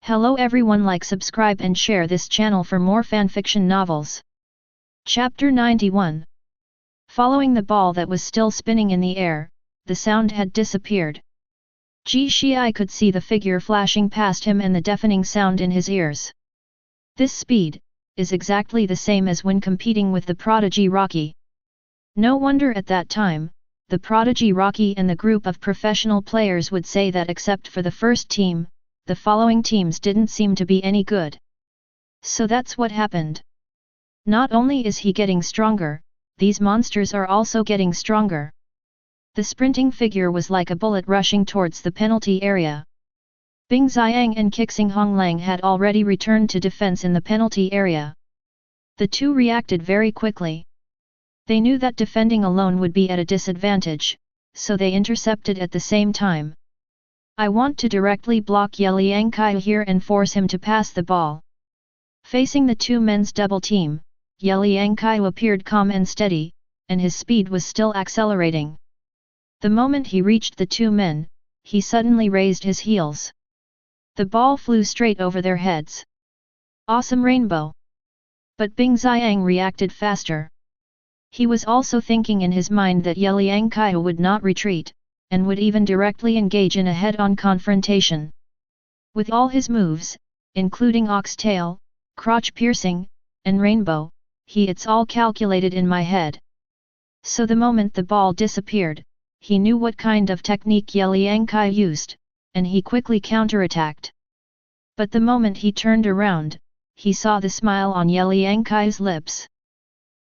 Hello everyone, like, subscribe and share this channel for more fanfiction novels. Chapter 91. Following the ball that was still spinning in the air, the sound had disappeared. Ji Shii could see the figure flashing past him and the deafening sound in his ears. This speed is exactly the same as when competing with the prodigy Rocky. No wonder at that time, the prodigy Rocky and the group of professional players would say that except for the first team, the following teams didn't seem to be any good. So that's what happened. Not only is he getting stronger, these monsters are also getting stronger. The sprinting figure was like a bullet rushing towards the penalty area. Bing Xiang and Qixing Honglang had already returned to defense in the penalty area. The two reacted very quickly. They knew that defending alone would be at a disadvantage, so they intercepted at the same time. I want to directly block Ye Liangqiu here and force him to pass the ball. Facing the two men's double team, Ye Liangqiu appeared calm and steady, and his speed was still accelerating. The moment he reached the two men, he suddenly raised his heels. The ball flew straight over their heads. Awesome rainbow! But Bing Xiang reacted faster. He was also thinking in his mind that Ye Liangqiu would not retreat, and would even directly engage in a head-on confrontation. With all his moves, including oxtail, crotch piercing, and rainbow, it's all calculated in my head. So the moment the ball disappeared, he knew what kind of technique Ye Liangqiu used, and he quickly counterattacked. But the moment he turned around, he saw the smile on Ye Liangqiu's lips.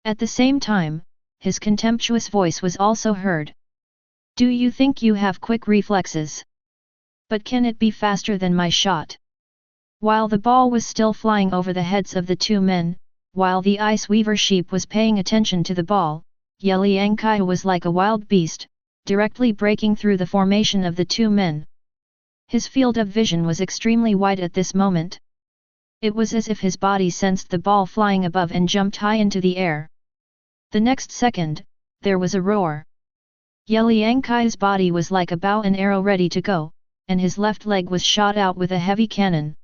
At the same time, his contemptuous voice was also heard. Do you think you have quick reflexes? But can it be faster than my shot? While the ball was still flying over the heads of the two men, while the ice weaver sheep was paying attention to the ball, Ye Liangqiu was like a wild beast, directly breaking through the formation of the two men. His field of vision was extremely wide at this moment. It was as if his body sensed the ball flying above and jumped high into the air. The next second, there was a roar. Ye Liangqiu's body was like a bow and arrow ready to go, and his left leg was shot out with a heavy cannon.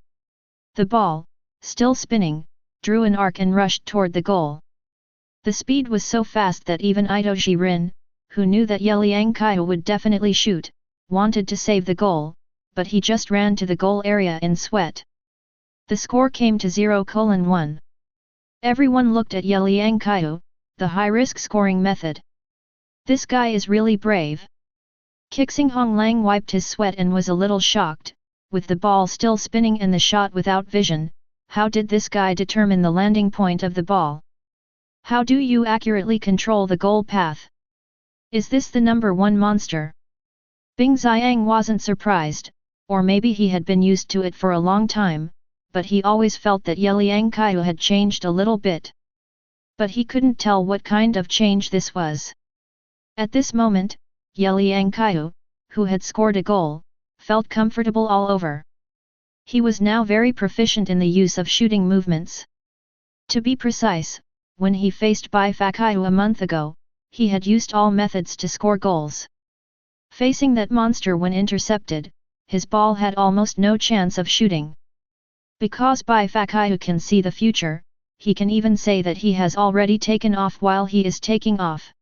The ball, still spinning, drew an arc and rushed toward the goal. The speed was so fast that even Itoji Rin, who knew that Ye Liangqiu would definitely shoot, wanted to save the goal, but he just ran to the goal area in sweat. The score came to 0:1. Everyone looked at Ye Liangqiu, the high-risk scoring method. This guy is really brave. Qixing Honglang wiped his sweat and was a little shocked, with the ball still spinning and the shot without vision. How did this guy determine the landing point of the ball? How do you accurately control the goal path? Is this the number one monster? Bing Xiang wasn't surprised, or maybe he had been used to it for a long time, but he always felt that Ye Liangqiu had changed a little bit. But he couldn't tell what kind of change this was. At this moment, Ye Liangqiu, who had scored a goal, felt comfortable all over. He was now very proficient in the use of shooting movements. To be precise, when he faced Bifaqqiu a month ago, he had used all methods to score goals. Facing that monster when intercepted, his ball had almost no chance of shooting. Because Bifaqqiu can see the future, he can even say that he has already taken off while he is taking off.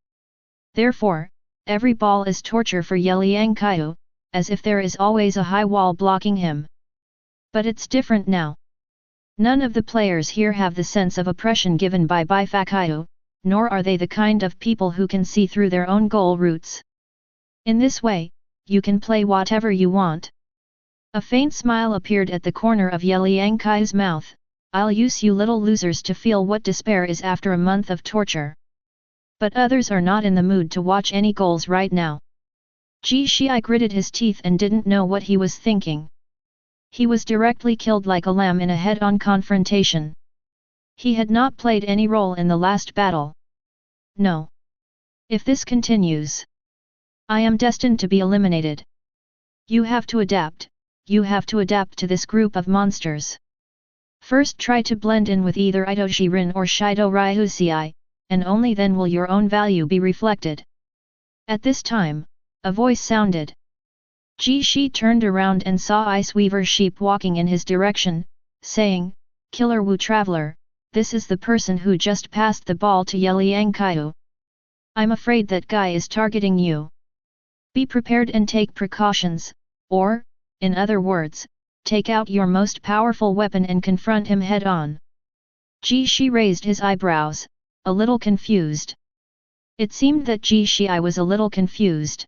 Therefore, every ball is torture for Ye Liangqiu, as if there is always a high wall blocking him. But it's different now. None of the players here have the sense of oppression given by Bifaqqiu, nor are they the kind of people who can see through their own goal routes. In this way, you can play whatever you want. A faint smile appeared at the corner of Ye Liangqiu's mouth. I'll use you little losers to feel what despair is after a month of torture. But others are not in the mood to watch any goals right now. Ji Shii gritted his teeth and didn't know what he was thinking. He was directly killed like a lamb in a head-on confrontation. He had not played any role in the last battle. No. If this continues, I am destined to be eliminated. You have to adapt to this group of monsters. First try to blend in with either Itoji Rin or Shido Ryusei, and only then will your own value be reflected. At this time, a voice sounded. Ji Shi turned around and saw Ice Weaver Sheep walking in his direction, saying, "Killer Wu Traveler, this is the person who just passed the ball to Ye Liangqiu. I'm afraid that guy is targeting you. Be prepared and take precautions, or, in other words, take out your most powerful weapon and confront him head-on." Ji Shi raised his eyebrows, a little confused. It seemed that Ji Shi was a little confused.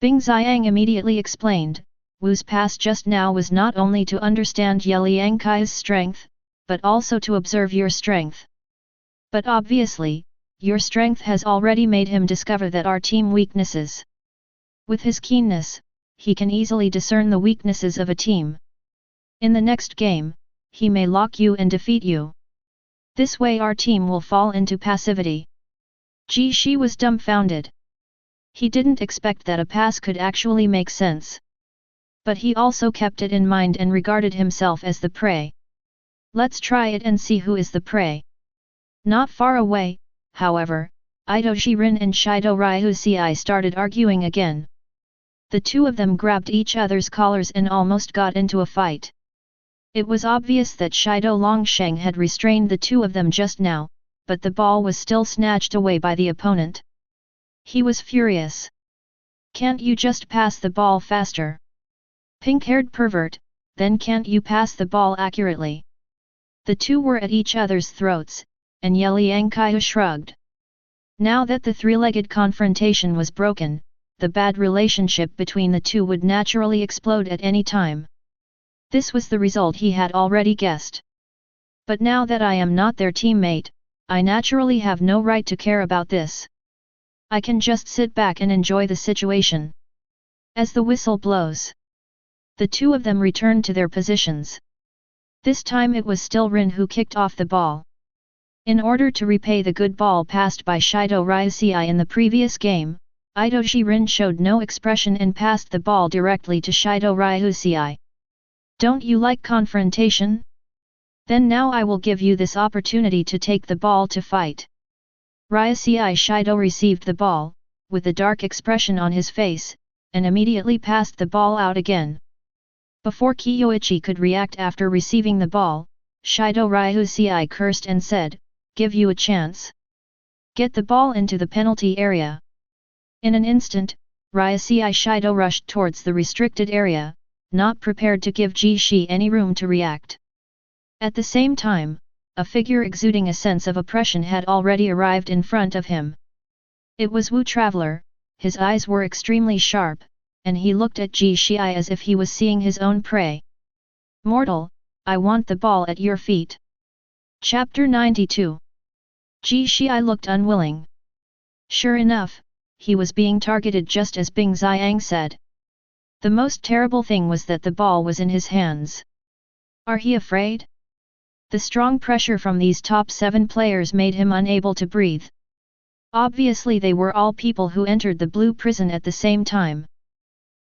Bing Xiang immediately explained, "Wu's pass just now was not only to understand Ye Liangqiu's strength, but also to observe your strength. But obviously, your strength has already made him discover that our team weaknesses. With his keenness, he can easily discern the weaknesses of a team. In the next game, he may lock you and defeat you. This way our team will fall into passivity." Ji Shi was dumbfounded. He didn't expect that a pass could actually make sense. But he also kept it in mind and regarded himself as the prey. Let's try it and see who is the prey. Not far away, however, Ido Shirin and Shido Ryuci started arguing again. The two of them grabbed each other's collars and almost got into a fight. It was obvious that Shido Longsheng had restrained the two of them just now, but the ball was still snatched away by the opponent. He was furious. "Can't you just pass the ball faster? Pink-haired pervert, then can't you pass the ball accurately?" The two were at each other's throats, and Ye Liangqiu shrugged. Now that the three-legged confrontation was broken, the bad relationship between the two would naturally explode at any time. This was the result he had already guessed. But now that I am not their teammate, I naturally have no right to care about this. I can just sit back and enjoy the situation. As the whistle blows, the two of them returned to their positions. This time it was still Rin who kicked off the ball. In order to repay the good ball passed by Shido Ryuci in the previous game, Ido Shirin showed no expression and passed the ball directly to Shido Ryuci. "Don't you like confrontation? Then now I will give you this opportunity to take the ball to fight." Ryuci Shido received the ball, with a dark expression on his face, and immediately passed the ball out again. Before Kiyoichi could react after receiving the ball, Shido Ryuci cursed and said, "Give you a chance. Get the ball into the penalty area." In an instant, Ryuci Shido rushed towards the restricted area, not prepared to give Ji Shi any room to react. At the same time, a figure exuding a sense of oppression had already arrived in front of him. It was Wu Traveler. His eyes were extremely sharp, and he looked at Ji Shi as if he was seeing his own prey. "Mortal, I want the ball at your feet." Chapter 92. Ji Shi looked unwilling. Sure enough, he was being targeted just as Bing Xiang said. The most terrible thing was that the ball was in his hands. Are he afraid? The strong pressure from these top 7 players made him unable to breathe. Obviously they were all people who entered the blue prison at the same time.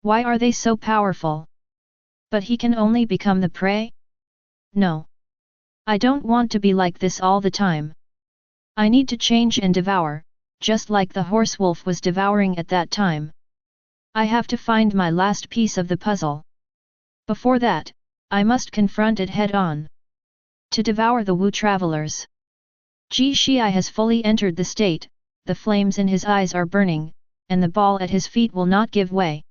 Why are they so powerful? But he can only become the prey? No. I don't want to be like this all the time. I need to change and devour, just like the horse wolf was devouring at that time. I have to find my last piece of the puzzle. Before that, I must confront it head-on. To devour the Wu Travelers. Ji Shi has fully entered the state, the flames in his eyes are burning, and the ball at his feet will not give way.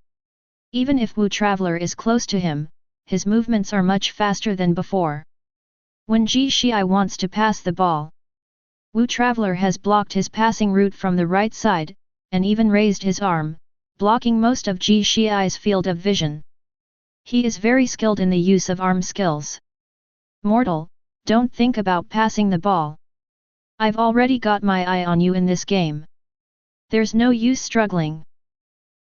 Even if Wu Traveler is close to him, his movements are much faster than before. When Ji Shi wants to pass the ball, Wu Traveler has blocked his passing route from the right side, and even raised his arm, blocking most of Ji Shi's field of vision. He is very skilled in the use of arm skills. "Mortal, don't think about passing the ball. I've already got my eye on you in this game. There's no use struggling."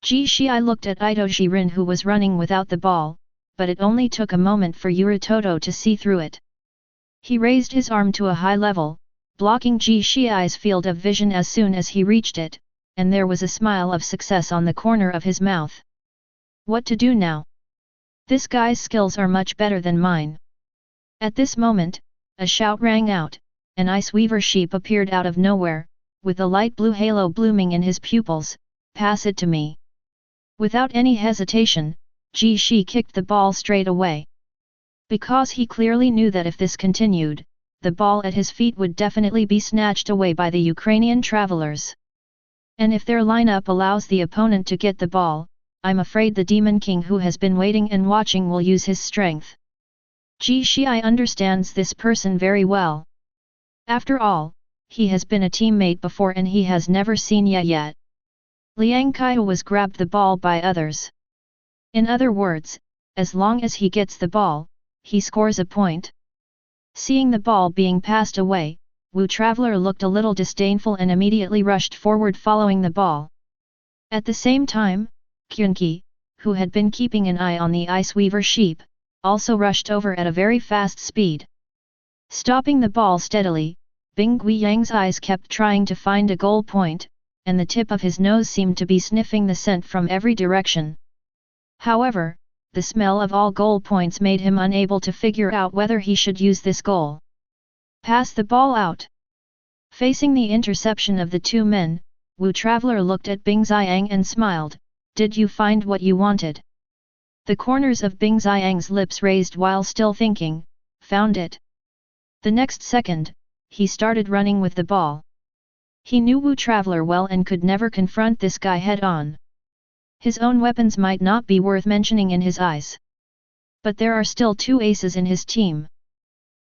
Ji Shi looked at Ido Shirin who was running without the ball, but it only took a moment for Yuritoto to see through it. He raised his arm to a high level, blocking Ji Shi's field of vision as soon as he reached it, and there was a smile of success on the corner of his mouth. What to do now? This guy's skills are much better than mine. At this moment, a shout rang out, an Ice Weaver sheep appeared out of nowhere, with a light blue halo blooming in his pupils. "Pass it to me." Without any hesitation, Ji Shi kicked the ball straight away. Because he clearly knew that if this continued, the ball at his feet would definitely be snatched away by the Ukrainian travelers. And if their lineup allows the opponent to get the ball, I'm afraid the Demon King who has been waiting and watching will use his strength. Ji Shi understands this person very well. After all, he has been a teammate before and he has never seen Ye yet. Liangqiu was grabbed the ball by others. In other words, as long as he gets the ball, he scores a point. Seeing the ball being passed away, Wu Traveler looked a little disdainful and immediately rushed forward following the ball. At the same time, Qunqi, who had been keeping an eye on the ice weaver sheep, also rushed over at a very fast speed. Stopping the ball steadily, Bing Guiyang's eyes kept trying to find a goal point, and the tip of his nose seemed to be sniffing the scent from every direction. However, the smell of all goal points made him unable to figure out whether he should use this goal. Pass the ball out. Facing the interception of the two men, Wu Traveler looked at Bing Xiang and smiled. Did you find what you wanted? The corners of Bing Xiang's lips raised while still thinking, found it. The next second, he started running with the ball. He knew Wu Traveler well and could never confront this guy head-on. His own weapons might not be worth mentioning in his eyes. But there are still two aces in his team.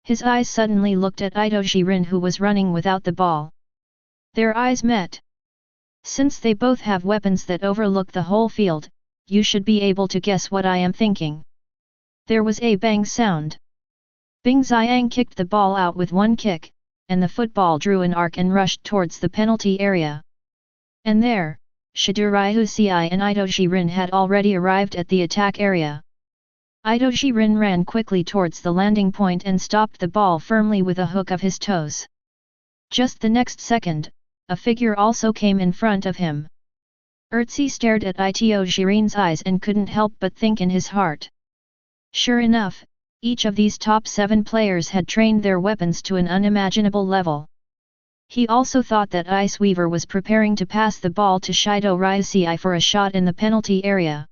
His eyes suddenly looked at Ito Jiren who was running without the ball. Their eyes met. Since they both have weapons that overlook the whole field, you should be able to guess what I am thinking. There was a bang sound. Bing Xiang kicked the ball out with one kick, and the football drew an arc and rushed towards the penalty area. And there, Shiduraiuci and Ito Jiren had already arrived at the attack area. Ito Jiren ran quickly towards the landing point and stopped the ball firmly with a hook of his toes. Just the next second, a figure also came in front of him. Usse stared at Ito Jiren's eyes and couldn't help but think in his heart. Sure enough, each of these top 7 players had trained their weapons to an unimaginable level. He also thought that Ice Weaver was preparing to pass the ball to Shiduraiuci for a shot in the penalty area.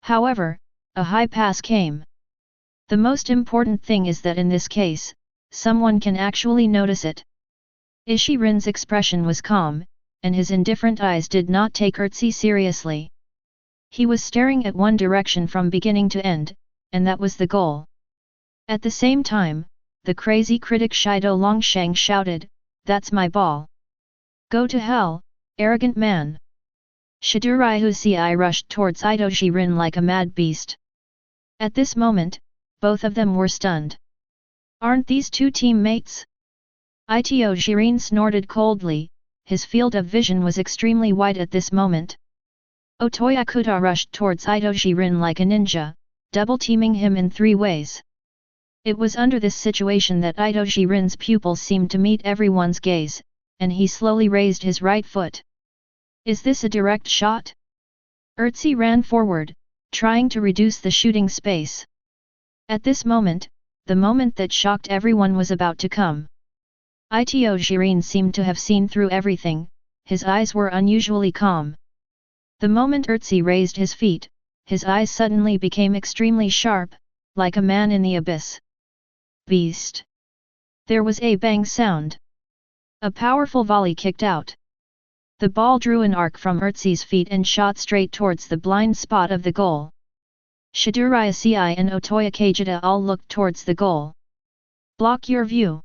However, a high pass came. The most important thing is that in this case, someone can actually notice it. Ishirin's expression was calm, and his indifferent eyes did not take Usse seriously. He was staring at one direction from beginning to end, and that was the goal. At the same time, the crazy critic Shido Longsheng shouted, "That's my ball! Go to hell, arrogant man!" Shiduraiuci rushed towards Ito Jiren like a mad beast. At this moment, both of them were stunned. Aren't these two teammates? Ito Jiren snorted coldly, his field of vision was extremely wide at this moment. Otoyakuta rushed towards Ito Jiren like a ninja, double-teaming him in 3 ways. It was under this situation that Ito Jiren's pupils seemed to meet everyone's gaze, and he slowly raised his right foot. Is this a direct shot? Usse ran forward, trying to reduce the shooting space. At this moment, the moment that shocked everyone was about to come. Ito Jiren seemed to have seen through everything, his eyes were unusually calm. The moment Usse raised his feet, his eyes suddenly became extremely sharp, like a man in the abyss. Beast! There was a bang sound. A powerful volley kicked out. The ball drew an arc from Utse's feet and shot straight towards the blind spot of the goal. Shiduraiuci and Otoyakajita all looked towards the goal. Block your view!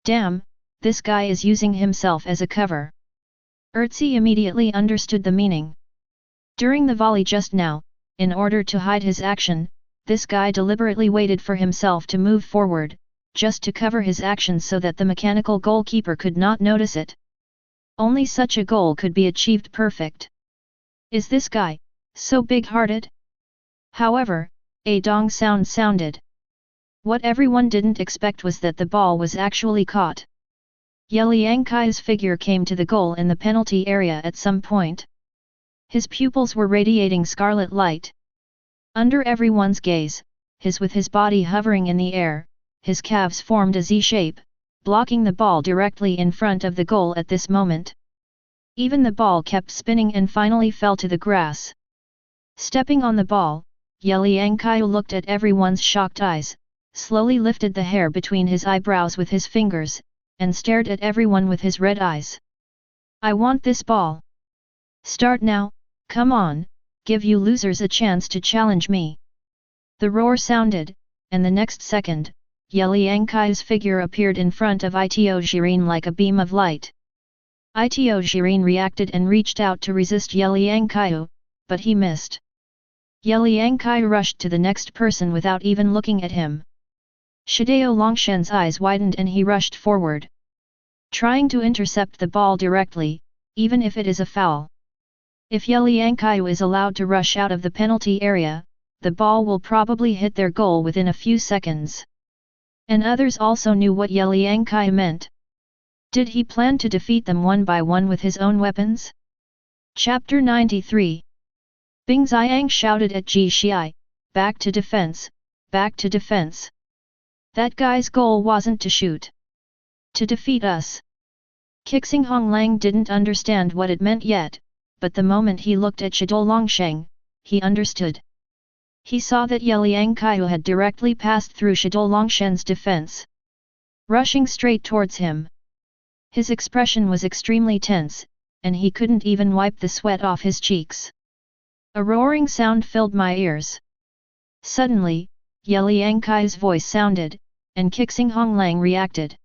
Damn, this guy is using himself as a cover. Utse immediately understood the meaning. During the volley just now, in order to hide his action, this guy deliberately waited for himself to move forward, just to cover his actions so that the mechanical goalkeeper could not notice it. Only such a goal could be achieved perfect. Is this guy so big-hearted? However, a dong sound sounded. What everyone didn't expect was that the ball was actually caught. Ye Liangqiu's figure came to the goal in the penalty area at some point. His pupils were radiating scarlet light. Under everyone's gaze, with his body hovering in the air, his calves formed a Z shape, blocking the ball directly in front of the goal at this moment. Even the ball kept spinning and finally fell to the grass. Stepping on the ball, Ye Liangqiu looked at everyone's shocked eyes, slowly lifted the hair between his eyebrows with his fingers, and stared at everyone with his red eyes. I want this ball. Start now, come on, give you losers a chance to challenge me. The roar sounded, and the next second, Ye Liangqiu's figure appeared in front of Ito Jiren like a beam of light. Ito Jiren reacted and reached out to resist Ye Liangqiu, but he missed. Ye Liangqiu rushed to the next person without even looking at him. Shidao Longshen's eyes widened and he rushed forward, trying to intercept the ball directly, even if it is a foul. If Ye Liangqiu is allowed to rush out of the penalty area, the ball will probably hit their goal within a few seconds. And others also knew what Ye Liangqiu meant. Did he plan to defeat them one by one with his own weapons? Chapter 93. Bing Xiang shouted at Ji Xi, back to defense, back to defense. That guy's goal wasn't to shoot. To defeat us. Qixing Honglang didn't understand what it meant yet, but the moment he looked at Shidao Longsheng, he understood. He saw that Ye Liangqiu had directly passed through Shidao Longsheng's defense, rushing straight towards him. His expression was extremely tense, and he couldn't even wipe the sweat off his cheeks. A roaring sound filled my ears. Suddenly, Ye Liangqiu's voice sounded, and Qixing Honglang reacted.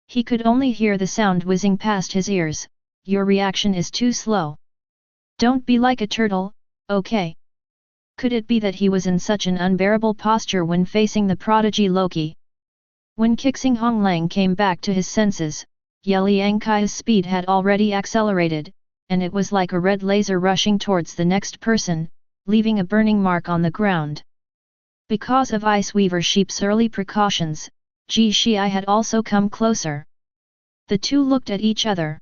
He could only hear the sound whizzing past his ears. Your reaction is too slow. Don't be like a turtle, okay? Could it be that he was in such an unbearable posture when facing the prodigy Loki? When Qixing Honglang came back to his senses, Ye Liangqiu's speed had already accelerated, and it was like a red laser rushing towards the next person, leaving a burning mark on the ground. Because of Ice Weaver Sheep's early precautions, Ji Xi had also come closer. The two looked at each other.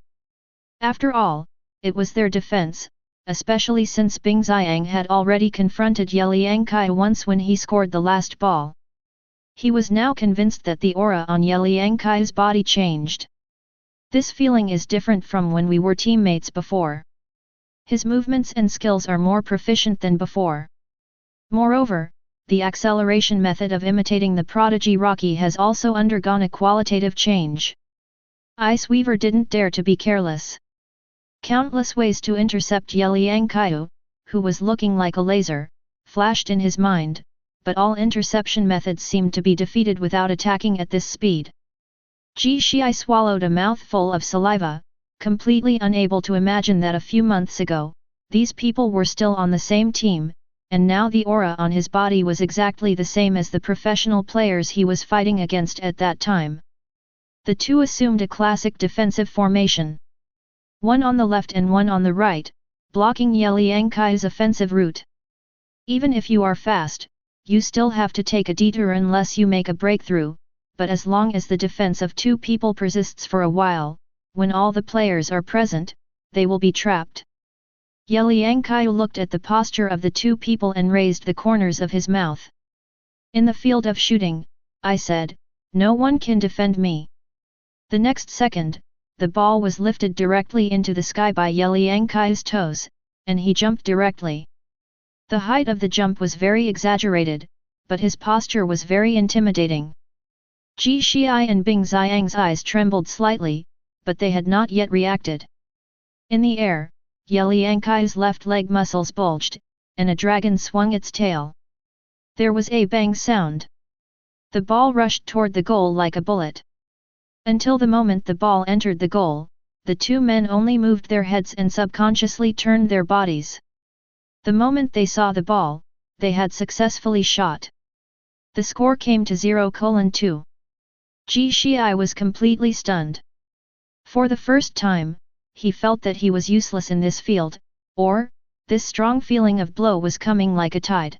After all, it was their defense, especially since Bing Xiang had already confronted Ye Liangqiu once when he scored the last ball. He was now convinced that the aura on Ye Liangqiu's body changed. This feeling is different from when we were teammates before. His movements and skills are more proficient than before. Moreover, the acceleration method of imitating the prodigy Rocky has also undergone a qualitative change. Ice Weaver didn't dare to be careless. Countless ways to intercept Ye Liangqiu, who was looking like a laser, flashed in his mind, but all interception methods seemed to be defeated without attacking at this speed. Ji Xi swallowed a mouthful of saliva, completely unable to imagine that a few months ago, these people were still on the same team, and now the aura on his body was exactly the same as the professional players he was fighting against at that time. The two assumed a classic defensive formation. One on the left and one on the right, blocking Ye Liangqiu's offensive route. Even if you are fast, you still have to take a detour unless you make a breakthrough, but as long as the defense of two people persists for a while, when all the players are present, they will be trapped. Ye Liangqiu looked at the posture of the two people and raised the corners of his mouth. In the field of shooting, I said, no one can defend me. The next second, the ball was lifted directly into the sky by Ye Liangqiu's toes, and he jumped directly. The height of the jump was very exaggerated, but his posture was very intimidating. Ji Xi and Bing Xiang's eyes trembled slightly, but they had not yet reacted. In the air, Ye Liangqiu's left leg muscles bulged, and a dragon swung its tail. There was a bang sound. The ball rushed toward the goal like a bullet. Until the moment the ball entered the goal, the two men only moved their heads and subconsciously turned their bodies. The moment they saw the ball, they had successfully shot. The score came to 0:2. Ji Xi was completely stunned. For the first time, he felt that he was useless in this field, or, this strong feeling of blow was coming like a tide.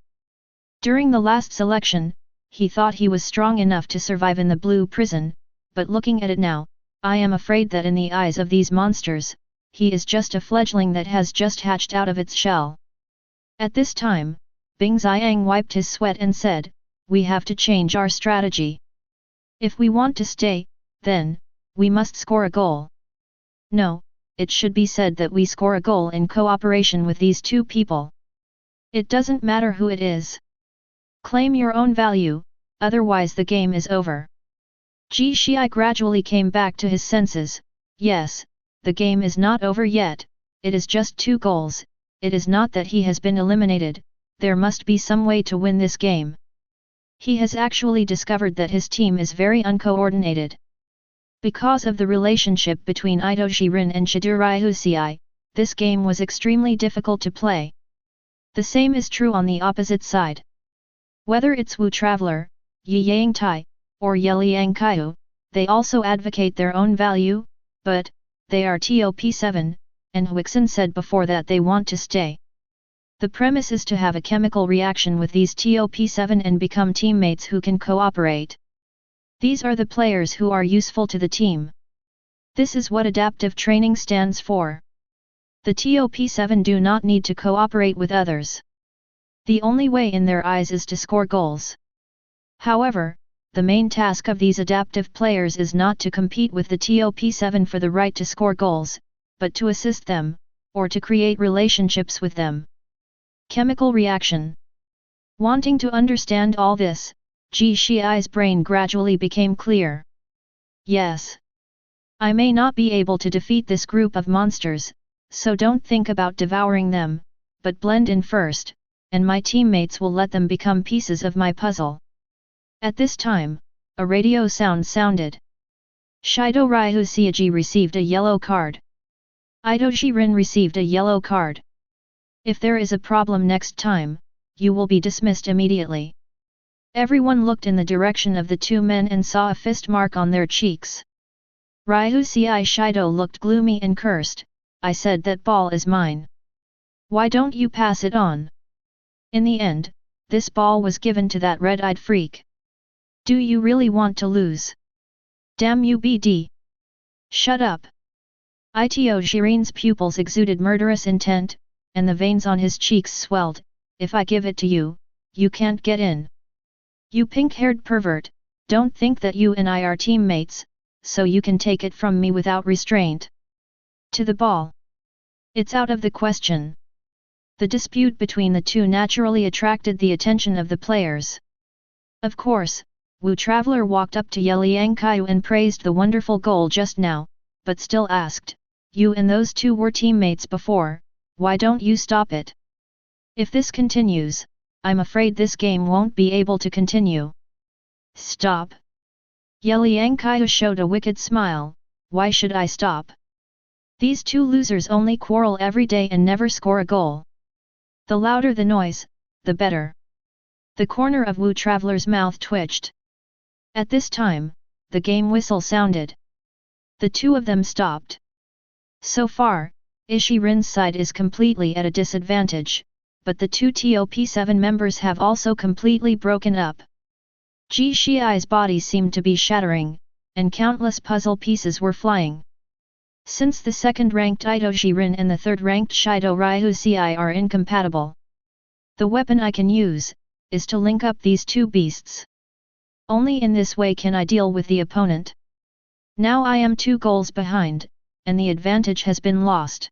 During the last selection, he thought he was strong enough to survive in the blue prison, but looking at it now, I am afraid that in the eyes of these monsters, he is just a fledgling that has just hatched out of its shell. At this time, Bing Xiang wiped his sweat and said, we have to change our strategy. If we want to stay, then, we must score a goal. No, it should be said that we score a goal in cooperation with these two people. It doesn't matter who it is. Claim your own value, otherwise the game is over. Ji Shii gradually came back to his senses. Yes, the game is not over yet, it is just 2 goals, it is not that he has been eliminated, there must be some way to win this game. He has actually discovered that his team is very uncoordinated. Because of the relationship between Itoshi Rin and Shidori Usse, this game was extremely difficult to play. The same is true on the opposite side. Whether it's Wu Traveler, Ye Liangqiu, or Ye Liangqiu, they also advocate their own value, but they are top7, and Huixin said before that they want to stay. The premise is to have a chemical reaction with these top7 and become teammates who can cooperate. These are the players who are useful to the team. This is what adaptive training stands for. The top7 do not need to cooperate with others. The only way in their eyes is to score goals. However, the main task of these adaptive players is not to compete with the top7 for the right to score goals, but to assist them, or to create relationships with them. Chemical reaction. Wanting to understand all this, Ji Shii's brain gradually became clear. Yes. I may not be able to defeat this group of monsters, so don't think about devouring them, but blend in first, and my teammates will let them become pieces of my puzzle. At this time, a radio sound sounded. Shidori Usse received a yellow card. Itoshi Rin received a yellow card. If there is a problem next time, you will be dismissed immediately. Everyone looked in the direction of the 2 men and saw a fist mark on their cheeks. Ryusei Shido looked gloomy and cursed. I said that ball is mine. Why don't you pass it on? In the end, this ball was given to that red-eyed freak. Do you really want to lose? Damn you BD! Shut up! Ito Shirin's pupils exuded murderous intent, and the veins on his cheeks swelled. If I give it to you, you can't get in. You pink-haired pervert, don't think that you and I are teammates, so you can take it from me without restraint. To the ball. It's out of the question. The dispute between the 2 naturally attracted the attention of the players. Of course, Wu Traveler walked up to Ye Liangqiu and praised the wonderful goal just now, but still asked, you and those 2 were teammates before, why don't you stop it? If this continues, I'm afraid this game won't be able to continue. Stop? Ye Liangqiu showed a wicked smile, why should I stop? These 2 losers only quarrel every day and never score a goal. The louder the noise, the better. The corner of Wu Traveler's mouth twitched. At this time, the game whistle sounded. The 2 of them stopped. So far, Ishi Rin's side is completely at a disadvantage, but the 2 top7 members have also completely broken up. Ji Shii's body seemed to be shattering, and countless puzzle pieces were flying. Since the second-ranked Itoshi Rin and the third-ranked Shidori Usse are incompatible, the weapon I can use is to link up these 2 beasts. Only in this way can I deal with the opponent. Now I am 2 goals behind, and the advantage has been lost.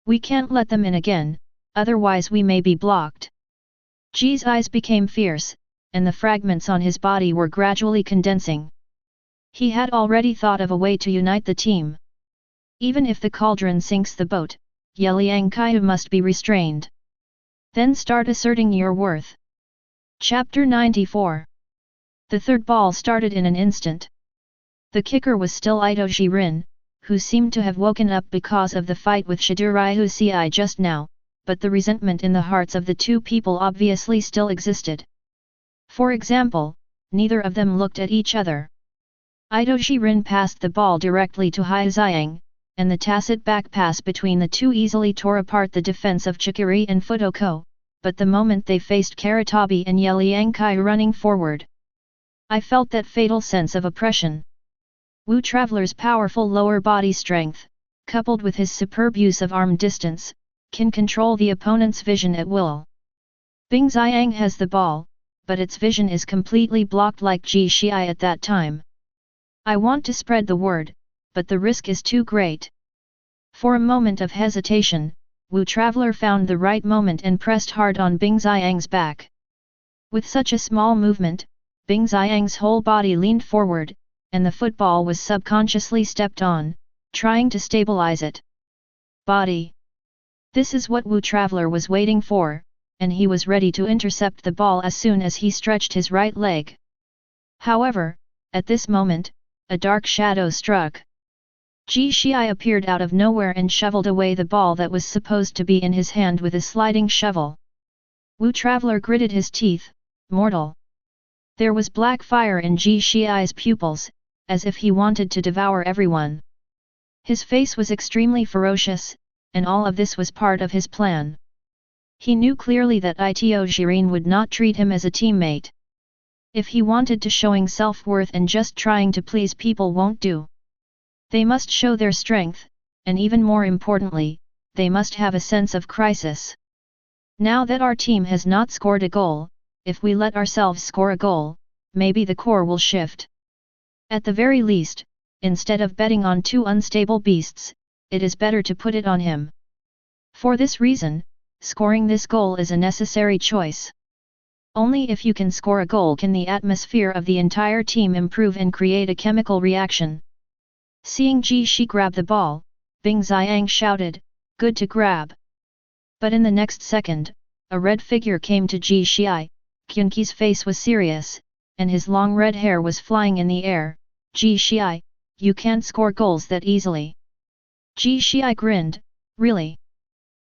We can't let them in again, otherwise we may be blocked. Ji's eyes became fierce, and the fragments on his body were gradually condensing. He had already thought of a way to unite the team. Even if the cauldron sinks the boat, Ye Liangqiu must be restrained. Then start asserting your worth. Chapter 94. The third ball started in an instant. The kicker was still Itoshi Rin, who seemed to have woken up because of the fight with Shidori Usse just now, but the resentment in the hearts of the 2 people obviously still existed. For example, neither of them looked at each other. Itoshi Rin passed the ball directly to Hai Xiang, and the tacit back pass between the 2 easily tore apart the defense of Chikiri and Futoko, but the moment they faced Karatabi and Ye Liangqiu running forward, I felt that fatal sense of oppression. Wu Traveler's powerful lower body strength, coupled with his superb use of arm distance, can control the opponent's vision at will. Bing Xiang has the ball, but its vision is completely blocked like Ji Shii at that time. I want to spread the word, but the risk is too great. For a moment of hesitation, Wu Traveler found the right moment and pressed hard on Bing Xiang's back. With such a small movement, Bing Xiang's whole body leaned forward, and the football was subconsciously stepped on, trying to stabilize it. Body. This is what Wu Traveler was waiting for, and he was ready to intercept the ball as soon as he stretched his right leg. However, at this moment, a dark shadow struck. Ji Shii appeared out of nowhere and shoveled away the ball that was supposed to be in his hand with a sliding shovel. Wu Traveler gritted his teeth, mortal. There was black fire in Ji Shii's pupils, as if he wanted to devour everyone. His face was extremely ferocious, and all of this was part of his plan. He knew clearly that Ito Jiren would not treat him as a teammate. If he wanted to showing self-worth and just trying to please people won't do. They must show their strength, and even more importantly, they must have a sense of crisis. Now that our team has not scored a goal, if we let ourselves score a goal, maybe the core will shift. At the very least, instead of betting on two unstable beasts, it is better to put it on him. For this reason, scoring this goal is a necessary choice. Only if you can score a goal can the atmosphere of the entire team improve and create a chemical reaction. Seeing Ji Shi grab the ball, Bing Xiang shouted, "Good to grab." But in the next second, a red figure came to Ji Shi. Qianqi's face was serious, and his long red hair was flying in the air. "Ji Shi, you can't score goals that easily." Ji Shi grinned, "Really?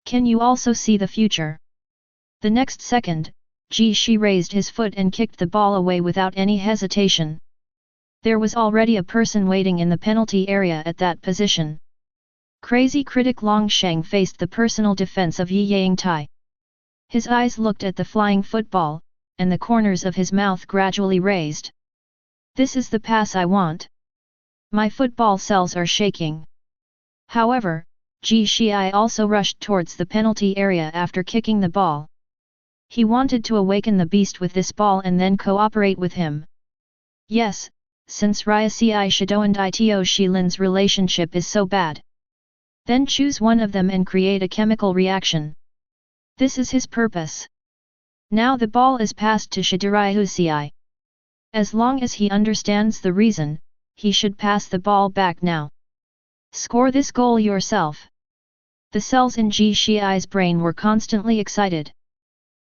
Can you also see the future?" The next second, Ji Shi raised his foot and kicked the ball away without any hesitation. There was already a person waiting in the penalty area at that position. Crazy critic Long Sheng faced the personal defense of Ye Liangqiu. His eyes looked at the flying football, and the corners of his mouth gradually raised. "This is the pass I want. My football cells are shaking." However, Ji Shii also rushed towards the penalty area after kicking the ball. He wanted to awaken the beast with this ball and then cooperate with him. Yes, since Ryasi Shido and Ito Shilin's relationship is so bad. Then choose one of them and create a chemical reaction. This is his purpose. Now the ball is passed to Shidiraihusi. As long as he understands the reason, he should pass the ball back now. Score this goal yourself. The cells in Ji Shii's brain were constantly excited.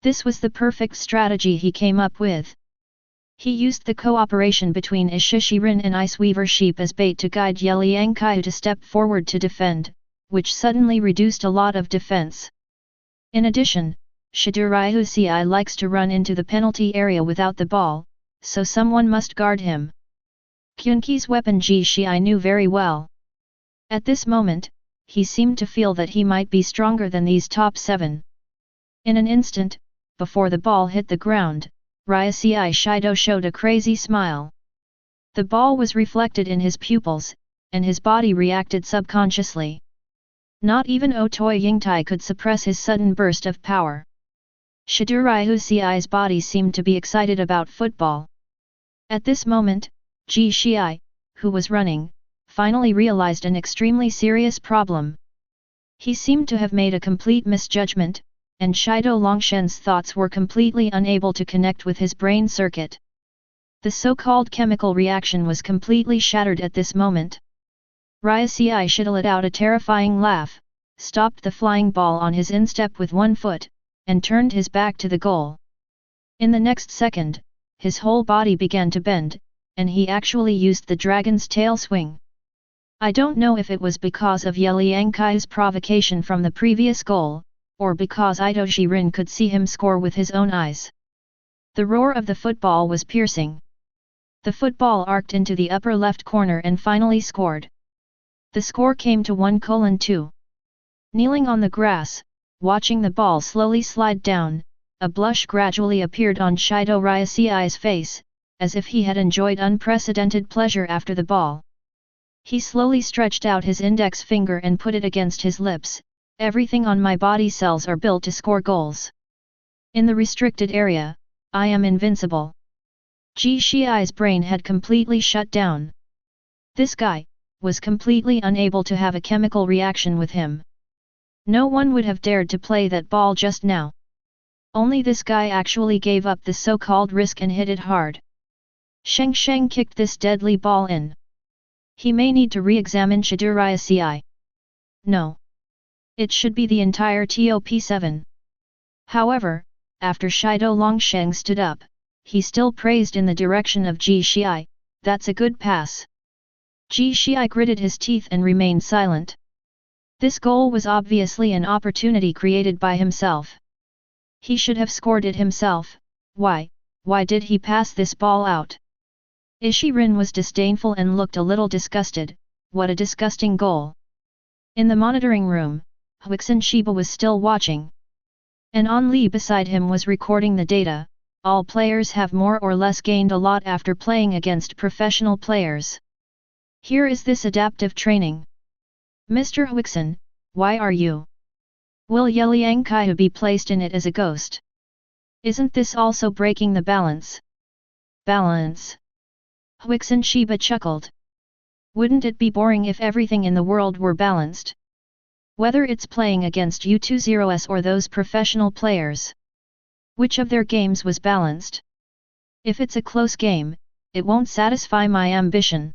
This was the perfect strategy he came up with. He used the cooperation between Ishishirin and Iceweaver Sheep as bait to guide Ye Liangqiu to step forward to defend, which suddenly reduced a lot of defense. In addition, Shidiraihusi likes to run into the penalty area without the ball, so someone must guard him. Qianqi's weapon Ji Shi knew very well. At this moment, he seemed to feel that he might be stronger than these top 7. In an instant, before the ball hit the ground, Ryasi Shido showed a crazy smile. The ball was reflected in his pupils, and his body reacted subconsciously. Not even Otoi Yingtai could suppress his sudden burst of power. Shidiraihusi's body seemed to be excited about football. At this moment, Ji Shi, who was running, finally realized an extremely serious problem. He seemed to have made a complete misjudgment, and Shido Longshen's thoughts were completely unable to connect with his brain circuit. The so-called chemical reaction was completely shattered at this moment. Ryasi Shido let out a terrifying laugh, stopped the flying ball on his instep with one foot, and turned his back to the goal. In the next second, his whole body began to bend, and he actually used the dragon's tail swing. I don't know if it was because of Ye Liangqiu's provocation from the previous goal, or because Ito Jiren could see him score with his own eyes. The roar of the football was piercing. The football arced into the upper left corner and finally scored. The score came to 1:2. Kneeling on the grass, watching the ball slowly slide down, a blush gradually appeared on Shido Ryasi's face, as if he had enjoyed unprecedented pleasure after the ball. He slowly stretched out his index finger and put it against his lips. "Everything on my body cells are built to score goals. In the restricted area, I am invincible." Ji Shii's brain had completely shut down. This guy was completely unable to have a chemical reaction with him. No one would have dared to play that ball just now. Only this guy actually gave up the so-called risk and hit it hard. Sheng Sheng kicked this deadly ball in. He may need to re-examine usse. No. It should be the entire top7. However, after Shido Longsheng stood up, he still praised in the direction of Ji Shii, that's a good pass. Ji Shii gritted his teeth and remained silent. This goal was obviously an opportunity created by himself. He should have scored it himself. Why did he pass this ball out? Ishirin was disdainful and looked a little disgusted. What a disgusting goal. In the monitoring room, Huixin Shiba was still watching. And An Li beside him was recording the data. All players have more or less gained a lot after playing against professional players. Here is this adaptive training. Mr. Huixin, why are you? Will Ye Liangqiu be placed in it as a ghost? Isn't this also breaking the balance? Balance? Huixin Shiba chuckled. Wouldn't it be boring if everything in the world were balanced? Whether it's playing against U20s or those professional players. Which of their games was balanced? If it's a close game, it won't satisfy my ambition.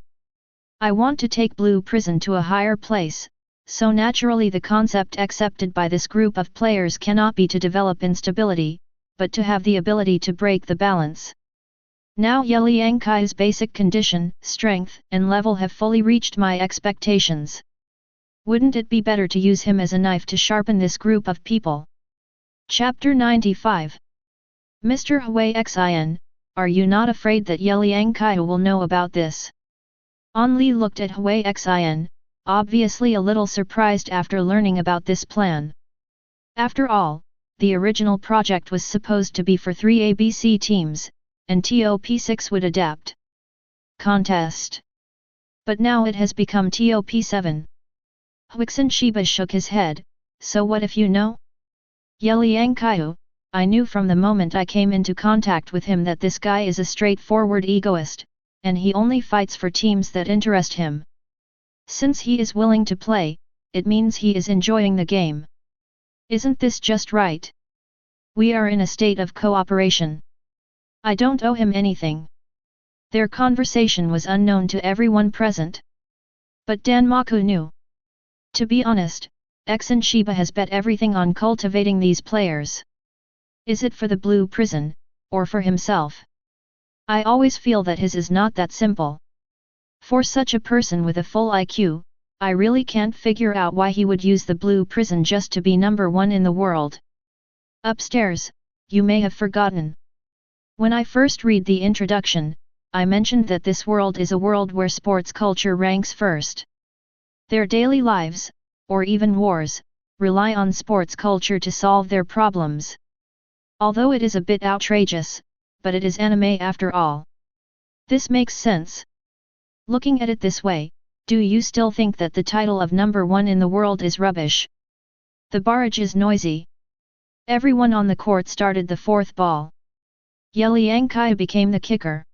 I want to take Blue Prison to a higher place, so naturally the concept accepted by this group of players cannot be to develop instability, but to have the ability to break the balance. Now Ye Liangqiu's basic condition, strength, and level have fully reached my expectations. Wouldn't it be better to use him as a knife to sharpen this group of people? Chapter 95. Mr. Huixin, are you not afraid that Ye Liangqiu will know about this? An Li looked at Huixin, obviously a little surprised after learning about this plan. After all, the original project was supposed to be for 3 ABC teams, and top6 would adapt. Contest. But now it has become top7. Huixin Shiba shook his head, so what if you know? Ye Liangqiu, I knew from the moment I came into contact with him that this guy is a straightforward egoist, and he only fights for teams that interest him. Since he is willing to play, it means he is enjoying the game. Isn't this just right? We are in a state of cooperation. I don't owe him anything. Their conversation was unknown to everyone present. But Danmaku knew. To be honest, Xin Shiba has bet everything on cultivating these players. Is it for the Blue Prison, or for himself? I always feel that his is not that simple. For such a person with a full IQ, I really can't figure out why he would use the Blue Prison just to be number 1 in the world. Upstairs, you may have forgotten. When I first read the introduction, I mentioned that this world is a world where sports culture ranks first. Their daily lives, or even wars, rely on sports culture to solve their problems. Although it is a bit outrageous, but it is anime after all. This makes sense. Looking at it this way, do you still think that the title of number 1 in the world is rubbish? The barrage is noisy. Everyone on the court started the 4th ball. Ye Liangqiu became the kicker.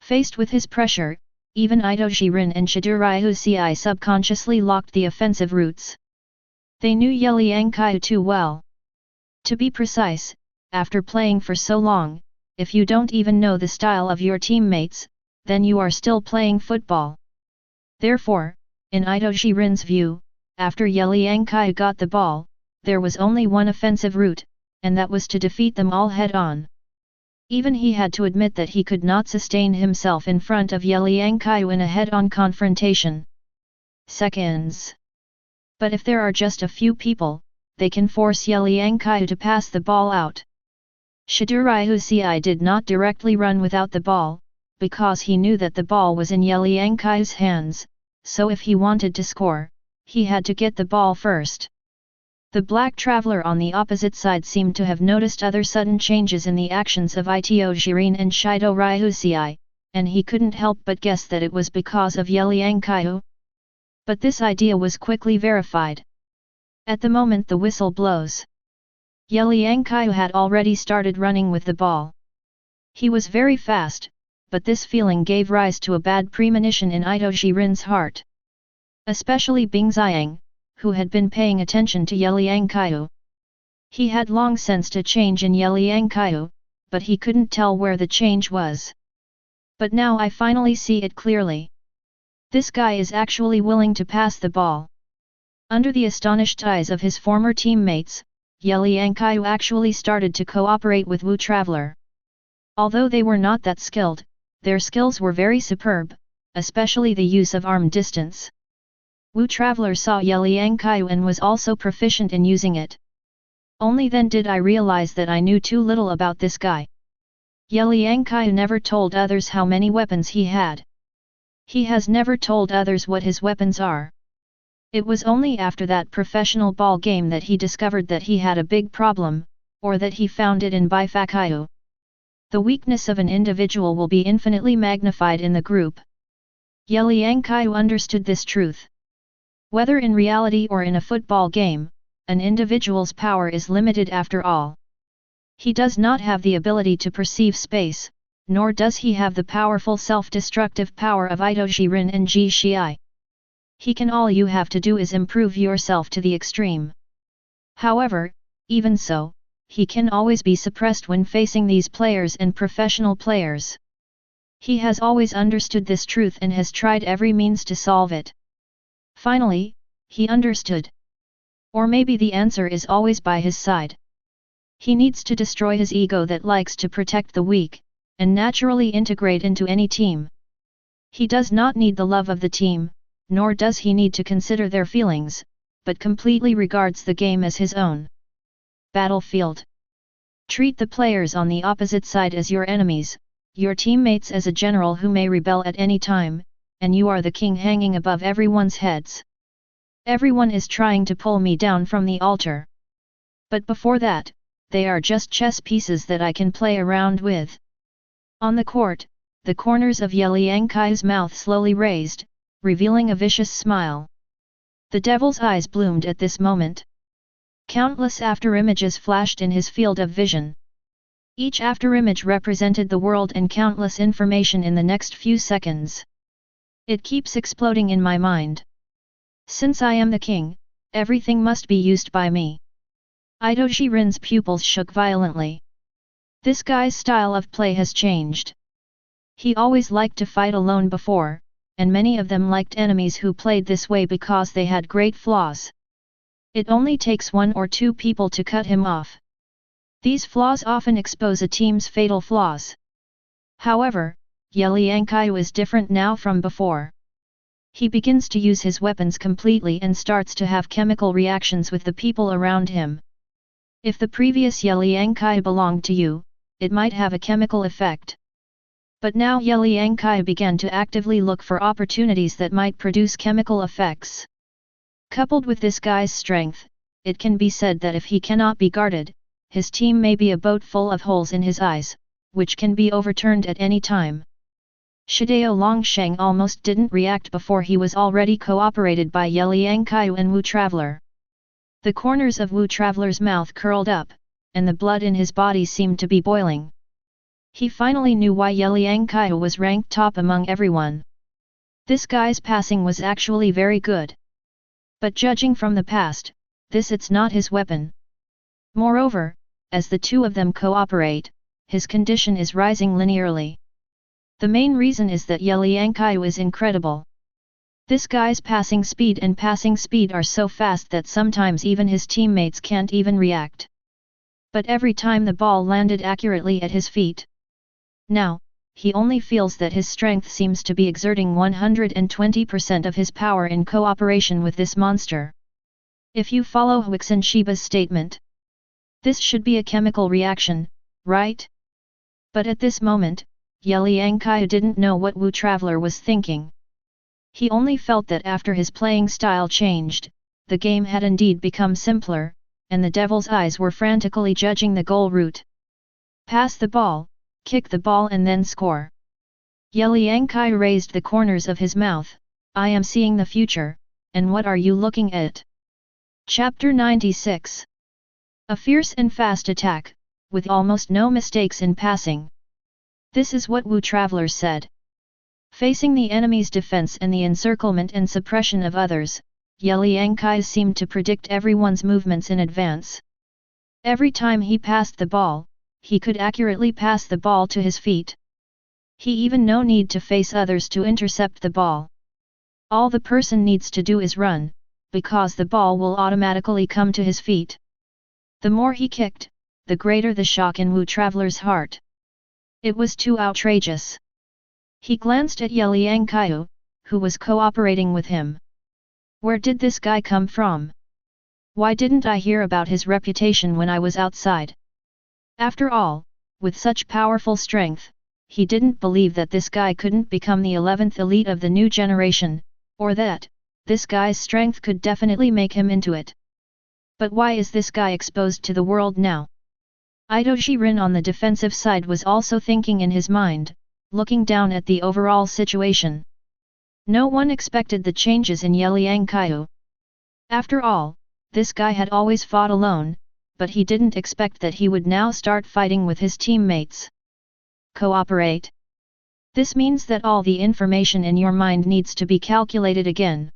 Faced with his pressure, even Itojirin and Shidoriusi subconsciously locked the offensive routes. They knew Ye Liangqiu too well. To be precise, after playing for so long, if you don't even know the style of your teammates, then you are still playing football. Therefore, in Itojirin's view, after Ye Liangqiu got the ball, there was only one offensive route, and that was to defeat them all head-on. Even he had to admit that he could not sustain himself in front of Ye Liangqiu in a head-on confrontation. Seconds. But if there are just a few people, they can force Ye Liangqiu to pass the ball out. Shidoriusi did not directly run without the ball, because he knew that the ball was in Ye Liangqiu's hands, so if he wanted to score, he had to get the ball first. The black traveler on the opposite side seemed to have noticed other sudden changes in the actions of Itojirin and Shidoriusi, and he couldn't help but guess that it was because of Ye Liangqiu. But this idea was quickly verified. At the moment the whistle blows, Ye Liangqiu had already started running with the ball. He was very fast, but this feeling gave rise to a bad premonition in Itojirin's heart. Especially Bing Xiang, who had been paying attention to Ye Liangqiu. He had long sensed a change in Ye Liangqiu, but he couldn't tell where the change was. But now I finally see it clearly. This guy is actually willing to pass the ball. Under the astonished eyes of his former teammates, Ye Liangqiu actually started to cooperate with Wu Traveler. Although they were not that skilled, their skills were very superb, especially the use of arm distance. Wu Traveler saw Ye Liangqiu and was also proficient in using it. Only then did I realize that I knew too little about this guy. Ye Liangqiu never told others how many weapons he had. He has never told others what his weapons are. It was only after that professional ball game that he discovered that he had a big problem, or that he found it in Bifakaiu. The weakness of an individual will be infinitely magnified in the group. Ye Liangqiu understood this truth. Whether in reality or in a football game, an individual's power is limited after all. He does not have the ability to perceive space, nor does he have the powerful self-destructive power of Itoji Rin and Ji Shii. He can. All you have to do is improve yourself to the extreme. However, even so, he can always be suppressed when facing these players and professional players. He has always understood this truth and has tried every means to solve it. Finally, he understood. Or maybe the answer is always by his side. He needs to destroy his ego that likes to protect the weak, and naturally integrate into any team. He does not need the love of the team, nor does he need to consider their feelings, but completely regards the game as his own. Battlefield. Treat the players on the opposite side as your enemies, your teammates as a general who may rebel at any time, and you are the king hanging above everyone's heads. Everyone is trying to pull me down from the altar. But before that, they are just chess pieces that I can play around with. On the court, the corners of Ye Liangqiu's mouth slowly raised, revealing a vicious smile. The devil's eyes bloomed at this moment. Countless after-images flashed in his field of vision. Each after-image represented the world and countless information in the next few seconds. It keeps exploding in my mind. Since I am the king, everything must be used by me. Itoji Rin's pupils shook violently. This guy's style of play has changed. He always liked to fight alone before, and many of them liked enemies who played this way because they had great flaws. It only takes one or two people to cut him off. These flaws often expose a team's fatal flaws. However, Ye Liangqiu is different now from before. He begins to use his weapons completely and starts to have chemical reactions with the people around him. If the previous Ye Liangqiu belonged to you, it might have a chemical effect. But now Ye Liangqiu began to actively look for opportunities that might produce chemical effects. Coupled with this guy's strength, it can be said that if he cannot be guarded, his team may be a boat full of holes in his eyes, which can be overturned at any time. Shidao Longsheng almost didn't react before he was already cooperated by Ye Liangqiu and Wu Traveler. The corners of Wu Traveler's mouth curled up, and the blood in his body seemed to be boiling. He finally knew why Ye Liangqiu was ranked top among everyone. This guy's passing was actually very good. But judging from the past, it's not his weapon. Moreover, as the two of them cooperate, his condition is rising linearly. The main reason is that Ye Liangqiu is incredible. This guy's passing speed are so fast that sometimes even his teammates can't even react. But every time the ball landed accurately at his feet. Now, he only feels that his strength seems to be exerting 120% of his power in cooperation with this monster. If you follow Huixin Shiba's statement, this should be a chemical reaction, right? But at this moment, Ye Liangqiu didn't know what Wu Traveler was thinking. He only felt that after his playing style changed, the game had indeed become simpler, and the devil's eyes were frantically judging the goal route. Pass the ball, kick the ball and then score. Ye Liangqiu raised the corners of his mouth. I am seeing the future, and what are you looking at? Chapter 96. A fierce and fast attack, with almost no mistakes in passing. This is what Wu Traveler said. Facing the enemy's defense and the encirclement and suppression of others, Ye Liangqiu seemed to predict everyone's movements in advance. Every time he passed the ball, he could accurately pass the ball to his feet. He even no need to face others to intercept the ball. All the person needs to do is run, because the ball will automatically come to his feet. The more he kicked, the greater the shock in Wu Traveler's heart. It was too outrageous. He glanced at Ye Liangqiu, who was cooperating with him. Where did this guy come from? Why didn't I hear about his reputation when I was outside? After all, with such powerful strength, he didn't believe that this guy couldn't become the 11th elite of the new generation, or that this guy's strength could definitely make him into it. But why is this guy exposed to the world now? Idoji Rin on the defensive side was also thinking in his mind, looking down at the overall situation. No one expected the changes in Ye Liangqiu. After all, this guy had always fought alone, but he didn't expect that he would now start fighting with his teammates. Cooperate. This means that all the information in your mind needs to be calculated again.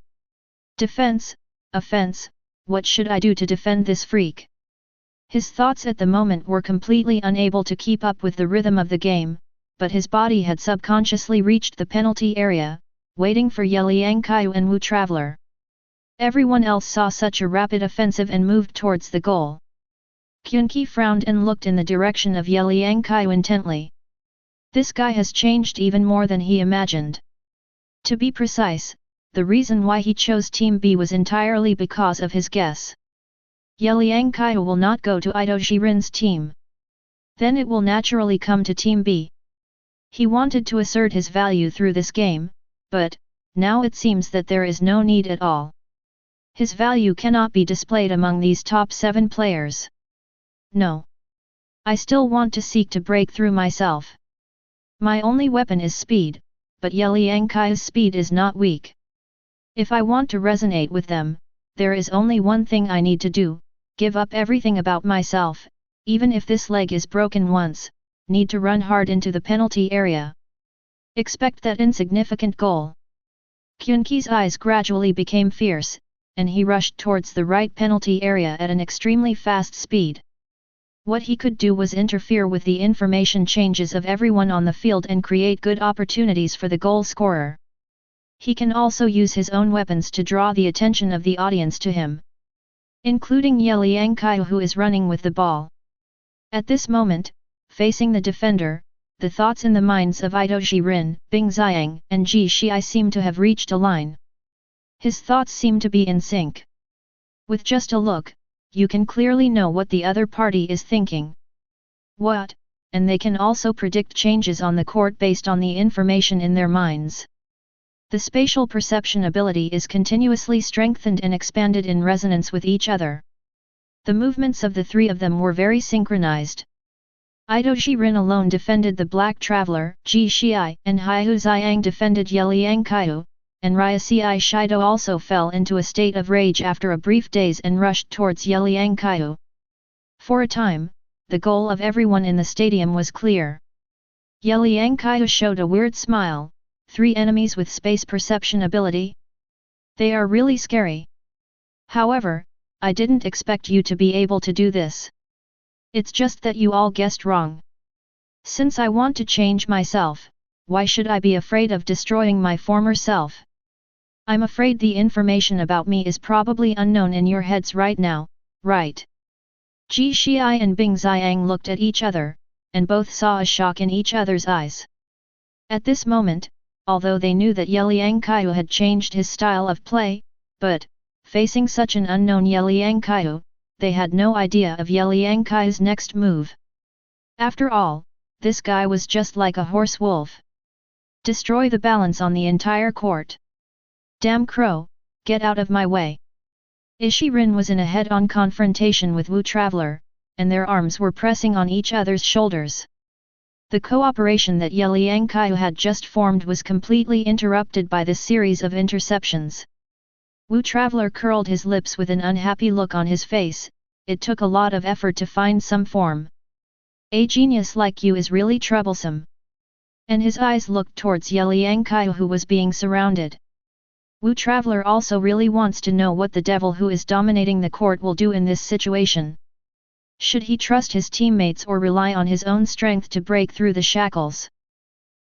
Defense, offense, what should I do to defend this freak? His thoughts at the moment were completely unable to keep up with the rhythm of the game, but his body had subconsciously reached the penalty area, waiting for Ye Liangqiu and Wu Traveler. Everyone else saw such a rapid offensive and moved towards the goal. Qunqi frowned and looked in the direction of Ye Liangqiu intently. This guy has changed even more than he imagined. To be precise, the reason why he chose Team B was entirely because of his guess. Ye Liangqiu will not go to Idoji Rin's team. Then it will naturally come to Team B. He wanted to assert his value through this game, but now it seems that there is no need at all. His value cannot be displayed among these top 7 players. No. I still want to seek to break through myself. My only weapon is speed, but Ye Liangqiu's speed is not weak. If I want to resonate with them, there is only one thing I need to do, give up everything about myself, even if this leg is broken once, need to run hard into the penalty area. Expect that insignificant goal. Qunqi's eyes gradually became fierce, and he rushed towards the right penalty area at an extremely fast speed. What he could do was interfere with the information changes of everyone on the field and create good opportunities for the goal scorer. He can also use his own weapons to draw the attention of the audience to him, including Ye Liangqiu, who is running with the ball. At this moment, facing the defender, the thoughts in the minds of Idoji Rin, Bing Xiang, and Ji Shii seem to have reached a line. His thoughts seem to be in sync. With just a look, you can clearly know what the other party is thinking. What? And they can also predict changes on the court based on the information in their minds. The spatial perception ability is continuously strengthened and expanded in resonance with each other. The movements of the 3 of them were very synchronized. Idoji Rin alone defended the Black Traveler, Ji Shii, and Haihu Xiang defended Ye Liangqiu, and Ryasi Shido also fell into a state of rage after a brief daze and rushed towards Ye Liangqiu. For a time, the goal of everyone in the stadium was clear. Ye Liangqiu showed a weird smile. 3 enemies with space perception ability? They are really scary. However, I didn't expect you to be able to do this. It's just that you all guessed wrong. Since I want to change myself, why should I be afraid of destroying my former self? I'm afraid the information about me is probably unknown in your heads right now, right? Ji Shii and Bing Xiang looked at each other, and both saw a shock in each other's eyes. At this moment, although they knew that Ye Liangqiu had changed his style of play, but, facing such an unknown Ye Liangqiu, they had no idea of Ye Liangqiu's next move. After all, this guy was just like a horse wolf. Destroy the balance on the entire court. Damn crow, get out of my way. Ishirin was in a head-on confrontation with Wu Traveler, and their arms were pressing on each other's shoulders. The cooperation that Ye Liangqiu had just formed was completely interrupted by this series of interceptions. Wu Traveler curled his lips with an unhappy look on his face. It took a lot of effort to find some form. A genius like you is really troublesome. And his eyes looked towards Ye Liangqiu, who was being surrounded. Wu Traveler also really wants to know what the devil who is dominating the court will do in this situation. Should he trust his teammates or rely on his own strength to break through the shackles?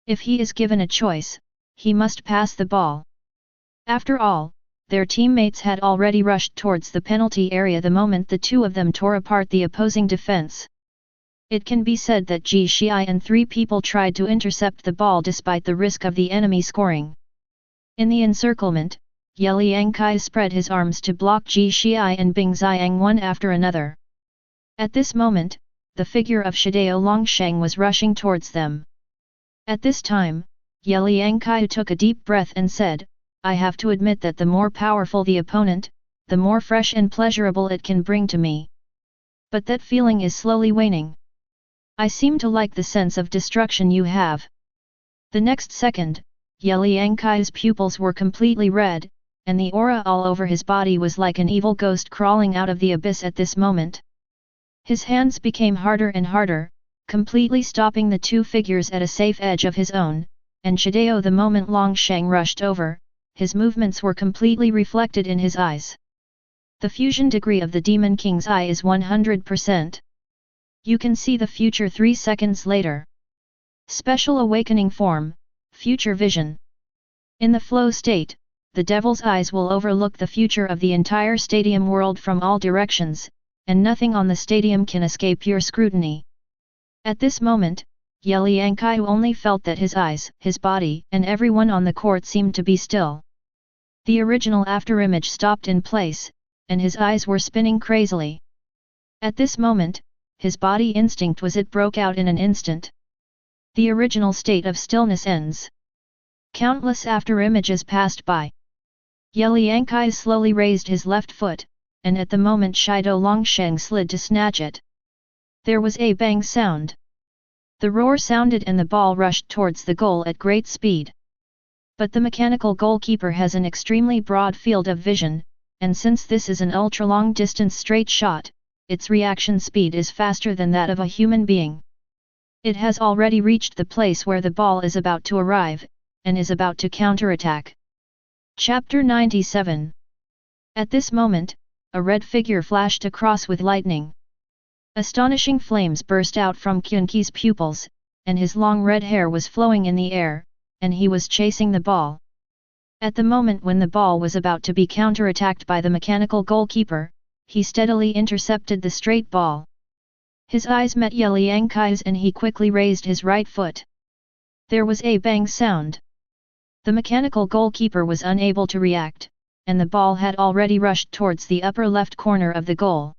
If he is given a choice, he must pass the ball. After all, their teammates had already rushed towards the penalty area the moment the two of them tore apart the opposing defense. It can be said that Ji Xiai and three people tried to intercept the ball despite the risk of the enemy scoring. In the encirclement, Ye Liangqiu spread his arms to block Ji Xiai and Bing Xiang one after another. At this moment, the figure of Shidao Longsheng was rushing towards them. At this time, Ye Liangqiu took a deep breath and said, I have to admit that the more powerful the opponent, the more fresh and pleasurable it can bring to me. But that feeling is slowly waning. I seem to like the sense of destruction you have. The next second, Ye Liangqiu's pupils were completely red, and the aura all over his body was like an evil ghost crawling out of the abyss at this moment. His hands became harder and harder, completely stopping the two figures at a safe edge of his own, and Shidao the moment Longsheng rushed over, his movements were completely reflected in his eyes. The fusion degree of the Demon King's eye is 100%. You can see the future 3 seconds later. Special awakening form, future vision. In the flow state, the devil's eyes will overlook the future of the entire stadium world from all directions, and nothing on the stadium can escape your scrutiny. At this moment, Ye Liangqiu only felt that his eyes, his body, and everyone on the court seemed to be still. The original afterimage stopped in place, and his eyes were spinning crazily. At this moment, his body instinct was it broke out in an instant. The original state of stillness ends. Countless afterimages passed by. Ye Liangqiu slowly raised his left foot, and at the moment Shidao Longsheng slid to snatch it. There was a bang sound. The roar sounded and the ball rushed towards the goal at great speed. But the mechanical goalkeeper has an extremely broad field of vision, and since this is an ultra-long distance straight shot, its reaction speed is faster than that of a human being. It has already reached the place where the ball is about to arrive, and is about to counterattack. Chapter 97. At this moment, a red figure flashed across with lightning. Astonishing flames burst out from Qunqi's pupils, and his long red hair was flowing in the air, and he was chasing the ball. At the moment when the ball was about to be counterattacked by the mechanical goalkeeper, he steadily intercepted the straight ball. His eyes met Ye Liangqiu's and he quickly raised his right foot. There was a bang sound. The mechanical goalkeeper was unable to react, and the ball had already rushed towards the upper left corner of the goal.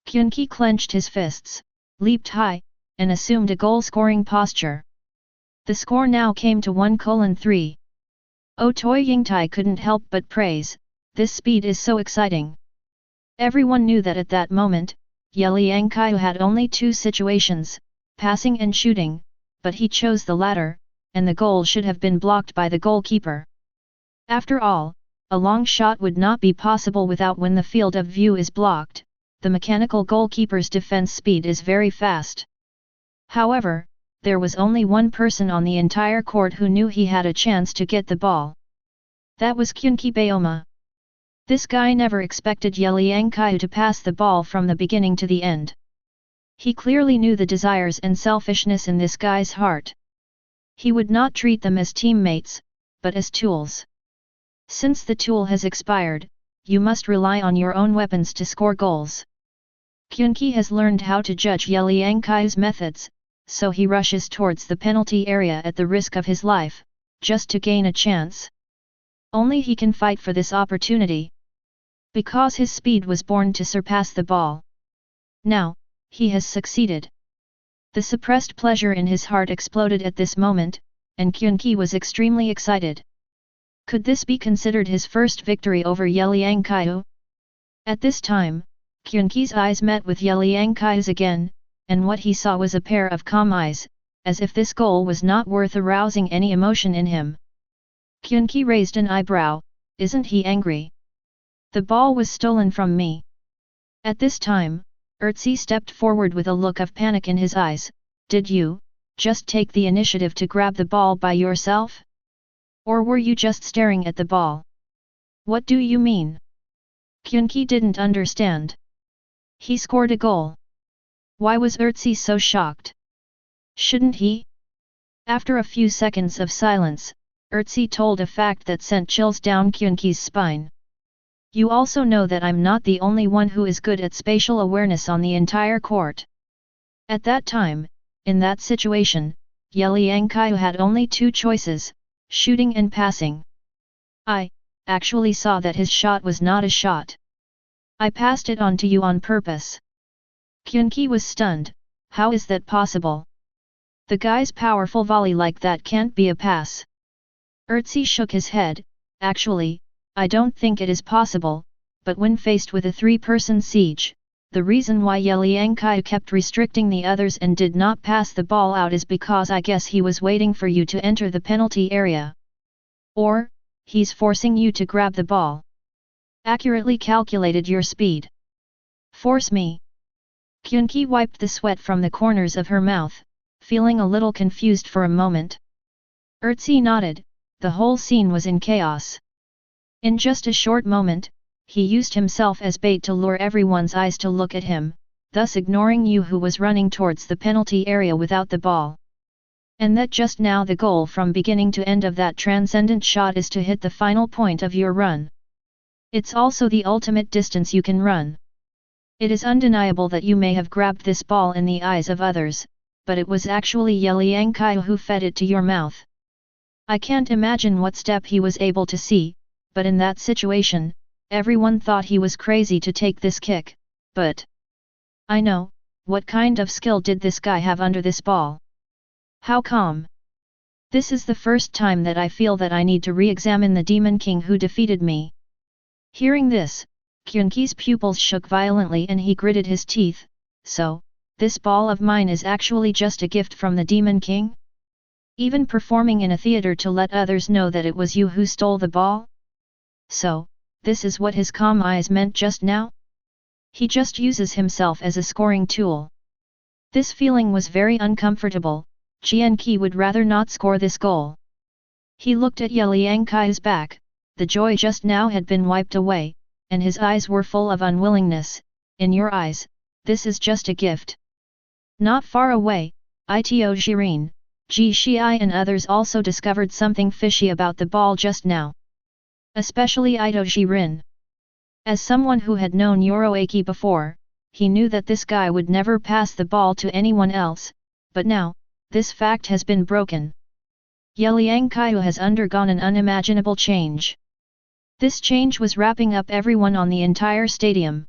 Qunqi clenched his fists, leaped high, and assumed a goal-scoring posture. The score now came to 1:3. Toi Yingtai couldn't help but praise, this speed is so exciting. Everyone knew that at that moment, Ye Liangqiu had only two situations, passing and shooting, but he chose the latter, and the goal should have been blocked by the goalkeeper. After all, a long shot would not be possible without when the field of view is blocked. The mechanical goalkeeper's defense speed is very fast. However, there was only one person on the entire court who knew he had a chance to get the ball. That was Qunqi Baoma. This guy never expected Ye Liangqiu to pass the ball from the beginning to the end. He clearly knew the desires and selfishness in this guy's heart. He would not treat them as teammates, but as tools. Since the tool has expired, you must rely on your own weapons to score goals. Qunqi has learned how to judge Ye Liangqiu's methods, so he rushes towards the penalty area at the risk of his life, just to gain a chance. Only he can fight for this opportunity. Because his speed was born to surpass the ball. Now, he has succeeded. The suppressed pleasure in his heart exploded at this moment, and Qunqi was extremely excited. Could this be considered his first victory over Ye Liangqiu? At this time, Qunqi's eyes met with Ye Liangqiu's again, and what he saw was a pair of calm eyes, as if this goal was not worth arousing any emotion in him. Qunqi raised an eyebrow, isn't he angry? The ball was stolen from me. At this time, Erzi stepped forward with a look of panic in his eyes. Did you just take the initiative to grab the ball by yourself? Or were you just staring at the ball? What do you mean? Kyunki didn't understand. He scored a goal. Why was Urtzi so shocked? Shouldn't he? After a few seconds of silence, Urtzi told a fact that sent chills down Kyunki's spine. You also know that I'm not the only one who is good at spatial awareness on the entire court. At that time, in that situation, Ye Liangqiu had only two choices, shooting and passing. I actually saw that his shot was not a shot. I passed it on to you on purpose. Kyunki was stunned. How is that possible? The guy's powerful volley like that can't be a pass. Urtzi shook his head. Actually, I don't think it is possible, but when faced with a three-person siege, the reason why Ye Liangqiu kept restricting the others and did not pass the ball out is because I guess he was waiting for you to enter the penalty area. Or, he's forcing you to grab the ball. Accurately calculated your speed. Force me. Kyunki wiped the sweat from the corners of her mouth, feeling a little confused for a moment. Urtzi nodded. The whole scene was in chaos. In just a short moment, he used himself as bait to lure everyone's eyes to look at him, thus ignoring you who was running towards the penalty area without the ball. And that just now the goal from beginning to end of that transcendent shot is to hit the final point of your run. It's also the ultimate distance you can run. It is undeniable that you may have grabbed this ball in the eyes of others, but it was actually Ye Liangqiu who fed it to your mouth. I can't imagine what step he was able to see, but in that situation, everyone thought he was crazy to take this kick, but I know, what kind of skill did this guy have under this ball? How come? This is the first time that I feel that I need to re-examine the Demon King who defeated me. Hearing this, Kyunki's pupils shook violently and he gritted his teeth. So, this ball of mine is actually just a gift from the Demon King? Even performing in a theater to let others know that it was you who stole the ball? So, this is what his calm eyes meant just now? He just uses himself as a scoring tool. This feeling was very uncomfortable. Jianqi would rather not score this goal. He looked at Ye Liangqiu's back. The joy just now had been wiped away, and his eyes were full of unwillingness. In your eyes, this is just a gift. Not far away, Ito Jirin, Ji Shii and others also discovered something fishy about the ball just now. Especially Ito Jirin. As someone who had known Yoroaki before, he knew that this guy would never pass the ball to anyone else, but now, this fact has been broken. Ye Liangqiu has undergone an unimaginable change. This change was wrapping up everyone on the entire stadium.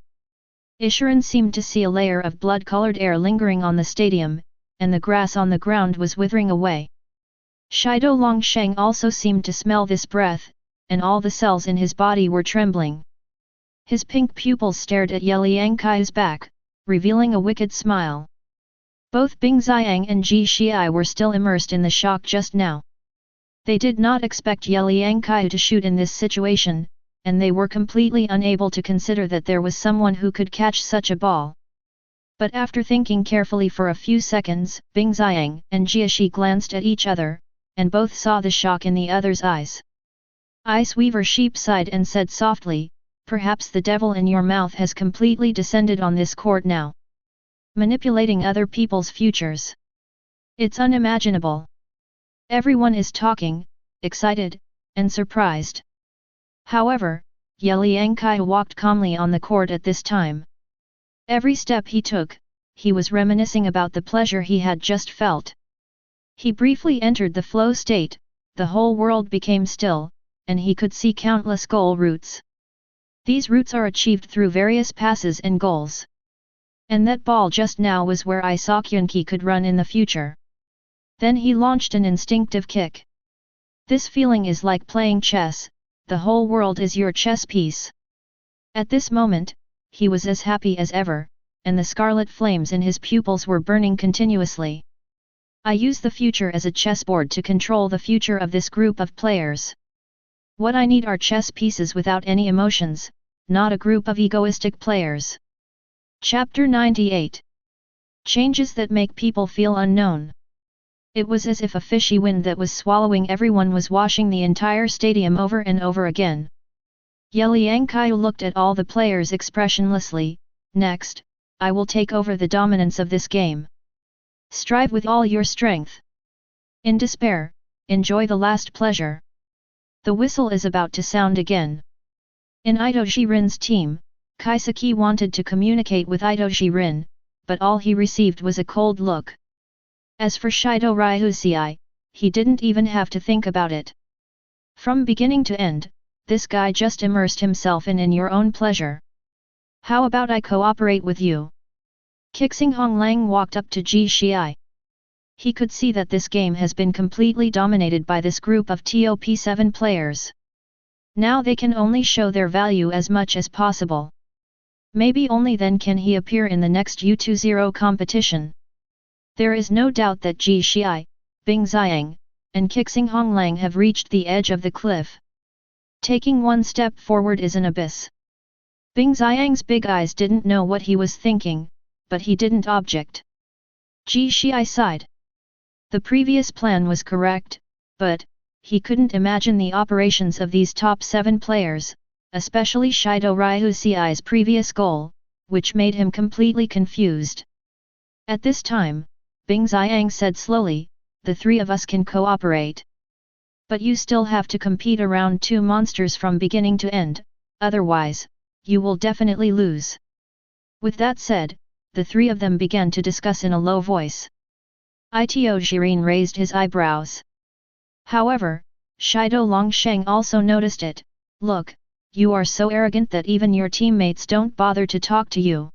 Ishirin seemed to see a layer of blood-colored air lingering on the stadium, and the grass on the ground was withering away. Shido Longsheng also seemed to smell this breath, and all the cells in his body were trembling. His pink pupils stared at Ye Liangqiu's back, revealing a wicked smile. Both Bing Xiang and Ji Shii were still immersed in the shock just now. They did not expect Ye Liangqiu to shoot in this situation, and they were completely unable to consider that there was someone who could catch such a ball. But after thinking carefully for a few seconds, Bing Xiang and Jieshi glanced at each other, and both saw the shock in the other's eyes. Ice Weaver Sheep sighed and said softly, "Perhaps the devil in your mouth has completely descended on this court now. Manipulating other people's futures. It's unimaginable." Everyone is talking, excited, and surprised. However, Ye Liangqiu walked calmly on the court at this time. Every step he took, he was reminiscing about the pleasure he had just felt. He briefly entered the flow state, the whole world became still, and he could see countless goal routes. These routes are achieved through various passes and goals. And that ball just now was where I saw Kyunki could run in the future. Then he launched an instinctive kick. This feeling is like playing chess, the whole world is your chess piece. At this moment, he was as happy as ever, and the scarlet flames in his pupils were burning continuously. I use the future as a chessboard to control the future of this group of players. What I need are chess pieces without any emotions, not a group of egoistic players. Chapter 98. Changes that make people feel unknown. It was as if a fishy wind that was swallowing everyone was washing the entire stadium over and over again. Ye Liangqiu looked at all the players expressionlessly. Next, I will take over the dominance of this game. Strive with all your strength. In despair, enjoy the last pleasure. The whistle is about to sound again. In Itoji Rin's team, Kaiseki wanted to communicate with Itoji Rin, but all he received was a cold look. As for Shido Ryusei, he didn't even have to think about it. From beginning to end, this guy just immersed himself in your own pleasure. How about I cooperate with you? Qixing Honglang walked up to Ji Shii. He could see that this game has been completely dominated by this group of top 7 players. Now they can only show their value as much as possible. Maybe only then can he appear in the next U20 competition. There is no doubt that Ji Shii, Bing Xiang, and Qixing Honglang have reached the edge of the cliff. Taking one step forward is an abyss. Bing Xiang's big eyes didn't know what he was thinking, but he didn't object. Ji Shii sighed. The previous plan was correct, but he couldn't imagine the operations of these top 7 players, especially Shido Ryusei's previous goal, which made him completely confused. At this time, Bing Xiang said slowly, the 3 of us can cooperate. But you still have to compete around 2 monsters from beginning to end, otherwise, you will definitely lose. With that said, the 3 of them began to discuss in a low voice. Itoji Rin raised his eyebrows. However, Shido Longsheng also noticed it. Look, you are so arrogant that even your teammates don't bother to talk to you.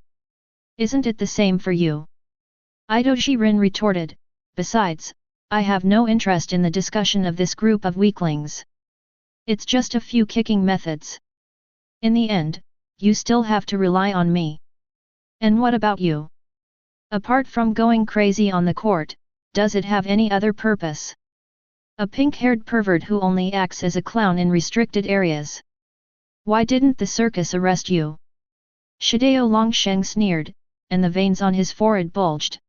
Isn't it the same for you? Itoji Rin retorted, besides, I have no interest in the discussion of this group of weaklings. It's just a few kicking methods. In the end, you still have to rely on me. And what about you? Apart from going crazy on the court, does it have any other purpose? A pink-haired pervert who only acts as a clown in restricted areas. Why didn't the circus arrest you? Shideo Longsheng sneered, and the veins on his forehead bulged.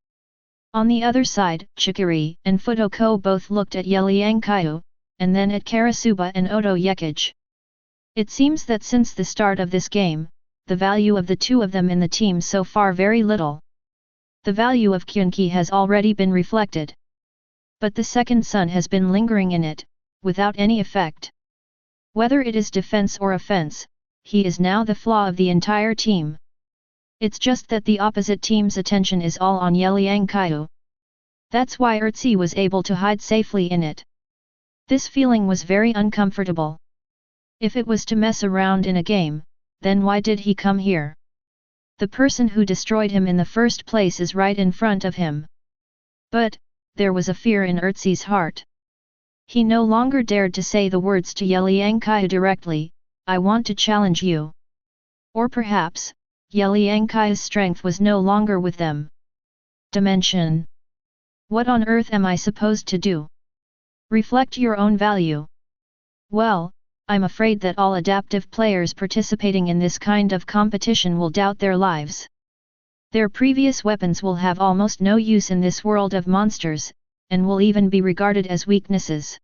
On the other side, Chikiri and Futoko both looked at Ye Liangqiu, and then at Karasuba and Oto Yekage. It seems that since the start of this game, the value of the 2 of them in the team so far very little. The value of Kyunki has already been reflected. But the second sun has been lingering in it, without any effect. Whether it is defense or offense, he is now the flaw of the entire team. It's just that the opposite team's attention is all on Ye Liangqiu. That's why Urtzi was able to hide safely in it. This feeling was very uncomfortable. If it was to mess around in a game, then why did he come here? The person who destroyed him in the first place is right in front of him. But, there was a fear in Urtzi's heart. He no longer dared to say the words to Ye Liangqiu directly, I want to challenge you. Or perhaps, Ye Liangqiu's strength was no longer with them. Dimension. What on earth am I supposed to do? Reflect your own value. Well, I'm afraid that all adaptive players participating in this kind of competition will doubt their lives. Their previous weapons will have almost no use in this world of monsters, and will even be regarded as weaknesses.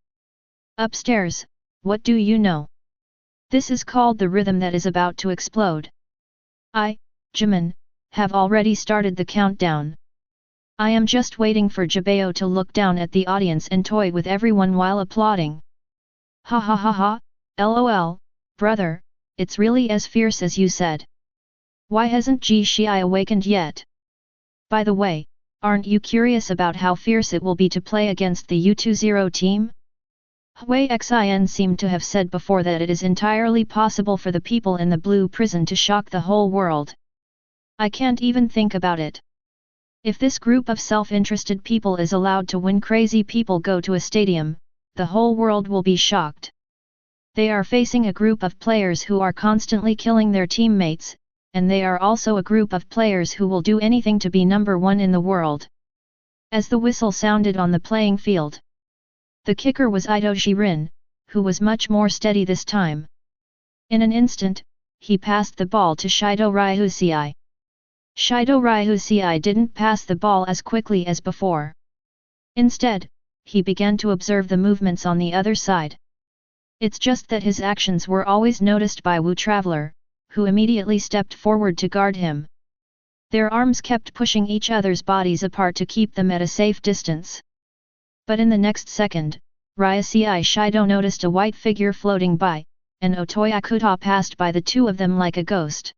Upstairs, what do you know? This is called the rhythm that is about to explode. I, Jimin, have already started the countdown. I am just waiting for Jibeo to look down at the audience and toy with everyone while applauding. Ha ha ha ha, lol, brother, it's really as fierce as you said. Why hasn't Ji Shii awakened yet? By the way, aren't you curious about how fierce it will be to play against the U20 team? Hui Xin seemed to have said before that it is entirely possible for the people in the blue prison to shock the whole world. I can't even think about it. If this group of self-interested people is allowed to win, crazy people go to a stadium, the whole world will be shocked. They are facing a group of players who are constantly killing their teammates, and they are also a group of players who will do anything to be number 1 in the world. As the whistle sounded on the playing field, the kicker was Itoji Rin, who was much more steady this time. In an instant, he passed the ball to Shido Ryusei. Shido Ryusei didn't pass the ball as quickly as before. Instead, he began to observe the movements on the other side. It's just that his actions were always noticed by Wu Traveler, who immediately stepped forward to guard him. Their arms kept pushing each other's bodies apart to keep them at a safe distance. But in the next second, Ryasei Shido noticed a white figure floating by, and Otoyakuta passed by the two of them like a ghost.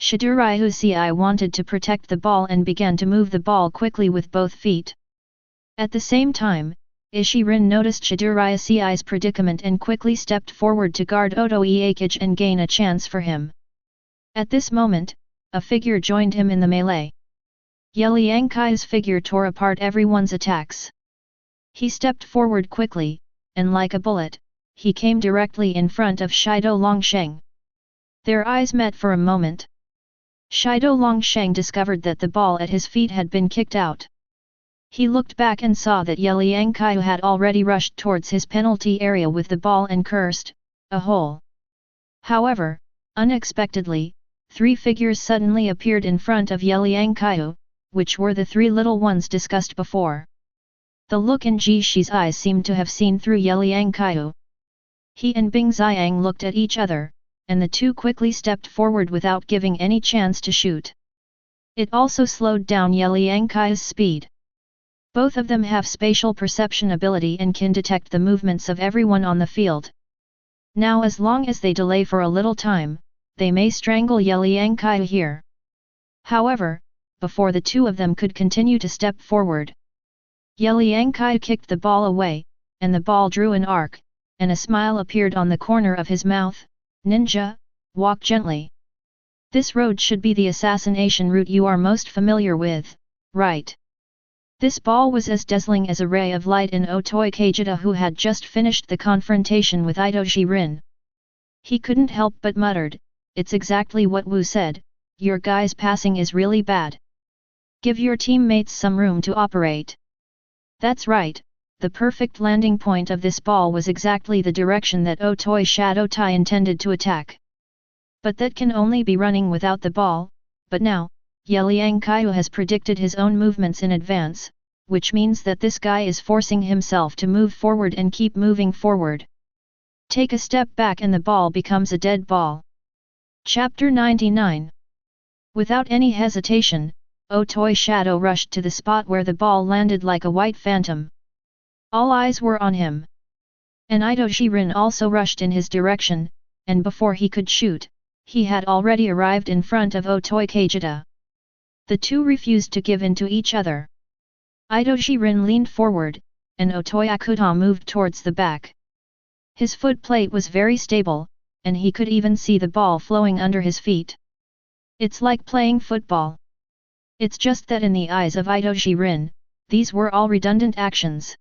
Shidoryu wanted to protect the ball and began to move the ball quickly with both feet. At the same time, Ishirin noticed Shidoryu predicament and quickly stepped forward to guard Otoyakuta and gain a chance for him. At this moment, a figure joined him in the melee. Ye Liangqiu's figure tore apart everyone's attacks. He stepped forward quickly, and like a bullet, he came directly in front of Shido Longsheng. Their eyes met for a moment. Shido Longsheng discovered that the ball at his feet had been kicked out. He looked back and saw that Ye Liangqiu had already rushed towards his penalty area with the ball and cursed, "A hole." However, unexpectedly, three figures suddenly appeared in front of Ye Liangqiu, which were the three little ones discussed before. The look in Ji Shi's eyes seemed to have seen through Ye Liangqiu. He and Bing Xiang looked at each other, and the two quickly stepped forward without giving any chance to shoot. It also slowed down Ye Liangqiu's speed. Both of them have spatial perception ability and can detect the movements of everyone on the field. Now as long as they delay for a little time, they may strangle Ye Liangqiu here. However, before the two of them could continue to step forward, Ye Liangqiu kicked the ball away, and the ball drew an arc, and a smile appeared on the corner of his mouth. "Ninja, walk gently. This road should be the assassination route you are most familiar with, right?" This ball was as dazzling as a ray of light in Otoyakuta, who had just finished the confrontation with Shirin. He couldn't help but muttered, "It's exactly what Wu said, your guy's passing is really bad. Give your teammates some room to operate." That's right, the perfect landing point of this ball was exactly the direction that Otoyakuta intended to attack. But that can only be running without the ball, but now, Ye Liangqiu has predicted his own movements in advance, which means that this guy is forcing himself to move forward and keep moving forward. Take a step back and the ball becomes a dead ball. Chapter 99. Without any hesitation, Otoyakuta rushed to the spot where the ball landed like a white phantom. All eyes were on him. And Shirin also rushed in his direction, and before he could shoot, he had already arrived in front of Otoyakuta. The two refused to give in to each other. Shirin leaned forward, and Otoyakuta moved towards the back. His foot plate was very stable, and he could even see the ball flowing under his feet. It's like playing football. It's just that in the eyes of Shirin, these were all redundant actions.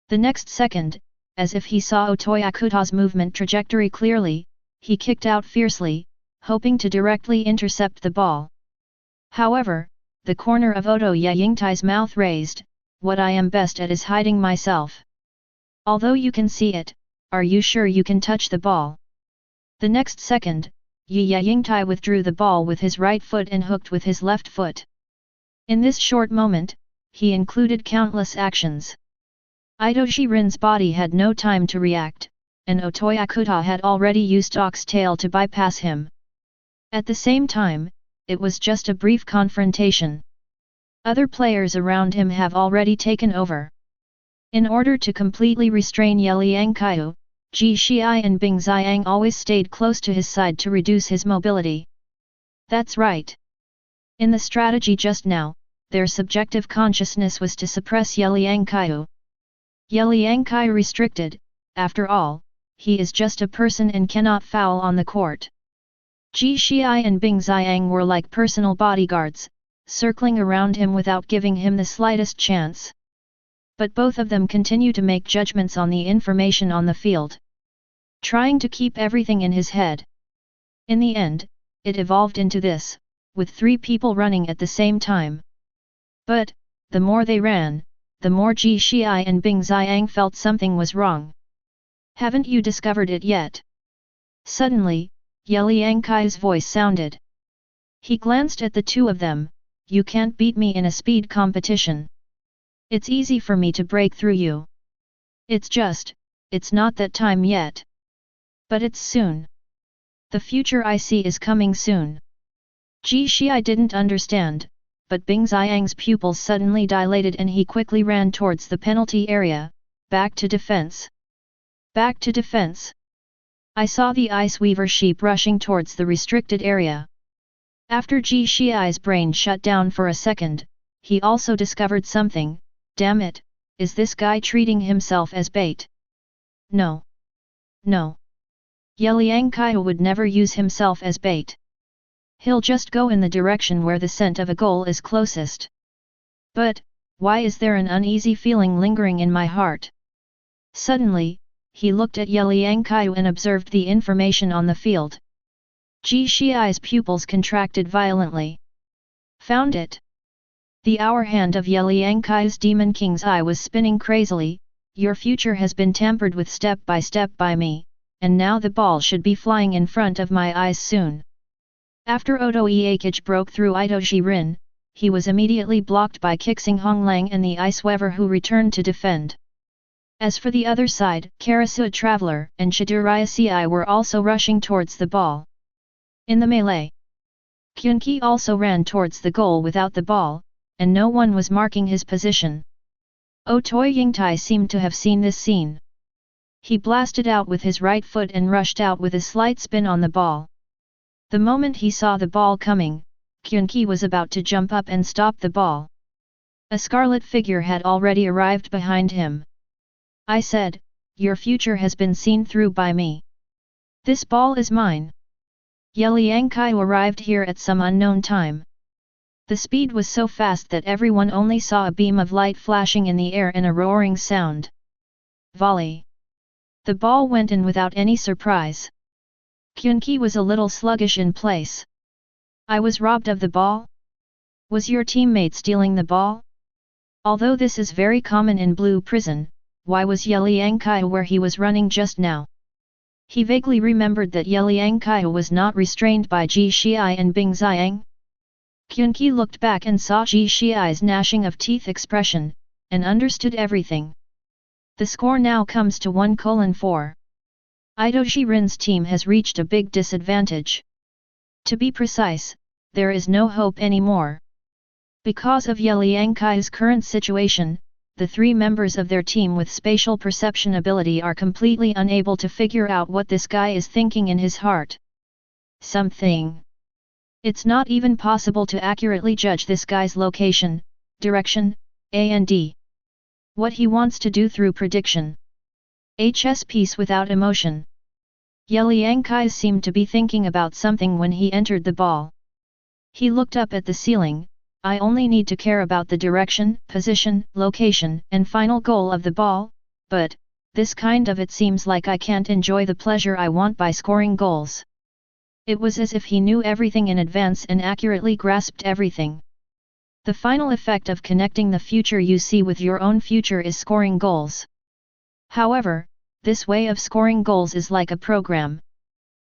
The next second, as if he saw Otoyakuta's movement trajectory clearly, he kicked out fiercely, hoping to directly intercept the ball. However, the corner of Otoyaku's mouth raised, "What I am best at is hiding myself. Although you can see it, are you sure you can touch the ball?" The next second, Ye Liangqiu withdrew the ball with his right foot and hooked with his left foot. In this short moment, he included countless actions. Shirin's body had no time to react, and Otoyakuta had already used oxtail to bypass him. At the same time, it was just a brief confrontation. Other players around him have already taken over. In order to completely restrain Ye Liangqiu, Ji Shi and Bing Xiang always stayed close to his side to reduce his mobility. That's right. In the strategy just now, their subjective consciousness was to suppress Ye Liangqiu. Ye Liangqiu restricted, after all, he is just a person and cannot foul on the court. Ji Shi and Bing Xiang were like personal bodyguards, circling around him without giving him the slightest chance. But both of them continue to make judgments on the information on the field, trying to keep everything in his head. In the end, it evolved into this, with three people running at the same time. But, the more they ran, the more Ji Shi and Bing Xiang felt something was wrong. "Haven't you discovered it yet?" Suddenly, Ye Liangqiu's voice sounded. He glanced at the two of them. "You can't beat me in a speed competition. It's easy for me to break through you. It's just, it's not that time yet. But it's soon. The future I see is coming soon. Ji Shii didn't understand, but Bing Xiang's pupils suddenly dilated and he quickly ran towards the penalty area, back to defense. Back to defense. I saw the Ice Weaver sheep rushing towards the restricted area. After Ji Shii's brain shut down for a second, he also discovered something. Damn it, is this guy treating himself as bait? No. No. Ye Liangqiu would never use himself as bait. He'll just go in the direction where the scent of a goal is closest. But, why is there an uneasy feeling lingering in my heart? Suddenly, he looked at Ye Liangqiu and observed the information on the field. Ji Shii's pupils contracted violently. Found it. The hour hand of Ye Liangqiu's Demon King's eye was spinning crazily. Your future has been tampered with step by me, and now the ball should be flying in front of my eyes soon. After Odo Iakage broke through Itoji Rin, he was immediately blocked by Kixing Honglang and the Ice Weaver who returned to defend. As for the other side, Karasua Traveler and Shaduraya Ci were also rushing towards the ball. In the melee, Kyunki also ran towards the goal without the ball, and no one was marking his position. Otoi Yingtai seemed to have seen this scene. He blasted out with his right foot and rushed out with a slight spin on the ball. The moment he saw the ball coming, Kyunki was about to jump up and stop the ball. A scarlet figure had already arrived behind him. I said, your future has been seen through by me. This ball is mine. Ye Liangqiu arrived here at some unknown time. The speed was so fast that everyone only saw a beam of light flashing in the air and a roaring sound. Volley. The ball went in without any surprise. Kyunki was a little sluggish in place. I was robbed of the ball? Was your teammate stealing the ball? Although this is very common in Blue Prison, why was Ye Liangqiu where he was running just now? He vaguely remembered that Ye Liangqiu was not restrained by Ji Shii and Bing Xiang. Kyunki looked back and saw Ji Shii's gnashing of teeth expression, and understood everything. The score now comes to 1:4. Itoji Rin's team has reached a big disadvantage. To be precise, there is no hope anymore. Because of Ye Liangqiu's current situation, the three members of their team with spatial perception ability are completely unable to figure out what this guy is thinking in his heart. Something. It's not even possible to accurately judge this guy's location, direction, and what he wants to do through prediction. HS piece without emotion. Ye Liangqiu seemed to be thinking about something when he entered the ball. He looked up at the ceiling. I only need to care about the direction, position, location, and final goal of the ball, but, this kind of it seems like I can't enjoy the pleasure I want by scoring goals. It was as if he knew everything in advance and accurately grasped everything. The final effect of connecting the future you see with your own future is scoring goals. However, this way of scoring goals is like a program.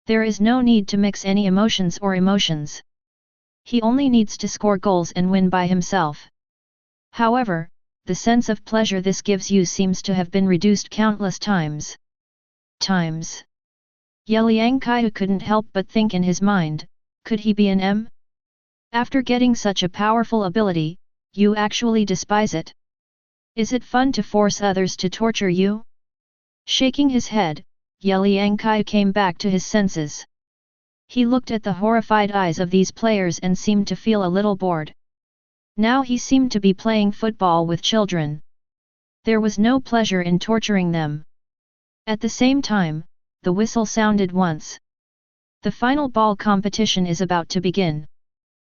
There is no need to mix any emotions or emotions. He only needs to score goals and win by himself. However, the sense of pleasure this gives you seems to have been reduced countless times. Ye Liangqiu couldn't help but think in his mind, could he be an M? After getting such a powerful ability, you actually despise it? Is it fun to force others to torture you? Shaking his head, Ye Liangqiu came back to his senses. He looked at the horrified eyes of these players and seemed to feel a little bored. Now he seemed to be playing football with children. There was no pleasure in torturing them. At the same time, the whistle sounded once. The final ball competition is about to begin.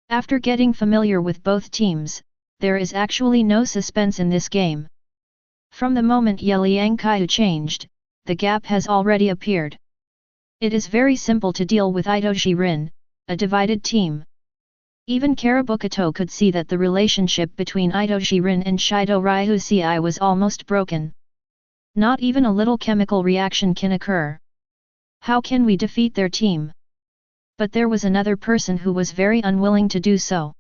After getting familiar with both teams, there is actually no suspense in this game. From the moment Ye Liangqiu changed, the gap has already appeared. It is very simple to deal with Itoji Rin, a divided team. Even Karabukato could see that the relationship between Itoji Rin and Shido Ryu Ci was almost broken. Not even a little chemical reaction can occur. How can we defeat their team? But there was another person who was very unwilling to do so.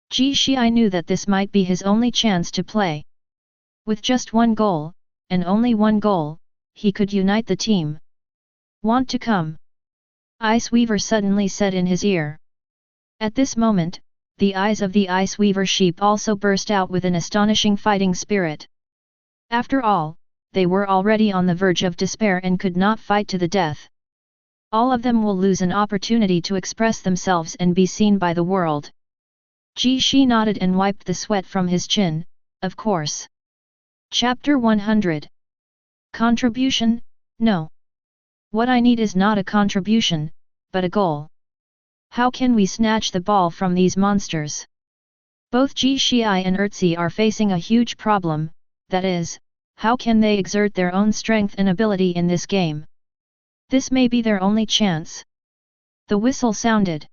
Ji Shii knew that this might be his only chance to play. With just one goal, and only one goal, he could unite the team. Want to come? Ice Weaver suddenly said in his ear. At this moment, the eyes of the Ice Weaver sheep also burst out with an astonishing fighting spirit. After all, they were already on the verge of despair and could not fight to the death. All of them will lose an opportunity to express themselves and be seen by the world. Ji Shi nodded and wiped the sweat from his chin, of course. Chapter 100. Contribution? No. What I need is not a contribution, but a goal. How can we snatch the ball from these monsters? Both Ji Shii and Erzi are facing a huge problem, that is, how can they exert their own strength and ability in this game? This may be their only chance. The whistle sounded.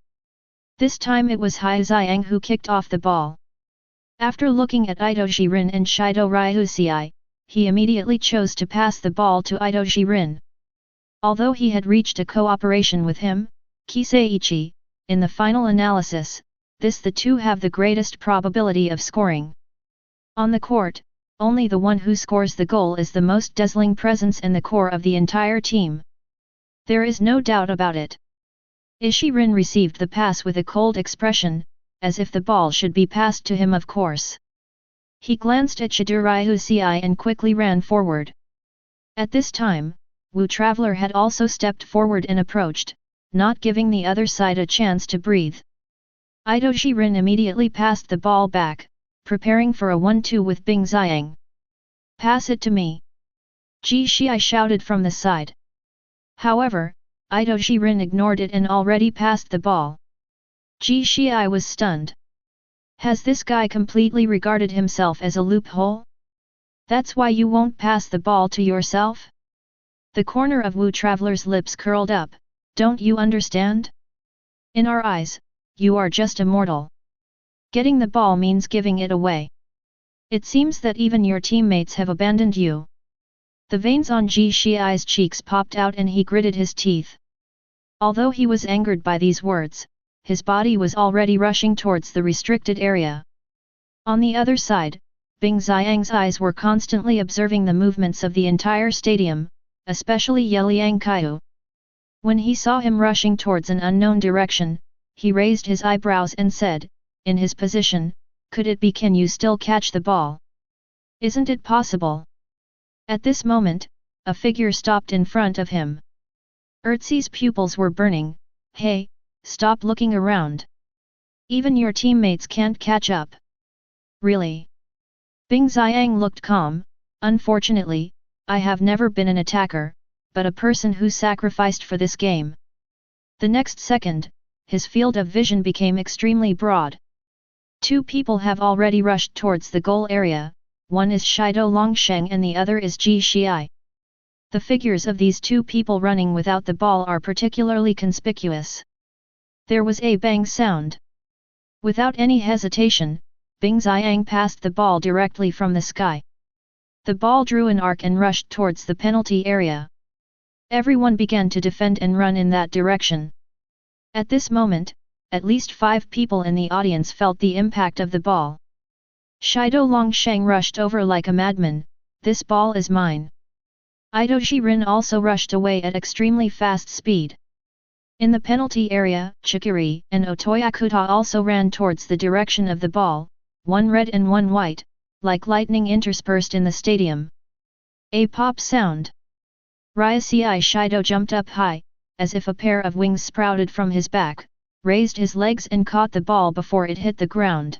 This time it was He Liangqiu who kicked off the ball. After looking at Itoji Rin and Shido Ryuhusei, he immediately chose to pass the ball to Itoji Rin. Although he had reached a cooperation with him, Kiseiichi, in the final analysis, the two have the greatest probability of scoring. On the court, only the one who scores the goal is the most dazzling presence and the core of the entire team. There is no doubt about it. Ishirin received the pass with a cold expression, as if the ball should be passed to him, of course. He glanced at Shidoriusei and quickly ran forward. At this time, Wu Traveler had also stepped forward and approached, not giving the other side a chance to breathe. Itoji Rin immediately passed the ball back, preparing for a 1-2 with Bing Xiang. Pass it to me! Ji Shii shouted from the side. However, Itoji Rin ignored it and already passed the ball. Ji Shii was stunned. Has this guy completely regarded himself as a loophole? That's why you won't pass the ball to yourself? The corner of Wu Traveler's lips curled up. Don't you understand? In our eyes, you are just a mortal. Getting the ball means giving it away. It seems that even your teammates have abandoned you. The veins on Ji Shii's cheeks popped out and he gritted his teeth. Although he was angered by these words, his body was already rushing towards the restricted area. On the other side, Bing Xiang's eyes were constantly observing the movements of the entire stadium, especially Ye Liangqiu. When he saw him rushing towards an unknown direction, he raised his eyebrows and said, in his position, could it be, can you still catch the ball? Isn't it possible? At this moment, a figure stopped in front of him. Erzi's pupils were burning. Hey, stop looking around. Even your teammates can't catch up. Really? Bing Xiang looked calm. Unfortunately, I have never been an attacker, but a person who sacrificed for this game. The next second, his field of vision became extremely broad. Two people have already rushed towards the goal area, one is Shido Longsheng and the other is Ji Shii. The figures of these two people running without the ball are particularly conspicuous. There was a bang sound. Without any hesitation, Bing Xiang passed the ball directly from the sky. The ball drew an arc and rushed towards the penalty area. Everyone began to defend and run in that direction. At this moment, at least 5 people in the audience felt the impact of the ball. Shido Longsheng rushed over like a madman. This ball is mine. Itoji Rin also rushed away at extremely fast speed. In the penalty area, Chikiri and Otoyakuta also ran towards the direction of the ball, one red and one white, like lightning interspersed in the stadium. A pop sound. Ryusei Shido jumped up high, as if a pair of wings sprouted from his back, raised his legs and caught the ball before it hit the ground.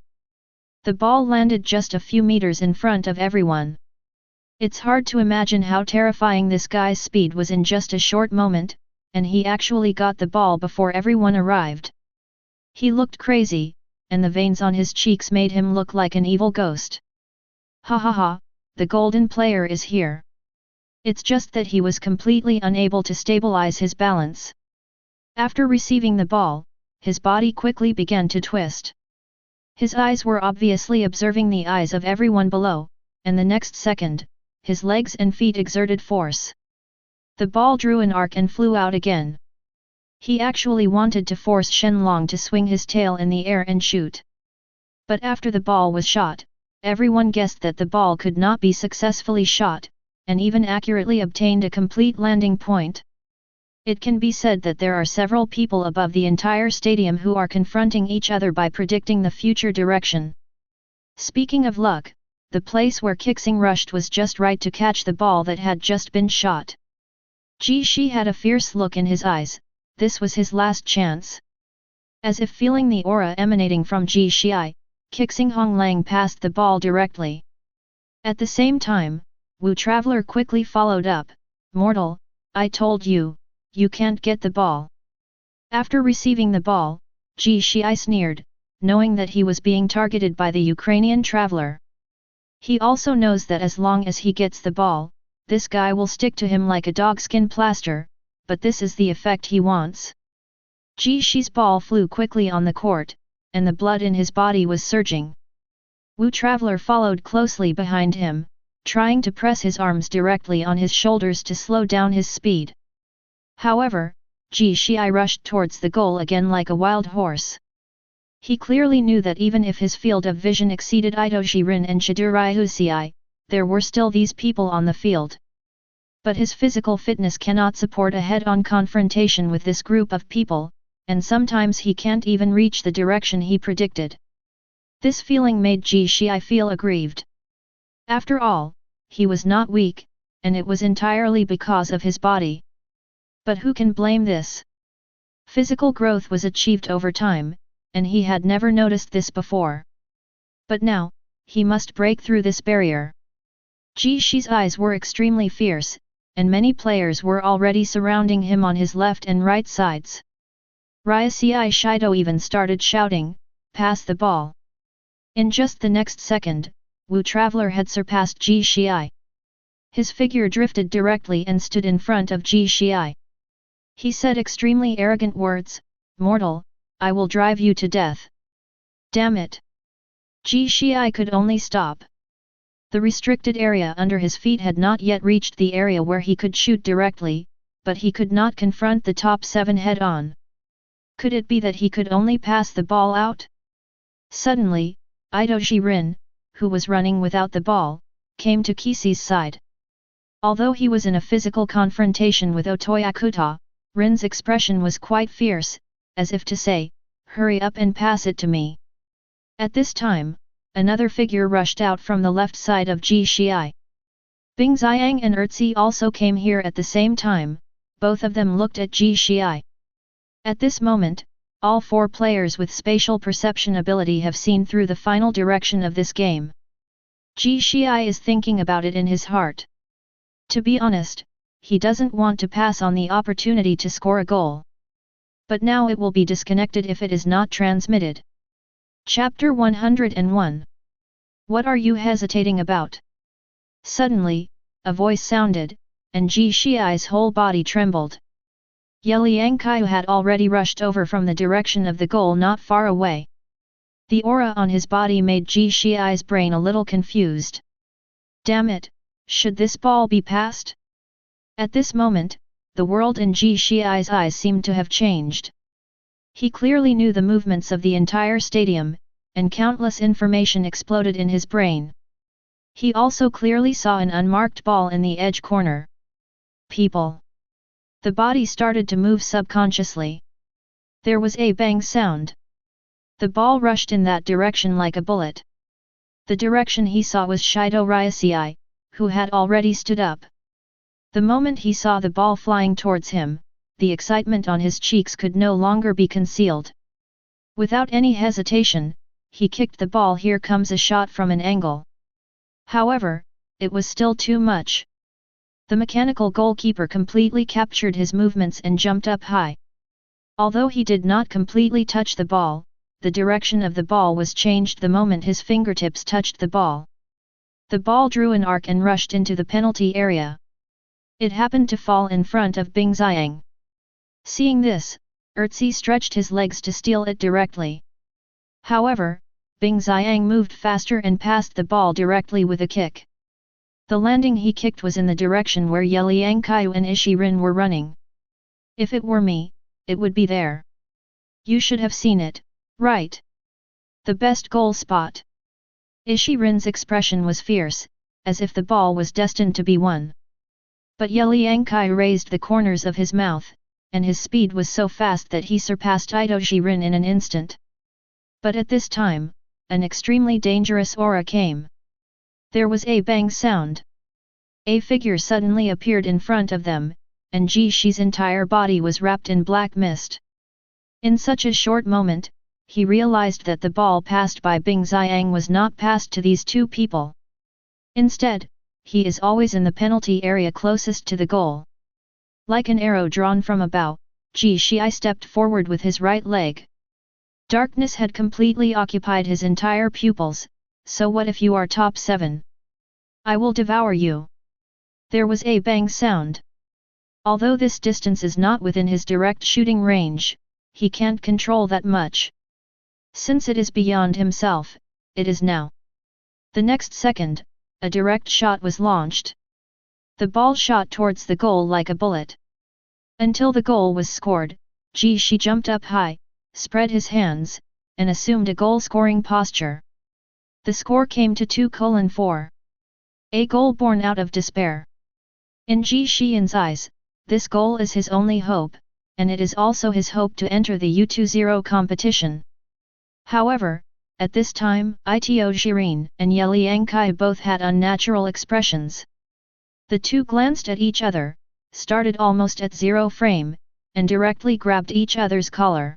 The ball landed just a few meters in front of everyone. It's hard to imagine how terrifying this guy's speed was in just a short moment, and he actually got the ball before everyone arrived. He looked crazy, and the veins on his cheeks made him look like an evil ghost. Ha ha ha, the golden player is here. It's just that he was completely unable to stabilize his balance. After receiving the ball, his body quickly began to twist. His eyes were obviously observing the eyes of everyone below, and the next second, his legs and feet exerted force. The ball drew an arc and flew out again. He actually wanted to force Shenlong to swing his tail in the air and shoot. But after the ball was shot, everyone guessed that the ball could not be successfully shot, and even accurately obtained a complete landing point. It can be said that there are several people above the entire stadium who are confronting each other by predicting the future direction. Speaking of luck, the place where Kixing rushed was just right to catch the ball that had just been shot. Ji Shi had a fierce look in his eyes. This was his last chance. As if feeling the aura emanating from Ji Shi, Kixing Honglang passed the ball directly. At the same time, Wu Traveler quickly followed up, "Mortal, I told you, you can't get the ball." After receiving the ball, Ji Shi sneered, knowing that he was being targeted by the Ukrainian traveler. He also knows that as long as he gets the ball, this guy will stick to him like a dogskin plaster, but this is the effect he wants. Ji Shi's ball flew quickly on the court, and the blood in his body was surging. Wu Traveler followed closely behind him, trying to press his arms directly on his shoulders to slow down his speed. However, Ji Shi rushed towards the goal again like a wild horse. He clearly knew that even if his field of vision exceeded Itoshi Rin and Chidurai Usse, there were still these people on the field. But his physical fitness cannot support a head-on confrontation with this group of people, and sometimes he can't even reach the direction he predicted. This feeling made Ji Shi feel aggrieved. After all, he was not weak, and it was entirely because of his body. But who can blame this? Physical growth was achieved over time, and he had never noticed this before. But now, he must break through this barrier. Ji Shi's eyes were extremely fierce, and many players were already surrounding him on his left and right sides. Ryasei Shido even started shouting, "Pass the ball!" In just the next second, Wu Traveler had surpassed Ji Shi. His figure drifted directly and stood in front of Ji Shi. He said extremely arrogant words, "Mortal, I will drive you to death." Damn it! Ji Shi could only stop. The restricted area under his feet had not yet reached the area where he could shoot directly, but he could not confront the top 7 head-on. Could it be that he could only pass the ball out? Suddenly, Itoshi Rin, who was running without the ball, came to Kisei's side. Although he was in a physical confrontation with Otoyakuta, Rin's expression was quite fierce, as if to say, "Hurry up and pass it to me." At this time, another figure rushed out from the left side of Ji Shi. Bing Xiang and Erzi also came here at the same time, both of them looked at Ji Shi. At this moment, all 4 players with spatial perception ability have seen through the final direction of this game. Ji Shi is thinking about it in his heart. To be honest, he doesn't want to pass on the opportunity to score a goal. But now it will be disconnected if it is not transmitted. Chapter 101. What are you hesitating about? Suddenly, a voice sounded, and Ji Shi's whole body trembled. Ye Liangqiu had already rushed over from the direction of the goal not far away. The aura on his body made Ji Shi's brain a little confused. Damn it, should this ball be passed? At this moment, the world in Ji Shi's eyes seemed to have changed. He clearly knew the movements of the entire stadium, and countless information exploded in his brain. He also clearly saw an unmarked ball in the edge corner. People. The body started to move subconsciously. There was a bang sound. The ball rushed in that direction like a bullet. The direction he saw was Shido Ryasei, who had already stood up. The moment he saw the ball flying towards him, the excitement on his cheeks could no longer be concealed. Without any hesitation, he kicked the ball. Here comes a shot from an angle. However, it was still too much. The mechanical goalkeeper completely captured his movements and jumped up high. Although he did not completely touch the ball, the direction of the ball was changed the moment his fingertips touched the ball. The ball drew an arc and rushed into the penalty area. It happened to fall in front of Bing Xiang. Seeing this, Erzi stretched his legs to steal it directly. However, Bing Xiang moved faster and passed the ball directly with a kick. The landing he kicked was in the direction where Ye Liangqiu and Ishirin were running. If it were me, it would be there. You should have seen it, right? The best goal spot. Ishirin's expression was fierce, as if the ball was destined to be won. But Ye Liangqiu raised the corners of his mouth, and his speed was so fast that he surpassed Itoshi Rin in an instant. But at this time, an extremely dangerous aura came. There was a bang sound. A figure suddenly appeared in front of them, and Ji Shi's entire body was wrapped in black mist. In such a short moment, he realized that the ball passed by Bing Xiang was not passed to these two people. Instead, he is always in the penalty area closest to the goal. Like an arrow drawn from a bow, Ji Shi stepped forward with his right leg. Darkness had completely occupied his entire pupils, so what if you are top 7? I will devour you. There was a bang sound. Although this distance is not within his direct shooting range, he can't control that much. Since it is beyond himself, it is now. The next second, a direct shot was launched. The ball shot towards the goal like a bullet. Until the goal was scored, Ji Shi jumped up high, spread his hands, and assumed a goal-scoring posture. The score came to 2:4. A goal born out of despair. In Ji Xian's eyes, this goal is his only hope, and it is also his hope to enter the U20 competition. However, at this time, Itoshi Rin and Ye Liangqiu both had unnatural expressions. The two glanced at each other, started almost at 0 frame, and directly grabbed each other's collar.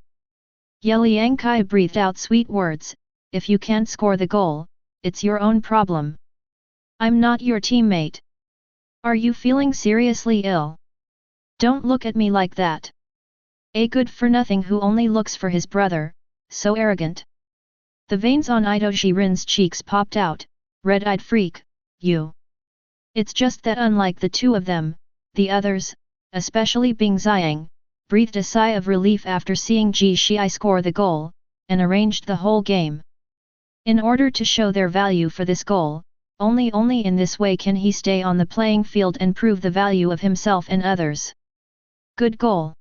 Ye Liangqiu breathed out sweet words, "If you can't score the goal, it's your own problem. I'm not your teammate. Are you feeling seriously ill? Don't look at me like that. A good-for-nothing who only looks for his brother, so arrogant." The veins on Itoshi Rin's cheeks popped out. "Red-eyed freak, you. It's just that unlike the two of them, the others, especially Bing Xiang, breathed a sigh of relief after seeing Ji Shi score the goal, and arranged the whole game. In order to show their value for this goal, only in this way can he stay on the playing field and prove the value of himself and others. Good goal.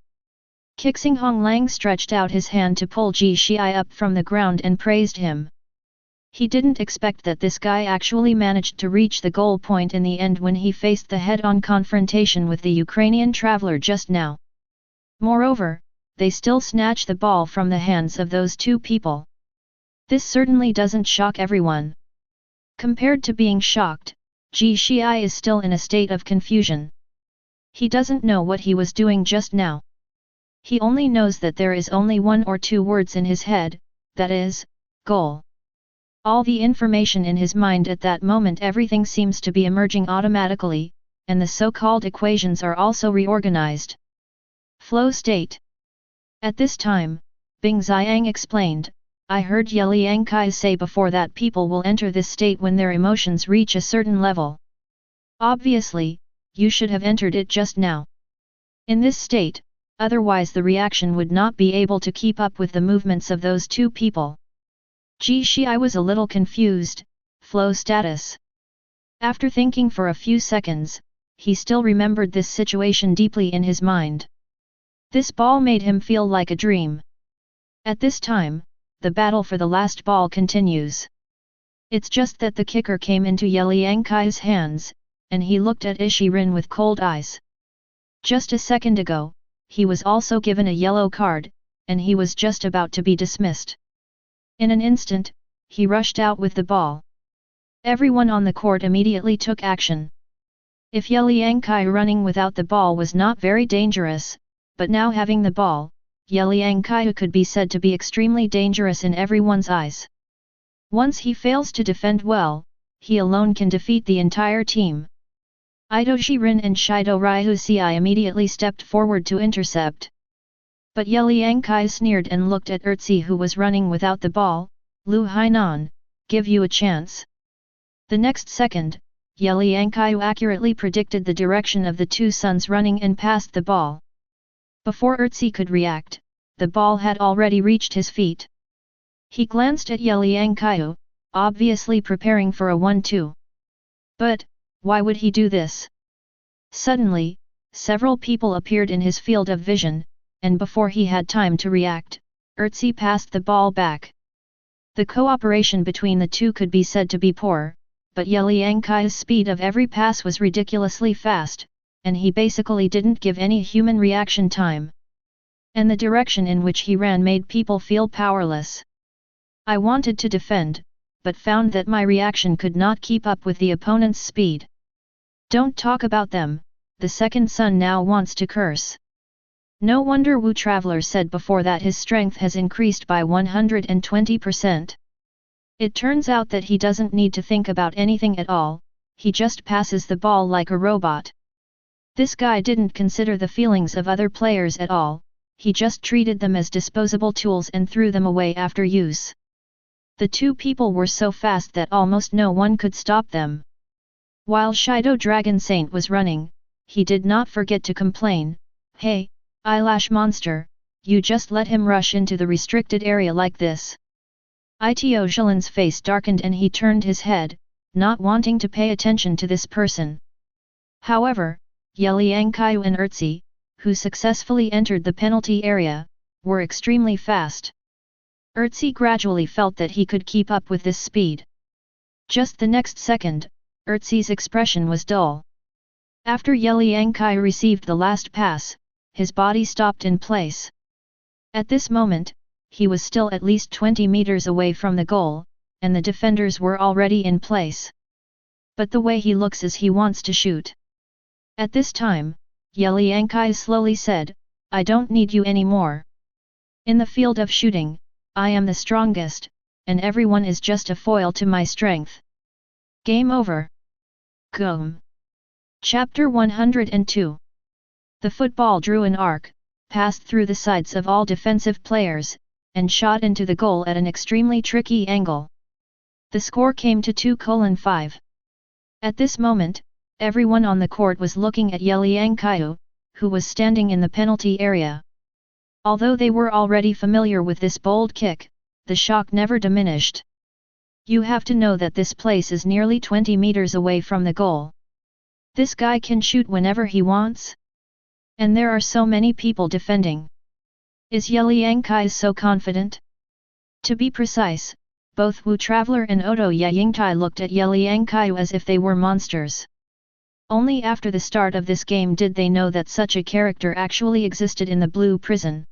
Qixing Honglang stretched out his hand to pull Ji Shi up from the ground and praised him. He didn't expect that this guy actually managed to reach the goal point in the end when he faced the head-on confrontation with the Ukrainian traveler just now. Moreover, they still snatch the ball from the hands of those two people. This certainly doesn't shock everyone. Compared to being shocked, Ji Shi is still in a state of confusion. He doesn't know what he was doing just now. He only knows that there is only 1 or 2 words in his head, that is, goal. All the information in his mind at that moment, everything seems to be emerging automatically, and the so-called equations are also reorganized. Flow state. At this time, Bing Xiang explained, "I heard Ye Liangqiu say before that people will enter this state when their emotions reach a certain level. Obviously, you should have entered it just now. In this state, otherwise the reaction would not be able to keep up with the movements of those two people." Ji Shi was a little confused. Flow status. After thinking for a few seconds, he still remembered this situation deeply in his mind. This ball made him feel like a dream. At this time, the battle for the last ball continues. It's just that the kicker came into Ye Liangqiu's hands, and he looked at Ishi Rin with cold eyes. Just a second ago, he was also given a yellow card, and he was just about to be dismissed. In an instant, he rushed out with the ball. Everyone on the court immediately took action. If Ye Liangqiu running without the ball was not very dangerous, but now having the ball, Ye Liangqiu could be said to be extremely dangerous in everyone's eyes. Once he fails to defend well, he alone can defeat the entire team. Itoshi Rin and Shido Ryuhusei immediately stepped forward to intercept. But Ye Liangqiu sneered and looked at Urtzi, who was running without the ball. "Lu Hainan, give you a chance." The next second, Ye Liangqiu accurately predicted the direction of the two sons running and passed the ball. Before Urtzi could react, the ball had already reached his feet. He glanced at Ye Liangqiu, obviously preparing for a 1-2. But, why would he do this? Suddenly, several people appeared in his field of vision, and before he had time to react, Urtzi passed the ball back. The cooperation between the two could be said to be poor, but Ye Liangqiu's speed of every pass was ridiculously fast, and he basically didn't give any human reaction time. And the direction in which he ran made people feel powerless. I wanted to defend, but found that my reaction could not keep up with the opponent's speed. Don't talk about them, the second son now wants to curse. No wonder Wu Traveler said before that his strength has increased by 120%. It turns out that he doesn't need to think about anything at all, he just passes the ball like a robot. This guy didn't consider the feelings of other players at all, he just treated them as disposable tools and threw them away after use. The two people were so fast that almost no one could stop them. While Shido Dragon Saint was running, he did not forget to complain, "Hey, eyelash monster, you just let him rush into the restricted area like this." Ito Zhilan's face darkened and he turned his head, not wanting to pay attention to this person. However, Ye Liangqiu and Erzi, who successfully entered the penalty area, were extremely fast. Erzi gradually felt that he could keep up with this speed. Just the next second, Erzi's expression was dull. After Ye Liangqiu received the last pass, his body stopped in place. At this moment, he was still at least 20 meters away from the goal, and the defenders were already in place. But the way he looks as he wants to shoot. At this time, Ye Liangqiu slowly said, "I don't need you anymore. In the field of shooting, I am the strongest, and everyone is just a foil to my strength. Game over." Gum. Chapter 102. The football drew an arc, passed through the sides of all defensive players, and shot into the goal at an extremely tricky angle. The score came to 2:5. At this moment, everyone on the court was looking at Ye Liangqiu, who was standing in the penalty area. Although they were already familiar with this bold kick, the shock never diminished. You have to know that this place is nearly 20 meters away from the goal. This guy can shoot whenever he wants? And there are so many people defending. Is Ye Liangqiu so confident? To be precise, both Wu Traveler and Odo Yingtai looked at Ye Liangqiu as if they were monsters. Only after the start of this game did they know that such a character actually existed in the Blue Prison.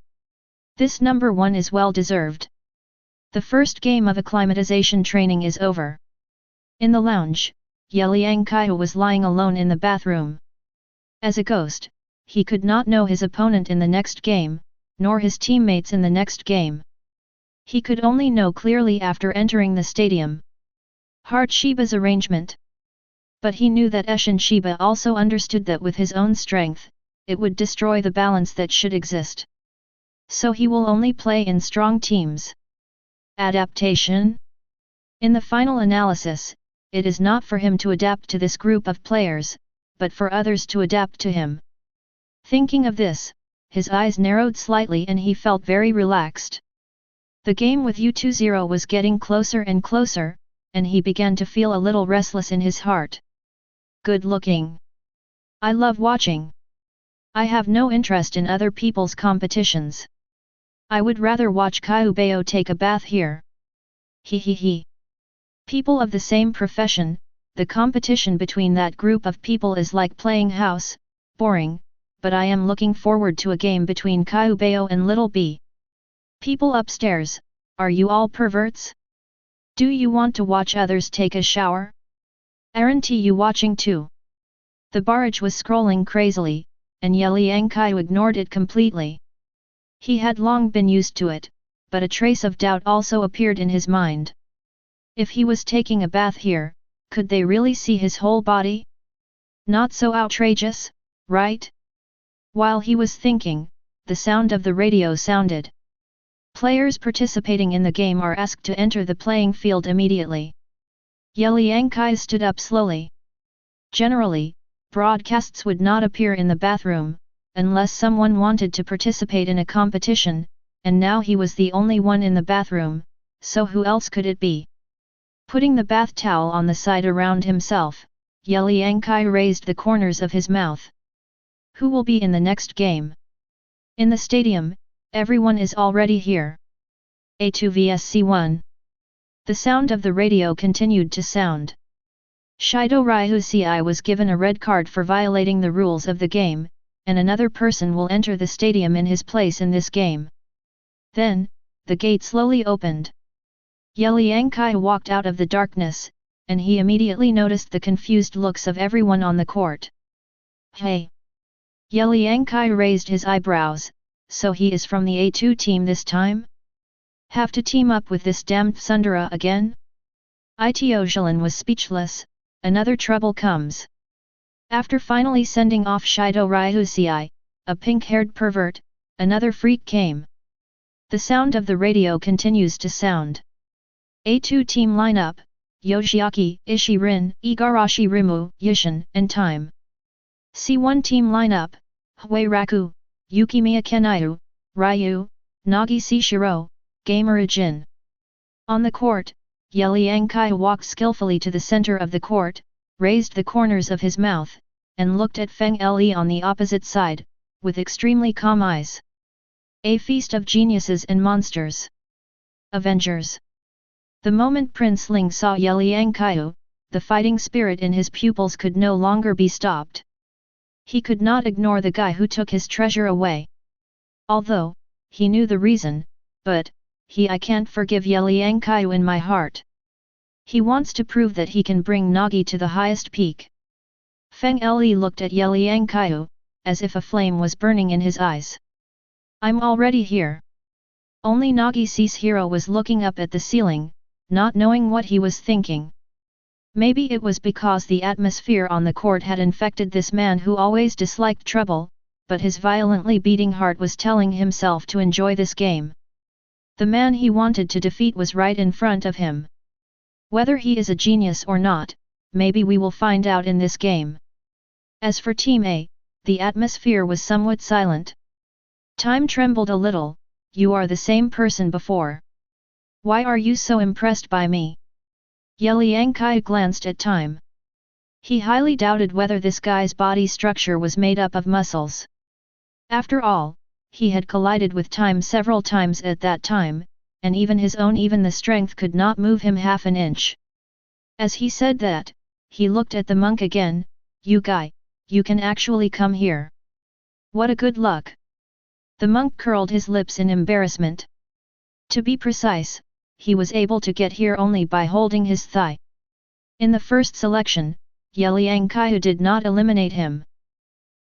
This number 1 is well deserved. The first game of acclimatization training is over. In the lounge, Ye Liangqiu was lying alone in the bathroom. As a ghost, he could not know his opponent in the next game, nor his teammates in the next game. He could only know clearly after entering the stadium. Hard Shiba's arrangement. But he knew that Eshin Shiba also understood that with his own strength, it would destroy the balance that should exist. So he will only play in strong teams. Adaptation? In the final analysis, it is not for him to adapt to this group of players, but for others to adapt to him. Thinking of this, his eyes narrowed slightly and he felt very relaxed. The game with U20 was getting closer and closer, and he began to feel a little restless in his heart. Good looking. I love watching. I have no interest in other people's competitions. I would rather watch Kyubeo take a bath here. He. People of the same profession, the competition between that group of people is like playing house, boring, but I am looking forward to a game between Kyubeo and Little B. People upstairs, are you all perverts? Do you want to watch others take a shower? Aren't you watching too? The barrage was scrolling crazily, and Ye Liangqiu ignored it completely. He had long been used to it, but a trace of doubt also appeared in his mind. If he was taking a bath here, could they really see his whole body? Not so outrageous, right? While he was thinking, the sound of the radio sounded. Players participating in the game are asked to enter the playing field immediately. Ye Liangqiu stood up slowly. Generally, broadcasts would not appear in the bathroom, unless someone wanted to participate in a competition, and now he was the only one in the bathroom, so who else could it be? Putting the bath towel on the side around himself, Ye Liangqiu raised the corners of his mouth. Who will be in the next game? In the stadium, everyone is already here. A2 vs C1. The sound of the radio continued to sound. Shido Ryusi was given a red card for violating the rules of the game, and another person will enter the stadium in his place in this game. Then, the gate slowly opened. Ye Liangqiu walked out of the darkness, and he immediately noticed the confused looks of everyone on the court. Hey! Ye Liangqiu raised his eyebrows, so he is from the A2 team this time? Have to team up with this damned tsundere again? Ito Jilin was speechless. Another trouble comes. After finally sending off Shido Ryusi, a pink-haired pervert, another freak came. The sound of the radio continues to sound. A2 team lineup: Yoshiaki, Ishirin, Igarashi Rimu, Yishin, and Time. C1 team lineup: Huiraku, Yukimiya Kenyu, Ryu, Nagi Shiro, Gamer Jin. On the court, Ye Liangqiu walked skillfully to the center of the court, raised the corners of his mouth, and looked at Feng Le on the opposite side, with extremely calm eyes. A feast of geniuses and monsters. Avengers. The moment Prince Ling saw Ye Liangqiu, the fighting spirit in his pupils could no longer be stopped. He could not ignore the guy who took his treasure away. Although, he knew the reason, but, I can't forgive Ye Liangqiu in my heart. He wants to prove that he can bring Nagi to the highest peak. Feng Le looked at Ye Liangqiu, as if a flame was burning in his eyes. I'm already here. Only Nagi's hero was looking up at the ceiling, not knowing what he was thinking. Maybe it was because the atmosphere on the court had infected this man who always disliked trouble, but his violently beating heart was telling himself to enjoy this game. The man he wanted to defeat was right in front of him. Whether he is a genius or not, maybe we will find out in this game. As for Team A, the atmosphere was somewhat silent. Time trembled a little. You are the same person before. Why are you so impressed by me? Ye Liangqiu glanced at Time. He highly doubted whether this guy's body structure was made up of muscles. After all, he had collided with Time several times at that time, and even the strength could not move him half an inch. As he said that, he looked at the monk again. You guy, you can actually come here. What a good luck. The monk curled his lips in embarrassment. To be precise, he was able to get here only by holding his thigh. In the first selection, Ye Liangqiu did not eliminate him.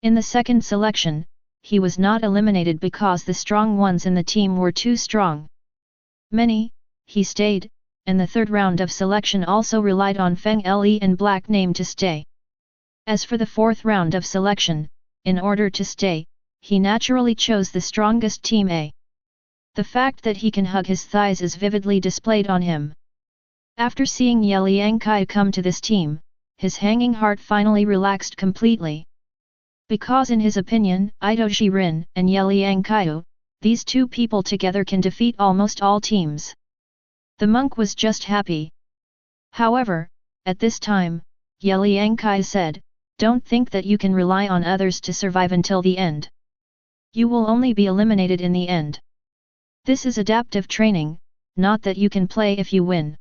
In the second selection, he was not eliminated because the strong ones in the team were too strong. He stayed, and the third round of selection also relied on Feng Le and Black Name to stay. As for the fourth round of selection, in order to stay, he naturally chose the strongest Team A. The fact that he can hug his thighs is vividly displayed on him. After seeing Ye Liangqiu come to this team, his hanging heart finally relaxed completely. Because in his opinion, Ito Shirin and Ye Liangqiu, these two people together can defeat almost all teams. The monk was just happy. However, at this time, Ye Liangqiu said, don't think that you can rely on others to survive until the end. You will only be eliminated in the end. This is adaptive training, not that you can play if you win.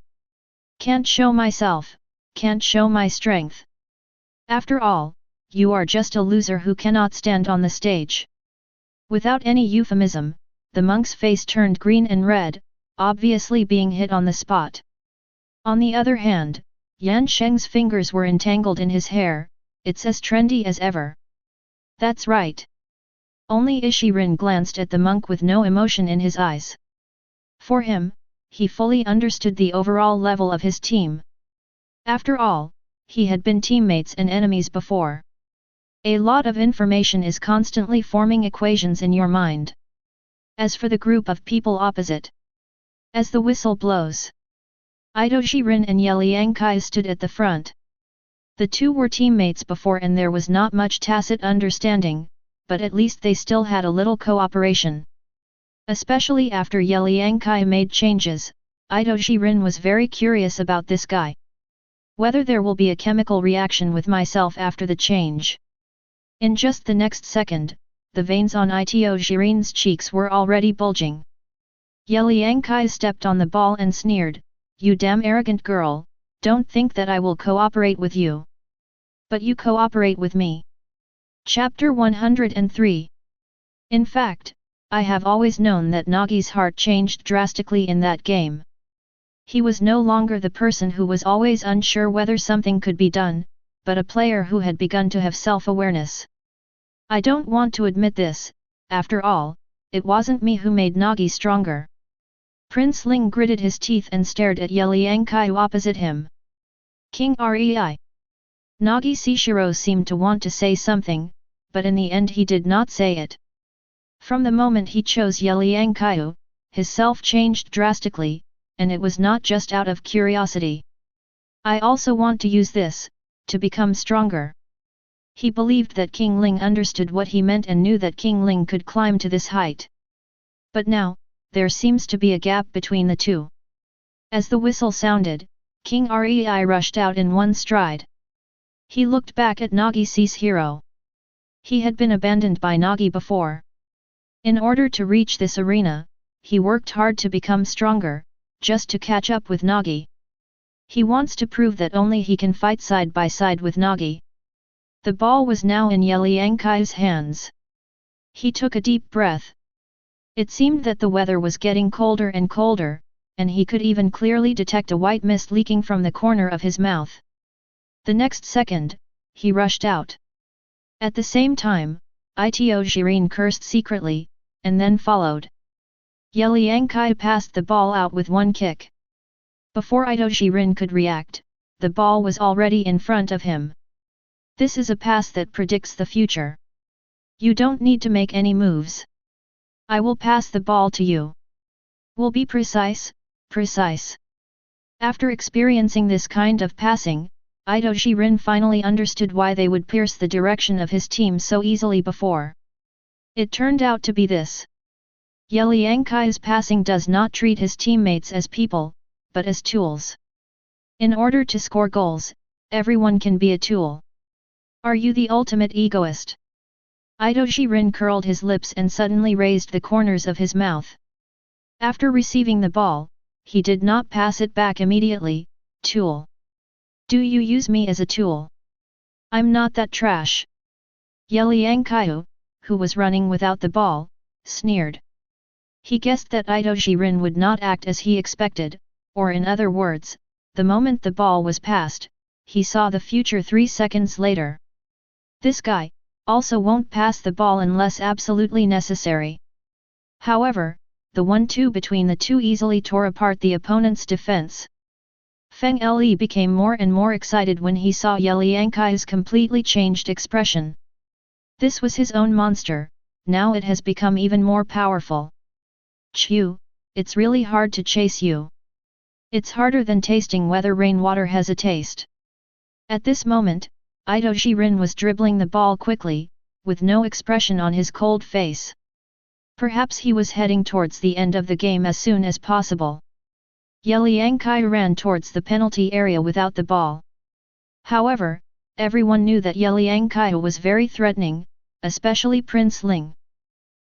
Can't show myself, can't show my strength. After all, you are just a loser who cannot stand on the stage. Without any euphemism, the monk's face turned green and red, obviously being hit on the spot. On the other hand, Yan Sheng's fingers were entangled in his hair. It's as trendy as ever. That's right. Only Ishirin glanced at the monk with no emotion in his eyes. For him, he fully understood the overall level of his team. After all, he had been teammates and enemies before. A lot of information is constantly forming equations in your mind. As for the group of people opposite. As the whistle blows, Ito Shirin and Ye Liangqiu stood at the front. The two were teammates before and there was not much tacit understanding, but at least they still had a little cooperation. Especially after Ye Liangqiu made changes, Ito Shirin was very curious about this guy. Whether there will be a chemical reaction with myself after the change. In just the next second, the veins on Ito Shirin's cheeks were already bulging. Ye Liangqiu stepped on the ball and sneered, "You damn arrogant girl, Don't think that I will cooperate with you. But you cooperate with me. Chapter 103. In fact, I have always known that Nagi's heart changed drastically in that game. He was no longer the person who was always unsure whether something could be done, but a player who had begun to have self-awareness. I don't want to admit this, after all, it wasn't me who made Nagi stronger. Prince Ling gritted his teeth and stared at Ye Liangqiu opposite him. King Rei. Nagi Seishiro seemed to want to say something, but in the end he did not say it. From the moment he chose Ye Liangqiu, his self changed drastically, and it was not just out of curiosity. I also want to use this, to become stronger. He believed that King Ling understood what he meant and knew that King Ling could climb to this height. But now, there seems to be a gap between the two. As the whistle sounded, King Rei rushed out in one stride. He looked back at Nagi Seishiro. He had been abandoned by Nagi before. In order to reach this arena, he worked hard to become stronger, just to catch up with Nagi. He wants to prove that only he can fight side by side with Nagi. The ball was now in Ye Liangqiu's hands. He took a deep breath. It seemed that the weather was getting colder and colder, and he could even clearly detect a white mist leaking from the corner of his mouth. The next second, he rushed out. At the same time, Ito Jiren cursed secretly, and then followed. Ye Liangqiu passed the ball out with one kick. Before Ito Jiren could react, the ball was already in front of him. This is a pass that predicts the future. You don't need to make any moves. I will pass the ball to you. Will be precise, precise. After experiencing this kind of passing, Ito Jiren finally understood why they would pierce the direction of his team so easily before. It turned out to be this. Ye Liangqiu's passing does not treat his teammates as people, but as tools. In order to score goals, everyone can be a tool. Are you the ultimate egoist? Ito Jiren curled his lips and suddenly raised the corners of his mouth. After receiving the ball, he did not pass it back immediately. Tool. Do you use me as a tool? I'm not that trash. Ye Liangqiu, who was running without the ball, sneered. He guessed that Ito Jiren would not act as he expected, or in other words, the moment the ball was passed, he saw the future 3 seconds later. This guy also won't pass the ball unless absolutely necessary. However, the 1-2 between the two easily tore apart the opponent's defense. Feng Le became more and more excited when he saw Ye Liangqiu's completely changed expression. This was his own monster, now it has become even more powerful. Chew, it's really hard to chase you. It's harder than tasting whether rainwater has a taste. At this moment, Ito Jiren was dribbling the ball quickly, with no expression on his cold face. Perhaps he was heading towards the end of the game as soon as possible. Ye Liangqiu ran towards the penalty area without the ball. However, everyone knew that Ye Liangqiu was very threatening, especially Prince Ling.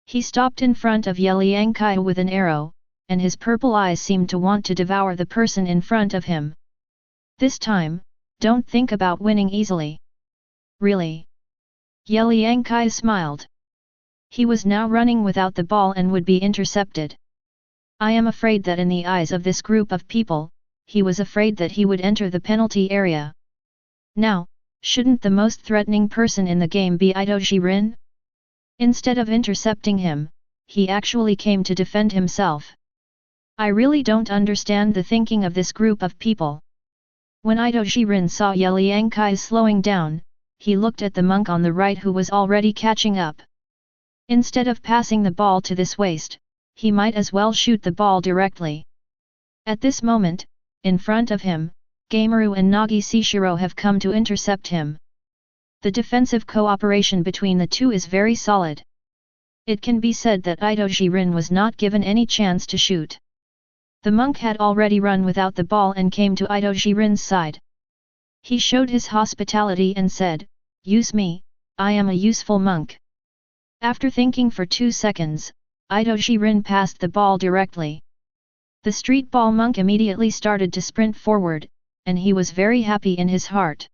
He stopped in front of Ye Liangqiu with an arrow, and his purple eyes seemed to want to devour the person in front of him. This time, don't think about winning easily. Really? Ye Liangqiu smiled. He was now running without the ball and would be intercepted. I am afraid that in the eyes of this group of people, he was afraid that he would enter the penalty area. Now, shouldn't the most threatening person in the game be Ito Jiren? Instead of intercepting him, he actually came to defend himself. I really don't understand the thinking of this group of people. When Ito Jiren saw Ye Liangqiu slowing down, he looked at the monk on the right who was already catching up. Instead of passing the ball to this waste, he might as well shoot the ball directly. At this moment, in front of him, Gameru and Nagi Seishiro have come to intercept him. The defensive cooperation between the two is very solid. It can be said that Ito Jiren was not given any chance to shoot. The monk had already run without the ball and came to Ito Jiren's side. He showed his hospitality and said, "Use me, I am a useful monk." After thinking for 2 seconds, Ito Jiren passed the ball directly. The street ball monk immediately started to sprint forward, and he was very happy in his heart.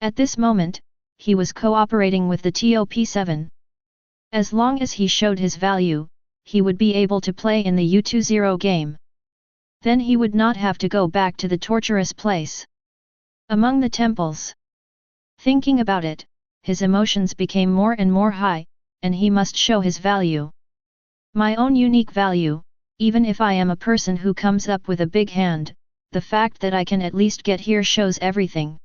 At this moment, he was cooperating with the top7. As long as he showed his value, he would be able to play in the U20 game. Then he would not have to go back to the torturous place. Among the temples. Thinking about it, his emotions became more and more high, and he must show his value. My own unique value, even if I am a person who comes up with a big hand, the fact that I can at least get here shows everything.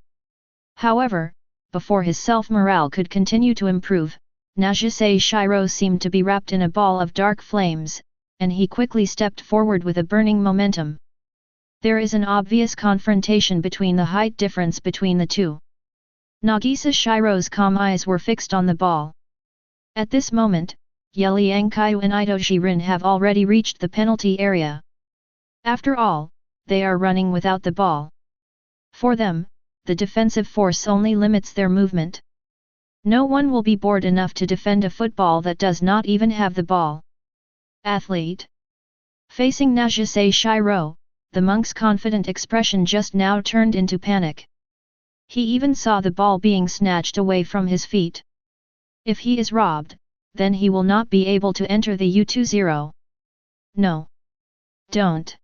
However, before his self-morale could continue to improve, Nagase Shiro seemed to be wrapped in a ball of dark flames, and he quickly stepped forward with a burning momentum. There is an obvious confrontation between the height difference between the two. Nagisa Shiro's calm eyes were fixed on the ball. At this moment, Ye Liangqiu and Itoshi Rin have already reached the penalty area. After all, they are running without the ball. For them, the defensive force only limits their movement. No one will be bored enough to defend a football that does not even have the ball. Athlete. Facing Nagase Shiro, the monk's confident expression just now turned into panic. He even saw the ball being snatched away from his feet. If he is robbed, then he will not be able to enter the U20. No. Don't.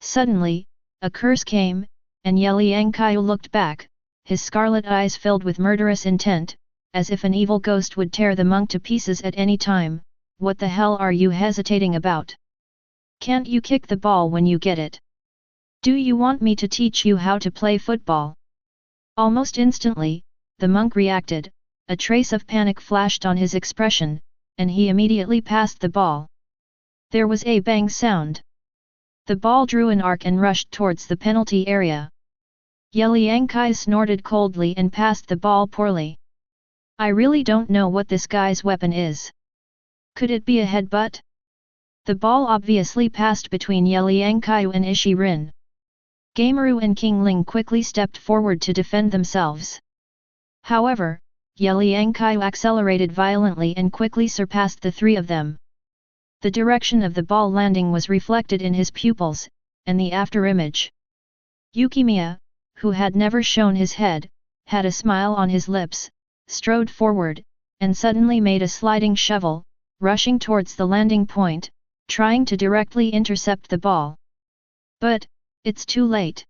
Suddenly, a curse came, and Ye Liangqiu looked back, his scarlet eyes filled with murderous intent, as if an evil ghost would tear the monk to pieces at any time. What the hell are you hesitating about? Can't you kick the ball when you get it? Do you want me to teach you how to play football? Almost instantly, the monk reacted, a trace of panic flashed on his expression, and he immediately passed the ball. There was a bang sound. The ball drew an arc and rushed towards the penalty area. Ye Liangqiu snorted coldly and passed the ball poorly. I really don't know what this guy's weapon is. Could it be a headbutt? The ball obviously passed between Ye Liangqiu and Itoshi Rin. Gameru and King Ling quickly stepped forward to defend themselves. However, Ye Liangqiu accelerated violently and quickly surpassed the three of them. The direction of the ball landing was reflected in his pupils, and the afterimage. Yukimiya, who had never shown his head, had a smile on his lips, strode forward, and suddenly made a sliding shovel, rushing towards the landing point, trying to directly intercept the ball. But, it's too late.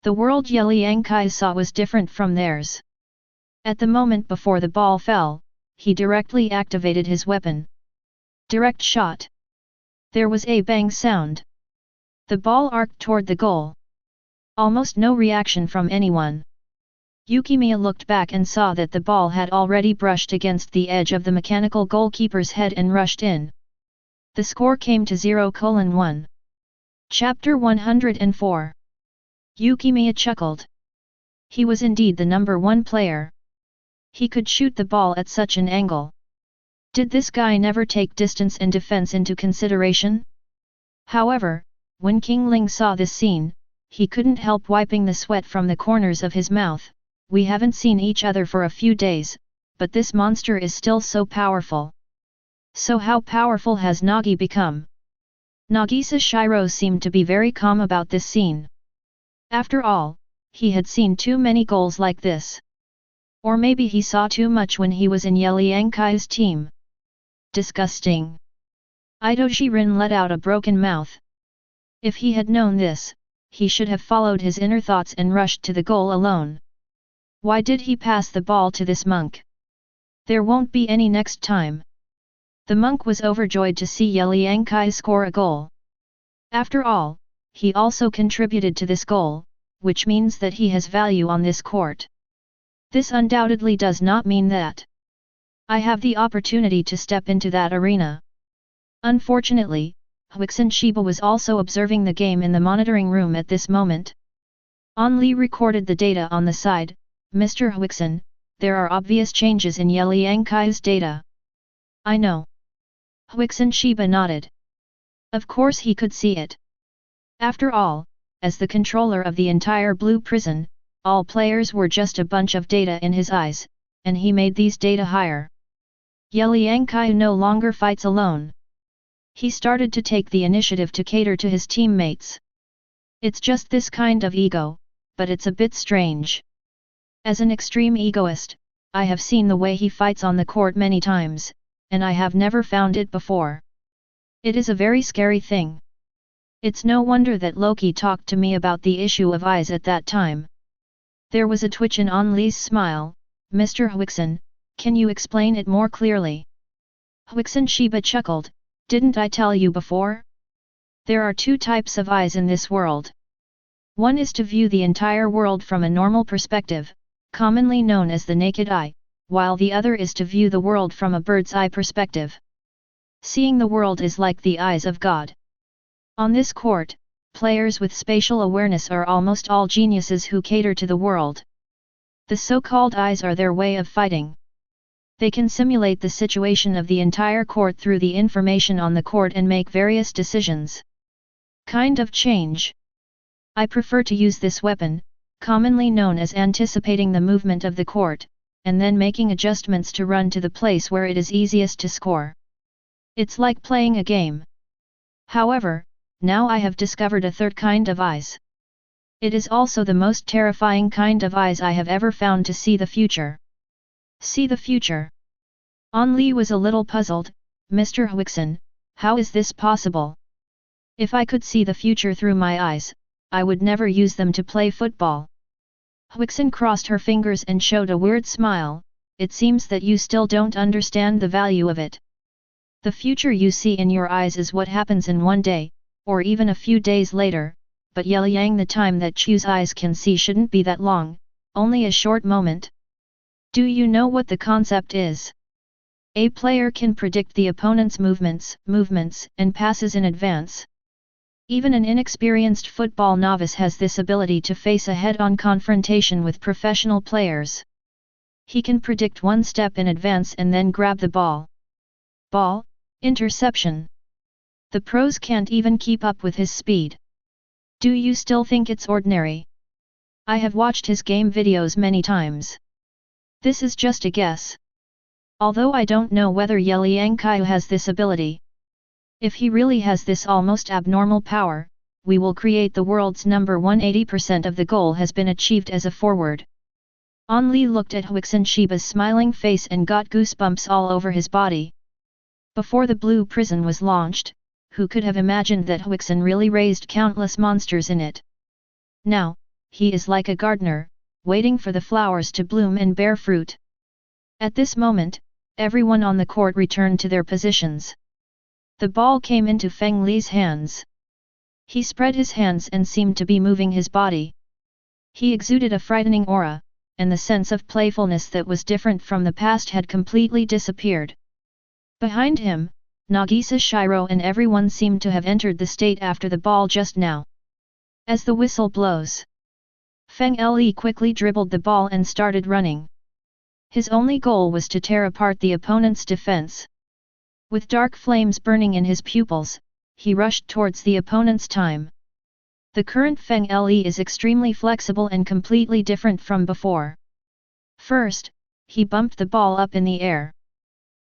The world Ye Liangqiu saw was different from theirs. At the moment before the ball fell, he directly activated his weapon. Direct shot. There was a bang sound. The ball arced toward the goal. Almost no reaction from anyone. Yukimiya looked back and saw that the ball had already brushed against the edge of the mechanical goalkeeper's head and rushed in. The score came to 0:1. Chapter 104. Yukimiya chuckled. He was indeed the number one player. He could shoot the ball at such an angle. Did this guy never take distance and defense into consideration? However, when King Ling saw this scene, he couldn't help wiping the sweat from the corners of his mouth. We haven't seen each other for a few days, but this monster is still so powerful. So how powerful has Nagi become? Nagisa Shiro seemed to be very calm about this scene. After all, he had seen too many goals like this. Or maybe he saw too much when he was in Ye Liangqiu's team. Disgusting. Itoshi Rin let out a broken mouth. If he had known this, he should have followed his inner thoughts and rushed to the goal alone. Why did he pass the ball to this monk? There won't be any next time. The monk was overjoyed to see Ye Liangqiu score a goal. After all, he also contributed to this goal, which means that he has value on this court. This undoubtedly does not mean that I have the opportunity to step into that arena. Unfortunately, Huixin Shiba was also observing the game in the monitoring room at this moment. On Li recorded the data on the side. Mr. Huixin, there are obvious changes in Ye Liangqiu's data. I know. Huixin Shiba nodded. Of course he could see it. After all, as the controller of the entire Blue Prison, all players were just a bunch of data in his eyes, and he made these data higher. Ye Liangqiu no longer fights alone. He started to take the initiative to cater to his teammates. It's just this kind of ego, but it's a bit strange. As an extreme egoist, I have seen the way he fights on the court many times, and I have never found it before. It is a very scary thing. It's no wonder that Loki talked to me about the issue of eyes at that time. There was a twitch in Onli's smile. Mr. Huixin, can you explain it more clearly? Huixin Shiba chuckled, didn't I tell you before? There are two types of eyes in this world. One is to view the entire world from a normal perspective, commonly known as the naked eye, while the other is to view the world from a bird's eye perspective. Seeing the world is like the eyes of God. On this court, players with spatial awareness are almost all geniuses who cater to the world. The so-called eyes are their way of fighting. They can simulate the situation of the entire court through the information on the court and make various decisions. Kind of change. I prefer to use this weapon, commonly known as anticipating the movement of the court, and then making adjustments to run to the place where it is easiest to score. It's like playing a game. However, now I have discovered a third kind of eyes. It is also the most terrifying kind of eyes I have ever found to see the future. See the future. Onli was a little puzzled. Mr. Huixin, how is this possible? If I could see the future through my eyes, I would never use them to play football. Huixin crossed her fingers and showed a weird smile. It seems that you still don't understand the value of it. The future you see in your eyes is what happens in one day, or even a few days later, but Ye Liang, the time that Chu's eyes can see shouldn't be that long, only a short moment. Do you know what the concept is? A player can predict the opponent's movements, and passes in advance. Even an inexperienced football novice has this ability to face a head-on confrontation with professional players. He can predict one step in advance and then grab the ball. Interception. The pros can't even keep up with his speed. Do you still think it's ordinary? I have watched his game videos many times. This is just a guess. Although I don't know whether Ye Liangqiu has this ability. If he really has this almost abnormal power, we will create the world's number 180% of the goal has been achieved as a forward. Onli looked at Huixin Shiba's smiling face and got goosebumps all over his body. Before the blue prison was launched, who could have imagined that Huixin really raised countless monsters in it? Now, he is like a gardener, waiting for the flowers to bloom and bear fruit. At this moment, everyone on the court returned to their positions. The ball came into Feng Li's hands. He spread his hands and seemed to be moving his body. He exuded a frightening aura, and the sense of playfulness that was different from the past had completely disappeared. Behind him, Nagisa Shiro and everyone seemed to have entered the state after the ball just now. As the whistle blows, Feng Li quickly dribbled the ball and started running. His only goal was to tear apart the opponent's defense. With dark flames burning in his pupils, he rushed towards the opponent's time. The current Feng Li is extremely flexible and completely different from before. First, he bumped the ball up in the air.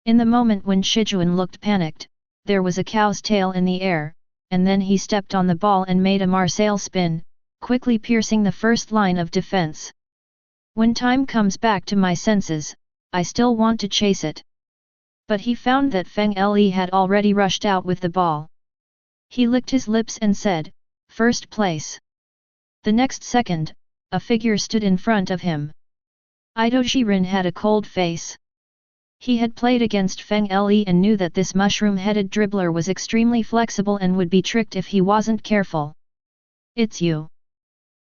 In the moment when Shijuan looked panicked, there was a cow's tail in the air, and then he stepped on the ball and made a Marseille spin, quickly piercing the first line of defense. When time comes back to my senses, I still want to chase it. But he found that Feng Li had already rushed out with the ball. He licked his lips and said, "First place." The next second, a figure stood in front of him. Ido Jiren had a cold face. He had played against Feng Li and knew that this mushroom-headed dribbler was extremely flexible and would be tricked if he wasn't careful. "It's you."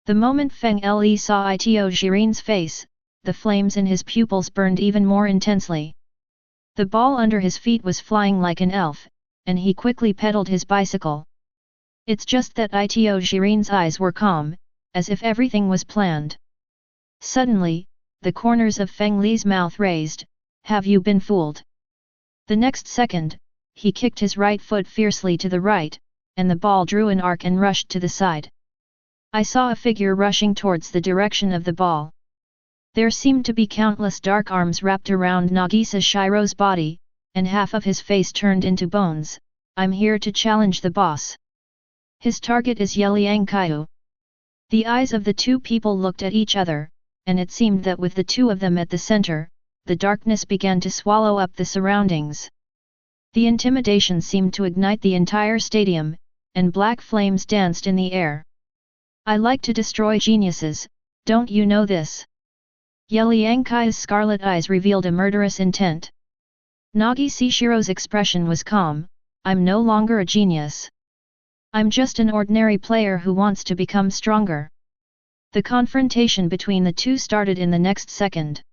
The moment Feng Li saw Ido Jiren's face, the flames in his pupils burned even more intensely. The ball under his feet was flying like an elf, and he quickly pedaled his bicycle. It's just that Ido Jiren's eyes were calm, as if everything was planned. Suddenly, the corners of Feng Li's mouth raised. "Have you been fooled?" The next second, he kicked his right foot fiercely to the right, and the ball drew an arc and rushed to the side. I saw a figure rushing towards the direction of the ball. There seemed to be countless dark arms wrapped around Nagisa Shiro's body, and half of his face turned into bones. "I'm here to challenge the boss. His target is Ye Liangqiu." The eyes of the two people looked at each other, and it seemed that with the two of them at the center, the darkness began to swallow up the surroundings. The intimidation seemed to ignite the entire stadium, and black flames danced in the air. I like to destroy geniuses, don't you know this? Ye Liangqiu's scarlet eyes revealed a murderous intent. Nagi Seishiro's expression was calm. I'm no longer a genius. I'm just an ordinary player who wants to become stronger. The confrontation between the two started in the next second.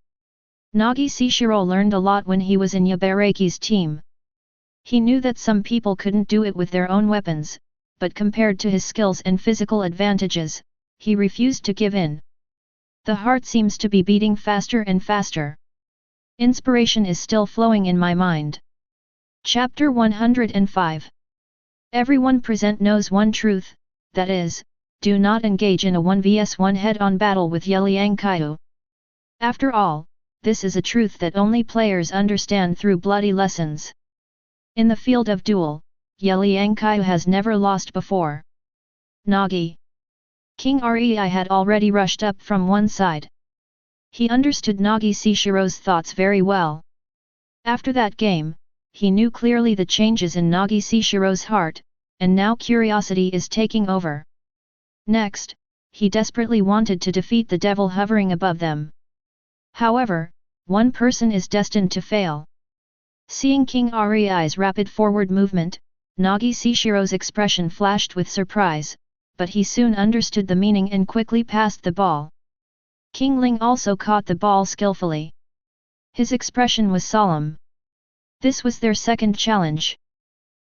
Nagi Seishiro learned a lot when he was in Yabaraki's team. He knew that some people couldn't do it with their own weapons, but compared to his skills and physical advantages, he refused to give in. The heart seems to be beating faster and faster. Inspiration is still flowing in my mind. Chapter 105. Everyone present knows one truth, that is, do not engage in a 1vs1 head-on battle with Ye Liangqiu. After all, this is a truth that only players understand through bloody lessons. In the field of duel, Ye Liangqiu has never lost before. Nagi. King Rei had already rushed up from one side. He understood Nagi Seishiro's thoughts very well. After that game, he knew clearly the changes in Nagi Seishiro's heart, and now curiosity is taking over. Next, he desperately wanted to defeat the devil hovering above them. However, one person is destined to fail. Seeing King Rei's rapid forward movement, Nagi Seishiro's expression flashed with surprise, but he soon understood the meaning and quickly passed the ball. King Ling also caught the ball skillfully. His expression was solemn. This was their second challenge.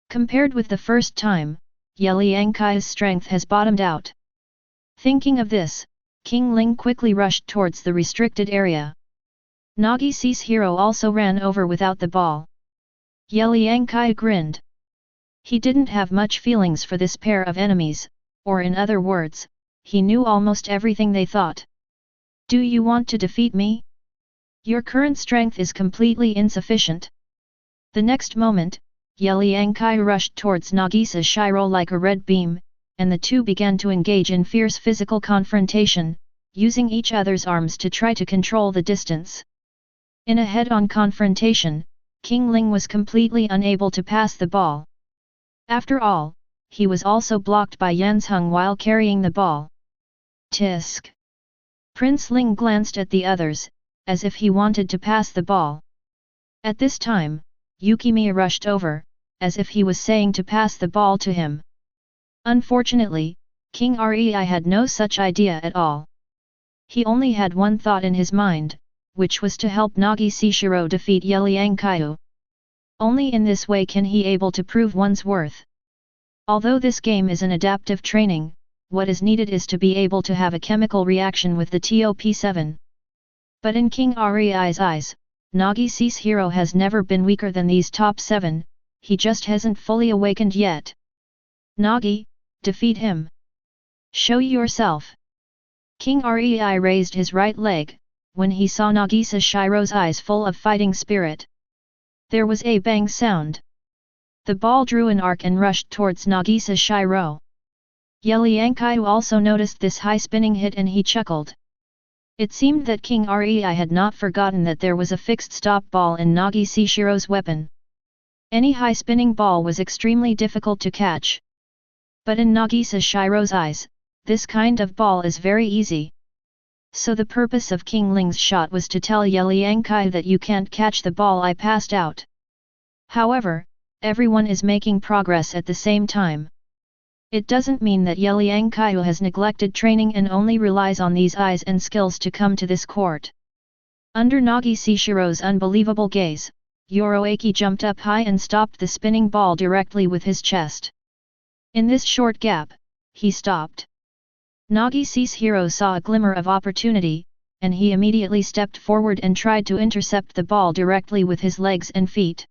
Compared with the first time, Ye Liangqiu's strength has bottomed out. Thinking of this, King Ling quickly rushed towards the restricted area. Nagi Seishiro also ran over without the ball. Ye Liangqiu grinned. He didn't have much feelings for this pair of enemies, or in other words, he knew almost everything they thought. Do you want to defeat me? Your current strength is completely insufficient. The next moment, Ye Liangqiu rushed towards Nagi Seishiro like a red beam, and the two began to engage in fierce physical confrontation, using each other's arms to try to control the distance. In a head-on confrontation, King Ling was completely unable to pass the ball. After all, he was also blocked by Yanzheng while carrying the ball. Tisk. Prince Ling glanced at the others, as if he wanted to pass the ball. At this time, Yukimiya rushed over, as if he was saying to pass the ball to him. Unfortunately, King Rei had no such idea at all. He only had one thought in his mind, which was to help Nagi Seishiro defeat Ye Liangqiu. Only in this way can he able to prove one's worth. Although this game is an adaptive training, what is needed is to be able to have a chemical reaction with the TOP7. But in King Rei's eyes, Nagi Seishiro has never been weaker than these top 7, he just hasn't fully awakened yet. Nagi, defeat him. Show yourself. King Rei raised his right leg, when he saw Nagi Seishiro's eyes full of fighting spirit. There was a bang sound. The ball drew an arc and rushed towards Nagi Seishiro. Ye Liangqiu also noticed this high-spinning hit and he chuckled. It seemed that King Rei had not forgotten that there was a fixed stop ball in Nagi Seishiro's weapon. Any high-spinning ball was extremely difficult to catch. But in Nagi Seishiro's eyes, this kind of ball is very easy. So the purpose of King Ling's shot was to tell Ye Liangqiu that you can't catch the ball I passed out. However, everyone is making progress at the same time. It doesn't mean that Ye Liangqiu has neglected training and only relies on these eyes and skills to come to this court. Under Nagi Seishiro's unbelievable gaze, Yoroaki jumped up high and stopped the spinning ball directly with his chest. In this short gap, he stopped. Nagi Seishiro saw a glimmer of opportunity, and he immediately stepped forward and tried to intercept the ball directly with his legs and feet.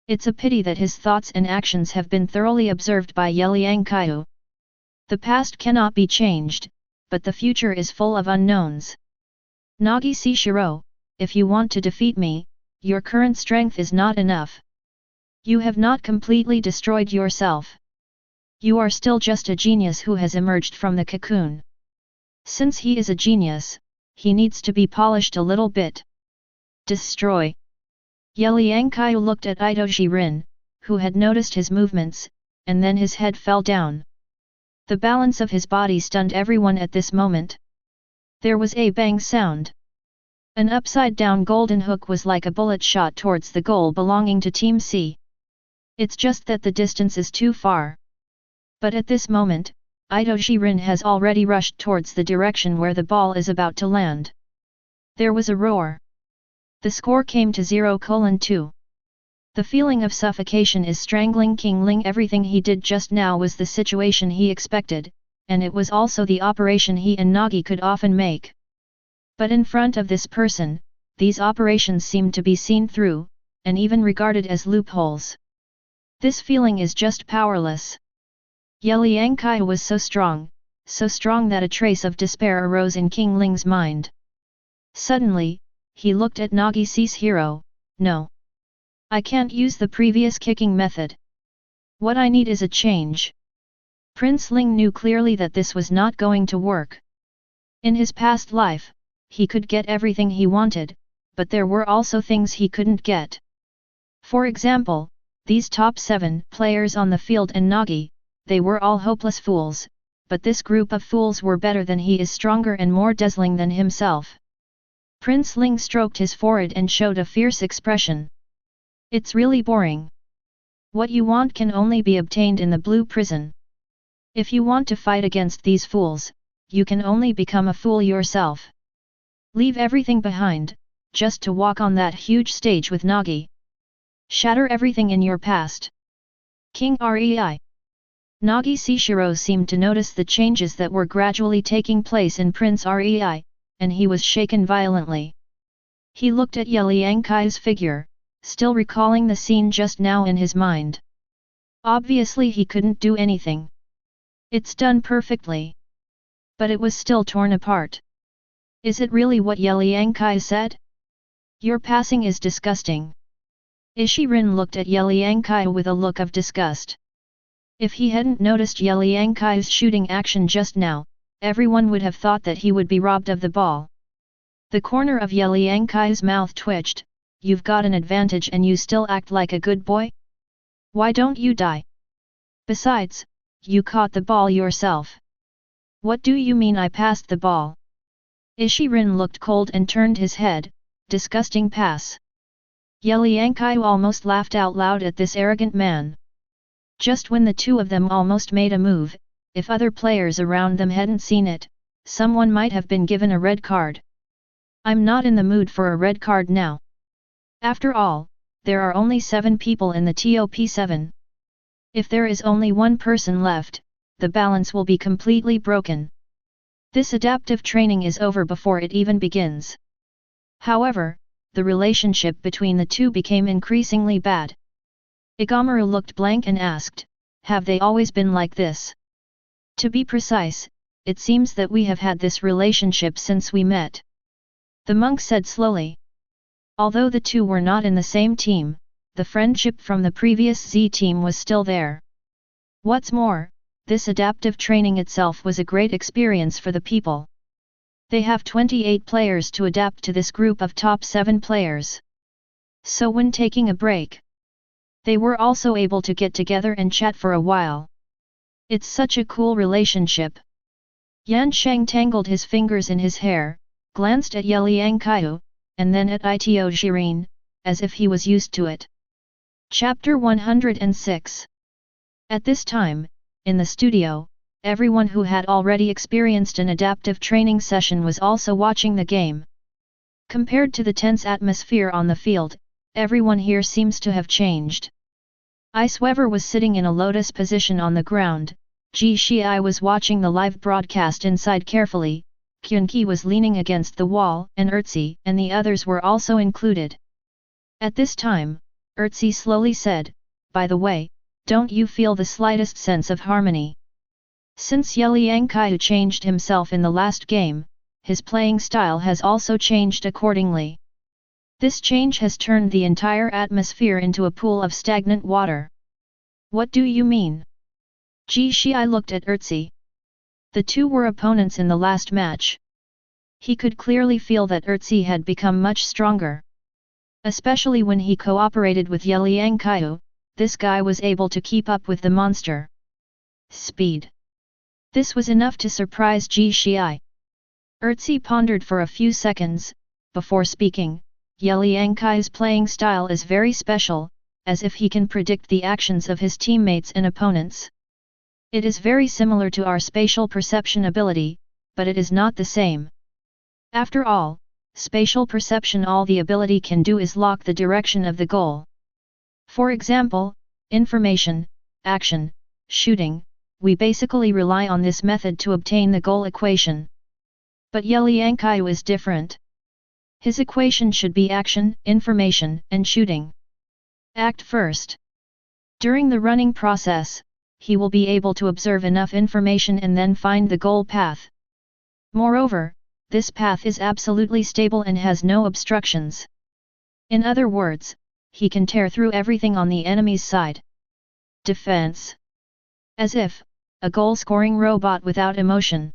It's a pity that his thoughts and actions have been thoroughly observed by Ye Liangqiu. The past cannot be changed, but the future is full of unknowns. Nagi Seishiro, if you want to defeat me, your current strength is not enough. You have not completely destroyed yourself. You are still just a genius who has emerged from the cocoon. Since he is a genius, he needs to be polished a little bit. Destroy. Ye Liangqiu looked at Itoji Rin, who had noticed his movements, and then his head fell down. The balance of his body stunned everyone at this moment. There was a bang sound. An upside-down golden hook was like a bullet shot towards the goal belonging to Team C. It's just that the distance is too far. But at this moment, Itoji Rin has already rushed towards the direction where the ball is about to land. There was a roar. The score came to 0:2. The feeling of suffocation is strangling King Ling. Everything he did just now was the situation he expected, and it was also the operation he and Nagi could often make. But in front of this person, these operations seemed to be seen through, and even regarded as loopholes. This feeling is just powerless. Ye Liangqiu was so strong that a trace of despair arose in King Ling's mind. Suddenly, he looked at Nagi-C's hero. No. I can't use the previous kicking method. What I need is a change. Prince Ling knew clearly that this was not going to work. In his past life, he could get everything he wanted, but there were also things he couldn't get. For example, these top 7 players on the field and Nagi, they were all hopeless fools, but this group of fools were better than he is, stronger and more dazzling than himself. Prince Ling stroked his forehead and showed a fierce expression. It's really boring. What you want can only be obtained in the blue prison. If you want to fight against these fools, you can only become a fool yourself. Leave everything behind, just to walk on that huge stage with Nagi. Shatter everything in your past. King Rei. Nagi Sishiro seemed to notice the changes that were gradually taking place in Prince Rei, and he was shaken violently. He looked at Ye Liangqiu's figure, still recalling the scene just now in his mind. Obviously he couldn't do anything. It's done perfectly. But it was still torn apart. Is it really what Ye Liangqiu said? Your passing is disgusting. Ishirin looked at Ye Liangqiu with a look of disgust. If he hadn't noticed Ye Liangqiu's shooting action just now, everyone would have thought that he would be robbed of the ball. The corner of Ye Liangqiu's mouth twitched. You've got an advantage and you still act like a good boy? Why don't you die? Besides, you caught the ball yourself. What do you mean I passed the ball? Ishirin looked cold and turned his head. Disgusting pass. Ye Liangqiu almost laughed out loud at this arrogant man. Just when the two of them almost made a move, if other players around them hadn't seen it, someone might have been given a red card. I'm not in the mood for a red card now. After all, there are only 7 people in the top 7. If there is only one person left, the balance will be completely broken. This adaptive training is over before it even begins. However, the relationship between the two became increasingly bad. Igamaru looked blank and asked, have they always been like this? To be precise, it seems that we have had this relationship since we met. The monk said slowly. Although the two were not in the same team, the friendship from the previous Z team was still there. What's more, this adaptive training itself was a great experience for the people. They have 28 players to adapt to this group of top 7 players. So when taking a break, they were also able to get together and chat for a while. It's such a cool relationship. Yan Sheng tangled his fingers in his hair, glanced at Ye Liangqiu, and then at Itoji Rin, as if he was used to it. Chapter 106. At this time, in the studio, everyone who had already experienced an adaptive training session was also watching the game. Compared to the tense atmosphere on the field, everyone here seems to have changed. Iceweaver was sitting in a lotus position on the ground, Ji Shii was watching the live broadcast inside carefully, Kyunki was leaning against the wall, and Ertzi and the others were also included. At this time, Ertzi slowly said, by the way, don't you feel the slightest sense of harmony? Since Ye Liangqiu changed himself in the last game, his playing style has also changed accordingly. This change has turned the entire atmosphere into a pool of stagnant water. What do you mean? Ji Shii looked at Ertzi. The two were opponents in the last match. He could clearly feel that usse had become much stronger. Especially when he cooperated with Ye Liangqiu, this guy was able to keep up with the monster. Speed. This was enough to surprise Ji Xi. Usse pondered for a few seconds, before speaking. Ye Liangqiu's playing style is very special, as if he can predict the actions of his teammates and opponents. It is very similar to our spatial perception ability, but it is not the same. After all, spatial perception, all the ability can do is lock the direction of the goal. For example, information, action, shooting, we basically rely on this method to obtain the goal equation. But Ye Liangqiu is different. His equation should be action, information, and shooting. Act first. During the running process, he will be able to observe enough information and then find the goal path. Moreover, this path is absolutely stable and has no obstructions. In other words, he can tear through everything on the enemy's side. Defense. As if, a goal-scoring robot without emotion.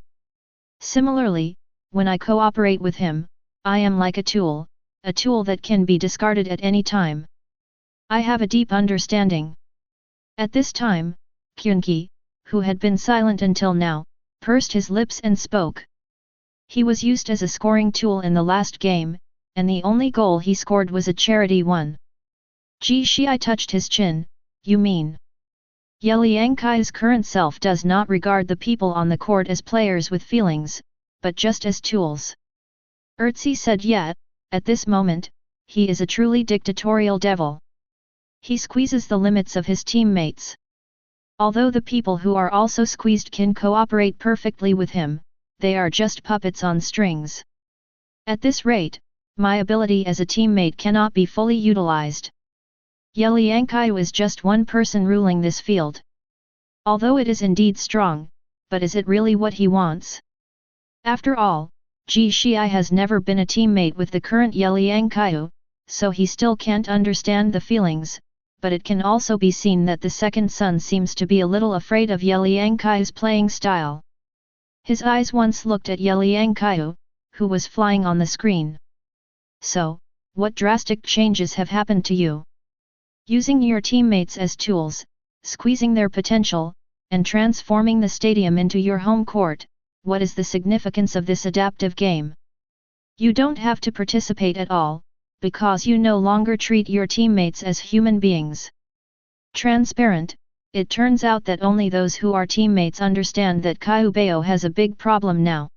Similarly, when I cooperate with him, I am like a tool that can be discarded at any time. I have a deep understanding. At this time, Liangqiu, who had been silent until now, pursed his lips and spoke. He was used as a scoring tool in the last game, and the only goal he scored was a charity one. Ji Xi touched his chin. You mean? Ye Liangqiu's current self does not regard the people on the court as players with feelings, but just as tools. Usse said yet, at this moment, he is a truly dictatorial devil. He squeezes the limits of his teammates. Although the people who are also squeezed can cooperate perfectly with him, they are just puppets on strings. At this rate, my ability as a teammate cannot be fully utilized. Ye Liangqiu is just one person ruling this field. Although it is indeed strong, but is it really what he wants? After all, Ji Xi has never been a teammate with the current Ye Liangqiu, so he still can't understand the feelings, but it can also be seen that the second son seems to be a little afraid of Ye Liangqiu's playing style. His eyes once looked at Ye Liangqiu, who was flying on the screen. So, what drastic changes have happened to you? Using your teammates as tools, squeezing their potential, and transforming the stadium into your home court, what is the significance of this adaptive game? You don't have to participate at all, because you no longer treat your teammates as human beings. Transparent, it turns out that only those who are teammates understand that Qiu Bao has a big problem now.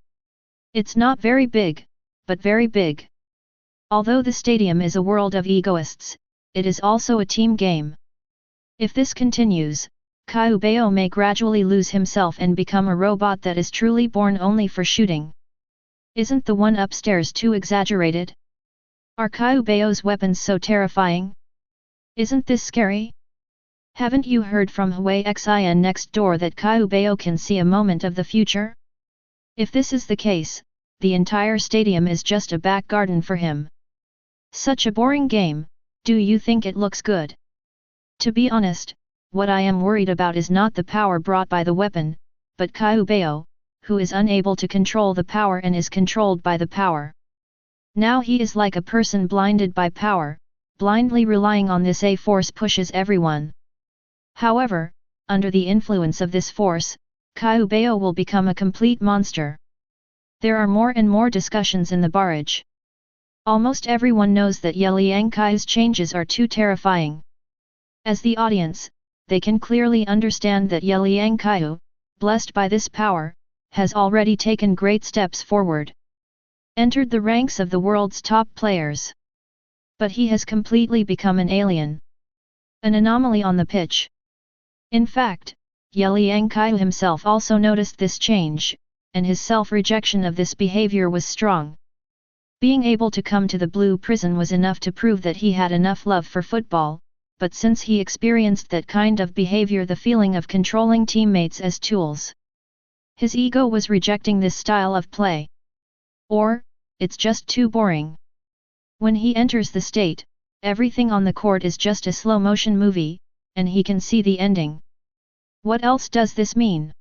It's not very big, but very big. Although the stadium is a world of egoists, it is also a team game. If this continues, Qiu Bao may gradually lose himself and become a robot that is truly born only for shooting. Isn't the one upstairs too exaggerated? Are Qiu Bao's weapons so terrifying? Isn't this scary? Haven't you heard from Hui Xin next door that Qiu Bao can see a moment of the future? If this is the case, the entire stadium is just a back garden for him. Such a boring game, do you think it looks good? To be honest, what I am worried about is not the power brought by the weapon, but Qiu Bao, who is unable to control the power and is controlled by the power. Now he is like a person blinded by power, blindly relying on this force pushes everyone. However, under the influence of this force, Qiu Bao will become a complete monster. There are more and more discussions in the barrage. Almost everyone knows that Ye Liangqiu's changes are too terrifying. As the audience, they can clearly understand that Ye Liangqiu, blessed by this power, has already taken great steps forward. Entered the ranks of the world's top players. But he has completely become an alien. An anomaly on the pitch. In fact, Ye Liangqiu himself also noticed this change, and his self-rejection of this behavior was strong. Being able to come to the blue prison was enough to prove that he had enough love for football, but since he experienced that kind of behavior, the feeling of controlling teammates as tools, his ego was rejecting this style of play. Or, it's just too boring. When he enters the state, everything on the court is just a slow-motion movie, and he can see the ending. What else does this mean?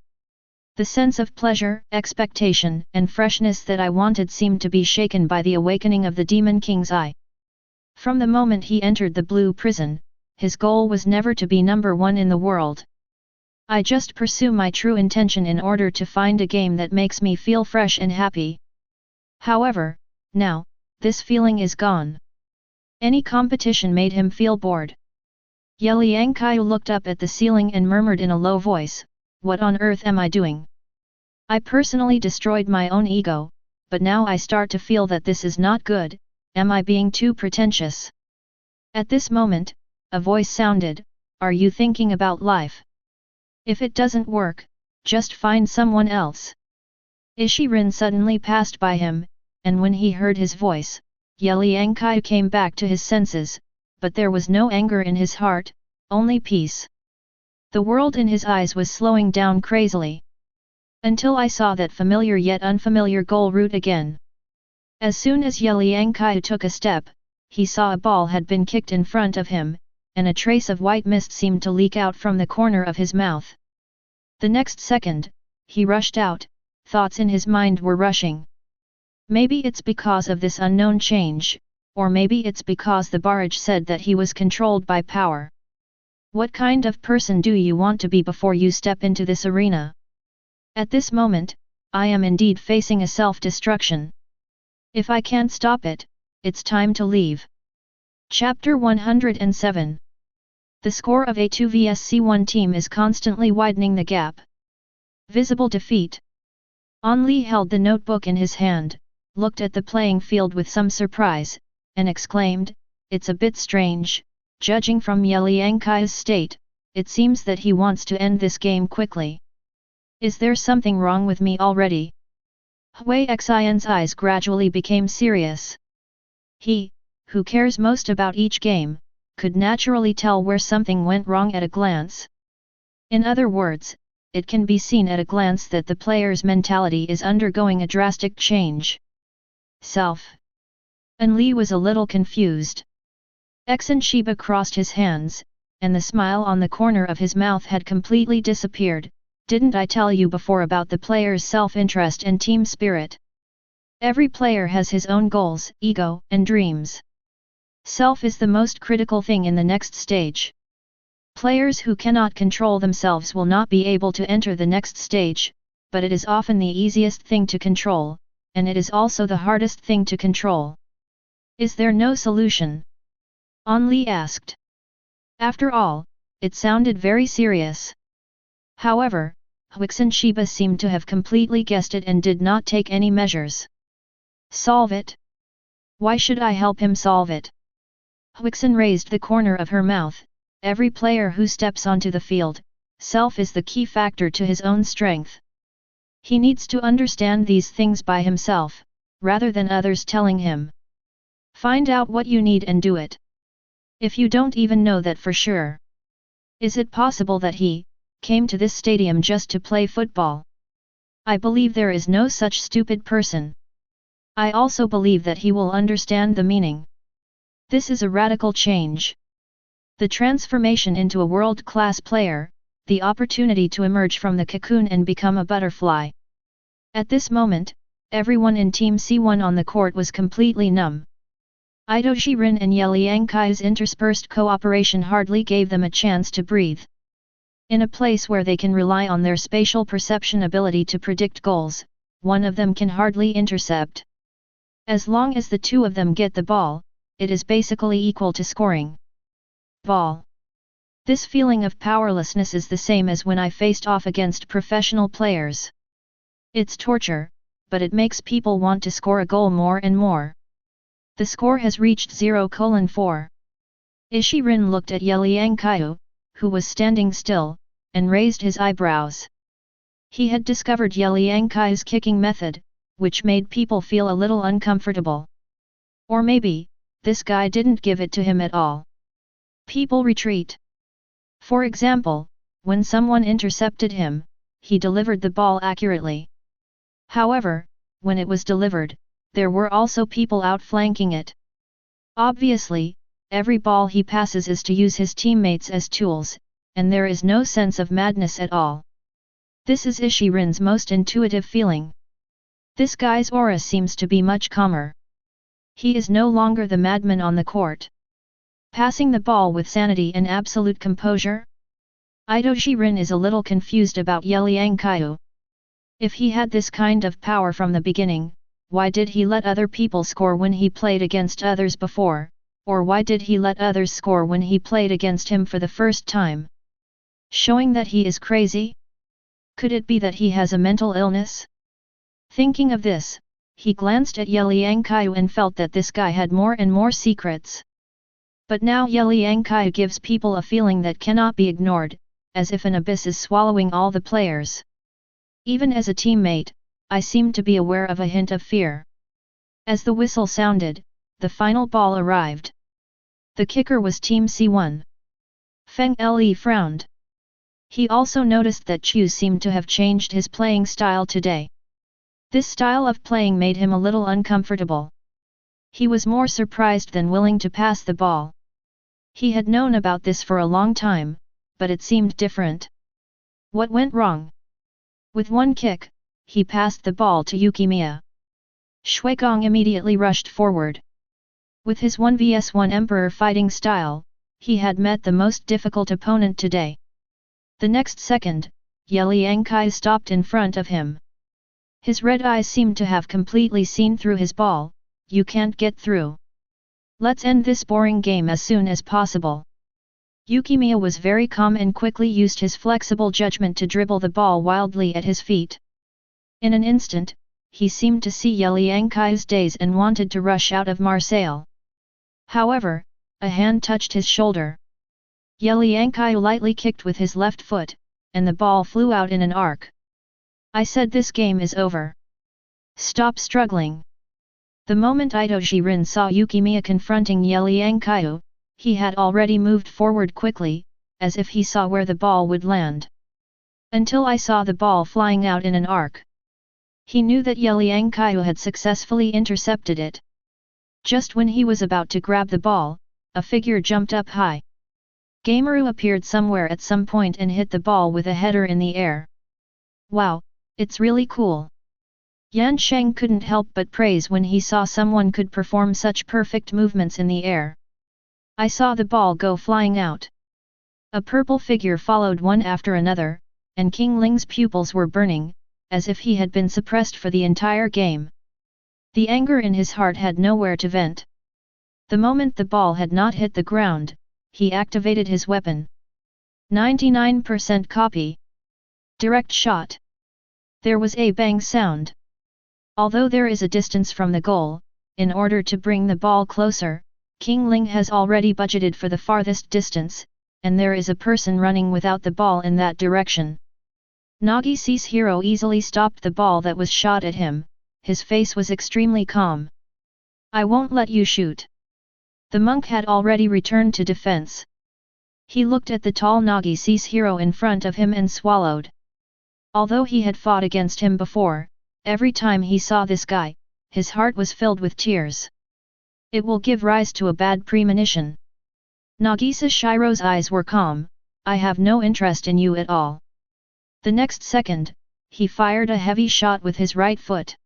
The sense of pleasure, expectation, and freshness that I wanted seemed to be shaken by the awakening of the Demon King's eye. From the moment he entered the blue prison, his goal was never to be number one in the world. I just pursue my true intention in order to find a game that makes me feel fresh and happy. However, now, this feeling is gone. Any competition made him feel bored. Ye Liangqiu looked up at the ceiling and murmured in a low voice, "What on earth am I doing? I personally destroyed my own ego, but now I start to feel that this is not good. Am I being too pretentious?" At this moment, a voice sounded, "Are you thinking about life? If it doesn't work, just find someone else." Ishirin suddenly passed by him, and when he heard his voice, Ye Liangqiu came back to his senses, but there was no anger in his heart, only peace. The world in his eyes was slowing down crazily. Until I saw that familiar yet unfamiliar goal route again. As soon as Ye Liangqiu took a step, he saw a ball had been kicked in front of him, and a trace of white mist seemed to leak out from the corner of his mouth. The next second, he rushed out, thoughts in his mind were rushing. Maybe it's because of this unknown change, or maybe it's because the barrage said that he was controlled by power. What kind of person do you want to be before you step into this arena? At this moment, I am indeed facing a self-destruction. If I can't stop it, it's time to leave. Chapter 107. The score of A2 vs C1 team is constantly widening the gap. Visible defeat. An Li held the notebook in his hand, looked at the playing field with some surprise, and exclaimed, "It's a bit strange, judging from Ye Liangqiu's state, it seems that he wants to end this game quickly. Is there something wrong with me already?" Hui Xian's eyes gradually became serious. He, who cares most about each game, could naturally tell where something went wrong at a glance. In other words, it can be seen at a glance that the player's mentality is undergoing a drastic change. Self. An Li was a little confused. Xan Shiba crossed his hands, and the smile on the corner of his mouth had completely disappeared. "Didn't I tell you before about the player's self-interest and team spirit? Every player has his own goals, ego, and dreams. Self is the most critical thing in the next stage. Players who cannot control themselves will not be able to enter the next stage, but it is often the easiest thing to control, and it is also the hardest thing to control. Is there no solution?" An Li asked. After all, it sounded very serious. However, Huixin Shiba seemed to have completely guessed it and did not take any measures. "Solve it? Why should I help him solve it?" Huixin raised the corner of her mouth. "Every player who steps onto the field, self is the key factor to his own strength. He needs to understand these things by himself, rather than others telling him. Find out what you need and do it. If you don't even know that for sure. Is it possible that he came to this stadium just to play football? I believe there is no such stupid person. I also believe that he will understand the meaning. This is a radical change. The transformation into a world-class player, the opportunity to emerge from the cocoon and become a butterfly." At this moment, everyone in Team C1 on the court was completely numb. Ishirin and Ye Liangqiu's interspersed cooperation hardly gave them a chance to breathe. In a place where they can rely on their spatial perception ability to predict goals, one of them can hardly intercept. As long as the two of them get the ball, it is basically equal to scoring. Ball. This feeling of powerlessness is the same as when I faced off against professional players. It's torture, but it makes people want to score a goal more and more. The score has reached 0:4. Ishirin looked at Ye Liangqiu, who was standing still, and raised his eyebrows. He had discovered Ye Liangqiu's kicking method, which made people feel a little uncomfortable. Or maybe, this guy didn't give it to him at all. People retreat. For example, when someone intercepted him, he delivered the ball accurately. However, when it was delivered, there were also people outflanking it. Obviously, every ball he passes is to use his teammates as tools, and there is no sense of madness at all. This is Ishirin's most intuitive feeling. This guy's aura seems to be much calmer. He is no longer the madman on the court. Passing the ball with sanity and absolute composure? Ishirin is a little confused about Ye Liangqiu. If he had this kind of power from the beginning, why did he let other people score when he played against others before, or why did he let others score when he played against him for the first time? Showing that he is crazy? Could it be that he has a mental illness? Thinking of this, he glanced at Ye Liangqiu and felt that this guy had more and more secrets. But now Ye Liangqiu gives people a feeling that cannot be ignored, as if an abyss is swallowing all the players. Even as a teammate, I seemed to be aware of a hint of fear. As the whistle sounded, the final ball arrived. The kicker was Team C1. Feng Le frowned. He also noticed that Chu seemed to have changed his playing style today. This style of playing made him a little uncomfortable. He was more surprised than willing to pass the ball. He had known about this for a long time, but it seemed different. What went wrong? With one kick, he passed the ball to Yukimiya. Shuigong immediately rushed forward. With his 1vs1 Emperor fighting style, he had met the most difficult opponent today. The next second, Ye Liangqiu stopped in front of him. His red eyes seemed to have completely seen through his ball. You can't get through. Let's end this boring game as soon as possible. Yukimiya was very calm and quickly used his flexible judgment to dribble the ball wildly at his feet. In an instant, he seemed to see Ye Liangqiu's daze and wanted to rush out of Marseille. However, a hand touched his shoulder. Ye Liangqiu lightly kicked with his left foot, and the ball flew out in an arc. I said this game is over. Stop struggling. The moment Ishirin saw Yukimiya confronting Ye Liangqiu, he had already moved forward quickly, as if he saw where the ball would land. Until I saw the ball flying out in an arc. He knew that Ye Liangqiu had successfully intercepted it. Just when he was about to grab the ball, a figure jumped up high. Gameru appeared somewhere at some point and hit the ball with a header in the air. Wow, it's really cool. Yan Sheng couldn't help but praise when he saw someone could perform such perfect movements in the air. I saw the ball go flying out. A purple figure followed one after another, and King Ling's pupils were burning, as if he had been suppressed for the entire game. The anger in his heart had nowhere to vent. The moment the ball had not hit the ground, he activated his weapon. 99% copy. Direct shot. There was a bang sound. Although there is a distance from the goal, in order to bring the ball closer, King Ling has already budgeted for the farthest distance, and there is a person running without the ball in that direction. Nagise's hero easily stopped the ball that was shot at him. His face was extremely calm. I won't let you shoot. The monk had already returned to defense. He looked at the tall Nagise's hero in front of him and swallowed. Although he had fought against him before, every time he saw this guy, his heart was filled with tears. It will give rise to a bad premonition. Nagisa Shiro's eyes were calm. I have no interest in you at all. The next second, he fired a heavy shot with his right foot.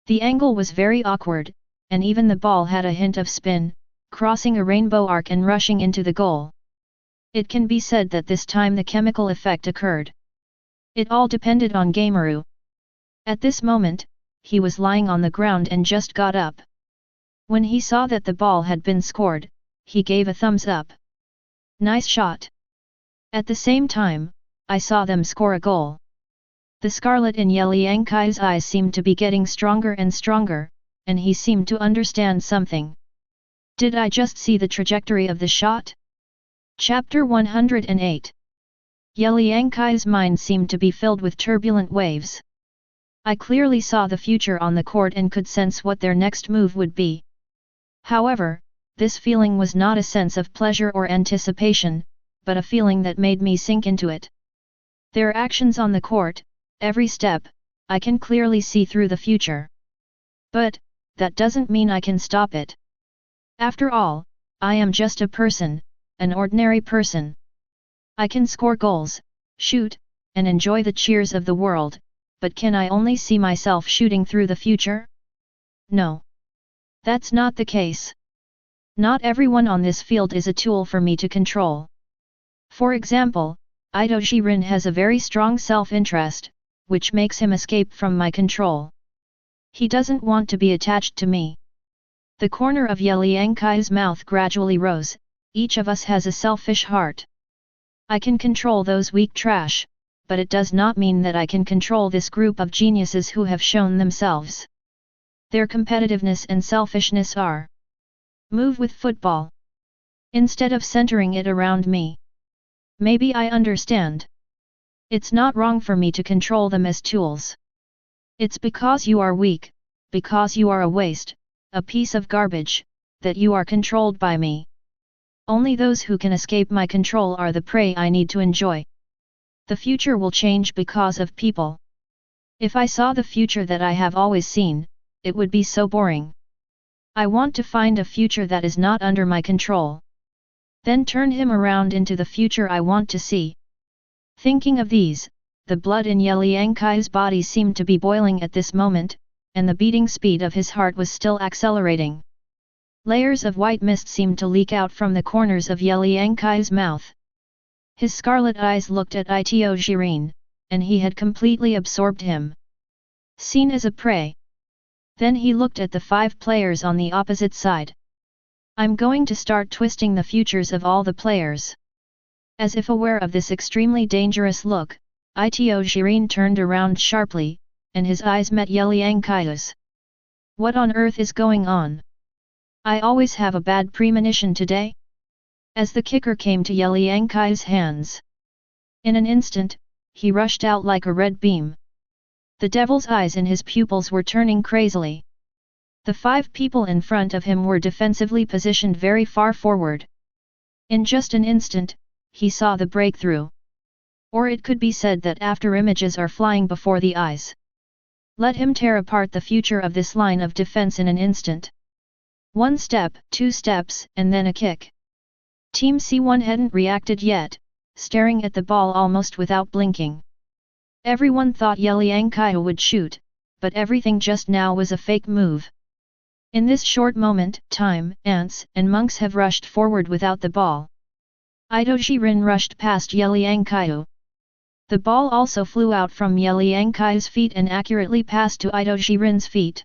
The angle was very awkward, and even the ball had a hint of spin, crossing a rainbow arc and rushing into the goal. It can be said that this time the chemical effect occurred. It all depended on Gameru. At this moment, he was lying on the ground and just got up. When he saw that the ball had been scored, he gave a thumbs up. Nice shot. At the same time, I saw them score a goal. The scarlet in Ye Liangqiu's eyes seemed to be getting stronger and stronger, and he seemed to understand something. Did I just see the trajectory of the shot? Chapter 108. Ye Liangqiu's mind seemed to be filled with turbulent waves. I clearly saw the future on the court and could sense what their next move would be. However, this feeling was not a sense of pleasure or anticipation, but a feeling that made me sink into it. Their actions on the court, every step, I can clearly see through the future. But, that doesn't mean I can stop it. After all, I am just a person, an ordinary person. I can score goals, shoot, and enjoy the cheers of the world, but can I only see myself shooting through the future? No. That's not the case. Not everyone on this field is a tool for me to control. For example, Ido Jiren has a very strong self-interest, which makes him escape from my control. He doesn't want to be attached to me. The corner of Ye Liangqiu's mouth gradually rose. Each of us has a selfish heart. I can control those weak trash, but it does not mean that I can control this group of geniuses who have shown themselves. Their competitiveness and selfishness are move with football, instead of centering it around me. Maybe I understand. It's not wrong for me to control them as tools. It's because you are weak, because you are a waste, a piece of garbage, that you are controlled by me. Only those who can escape my control are the prey I need to enjoy. The future will change because of people. If I saw the future that I have always seen, it would be so boring. I want to find a future that is not under my control. Then turn him around into the future I want to see. Thinking of these, the blood in Ye Liangqiu's body seemed to be boiling at this moment, and the beating speed of his heart was still accelerating. Layers of white mist seemed to leak out from the corners of Ye Liangqiu's mouth. His scarlet eyes looked at Ido Jiren, and he had completely absorbed him. Seen as a prey. Then he looked at the 5 players on the opposite side. I'm going to start twisting the futures of all the players. As if aware of this extremely dangerous look, Ido Jiren turned around sharply, and his eyes met Ye Liangqiu's. What on earth is going on? I always have a bad premonition today? As the kicker came to Ye Liangqiu's hands. In an instant, he rushed out like a red beam. The devil's eyes in his pupils were turning crazily. The 5 people in front of him were defensively positioned very far forward. In just an instant, he saw the breakthrough. Or it could be said that after images are flying before the eyes. Let him tear apart the future of this line of defense in an instant. 1 step, 2 steps, and then a kick. Team C1 hadn't reacted yet, staring at the ball almost without blinking. Everyone thought Ye Liangqiu would shoot, but everything just now was a fake move. In this short moment, time, ants, and monks have rushed forward without the ball. Ido Jiren rushed past Ye Liangqiu. The ball also flew out from Ye Liangqiu's feet and accurately passed to Ido Jiren's feet.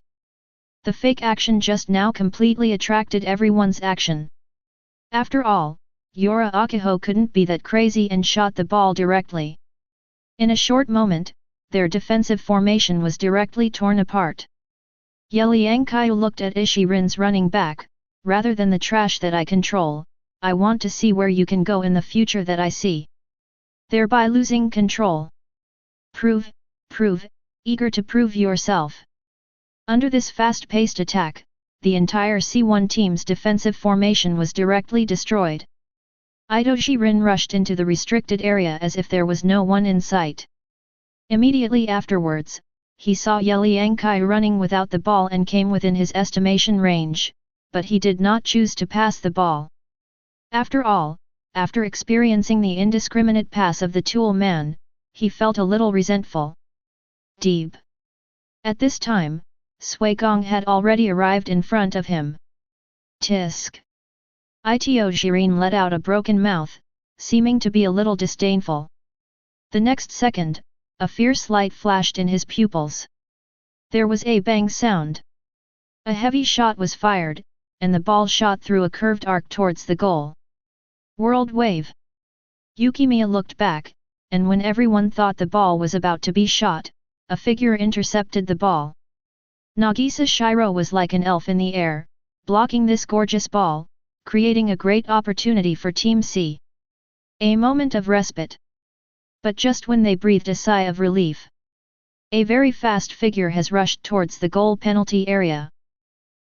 The fake action just now completely attracted everyone's action. After all, Yura Akiho couldn't be that crazy and shot the ball directly. In a short moment, their defensive formation was directly torn apart. Ye Liangqiu looked at Ishirin's running back. Rather than the trash that I control, I want to see where you can go in the future that I see. Thereby losing control. Prove, eager to prove yourself. Under this fast-paced attack, the entire C1 team's defensive formation was directly destroyed. Ido Jiren rushed into the restricted area as if there was no one in sight. Immediately afterwards, he saw Ye Liangqiu running without the ball and came within his estimation range, but he did not choose to pass the ball. After all, after experiencing the indiscriminate pass of the tool man, he felt a little resentful. Deep. At this time, Sui Gong had already arrived in front of him. Tisk. Ido Jiren let out a broken mouth, seeming to be a little disdainful. The next second, a fierce light flashed in his pupils. There was a bang sound. A heavy shot was fired, and the ball shot through a curved arc towards the goal. World Wave. Yukimiya looked back, and when everyone thought the ball was about to be shot, a figure intercepted the ball. Nagisa Shiro was like an elf in the air, blocking this gorgeous ball, creating a great opportunity for Team C. A moment of respite. But just when they breathed a sigh of relief, a very fast figure has rushed towards the goal penalty area.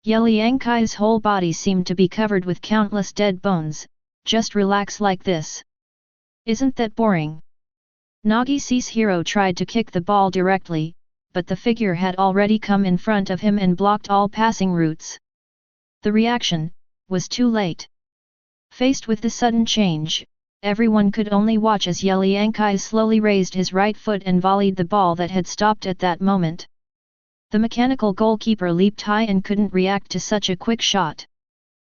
Ye Liangqiu's whole body seemed to be covered with countless dead bones. Just relax like this. Isn't that boring? Nagisa's hero tried to kick the ball directly, but the figure had already come in front of him and blocked all passing routes. The reaction was too late. Faced with the sudden change, everyone could only watch as Ye Liangqiu slowly raised his right foot and volleyed the ball that had stopped at that moment. The mechanical goalkeeper leaped high and couldn't react to such a quick shot.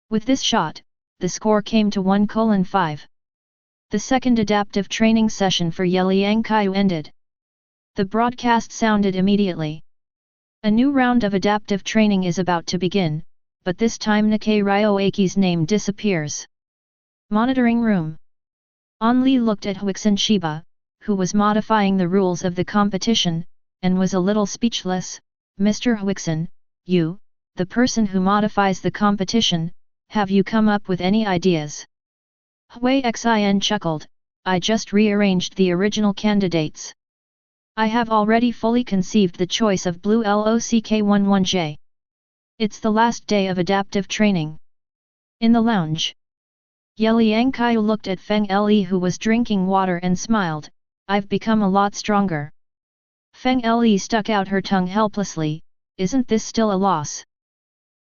With this shot, the score came to 1:5. The second adaptive training session for Ye Liangqiu ended. The broadcast sounded immediately. A new round of adaptive training is about to begin, but this time Nikkei Ryoaki's name disappears. Monitoring room. Only looked at Huixin Shiba, who was modifying the rules of the competition, and was a little speechless. Mr. Huixin, you, the person who modifies the competition, have you come up with any ideas? Huixin chuckled, I just rearranged the original candidates. I have already fully conceived the choice of Blue Lock11J. It's the last day of adaptive training. In the lounge, Ye Liangqiu looked at Feng Le who was drinking water and smiled, I've become a lot stronger. Feng Le stuck out her tongue helplessly, isn't this still a loss?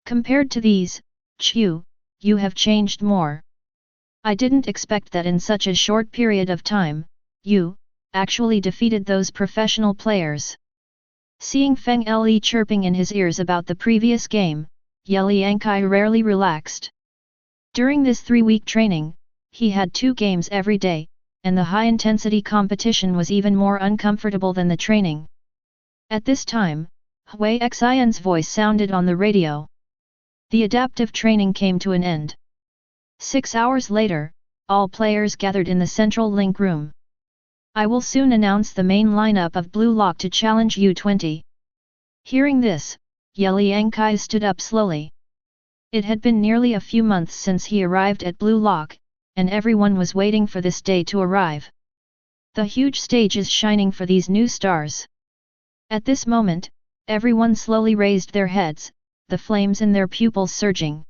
Compared to these, Qiu, you have changed more. I didn't expect that in such a short period of time, you actually defeated those professional players. Seeing Feng Le chirping in his ears about the previous game, Ye Liangqiu rarely relaxed. During this 3-week training, he had 2 games every day, and the high-intensity competition was even more uncomfortable than the training. At this time, Huixin's voice sounded on the radio. The adaptive training came to an end. 6 hours later, all players gathered in the central link room. I will soon announce the main lineup of Blue Lock to challenge U20. Hearing this, Ye Liangqiu stood up slowly. It had been nearly a few months since he arrived at Blue Lock, and everyone was waiting for this day to arrive. The huge stage is shining for these new stars. At this moment, everyone slowly raised their heads, the flames in their pupils surging.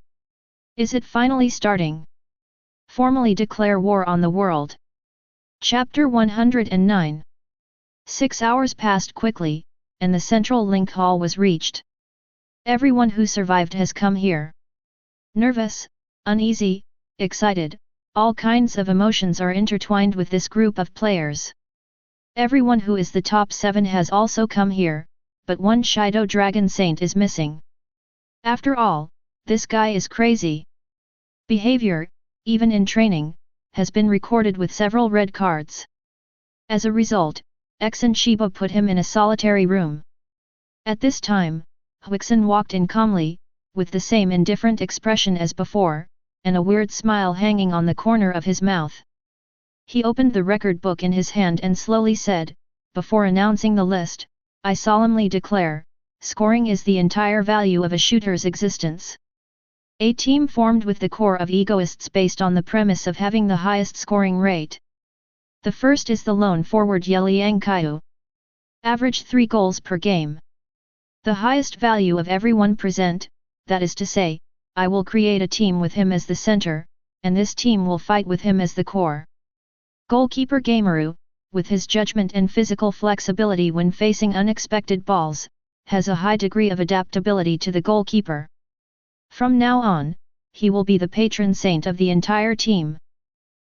Is it finally starting? Formally declare war on the world. Chapter 109. 6 hours passed quickly, and the central link hall was reached. Everyone who survived has come here. Nervous, uneasy, excited, all kinds of emotions are intertwined with this group of players. Everyone who is the top 7 has also come here, but one Shido Dragon Saint is missing. After all, this guy is crazy. Behavior, even in training, has been recorded with several red cards. As a result, Huixin Shiba put him in a solitary room. At this time, Huixin walked in calmly, with the same indifferent expression as before, and a weird smile hanging on the corner of his mouth. He opened the record book in his hand and slowly said, before announcing the list, I solemnly declare, scoring is the entire value of a shooter's existence. A team formed with the core of egoists based on the premise of having the highest scoring rate. The first is the lone forward Ye Liangqiu. Average 3 goals per game. The highest value of everyone present, that is to say, I will create a team with him as the center, and this team will fight with him as the core. Goalkeeper Gameru, with his judgment and physical flexibility when facing unexpected balls, has a high degree of adaptability to the goalkeeper. From now on, he will be the patron saint of the entire team.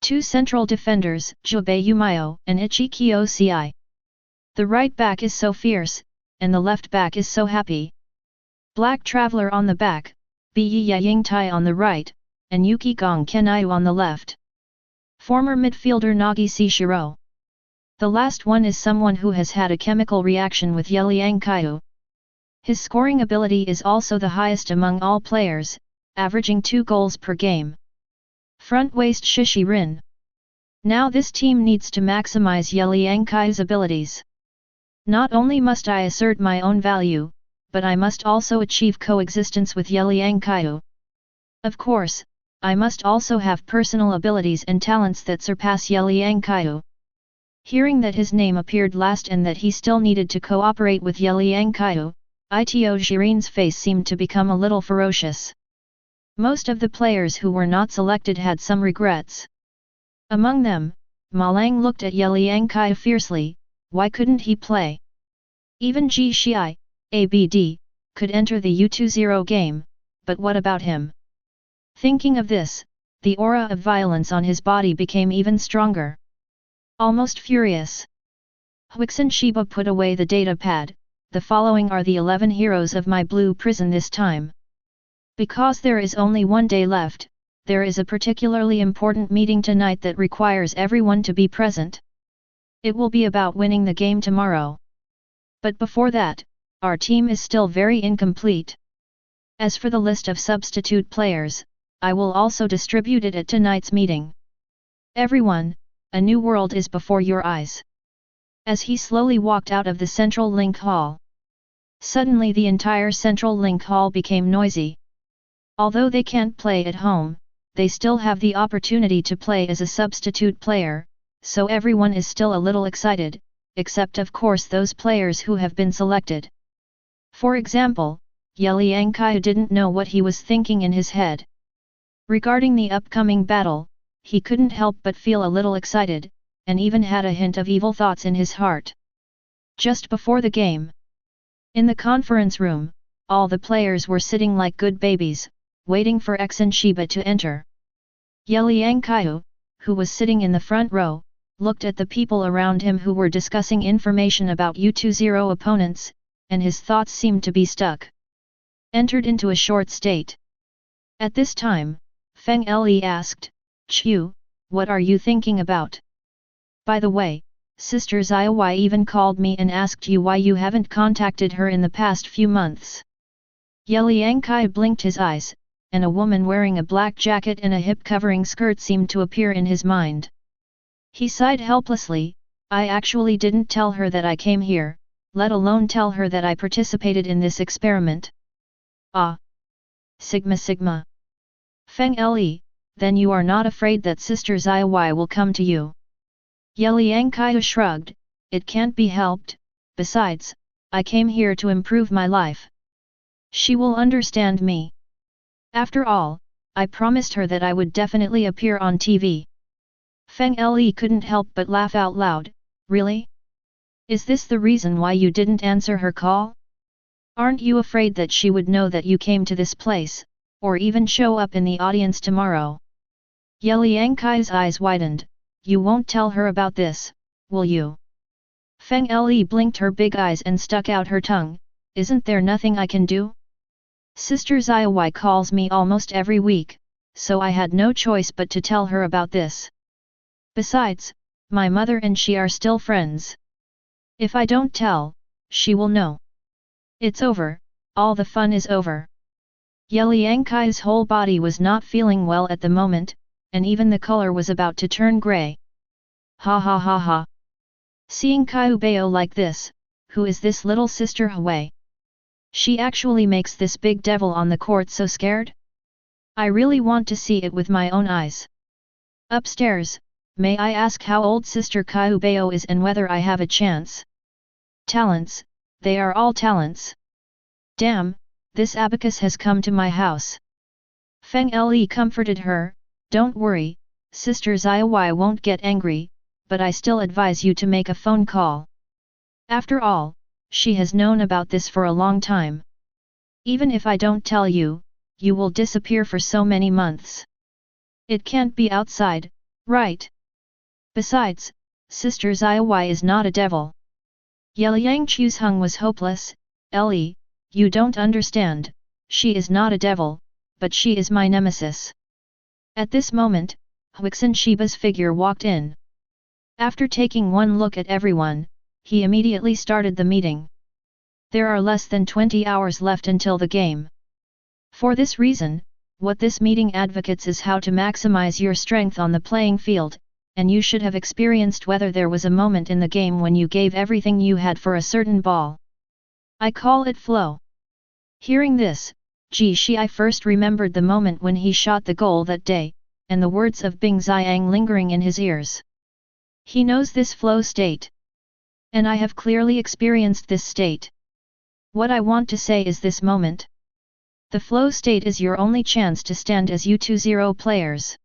2 central defenders, Jubei Yumayo and Ichikyo Ci. The right back is so fierce, and the left back is so happy. Black Traveler on the back, Ye Liangqiu on the right, and Yuki Gong Kenayu on the left. Former midfielder Nagise Shiro. The last one is someone who has had a chemical reaction with Ye Liangqiu. His scoring ability is also the highest among all players, averaging 2 goals per game. Front waist Shishi Rin. Now this team needs to maximize Ye Liangqiu's abilities. Not only must I assert my own value, but I must also achieve coexistence with Ye Liangqiu. Of course, I must also have personal abilities and talents that surpass Ye Liangqiu. Hearing that his name appeared last and that he still needed to cooperate with Ye Liangqiu, Ito Jirin's face seemed to become a little ferocious. Most of the players who were not selected had some regrets. Among them, Malang looked at Ye Liangqiu fiercely, why couldn't he play? Even Ji Shii, ABD, could enter the U20 game, but what about him? Thinking of this, the aura of violence on his body became even stronger. Almost furious. Huixin Shiba put away the data pad. The following are the 11 heroes of my blue prison this time. Because there is only one day left, there is a particularly important meeting tonight that requires everyone to be present. It will be about winning the game tomorrow. But before that, our team is still very incomplete. As for the list of substitute players, I will also distribute it at tonight's meeting. Everyone, a new world is before your eyes. As he slowly walked out of the Central Link Hall. Suddenly the entire Central Link Hall became noisy. Although they can't play at home, they still have the opportunity to play as a substitute player, so everyone is still a little excited, except of course those players who have been selected. For example, Ye Liangqiu didn't know what he was thinking in his head. Regarding the upcoming battle, he couldn't help but feel a little excited, and even had a hint of evil thoughts in his heart. Just before the game. In the conference room, all the players were sitting like good babies, waiting for Huixin Shiba to enter. Ye Liangqiu, who was sitting in the front row, looked at the people around him who were discussing information about U20 opponents, and his thoughts seemed to be stuck. Entered into a short state. At this time, Feng Le asked, "Qiu, what are you thinking about? By the way, Sister Ziyawai even called me and asked you why you haven't contacted her in the past few months." Ye Liangqiu blinked his eyes, and a woman wearing a black jacket and a hip-covering skirt seemed to appear in his mind. He sighed helplessly, "I actually didn't tell her that I came here, let alone tell her that I participated in this experiment." "Ah! Sigma Sigma. Feng Le, then you are not afraid that Sister Ziyawai will come to you?" Ye Liangqiu shrugged, "It can't be helped, besides, I came here to improve my life. She will understand me. After all, I promised her that I would definitely appear on TV." Feng Le couldn't help but laugh out loud, "Really? Is this the reason why you didn't answer her call? Aren't you afraid that she would know that you came to this place, or even show up in the audience tomorrow?" Ye Liangqiu's eyes widened, "You won't tell her about this, will you?" Feng Le blinked her big eyes and stuck out her tongue, "Isn't there nothing I can do? Sister Ziyawai calls me almost every week, so I had no choice but to tell her about this. Besides, my mother and she are still friends. If I don't tell, she will know. It's over, all the fun is over." Ye Liangqiu's whole body was not feeling well at the moment, and even the color was about to turn grey. "Ha ha ha ha. Seeing Qiu Bao like this, who is this little sister Hui? She actually makes this big devil on the court so scared? I really want to see it with my own eyes. Upstairs, may I ask how old Sister Qiu Bao is and whether I have a chance?" "Talents, they are all talents. Damn, this abacus has come to my house." Feng Le comforted her, "Don't worry, Sister Ziyawai won't get angry, but I still advise you to make a phone call. After all, she has known about this for a long time. Even if I don't tell you, you will disappear for so many months. It can't be outside, right? Besides, Sister Ziyawai is not a devil." Ye Liangqiu's hung was hopeless, "Ellie, you don't understand, she is not a devil, but she is my nemesis." At this moment, Huixin Shiba's figure walked in. After taking one look at everyone, he immediately started the meeting. There are less than 20 hours left until the game. For this reason, what this meeting advocates is how to maximize your strength on the playing field, and you should have experienced whether there was a moment in the game when you gave everything you had for a certain ball. I call it flow. Hearing this, Ji Shii first remembered the moment when he shot the goal that day, and the words of Bing Xiang lingering in his ears. He knows this flow state. And I have clearly experienced this state. What I want to say is this moment. The flow state is your only chance to stand as U20 players.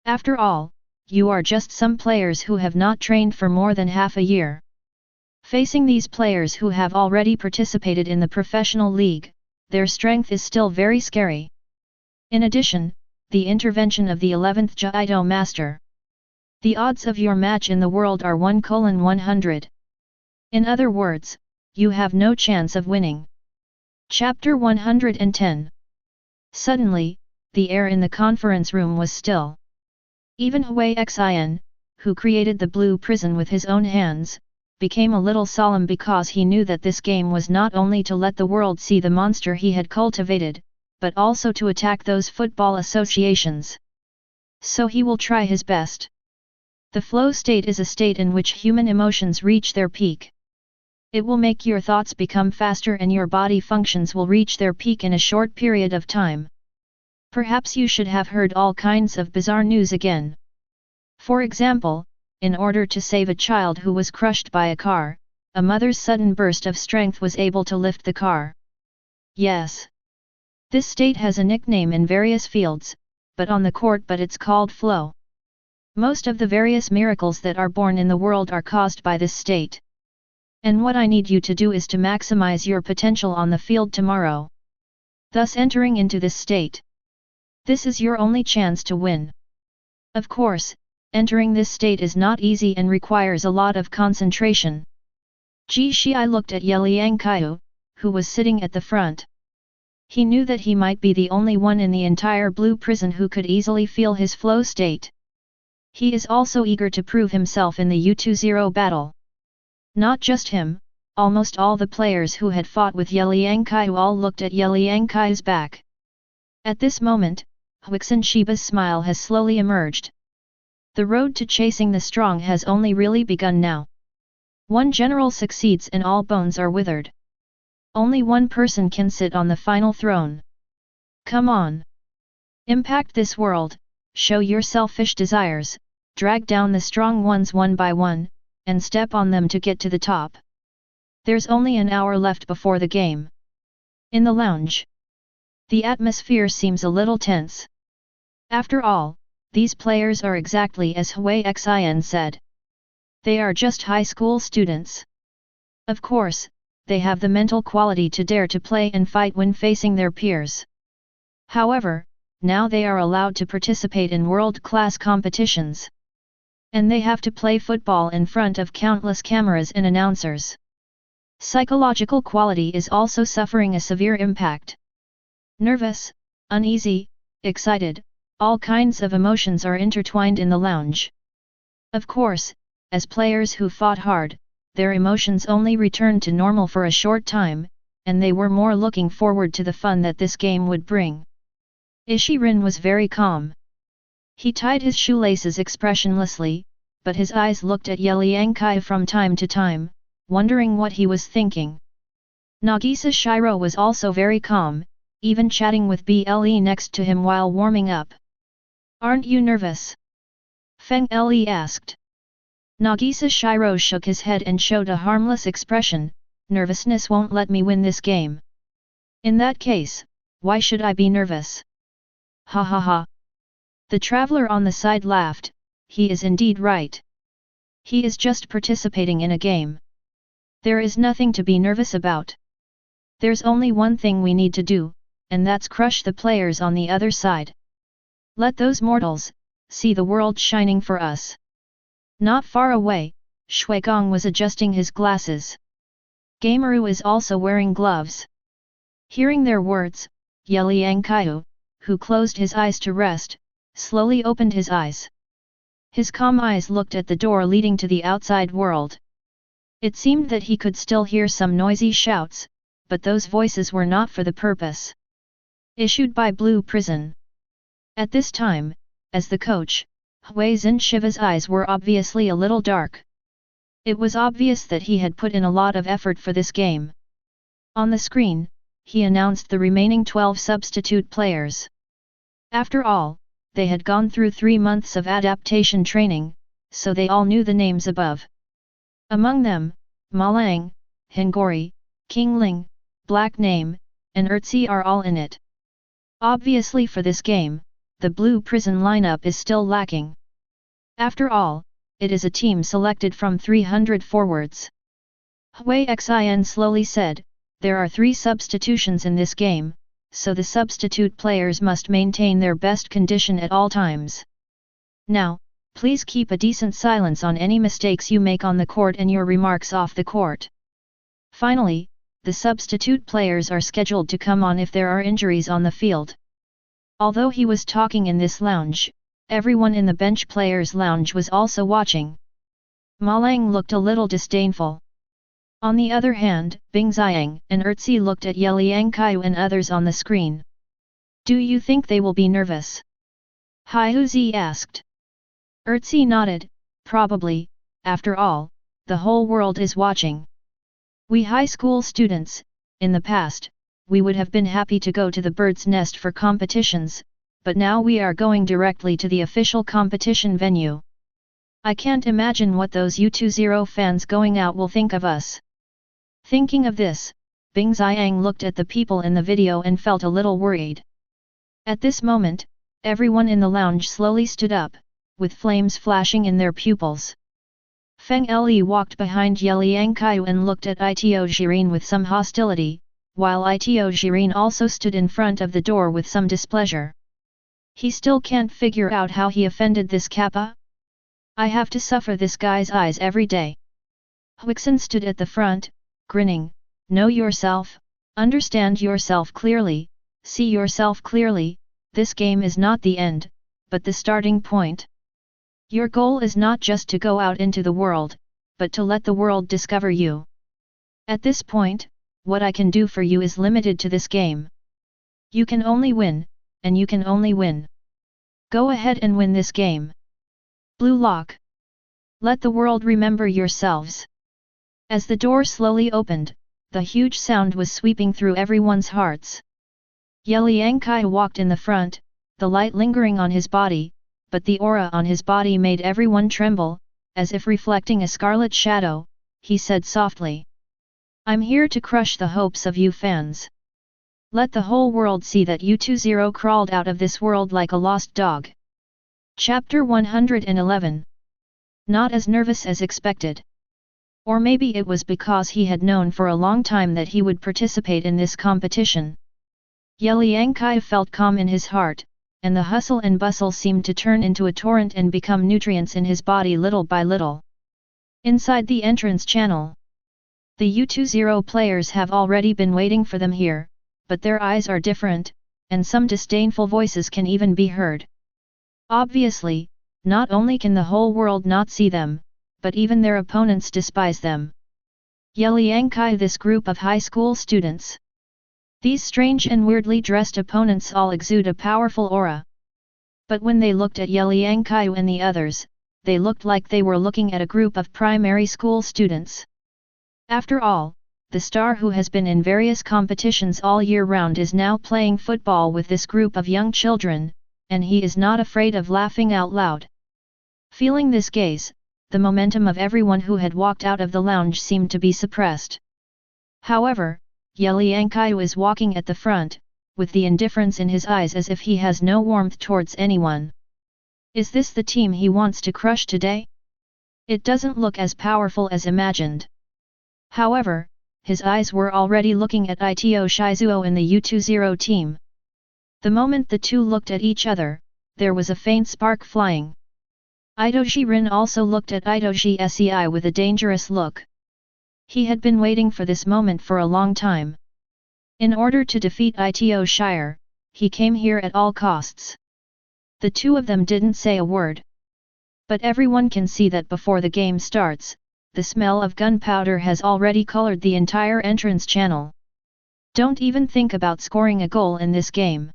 After all, you are just some players who have not trained for more than half a year. Facing these players who have already participated in the professional league, their strength is still very scary. In addition, the intervention of the 11th Jaido Master. The odds of your match in the world are 1:100. In other words, you have no chance of winning. Chapter 110. Suddenly, the air in the conference room was still. Even Hui Xin, who created the blue prison with his own hands, became a little solemn because he knew that this game was not only to let the world see the monster he had cultivated, but also to attack those football associations. So he will try his best. The flow state is a state in which human emotions reach their peak. It will make your thoughts become faster and your body functions will reach their peak in a short period of time. Perhaps you should have heard all kinds of bizarre news again. For example, in order to save a child who was crushed by a car, a mother's sudden burst of strength was able to lift the car. Yes. This state has a nickname in various fields, but on the court it's called flow. Most of the various miracles that are born in the world are caused by this state. And what I need you to do is to maximize your potential on the field tomorrow. Thus entering into this state. This is your only chance to win. Of course, entering this state is not easy and requires a lot of concentration. Ji Shii looked at Ye Liangqiu, who was sitting at the front. He knew that he might be the only one in the entire blue prison who could easily feel his flow state. He is also eager to prove himself in the U20 battle. Not just him, almost all the players who had fought with Ye Liangqiu all looked at Ye Liangqiu's back. At this moment, Huixin Shiba's smile has slowly emerged. The road to chasing the strong has only really begun now. One general succeeds and all bones are withered. Only one person can sit on the final throne. Come on! Impact this world, show your selfish desires, drag down the strong ones one by one, and step on them to get to the top. There's only an hour left before the game. In the lounge. The atmosphere seems a little tense. After all, these players are exactly as Hui Xin said. They are just high school students. Of course, they have the mental quality to dare to play and fight when facing their peers. However, now they are allowed to participate in world-class competitions. And they have to play football in front of countless cameras and announcers. Psychological quality is also suffering a severe impact. Nervous, uneasy, excited, all kinds of emotions are intertwined in the lounge. Of course, as players who fought hard, their emotions only returned to normal for a short time, and they were more looking forward to the fun that this game would bring. Ishirin was very calm. He tied his shoelaces expressionlessly, but his eyes looked at Ye Liangqiu from time to time, wondering what he was thinking. Nagisa Shiro was also very calm, even chatting with Ble next to him while warming up. Aren't you nervous? Feng Le asked. Nagisa Shiro shook his head and showed a harmless expression. Nervousness won't let me win this game. In that case, why should I be nervous? Ha ha ha. The traveler on the side laughed. He is indeed right. He is just participating in a game. There is nothing to be nervous about. There's only one thing we need to do, and that's crush the players on the other side. Let those mortals see the world shining for us. Not far away, Shuigong was adjusting his glasses. Gameru is also wearing gloves. Hearing their words, Ye Liangqiu, who closed his eyes to rest, slowly opened his eyes. His calm eyes looked at the door leading to the outside world. It seemed that he could still hear some noisy shouts, but those voices were not for the purpose. Issued by Blue Prison. At this time, as the coach, Hui Shiva's eyes were obviously a little dark. It was obvious that he had put in a lot of effort for this game. On the screen, he announced the remaining 12 substitute players. After all, they had gone through 3 months of adaptation training, so they all knew the names above. Among them, Malang, Hingori, Kingling, Black Name, and Ertzi are all in it. Obviously for this game, the Blue Prison lineup is still lacking. After all, it is a team selected from 300 forwards. Hui Xin slowly said, there are 3 substitutions in this game, so the substitute players must maintain their best condition at all times. Now, please keep a decent silence on any mistakes you make on the court and your remarks off the court. Finally, the substitute players are scheduled to come on if there are injuries on the field. Although he was talking in this lounge, everyone in the bench players' lounge was also watching. Ma Lang looked a little disdainful. On the other hand, Bing Xiang and Erzi looked at Ye Liangqiu and others on the screen. Do you think they will be nervous? Haihuzi asked. Erzi nodded, probably, after all, the whole world is watching. We high school students, in the past, we would have been happy to go to the bird's nest for competitions, but now we are going directly to the official competition venue. I can't imagine what those U20 fans going out will think of us. Thinking of this, Bing Xiang looked at the people in the video and felt a little worried. At this moment, everyone in the lounge slowly stood up, with flames flashing in their pupils. Feng Le walked behind Ye Liangqiu and looked at Ito Jiren with some hostility, while Ito Jiren also stood in front of the door with some displeasure. He still can't figure out how he offended this kappa. I have to suffer this guy's eyes every day. Huixin stood at the front, grinning. Know yourself, understand yourself clearly, see yourself clearly, this game is not the end, but the starting point. Your goal is not just to go out into the world, but to let the world discover you. At this point, what I can do for you is limited to this game. You can only win, and you can only win. Go ahead and win this game. Blue lock. Let the world remember yourselves. As the door slowly opened, the huge sound was sweeping through everyone's hearts. Ye Liangqiu walked in the front, the light lingering on his body, but the aura on his body made everyone tremble, as if reflecting a scarlet shadow. He said softly. I'm here to crush the hopes of you fans. Let the whole world see that U20 crawled out of this world like a lost dog. Chapter 111. Not as nervous as expected. Or maybe it was because he had known for a long time that he would participate in this competition. Ye Liangqiu felt calm in his heart, and the hustle and bustle seemed to turn into a torrent and become nutrients in his body little by little. Inside the entrance channel, the U20 players have already been waiting for them here, but their eyes are different, and some disdainful voices can even be heard. Obviously, not only can the whole world not see them, but even their opponents despise them. Ye Liangqiu, this group of high school students. These strange and weirdly dressed opponents all exude a powerful aura. But when they looked at Ye Liangqiu and the others, they looked like they were looking at a group of primary school students. After all, the star who has been in various competitions all year round is now playing football with this group of young children, and he is not afraid of laughing out loud. Feeling this gaze, the momentum of everyone who had walked out of the lounge seemed to be suppressed. However, Ye Liangqiu is walking at the front, with the indifference in his eyes as if he has no warmth towards anyone. Is this the team he wants to crush today? It doesn't look as powerful as imagined. However, his eyes were already looking at Ito Shizuo and the U20 team. The moment the two looked at each other, there was a faint spark flying. Ito Jiren also looked at Ito Sei with a dangerous look. He had been waiting for this moment for a long time. In order to defeat Ito Shire, he came here at all costs. The two of them didn't say a word. But everyone can see that before the game starts, the smell of gunpowder has already colored the entire entrance channel. Don't even think about scoring a goal in this game.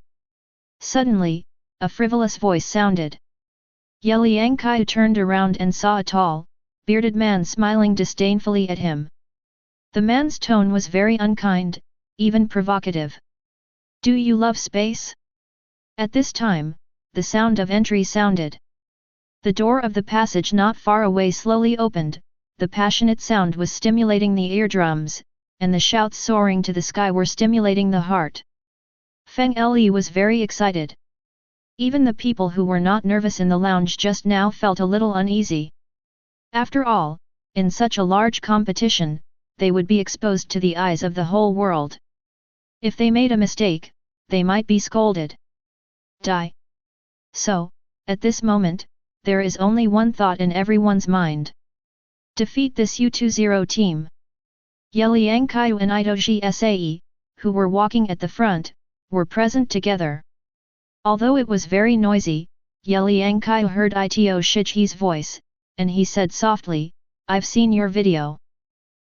Suddenly, a frivolous voice sounded. Ye Liangqiu turned around and saw a tall, bearded man smiling disdainfully at him. The man's tone was very unkind, even provocative. Do you love space? At this time, the sound of entry sounded. The door of the passage not far away slowly opened, the passionate sound was stimulating the eardrums, and the shouts soaring to the sky were stimulating the heart. Feng Le was very excited. Even the people who were not nervous in the lounge just now felt a little uneasy. After all, in such a large competition, they would be exposed to the eyes of the whole world. If they made a mistake, they might be scolded. Die. So, at this moment, there is only one thought in everyone's mind. Defeat this U20 team. Ye Liangqiu and Itoji Sae, who were walking at the front, were present together. Although it was very noisy, Ye Liangqiu heard Ito Shiji's voice, and he said softly, "I've seen your video.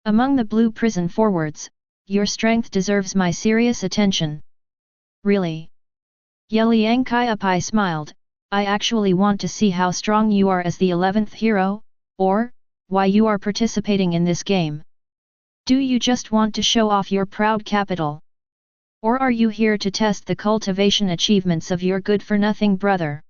Among the blue prison forwards, your strength deserves my serious attention." Really? Ye Liangqiu smiled, "I actually want to see how strong you are as the 11th hero, or, why you are participating in this game. Do you just want to show off your proud capital? Or are you here to test the cultivation achievements of your good-for-nothing brother?"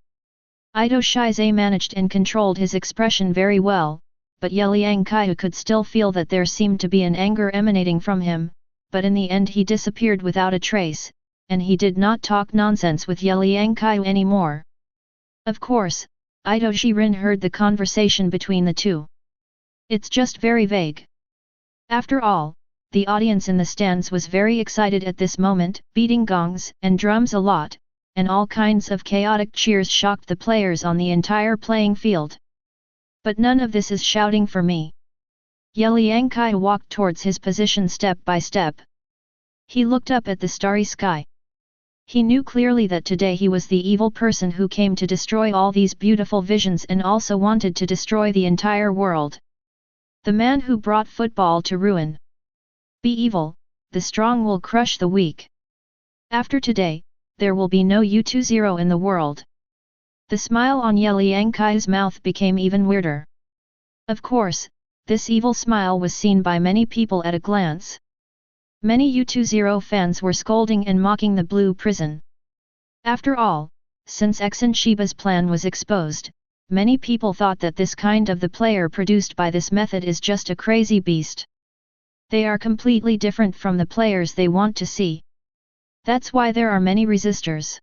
Ito Shize managed and controlled his expression very well, but Ye Liangqiu could still feel that there seemed to be an anger emanating from him, but in the end he disappeared without a trace, and he did not talk nonsense with Ye Liangqiu anymore. Of course, Ito Jiren heard the conversation between the two. It's just very vague. After all, the audience in the stands was very excited at this moment, beating gongs and drums a lot, and all kinds of chaotic cheers shocked the players on the entire playing field. But none of this is shouting for me. Ye Liangqiu walked towards his position step by step. He looked up at the starry sky. He knew clearly that today he was the evil person who came to destroy all these beautiful visions and also wanted to destroy the entire world. The man who brought football to ruin. Be evil, the strong will crush the weak. After today, there will be no U20 in the world. The smile on Ye Liangqiu's mouth became even weirder. Of course, this evil smile was seen by many people at a glance. Many U20 fans were scolding and mocking the blue prison. After all, since Exon Shiba's plan was exposed, many people thought that this kind of the player produced by this method is just a crazy beast. They are completely different from the players they want to see. That's why there are many resistors.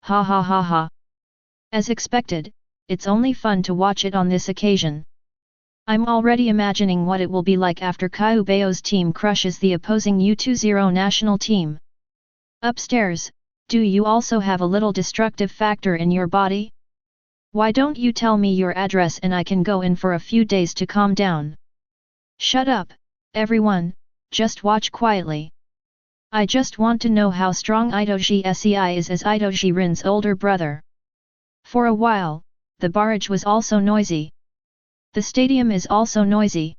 Ha ha ha ha. As expected, it's only fun to watch it on this occasion. I'm already imagining what it will be like after Kaiu Bao's team crushes the opposing U20 national team. Upstairs, do you also have a little destructive factor in your body? Why don't you tell me your address and I can go in for a few days to calm down? Shut up, everyone, just watch quietly. I just want to know how strong Itoji Sei is as Itoji Rin's older brother. For a while, the barrage was also noisy. The stadium is also noisy.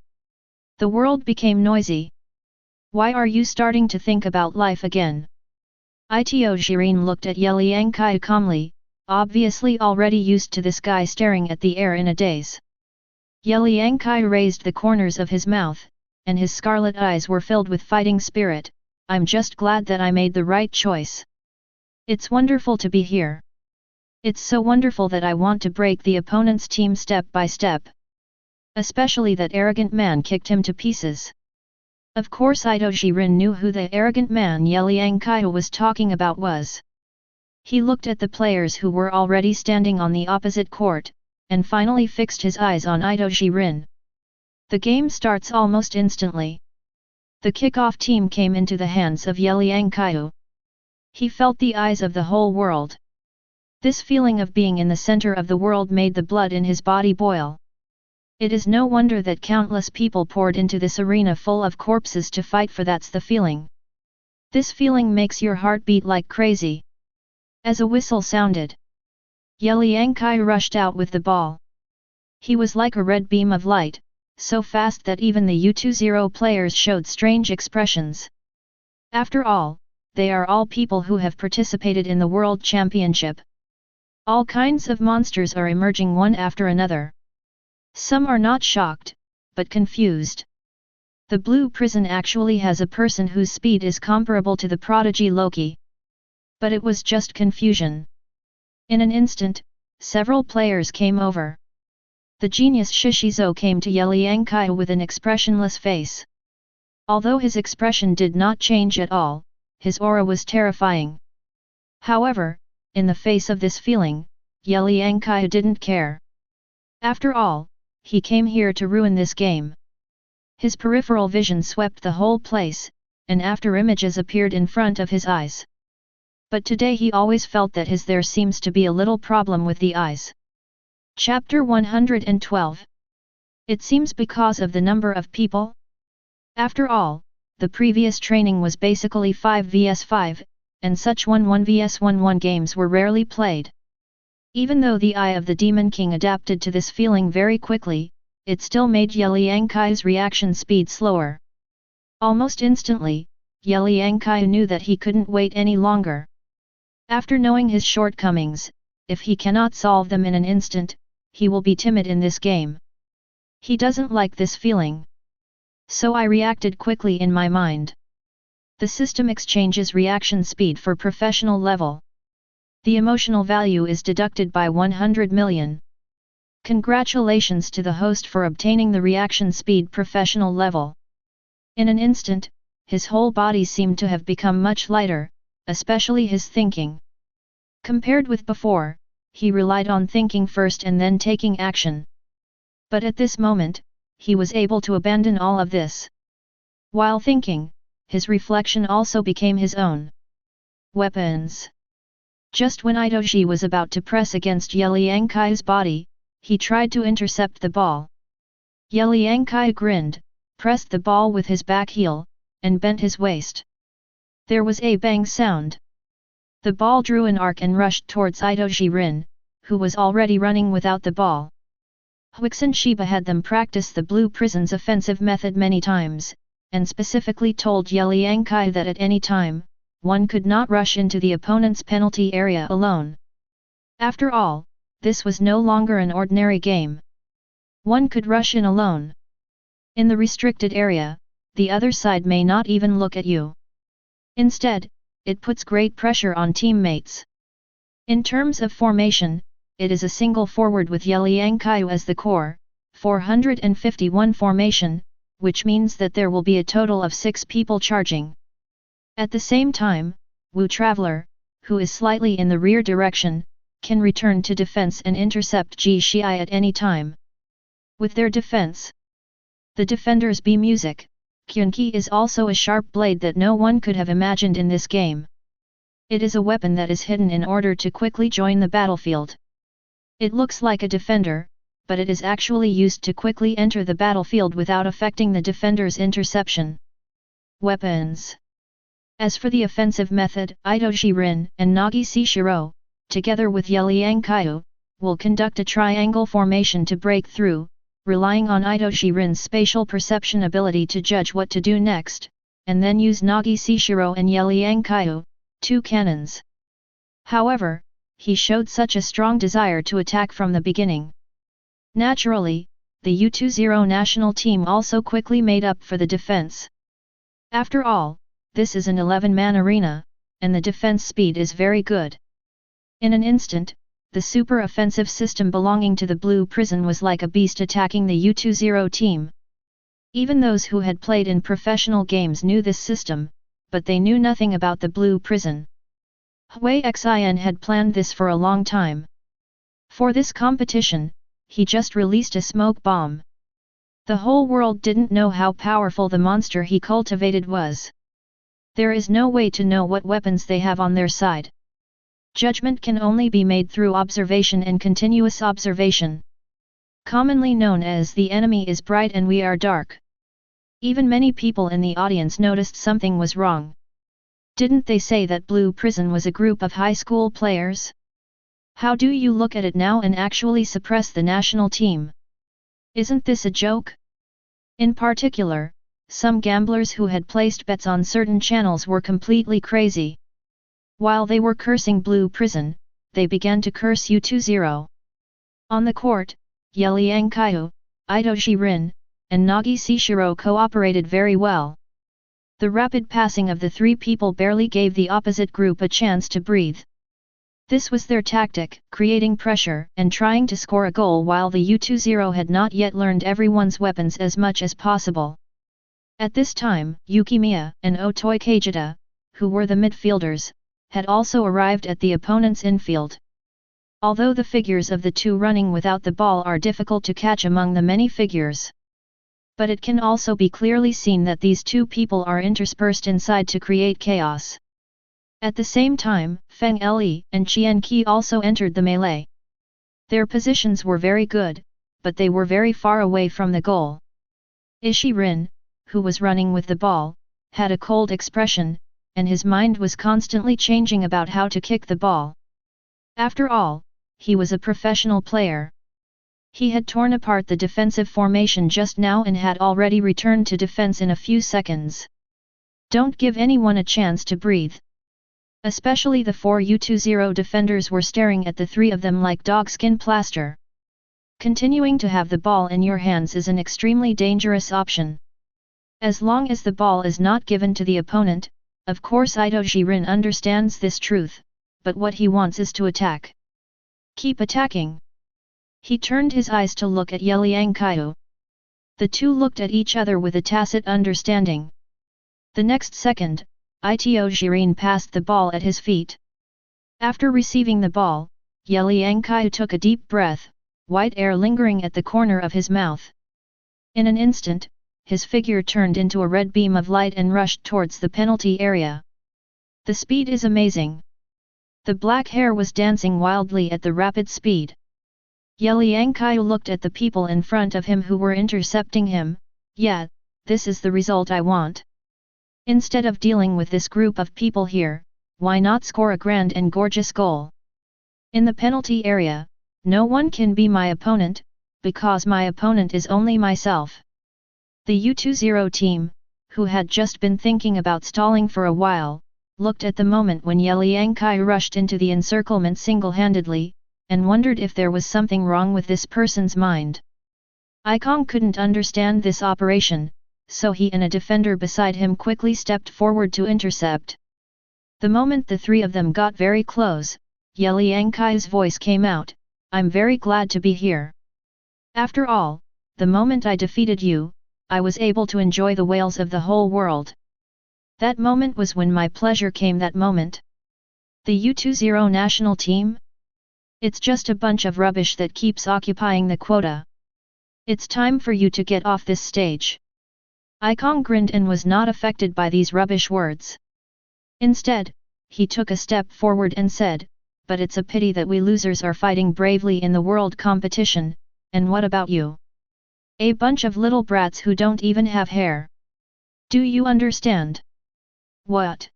The world became noisy. Why are you starting to think about life again? Ito Jiren looked at Ye Liangqiu calmly, obviously already used to this guy staring at the air in a daze. Ye Liangqiu raised the corners of his mouth, and his scarlet eyes were filled with fighting spirit. I'm just glad that I made the right choice. It's wonderful to be here. It's so wonderful that I want to break the opponent's team step by step. Especially that arrogant man kicked him to pieces. Of course Ito Jiren knew who the arrogant man Ye Liangqiu was talking about was. He looked at the players who were already standing on the opposite court, and finally fixed his eyes on Ito Jiren. The game starts almost instantly. The kickoff team came into the hands of Ye Liangqiu. He felt the eyes of the whole world. This feeling of being in the center of the world made the blood in his body boil. It is no wonder that countless people poured into this arena full of corpses to fight, for that's the feeling. This feeling makes your heart beat like crazy. As a whistle sounded, Ye Liangqiu rushed out with the ball. He was like a red beam of light, so fast that even the U20 players showed strange expressions. After all, they are all people who have participated in the World Championship. All kinds of monsters are emerging one after another. Some are not shocked, but confused. The blue prison actually has a person whose speed is comparable to the prodigy Loki. But it was just confusion. In an instant, several players came over. The genius Shishizo came to Ye Liangqiu with an expressionless face. Although his expression did not change at all, his aura was terrifying. However, in the face of this feeling, Ye Liangqiu didn't care. After all, he came here to ruin this game. His peripheral vision swept the whole place, and after images appeared in front of his eyes. but today he always felt that there seems to be a little problem with the eyes. Chapter 112. It seems because of the number of people? After all, the previous training was basically 5 vs 5, and such 1-1 vs 1-1 games were rarely played. Even though the eye of the Demon King adapted to this feeling very quickly, it still made Ye Liangqiu's reaction speed slower. Almost instantly, Ye Liangqiu knew that he couldn't wait any longer. After knowing his shortcomings, if he cannot solve them in an instant, he will be timid in this game. He doesn't like this feeling. So I reacted quickly in my mind. The system exchanges reaction speed for professional level. The emotional value is deducted by 100 million. Congratulations to the host for obtaining the reaction speed professional level. In an instant, his whole body seemed to have become much lighter, especially his thinking. Compared with before, he relied on thinking first and then taking action. But at this moment, he was able to abandon all of this. While thinking, his reflection also became his own. Weapons. Just when Itoshi was about to press against Ye Liangqiu's body, he tried to intercept the ball. Ye Liangqiu grinned, pressed the ball with his back heel, and bent his waist. There was a bang sound. The ball drew an arc and rushed towards Itoshi Rin, who was already running without the ball. Huixin Shiba had them practice the Blue Prison's offensive method many times, and specifically told Ye Liangqiu that at any time, one could not rush into the opponent's penalty area alone. After all, this was no longer an ordinary game. One could rush in alone. In the restricted area, the other side may not even look at you. Instead, it puts great pressure on teammates. In terms of formation, it is a single forward with Ye Liangqiu as the core, 451 formation, which means that there will be a total of 6 people charging. At the same time, Wu Traveler, who is slightly in the rear direction, can return to defense and intercept Ji Shii at any time. With their defense, the defender's B music, Qunqi is also a sharp blade that no one could have imagined in this game. It is a weapon that is hidden in order to quickly join the battlefield. It looks like a defender, but it is actually used to quickly enter the battlefield without affecting the defender's interception. Weapons. As for the offensive method, Itoshi Rin and Nagi Shiro, together with Ye Liangqiu, will conduct a triangle formation to break through, relying on Itoshi Rin's spatial perception ability to judge what to do next, and then use Nagi Shiro and Ye Liangqiu, 2 cannons. However, he showed such a strong desire to attack from the beginning. Naturally, the U20 national team also quickly made up for the defense. After all, this is an 11-man arena, and the defense speed is very good. In an instant, the super offensive system belonging to the Blue Prison was like a beast attacking the U20 team. Even those who had played in professional games knew this system, but they knew nothing about the Blue Prison. Hui Xin had planned this for a long time. For this competition, he just released a smoke bomb. The whole world didn't know how powerful the monster he cultivated was. There is no way to know what weapons they have on their side. Judgment can only be made through observation and continuous observation. Commonly known as the enemy is bright and we are dark. Even many people in the audience noticed something was wrong. Didn't they say that Blue Prison was a group of high school players? How do you look at it now and actually suppress the national team? Isn't this a joke? In particular, some gamblers who had placed bets on certain channels were completely crazy. While they were cursing Blue Prison, they began to curse U20. On the court, Ye Liangqiu, Itoshi Rin, and Nagi Shiro cooperated very well. The rapid passing of the 3 people barely gave the opposite group a chance to breathe. This was their tactic, creating pressure and trying to score a goal while the U20 had not yet learned everyone's weapons as much as possible. At this time, Yukimiya and Otoi Kajita, who were the midfielders, had also arrived at the opponent's infield. Although the figures of the 2 running without the ball are difficult to catch among the many figures. But it can also be clearly seen that these 2 people are interspersed inside to create chaos. At the same time, Feng Le and Qianqi also entered the melee. Their positions were very good, but they were very far away from the goal. Ishi Rin, who was running with the ball, had a cold expression, and his mind was constantly changing about how to kick the ball. After all, he was a professional player. He had torn apart the defensive formation just now and had already returned to defense in a few seconds. Don't give anyone a chance to breathe. Especially the 4 U20 defenders were staring at the three of them like dogskin plaster. Continuing to have the ball in your hands is an extremely dangerous option. As long as the ball is not given to the opponent, of course Idoji Rin understands this truth, but what he wants is to attack. Keep attacking. He turned his eyes to look at Ye Liangqiu. The two looked at each other with a tacit understanding. The next second, Idoji Rin passed the ball at his feet. After receiving the ball, Ye Liangqiu took a deep breath, white air lingering at the corner of his mouth. In an instant, his figure turned into a red beam of light and rushed towards the penalty area. The speed is amazing. The black hair was dancing wildly at the rapid speed. Ye Liangqiu looked at the people in front of him who were intercepting him. Yeah, this is the result I want. Instead of dealing with this group of people here, why not score a grand and gorgeous goal? In the penalty area, no one can be my opponent, because my opponent is only myself. The U20 team, who had just been thinking about stalling for a while, looked at the moment when Ye Liangqiu rushed into the encirclement single-handedly, and wondered if there was something wrong with this person's mind. Ikong couldn't understand this operation, so he and a defender beside him quickly stepped forward to intercept. The moment the three of them got very close, Ye Liangqiu's voice came out, "I'm very glad to be here. After all, the moment I defeated you, I was able to enjoy the whales of the whole world. That moment was when my pleasure came that moment. The U20 national team? It's just a bunch of rubbish that keeps occupying the quota. It's time for you to get off this stage." Ikong grinned and was not affected by these rubbish words. Instead, he took a step forward and said, "But it's a pity that we losers are fighting bravely in the world competition, and what about you? A bunch of little brats who don't even have hair. Do you understand?" "What?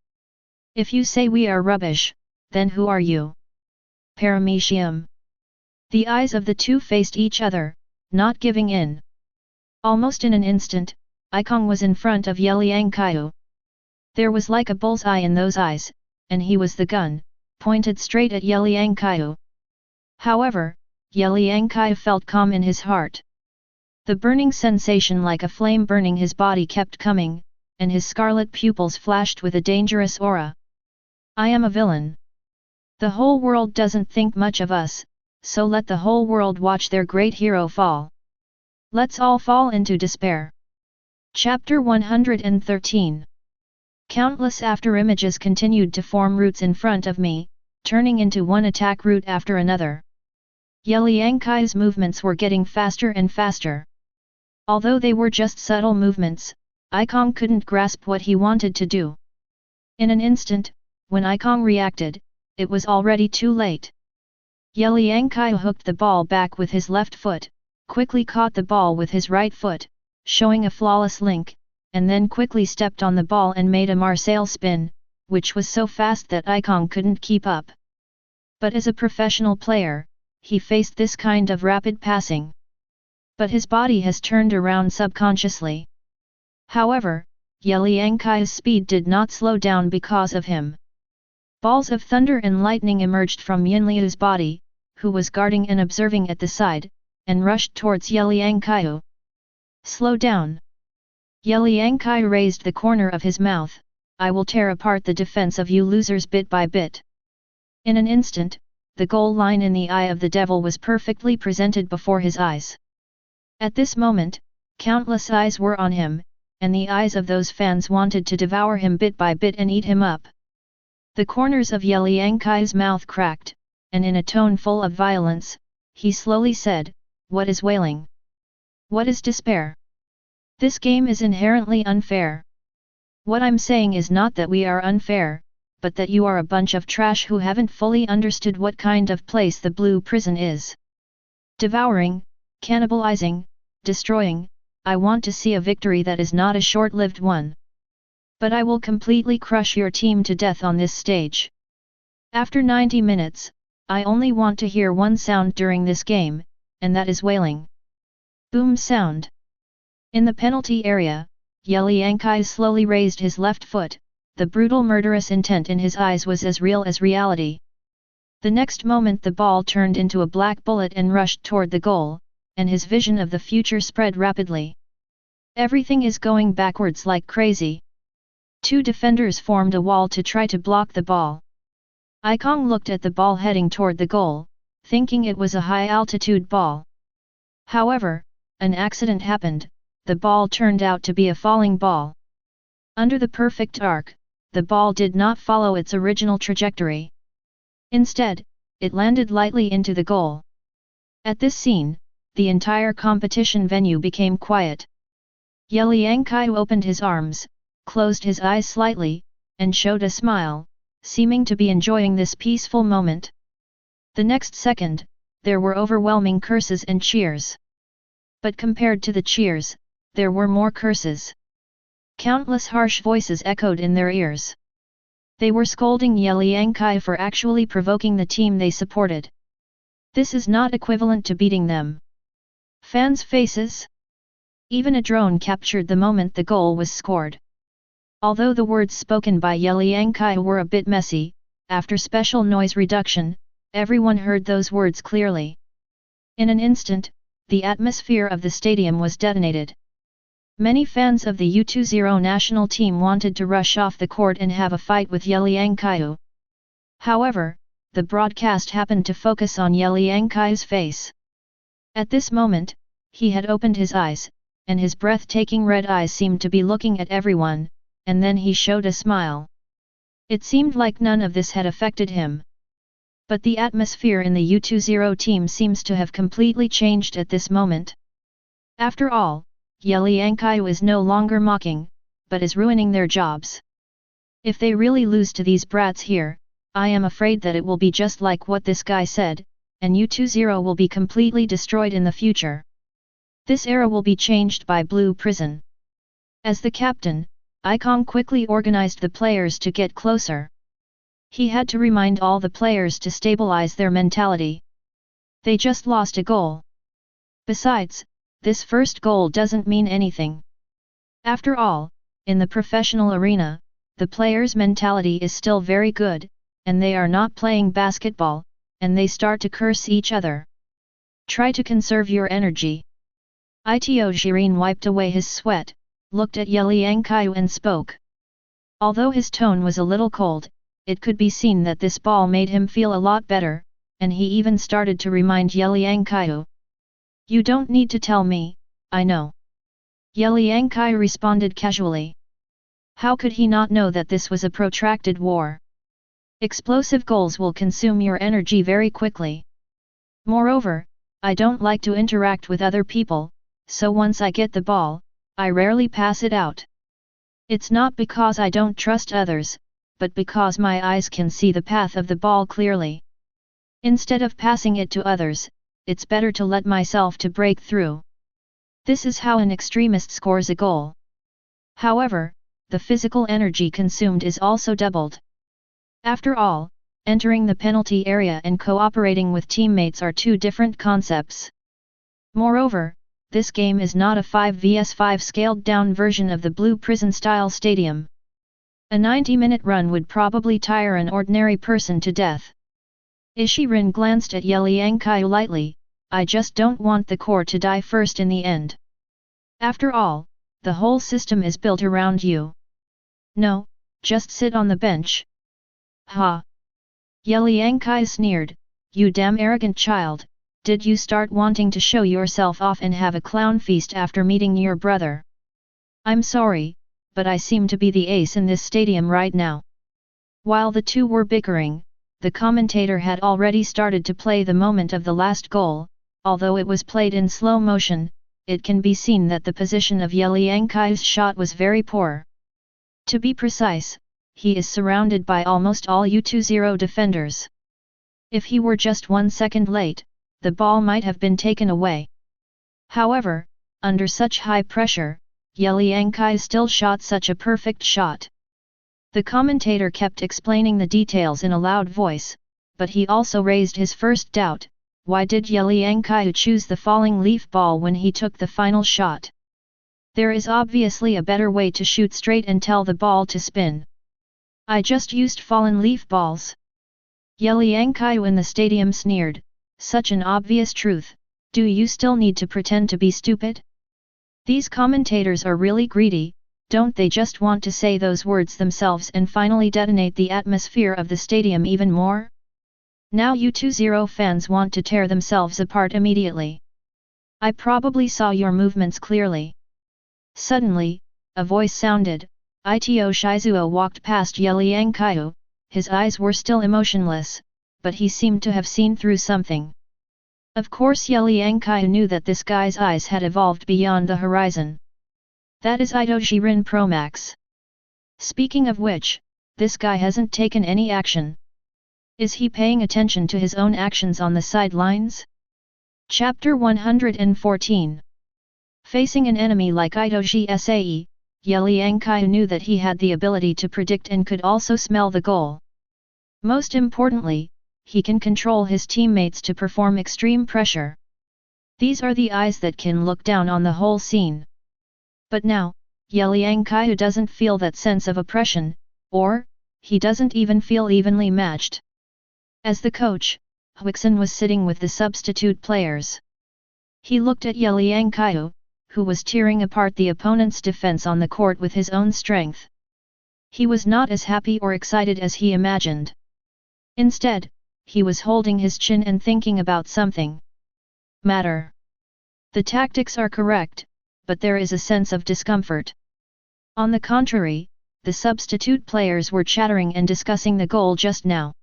If you say we are rubbish, then who are you?" "Paramecium." The eyes of the two faced each other, not giving in. Almost in an instant, Ikong was in front of Ye Liangqiu. There was like a bullseye in those eyes, and he was the gun, pointed straight at Ye Liangqiu. However, Ye Liangqiu felt calm in his heart. The burning sensation like a flame burning his body kept coming, and his scarlet pupils flashed with a dangerous aura. "I am a villain. The whole world doesn't think much of us, so let the whole world watch their great hero fall. Let's all fall into despair." Chapter 113. Countless afterimages continued to form roots in front of me, turning into one attack route after another. Ye Liangqiu's movements were getting faster and faster. Although they were just subtle movements, Ikong couldn't grasp what he wanted to do. In an instant, when Ikong reacted, it was already too late. Ye Liangqiu hooked the ball back with his left foot, quickly caught the ball with his right foot, showing a flawless link, and then quickly stepped on the ball and made a Marseille spin, which was so fast that Ikong couldn't keep up. But as a professional player, he faced this kind of rapid passing. But his body has turned around subconsciously. However, Ye Liangqiu's speed did not slow down because of him. Balls of thunder and lightning emerged from Yinliu's body, who was guarding and observing at the side, and rushed towards Ye Liangqiu. "Slow down." Ye Liangqiu raised the corner of his mouth, "I will tear apart the defense of you losers bit by bit." In an instant, the goal line in the eye of the devil was perfectly presented before his eyes. At this moment, countless eyes were on him, and the eyes of those fans wanted to devour him bit by bit and eat him up. The corners of Ye Liangqiu's mouth cracked, and in a tone full of violence, he slowly said, "What is wailing? What is despair? This game is inherently unfair. What I'm saying is not that we are unfair, but that you are a bunch of trash who haven't fully understood what kind of place the blue prison is. Devouring, cannibalizing, destroying, I want to see a victory that is not a short-lived one. But I will completely crush your team to death on this stage. After 90 minutes, I only want to hear one sound during this game, and that is wailing. Boom sound. In the penalty area, Ye Liangqiu slowly raised his left foot, the brutal murderous intent in his eyes was as real as reality. The next moment the ball turned into a black bullet and rushed toward the goal, and his vision of the future spread rapidly. Everything is going backwards like crazy. Two defenders formed a wall to try to block the ball. Ikong looked at the ball heading toward the goal, thinking it was a high-altitude ball. However, an accident happened, the ball turned out to be a falling ball. Under the perfect arc, the ball did not follow its original trajectory. Instead, it landed lightly into the goal. At this scene, the entire competition venue became quiet. Ye Liangqiu opened his arms, closed his eyes slightly, and showed a smile, seeming to be enjoying this peaceful moment. The next second, there were overwhelming curses and cheers. But compared to the cheers, there were more curses. Countless harsh voices echoed in their ears. They were scolding Ye Liangqiu for actually provoking the team they supported. This is not equivalent to beating them. Fans' faces? Even a drone captured the moment the goal was scored. Although the words spoken by Ye Liangqiu were a bit messy, after special noise reduction, everyone heard those words clearly. In an instant, the atmosphere of the stadium was detonated. Many fans of the U20 national team wanted to rush off the court and have a fight with Ye Liangqiu. However, the broadcast happened to focus on Ye Liangqiu's face. At this moment, he had opened his eyes, and his breathtaking red eyes seemed to be looking at everyone, and then he showed a smile. It seemed like none of this had affected him. But the atmosphere in the U20 team seems to have completely changed at this moment. After all, Ye Liangqiu is no longer mocking, but is ruining their jobs. If they really lose to these brats here, I am afraid that it will be just like what this guy said, and U20 will be completely destroyed in the future. This era will be changed by Blue Prison. As the captain, Ikong quickly organized the players to get closer. He had to remind all the players to stabilize their mentality. They just lost a goal. Besides, this first goal doesn't mean anything. After all, in the professional arena, the players' mentality is still very good, and they are not playing basketball, and they start to curse each other. Try to conserve your energy. Ito Jiren wiped away his sweat, looked at Ye Liangqiu and spoke. Although his tone was a little cold, it could be seen that this ball made him feel a lot better, and he even started to remind Ye Liangqiu. You don't need to tell me, I know. Ye Liangqiu responded casually. How could he not know that this was a protracted war? Explosive goals will consume your energy very quickly. Moreover, I don't like to interact with other people, so once I get the ball, I rarely pass it out. It's not because I don't trust others, but because my eyes can see the path of the ball clearly. Instead of passing it to others, it's better to let myself to break through. This is how an extremist scores a goal. However, the physical energy consumed is also doubled. After all, entering the penalty area and cooperating with teammates are two different concepts. Moreover, this game is not a 5 vs 5 scaled-down version of the Blue Prison-style stadium. A 90-minute run would probably tire an ordinary person to death. Ishirin glanced at Ye Liangqiu lightly. I just don't want the core to die first in the end. After all, the whole system is built around you. No, just sit on the bench. Ha! Ye Liangqiu sneered, you damn arrogant child, did you start wanting to show yourself off and have a clown feast after meeting your brother? I'm sorry, but I seem to be the ace in this stadium right now. While the two were bickering, the commentator had already started to play the moment of the last goal. Although it was played in slow motion, it can be seen that the position of Ye Liangqiu's shot was very poor. To be precise, he is surrounded by almost all U20 defenders. If he were just 1 second late, the ball might have been taken away. However, under such high pressure, Ye Liangqiu still shot such a perfect shot. The commentator kept explaining the details in a loud voice, but he also raised his first doubt: why did Ye Liangqiu choose the falling leaf ball when he took the final shot? There is obviously a better way to shoot straight and tell the ball to spin. I just used fallen leaf balls. Ye Liangqiu in the stadium sneered, such an obvious truth, do you still need to pretend to be stupid? These commentators are really greedy, don't they just want to say those words themselves and finally detonate the atmosphere of the stadium even more? Now U20 fans want to tear themselves apart immediately. I probably saw your movements clearly. Suddenly, a voice sounded. Ito Shizuo walked past Ye Liangqiu, his eyes were still emotionless, but he seemed to have seen through something. Of course Ye Liangqiu knew that this guy's eyes had evolved beyond the horizon. That is Ito Jiren Pro Max. Speaking of which, this guy hasn't taken any action. Is he paying attention to his own actions on the sidelines? Chapter 114. Facing an enemy like Ito Usse, Ye Liangqiu knew that he had the ability to predict and could also smell the goal. Most importantly, he can control his teammates to perform extreme pressure. These are the eyes that can look down on the whole scene. But now, Ye Liangqiu doesn't feel that sense of oppression, or, he doesn't even feel evenly matched. As the coach, Huixin was sitting with the substitute players. He looked at Ye Liangqiu, who was tearing apart the opponent's defense on the court with his own strength. He was not as happy or excited as he imagined. Instead, he was holding his chin and thinking about something. Matter. The tactics are correct, but there is a sense of discomfort. On the contrary, the substitute players were chattering and discussing the goal just now.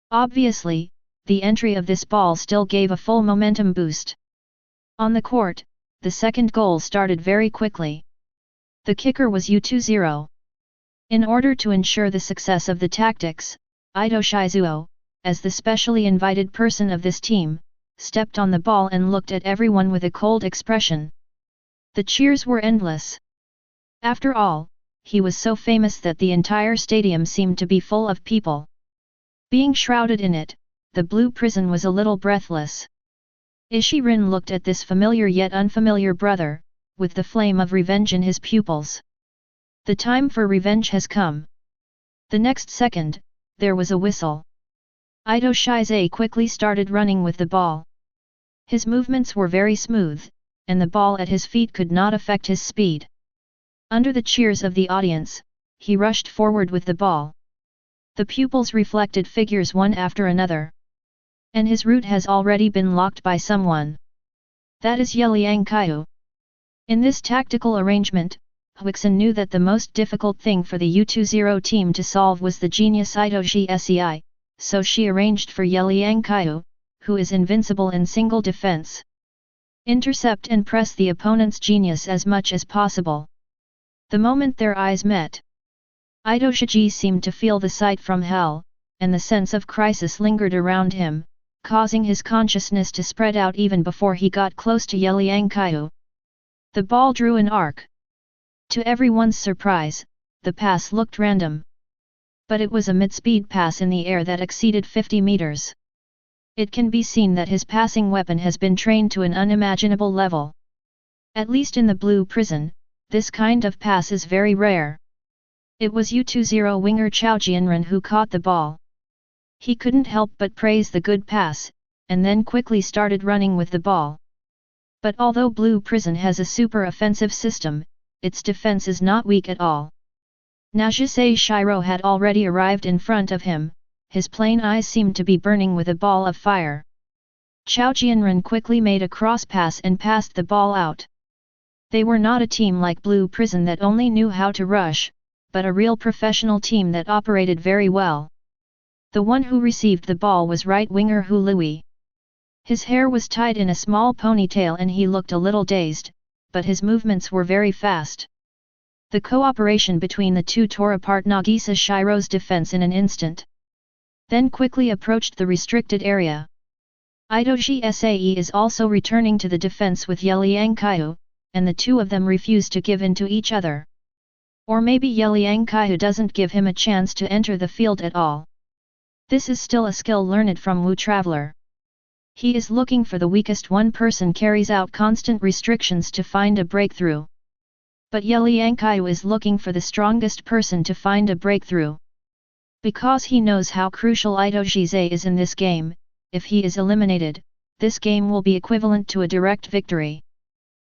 Obviously, the entry of this ball still gave a full momentum boost. On the court, the second goal started very quickly. The kicker was U20. In order to ensure the success of the tactics, Ito Shizuo, as the specially invited person of this team, stepped on the ball and looked at everyone with a cold expression. The cheers were endless. After all, he was so famous that the entire stadium seemed to be full of people. Being shrouded in it, the blue prison was a little breathless. Ishirin looked at this familiar yet unfamiliar brother, with the flame of revenge in his pupils. The time for revenge has come. The next second, there was a whistle. Ito Shizuo quickly started running with the ball. His movements were very smooth, and the ball at his feet could not affect his speed. Under the cheers of the audience, he rushed forward with the ball. The pupils reflected figures one after another. And his route has already been locked by someone. That is Ye Liangqiu. In this tactical arrangement, Huixin knew that the most difficult thing for the U20 team to solve was the genius Ito Gse, so she arranged for Ye Liangqiu, who is invincible in single defense. Intercept and press the opponent's genius as much as possible. The moment their eyes met, Ito Shiji seemed to feel the sight from hell, and the sense of crisis lingered around him, causing his consciousness to spread out even before he got close to Ye Liangqiu. The ball drew an arc. To everyone's surprise, the pass looked random. But it was a mid-speed pass in the air that exceeded 50 meters. It can be seen that his passing weapon has been trained to an unimaginable level. At least in the blue prison, this kind of pass is very rare. It was U20 winger Chao Jianren who caught the ball. He couldn't help but praise the good pass, and then quickly started running with the ball. But although Blue Prison has a super offensive system, its defense is not weak at all. Now Jisei Shiro had already arrived in front of him, his plain eyes seemed to be burning with a ball of fire. Chao Jianren quickly made a cross pass and passed the ball out. They were not a team like Blue Prison that only knew how to rush, but a real professional team that operated very well. The one who received the ball was right winger Hu Lui. His hair was tied in a small ponytail and he looked a little dazed, but his movements were very fast. The cooperation between the two tore apart Nagisa Shiro's defense in an instant. Then quickly approached the restricted area. Itoshi Sae is also returning to the defense with Ye Liangqiu, and the two of them refuse to give in to each other. Or maybe Ye Liangqiu doesn't give him a chance to enter the field at all. This is still a skill learned from Wu Traveler. He is looking for the weakest one person carries out constant restrictions to find a breakthrough. But Ye Liangqiu is looking for the strongest person to find a breakthrough. Because he knows how crucial Itoshi Zai is in this game, if he is eliminated, this game will be equivalent to a direct victory.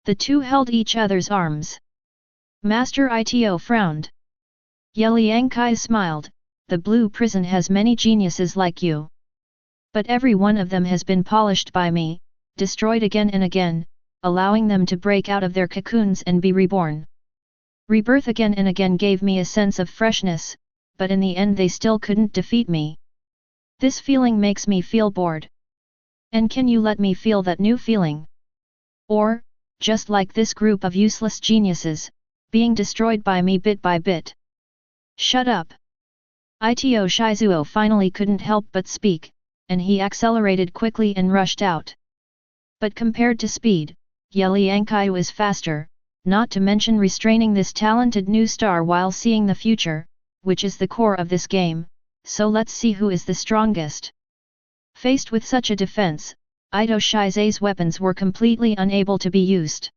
The two held each other's arms. Master Ito frowned. Ye Liangqiu smiled, the blue prison has many geniuses like you. But every one of them has been polished by me, destroyed again and again, allowing them to break out of their cocoons and be reborn. Rebirth again and again gave me a sense of freshness, but in the end they still couldn't defeat me. This feeling makes me feel bored. And can you let me feel that new feeling? Or, just like this group of useless geniuses, being destroyed by me bit by bit. Shut up! Ito Shizuo finally couldn't help but speak, and he accelerated quickly and rushed out. But compared to speed, Ye Liangqiu is faster, not to mention restraining this talented new star while seeing the future, which is the core of this game, so let's see who is the strongest. Faced with such a defense, Ito Shizuo's weapons were completely unable to be used.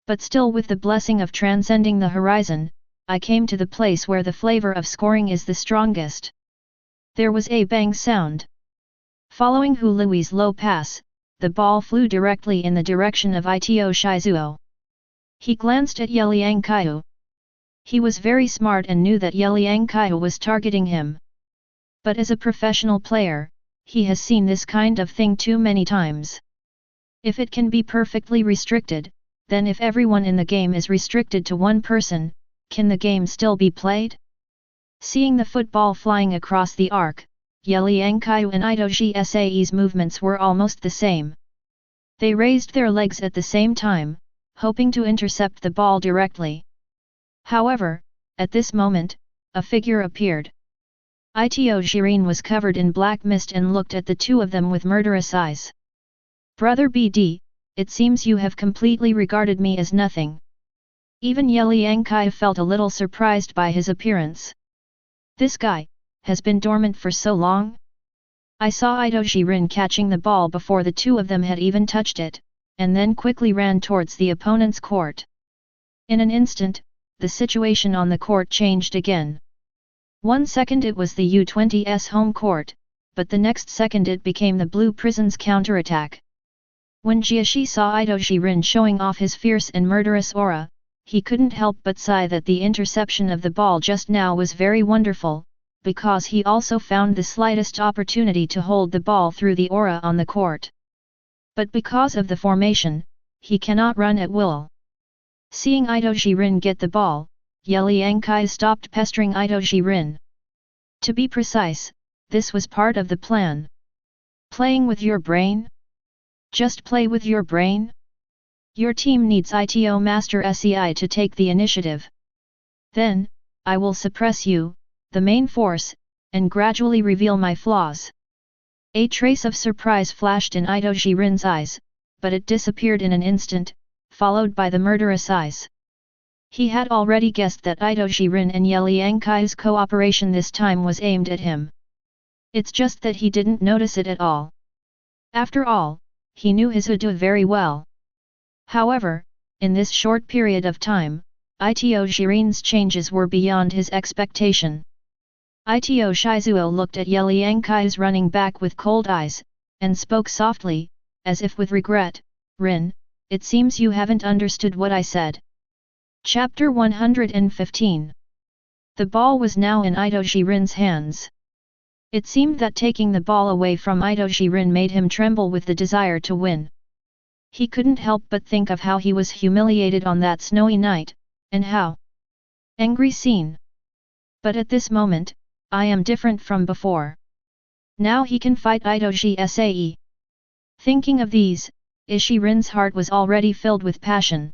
But still, with the blessing of transcending the horizon, I came to the place where the flavor of scoring is the strongest. There was a bang sound. Following Hu Lui's low pass, the ball flew directly in the direction of Ito Shizuo. He glanced at Ye Liangqiu. He was very smart and knew that Ye Liangqiu was targeting him. But as a professional player, he has seen this kind of thing too many times. If it can be perfectly restricted, then if everyone in the game is restricted to one person, can the game still be played? Seeing the football flying across the arc, Ye Liangqiu and Itoshi Sae's movements were almost the same. They raised their legs at the same time, hoping to intercept the ball directly. However, at this moment, a figure appeared. Ito Jiren was covered in black mist and looked at the two of them with murderous eyes. Brother BD, it seems you have completely regarded me as nothing. Even Ye Liangqiu felt a little surprised by his appearance. This guy has been dormant for so long? I saw Ito Jiren catching the ball before the two of them had even touched it, and then quickly ran towards the opponent's court. In an instant, the situation on the court changed again. 1 second it was the U20's home court, but the next second it became the Blue Prison's counterattack. When Jiashi saw Ito Jiren showing off his fierce and murderous aura, he couldn't help but sigh that the interception of the ball just now was very wonderful, because he also found the slightest opportunity to hold the ball through the aura on the court. But because of the formation, he cannot run at will. Seeing Ito Jiren get the ball, Ye Liangqiu stopped pestering Ito Jiren. To be precise, this was part of the plan. Playing with your brain? Just play with your brain? Your team needs ITO Master SEI to take the initiative. Then, I will suppress you, the main force, and gradually reveal my flaws. A trace of surprise flashed in Ito Jiren's eyes, but it disappeared in an instant, followed by the murderous eyes. He had already guessed that Ito Jiren and Ye Liangqiu's cooperation this time was aimed at him. It's just that he didn't notice it at all. After all, he knew his Udu very well. However, in this short period of time, Ito Jiren's changes were beyond his expectation. Ito Shizuo looked at Ye Liangqiu's running back with cold eyes, and spoke softly, as if with regret, "Rin, it seems you haven't understood what I said." Chapter 115. The ball was now in Ito Jiren's hands. It seemed that taking the ball away from Ito Jiren made him tremble with the desire to win. He couldn't help but think of how he was humiliated on that snowy night, and how angry scene. But at this moment, I am different from before. Now he can fight Itoshi Sae. Thinking of these, Ishirin's heart was already filled with passion.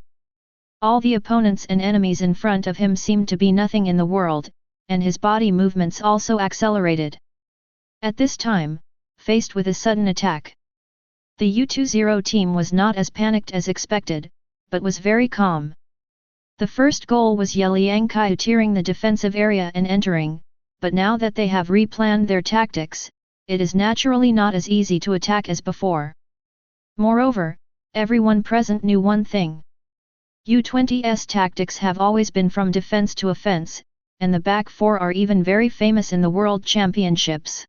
All the opponents and enemies in front of him seemed to be nothing in the world, and his body movements also accelerated. At this time, faced with a sudden attack, the U20 team was not as panicked as expected, but was very calm. The first goal was Ye Liangqiu tearing the defensive area and entering, but now that they have replanned their tactics, it is naturally not as easy to attack as before. Moreover, everyone present knew one thing. U20's tactics have always been from defense to offense, and the back four are even very famous in the World Championships.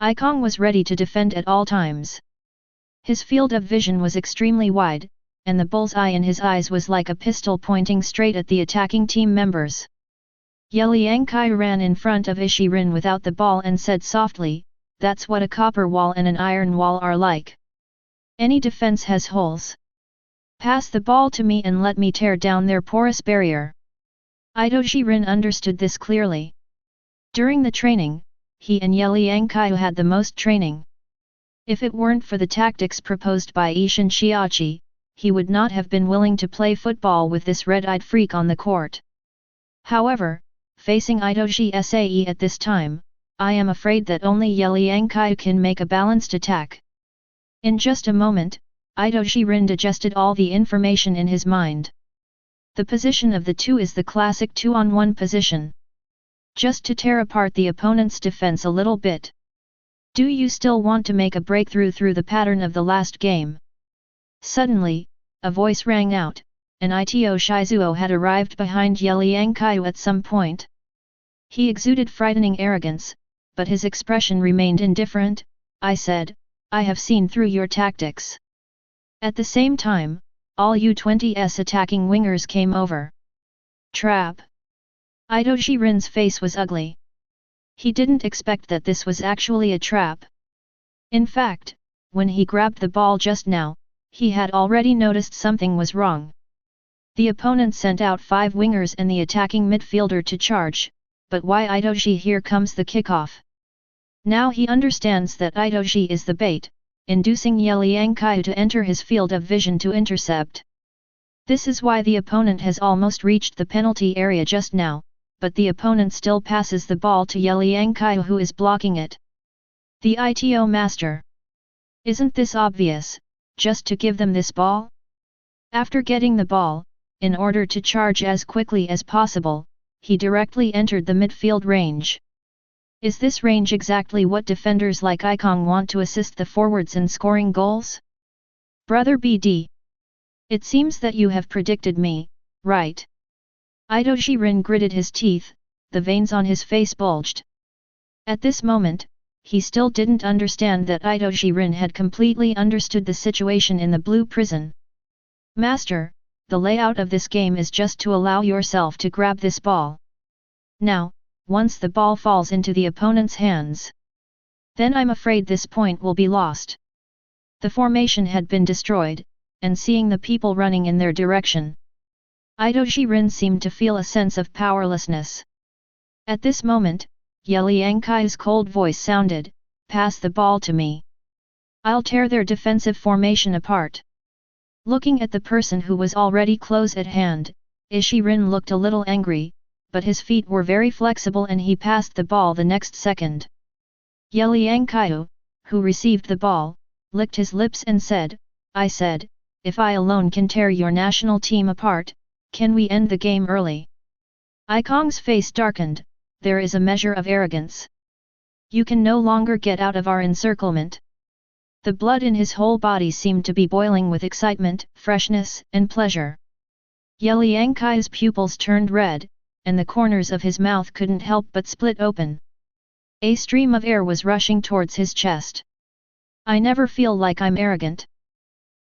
Ikong was ready to defend at all times. His field of vision was extremely wide, and the bullseye in his eyes was like a pistol pointing straight at the attacking team members. Ye Liangqiu ran in front of Ye Rin without the ball and said softly, "That's what a copper wall and an iron wall are like. Any defense has holes. Pass the ball to me and let me tear down their porous barrier." Ye Rin understood this clearly. During the training, he and Ye Liangqiu had the most training. If it weren't for the tactics proposed by Yishan Xiaoqi, he would not have been willing to play football with this red-eyed freak on the court. However, facing Ye at this time, I am afraid that only Ye Liangqiu can make a balanced attack. In just a moment, Ye Rin digested all the information in his mind. The position of the two is the classic 2-on-1 position. Just to tear apart the opponent's defense a little bit. Do you still want to make a breakthrough through the pattern of the last game? Suddenly, a voice rang out, and Ito Shizuo had arrived behind Ye Liangqiu at some point. He exuded frightening arrogance, but his expression remained indifferent. "I said, I have seen through your tactics." At the same time, all U20's attacking wingers came over. Trap! Ye Rin's face was ugly. He didn't expect that this was actually a trap. In fact, when he grabbed the ball just now, he had already noticed something was wrong. The opponent sent out 5 wingers and the attacking midfielder to charge, but why Itoshi here comes the kickoff? Now he understands that Itoshi is the bait, inducing Ye Liangqiu to enter his field of vision to intercept. This is why the opponent has almost reached the penalty area just now, but the opponent still passes the ball to Ye Liangqiu who is blocking it. The ITO master. Isn't this obvious, just to give them this ball? After getting the ball, in order to charge as quickly as possible, he directly entered the midfield range. Is this range exactly what defenders like Ikong want to assist the forwards in scoring goals? Brother BD. It seems that you have predicted me, right? Ye Rin gritted his teeth, the veins on his face bulged. At this moment, he still didn't understand that Ye Rin had completely understood the situation in the blue prison. "Master, the layout of this game is just to allow yourself to grab this ball. Now, once the ball falls into the opponent's hands, then I'm afraid this point will be lost." The formation had been destroyed, and seeing the people running in their direction, Ye Rin seemed to feel a sense of powerlessness. At this moment, Ye Liangqiu's cold voice sounded, "Pass the ball to me. I'll tear their defensive formation apart." Looking at the person who was already close at hand, Ye Rin looked a little angry, but his feet were very flexible and he passed the ball the next second. Ye Liangqiu, who received the ball, licked his lips and said, "I said, if I alone can tear your national team apart, can we end the game early?" Ikong's face darkened. "There is a measure of arrogance. You can no longer get out of our encirclement." The blood in his whole body seemed to be boiling with excitement, freshness, and pleasure. Ye Liangqiu's pupils turned red, and the corners of his mouth couldn't help but split open. A stream of air was rushing towards his chest. "I never feel like I'm arrogant.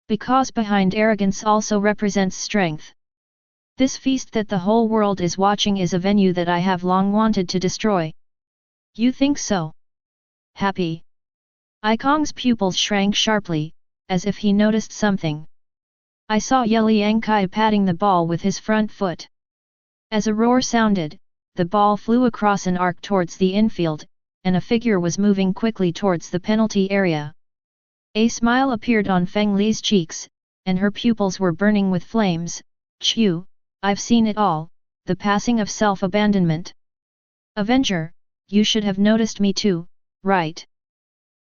Because behind arrogance also represents strength. This feast that the whole world is watching is a venue that I have long wanted to destroy." "You think so?" "Happy?" Ikong's pupils shrank sharply, as if he noticed something. "I saw Ye Liangqiu patting the ball with his front foot." As a roar sounded, the ball flew across an arc towards the infield, and a figure was moving quickly towards the penalty area. A smile appeared on Feng Li's cheeks, and her pupils were burning with flames. Qiu, I've seen it all, the passing of self-abandonment. Avenger, you should have noticed me too, right?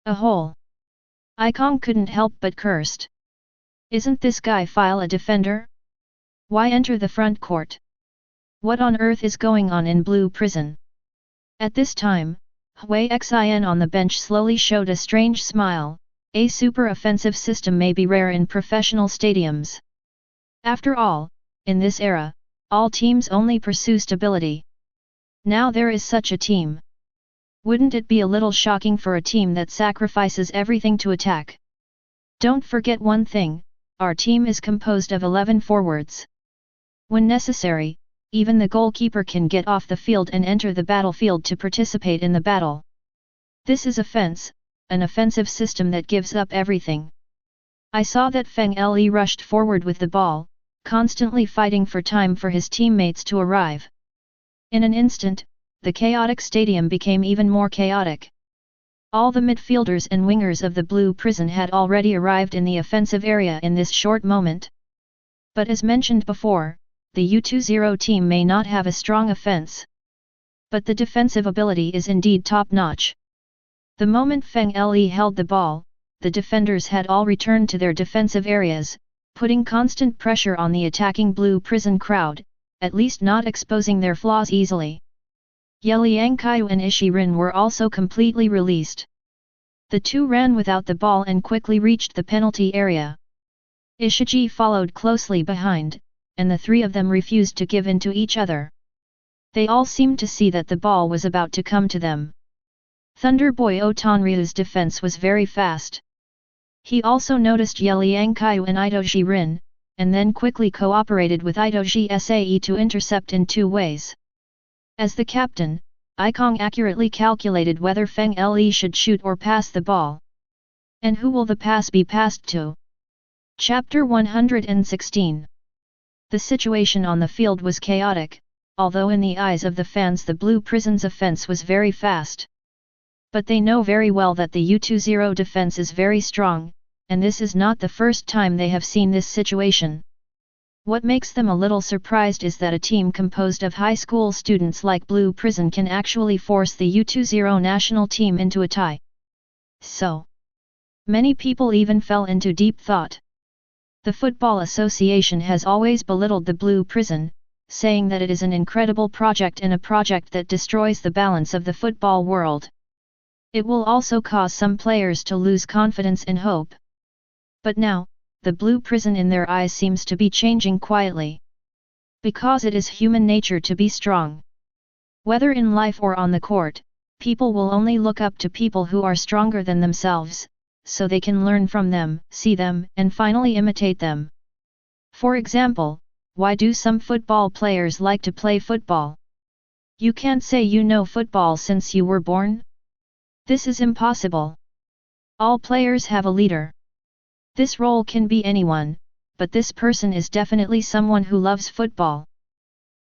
A hole. Ikong couldn't help but cursed. Isn't this guy File a defender? Why enter the front court? What on earth is going on in Blue Prison? At this time, Hui Xin on the bench slowly showed a strange smile. A super offensive system may be rare in professional stadiums. After all, in this era, all teams only pursue stability. Now there is such a team. Wouldn't it be a little shocking for a team that sacrifices everything to attack? Don't forget one thing, our team is composed of 11 forwards. When necessary, even the goalkeeper can get off the field and enter the battlefield to participate in the battle. This is offense, an offensive system that gives up everything. I saw that Feng Le rushed forward with the ball, constantly fighting for time for his teammates to arrive. In an instant, the chaotic stadium became even more chaotic. All the midfielders and wingers of the Blue Prison had already arrived in the offensive area in this short moment. But as mentioned before, the U20 team may not have a strong offense. But the defensive ability is indeed top-notch. The moment Feng Le held the ball, the defenders had all returned to their defensive areas, putting constant pressure on the attacking Blue Prison crowd, at least not exposing their flaws easily. Ye Liangqiu and Ishi Rin were also completely released. The two ran without the ball and quickly reached the penalty area. Ishiji followed closely behind, and the three of them refused to give in to each other. They all seemed to see that the ball was about to come to them. Thunder Boy Otonryu's defense was very fast. He also noticed Ye Liangqiu and Itoji Rin, and then quickly cooperated with Itoji Sae to intercept in two ways. As the captain, Ikong accurately calculated whether Feng Le should shoot or pass the ball. And who will the pass be passed to? Chapter 116. The situation on the field was chaotic, although in the eyes of the fans the Blue Prison's offense was very fast. But they know very well that the U20 defense is very strong, and this is not the first time they have seen this situation. What makes them a little surprised is that a team composed of high school students like Blue Prison can actually force the U20 national team into a tie. So, many people even fell into deep thought. The Football Association has always belittled the Blue Prison, saying that it is an incredible project and a project that destroys the balance of the football world. It will also cause some players to lose confidence and hope. But now, the Blue Prison in their eyes seems to be changing quietly. Because it is human nature to be strong. Whether in life or on the court, people will only look up to people who are stronger than themselves, so they can learn from them, see them, and finally imitate them. For example, why do some football players like to play football? You can't say you know football since you were born? This is impossible. All players have a leader. This role can be anyone, but this person is definitely someone who loves football.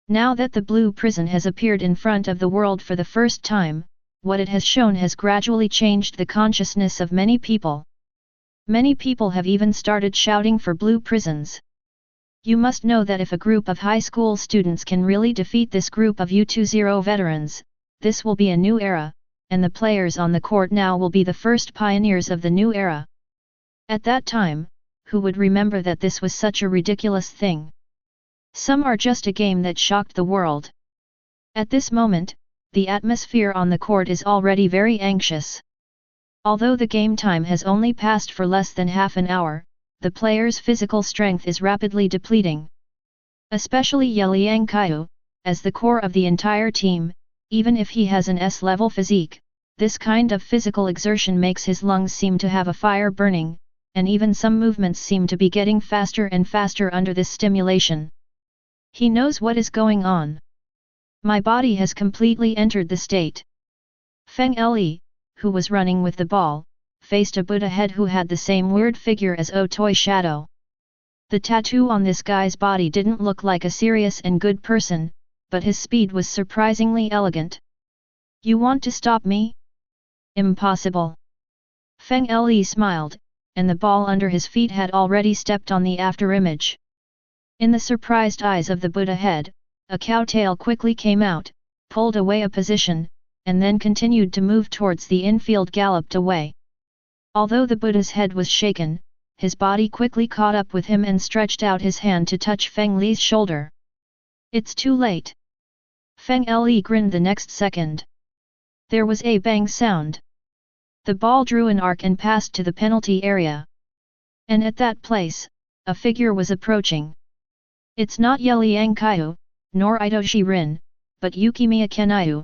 Now that the Blue Prison has appeared in front of the world for the first time, what it has shown has gradually changed the consciousness of many people. Many people have even started shouting for Blue Prisons. You must know that if a group of high school students can really defeat this group of U20 veterans, this will be a new era, and the players on the court now will be the first pioneers of the new era. At that time, who would remember that this was such a ridiculous thing? Some are just a game that shocked the world. At this moment, the atmosphere on the court is already very anxious. Although the game time has only passed for less than half an hour, the players' physical strength is rapidly depleting. Especially Ye Liangqiu, as the core of the entire team, even if he has an S-level physique, this kind of physical exertion makes his lungs seem to have a fire burning, and even some movements seem to be getting faster and faster under this stimulation. He knows what is going on. My body has completely entered the state. Feng Le, who was running with the ball, faced a Buddha head who had the same weird figure as Toy Shadow. The tattoo on this guy's body didn't look like a serious and good person, but his speed was surprisingly elegant. You want to stop me? Impossible. Feng Le smiled, and the ball under his feet had already stepped on the afterimage. In the surprised eyes of the Buddha head, a cow tail quickly came out, pulled away a position, and then continued to move towards the infield galloped away. Although the Buddha's head was shaken, his body quickly caught up with him and stretched out his hand to touch Feng Li's shoulder. It's too late. Feng Li grinned the next second. There was a bang sound. The ball drew an arc and passed to the penalty area. And at that place, a figure was approaching. It's not Ye Liangqiu, nor Itoshi Rin, but Yukimiya Kenaiu.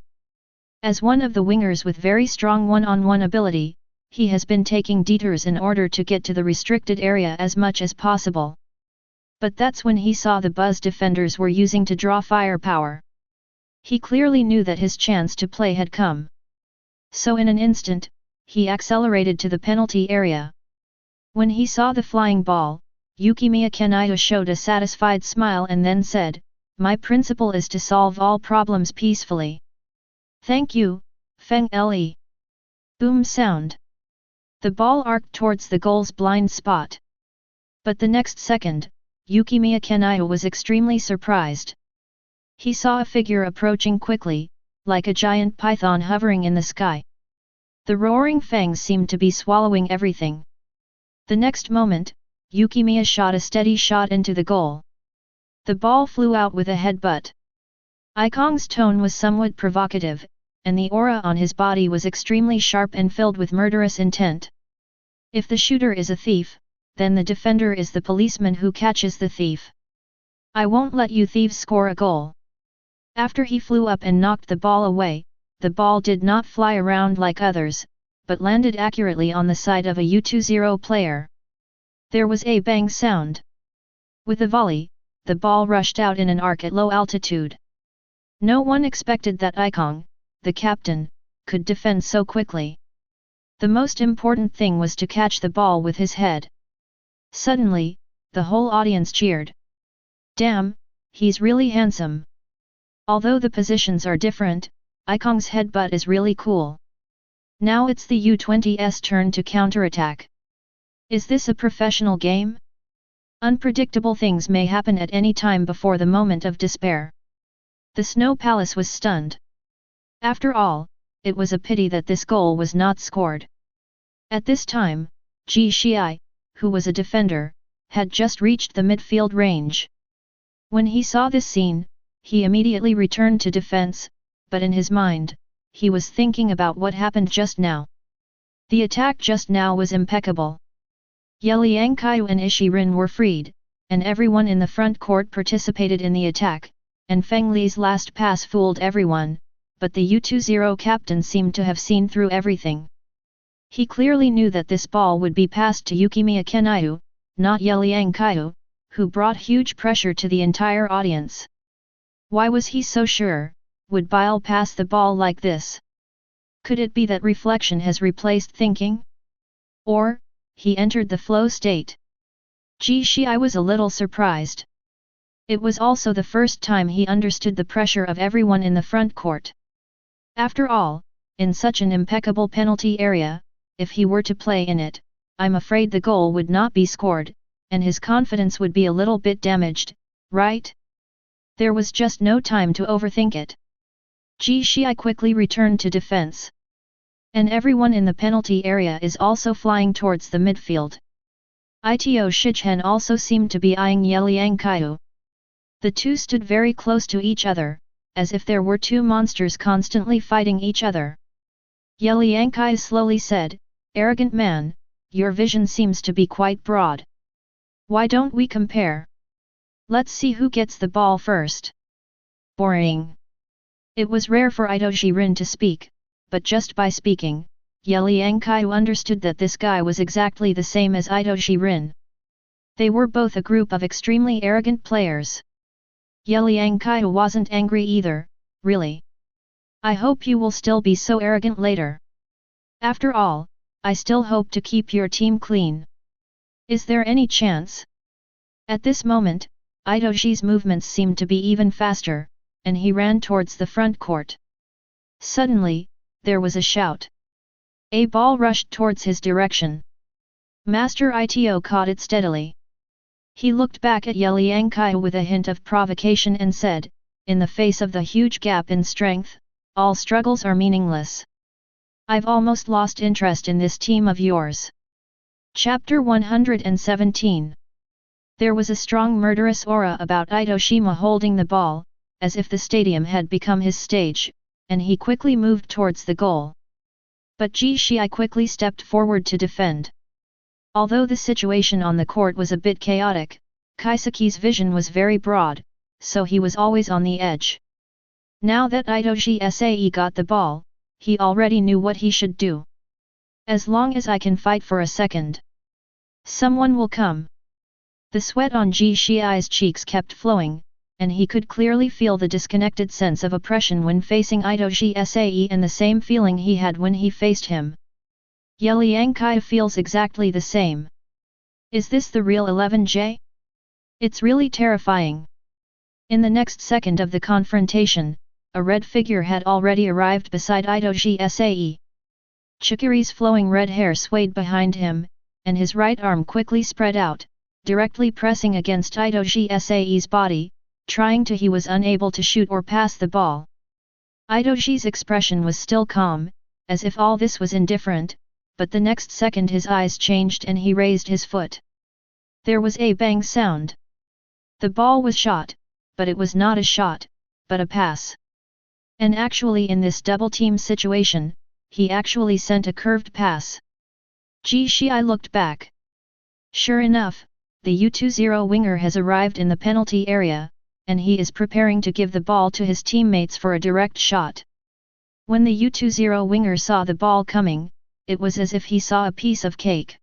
As one of the wingers with very strong one-on-one ability, he has been taking detours in order to get to the restricted area as much as possible. But that's when he saw the buzz defenders were using to draw firepower. He clearly knew that his chance to play had come. So in an instant, he accelerated to the penalty area. When he saw the flying ball, Yukimiya Kenaiu showed a satisfied smile and then said, "My principle is to solve all problems peacefully." "Thank you, Feng Li." Boom sound. The ball arced towards the goal's blind spot. But the next second, Yukimiya Kenaiu was extremely surprised. He saw a figure approaching quickly, like a giant python hovering in the sky. The roaring fangs seemed to be swallowing everything. The next moment, Yukimiya shot a steady shot into the goal. The ball flew out with a headbutt. Ikong's tone was somewhat provocative, and the aura on his body was extremely sharp and filled with murderous intent. If the shooter is a thief, then the defender is the policeman who catches the thief. I won't let you thieves score a goal. After he flew up and knocked the ball away, the ball did not fly around like others, but landed accurately on the side of a U20 player. There was a bang sound. With a volley, the ball rushed out in an arc at low altitude. No one expected that Ikong, the captain, could defend so quickly. The most important thing was to catch the ball with his head. Suddenly, the whole audience cheered. Damn, he's really handsome. Although the positions are different, Ikong's headbutt is really cool. Now it's the U20's turn to counterattack. Is this a professional game? Unpredictable things may happen at any time before the moment of despair. The Snow Palace was stunned. After all, it was a pity that this goal was not scored. At this time, Ji Xiai, who was a defender, had just reached the midfield range. When he saw this scene, he immediately returned to defense, but in his mind, he was thinking about what happened just now. The attack just now was impeccable. Ye Liangqiu and Ishi Rin were freed, and everyone in the front court participated in the attack, and Feng Li's last pass fooled everyone, but the U20 captain seemed to have seen through everything. He clearly knew that this ball would be passed to Yukimiya Kenaiu, not Ye Liangqiu, who brought huge pressure to the entire audience. Why was he so sure? Would Bile pass the ball like this? Could it be that reflection has replaced thinking? Or, he entered the flow state? Ji Xiai was a little surprised. It was also the first time he understood the pressure of everyone in the front court. After all, in such an impeccable penalty area, if he were to play in it, I'm afraid the goal would not be scored, and his confidence would be a little bit damaged, right? There was just no time to overthink it. Ji Xiai quickly returned to defense. And everyone in the penalty area is also flying towards the midfield. Ito Shichen also seemed to be eyeing Ye Liangqiu. The two stood very close to each other, as if there were two monsters constantly fighting each other. Ye Liangqiu slowly said, "Arrogant man, your vision seems to be quite broad. Why don't we compare? Let's see who gets the ball first." Boring. It was rare for Itoshi Rin to speak, but just by speaking, Ye Liangqiu understood that this guy was exactly the same as Itoshi Rin. They were both a group of extremely arrogant players. Ye Liangqiu wasn't angry either, really. I hope you will still be so arrogant later. After all, I still hope to keep your team clean. Is there any chance? At this moment, Itoshi's movements seemed to be even faster, and he ran towards the front court. Suddenly, there was a shout. A ball rushed towards his direction. Master Ito caught it steadily. He looked back at Ye Liangqiu with a hint of provocation and said, in the face of the huge gap in strength, all struggles are meaningless. I've almost lost interest in this team of yours. Chapter 117. There was a strong murderous aura about Itoshima holding the ball, as if the stadium had become his stage, and he quickly moved towards the goal. But Ji Shii quickly stepped forward to defend. Although the situation on the court was a bit chaotic, Kaisuke's vision was very broad, so he was always on the edge. Now that Itoshi got the ball, he already knew what he should do. As long as I can fight for a second, someone will come. The sweat on Ji Shii's cheeks kept flowing, and he could clearly feel the disconnected sense of oppression when facing Itoshi and the same feeling he had when he faced him. Ye Liangqiu feels exactly the same. Is this the real 11J? It's really terrifying. In the next second of the confrontation, a red figure had already arrived beside Itoshi. Chikiri's flowing red hair swayed behind him, and his right arm quickly spread out, directly pressing against Itoshi's body, trying to he was unable to shoot or pass the ball. Itoshi's expression was still calm, as if all this was indifferent, but the next second his eyes changed and he raised his foot. There was a bang sound. The ball was shot, but it was not a shot, but a pass. And actually in this double-team situation, he actually sent a curved pass. Ji Shii looked back. Sure enough, the U20 winger has arrived in the penalty area, and he is preparing to give the ball to his teammates for a direct shot. When the U20 winger saw the ball coming, it was as if he saw a piece of cake.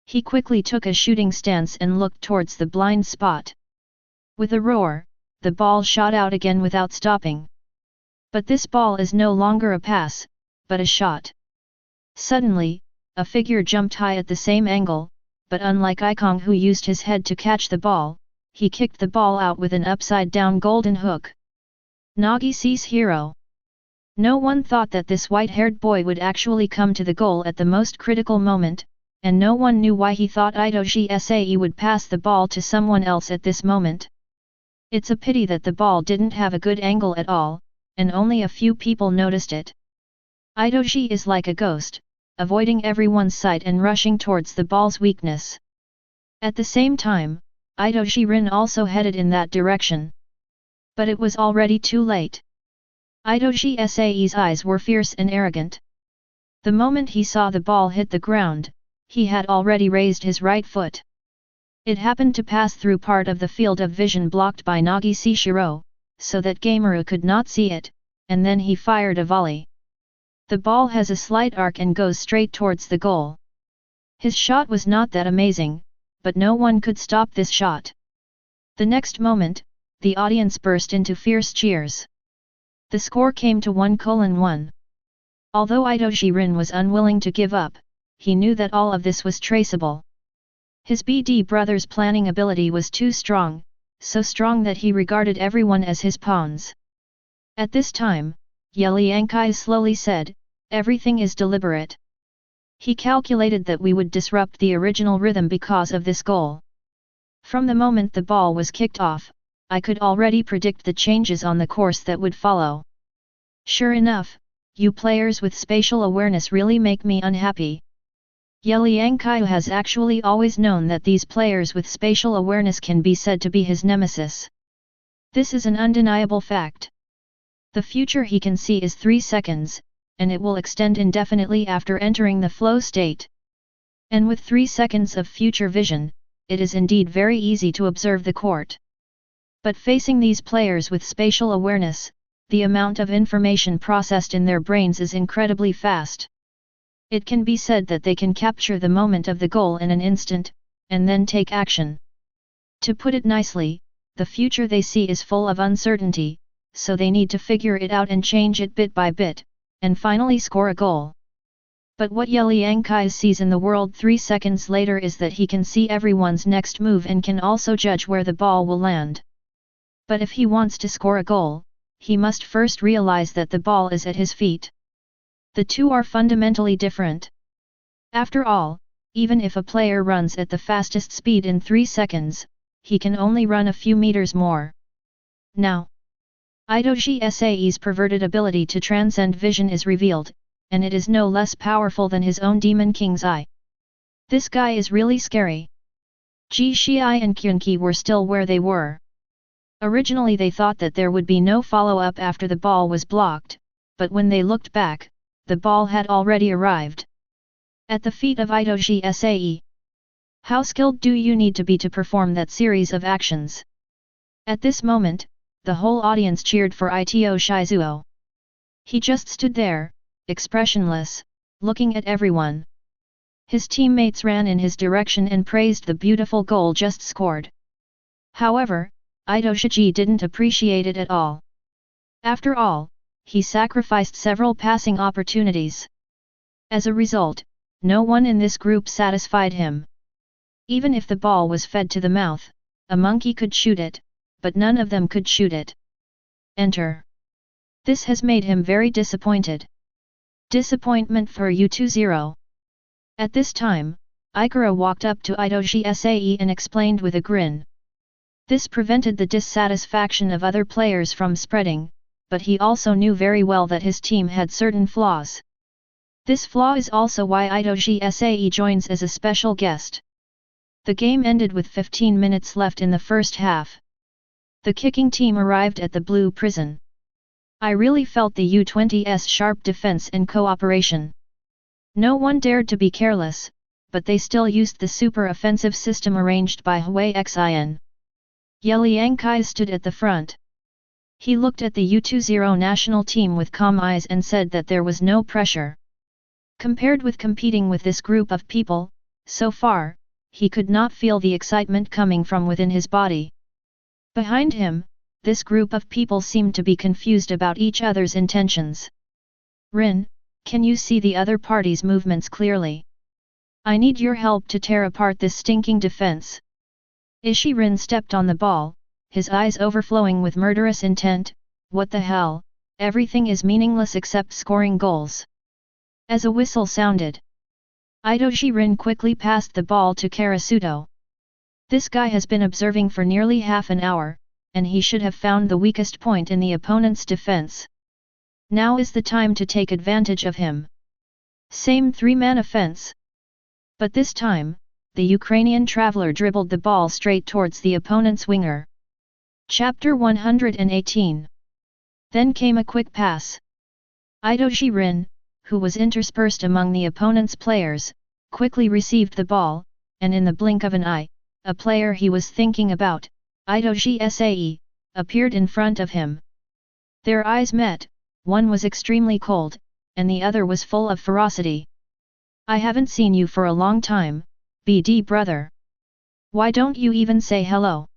He quickly took a shooting stance and looked towards the blind spot. With a roar, the ball shot out again without stopping. But this ball is no longer a pass, but a shot. Suddenly, a figure jumped high at the same angle, but unlike Ikong who used his head to catch the ball, he kicked the ball out with an upside-down golden hook. Nagise's hero. No one thought that this white-haired boy would actually come to the goal at the most critical moment, and no one knew why he thought Itoshi would pass the ball to someone else at this moment. It's a pity that the ball didn't have a good angle at all, and only a few people noticed it. Itoshi is like a ghost, avoiding everyone's sight and rushing towards the ball's weakness. At the same time, Itoshi Rin also headed in that direction. But it was already too late. Itoshi's eyes were fierce and arrogant. The moment he saw the ball hit the ground, he had already raised his right foot. It happened to pass through part of the field of vision blocked by Nagise Shiro, so that Gameru could not see it, and then he fired a volley. The ball has a slight arc and goes straight towards the goal. His shot was not that amazing, but no one could stop this shot. The next moment, the audience burst into fierce cheers. The score came to 1:1. Although Itoshi Rin was unwilling to give up, he knew that all of this was traceable. His BD brother's planning ability was too strong, so strong that he regarded everyone as his pawns. At this time, Ye Liangqiu slowly said, "Everything is deliberate." He calculated that we would disrupt the original rhythm because of this goal. From the moment the ball was kicked off, I could already predict the changes on the course that would follow. Sure enough, you players with spatial awareness really make me unhappy. Ye Liangqiu has actually always known that these players with spatial awareness can be said to be his nemesis. This is an undeniable fact. The future he can see is 3 seconds, and it will extend indefinitely after entering the flow state. And with 3 seconds of future vision, it is indeed very easy to observe the court. But facing these players with spatial awareness, the amount of information processed in their brains is incredibly fast. It can be said that they can capture the moment of the goal in an instant, and then take action. To put it nicely, the future they see is full of uncertainty, so they need to figure it out and change it bit by bit, and finally score a goal. But what Ye Liangqiu sees in the world 3 seconds later is that he can see everyone's next move and can also judge where the ball will land. But if he wants to score a goal, he must first realize that the ball is at his feet. The two are fundamentally different. After all, even if a player runs at the fastest speed in 3 seconds, he can only run a few meters more. Now, Uss's perverted ability to transcend vision is revealed, and it is no less powerful than his own Demon King's eye. This guy is really scary. Ji Xiai and Liangqiu were still where they were. Originally they thought that there would be no follow-up after the ball was blocked, but when they looked back, the ball had already arrived. At the feet of Usse. How skilled do you need to be to perform that series of actions? At this moment, the whole audience cheered for Ito Shizuo. He just stood there, expressionless, looking at everyone. His teammates ran in his direction and praised the beautiful goal just scored. However, Ito Shiji didn't appreciate it at all. After all, he sacrificed several passing opportunities. As a result, no one in this group satisfied him. Even if the ball was fed to the mouth, a monkey could shoot it, but none of them could shoot it. Enter. This has made him very disappointed. Disappointment for U20. At this time, Ikura walked up to Usse and explained with a grin. This prevented the dissatisfaction of other players from spreading, but he also knew very well that his team had certain flaws. This flaw is also why Usse joins as a special guest. The game ended with 15 minutes left in the first half. The kicking team arrived at the blue prison. I really felt the U20's sharp defense and cooperation. No one dared to be careless, but they still used the super offensive system arranged by Hui Xin. Ye Liangqiu stood at the front. He looked at the U20 national team with calm eyes and said that there was no pressure. Compared with competing with this group of people, so far, he could not feel the excitement coming from within his body. Behind him, this group of people seemed to be confused about each other's intentions. Rin, can you see the other party's movements clearly? I need your help to tear apart this stinking defense. Rin stepped on the ball, his eyes overflowing with murderous intent. What the hell, everything is meaningless except scoring goals. As a whistle sounded, Rin quickly passed the ball to Karasuto. This guy has been observing for nearly half an hour, and he should have found the weakest point in the opponent's defense. Now is the time to take advantage of him. Same three-man offense. But this time, the Ukrainian traveler dribbled the ball straight towards the opponent's winger. Chapter 118. Then came a quick pass. Rin, who was interspersed among the opponent's players, quickly received the ball, and in the blink of an eye, a player he was thinking about, Usse, appeared in front of him. Their eyes met, one was extremely cold, and the other was full of ferocity. I haven't seen you for a long time, BD brother. Why don't you even say hello?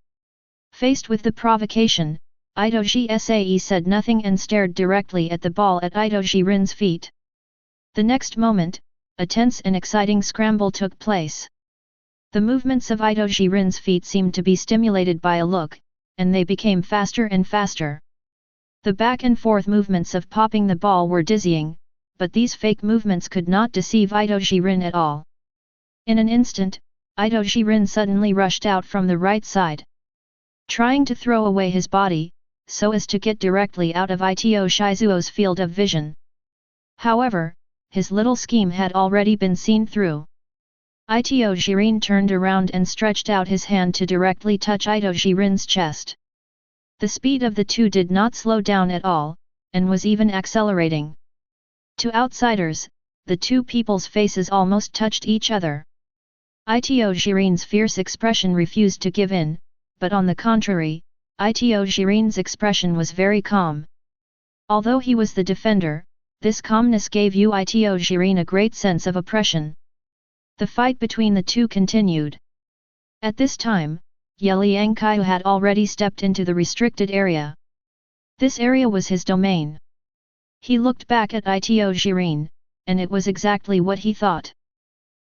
Faced with the provocation, Usse said nothing and stared directly at the ball at Rin's feet. The next moment, a tense and exciting scramble took place. The movements of Rin's feet seemed to be stimulated by a look, and they became faster and faster. The back and forth movements of popping the ball were dizzying, but these fake movements could not deceive Rin at all. In an instant, Rin suddenly rushed out from the right side. Trying to throw away his body, so as to get directly out of Ito Shizuo's field of vision. However, his little scheme had already been seen through. Ito Jiren turned around and stretched out his hand to directly touch Ito Jiren's chest. The speed of the two did not slow down at all, and was even accelerating. To outsiders, the two people's faces almost touched each other. Ito Jiren's fierce expression refused to give in, but on the contrary, Ito Jiren's expression was very calm. Although he was the defender, this calmness gave Ito Jiren a great sense of oppression. The fight between the two continued. At this time, Ye Liangqiu had already stepped into the restricted area. This area was his domain. He looked back at Ito Jiren, and it was exactly what he thought.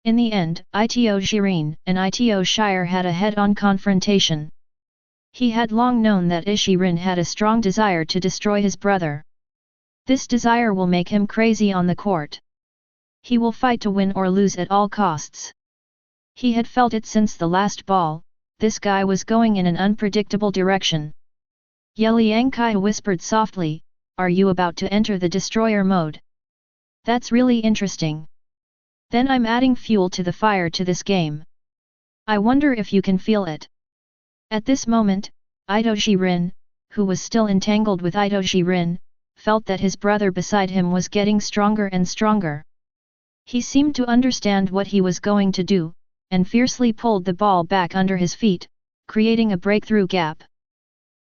In the end, Ito Jiren and Ito Shire had a head-on confrontation. He had long known that Ishirin had a strong desire to destroy his brother. This desire will make him crazy on the court. He will fight to win or lose at all costs. He had felt it since the last ball, this guy was going in an unpredictable direction. Ye Liangqiu whispered softly, "Are you about to enter the destroyer mode? That's really interesting. Then I'm adding fuel to the fire to this game. I wonder if you can feel it." At this moment, Itoshi Rin, who was still entangled with Itoshi Rin, felt that his brother beside him was getting stronger and stronger. He seemed to understand what he was going to do, and fiercely pulled the ball back under his feet, creating a breakthrough gap.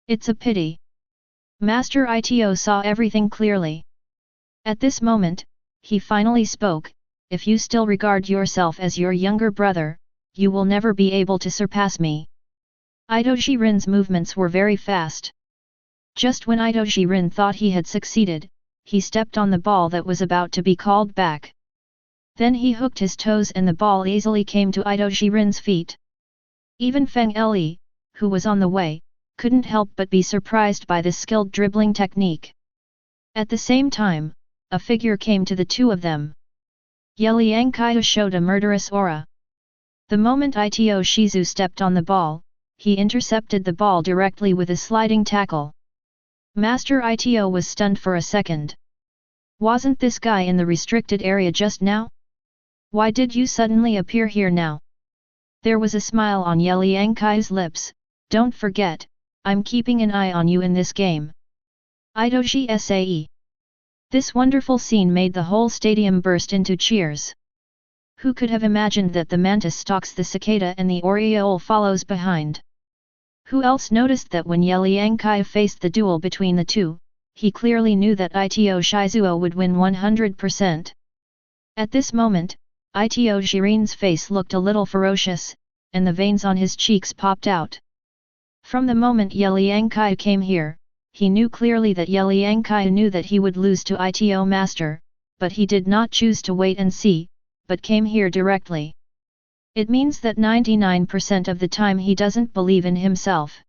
It's a pity. Master Ito saw everything clearly. At this moment, he finally spoke, "If you still regard yourself as your younger brother, you will never be able to surpass me." Itoshi Rin's movements were very fast. Just when Itoshi Rin thought he had succeeded, he stepped on the ball that was about to be called back. Then he hooked his toes and the ball easily came to Itoshi Rin's feet. Even Feng Li, who was on the way, couldn't help but be surprised by this skilled dribbling technique. At the same time, a figure came to the two of them. Ye Liangqiu showed a murderous aura. The moment Ito Shizu stepped on the ball, he intercepted the ball directly with a sliding tackle. Master Ito was stunned for a second. Wasn't this guy in the restricted area just now? Why did you suddenly appear here now? There was a smile on Ye Liangqiu's lips. "Don't forget, I'm keeping an eye on you in this game." Itoshi Sae. This wonderful scene made the whole stadium burst into cheers. Who could have imagined that the mantis stalks the cicada and the oriole follows behind? Who else noticed that when Ye Liangqiu faced the duel between the two, he clearly knew that Ito Shizuo would win 100%. At this moment, Ito Shirin's face looked a little ferocious, and the veins on his cheeks popped out. From the moment Ye Liangqiu came here, he knew clearly that Ye Liangqiu knew that he would lose to Ito Master, but he did not choose to wait and see, but came here directly. It means that 99% of the time he doesn't believe in himself.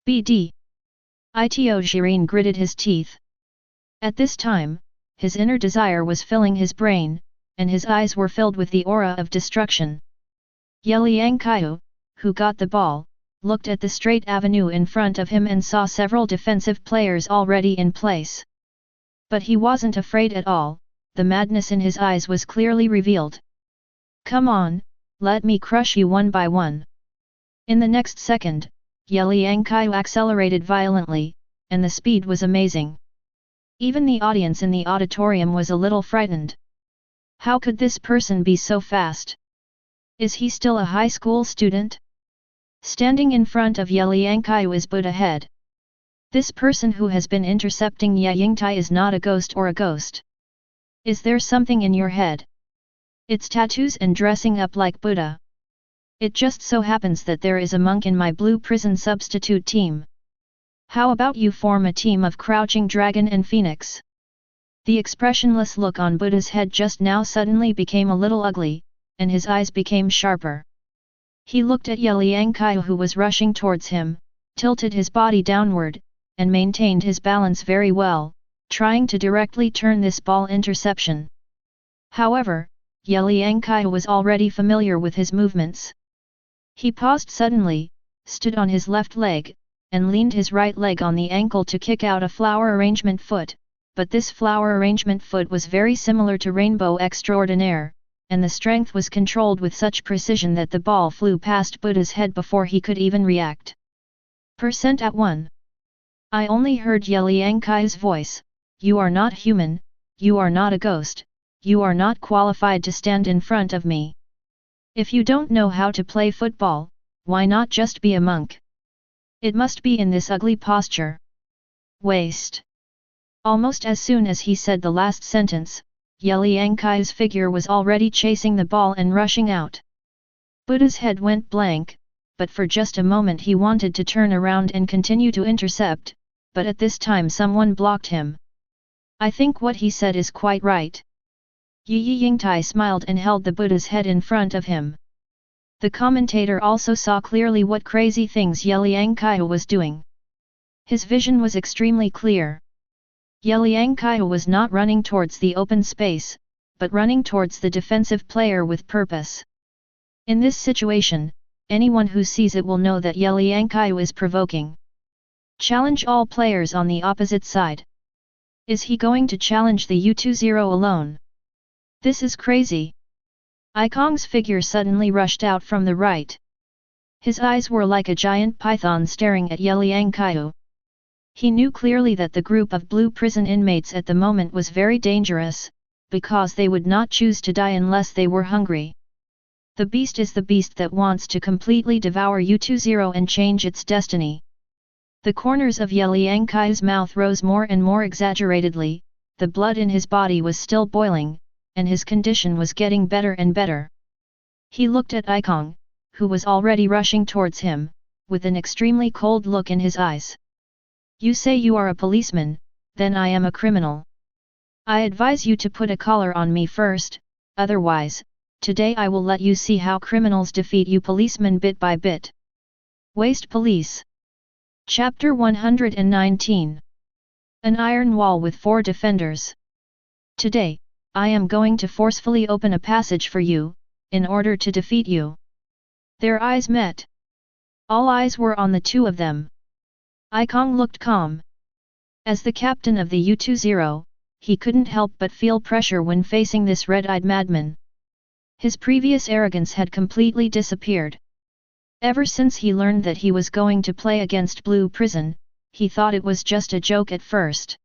BD. Ito Shirin gritted his teeth. At this time, his inner desire was filling his brain, and his eyes were filled with the aura of destruction. Ye Liangqiu, who got the ball, looked at the straight avenue in front of him and saw several defensive players already in place. But he wasn't afraid at all, the madness in his eyes was clearly revealed. "Come on, let me crush you one by one." In the next second, Ye Liangqiu accelerated violently, and the speed was amazing. Even the audience in the auditorium was a little frightened. How could this person be so fast? Is he still a high school student? Standing in front of Ye Liangqiu is Buddha head. This person who has been intercepting Ye Yingtai is not a ghost or a ghost. Is there something in your head? It's tattoos and dressing up like Buddha. It just so happens that there is a monk in my blue prison substitute team. How about you form a team of Crouching Dragon and Phoenix? The expressionless look on Buddha's head just now suddenly became a little ugly, and his eyes became sharper. He looked at Ye Liangqiu who was rushing towards him, tilted his body downward, and maintained his balance very well, trying to directly turn this ball interception. However, Ye Liangqiu was already familiar with his movements. He paused suddenly, stood on his left leg, and leaned his right leg on the ankle to kick out a flower arrangement foot, but this flower arrangement foot was very similar to Rainbow Extraordinaire, and the strength was controlled with such precision that the ball flew past Buddha's head before he could even react. At 1. I only heard Ye Liangqiu's voice, "You are not human, you are not a ghost, you are not qualified to stand in front of me. If you don't know how to play football, why not just be a monk? It must be in this ugly posture. Waste." Almost as soon as he said the last sentence, Ye Liangqiu's figure was already chasing the ball and rushing out. Buddha's head went blank, but for just a moment he wanted to turn around and continue to intercept, but at this time someone blocked him. "I think what he said is quite right." Ye Yingtai smiled and held the Buddha's head in front of him. The commentator also saw clearly what crazy things Ye Liangqiu was doing. His vision was extremely clear. Ye Liangqiu was not running towards the open space, but running towards the defensive player with purpose. In this situation, anyone who sees it will know that Ye Liangqiu is provoking. Challenge all players on the opposite side. Is he going to challenge the usse alone? This is crazy. Ikong's figure suddenly rushed out from the right. His eyes were like a giant python staring at Ye Liangqiu. He knew clearly that the group of blue prison inmates at the moment was very dangerous, because they would not choose to die unless they were hungry. The beast is the beast that wants to completely devour usse and change its destiny. The corners of Ye Liangqiu's mouth rose more and more exaggeratedly, the blood in his body was still boiling, and his condition was getting better and better. He looked at Ikong, who was already rushing towards him, with an extremely cold look in his eyes. You say you are a policeman, then I am a criminal. I advise you to put a collar on me first, otherwise, today I will let you see how criminals defeat you policemen bit by bit. Waste Police. Chapter 119. An iron wall with 4 defenders. Today, I am going to forcefully open a passage for you, in order to defeat you. Their eyes met. All eyes were on the two of them. Ikong looked calm. As the captain of the usse, he couldn't help but feel pressure when facing this red-eyed madman. His previous arrogance had completely disappeared. Ever since he learned that he was going to play against Blue Prison, he thought it was just a joke at first.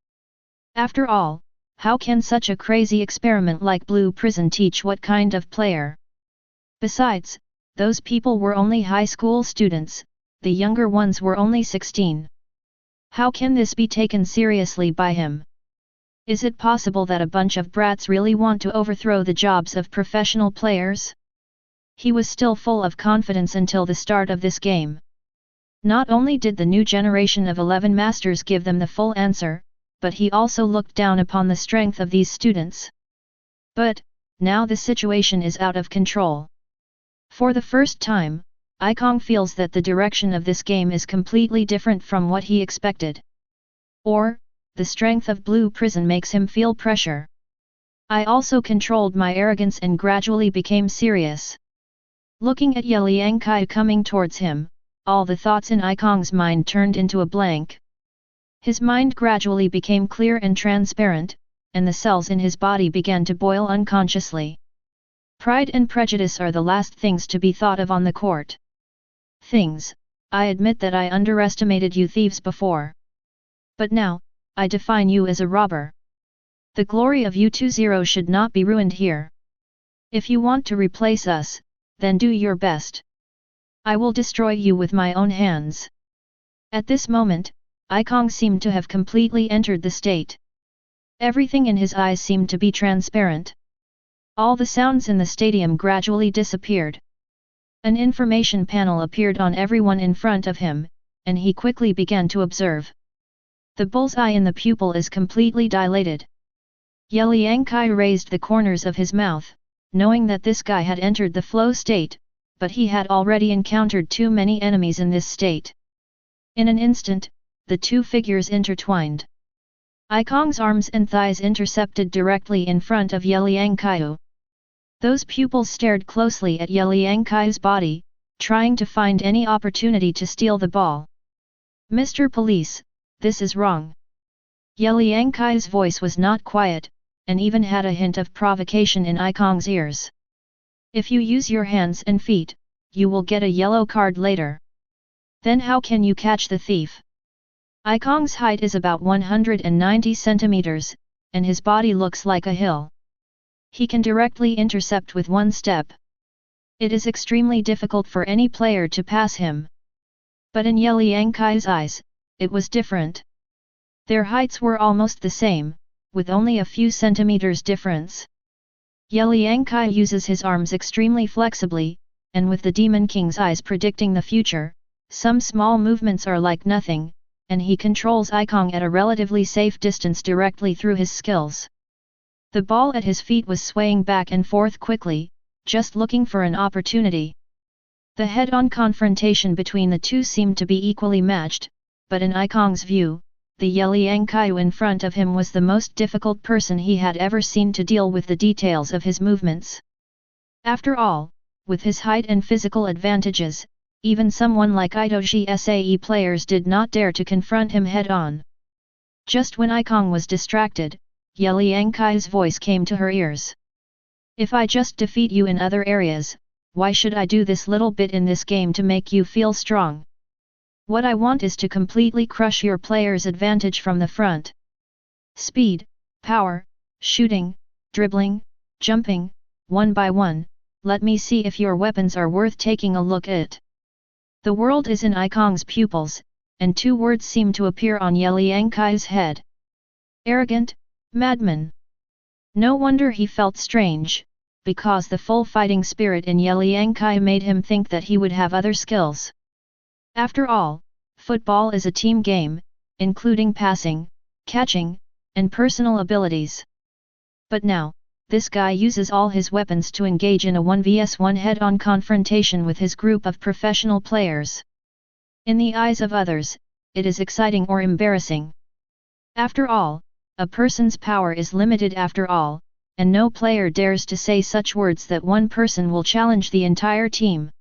After all, how can such a crazy experiment like Blue Prison teach what kind of player? Besides, those people were only high school students, the younger ones were only 16. How can this be taken seriously by him? Is it possible that a bunch of brats really want to overthrow the jobs of professional players? He was still full of confidence until the start of this game. Not only did the new generation of 11 masters give them the full answer, but he also looked down upon the strength of these students. But, now the situation is out of control. For the first time, Ikong feels that the direction of this game is completely different from what he expected. Or, the strength of Blue Prison makes him feel pressure. I also controlled my arrogance and gradually became serious. Looking at Ye Liangqiu coming towards him, all the thoughts in Ikong's mind turned into a blank. His mind gradually became clear and transparent, and the cells in his body began to boil unconsciously. Pride and prejudice are the last things to be thought of on the court. I admit that I underestimated you thieves before. But now, I define you as a robber. The glory of usse should not be ruined here. If you want to replace us, then do your best. I will destroy you with my own hands. At this moment, Ikong seemed to have completely entered the state. Everything in his eyes seemed to be transparent. All the sounds in the stadium gradually disappeared. An information panel appeared on everyone in front of him, and he quickly began to observe. The bullseye in the pupil is completely dilated. Ye Liangqiu raised the corners of his mouth, knowing that this guy had entered the flow state, but he had already encountered too many enemies in this state. In an instant, the two figures intertwined. Ikong's arms and thighs intercepted directly in front of Ye Liangqiu. Those pupils stared closely at Ye Liangqiu's body, trying to find any opportunity to steal the ball. Mr. Police, this is wrong. Ye Liangqiu's voice was not quiet, and even had a hint of provocation in Ikong's ears. If you use your hands and feet, you will get a yellow card later. Then how can you catch the thief? Ikong's height is about 190 centimeters, and his body looks like a hill. He can directly intercept with one step. It is extremely difficult for any player to pass him. But in Ye Liangqiu's eyes, it was different. Their heights were almost the same, with only a few centimeters difference. Ye Liangqiu uses his arms extremely flexibly, and with the Demon King's eyes predicting the future, some small movements are like nothing, and he controls Ikong at a relatively safe distance directly through his skills. The ball at his feet was swaying back and forth quickly, just looking for an opportunity. The head-on confrontation between the two seemed to be equally matched, but in Ikong's view, the Ye Liangqiu in front of him was the most difficult person he had ever seen to deal with the details of his movements. After all, with his height and physical advantages, even someone like Itoshi Sae players did not dare to confront him head-on. Just when Ikong was distracted, Ye Liangqiu's voice came to her ears. If I just defeat you in other areas, why should I do this little bit in this game to make you feel strong? What I want is to completely crush your player's advantage from the front. Speed, power, shooting, dribbling, jumping, one by one, let me see if your weapons are worth taking a look at. The world is in Ikong's pupils, and two words seem to appear on Ye Liangqiu's head. Arrogant, madman. No wonder he felt strange, because the full fighting spirit in Ye Liangqiu made him think that he would have other skills. After all, football is a team game, including passing, catching, and personal abilities. But now, this guy uses all his weapons to engage in a 1vs1 head-on confrontation with his group of professional players. In the eyes of others, it is exciting or embarrassing. After all, a person's power is limited after all, and no player dares to say such words that one person will challenge the entire team.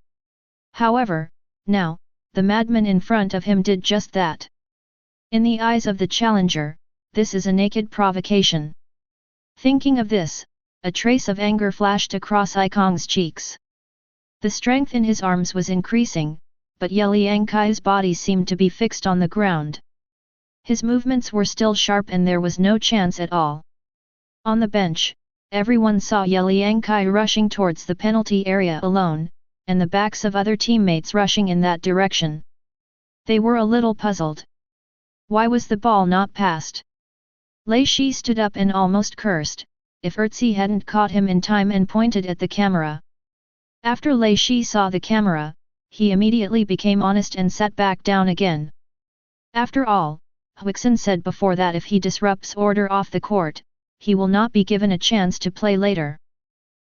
However, now, the madman in front of him did just that. In the eyes of the challenger, this is a naked provocation. Thinking of this, a trace of anger flashed across Ikong's cheeks. The strength in his arms was increasing, but Ye Liangqiu's body seemed to be fixed on the ground. His movements were still sharp and there was no chance at all. On the bench, everyone saw Ye Liangqiu rushing towards the penalty area alone, and the backs of other teammates rushing in that direction. They were a little puzzled. Why was the ball not passed? Lei Shi stood up and almost cursed, if Usse hadn't caught him in time and pointed at the camera. After Lei Shi saw the camera, he immediately became honest and sat back down again. After all, Huixin said before that if he disrupts order off the court, he will not be given a chance to play later.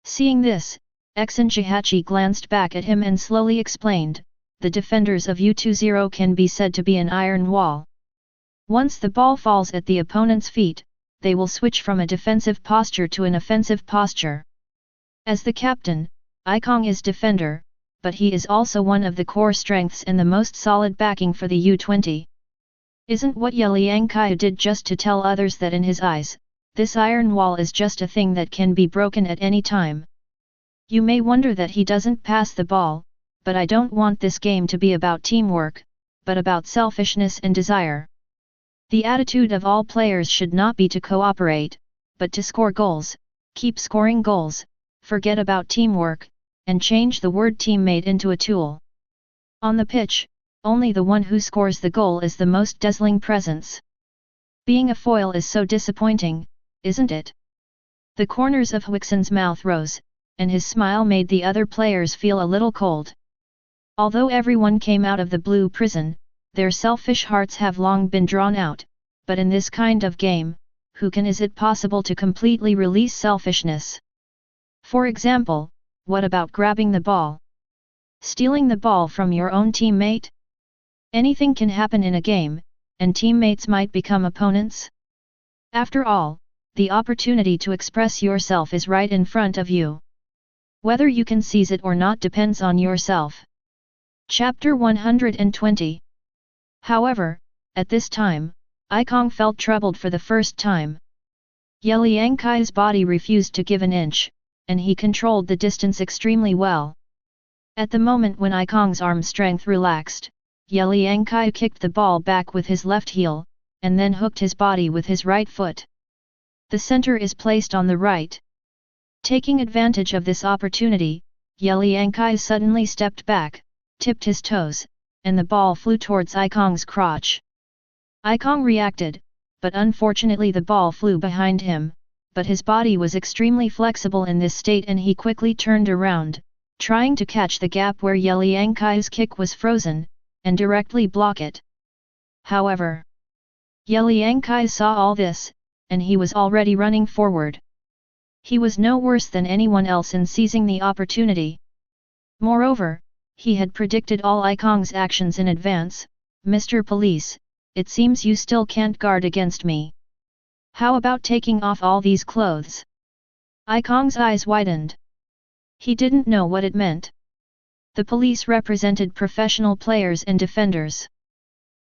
Seeing this, Exin Jihachi glanced back at him and slowly explained, the defenders of U20 can be said to be an iron wall. Once the ball falls at the opponent's feet, they will switch from a defensive posture to an offensive posture. As the captain, Ikong is defender, but he is also one of the core strengths and the most solid backing for the U20. Isn't what Ye Liangqiu did just to tell others that in his eyes, this iron wall is just a thing that can be broken at any time? You may wonder that he doesn't pass the ball, but I don't want this game to be about teamwork, but about selfishness and desire. The attitude of all players should not be to cooperate, but to score goals, keep scoring goals, forget about teamwork, and change the word teammate into a tool. On the pitch, only the one who scores the goal is the most dazzling presence. Being a foil is so disappointing, isn't it? The corners of Huixin's mouth rose, and his smile made the other players feel a little cold. Although everyone came out of the blue prison, their selfish hearts have long been drawn out, but in this kind of game, is it possible to completely release selfishness? For example, what about grabbing the ball? Stealing the ball from your own teammate? Anything can happen in a game, and teammates might become opponents. After all, the opportunity to express yourself is right in front of you. Whether you can seize it or not depends on yourself. Chapter 120. However, at this time, Ikong felt troubled for the first time. Ye Liangqiu's body refused to give an inch, and he controlled the distance extremely well. At the moment when Ikong's arm strength relaxed, Ye Liangqiu kicked the ball back with his left heel, and then hooked his body with his right foot. The center is placed on the right. Taking advantage of this opportunity, Ye Liangqiu suddenly stepped back, tipped his toes, and the ball flew towards Ikong's crotch. Ikong reacted, but unfortunately the ball flew behind him, but his body was extremely flexible in this state and he quickly turned around, trying to catch the gap where Ye Liangqiu's kick was frozen, and directly block it. However, Ye Liangqiu saw all this, and he was already running forward. He was no worse than anyone else in seizing the opportunity. Moreover, he had predicted all Ikong's actions in advance. Mr. Police, it seems you still can't guard against me. How about taking off all these clothes? Ikong's eyes widened. He didn't know what it meant. The police represented professional players and defenders.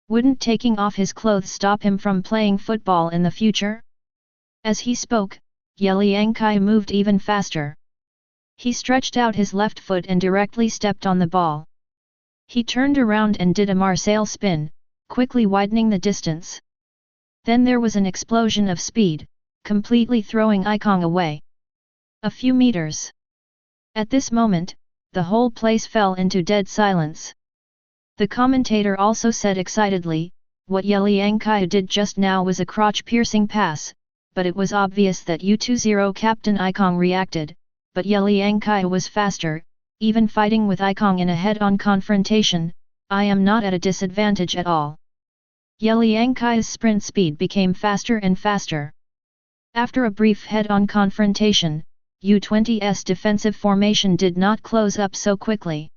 Wouldn't taking off his clothes stop him from playing football in the future? As he spoke, Ye Liangqiu moved even faster. He stretched out his left foot and directly stepped on the ball. He turned around and did a Marseille spin, quickly widening the distance. Then there was an explosion of speed, completely throwing Ikong away. A few meters. At this moment, the whole place fell into dead silence. The commentator also said excitedly, what Ye Liangqiu did just now was a crotch-piercing pass, but it was obvious that U20 Captain Ikong reacted, but Ye Liangqiu was faster, even fighting with Ikong in a head-on confrontation. I am not at a disadvantage at all. Ye Liangqiu's sprint speed became faster and faster. After a brief head-on confrontation, U20's defensive formation did not close up so quickly.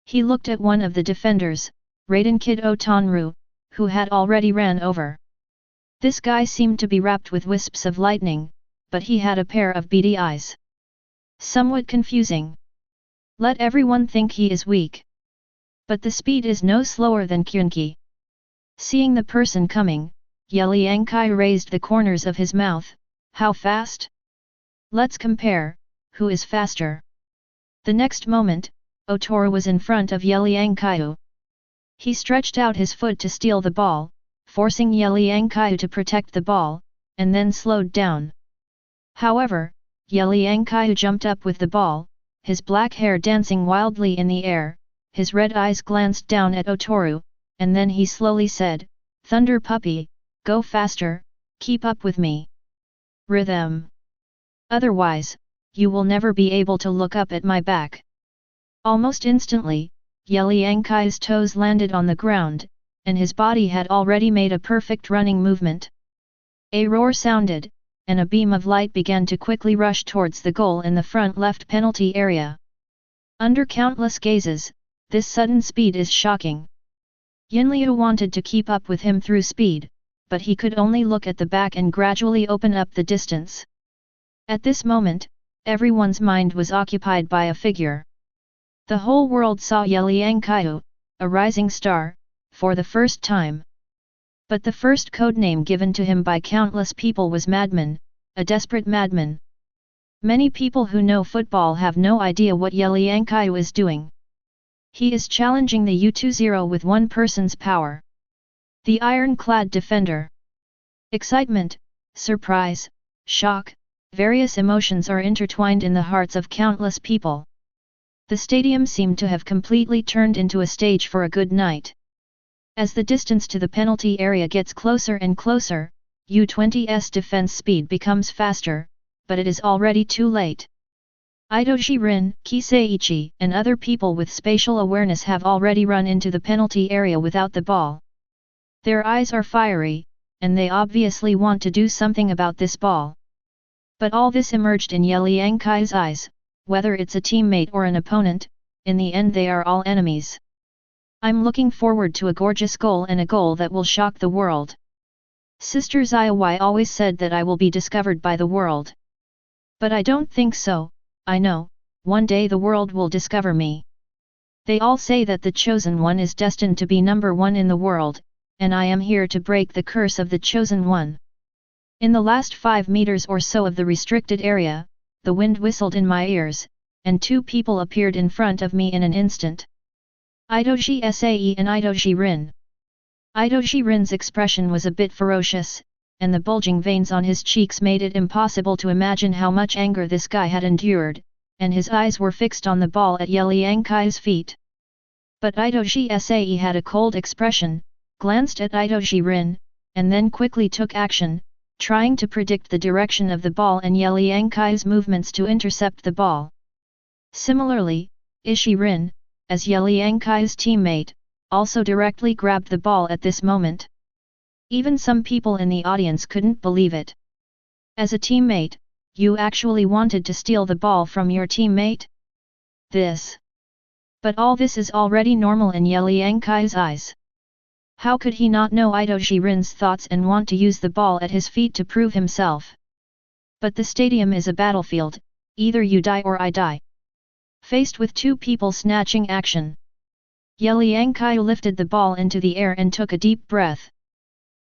He looked at one of the defenders, Raiden Kid Otonru, who had already ran over. This guy seemed to be wrapped with wisps of lightning, but he had a pair of beady eyes. Somewhat confusing. Let everyone think he is weak. But the speed is no slower than Qunqi. Seeing the person coming, Ye Liangqiu raised the corners of his mouth. How fast? Let's compare, who is faster? The next moment, Otoru was in front of Ye Liangqiu. He stretched out his foot to steal the ball, forcing Ye Liangqiu to protect the ball, and then slowed down. However, Ye Liangqiu jumped up with the ball, his black hair dancing wildly in the air, his red eyes glanced down at Otoru, and then he slowly said, "Thunder puppy, go faster, keep up with me. Rhythm. Otherwise, you will never be able to look up at my back." Almost instantly, Ye Liangqiu's toes landed on the ground, and his body had already made a perfect running movement. A roar sounded, and a beam of light began to quickly rush towards the goal in the front left penalty area. Under countless gazes, this sudden speed is shocking. Yinliu wanted to keep up with him through speed, but he could only look at the back and gradually open up the distance. At this moment, everyone's mind was occupied by a figure. The whole world saw Ye Liangqiu, a rising star, for the first time. But the first codename given to him by countless people was Madman, a desperate madman. Many people who know football have no idea what Ye Liangqiu is doing. He is challenging the U20 with one person's power. The iron-clad defender. Excitement, surprise, shock, various emotions are intertwined in the hearts of countless people. The stadium seemed to have completely turned into a stage for a good night. As the distance to the penalty area gets closer and closer, U20's defense speed becomes faster, but it is already too late. Idoji Rin, Kiseiichi, and other people with spatial awareness have already run into the penalty area without the ball. Their eyes are fiery, and they obviously want to do something about this ball. But all this emerged in Ye Liangqiu's eyes. Whether it's a teammate or an opponent, in the end they are all enemies. I'm looking forward to a gorgeous goal and a goal that will shock the world. Sister Xiaowei always said that I will be discovered by the world. But I don't think so. I know, one day the world will discover me. They all say that the chosen one is destined to be number one in the world, and I am here to break the curse of the chosen one. In the last 5 meters or so of the restricted area, the wind whistled in my ears, and 2 people appeared in front of me in an instant. Idoji Sae and Idoji Rin. Idoji Rin's expression was a bit ferocious, and the bulging veins on his cheeks made it impossible to imagine how much anger this guy had endured, and his eyes were fixed on the ball at Ye Liangqiu's feet. But Idoji Sae had a cold expression, glanced at Idoji Rin, and then quickly took action, trying to predict the direction of the ball and Ye Liangqiu's movements to intercept the ball. Similarly, Ishi Rin, as Ye Liangqiu's teammate, also directly grabbed the ball at this moment. Even some people in the audience couldn't believe it. As a teammate, you actually wanted to steal the ball from your teammate? But all this is already normal in Ye Liangqiu's eyes. How could he not know Idoji Rin's thoughts and want to use the ball at his feet to prove himself? But the stadium is a battlefield, either you die or I die. Faced with two people snatching action, Ye Liangqiu lifted the ball into the air and took a deep breath.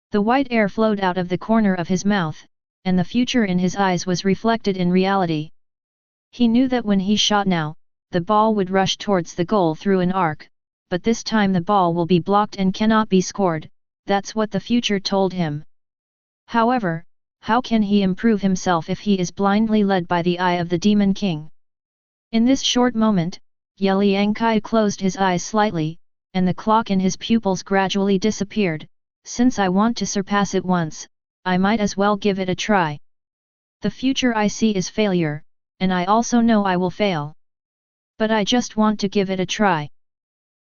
The white air flowed out of the corner of his mouth, and the future in his eyes was reflected in reality. He knew that when he shot now, the ball would rush towards the goal through an arc, but this time the ball will be blocked and cannot be scored, that's what the future told him. However, how can he improve himself if he is blindly led by the eye of the Demon King? In this short moment, Ye Liangqiu closed his eyes slightly, and the clock in his pupils gradually disappeared. Since I want to surpass it once, I might as well give it a try. The future I see is failure, and I also know I will fail. But I just want to give it a try.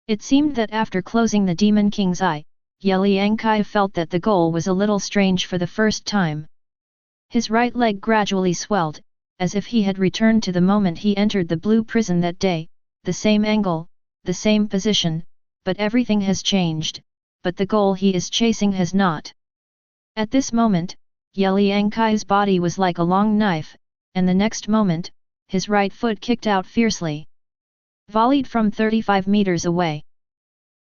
It seemed that after closing the Demon King's eye, Ye Liangqiu felt that the goal was a little strange for the first time. His right leg gradually swelled, as if he had returned to the moment he entered the blue prison that day, the same angle, the same position, but everything has changed, but the goal he is chasing has not. At this moment, Ye Liangqiu's body was like a long knife, and the next moment, his right foot kicked out fiercely. Volleyed from 35 meters away.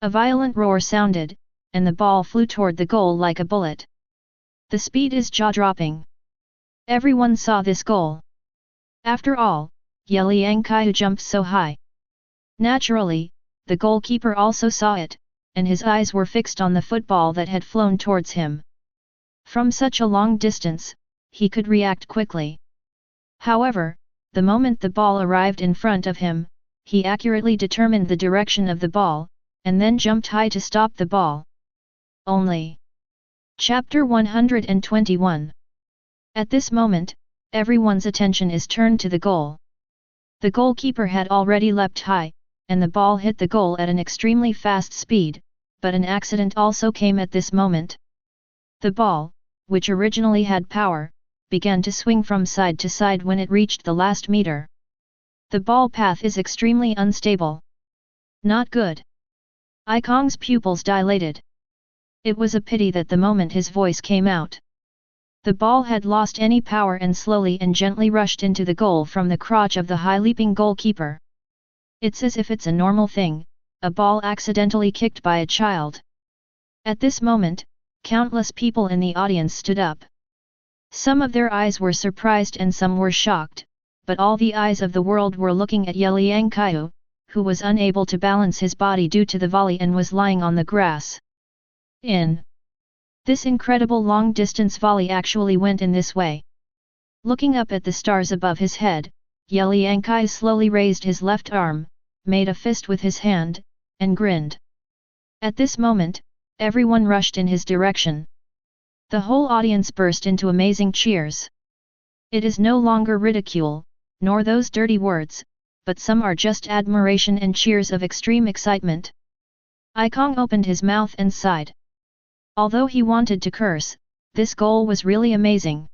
A violent roar sounded, and the ball flew toward the goal like a bullet. The speed is jaw-dropping. Everyone saw this goal. After all, Ye Liangqiu jumped so high. Naturally, the goalkeeper also saw it, and his eyes were fixed on the football that had flown towards him. From such a long distance, he could react quickly. However, the moment the ball arrived in front of him, he accurately determined the direction of the ball, and then jumped high to stop the ball. Only. Chapter 121. At this moment, everyone's attention is turned to the goal. The goalkeeper had already leapt high, and the ball hit the goal at an extremely fast speed, but an accident also came at this moment. The ball, which originally had power, began to swing from side to side when it reached the last meter. The ball path is extremely unstable. Not good. Ikong's pupils dilated. It was a pity that the moment his voice came out, the ball had lost any power and slowly and gently rushed into the goal from the crotch of the high-leaping goalkeeper. It's as if it's a normal thing, a ball accidentally kicked by a child. At this moment, countless people in the audience stood up. Some of their eyes were surprised and some were shocked, but all the eyes of the world were looking at Ye Liangqiu, who was unable to balance his body due to the volley and was lying on the grass. This incredible long-distance volley actually went in this way. Looking up at the stars above his head, Ye Liangqiu slowly raised his left arm, made a fist with his hand, and grinned. At this moment, everyone rushed in his direction. The whole audience burst into amazing cheers. It is no longer ridicule, nor those dirty words, but some are just admiration and cheers of extreme excitement. Ikong opened his mouth and sighed. Although he wanted to curse, this goal was really amazing.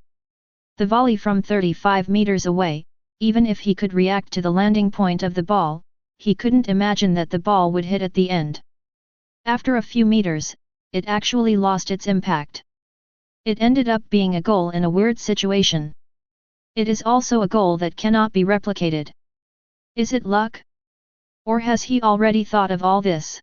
The volley from 35 meters away, even if he could react to the landing point of the ball, he couldn't imagine that the ball would hit at the end. After a few meters, it actually lost its impact. It ended up being a goal in a weird situation. It is also a goal that cannot be replicated. Is it luck? Or has he already thought of all this?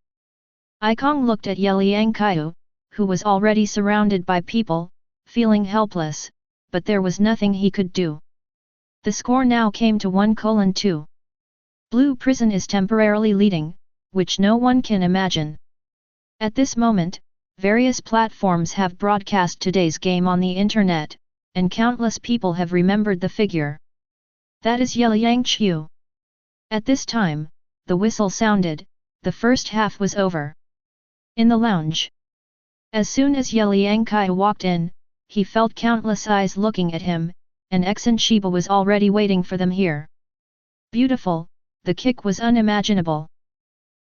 Ikong looked at Ye Liangqiu, who was already surrounded by people, feeling helpless, but there was nothing he could do. The score now came to 1:2. Blue Prison is temporarily leading, which no one can imagine. At this moment, various platforms have broadcast today's game on the internet, and countless people have remembered the figure. That is Ye Liangqiu. At this time, the whistle sounded, the first half was over. In the lounge. As soon as Ye Liangqiu walked in, he felt countless eyes looking at him, and Exon Shiba was already waiting for them here. Beautiful, the kick was unimaginable.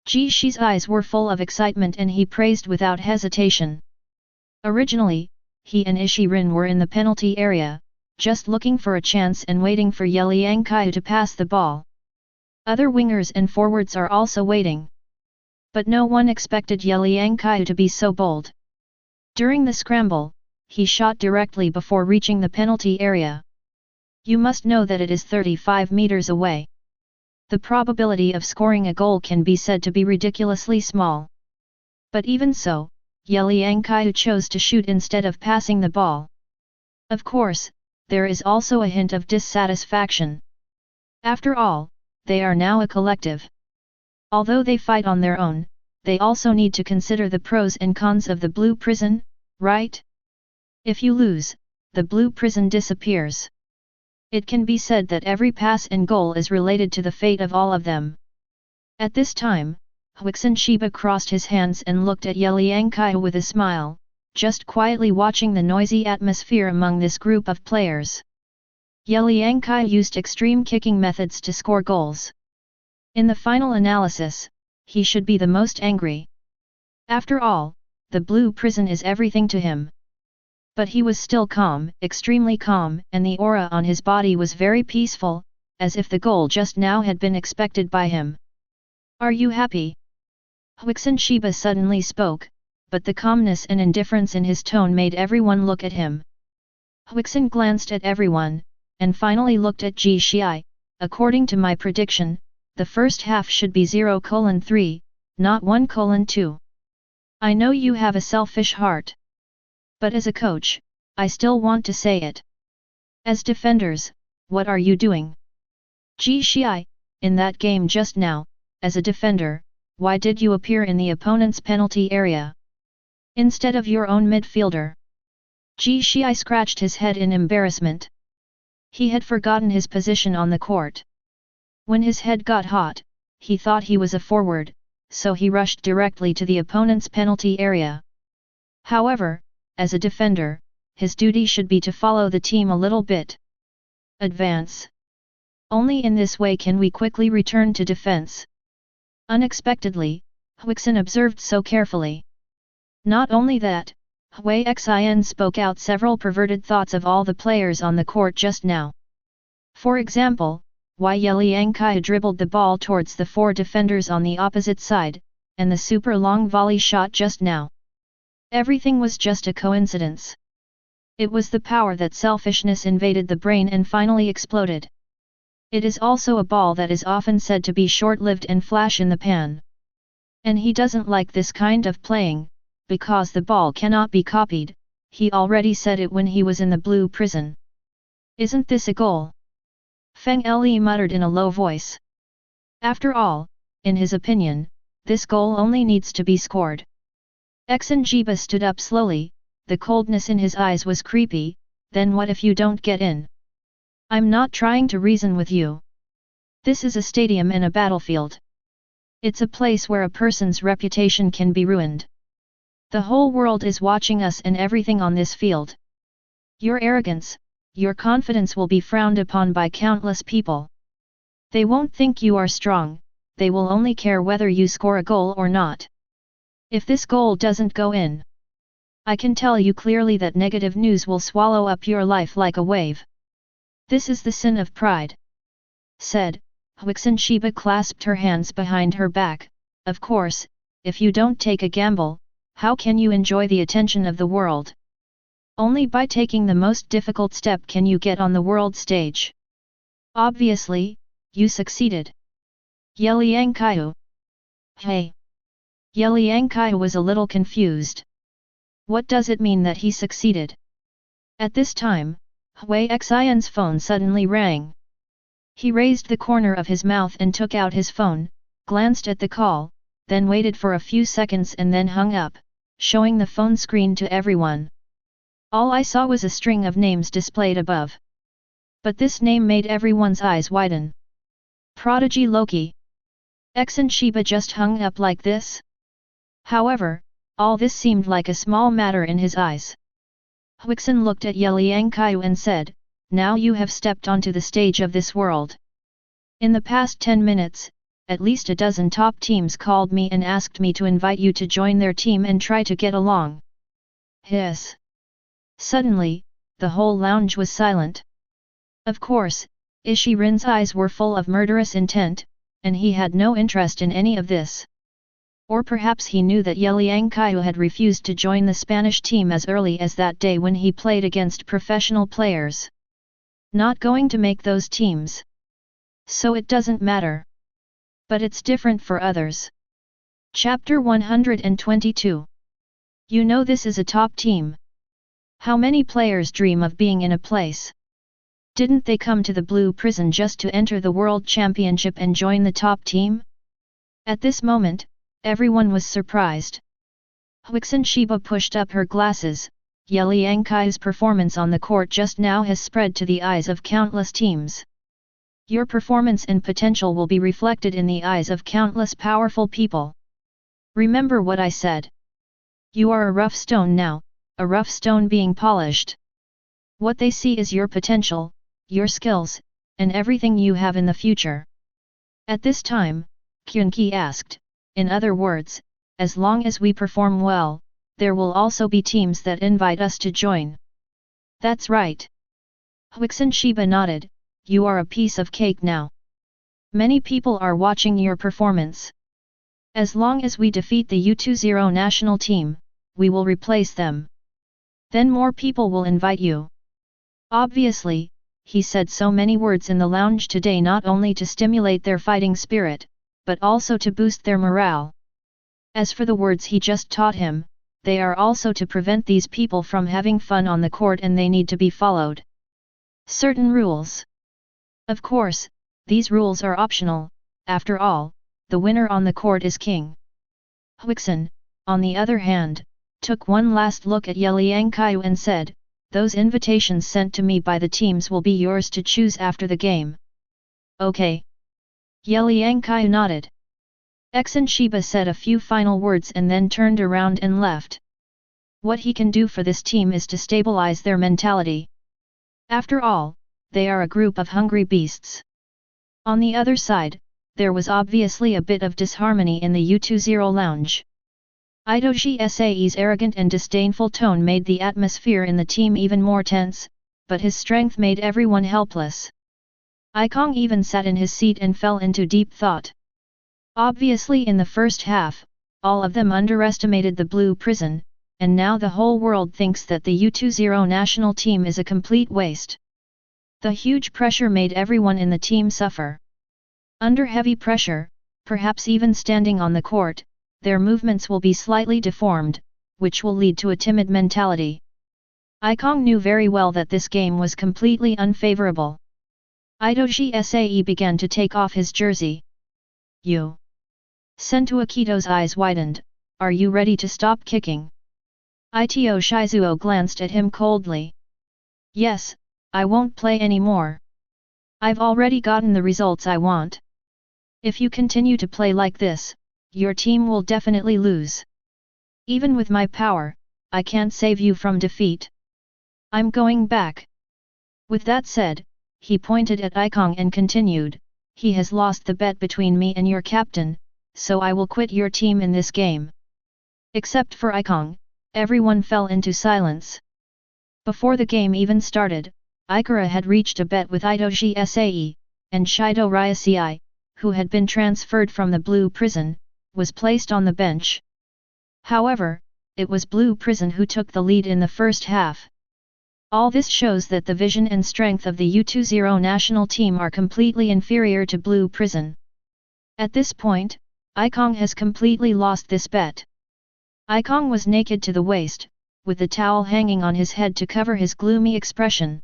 Ji Shi's eyes were full of excitement and he praised without hesitation. Originally, he and Ishirin were in the penalty area, just looking for a chance and waiting for Ye Liangqiu to pass the ball. Other wingers and forwards are also waiting. But no one expected Ye Liangqiu to be so bold. During the scramble, he shot directly before reaching the penalty area. You must know that it is 35 meters away. The probability of scoring a goal can be said to be ridiculously small. But even so, Ye Liangqiu chose to shoot instead of passing the ball. Of course, there is also a hint of dissatisfaction. After all, they are now a collective. Although they fight on their own, they also need to consider the pros and cons of the blue prison, right? If you lose, the blue prison disappears. It can be said that every pass and goal is related to the fate of all of them. At this time, Huixin Shiba crossed his hands and looked at Ye Liangqiu with a smile, just quietly watching the noisy atmosphere among this group of players. Ye Liangqiu used extreme kicking methods to score goals. In the final analysis, he should be the most angry. After all, the blue prison is everything to him. But he was still calm, extremely calm, and the aura on his body was very peaceful, as if the goal just now had been expected by him. Are you happy? Huixin Shiba suddenly spoke, but the calmness and indifference in his tone made everyone look at him. Huixin glanced at everyone, and finally looked at Ji Xiai. According to my prediction, the first half should be 0:3, not 1:2. I know you have a selfish heart. But as a coach, I still want to say it. As defenders, what are you doing? Ji Xiai, in that game just now, as a defender, why did you appear in the opponent's penalty area instead of your own midfielder? Ji Xiai scratched his head in embarrassment. He had forgotten his position on the court. When his head got hot, he thought he was a forward, so he rushed directly to the opponent's penalty area. However, as a defender, his duty should be to follow the team a little bit. Advance. Only in this way can we quickly return to defense. Unexpectedly, Huixin observed so carefully. Not only that, Hui Xin spoke out several perverted thoughts of all the players on the court just now. For example, why Ye Liangqiu dribbled the ball towards the four defenders on the opposite side, and the super long volley shot just now. Everything was just a coincidence. It was the power that selfishness invaded the brain and finally exploded. It is also a ball that is often said to be short-lived and flash in the pan. And he doesn't like this kind of playing, because the ball cannot be copied. He already said it when he was in the blue prison. Isn't this a goal? Feng Le muttered in a low voice. After all, in his opinion, this goal only needs to be scored. Huixin Shiba stood up slowly, the coldness in his eyes was creepy. Then what if you don't get in? I'm not trying to reason with you. This is a stadium and a battlefield. It's a place where a person's reputation can be ruined. The whole world is watching us and everything on this field. Your arrogance, your confidence will be frowned upon by countless people. They won't think you are strong, they will only care whether you score a goal or not. If this goal doesn't go in, I can tell you clearly that negative news will swallow up your life like a wave. This is the sin of pride. Said, Huixin Shiba clasped her hands behind her back. Of course, if you don't take a gamble, how can you enjoy the attention of the world? Only by taking the most difficult step can you get on the world stage. Obviously, you succeeded. Ye Liangqiu. Hey! Ye Liangqiu was a little confused. What does it mean that he succeeded? At this time, Hui Xin's phone suddenly rang. He raised the corner of his mouth and took out his phone, glanced at the call, then waited for a few seconds and then hung up, showing the phone screen to everyone. All I saw was a string of names displayed above. But this name made everyone's eyes widen. Prodigy Loki. Huixin Shiba just hung up like this? However, all this seemed like a small matter in his eyes. Huixin looked at Ye Liangqiu and said, now you have stepped onto the stage of this world. In the past 10 minutes, at least a dozen top teams called me and asked me to invite you to join their team and try to get along. Hiss. Suddenly, the whole lounge was silent. Of course, Ishirin's eyes were full of murderous intent, and he had no interest in any of this. Or perhaps he knew that Ye Liangqiu had refused to join the Spanish team as early as that day when he played against professional players. Not going to make those teams. So it doesn't matter. But it's different for others. Chapter 122. You know this is a top team. How many players dream of being in a place? Didn't they come to the Blue Prison just to enter the World Championship and join the top team? At this moment, everyone was surprised. Huixin Shiba pushed up her glasses. Ye Liangqiu's performance on the court just now has spread to the eyes of countless teams. Your performance and potential will be reflected in the eyes of countless powerful people. Remember what I said. You are a rough stone now, a rough stone being polished. What they see is your potential, your skills, and everything you have in the future. At this time, Qunqi asked, in other words, as long as we perform well, there will also be teams that invite us to join. That's right. Huixin Shiba nodded, you are a piece of cake now. Many people are watching your performance. As long as we defeat the U20 national team, we will replace them. Then more people will invite you. Obviously, he said so many words in the lounge today not only to stimulate their fighting spirit, but also to boost their morale. As for the words he just taught him, they are also to prevent these people from having fun on the court and they need to be followed. Certain rules. Of course, these rules are optional, after all, the winner on the court is king. Huixin, on the other hand, took one last look at Ye Liangqiu and said, those invitations sent to me by the teams will be yours to choose after the game. Okay. Ye Liangqiu nodded. Huixin Shiba said a few final words and then turned around and left. What he can do for this team is to stabilize their mentality. After all, they are a group of hungry beasts. On the other side, there was obviously a bit of disharmony in the U20 lounge. Itoshi Sae's arrogant and disdainful tone made the atmosphere in the team even more tense, but his strength made everyone helpless. Ikong even sat in his seat and fell into deep thought. Obviously in the first half, all of them underestimated the Blue Prison, and now the whole world thinks that the U20 national team is a complete waste. The huge pressure made everyone in the team suffer. Under heavy pressure, perhaps even standing on the court, their movements will be slightly deformed, which will lead to a timid mentality. Ikong knew very well that this game was completely unfavorable. Itoshi Sae began to take off his jersey. You. Sentou Akito's eyes widened, are you ready to stop kicking? Ito Shizuo glanced at him coldly. Yes, I won't play anymore. I've already gotten the results I want. If you continue to play like this, your team will definitely lose. Even with my power, I can't save you from defeat. I'm going back. With that said, he pointed at Ikong and continued, he has lost the bet between me and your captain, so I will quit your team in this game. Except for Ikong, everyone fell into silence. Before the game even started, Ikora had reached a bet with Itoshi Sae, and Shido Ryusei, who had been transferred from the Blue Prison, was placed on the bench. However, it was Blue Prison who took the lead in the first half. All this shows that the vision and strength of the U20 national team are completely inferior to Blue Prison. At this point, Ikong has completely lost this bet. Ikong was naked to the waist, with the towel hanging on his head to cover his gloomy expression.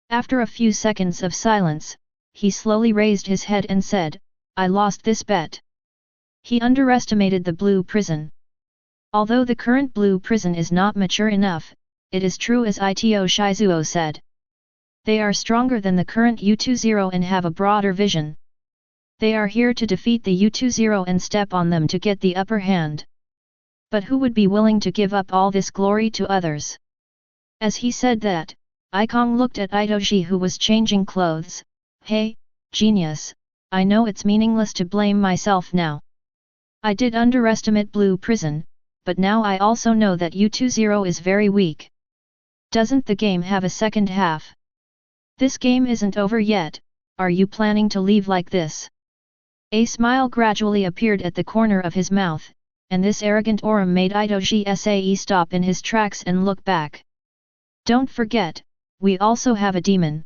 After a few seconds of silence, he slowly raised his head and said, I lost this bet. He underestimated the Blue Prison. Although the current Blue Prison is not mature enough, it is true as Ito Shizuo said. They are stronger than the current U20 and have a broader vision. They are here to defeat the U20 and step on them to get the upper hand. But who would be willing to give up all this glory to others? As he said that, Ikong looked at Itoshi who was changing clothes. Hey, genius, I know it's meaningless to blame myself now. I did underestimate Blue Prison, but now I also know that U20 is very weak. Doesn't the game have a second half? This game isn't over yet, are you planning to leave like this? A smile gradually appeared at the corner of his mouth, and this arrogant aura made Itoshi Sae stop in his tracks and look back. Don't forget, we also have a demon.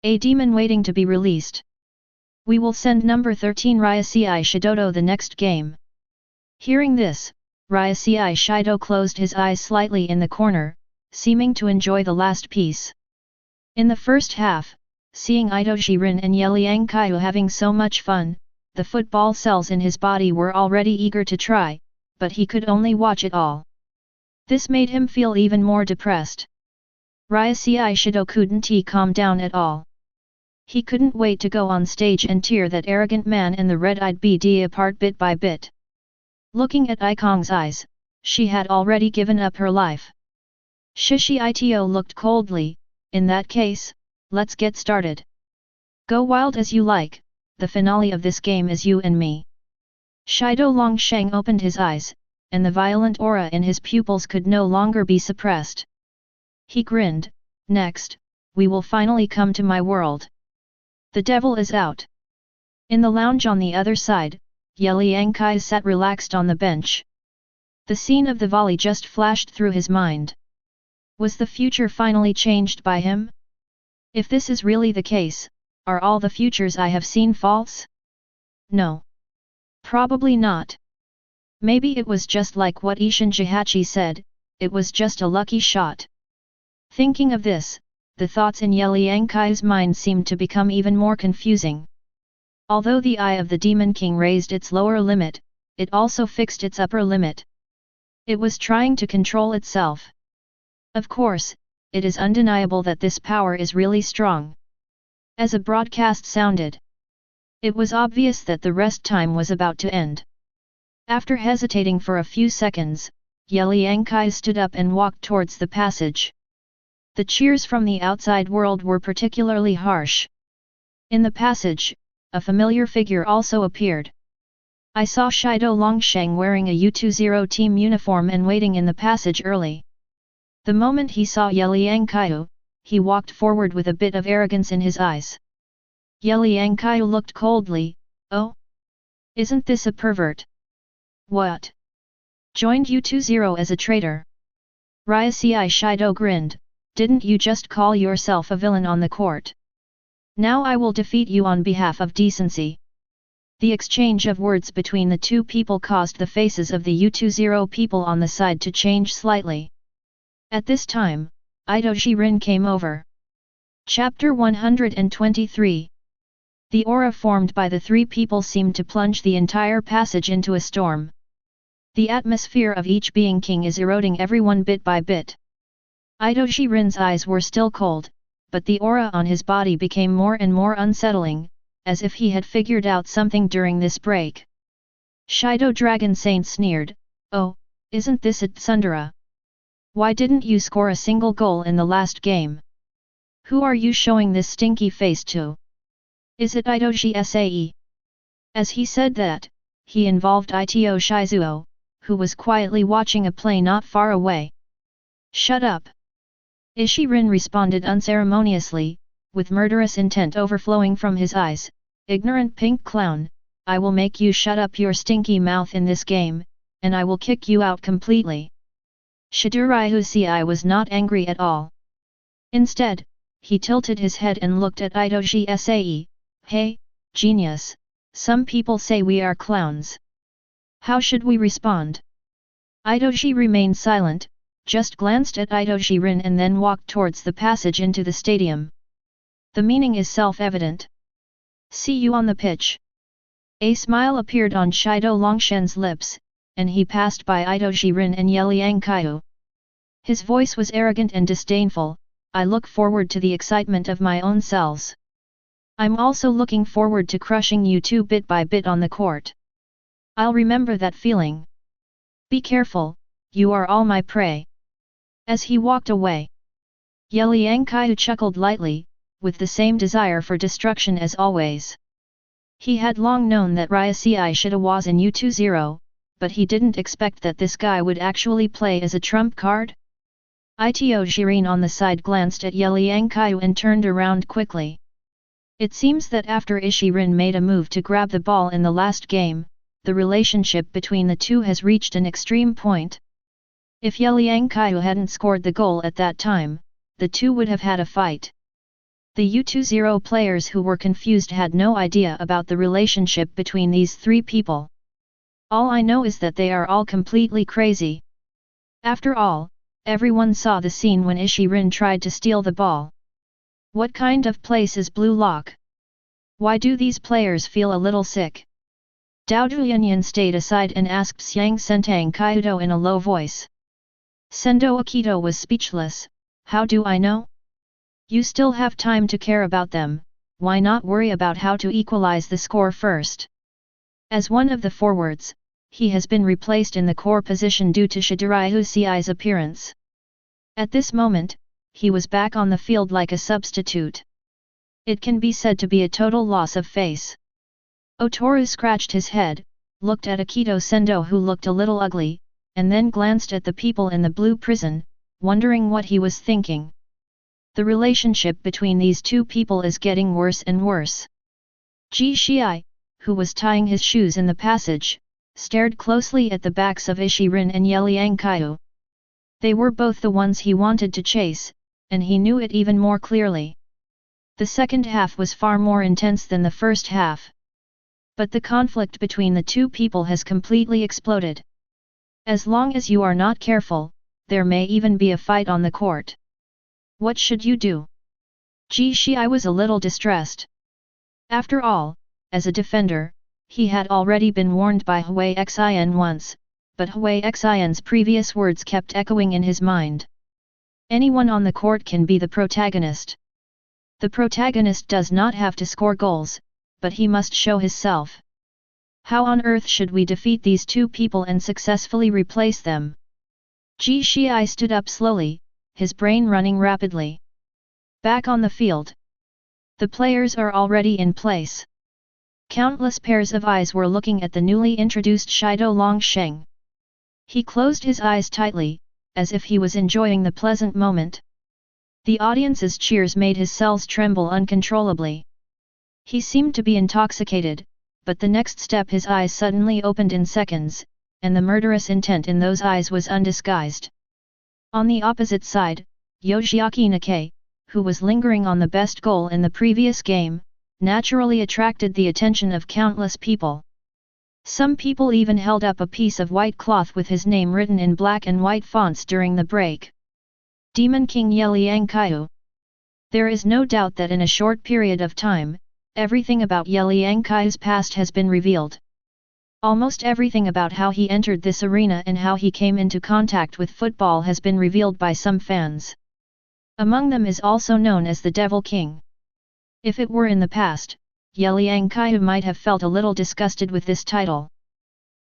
A demon waiting to be released. We will send number 13 Ryasei Shidodo the next game. Hearing this, Ryasei Shido closed his eyes slightly in the corner, seeming to enjoy the last piece. In the first half, seeing Itoshi Rin and Ye Liangqiu having so much fun, the football cells in his body were already eager to try, but he could only watch it all. This made him feel even more depressed. Ryasei Shido couldn't calm down at all. He couldn't wait to go on stage and tear that arrogant man and the red-eyed BD apart bit by bit. Looking at Ikong's eyes, she had already given up her life. Shishi Ito looked coldly. In that case, let's get started. Go wild as you like, the finale of this game is you and me. Shido Longsheng opened his eyes, and the violent aura in his pupils could no longer be suppressed. He grinned, next, we will finally come to my world. The devil is out. In the lounge on the other side, Ye Liangqiu sat relaxed on the bench. The scene of the volley just flashed through his mind. Was the future finally changed by him? If this is really the case, are all the futures I have seen false? No. Probably not. Maybe it was just like what Ishin Jihachi said, it was just a lucky shot. Thinking of this, the thoughts in Ye Liangqiu's mind seemed to become even more confusing. Although the eye of the Demon King raised its lower limit, it also fixed its upper limit. It was trying to control itself. Of course, it is undeniable that this power is really strong. As a broadcast sounded, it was obvious that the rest time was about to end. After hesitating for a few seconds, Ye Liangqiu stood up and walked towards the passage. The cheers from the outside world were particularly harsh. In the passage, a familiar figure also appeared. I saw Shido Longsheng wearing a U20 team uniform and waiting in the passage early. The moment he saw Ye Liangqiu, he walked forward with a bit of arrogance in his eyes. Ye Liangqiu looked coldly, oh? Isn't this a pervert? What? Joined U20 as a traitor? Ryasei Shido grinned, didn't you just call yourself a villain on the court? Now I will defeat you on behalf of decency. The exchange of words between the two people caused the faces of the U20 people on the side to change slightly. At this time, Itoshi Rin came over. Chapter 123. The aura formed by the three people seemed to plunge the entire passage into a storm. The atmosphere of each being king is eroding everyone bit by bit. Itoshi Rin's eyes were still cold, but the aura on his body became more and more unsettling, as if he had figured out something during this break. Shido Dragon Saint sneered, oh, isn't this it Tsundere? Why didn't you score a single goal in the last game? Who are you showing this stinky face to? Is it Itoshi Sae? As he said that, he involved Ito Shizuo, who was quietly watching a play not far away. Shut up! Ishirin responded unceremoniously, with murderous intent overflowing from his eyes, ignorant pink clown, I will make you shut up your stinky mouth in this game, and I will kick you out completely. Shidoriusei was not angry at all. Instead, he tilted his head and looked at Itoshi Sae, hey, genius, some people say we are clowns. How should we respond? Itoshi remained silent, just glanced at Itoshi Rin and then walked towards the passage into the stadium. The meaning is self-evident. See you on the pitch. A smile appeared on Shido Longshen's lips, and he passed by Itoshi Rin and Ye Liangqiu. His voice was arrogant and disdainful, I look forward to the excitement of my own cells. I'm also looking forward to crushing you two bit by bit on the court. I'll remember that feeling. Be careful, you are all my prey. As he walked away, Ye Liangqiu chuckled lightly, with the same desire for destruction as always. He had long known that Ryasei Shido was in U20, but he didn't expect that this guy would actually play as a trump card. Ito Jirin on the side glanced at Ye Liangqiu and turned around quickly. It seems that after Ishirin made a move to grab the ball in the last game, the relationship between the two has reached an extreme point. If Ye Liangqiu hadn't scored the goal at that time, the two would have had a fight. The U20 players who were confused had no idea about the relationship between these three people. All I know is that they are all completely crazy. After all, everyone saw the scene when Ishirin tried to steal the ball. What kind of place is Blue Lock? Why do these players feel a little sick? Dao Duyanyan stayed aside and asked Xiang Sentang Kyudo in a low voice. Sendo Akito was speechless. How do I know? You still have time to care about them, why not worry about how to equalize the score first? As one of the forwards, he has been replaced in the core position due to Shidori Ussei's appearance. At this moment, he was back on the field like a substitute. It can be said to be a total loss of face. Otoru scratched his head, looked at Akito Sendo who looked a little ugly, and then glanced at the people in the blue prison, wondering what he was thinking. The relationship between these two people is getting worse and worse. Ji Shii, who was tying his shoes in the passage, stared closely at the backs of Ishirin and Ye Liangqiu. They were both the ones he wanted to chase, and he knew it even more clearly. The second half was far more intense than the first half. But the conflict between the two people has completely exploded. As long as you are not careful, there may even be a fight on the court. What should you do? Ji Shii was a little distressed. After all, as a defender, he had already been warned by Hui Xin once, but Hui Xin's previous words kept echoing in his mind. Anyone on the court can be the protagonist. The protagonist does not have to score goals, but he must show himself. How on earth should we defeat these two people and successfully replace them? Ji Shii stood up slowly, his brain running rapidly. Back on the field. The players are already in place. Countless pairs of eyes were looking at the newly introduced Shido Longsheng. He closed his eyes tightly, as if he was enjoying the pleasant moment. The audience's cheers made his cells tremble uncontrollably. He seemed to be intoxicated, but the next step his eyes suddenly opened in seconds, and the murderous intent in those eyes was undisguised. On the opposite side, Yoshiaki Nikkei, who was lingering on the best goal in the previous game, naturally attracted the attention of countless people. Some people even held up a piece of white cloth with his name written in black and white fonts during the break. Demon King Ye Liangqiu. There is no doubt that in a short period of time, everything about Ye Liangqiu's past has been revealed. Almost everything about how he entered this arena and how he came into contact with football has been revealed by some fans. Among them is also known as the Devil King. If it were in the past, Ye Liangqiu might have felt a little disgusted with this title.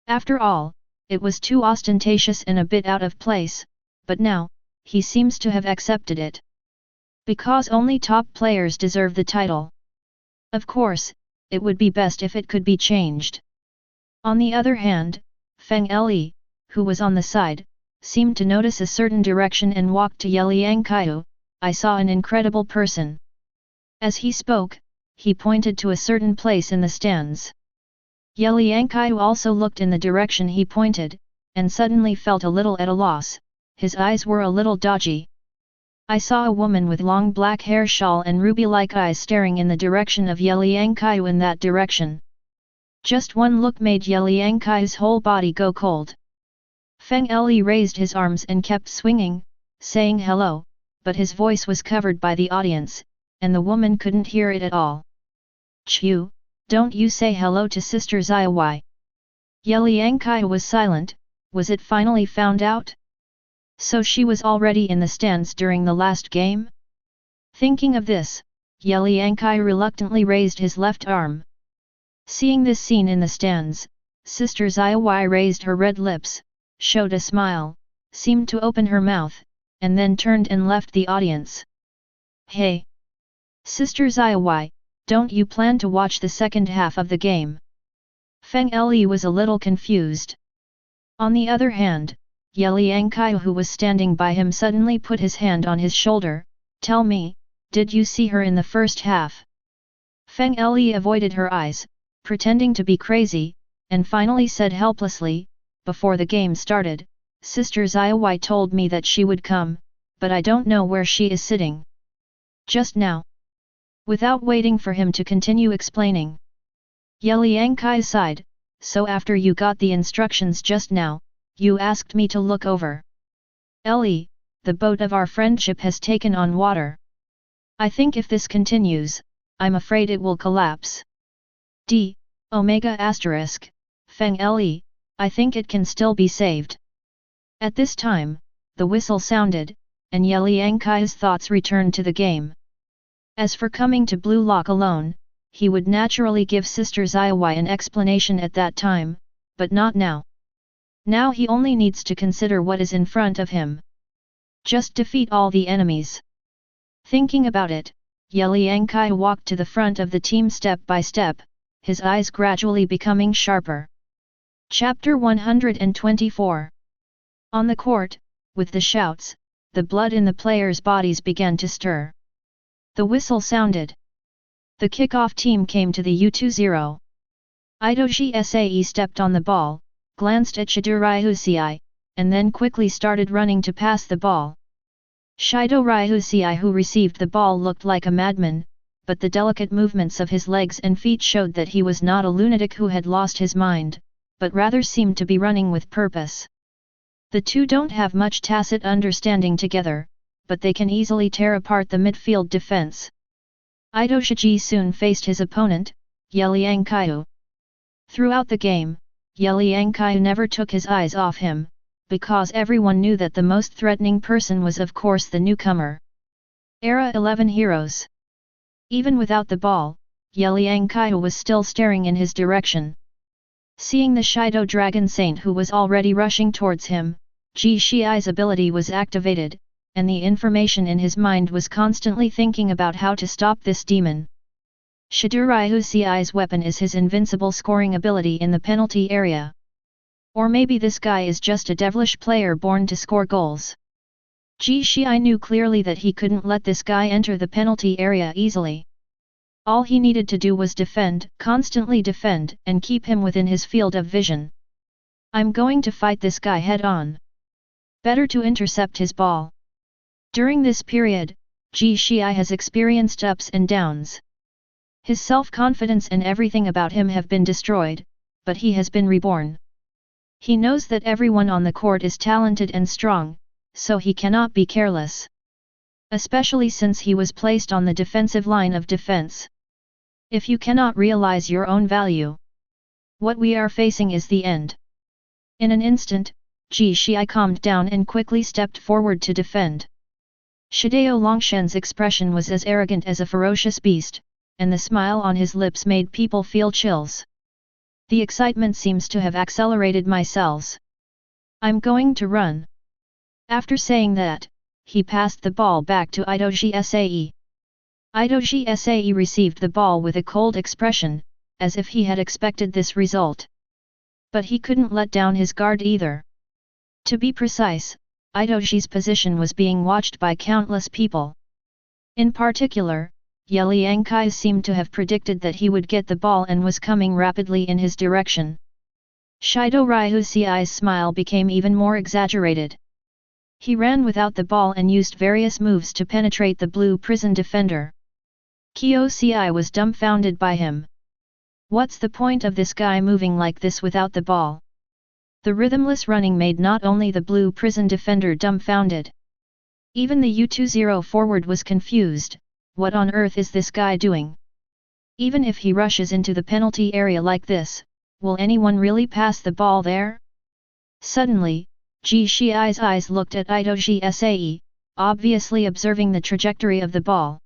After all, it was too ostentatious and a bit out of place, but now, he seems to have accepted it. Because only top players deserve the title. Of course, it would be best if it could be changed. On the other hand, Feng Li, who was on the side, seemed to notice a certain direction and walked to Ye Liangqiu. I saw an incredible person. As he spoke, he pointed to a certain place in the stands. Ye Liangqiu also looked in the direction he pointed, and suddenly felt a little at a loss. His eyes were a little dodgy. I saw a woman with long black hair shawl and ruby-like eyes staring in the direction of Ye Liangqiu in that direction. Just one look made Ye Liangqiu's whole body go cold. Feng Li raised his arms and kept swinging, saying hello, but his voice was covered by the audience, and the woman couldn't hear it at all. Chiu, don't you say hello to Sister Ziyawai? Ye Liangqiu was silent. Was it finally found out? So she was already in the stands during the last game? Thinking of this, Ye Liangqiu reluctantly raised his left arm. Seeing this scene in the stands, Sister Ziyawai raised her red lips, showed a smile, seemed to open her mouth, and then turned and left the audience. Hey! Sister Ziyawai, don't you plan to watch the second half of the game? Feng Li was a little confused. On the other hand, Ye Liangqiu who was standing by him suddenly put his hand on his shoulder. Tell me, did you see her in the first half? Feng Li avoided her eyes, pretending to be crazy, and finally said helplessly, before the game started, Sister Ziyawai told me that she would come, but I don't know where she is sitting. Just now. Without waiting for him to continue explaining, Ye Liangqiu sighed, so after you got the instructions just now, you asked me to look over. Le, the boat of our friendship has taken on water. I think if this continues, I'm afraid it will collapse. Omega asterisk, Feng Le, I think it can still be saved. At this time, the whistle sounded, and Ye Liangqiu's thoughts returned to the game. As for coming to Blue Lock alone, he would naturally give Sister Ziawei an explanation at that time, but not now. Now he only needs to consider what is in front of him. Just defeat all the enemies. Thinking about it, Ye Liangqiu walked to the front of the team step by step, his eyes gradually becoming sharper. Chapter 124. On the court, with the shouts, the blood in the players' bodies began to stir. The whistle sounded. The kickoff team came to the U20. Usse stepped on the ball, glanced at Ryuhsi, and then quickly started running to pass the ball. Ryuhsi, who received the ball, looked like a madman, but the delicate movements of his legs and feet showed that he was not a lunatic who had lost his mind, but rather seemed to be running with purpose. The two don't have much tacit understanding together, but they can easily tear apart the midfield defense. Shiji soon faced his opponent, Ye Liangqiu. Throughout the game, Ye Liangqiu never took his eyes off him, because everyone knew that the most threatening person was of course the newcomer. Era 11 Heroes. Even without the ball, Ye Liangqiu was still staring in his direction. Seeing the Shido Dragon Saint who was already rushing towards him, Ji Shi's ability was activated, and the information in his mind was constantly thinking about how to stop this demon. Ryuhsi's weapon is his invincible scoring ability in the penalty area. Or maybe this guy is just a devilish player born to score goals. Ji Shi knew clearly that he couldn't let this guy enter the penalty area easily. All he needed to do was defend, constantly defend, and keep him within his field of vision. I'm going to fight this guy head-on. Better to intercept his ball. During this period, Ji Shi has experienced ups and downs. His self-confidence and everything about him have been destroyed, but he has been reborn. He knows that everyone on the court is talented and strong, so he cannot be careless. Especially since he was placed on the defensive line of defense. If you cannot realize your own value, what we are facing is the end. In an instant, Ji Shi calmed down and quickly stepped forward to defend. Shidao Longshen's expression was as arrogant as a ferocious beast, and the smile on his lips made people feel chills. The excitement seems to have accelerated my cells. I'm going to run. After saying that, he passed the ball back to Usse. Usse received the ball with a cold expression, as if he had expected this result. But he couldn't let down his guard either. To be precise, Udoshi's position was being watched by countless people. In particular, Ye Liangqiu seemed to have predicted that he would get the ball and was coming rapidly in his direction. Shido Ryuhsi's smile became even more exaggerated. He ran without the ball and used various moves to penetrate the blue prison defender. Kyoci was dumbfounded by him. What's the point of this guy moving like this without the ball? The rhythmless running made not only the blue prison defender dumbfounded. Even the U20 forward was confused. What on earth is this guy doing? Even if he rushes into the penalty area like this, will anyone really pass the ball there? Suddenly, Ji Shi's eyes looked at Usse, obviously observing the trajectory of the ball.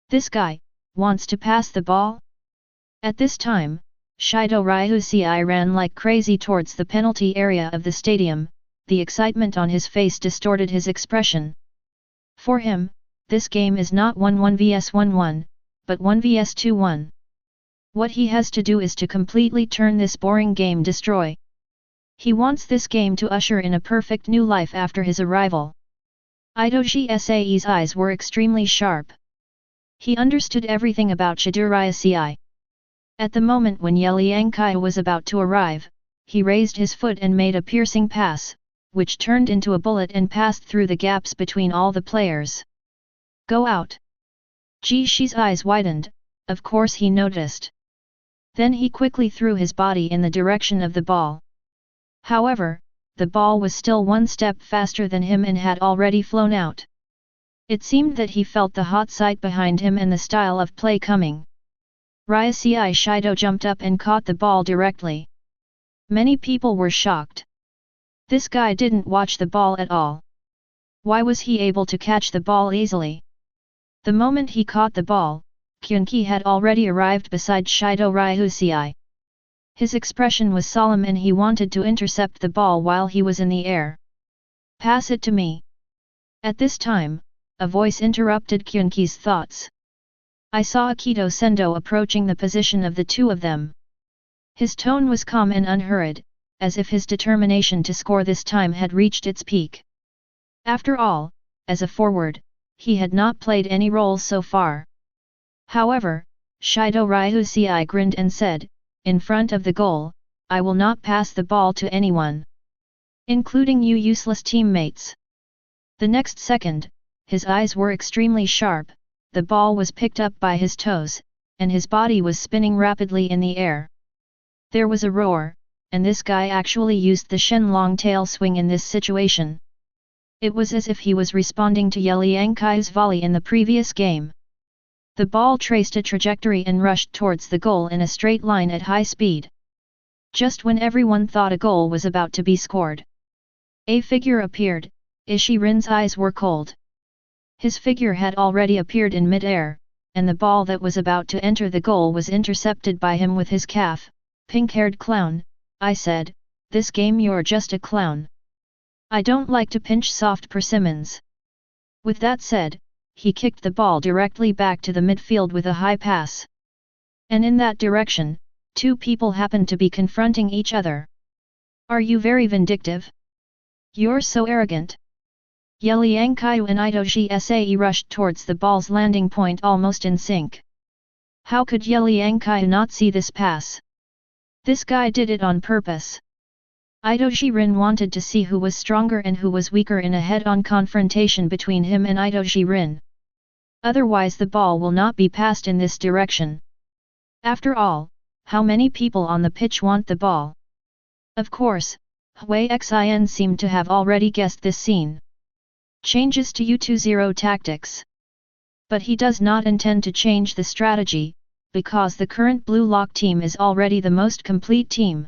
This guy wants to pass the ball? At this time, Shido Ryuhsi ran like crazy towards the penalty area of the stadium. The excitement on his face distorted his expression. For him, this game is not 1-1 vs 1-1, but 1 vs 2-1. What he has to do is to completely turn this boring game destroy. He wants this game to usher in a perfect new life after his arrival. Udoshi's eyes were extremely sharp. He understood everything about Ryuhsi. At the moment when Ye Liangqiu was about to arrive, he raised his foot and made a piercing pass, which turned into a bullet and passed through the gaps between all the players. Go out! Ji Shi's eyes widened, of course he noticed. Then he quickly threw his body in the direction of the ball. However, the ball was still one step faster than him and had already flown out. It seemed that he felt the hot sight behind him and the style of play coming. Ryusei Shido jumped up and caught the ball directly. Many people were shocked. This guy didn't watch the ball at all. Why was he able to catch the ball easily? The moment he caught the ball, Kyunki had already arrived beside Shido Ryusei. His expression was solemn and he wanted to intercept the ball while he was in the air. Pass it to me. At this time, a voice interrupted Kyunki's thoughts. I saw Akito Sendo approaching the position of the two of them. His tone was calm and unhurried, as if his determination to score this time had reached its peak. After all, as a forward, he had not played any roles so far. However, Shido Ryusei grinned and said, in front of the goal, I will not pass the ball to anyone. Including you useless teammates. The next second, his eyes were extremely sharp, the ball was picked up by his toes, and his body was spinning rapidly in the air. There was a roar, and this guy actually used the Shenlong tail swing in this situation. It was as if he was responding to Ye Liangqiu's volley in the previous game. The ball traced a trajectory and rushed towards the goal in a straight line at high speed. Just when everyone thought a goal was about to be scored, a figure appeared. Ishirin's eyes were cold. His figure had already appeared in mid-air, and the ball that was about to enter the goal was intercepted by him with his calf. Pink-haired clown, I said, this game you're just a clown. I don't like to pinch soft persimmons. With that said, he kicked the ball directly back to the midfield with a high pass. And in that direction, two people happened to be confronting each other. Are you very vindictive? You're so arrogant. Ye Liangqiu and Itoji Sae rushed towards the ball's landing point almost in sync. How could Ye Liangqiu not see this pass? This guy did it on purpose. Itoji Rin wanted to see who was stronger and who was weaker in a head-on confrontation between him and Itoji Rin. Otherwise the ball will not be passed in this direction. After all, how many people on the pitch want the ball? Of course, Hui Xin seemed to have already guessed this scene. Changes to U20 tactics. But he does not intend to change the strategy, because the current Blue Lock team is already the most complete team.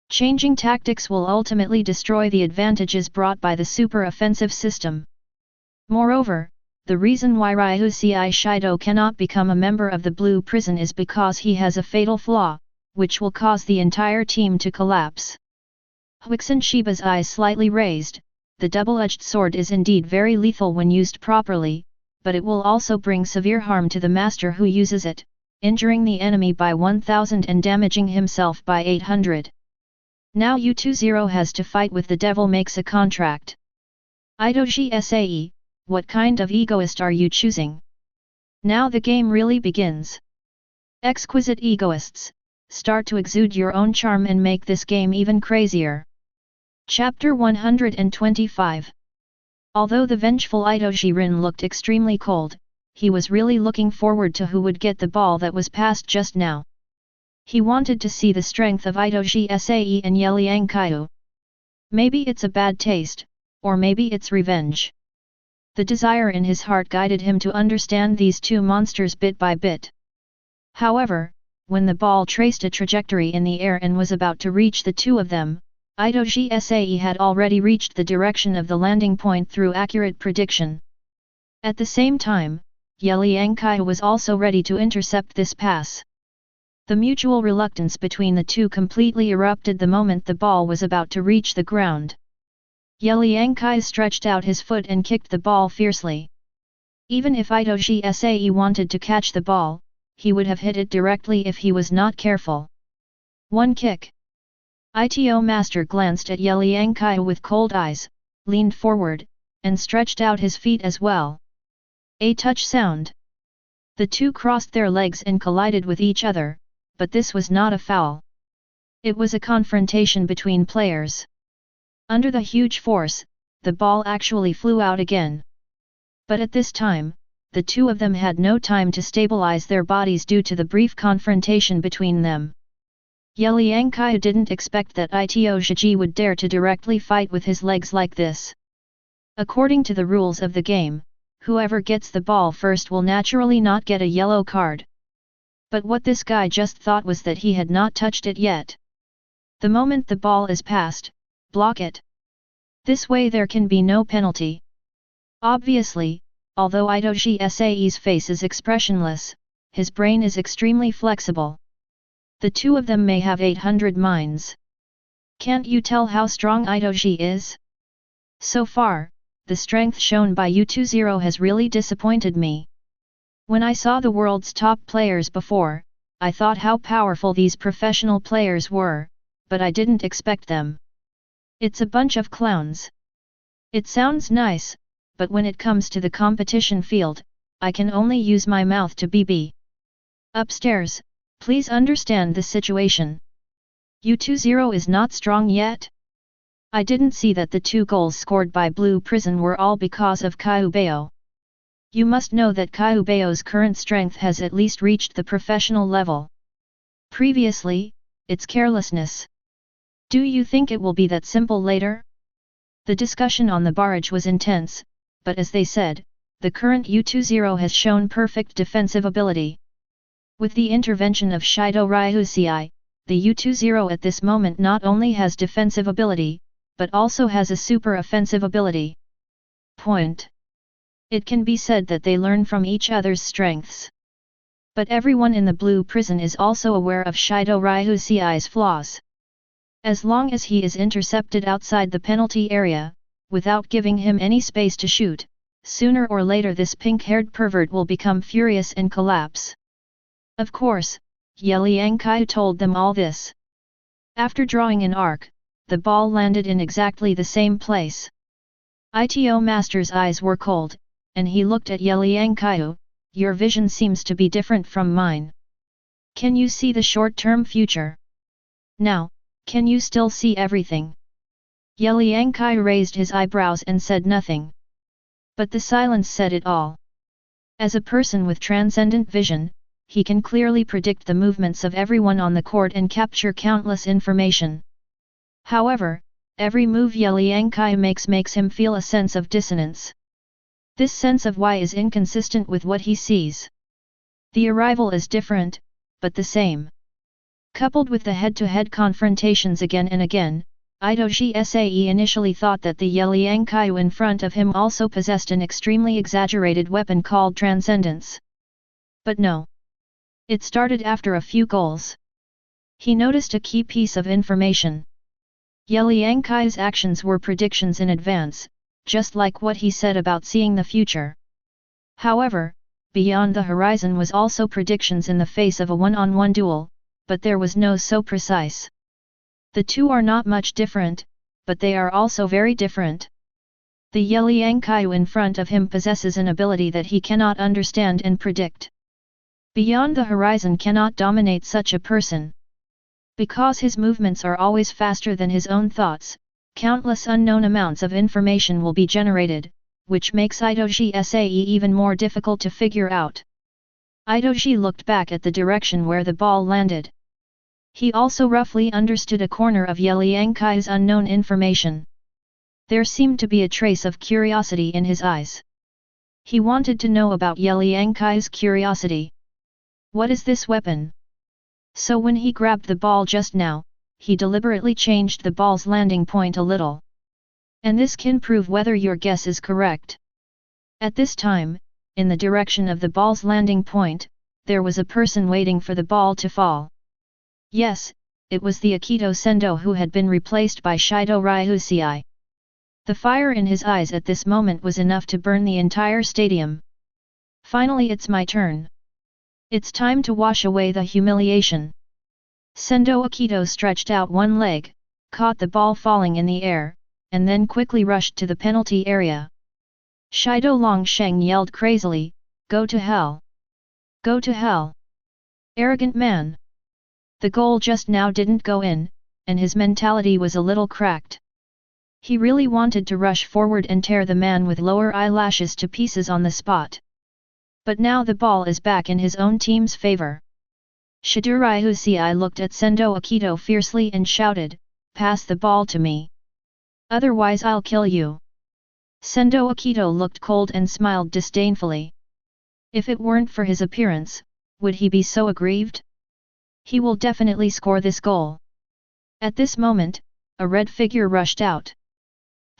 Changing tactics will ultimately destroy the advantages brought by the super offensive system. Moreover, the reason why Ryusei Shido cannot become a member of the Blue Prison is because he has a fatal flaw, which will cause the entire team to collapse. Huixin Shiba's eyes slightly raised. The double-edged sword is indeed very lethal when used properly, but it will also bring severe harm to the master who uses it, injuring the enemy by 1000 and damaging himself by 800. Now U20 has to fight with the devil makes a contract. Itoji Sae, what kind of egoist are you choosing? Now the game really begins. Exquisite egoists, start to exude your own charm and make this game even crazier. Chapter 125. Although the vengeful Itoji Rin looked extremely cold, he was really looking forward to who would get the ball that was passed just now. He wanted to see the strength of Itoji Sae and Ye Liangqiu. Maybe it's a bad taste, or maybe it's revenge. The desire in his heart guided him to understand these two monsters bit by bit. However, when the ball traced a trajectory in the air and was about to reach the two of them, Itoji Sae had already reached the direction of the landing point through accurate prediction. At the same time, Ye Liangqiu was also ready to intercept this pass. The mutual reluctance between the two completely erupted the moment the ball was about to reach the ground. Ye Liangqiu stretched out his foot and kicked the ball fiercely. Even if Itoji Sae wanted to catch the ball, he would have hit it directly if he was not careful. One kick. Ito Master glanced at Ye Liangqiu with cold eyes, leaned forward, and stretched out his feet as well. A touch sound. The two crossed their legs and collided with each other, but this was not a foul. It was a confrontation between players. Under the huge force, the ball actually flew out again. But at this time, the two of them had no time to stabilize their bodies due to the brief confrontation between them. Ye Liangqiu didn't expect that Ito Zhiji would dare to directly fight with his legs like this. According to the rules of the game, whoever gets the ball first will naturally not get a yellow card. But what this guy just thought was that he had not touched it yet. The moment the ball is passed, block it. This way there can be no penalty. Obviously, although Itoshi Sae's face is expressionless, his brain is extremely flexible. The two of them may have 800 minds. Can't you tell how strong Itoshi is? So far, the strength shown by U20 has really disappointed me. When I saw the world's top players before, I thought how powerful these professional players were, but I didn't expect them. It's a bunch of clowns. It sounds nice, but when it comes to the competition field, I can only use my mouth to BB. Upstairs, please understand the situation. U20 is not strong yet? I didn't see that the 2 goals scored by Blue Prison were all because of Kyubeo. You must know that Kyubeo's current strength has at least reached the professional level. Previously, it's carelessness. Do you think it will be that simple later? The discussion on the barrage was intense, but as they said, the current U20 has shown perfect defensive ability. With the intervention of Shido Ryusei, the U20 at this moment not only has defensive ability, but also has a super offensive ability. Point. It can be said that they learn from each other's strengths. But everyone in the Blue Prison is also aware of Shido Ryusei's flaws. As long as he is intercepted outside the penalty area, without giving him any space to shoot, sooner or later this pink-haired pervert will become furious and collapse. Of course, Ye Liangqiu told them all this. After drawing an arc, the ball landed in exactly the same place. Ito Master's eyes were cold, and he looked at Ye Liangqiu. Your vision seems to be different from mine. Can you see the short-term future? Now, can you still see everything? Ye Liangqiu raised his eyebrows and said nothing. But the silence said it all. As a person with transcendent vision, he can clearly predict the movements of everyone on the court and capture countless information. However, every move Ye Liangqiu makes him feel a sense of dissonance. This sense of why is inconsistent with what he sees. The arrival is different, but the same. Coupled with the head-to-head confrontations again and again, Itoshi Sae initially thought that the Ye Liangqiu in front of him also possessed an extremely exaggerated weapon called transcendence. But no. It started after a few goals. He noticed a key piece of information. Ye Liangqiu's actions were predictions in advance, just like what he said about seeing the future. However, beyond the horizon was also predictions in the face of a one-on-one duel, but there was no so precise. The two are not much different, but they are also very different. The Ye Liangqiu in front of him possesses an ability that he cannot understand and predict. Beyond the horizon cannot dominate such a person. Because his movements are always faster than his own thoughts, countless unknown amounts of information will be generated, which makes Itoshi Sae even more difficult to figure out. Itoshi looked back at the direction where the ball landed. He also roughly understood a corner of Ye Liangqiu's unknown information. There seemed to be a trace of curiosity in his eyes. He wanted to know about Ye Liangqiu's curiosity. What is this weapon? So when he grabbed the ball just now, he deliberately changed the ball's landing point a little. And this can prove whether your guess is correct. At this time, in the direction of the ball's landing point, there was a person waiting for the ball to fall. Yes, it was the Akito Sendo who had been replaced by Shido Ryusei. The fire in his eyes at this moment was enough to burn the entire stadium. Finally, it's my turn. It's time to wash away the humiliation. Sendo Akito stretched out one leg, caught the ball falling in the air, and then quickly rushed to the penalty area. Shido Longsheng yelled crazily, "Go to hell! Go to hell! Arrogant man!" The goal just now didn't go in, and his mentality was a little cracked. He really wanted to rush forward and tear the man with lower eyelashes to pieces on the spot. But now the ball is back in his own team's favor. Shidori Usse looked at Sendo Akito fiercely and shouted, "Pass the ball to me. Otherwise I'll kill you." Sendo Akito looked cold and smiled disdainfully. If it weren't for his appearance, would he be so aggrieved? He will definitely score this goal. At this moment, a red figure rushed out.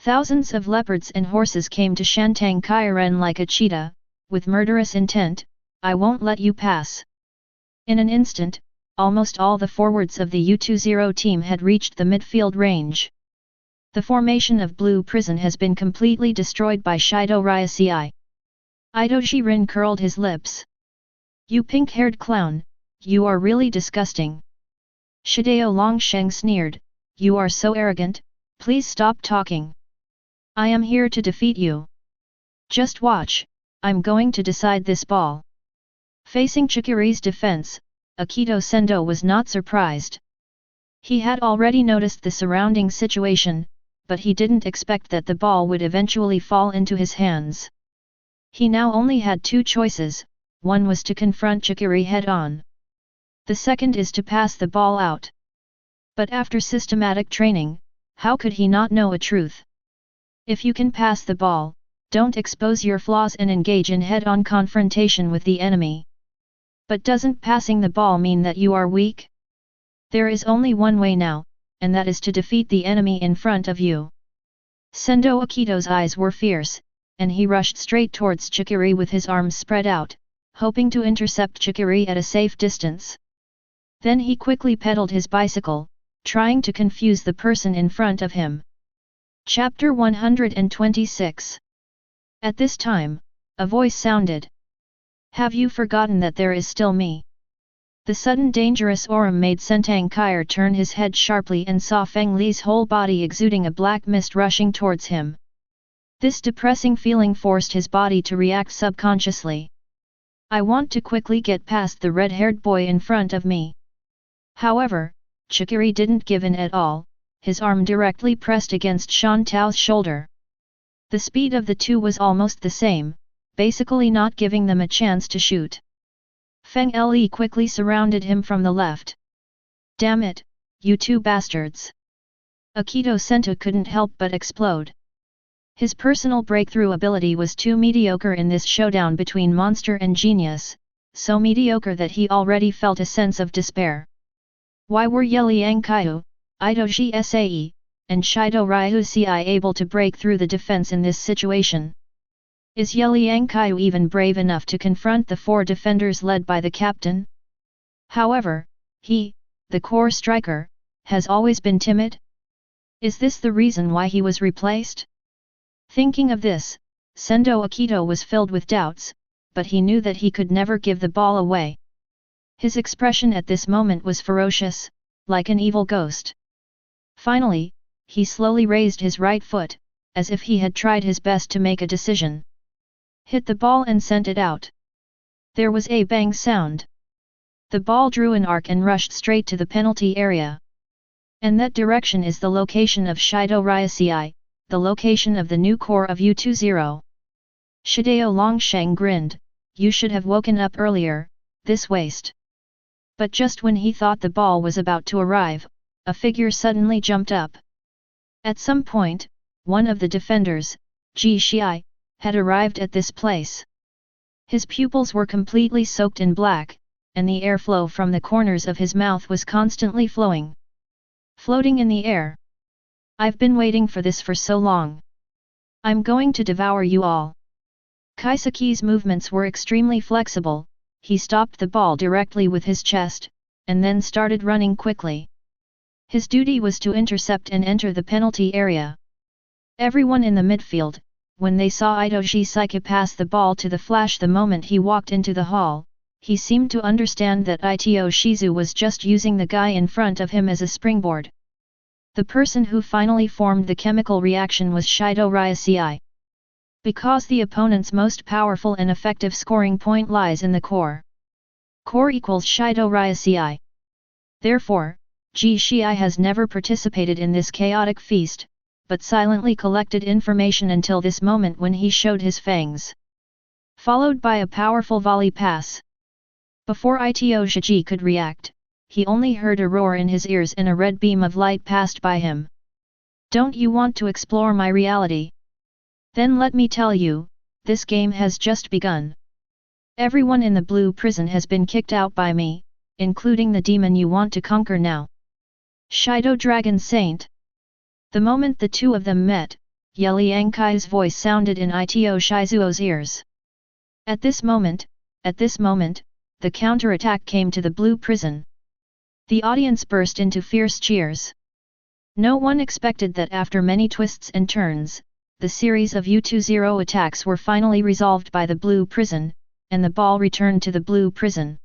Thousands of leopards and horses came to Shantang Kairen like a cheetah, with murderous intent, "I won't let you pass." In an instant, almost all the forwards of the U20 team had reached the midfield range. The formation of Blue Prison has been completely destroyed by Shidori Usse. Itoji Rin curled his lips. "You pink-haired clown, you are really disgusting." Shideo Longsheng sneered, "You are so arrogant, please stop talking. I am here to defeat you. Just watch, I'm going to decide this ball." Facing Chikiri's defense, Akito Sendo was not surprised. He had already noticed the surrounding situation, but he didn't expect that the ball would eventually fall into his hands. He now only had two choices, one was to confront Chikiri head-on. The second is to pass the ball out. But after systematic training, how could he not know a truth? If you can pass the ball, don't expose your flaws and engage in head-on confrontation with the enemy. But doesn't passing the ball mean that you are weak? There is only one way now, and that is to defeat the enemy in front of you. Sendo Akito's eyes were fierce, and he rushed straight towards Chikiri with his arms spread out, hoping to intercept Chikiri at a safe distance. Then he quickly pedaled his bicycle, trying to confuse the person in front of him. Chapter 126. At this time, a voice sounded. "Have you forgotten that there is still me?" The sudden dangerous aura made Sentang Kair turn his head sharply and saw Feng Li's whole body exuding a black mist rushing towards him. This depressing feeling forced his body to react subconsciously. "I want to quickly get past the red-haired boy in front of me." However, Chikiri didn't give in at all, his arm directly pressed against Shan Tao's shoulder. The speed of the two was almost the same, basically not giving them a chance to shoot. Feng Li quickly surrounded him from the left. "Damn it, you two bastards!" Akito Sento couldn't help but explode. His personal breakthrough ability was too mediocre in this showdown between monster and genius, so mediocre that he already felt a sense of despair. Why were Ye Liangqiu, Itoji Sae, and Shidori Usse able to break through the defense in this situation? Is Ye Liangqiu even brave enough to confront the four defenders led by the captain? However, he, the core striker, has always been timid? Is this the reason why he was replaced? Thinking of this, Sendo Akito was filled with doubts, but he knew that he could never give the ball away. His expression at this moment was ferocious, like an evil ghost. Finally, he slowly raised his right foot, as if he had tried his best to make a decision. Hit the ball and sent it out. There was a bang sound. The ball drew an arc and rushed straight to the penalty area. And that direction is the location of Shidori Usse, the location of the new core of U20. Shideo Longsheng grinned, "You should have woken up earlier, this waste." But just when he thought the ball was about to arrive, a figure suddenly jumped up. At some point, one of the defenders, Ji Shii, had arrived at this place. His pupils were completely soaked in black, and the airflow from the corners of his mouth was constantly flowing. Floating in the air. "I've been waiting for this for so long. I'm going to devour you all." Kaisaki's movements were extremely flexible, he stopped the ball directly with his chest, and then started running quickly. His duty was to intercept and enter the penalty area. Everyone in the midfield, when they saw Itoji Saika pass the ball to the Flash the moment he walked into the hall, he seemed to understand that Ito Shizu was just using the guy in front of him as a springboard. The person who finally formed the chemical reaction was Shidori Usse. Because the opponent's most powerful and effective scoring point lies in the core. Core equals Shidori Usse. Therefore, Ji Shii has never participated in this chaotic feast, but silently collected information until this moment when he showed his fangs. followed by a powerful volley pass. Before Ito Zhiji could react, he only heard a roar in his ears and a red beam of light passed by him. Don't you want to explore my reality? Then let me tell you, this game has just begun. Everyone in the blue prison has been kicked out by me, including the demon you want to conquer now. Shido Dragon Saint. The moment the two of them met, Ye Liangqiu's voice sounded in Ito Shizuo's ears. At this moment, the counterattack came to the blue prison. The audience burst into fierce cheers. No one expected that after many twists and turns, the series of U20 attacks were finally resolved by the blue prison, and the ball returned to the blue prison.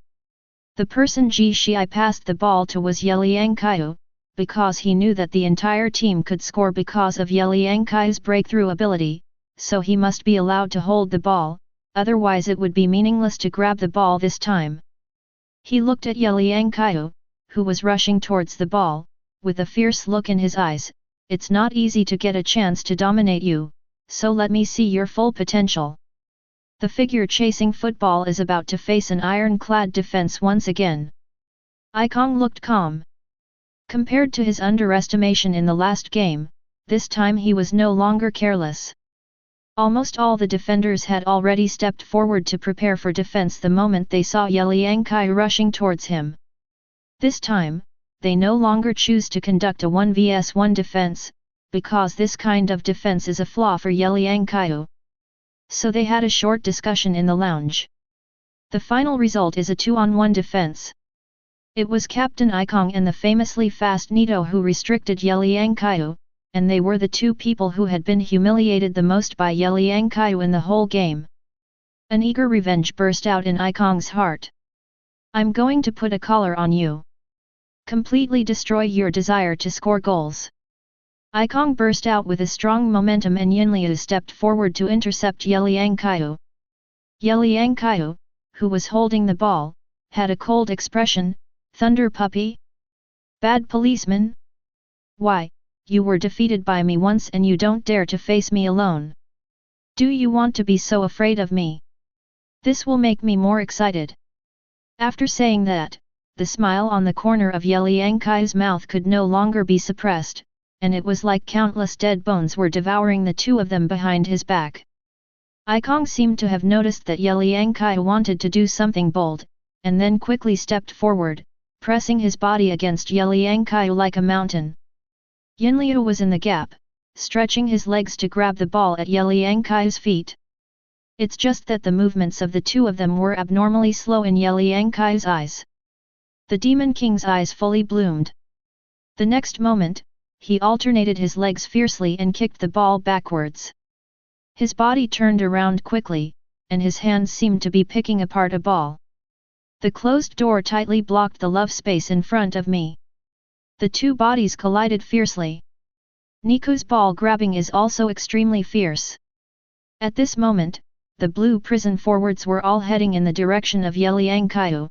The person Ji Shii passed the ball to was Ye Liangqiu, because he knew that the entire team could score because of Ye Liangqiu's breakthrough ability, so he must be allowed to hold the ball, otherwise it would be meaningless to grab the ball this time. He looked at Ye Liangqiu, who was rushing towards the ball, with a fierce look in his eyes. It's not easy to get a chance to dominate you, so let me see your full potential. The figure chasing football is about to face an ironclad defense once again. Ikong looked calm. Compared to his underestimation in the last game, this time he was no longer careless. Almost all the defenders had already stepped forward to prepare for defense the moment they saw Ye Liangqiu rushing towards him. This time, they no longer choose to conduct a 1 vs 1 defense, because this kind of defense is a flaw for Ye Liangqiu. So they had a short discussion in the lounge. The final result is a 2-on-1 defense. It was Captain Ikong and the famously fast Nito who restricted Ye Liangqiu, and they were the two people who had been humiliated the most by Ye Liangqiu in the whole game. An eager revenge burst out in Ikong's heart. I'm going to put a collar on you. Completely destroy your desire to score goals. Ikong burst out with a strong momentum and Yinliu stepped forward to intercept Ye Liangqiu. Ye Liangqiu, who was holding the ball, had a cold expression. Thunder puppy? Bad policeman? Why, you were defeated by me once and you don't dare to face me alone. Do you want to be so afraid of me? This will make me more excited. After saying that, the smile on the corner of Ye Liangqiu's mouth could no longer be suppressed, and it was like countless dead bones were devouring the two of them behind his back. Ikong seemed to have noticed that Ye Liangqiu wanted to do something bold, and then quickly stepped forward, pressing his body against Ye Liangqiu like a mountain. Yinliu was in the gap, stretching his legs to grab the ball at Ye Liangqiu's feet. It's just that the movements of the two of them were abnormally slow in Ye Liangqiu's eyes. The Demon King's eyes fully bloomed. The next moment, he alternated his legs fiercely and kicked the ball backwards. His body turned around quickly, and his hands seemed to be picking apart a ball. The closed door tightly blocked the love space in front of me. The two bodies collided fiercely. Niku's ball grabbing is also extremely fierce. At this moment, the blue prison forwards were all heading in the direction of Ye Liangqiu.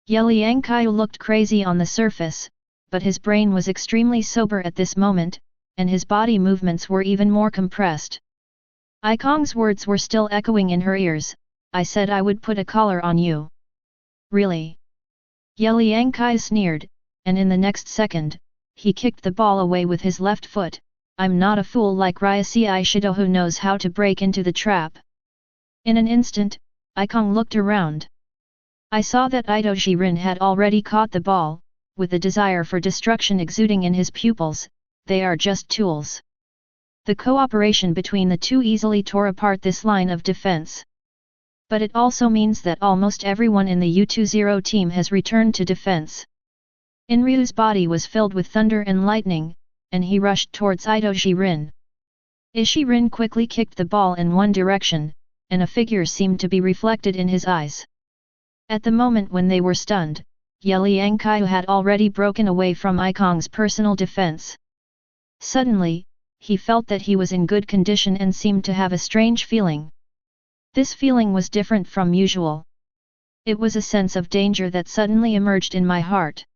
Ye Liangqiu looked crazy on the surface, but his brain was extremely sober at this moment, and his body movements were even more compressed. Ikong's words were still echoing in her ears. I said I would put a collar on you. Really? Ye Liangqiu sneered, and in the next second, he kicked the ball away with his left foot. I'm not a fool like Ryusei Shido who knows how to break into the trap. In an instant, Ikong looked around. I saw that Ito Jiren had already caught the ball, with the desire for destruction exuding in his pupils. They are just tools. The cooperation between the two easily tore apart this line of defense. But it also means that almost everyone in the U20 team has returned to defense. Inryu's body was filled with thunder and lightning, and he rushed towards Ito Jiren. Ishirin quickly kicked the ball in one direction, and a figure seemed to be reflected in his eyes. At the moment when they were stunned, Ye Liangqiu had already broken away from Ikong's personal defense. Suddenly, he felt that he was in good condition and seemed to have a strange feeling. This feeling was different from usual. It was a sense of danger that suddenly emerged in my heart.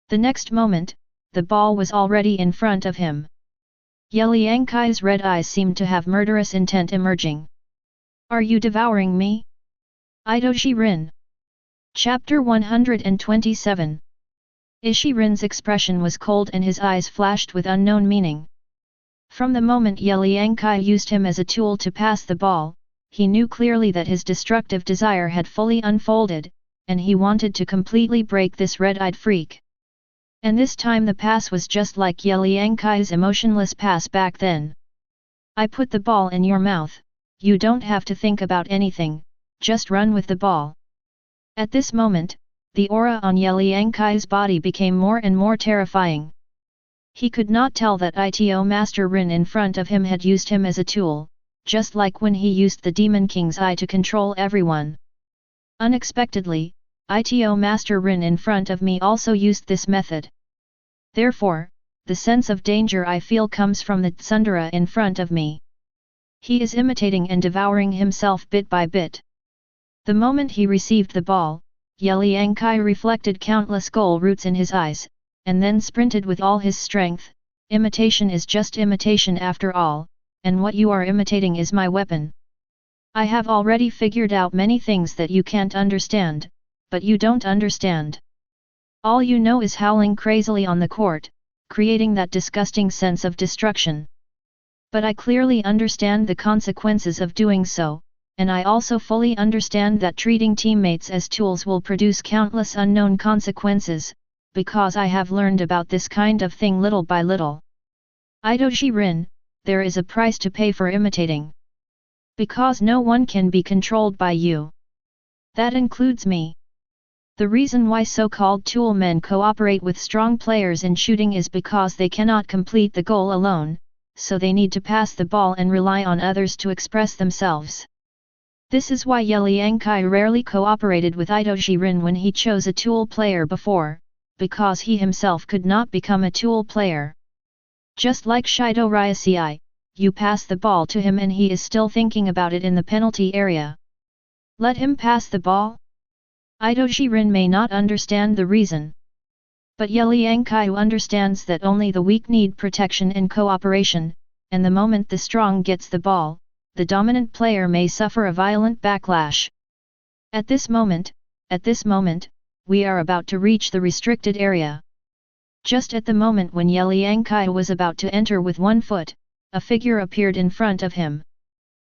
The next moment, the ball was already in front of him. Ye Liangqiu's red eyes seemed to have murderous intent emerging. Are you devouring me? Idoji Rin. Chapter 127. Ishi Rin's expression was cold and his eyes flashed with unknown meaning. From the moment Ye Liangqiu used him as a tool to pass the ball, he knew clearly that his destructive desire had fully unfolded, and he wanted to completely break this red-eyed freak. And this time the pass was just like Ye Liangqiu's emotionless pass back then. I put the ball in your mouth, you don't have to think about anything, just run with the ball. At this moment, the aura on Ye Liangqiu's body became more and more terrifying. He could not tell that Ito Master Rin in front of him had used him as a tool, just like when he used the Demon King's eye to control everyone. Unexpectedly, Ito Master Rin in front of me also used this method. Therefore, the sense of danger I feel comes from the tsundere in front of me. He is imitating and devouring himself bit by bit. The moment he received the ball, Ye Liangqiu reflected countless goal roots in his eyes, and then sprinted with all his strength. Imitation is just imitation after all, and what you are imitating is my weapon. I have already figured out many things that you can't understand, but you don't understand. All you know is howling crazily on the court, creating that disgusting sense of destruction. But I clearly understand the consequences of doing so, and I also fully understand that treating teammates as tools will produce countless unknown consequences, because I have learned about this kind of thing little by little. Idoji Rin, there is a price to pay for imitating. Because no one can be controlled by you. That includes me. The reason why so-called tool men cooperate with strong players in shooting is because they cannot complete the goal alone, so they need to pass the ball and rely on others to express themselves. This is why Ye Liangqiu rarely cooperated with Idoji Rin when he chose a tool player before, because he himself could not become a tool player. Just like Shido Ryasei, you pass the ball to him and he is still thinking about it in the penalty area. Let him pass the ball? Idoji Rin may not understand the reason. But Ye Liangqiu understands that only the weak need protection and cooperation, and the moment the strong gets the ball, the dominant player may suffer a violent backlash. At this moment, we are about to reach the restricted area. Just at the moment when Ye Liangqiu was about to enter with one foot, a figure appeared in front of him.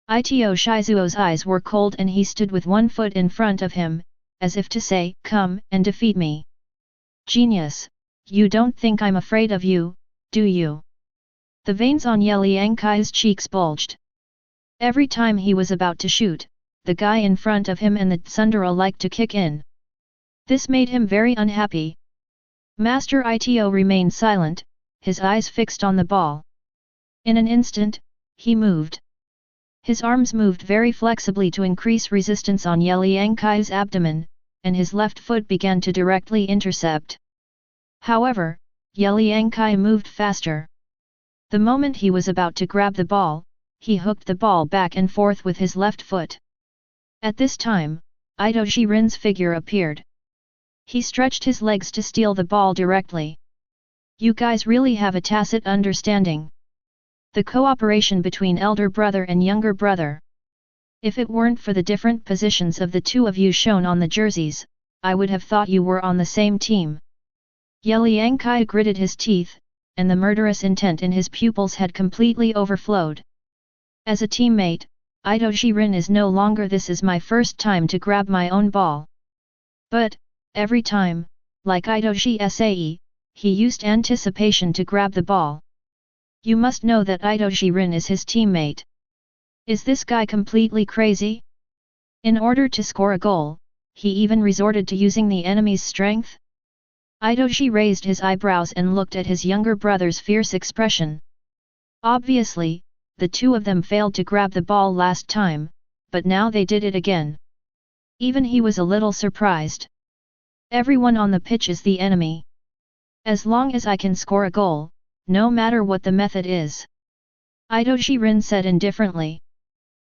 Ito Shizuo's eyes were cold and he stood with one foot in front of him, as if to say, "Come and defeat me." Genius, you don't think I'm afraid of you, do you? The veins on Ye Liangqiu's cheeks bulged. Every time he was about to shoot, the guy in front of him and the tsundere liked to kick in. This made him very unhappy. Master Ito remained silent, his eyes fixed on the ball. In an instant, he moved. His arms moved very flexibly to increase resistance on Ye Liangqiu's abdomen, and his left foot began to directly intercept. However, Ye Liangqiu moved faster. The moment he was about to grab the ball, he hooked the ball back and forth with his left foot. At this time, Idoji Rin's figure appeared. He stretched his legs to steal the ball directly. You guys really have a tacit understanding. The cooperation between elder brother and younger brother. If it weren't for the different positions of the two of you shown on the jerseys, I would have thought you were on the same team. Ye Liangqiu gritted his teeth, and the murderous intent in his pupils had completely overflowed. As a teammate, Idoji Rin is no longer "this is my first time to grab my own ball." But, every time, like Idoji Sae, he used anticipation to grab the ball. You must know that Idoji Rin is his teammate. Is this guy completely crazy? In order to score a goal, he even resorted to using the enemy's strength? Idoji raised his eyebrows and looked at his younger brother's fierce expression. Obviously, the two of them failed to grab the ball last time, but now they did it again. Even he was a little surprised. Everyone on the pitch is the enemy. As long as I can score a goal, no matter what the method is. Idoji Rin said indifferently.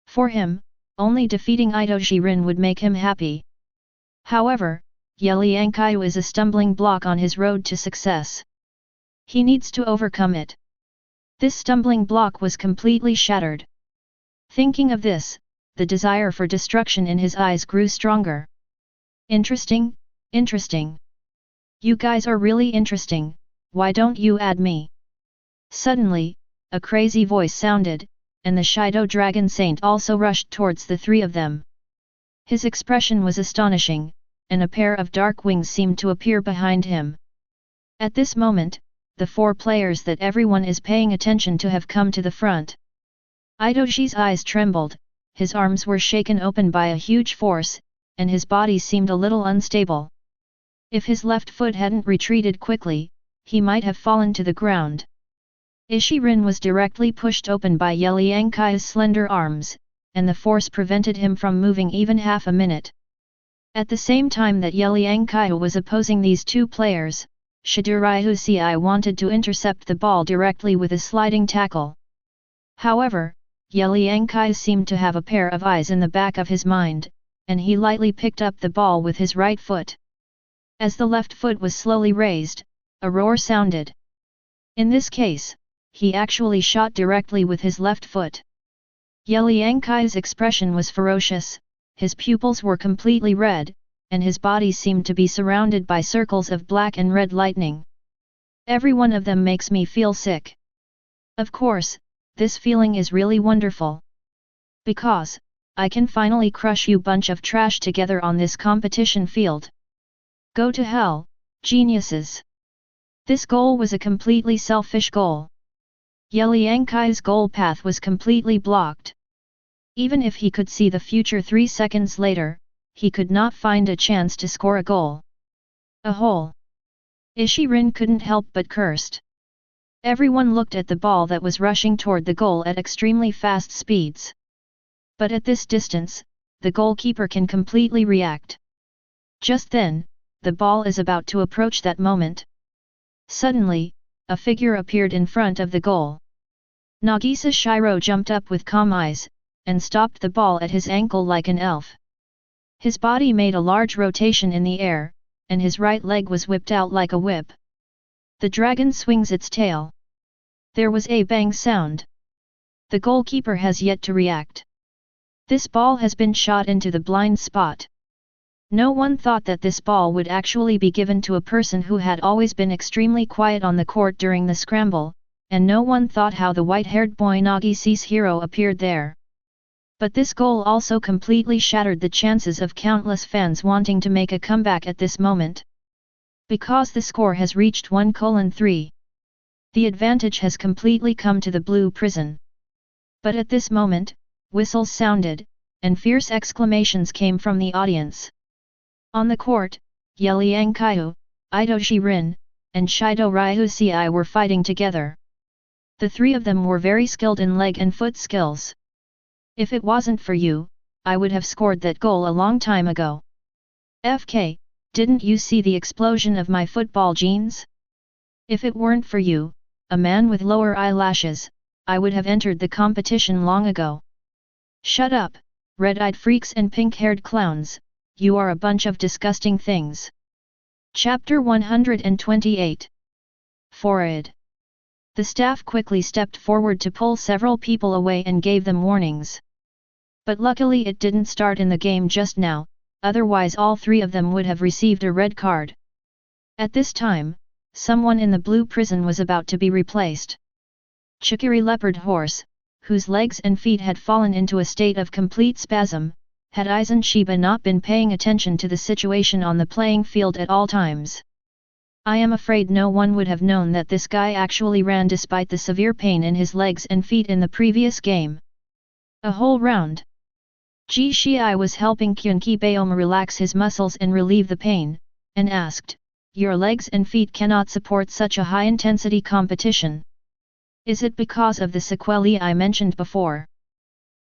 For him, only defeating Idoji Rin would make him happy. However, Ye Liangqiu is a stumbling block on his road to success. He needs to overcome it. This stumbling block was completely shattered. Thinking of this, the desire for destruction in his eyes grew stronger. Interesting, interesting. You guys are really interesting, why don't you add me? Suddenly, a crazy voice sounded, and the Shido Dragon Saint also rushed towards the three of them. His expression was astonishing, and a pair of dark wings seemed to appear behind him. At this moment, the four players that everyone is paying attention to have come to the front. Itoji's eyes trembled, his arms were shaken open by a huge force, and his body seemed a little unstable. If his left foot hadn't retreated quickly, he might have fallen to the ground. Ishirin was directly pushed open by Ye Liangqiu's slender arms, and the force prevented him from moving even half a minute. At the same time that Ye Liangqiu was opposing these two players, Shidori Usse wanted to intercept the ball directly with a sliding tackle. However, Ye Liangqiu seemed to have a pair of eyes in the back of his mind, and he lightly picked up the ball with his right foot. As the left foot was slowly raised, a roar sounded. In this case, he actually shot directly with his left foot. Ye Liangqiu's expression was ferocious, his pupils were completely red, and his body seemed to be surrounded by circles of black and red lightning. Every one of them makes me feel sick. Of course, this feeling is really wonderful. Because, I can finally crush you bunch of trash together on this competition field. Go to hell, geniuses. This goal was a completely selfish goal. Ye Liangqiu's goal path was completely blocked. Even if he could see the future 3 seconds later, he could not find a chance to score a goal. A hole. Ishirin couldn't help but cursed. Everyone looked at the ball that was rushing toward the goal at extremely fast speeds. But at this distance, the goalkeeper can completely react. Just then, the ball is about to approach that moment. Suddenly, a figure appeared in front of the goal. Nagisa Shiro jumped up with calm eyes, and stopped the ball at his ankle like an elf. His body made a large rotation in the air, and his right leg was whipped out like a whip. The dragon swings its tail. There was a bang sound. The goalkeeper has yet to react. This ball has been shot into the blind spot. No one thought that this ball would actually be given to a person who had always been extremely quiet on the court during the scramble, and no one thought how the white-haired boy Nagisa's hero appeared there. But this goal also completely shattered the chances of countless fans wanting to make a comeback at this moment. Because the score has reached 1:3. The advantage has completely come to the blue prison. But at this moment, whistles sounded, and fierce exclamations came from the audience. On the court, Ye Liangqiu, Itoji, and Shidori Usse were fighting together. The three of them were very skilled in leg and foot skills. If it wasn't for you, I would have scored that goal a long time ago. FK, didn't you see the explosion of my football genes? If it weren't for you, a man with lower eyelashes, I would have entered the competition long ago. Shut up, red-eyed freaks and pink-haired clowns, you are a bunch of disgusting things. Chapter 128. Forward. The staff quickly stepped forward to pull several people away and gave them warnings. But luckily it didn't start in the game just now, otherwise all three of them would have received a red card. At this time, someone in the blue prison was about to be replaced. Chikiri Leopard Horse, whose legs and feet had fallen into a state of complete spasm, had Aizen Shiba not been paying attention to the situation on the playing field at all times. I am afraid no one would have known that this guy actually ran despite the severe pain in his legs and feet in the previous game. A whole round. Ji Shii was helping Kyunki Baoma relax his muscles and relieve the pain, and asked, "Your legs and feet cannot support such a high-intensity competition. Is it because of the sequelae I mentioned before?"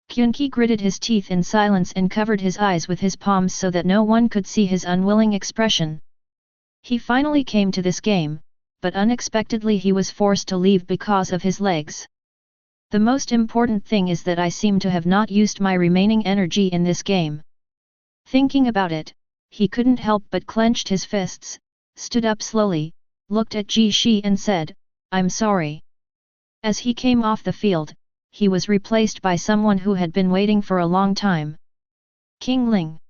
Kyunki gritted his teeth in silence and covered his eyes with his palms so that no one could see his unwilling expression. He finally came to this game, but unexpectedly he was forced to leave because of his legs. The most important thing is that I seem to have not used my remaining energy in this game. Thinking about it, he couldn't help but clenched his fists, stood up slowly, looked at Ji Shi and said, "I'm sorry." As he came off the field, he was replaced by someone who had been waiting for a long time. King Ling.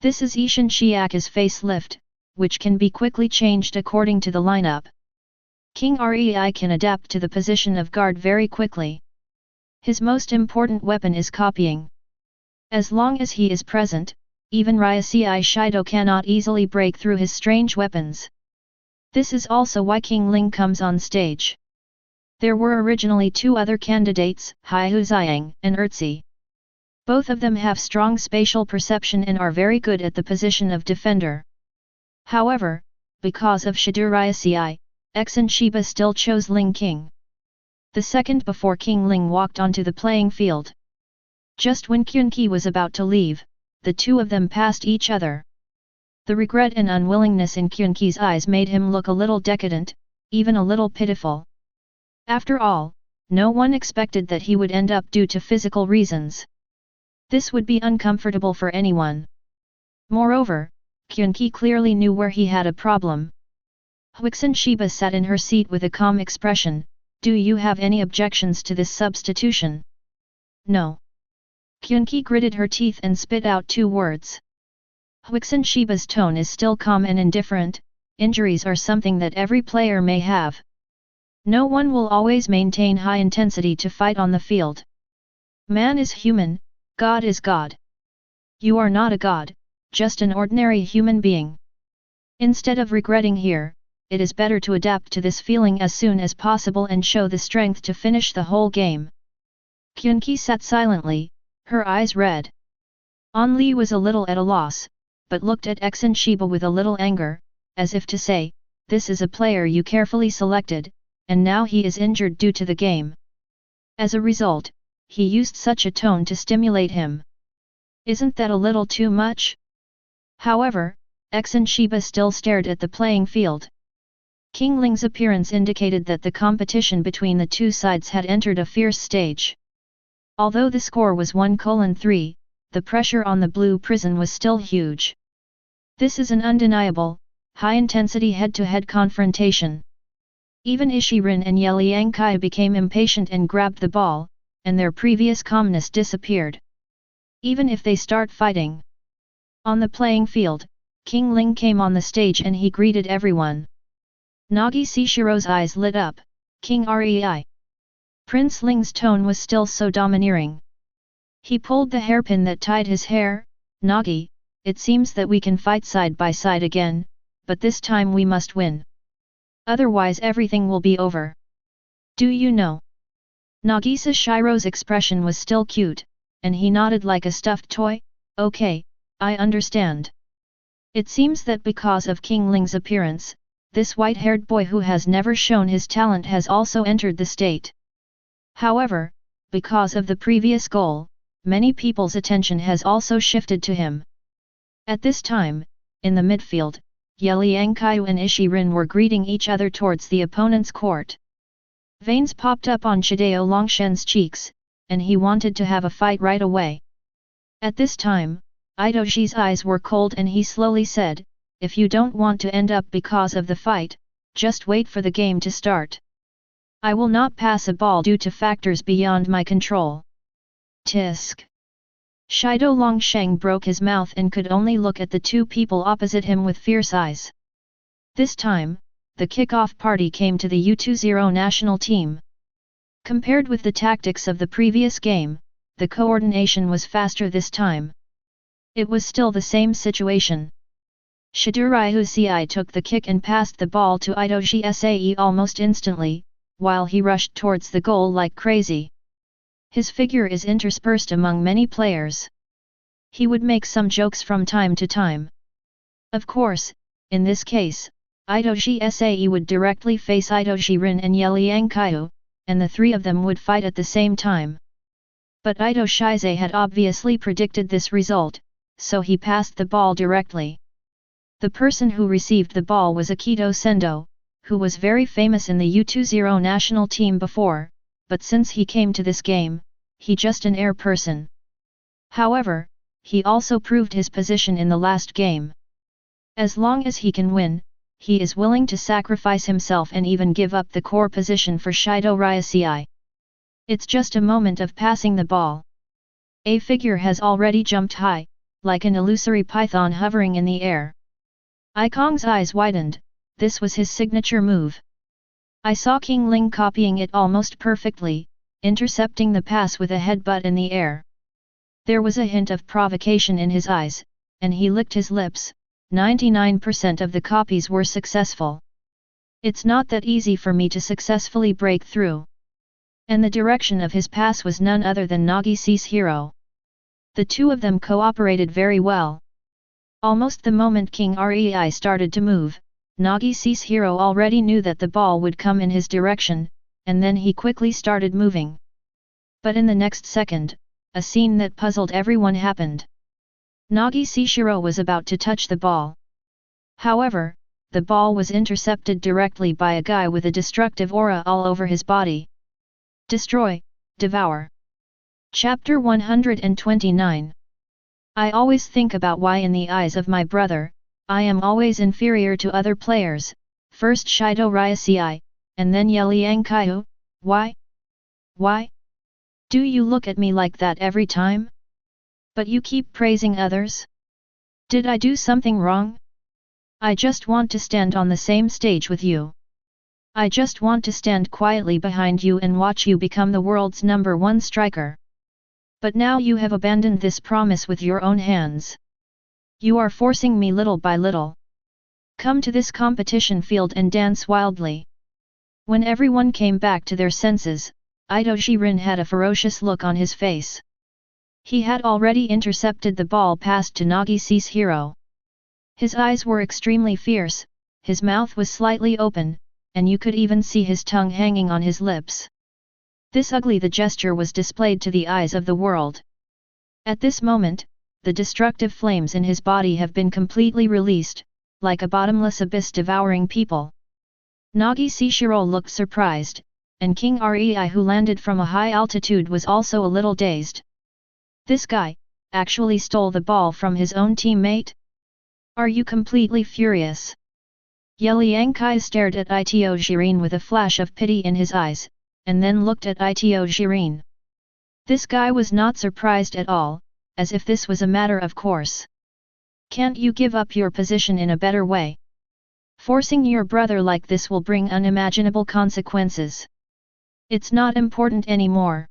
This is Ishan Chiaka's facelift, which can be quickly changed according to the lineup. King Rei can adapt to the position of guard very quickly. His most important weapon is copying. As long as he is present, even Ryasei Shido cannot easily break through his strange weapons. This is also why King Ling comes on stage. There were originally two other candidates, Haihu Xiang and Erzi. Both of them have strong spatial perception and are very good at the position of defender. However, because of Shido Ryasei, Exan Shiba still chose Ling King. The second before King Ling walked onto the playing field. Just when Qunqi was about to leave, the two of them passed each other. The regret and unwillingness in Qunqi's eyes made him look a little decadent, even a little pitiful. After all, no one expected that he would end up due to physical reasons. This would be uncomfortable for anyone. Moreover, Qunqi clearly knew where he had a problem. Huixin Shiba sat in her seat with a calm expression. Do you have any objections to this substitution? No. Qunqi gritted her teeth and spit out two words. Huixin Shiba's tone is still calm and indifferent. Injuries are something that every player may have. No one will always maintain high intensity to fight on the field. Man is human, God is God. You are not a god, just an ordinary human being. Instead of regretting here, it is better to adapt to this feeling as soon as possible and show the strength to finish the whole game. Qunqi sat silently, her eyes red. An Li was a little at a loss, but looked at Exan Shiba with a little anger, as if to say, this is a player you carefully selected, and now he is injured due to the game. As a result, he used such a tone to stimulate him. Isn't that a little too much? However, Exan Shiba still stared at the playing field. King Ling's appearance indicated that the competition between the two sides had entered a fierce stage. Although the score was 1:3, the pressure on the blue prison was still huge. This is an undeniable, high-intensity head-to-head confrontation. Even Ishirin and Ye Liangqiu became impatient and grabbed the ball, and their previous calmness disappeared. Even if they start fighting. On the playing field, King Ling came on the stage and he greeted everyone. Nagi Sishiro's eyes lit up. King Rei. Prince Ling's tone was still so domineering. He pulled the hairpin that tied his hair. Nagi, it seems that we can fight side by side again, but this time we must win. Otherwise everything will be over. Do you know? Nagisa Shiro's expression was still cute, and he nodded like a stuffed toy. Okay, I understand. It seems that because of King Ling's appearance, this white-haired boy who has never shown his talent has also entered the state. However, because of the previous goal, many people's attention has also shifted to him. At this time, in the midfield, Ye Liangqiu and Ishirin were greeting each other towards the opponent's court. Veins popped up on Shidao Longshen's cheeks, and he wanted to have a fight right away. At this time, Idoji's eyes were cold and he slowly said, if you don't want to end up because of the fight, just wait for the game to start. I will not pass a ball due to factors beyond my control. Tisk. Shidao Longsheng broke his mouth and could only look at the two people opposite him with fierce eyes. This time, the kickoff party came to the U20 national team. Compared with the tactics of the previous game, the coordination was faster this time. It was still the same situation. Shidori Husei took the kick and passed the ball to Idoji Sae almost instantly, while he rushed towards the goal like crazy. His figure is interspersed among many players. He would make some jokes from time to time. Of course, in this case, Idoji Sae would directly face Idoji Rin and Ye Liangqiu, and the three of them would fight at the same time. But Idoji Shize had obviously predicted this result, so he passed the ball directly. The person who received the ball was Akito Sendo, who was very famous in the U20 national team before, but since he came to this game, he just an air person. However, he also proved his position in the last game. As long as he can win, he is willing to sacrifice himself and even give up the core position for Shidao Ryasei. It's just a moment of passing the ball. A figure has already jumped high, like an illusory python hovering in the air. Ai Kong's eyes widened, this was his signature move. I saw King Ling copying it almost perfectly, intercepting the pass with a headbutt in the air. There was a hint of provocation in his eyes, and he licked his lips. 99% of the copies were successful. It's not that easy for me to successfully break through. And the direction of his pass was none other than Nagi's hero. The two of them cooperated very well. Almost the moment King Rei started to move, Nagi's hero already knew that the ball would come in his direction, and then he quickly started moving. But in the next second, a scene that puzzled everyone happened. Nagi's hero was about to touch the ball. However, the ball was intercepted directly by a guy with a destructive aura all over his body. Destroy, devour. Chapter 129. I always think about why in the eyes of my brother, I am always inferior to other players, first Shido Ryasei, and then Ye Liangqiu. Why? Why? Do you look at me like that every time? But you keep praising others? Did I do something wrong? I just want to stand on the same stage with you. I just want to stand quietly behind you and watch you become the world's #1 striker. But now you have abandoned this promise with your own hands. You are forcing me little by little. Come to this competition field and dance wildly. When everyone came back to their senses, Ito Shirin had a ferocious look on his face. He had already intercepted the ball passed to Nagi's hero. His eyes were extremely fierce, his mouth was slightly open, and you could even see his tongue hanging on his lips. This ugly the gesture was displayed to the eyes of the world. At this moment, the destructive flames in his body have been completely released, like a bottomless abyss devouring people. Nagi's hero looked surprised, and King Rei who landed from a high altitude was also a little dazed. This guy, actually stole the ball from his own teammate? Are you completely furious? Ye Liangqiu stared at Ito Shirin with a flash of pity in his eyes, and then looked at Ito Shirin. This guy was not surprised at all, as if this was a matter of course. Can't you give up your position in a better way? Forcing your brother like this will bring unimaginable consequences. It's not important anymore.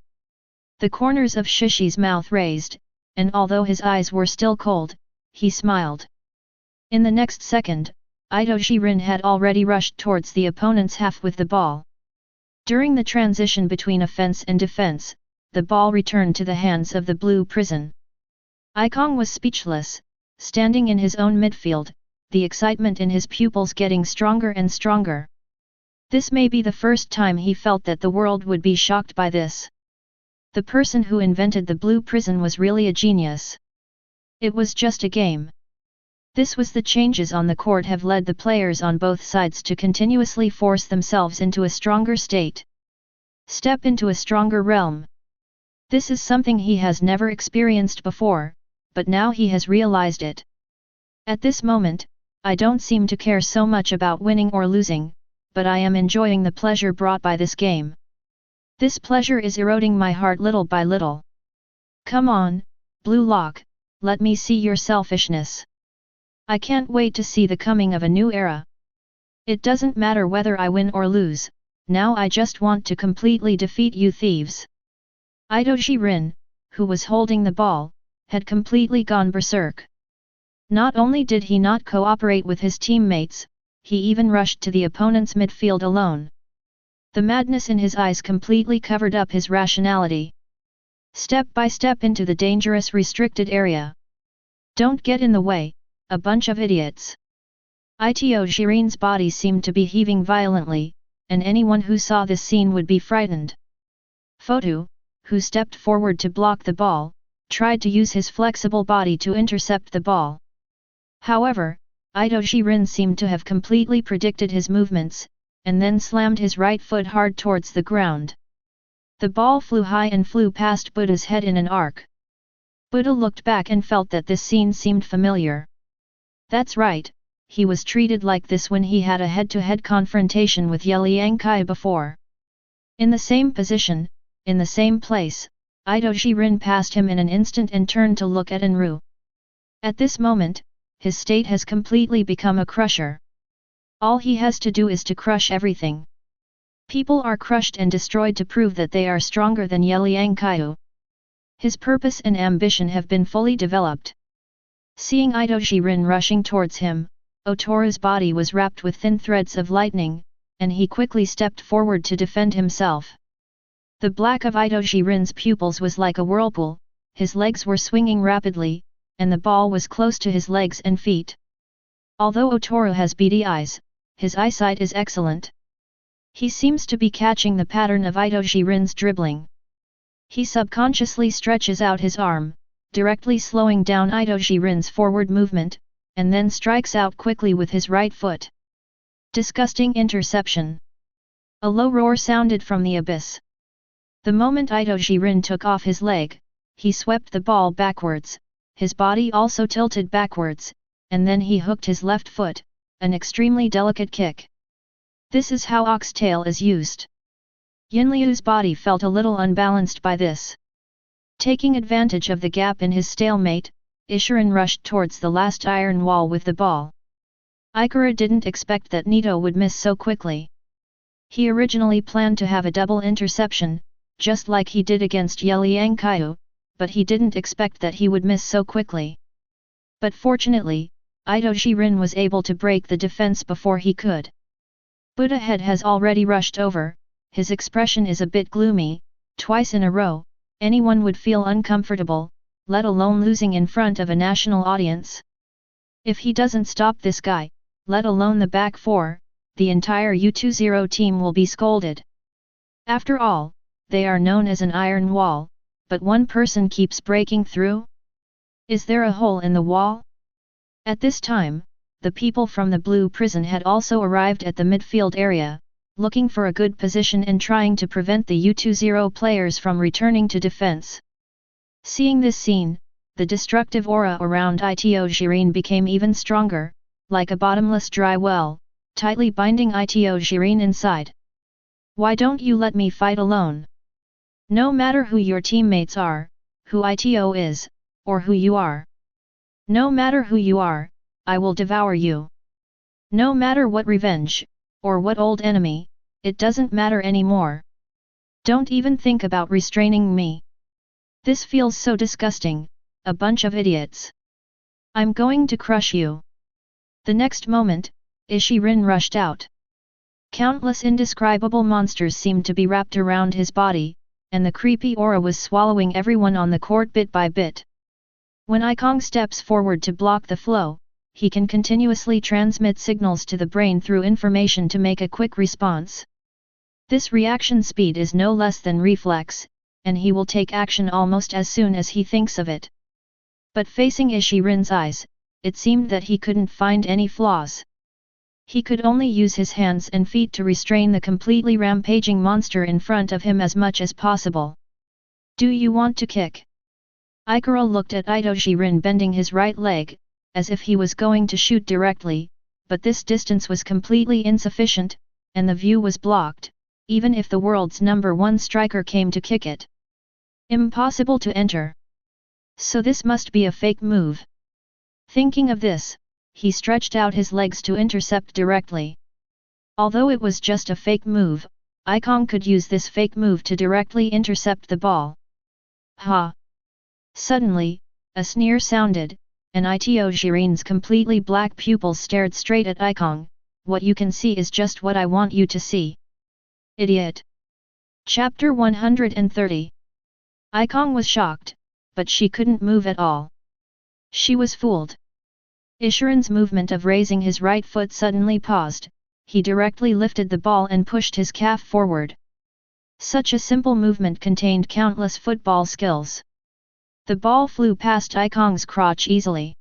The corners of Shishi's mouth raised, and although his eyes were still cold, he smiled. In the next second, Ito Shirin had already rushed towards the opponent's half with the ball. During the transition between offense and defense, the ball returned to the hands of the blue prison. Ai Kong was speechless, standing in his own midfield, the excitement in his pupils getting stronger and stronger. This may be the first time he felt that the world would be shocked by this. The person who invented the blue prison was really a genius. It was just a game. This was the changes on the court have led the players on both sides to continuously force themselves into a stronger state. Step into a stronger realm. This is something he has never experienced before, but now he has realized it. At this moment, I don't seem to care so much about winning or losing, but I am enjoying the pleasure brought by this game. This pleasure is eroding my heart little by little. Come on, Blue Lock, let me see your selfishness. I can't wait to see the coming of a new era. It doesn't matter whether I win or lose, now I just want to completely defeat you thieves. Ito Shirin, who was holding the ball, had completely gone berserk. Not only did he not cooperate with his teammates, he even rushed to the opponent's midfield alone. The madness in his eyes completely covered up his rationality. Step by step into the dangerous restricted area. Don't get in the way, a bunch of idiots. Ito Shirin's body seemed to be heaving violently, and anyone who saw this scene would be frightened. Photo, who stepped forward to block the ball, tried to use his flexible body to intercept the ball. However, Ito Shirin seemed to have completely predicted his movements, and then slammed his right foot hard towards the ground. The ball flew high and flew past Buddha's head in an arc. Buddha looked back and felt that this scene seemed familiar. That's right, he was treated like this when he had a head-to-head confrontation with Ye Liangqiu before. In the same position, in the same place, Idoji Rin passed him in an instant and turned to look at Enru. At this moment, his state has completely become a crusher. All he has to do is to crush everything. People are crushed and destroyed to prove that they are stronger than Ye Liangqiu. His purpose and ambition have been fully developed. Seeing Idoji Rin rushing towards him, Otoru's body was wrapped with thin threads of lightning, and he quickly stepped forward to defend himself. The black of Idoji Rin's pupils was like a whirlpool, his legs were swinging rapidly, and the ball was close to his legs and feet. Although Otoru has beady eyes, his eyesight is excellent. He seems to be catching the pattern of Idoji Rin's dribbling. He subconsciously stretches out his arm, directly slowing down Idoji Rin's forward movement, and then strikes out quickly with his right foot. Disgusting interception! A low roar sounded from the abyss. The moment Idoji Rin took off his leg, he swept the ball backwards, his body also tilted backwards, and then he hooked his left foot, an extremely delicate kick. This is how oxtail is used. Yinliu's body felt a little unbalanced by this. Taking advantage of the gap in his stalemate, Ishirin rushed towards the last iron wall with the ball. Ikura didn't expect that Nito would miss so quickly. He originally planned to have a double interception, just like he did against Ye Liangqiu, but he didn't expect that he would miss so quickly. But fortunately, Idoji Rin was able to break the defense before he could. Buddha Head has already rushed over, his expression is a bit gloomy. Twice in a row, anyone would feel uncomfortable, let alone losing in front of a national audience. If he doesn't stop this guy, let alone the back four, the entire U20 team will be scolded. After all, they are known as an iron wall, but one person keeps breaking through? Is there a hole in the wall? At this time, the people from the Blue Prison had also arrived at the midfield area, looking for a good position and trying to prevent the U20 players from returning to defense. Seeing this scene, the destructive aura around Itoji Rin became even stronger, like a bottomless dry well, tightly binding Itoji Rin inside. Why don't you let me fight alone? No matter who your teammates are, who Ito is, or who you are. No matter who you are, I will devour you. No matter what revenge, or what old enemy, it doesn't matter anymore. Don't even think about restraining me. This feels so disgusting, a bunch of idiots. I'm going to crush you. The next moment, Ishirin rushed out. Countless indescribable monsters seemed to be wrapped around his body, and the creepy aura was swallowing everyone on the court bit by bit. When Ikong steps forward to block the flow, he can continuously transmit signals to the brain through information to make a quick response. This reaction speed is no less than reflex, and he will take action almost as soon as he thinks of it. But facing Ishirin's eyes, it seemed that he couldn't find any flaws. He could only use his hands and feet to restrain the completely rampaging monster in front of him as much as possible. Do you want to kick? Ikura looked at Itoji Rin bending his right leg, as if he was going to shoot directly, but this distance was completely insufficient, and the view was blocked, even if the world's #1 striker came to kick it. Impossible to enter. So this must be a fake move. Thinking of this, he stretched out his legs to intercept directly. Although it was just a fake move, Ikong could use this fake move to directly intercept the ball. Ha! Suddenly, a sneer sounded, and Itoji Rin's completely black pupils stared straight at Ikong. What you can see is just what I want you to see. Idiot! Chapter 130. Ikong was shocked, but she couldn't move at all. She was fooled. Ishirin's movement of raising his right foot suddenly paused, he directly lifted the ball and pushed his calf forward. Such a simple movement contained countless football skills. The ball flew past Ikong's crotch easily.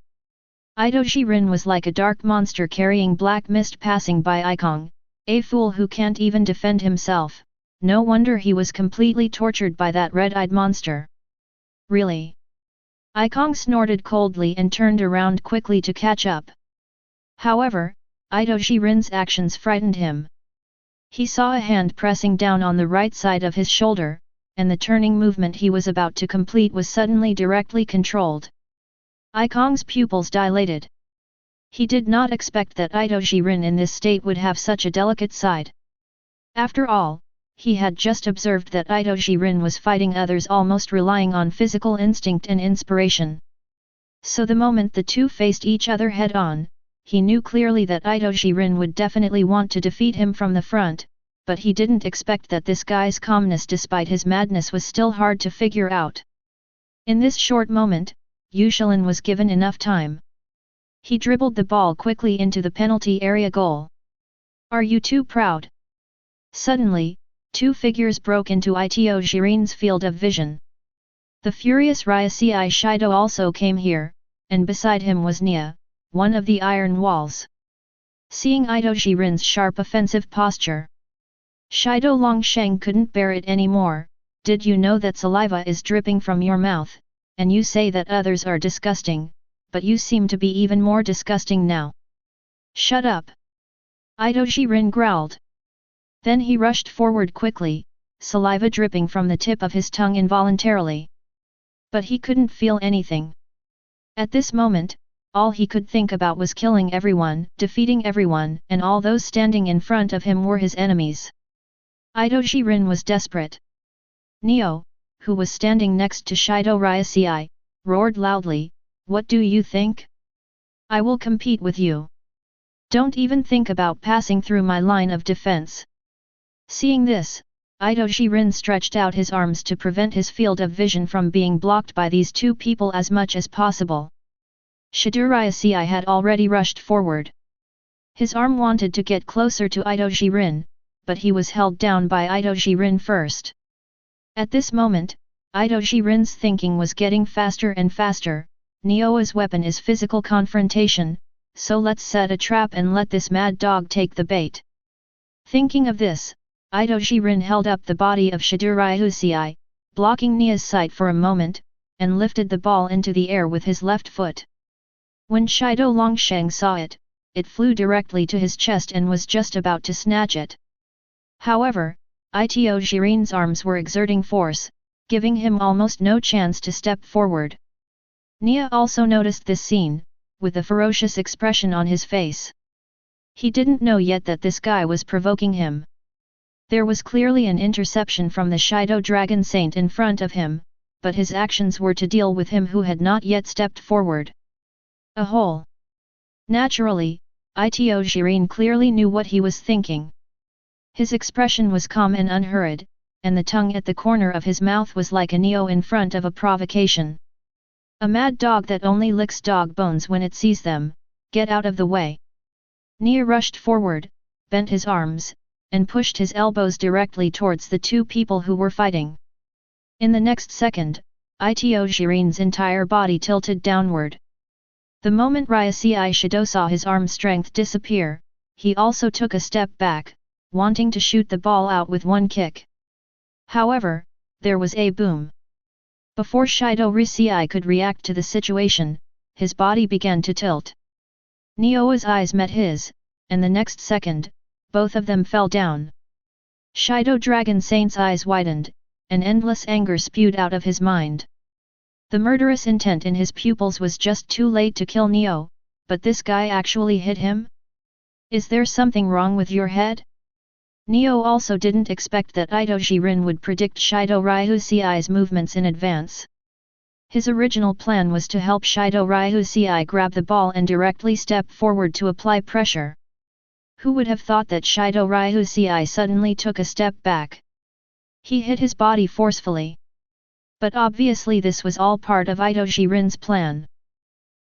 Itoji Rin was like a dark monster carrying black mist passing by Ikong, a fool who can't even defend himself. No wonder he was completely tortured by that red-eyed monster. Really? Ikong snorted coldly and turned around quickly to catch up. However, Itoji Rin's actions frightened him. He saw a hand pressing down on the right side of his shoulder, and the turning movement he was about to complete was suddenly directly controlled. Ikong's pupils dilated. He did not expect that Itoji-rin in this state would have such a delicate side. After all, he had just observed that Itoji-rin was fighting others almost relying on physical instinct and inspiration. So the moment the two faced each other head-on, he knew clearly that Itoji-rin would definitely want to defeat him from the front, but he didn't expect that this guy's calmness despite his madness was still hard to figure out. In this short moment, Yushilin was given enough time. He dribbled the ball quickly into the penalty area goal. Are you too proud? Suddenly, two figures broke into Itoji-rin's field of vision. The furious Ryusei Shido also came here, and beside him was Nia, one of the iron walls. Seeing Itoji-rin's sharp offensive posture, Shido Longsheng couldn't bear it anymore. Did you know that saliva is dripping from your mouth, and you say that others are disgusting, but you seem to be even more disgusting now. Shut up! Itoji-rin growled. Then he rushed forward quickly, saliva dripping from the tip of his tongue involuntarily. But he couldn't feel anything. At this moment, all he could think about was killing everyone, defeating everyone, and all those standing in front of him were his enemies. Itoji-rin was desperate. Neo, who was standing next to Shido Ryusei, roared loudly, "What do you think? I will compete with you. Don't even think about passing through my line of defense." Seeing this, Itoji-rin stretched out his arms to prevent his field of vision from being blocked by these two people as much as possible. Shido Ryusei had already rushed forward. His arm wanted to get closer to Itoji-rin, but he was held down by Itoji-rin first. At this moment, Itoji-rin's thinking was getting faster and faster. Neo's weapon is physical confrontation, so let's set a trap and let this mad dog take the bait. Thinking of this, Itoji-rin held up the body of Shido Ryusei, blocking Nia's sight for a moment, and lifted the ball into the air with his left foot. When Shido Longsheng saw it, it flew directly to his chest and was just about to snatch it. However, Itoji-rin's arms were exerting force, giving him almost no chance to step forward. Nia also noticed this scene, with a ferocious expression on his face. He didn't know yet that this guy was provoking him. There was clearly an interception from the Shido Dragon Saint in front of him, but his actions were to deal with him who had not yet stepped forward. A hole. Naturally, Itoji-rin clearly knew what he was thinking. His expression was calm and unhurried, and the tongue at the corner of his mouth was like a Neo in front of a provocation. A mad dog that only licks dog bones when it sees them, get out of the way. Nia rushed forward, bent his arms, and pushed his elbows directly towards the two people who were fighting. In the next second, Itoji-rin's entire body tilted downward. The moment Ryusei Shido saw his arm strength disappear, he also took a step back, wanting to shoot the ball out with one kick. However, there was a boom. Before Shido Ryusei could react to the situation, his body began to tilt. Neo's eyes met his, and the next second, both of them fell down. Shido Dragon Saint's eyes widened, and endless anger spewed out of his mind. The murderous intent in his pupils was just too late to kill Neo, but this guy actually hit him? Is there something wrong with your head? Neo also didn't expect that Itoji-rin would predict Shido Ryusei's movements in advance. His original plan was to help Shido Ryusei grab the ball and directly step forward to apply pressure. Who would have thought that Shido Ryusei suddenly took a step back? He hit his body forcefully. But obviously this was all part of Itoji-rin's plan.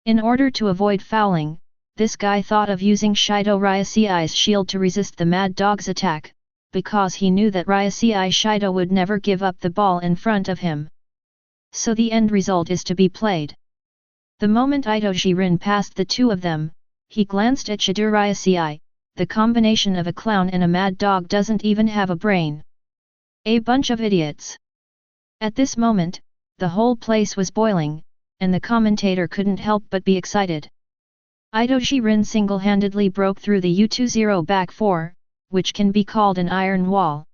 In order to avoid fouling, this guy thought of using Shido Ryusei's shield to resist the mad dog's attack, because he knew that Ryusei Shido would never give up the ball in front of him. So the end result is to be played. The moment Itoji-rin passed the two of them, he glanced at Shido Ryusei. The combination of a clown and a mad dog doesn't even have a brain. A bunch of idiots. At this moment, the whole place was boiling, and the commentator couldn't help but be excited. Itoji-rin single-handedly broke through the U20 back four, which can be called an iron wall.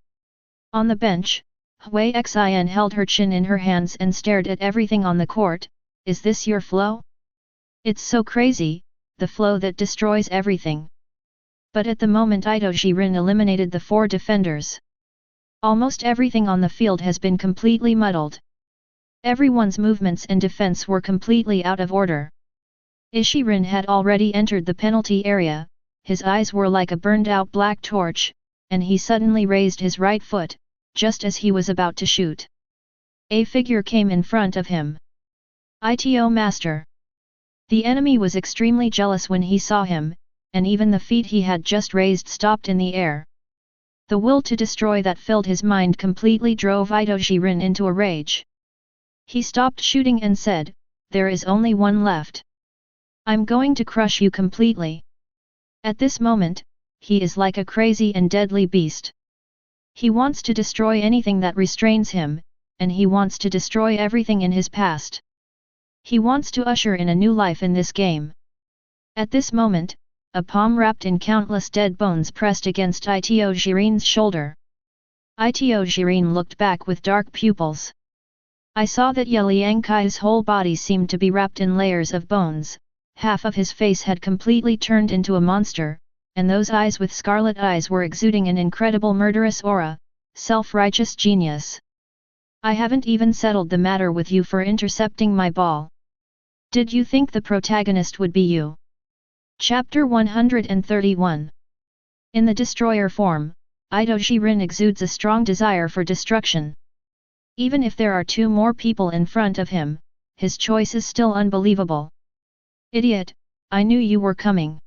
On the bench, Hui Xin held her chin in her hands and stared at everything on the court. Is this your flow? It's so crazy, the flow that destroys everything. But at the moment Ito Jiren eliminated the 4 defenders. Almost everything on the field has been completely muddled. Everyone's movements and defense were completely out of order. Ishirin had already entered the penalty area, his eyes were like a burned-out black torch, and he suddenly raised his right foot, just as he was about to shoot. A figure came in front of him. Ito Master. The enemy was extremely jealous when he saw him, and even the feet he had just raised stopped in the air. The will to destroy that filled his mind completely drove Ito Jiren into a rage. He stopped shooting and said, "There is only one left. I'm going to crush you completely." At this moment, he is like a crazy and deadly beast. He wants to destroy anything that restrains him, and he wants to destroy everything in his past. He wants to usher in a new life in this game. At this moment, a palm wrapped in countless dead bones pressed against Ito Jiren's shoulder. Ito Jiren looked back with dark pupils. I saw that Ye Liangqiu's whole body seemed to be wrapped in layers of bones, half of his face had completely turned into a monster, and those eyes with scarlet eyes were exuding an incredible murderous aura, self-righteous genius. I haven't even settled the matter with you for intercepting my ball. Did you think the protagonist would be you? Chapter 131. In the destroyer form, Ito Jiren exudes a strong desire for destruction. Even if there are 2 more people in front of him, his choice is still unbelievable. Idiot, I knew you were coming.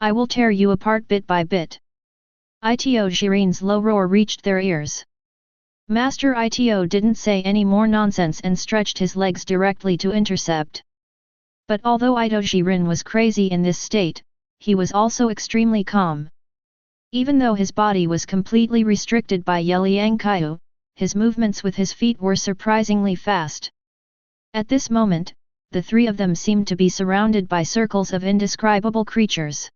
I will tear you apart bit by bit. Ito Jiren's low roar reached their ears. Master Ito didn't say any more nonsense and stretched his legs directly to intercept. But although Ito Jiren was crazy in this state, he was also extremely calm. Even though his body was completely restricted by Ye Liangqiu, his movements with his feet were surprisingly fast. At this moment, the 3 of them seemed to be surrounded by circles of indescribable creatures.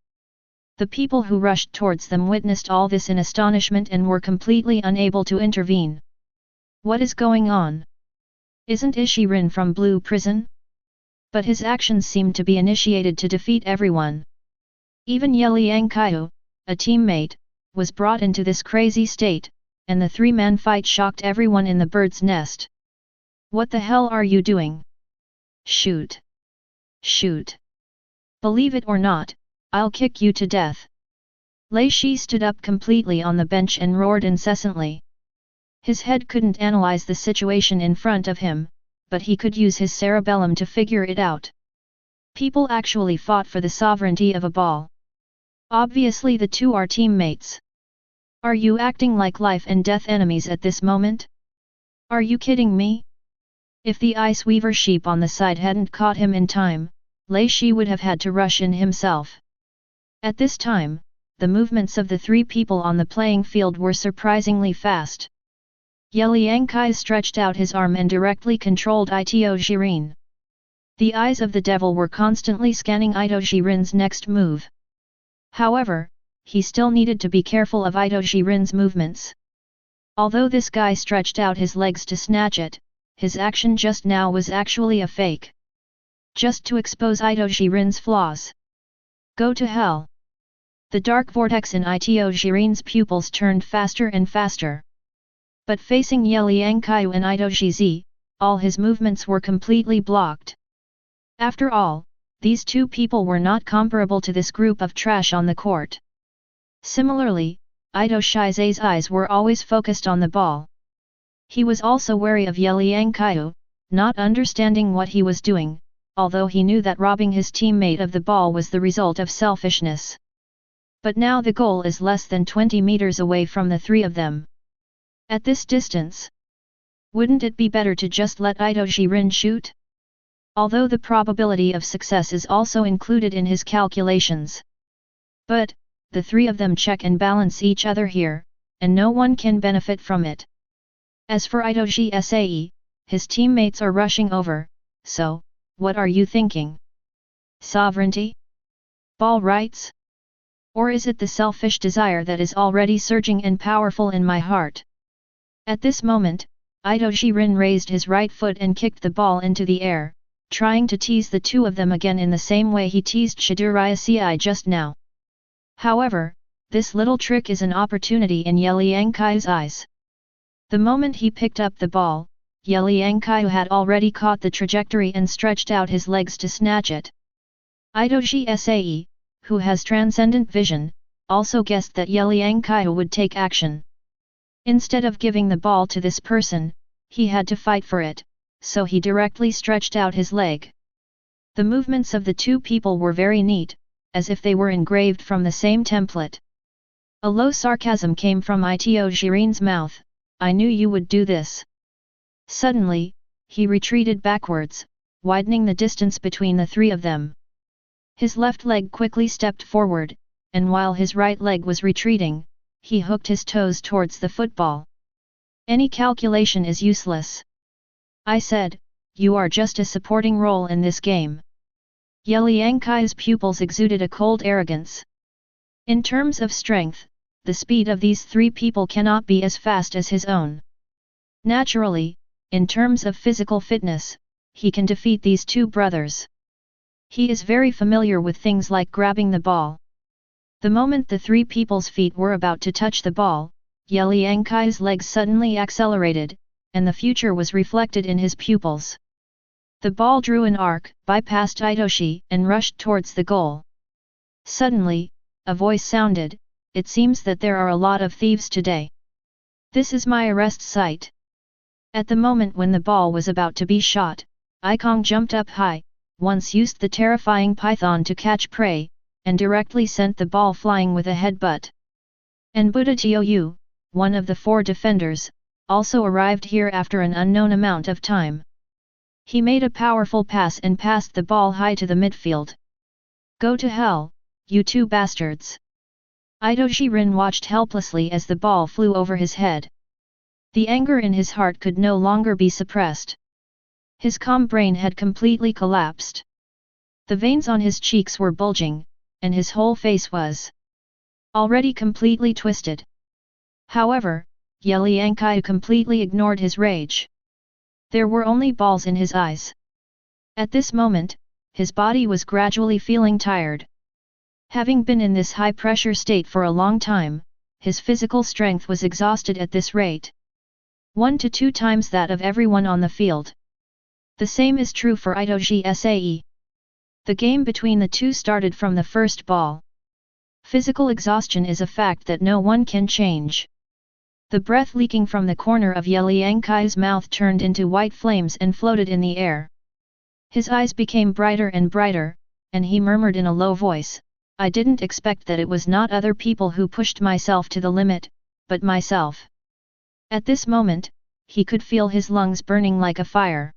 The people who rushed towards them witnessed all this in astonishment and were completely unable to intervene. What is going on? Isn't Ishirin from Blue Prison? But his actions seemed to be initiated to defeat everyone. Even Ye Liangqiu, a teammate, was brought into this crazy state, and the 3-man fight shocked everyone in the bird's nest. What the hell are you doing? Shoot! Shoot! Believe it or not, I'll kick you to death. Lei Shi stood up completely on the bench and roared incessantly. His head couldn't analyze the situation in front of him, but he could use his cerebellum to figure it out. People actually fought for the sovereignty of a ball. Obviously the 2 are teammates. Are you acting like life and death enemies at this moment? Are you kidding me? If the Ice Weaver sheep on the side hadn't caught him in time, Lei Shi would have had to rush in himself. At this time, the movements of the 3 people on the playing field were surprisingly fast. Ye Liangqiu stretched out his arm and directly controlled Ito Jiren. The eyes of the devil were constantly scanning Ito Jiren's next move. However, he still needed to be careful of Ito Jiren's movements. Although this guy stretched out his legs to snatch it, his action just now was actually a fake. Just to expose Ito Jiren's flaws. Go to hell! The dark vortex in Ito Jiren's pupils turned faster and faster. But facing Ye Liangqiu and Ito Jizi, all his movements were completely blocked. After all, these 2 people were not comparable to this group of trash on the court. Similarly, Ito Shize's eyes were always focused on the ball. He was also wary of Ye Liangqiu, not understanding what he was doing, although he knew that robbing his teammate of the ball was the result of selfishness. But now the goal is less than 20 meters away from the 3 of them. At this distance, wouldn't it be better to just let Ito Jiren shoot? Although the probability of success is also included in his calculations. But, the 3 of them check and balance each other here, and no one can benefit from it. As for Ito Gsae, his teammates are rushing over, so, what are you thinking? Sovereignty? Ball rights? Or is it the selfish desire that is already surging and powerful in my heart? At this moment, Ito Shirin raised his right foot and kicked the ball into the air, trying to tease the two of them again in the same way he teased Shaduraya just now. However, this little trick is an opportunity in Ye Liangqiu's eyes. The moment he picked up the ball, Ye Liangqiu had already caught the trajectory and stretched out his legs to snatch it. Ito Usse, who has transcendent vision, also guessed that Ye Liangqiu would take action. Instead of giving the ball to this person, he had to fight for it, so he directly stretched out his leg. The movements of the two people were very neat, as if they were engraved from the same template. A low sarcasm came from Ito Shirin's mouth. I knew you would do this. Suddenly, he retreated backwards, widening the distance between the three of them. His left leg quickly stepped forward, and while his right leg was retreating, he hooked his toes towards the football. Any calculation is useless. I said, you are just a supporting role in this game. Ye Liangqiu's pupils exuded a cold arrogance. In terms of strength, the speed of these three people cannot be as fast as his own. Naturally, in terms of physical fitness, he can defeat these two brothers. He is very familiar with things like grabbing the ball. The moment the three people's feet were about to touch the ball, Ye Liangqiu's legs suddenly accelerated, and the future was reflected in his pupils. The ball drew an arc, bypassed Itoshi, and rushed towards the goal. Suddenly, a voice sounded, it seems that there are a lot of thieves today. This is my arrest site. At the moment when the ball was about to be shot, Ikong jumped up high, once used the terrifying python to catch prey, and directly sent the ball flying with a headbutt. And Buddha Tiu, one of the four defenders, also arrived here after an unknown amount of time. He made a powerful pass and passed the ball high to the midfield. Go to hell, you two bastards! Ito Shirin watched helplessly as the ball flew over his head. The anger in his heart could no longer be suppressed. His calm brain had completely collapsed. The veins on his cheeks were bulging, and his whole face was already completely twisted. However, Ye Liangqiu completely ignored his rage. There were only balls in his eyes. At this moment, his body was gradually feeling tired. Having been in this high-pressure state for a long time, his physical strength was exhausted at this rate. 1 to 2 times that of everyone on the field. The same is true for Ito Usse. The game between the two started from the first ball. Physical exhaustion is a fact that no one can change. The breath leaking from the corner of Ye Liangqiu's mouth turned into white flames and floated in the air. His eyes became brighter and brighter, and he murmured in a low voice, I didn't expect that it was not other people who pushed myself to the limit, but myself. At this moment, he could feel his lungs burning like a fire.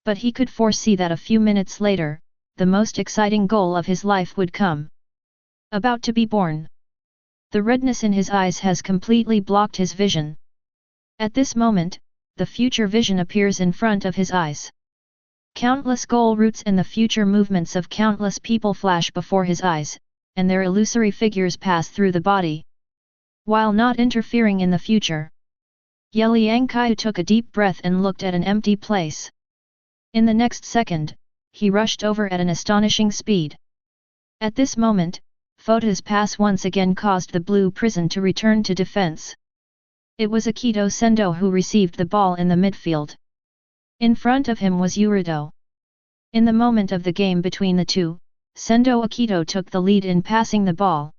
But he could foresee that a few minutes later, the most exciting goal of his life would come. About to be born. The redness in his eyes has completely blocked his vision. At this moment, the future vision appears in front of his eyes. Countless goal routes and the future movements of countless people flash before his eyes, and their illusory figures pass through the body. While not interfering in the future, Ye Liangqiu took a deep breath and looked at an empty place. In the next second, he rushed over at an astonishing speed. At this moment, Fota's pass once again caused the blue prison to return to defense. It was Akito Sendo who received the ball in the midfield. In front of him was Urido. In the moment of the game between the two, Sendo Akito took the lead in passing the ball.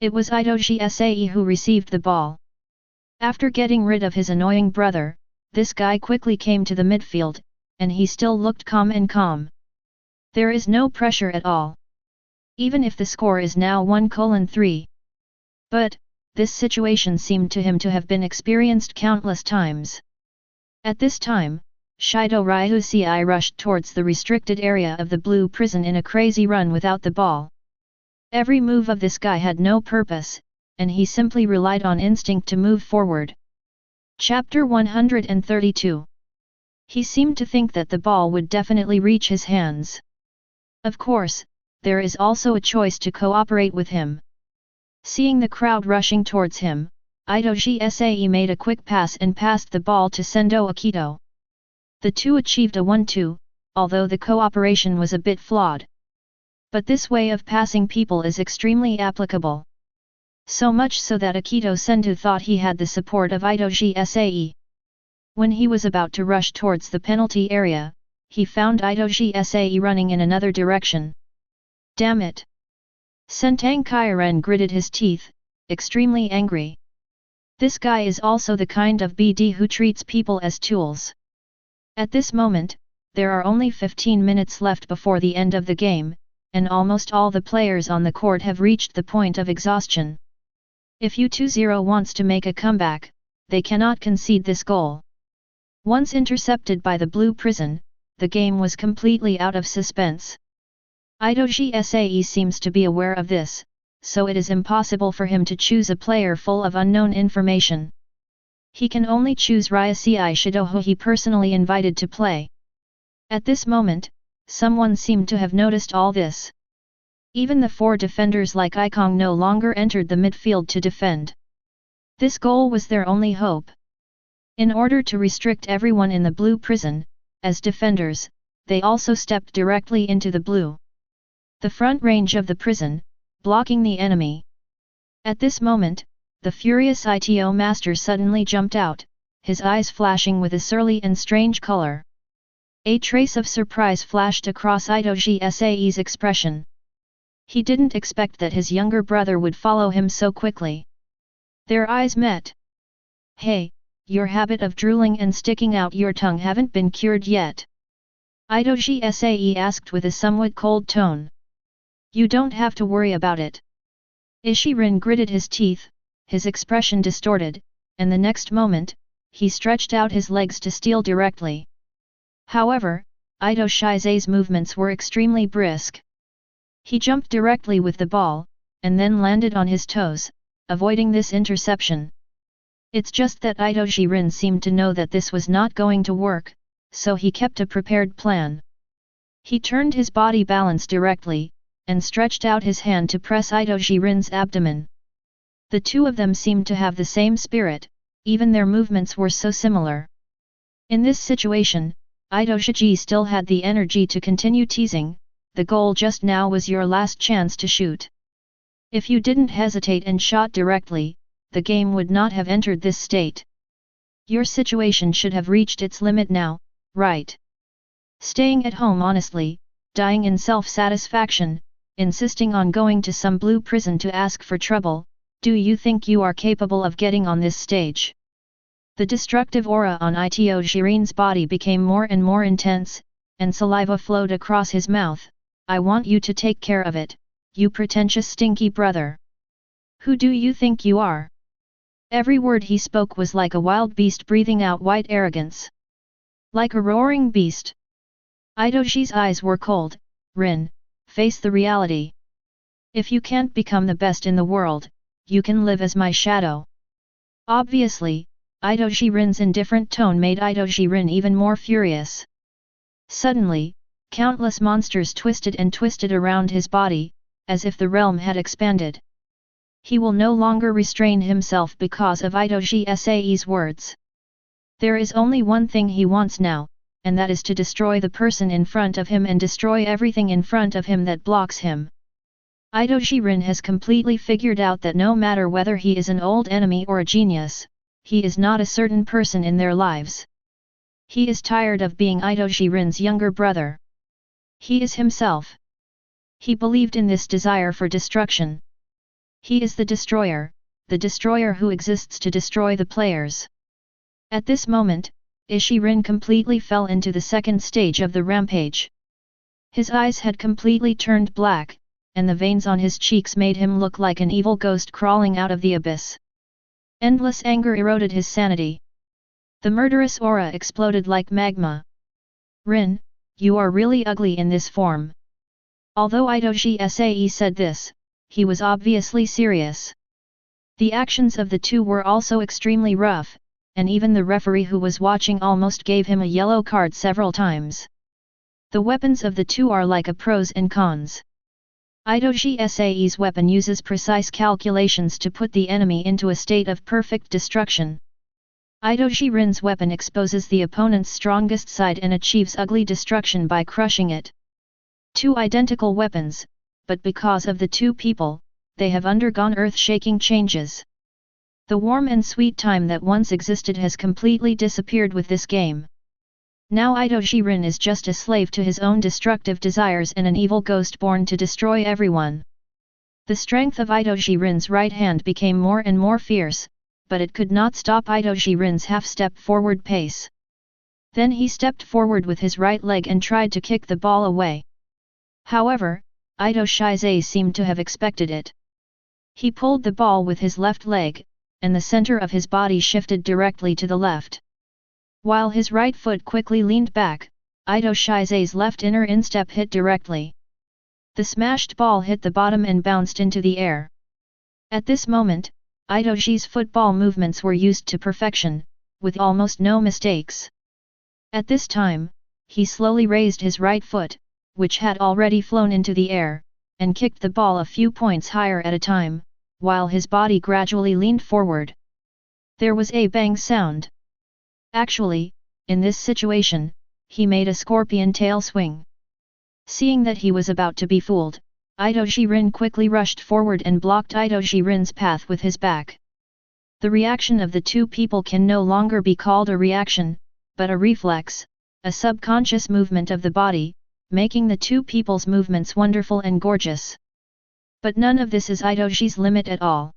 It was Ito Usse who received the ball. After getting rid of his annoying brother, this guy quickly came to the midfield, and he still looked calm. There is no pressure at all. Even if the score is now 1:3. But, this situation seemed to him to have been experienced countless times. At this time, Shido Ryusei rushed towards the restricted area of the blue prison in a crazy run without the ball. Every move of this guy had no purpose, and he simply relied on instinct to move forward. Chapter 132. He seemed to think that the ball would definitely reach his hands. Of course, there is also a choice to cooperate with him. Seeing the crowd rushing towards him, Itoshi Sae made a quick pass and passed the ball to Sendo Akito. The two achieved a 1-2, although the cooperation was a bit flawed. But this way of passing people is extremely applicable. So much so that Akito Sendo thought he had the support of Itoshi Sae. When he was about to rush towards the penalty area, he found Itoshi Sae running in another direction. Damn it! Sentang Kairen gritted his teeth, extremely angry. This guy is also the kind of BD who treats people as tools. At this moment, there are only 15 minutes left before the end of the game, and almost all the players on the court have reached the point of exhaustion. If U20 wants to make a comeback, they cannot concede this goal. Once intercepted by the blue prison, the game was completely out of suspense. Itoshi Sae seems to be aware of this, so it is impossible for him to choose a player full of unknown information. He can only choose Ryusei Shido, who he personally invited to play. At this moment, someone seemed to have noticed all this. Even the four defenders like Ikong no longer entered the midfield to defend. This goal was their only hope. In order to restrict everyone in the blue prison, as defenders, they also stepped directly into the blue. The front range of the prison, blocking the enemy. At this moment, the furious ITO master suddenly jumped out, his eyes flashing with a surly and strange color. A trace of surprise flashed across Itoshi Sae's expression. He didn't expect that his younger brother would follow him so quickly. Their eyes met. Hey, your habit of drooling and sticking out your tongue haven't been cured yet? Itoshi Sae asked with a somewhat cold tone. You don't have to worry about it. Ishirin gritted his teeth, his expression distorted, and the next moment, he stretched out his legs to steal directly. However, Itoshi's movements were extremely brisk. He jumped directly with the ball, and then landed on his toes, avoiding this interception. It's just that Itoshirin seemed to know that this was not going to work, so he kept a prepared plan. He turned his body balance directly, and stretched out his hand to press Itoshirin's abdomen. The two of them seemed to have the same spirit, even their movements were so similar. In this situation, Itoshiji still had the energy to continue teasing, the goal just now was your last chance to shoot. If you didn't hesitate and shot directly, the game would not have entered this state. Your situation should have reached its limit now, right? Staying at home honestly, dying in self-satisfaction, insisting on going to some blue prison to ask for trouble, do you think you are capable of getting on this stage? The destructive aura on Itoshi-rin's body became more and more intense, and saliva flowed across his mouth. I want you to take care of it, you pretentious stinky brother. Who do you think you are? Every word he spoke was like a wild beast breathing out white arrogance. Like a roaring beast. Itoshi's eyes were cold. Rin, face the reality. If you can't become the best in the world, you can live as my shadow. Obviously, Itoshi-rin's indifferent tone made Itoshi-rin even more furious. Suddenly, countless monsters twisted and twisted around his body, as if the realm had expanded. He will no longer restrain himself because of Itoshi Sae's words. There is only one thing he wants now, and that is to destroy the person in front of him and destroy everything in front of him that blocks him. Itoshi-rin has completely figured out that no matter whether he is an old enemy or a genius, he is not a certain person in their lives. He is tired of being Itoshi-rin's younger brother. He is himself. He believed in this desire for destruction. He is the destroyer who exists to destroy the players. At this moment, Ishi-rin completely fell into the second stage of the rampage. His eyes had completely turned black, and the veins on his cheeks made him look like an evil ghost crawling out of the abyss. Endless anger eroded his sanity. The murderous aura exploded like magma. Rin, you are really ugly in this form. Although Itoshi Sae said this, he was obviously serious. The actions of the two were also extremely rough, and even the referee who was watching almost gave him a yellow card several times. The weapons of the two are like a pros and cons. Idoji Sae's weapon uses precise calculations to put the enemy into a state of perfect destruction. Idoji Rin's weapon exposes the opponent's strongest side and achieves ugly destruction by crushing it. Two identical weapons, but because of the two people, they have undergone earth-shaking changes. The warm and sweet time that once existed has completely disappeared with this game. Now Idoji Rin is just a slave to his own destructive desires and an evil ghost born to destroy everyone. The strength of Idoji Rin's right hand became more and more fierce, but it could not stop Idoji Rin's half-step forward pace. Then he stepped forward with his right leg and tried to kick the ball away. However, Idoji Sae seemed to have expected it. He pulled the ball with his left leg, and the center of his body shifted directly to the left. While his right foot quickly leaned back, Idoji Sae's left inner instep hit directly. The smashed ball hit the bottom and bounced into the air. At this moment, Idoji's football movements were used to perfection, with almost no mistakes. At this time, he slowly raised his right foot, which had already flown into the air, and kicked the ball a few points higher at a time, while his body gradually leaned forward. There was a bang sound. Actually, in this situation, he made a scorpion tail swing. Seeing that he was about to be fooled, Idoji Rin quickly rushed forward and blocked Idoji Rin's path with his back. The reaction of the two people can no longer be called a reaction, but a reflex, a subconscious movement of the body, making the two people's movements wonderful and gorgeous. But none of this is Idoji's limit at all.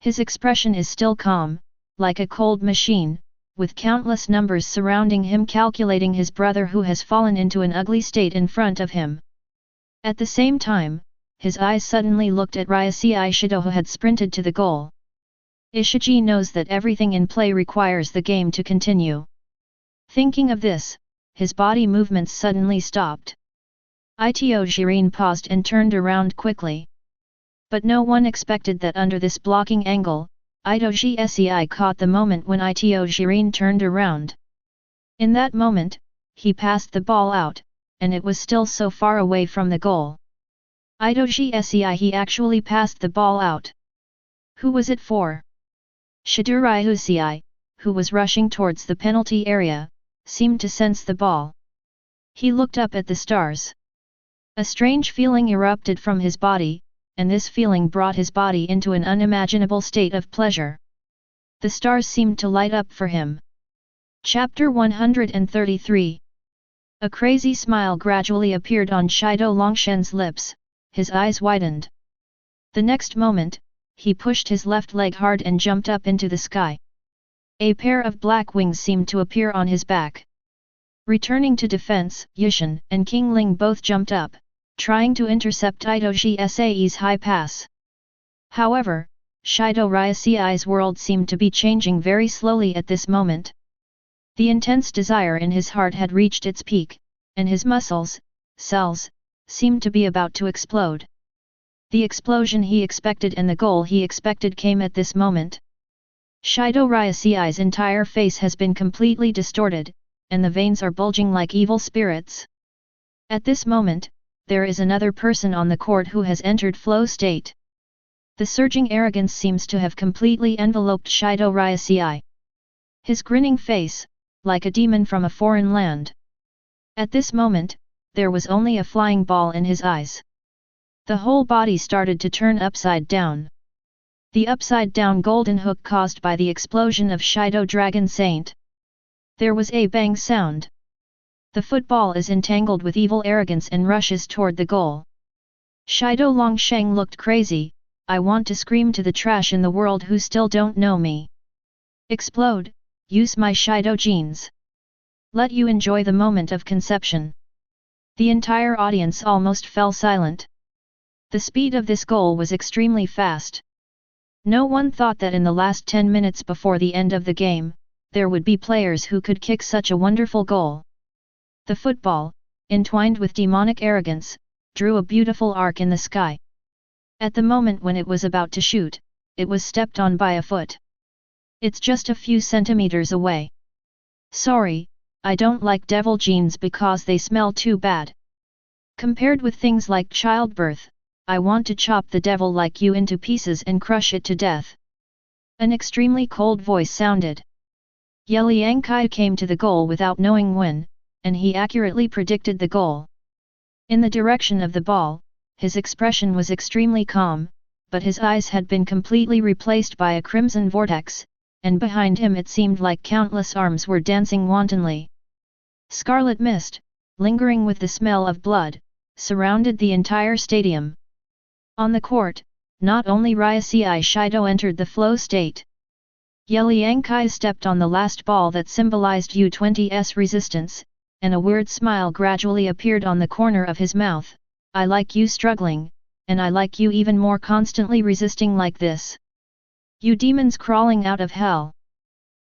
His expression is still calm, like a cold machine, with countless numbers surrounding him calculating his brother who has fallen into an ugly state in front of him. At the same time, his eyes suddenly looked at Ryusei Ishido who had sprinted to the goal. Ishiji knows that everything in play requires the game to continue. Thinking of this, his body movements suddenly stopped. Itoji Rin paused and turned around quickly. But no one expected that under this blocking angle, Idoji Sei caught the moment when Itoji Rin turned around. In that moment, he passed the ball out, and it was still so far away from the goal. Idoji Sei he actually passed the ball out. Who was it for? Shidori, who was rushing towards the penalty area, seemed to sense the ball. He looked up at the stars. A strange feeling erupted from his body, and this feeling brought his body into an unimaginable state of pleasure. The stars seemed to light up for him. Chapter 133. A crazy smile gradually appeared on Shido Longshen's lips, his eyes widened. The next moment, he pushed his left leg hard and jumped up into the sky. A pair of black wings seemed to appear on his back. Returning to defense, Yushin and King Ling both jumped up, trying to intercept Idoji Sai's high pass. However, Shido Ryusei's world seemed to be changing very slowly at this moment. The intense desire in his heart had reached its peak, and his muscles, cells, seemed to be about to explode. The explosion he expected and the goal he expected came at this moment. Shido Ryusei's entire face has been completely distorted, and the veins are bulging like evil spirits. At this moment, there is another person on the court who has entered flow state. The surging arrogance seems to have completely enveloped Shido Ryusei. His grinning face, like a demon from a foreign land. At this moment, there was only a flying ball in his eyes. The whole body started to turn upside down. The upside-down golden hook caused by the explosion of Shido Dragon Saint. There was a bang sound. The football is entangled with evil arrogance and rushes toward the goal. Shido Longsheng looked crazy. I want to scream to the trash in the world who still don't know me. Explode, use my Shido genes. Let you enjoy the moment of conception. The entire audience almost fell silent. The speed of this goal was extremely fast. No one thought that in the last 10 minutes before the end of the game, there would be players who could kick such a wonderful goal. The football, entwined with demonic arrogance, drew a beautiful arc in the sky. At the moment when it was about to shoot, it was stepped on by a foot. It's just a few centimeters away. Sorry, I don't like devil genes because they smell too bad. Compared with things like childbirth, I want to chop the devil like you into pieces and crush it to death." An extremely cold voice sounded. Ye Liangqiu came to the goal without knowing when, and he accurately predicted the goal. In the direction of the ball, his expression was extremely calm, but his eyes had been completely replaced by a crimson vortex, and behind him it seemed like countless arms were dancing wantonly. Scarlet mist, lingering with the smell of blood, surrounded the entire stadium. On the court, not only Ryusei Shido entered the flow state. Ye Liangqiu stepped on the last ball that symbolized U20's resistance, and a weird smile gradually appeared on the corner of his mouth. "I like you struggling, and I like you even more constantly resisting like this. You demons crawling out of hell.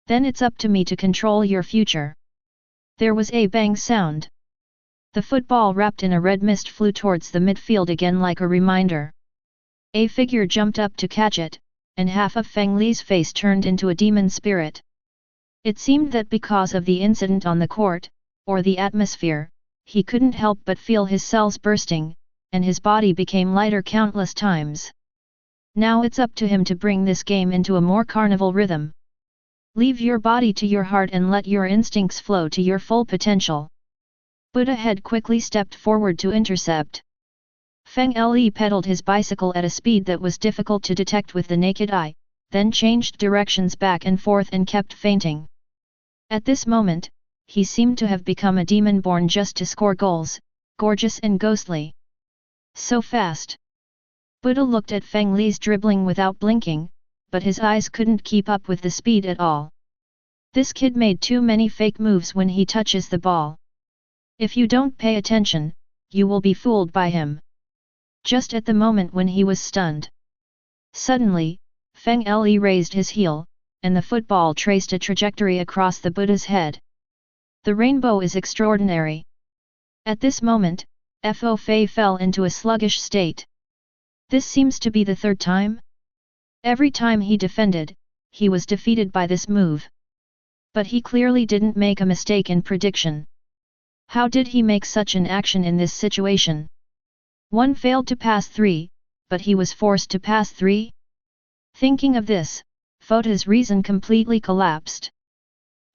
Then it's up to me to control your future." There was a bang sound. The football wrapped in a red mist flew towards the midfield again like a reminder. A figure jumped up to catch it, and half of Feng Li's face turned into a demon spirit. It seemed that because of the incident on the court, or the atmosphere, he couldn't help but feel his cells bursting, and his body became lighter countless times. Now it's up to him to bring this game into a more carnival rhythm. Leave your body to your heart and let your instincts flow to your full potential. Buddha head quickly stepped forward to intercept. Feng Li pedaled his bicycle at a speed that was difficult to detect with the naked eye, then changed directions back and forth and kept feinting. At this moment, he seemed to have become a demon born just to score goals, gorgeous and ghostly. So fast. Buddha looked at Feng Li's dribbling without blinking, but his eyes couldn't keep up with the speed at all. This kid made too many fake moves when he touches the ball. If you don't pay attention, you will be fooled by him. Just at the moment when he was stunned. Suddenly, Feng Li raised his heel, and the football traced a trajectory across the Buddha's head. The rainbow is extraordinary. At this moment, Fo Fei fell into a sluggish state. This seems to be the third time? Every time he defended, he was defeated by this move. But he clearly didn't make a mistake in prediction. How did he make such an action in this situation? One failed to pass 3, but he was forced to pass 3? Thinking of this, Fota's reason completely collapsed.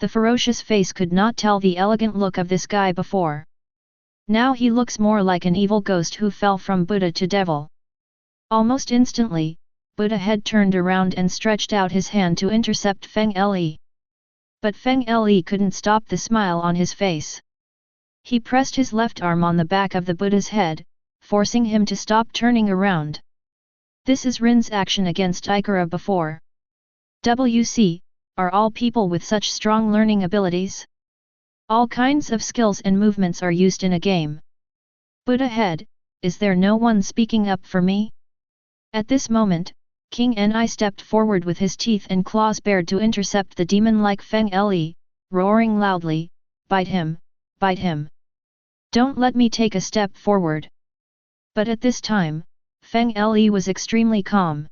The ferocious face could not tell the elegant look of this guy before. Now he looks more like an evil ghost who fell from Buddha to devil. Almost instantly, Buddha head turned around and stretched out his hand to intercept Feng Li. But Feng Li couldn't stop the smile on his face. He pressed his left arm on the back of the Buddha's head, forcing him to stop turning around. This is Rin's action against Ikara before. WC, are all people with such strong learning abilities? All kinds of skills and movements are used in a game. Buddha head, is there no one speaking up for me? At this moment, King Ni stepped forward with his teeth and claws bared to intercept the demon-like Feng Li, roaring loudly, "Bite him, bite him. Don't let me take a step forward." But at this time, Feng Li was extremely calm.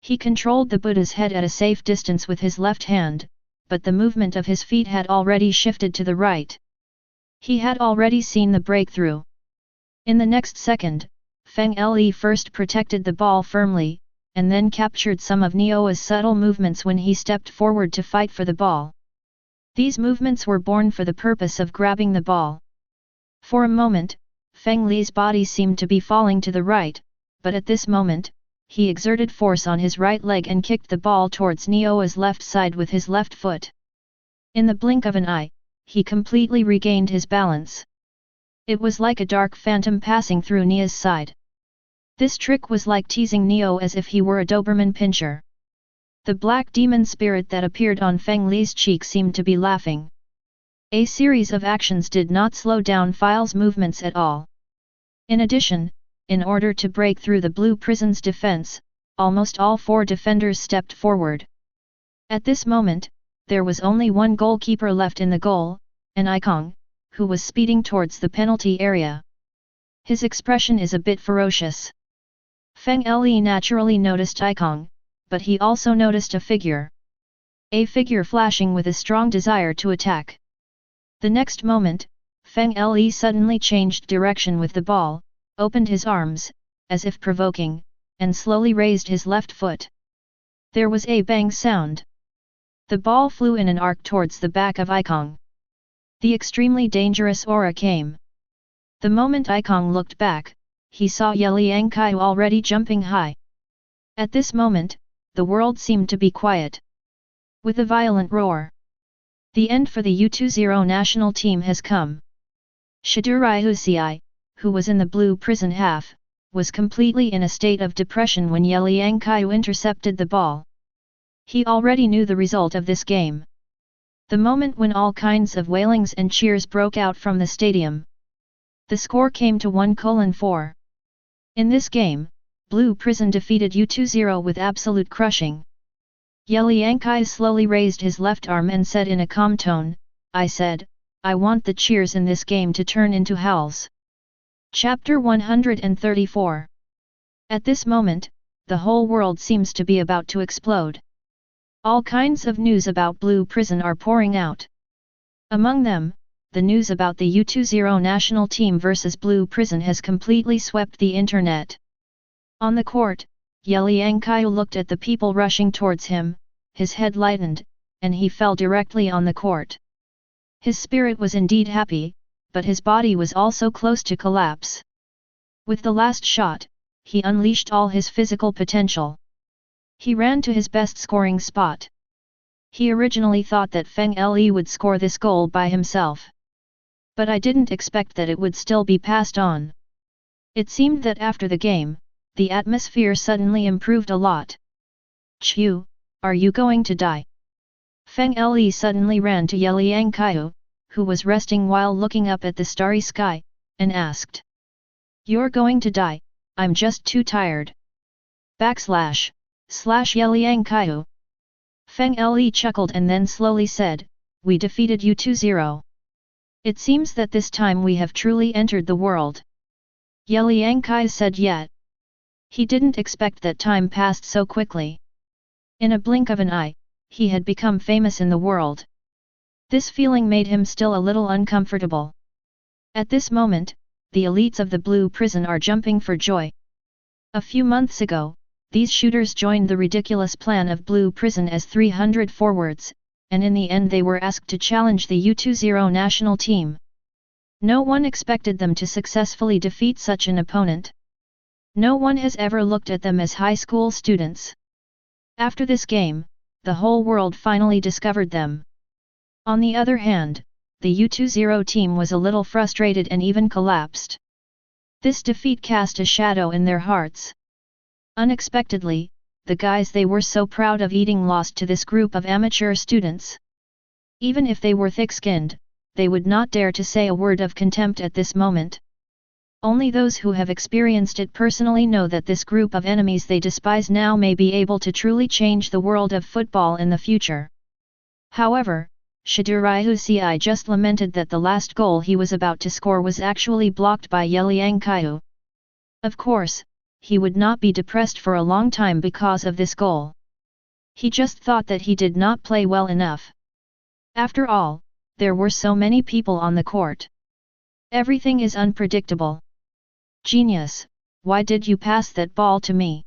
He controlled the Buddha's head at a safe distance with his left hand, but the movement of his feet had already shifted to the right. He had already seen the breakthrough. In the next second, Feng Li first protected the ball firmly, and then captured some of Neoa's subtle movements when he stepped forward to fight for the ball. These movements were born for the purpose of grabbing the ball. For a moment, Feng Li's body seemed to be falling to the right, but at this moment, he exerted force on his right leg and kicked the ball towards Neoa's left side with his left foot. In the blink of an eye, he completely regained his balance. It was like a dark phantom passing through Neoa's side. This trick was like teasing Neo as if he were a Doberman pinscher. The black demon spirit that appeared on Feng Li's cheek seemed to be laughing. A series of actions did not slow down File's movements at all. In addition, in order to break through the Blue Prison's defense, almost all 4 defenders stepped forward. At this moment, there was only one goalkeeper left in the goal, an Ikong, who was speeding towards the penalty area. His expression is a bit ferocious. Feng Li naturally noticed Ikong, but he also noticed a figure. A figure flashing with a strong desire to attack. The next moment, Feng Li suddenly changed direction with the ball, opened his arms, as if provoking, and slowly raised his left foot. There was a bang sound. The ball flew in an arc towards the back of Ikong. The extremely dangerous aura came. The moment Ikong looked back, he saw Ye Liangqiu already jumping high. At this moment, the world seemed to be quiet. With a violent roar, the end for the U20 national team has come. Usse, who was in the blue prison half, was completely in a state of depression when Ye Liangqiu intercepted the ball. He already knew the result of this game. The moment when all kinds of wailings and cheers broke out from the stadium. The score came to 1:4. In this game, Blue Prison defeated U20 with absolute crushing. Ye Liangqiu slowly raised his left arm and said in a calm tone, "I said, I want the cheers in this game to turn into howls." Chapter 134. At this moment, the whole world seems to be about to explode. All kinds of news about Blue Prison are pouring out. Among them, the news about the U20 national team versus Blue Prison has completely swept the internet. On the court, Ye Liangqiu looked at the people rushing towards him, his head lightened, and he fell directly on the court. His spirit was indeed happy, but his body was also close to collapse. With the last shot, he unleashed all his physical potential. He ran to his best scoring spot. He originally thought that Feng Le would score this goal by himself. But I didn't expect that it would still be passed on. It seemed that after the game, the atmosphere suddenly improved a lot. "Qiu, are you going to die?" Feng Le suddenly ran to Ye Liangqiu, who was resting while looking up at the starry sky, and asked. "You're going to die, I'm just too tired." // Ye Liangqiu. Feng Le chuckled and then slowly said, "We defeated U20. It seems that this time we have truly entered the world." Ye Liangqiu said yet. He didn't expect that time passed so quickly. In a blink of an eye, he had become famous in the world. This feeling made him still a little uncomfortable. At this moment, the elites of the Blue Prison are jumping for joy. A few months ago, these shooters joined the ridiculous plan of Blue Prison as 300 forwards, and in the end they were asked to challenge the U20 national team. No one expected them to successfully defeat such an opponent. No one has ever looked at them as high school students. After this game, the whole world finally discovered them. On the other hand, the U20 team was a little frustrated and even collapsed. This defeat cast a shadow in their hearts. Unexpectedly, the guys they were so proud of eating lost to this group of amateur students. Even if they were thick-skinned, they would not dare to say a word of contempt at this moment. Only those who have experienced it personally know that this group of enemies they despise now may be able to truly change the world of football in the future. However, Usse just lamented that the last goal he was about to score was actually blocked by Ye Liangqiu. Of course, he would not be depressed for a long time because of this goal. He just thought that he did not play well enough. After all, there were so many people on the court. Everything is unpredictable. "Genius, why did you pass that ball to me?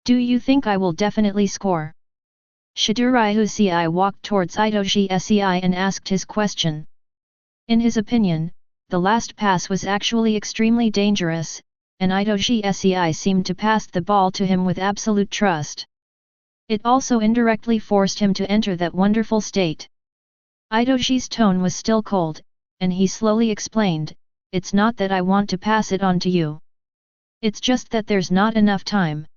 Do you think I will definitely score?" Usse walked towards Usse and asked his question. In his opinion, the last pass was actually extremely dangerous, and Usse seemed to pass the ball to him with absolute trust. It also indirectly forced him to enter that wonderful state. Usse's tone was still cold, and he slowly explained, "It's not that I want to pass it on to you. It's just that there's not enough time."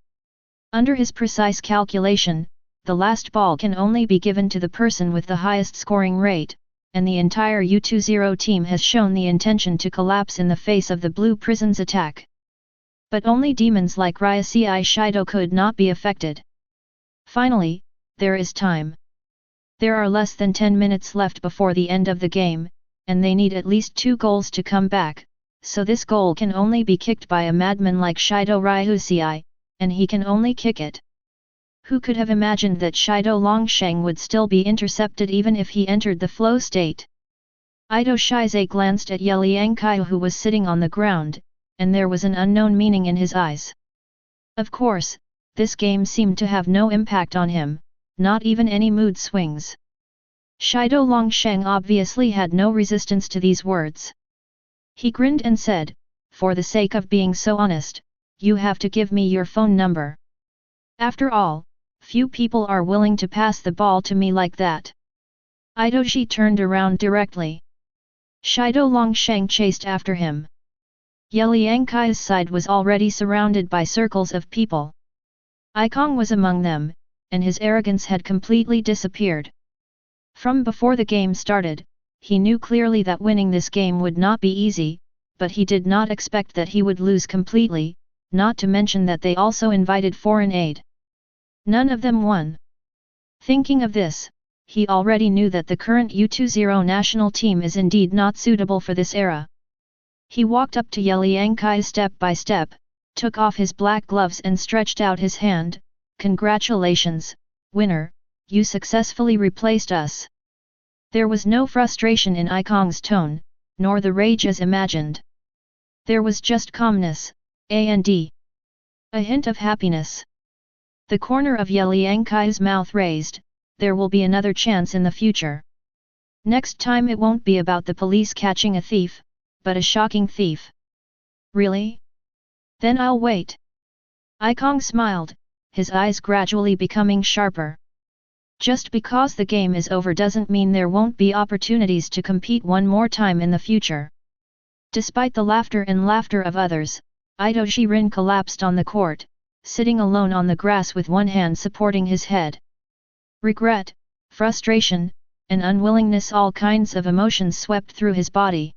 Under his precise calculation, the last ball can only be given to the person with the highest scoring rate, and the entire U20 team has shown the intention to collapse in the face of the Blue Prison's attack. But only demons like Ryusei Shido could not be affected. Finally, there is time. There are less than 10 minutes left before the end of the game, and they need at least 2 goals to come back, so this goal can only be kicked by a madman like Shido Ryusei, and he can only kick it. Who could have imagined that Shido Longsheng would still be intercepted even if he entered the flow state? Usse glanced at Ye Liangqiu who was sitting on the ground, and there was an unknown meaning in his eyes. Of course, this game seemed to have no impact on him, not even any mood swings. Shido Longsheng obviously had no resistance to these words. He grinned and said, "For the sake of being so honest, you have to give me your phone number. After all, few people are willing to pass the ball to me like that." Idoji turned around directly. Shido Longsheng chased after him. Ye Liangqiu's side was already surrounded by circles of people. Ikong was among them, and his arrogance had completely disappeared. From before the game started, he knew clearly that winning this game would not be easy, but he did not expect that he would lose completely, not to mention that they also invited foreign aid. None of them won. Thinking of this, he already knew that the current U20 national team is indeed not suitable for this era. He walked up to Ye Liangqiu step by step, took off his black gloves and stretched out his hand. "Congratulations, winner, you successfully replaced us." There was no frustration in Ikong's tone, nor the rage as imagined. There was just calmness, and a hint of happiness. The corner of Ye Liangqiu's mouth raised. "There will be another chance in the future. Next time it won't be about the police catching a thief, but a shocking thief." "Really? Then I'll wait." Ikong smiled, his eyes gradually becoming sharper. Just because the game is over doesn't mean there won't be opportunities to compete one more time in the future. Despite the laughter of others, Idoji Rin collapsed on the court, sitting alone on the grass with one hand supporting his head. Regret, frustration, and unwillingness, all kinds of emotions swept through his body.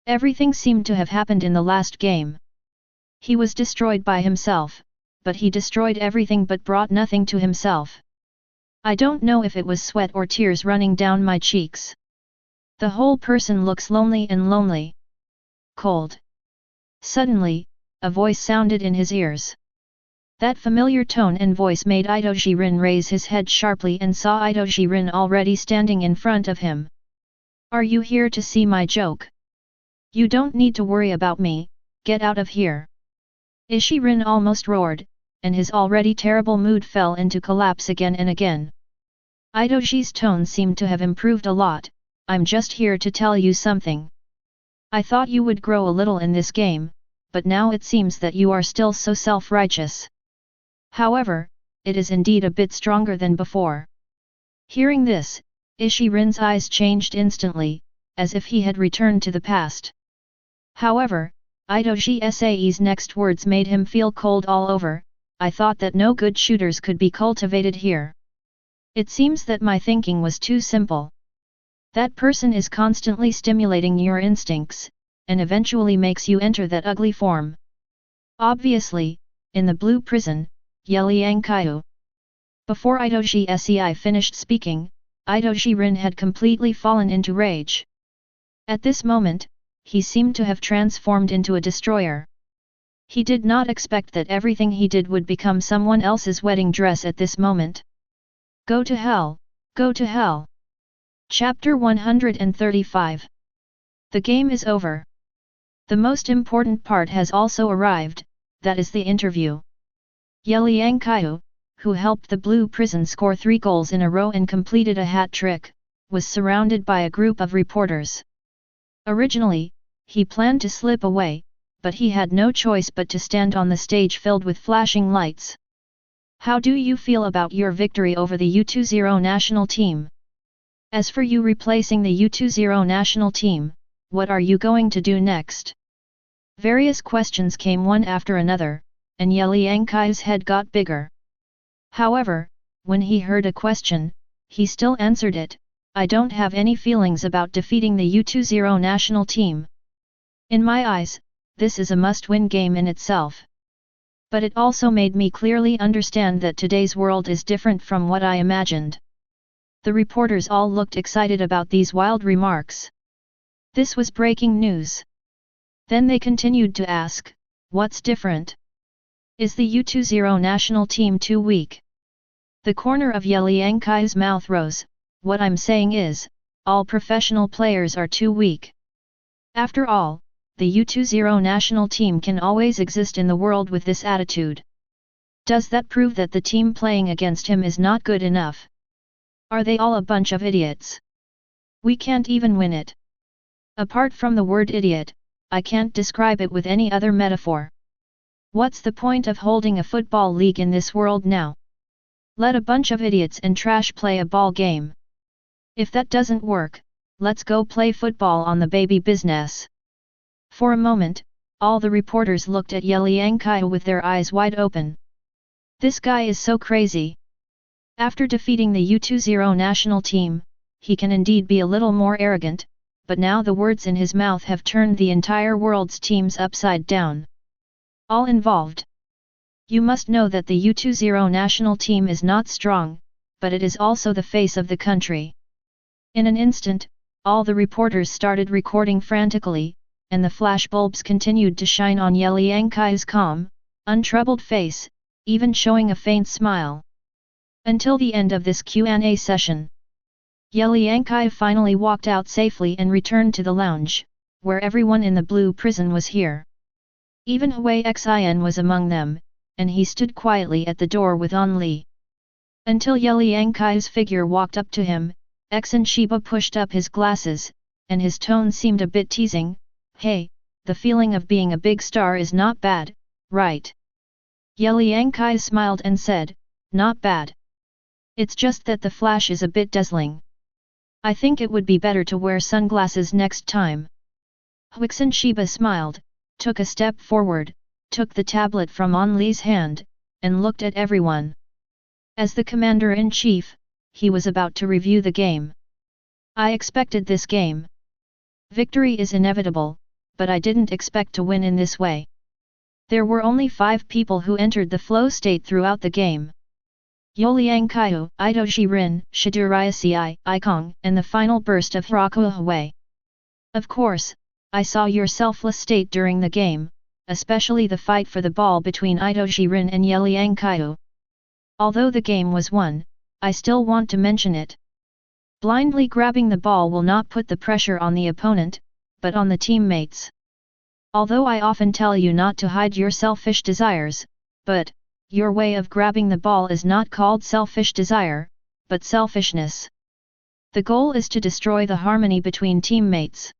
Everything seemed to have happened in the last game. He was destroyed by himself, but he destroyed everything but brought nothing to himself. I don't know if it was sweat or tears running down my cheeks. The whole person looks lonely and lonely. Cold. Suddenly, a voice sounded in his ears. That familiar tone and voice made Idoji Rin raise his head sharply and saw Idoji Rin already standing in front of him. "Are you here to see my joke? You don't need to worry about me, get out of here." Ishi Rin almost roared, and his already terrible mood fell into collapse again and again. Idoji's tone seemed to have improved a lot. "I'm just here to tell you something. I thought you would grow a little in this game, but now it seems that you are still so self-righteous. However, it is indeed a bit stronger than before." Hearing this, Ishi Rin's eyes changed instantly, as if he had returned to the past. However, Idoji Sae's next words made him feel cold all over. "I thought that no good shooters could be cultivated here. It seems that my thinking was too simple. That person is constantly stimulating your instincts, and eventually makes you enter that ugly form. Obviously, in the blue prison, Ye Liangqiu." Before Idoji Sei finished speaking, Idoji Rin had completely fallen into rage. At this moment, he seemed to have transformed into a destroyer. He did not expect that everything he did would become someone else's wedding dress at this moment. Go to hell, go to hell. Chapter 135. The game is over. The most important part has also arrived, that is the interview. Ye Liangqiu, who helped the blue prison score 3 goals in a row and completed a hat trick, was surrounded by a group of reporters. Originally, he planned to slip away, but he had no choice but to stand on the stage filled with flashing lights. "How do you feel about your victory over the U20 national team? As for you replacing the U20 national team, what are you going to do next?" Various questions came one after another, and Ye Liangqiu's head got bigger. However, when he heard a question, he still answered it. "I don't have any feelings about defeating the U20 national team. In my eyes, this is a must-win game in itself. But it also made me clearly understand that today's world is different from what I imagined." The reporters all looked excited about these wild remarks. This was breaking news. Then they continued to ask, "What's different? Is the U20 national team too weak?" The corner of Ye Liangqiu's mouth rose. "What I'm saying is, all professional players are too weak. After all, the U20 national team can always exist in the world with this attitude. Does that prove that the team playing against him is not good enough? Are they all a bunch of idiots? We can't even win it. Apart from the word idiot, I can't describe it with any other metaphor. What's the point of holding a football league in this world now? Let a bunch of idiots and trash play a ball game. If that doesn't work, let's go play football on the baby business. For a moment, all the reporters looked at Ye Liangqiu with their eyes wide open. This guy is so crazy. After defeating the U20 national team, he can indeed be a little more arrogant, but now the words in his mouth have turned the entire world's teams upside down. All involved. You must know that the U20 national team is not strong, but it is also the face of the country. In an instant, all the reporters started recording frantically, and the flashbulbs continued to shine on Ye Liangqiu's calm, untroubled face, even showing a faint smile. Until the end of this Q&A session. Ye Liangqiu finally walked out safely and returned to the lounge, where everyone in the blue prison was here. Even Hui Xin was among them, and he stood quietly at the door with On Li. Until Ye Liangqiu's figure walked up to him, Xin Shiba pushed up his glasses, and his tone seemed a bit teasing. Hey, the feeling of being a big star is not bad, right? Ye Liangqiu smiled and said, not bad. It's just that the flash is a bit dazzling. I think it would be better to wear sunglasses next time. Xin Shiba smiled, took a step forward, took the tablet from On Li's hand, and looked at everyone. As the commander-in-chief, he was about to review the game. I expected this game. Victory is inevitable, but I didn't expect to win in this way. There were only 5 people who entered the flow state throughout the game. Ye Liangqiu, Idoji Rin, Shiduriasi Ikong, and the final burst of Hiraku Hui. Of course, I saw your selfless state during the game, especially the fight for the ball between Idoji Rin and Ye Liangqiu. Although the game was won, I still want to mention it. Blindly grabbing the ball will not put the pressure on the opponent, but on the teammates. Although I often tell you not to hide your selfish desires, but your way of grabbing the ball is not called selfish desire, but selfishness. The goal is to destroy the harmony between teammates.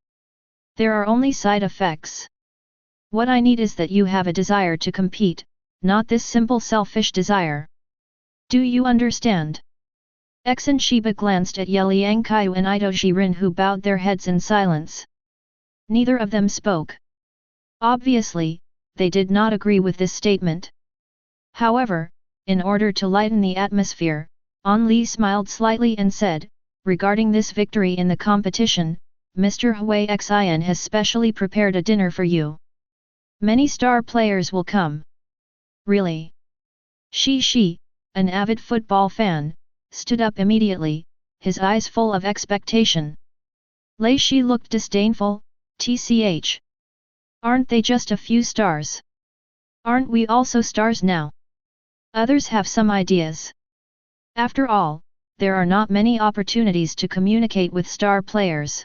There are only side effects. What I need is that you have a desire to compete, not this simple selfish desire. Do you understand? Xin Shiba glanced at Ye Liangqiu and Idoji Rin, who bowed their heads in silence. Neither of them spoke. Obviously, they did not agree with this statement. However, in order to lighten the atmosphere, On Li smiled slightly and said, regarding this victory in the competition, Mr. Hui Xin has specially prepared a dinner for you. Many star players will come. Really? Shi, an avid football fan, stood up immediately, his eyes full of expectation. Lei Shi looked disdainful, tch. Aren't they just a few stars? Aren't we also stars now? Others have some ideas. After all, there are not many opportunities to communicate with star players.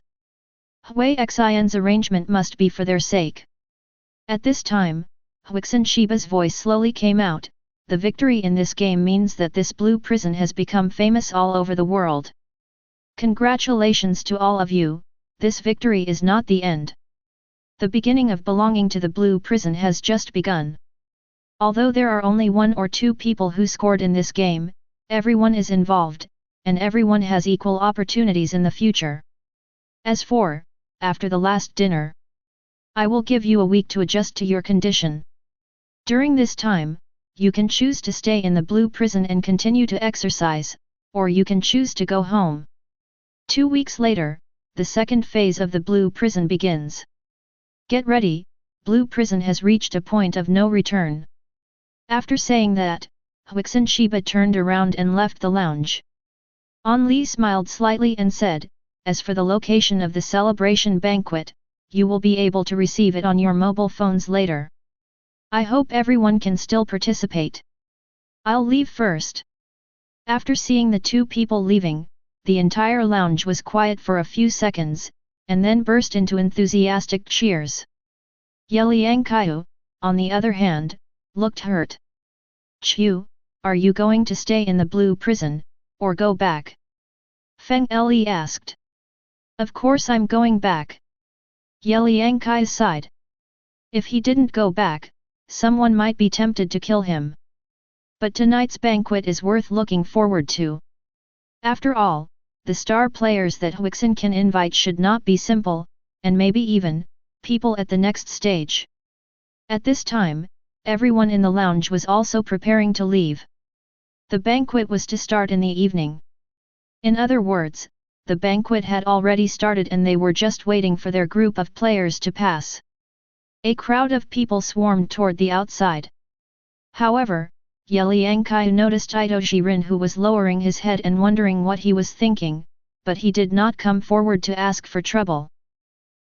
Hui Xin's arrangement must be for their sake. At this time, Xin Shiba's voice slowly came out. The victory in this game means that this blue prison has become famous all over the world. Congratulations to all of you, this victory is not the end. The beginning of belonging to the blue prison has just begun. Although there are only 1 or 2 people who scored in this game, everyone is involved, and everyone has equal opportunities in the future. As for, after the last dinner, I will give you a week to adjust to your condition. During this time, you can choose to stay in the blue prison and continue to exercise, or you can choose to go home. 2 weeks later, the second phase of the blue prison begins. Get ready, blue prison has reached a point of no return. After saying that, Xin Shiba turned around and left the lounge. On Li smiled slightly and said, as for the location of the celebration banquet, you will be able to receive it on your mobile phones later. I hope everyone can still participate. I'll leave first. After seeing the 2 people leaving, the entire lounge was quiet for a few seconds, and then burst into enthusiastic cheers. Ye Liangqiu, on the other hand, looked hurt. Qiu, are you going to stay in the blue prison, or go back? Feng Le asked. Of course I'm going back. Ye Liangqiu sighed. If he didn't go back, someone might be tempted to kill him. But tonight's banquet is worth looking forward to. After all, the star players that Huixin can invite should not be simple, and maybe even, people at the next stage. At this time, everyone in the lounge was also preparing to leave. The banquet was to start in the evening. In other words, the banquet had already started and they were just waiting for their group of players to pass. A crowd of people swarmed toward the outside. However, Ye Liangqiu noticed Ito Jiren, who was lowering his head and wondering what he was thinking, but he did not come forward to ask for trouble.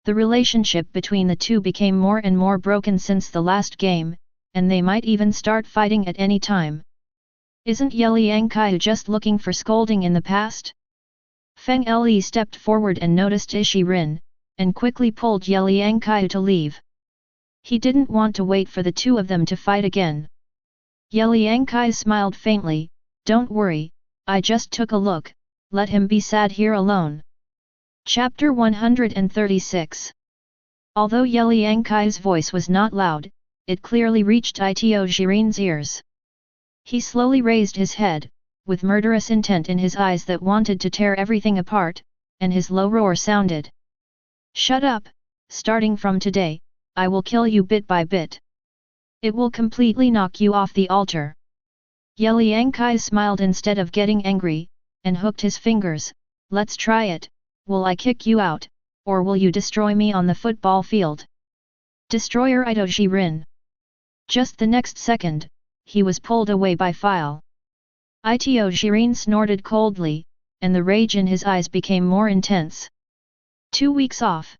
The relationship between the two became more and more broken since the last game, and they might even start fighting at any time. Isn't Ye Liangqiu just looking for scolding in the past? Feng Le stepped forward and noticed Jiren, and quickly pulled Ye Liangqiu to leave. He didn't want to wait for the two of them to fight again. Ye Liangqiu smiled faintly, don't worry, I just took a look, let him be sad here alone. Chapter 136. Although Ye Liangqiu's voice was not loud, it clearly reached Ito Jiren's ears. He slowly raised his head, with murderous intent in his eyes that wanted to tear everything apart, and his low roar sounded. Shut up, starting from today, I will kill you bit by bit. It will completely knock you off the altar. Ye Liangqiu smiled instead of getting angry, and hooked his fingers. Let's try it, will I kick you out, or will you destroy me on the football field? Destroyer Ito Jiren. Just the next second, he was pulled away by File. Ito Jiren snorted coldly, and the rage in his eyes became more intense. 2 weeks off.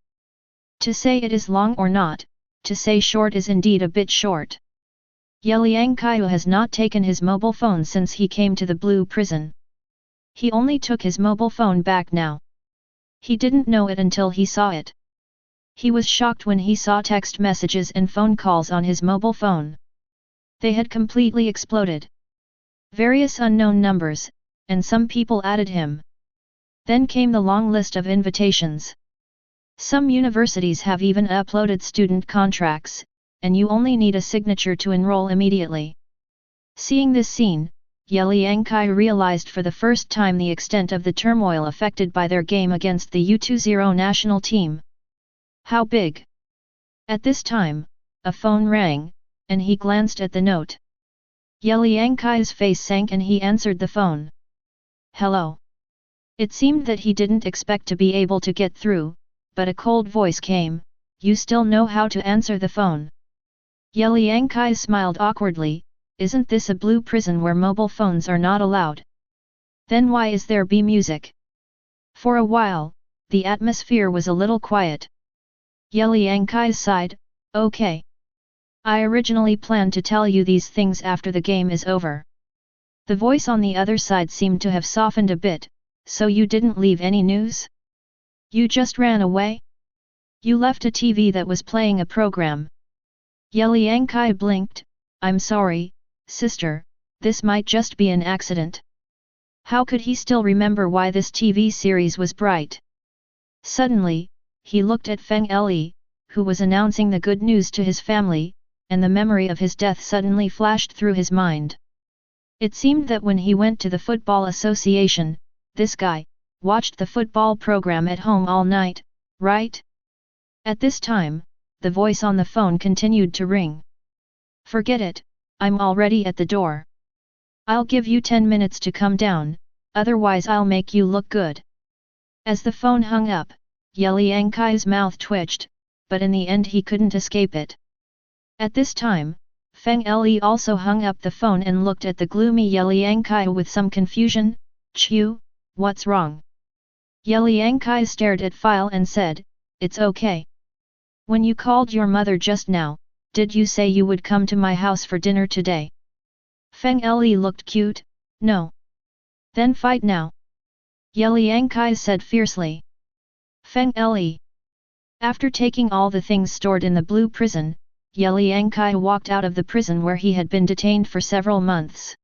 To say it is long or not, to say short is indeed a bit short. Ye Liangqiu has not taken his mobile phone since he came to the blue prison. He only took his mobile phone back now. He didn't know it until he saw it. He was shocked when he saw text messages and phone calls on his mobile phone. They had completely exploded. Various unknown numbers, and some people added him. Then came the long list of invitations. Some universities have even uploaded student contracts, and you only need a signature to enroll immediately. Seeing this scene, Ye Liangqiu realized for the first time the extent of the turmoil affected by their game against the U20 national team. How big? At this time, a phone rang, and he glanced at the note. Ye Liangqiu's face sank and he answered the phone. Hello. It seemed that he didn't expect to be able to get through, but a cold voice came, you still know how to answer the phone. Ye Liangqiu smiled awkwardly, isn't this a blue prison where mobile phones are not allowed? Then why is there music? For a while, the atmosphere was a little quiet. Ye Liangqiu sighed, okay. I originally planned to tell you these things after the game is over. The voice on the other side seemed to have softened a bit, so you didn't leave any news? You just ran away? You left a TV that was playing a program. Ye Liangqiu blinked, I'm sorry, sister, this might just be an accident. How could he still remember why this TV series was bright? Suddenly, he looked at Feng Le, who was announcing the good news to his family, and the memory of his death suddenly flashed through his mind. It seemed that when he went to the football association, this guy watched the football program at home all night, right? At this time, the voice on the phone continued to ring. Forget it, I'm already at the door. I'll give you 10 minutes to come down, otherwise I'll make you look good. As the phone hung up, Ye Liangqiu's mouth twitched, but in the end he couldn't escape it. At this time, Feng Le also hung up the phone and looked at the gloomy Ye Liangqiu with some confusion. Qiu, what's wrong? Ye Liangqiu stared at File and said, it's okay. When you called your mother just now, did you say you would come to my house for dinner today? Feng Le looked cute, no. Then fight now. Ye Liangqiu said fiercely. Feng Le. After taking all the things stored in the blue prison, Ye Liangqiu walked out of the prison where he had been detained for several months.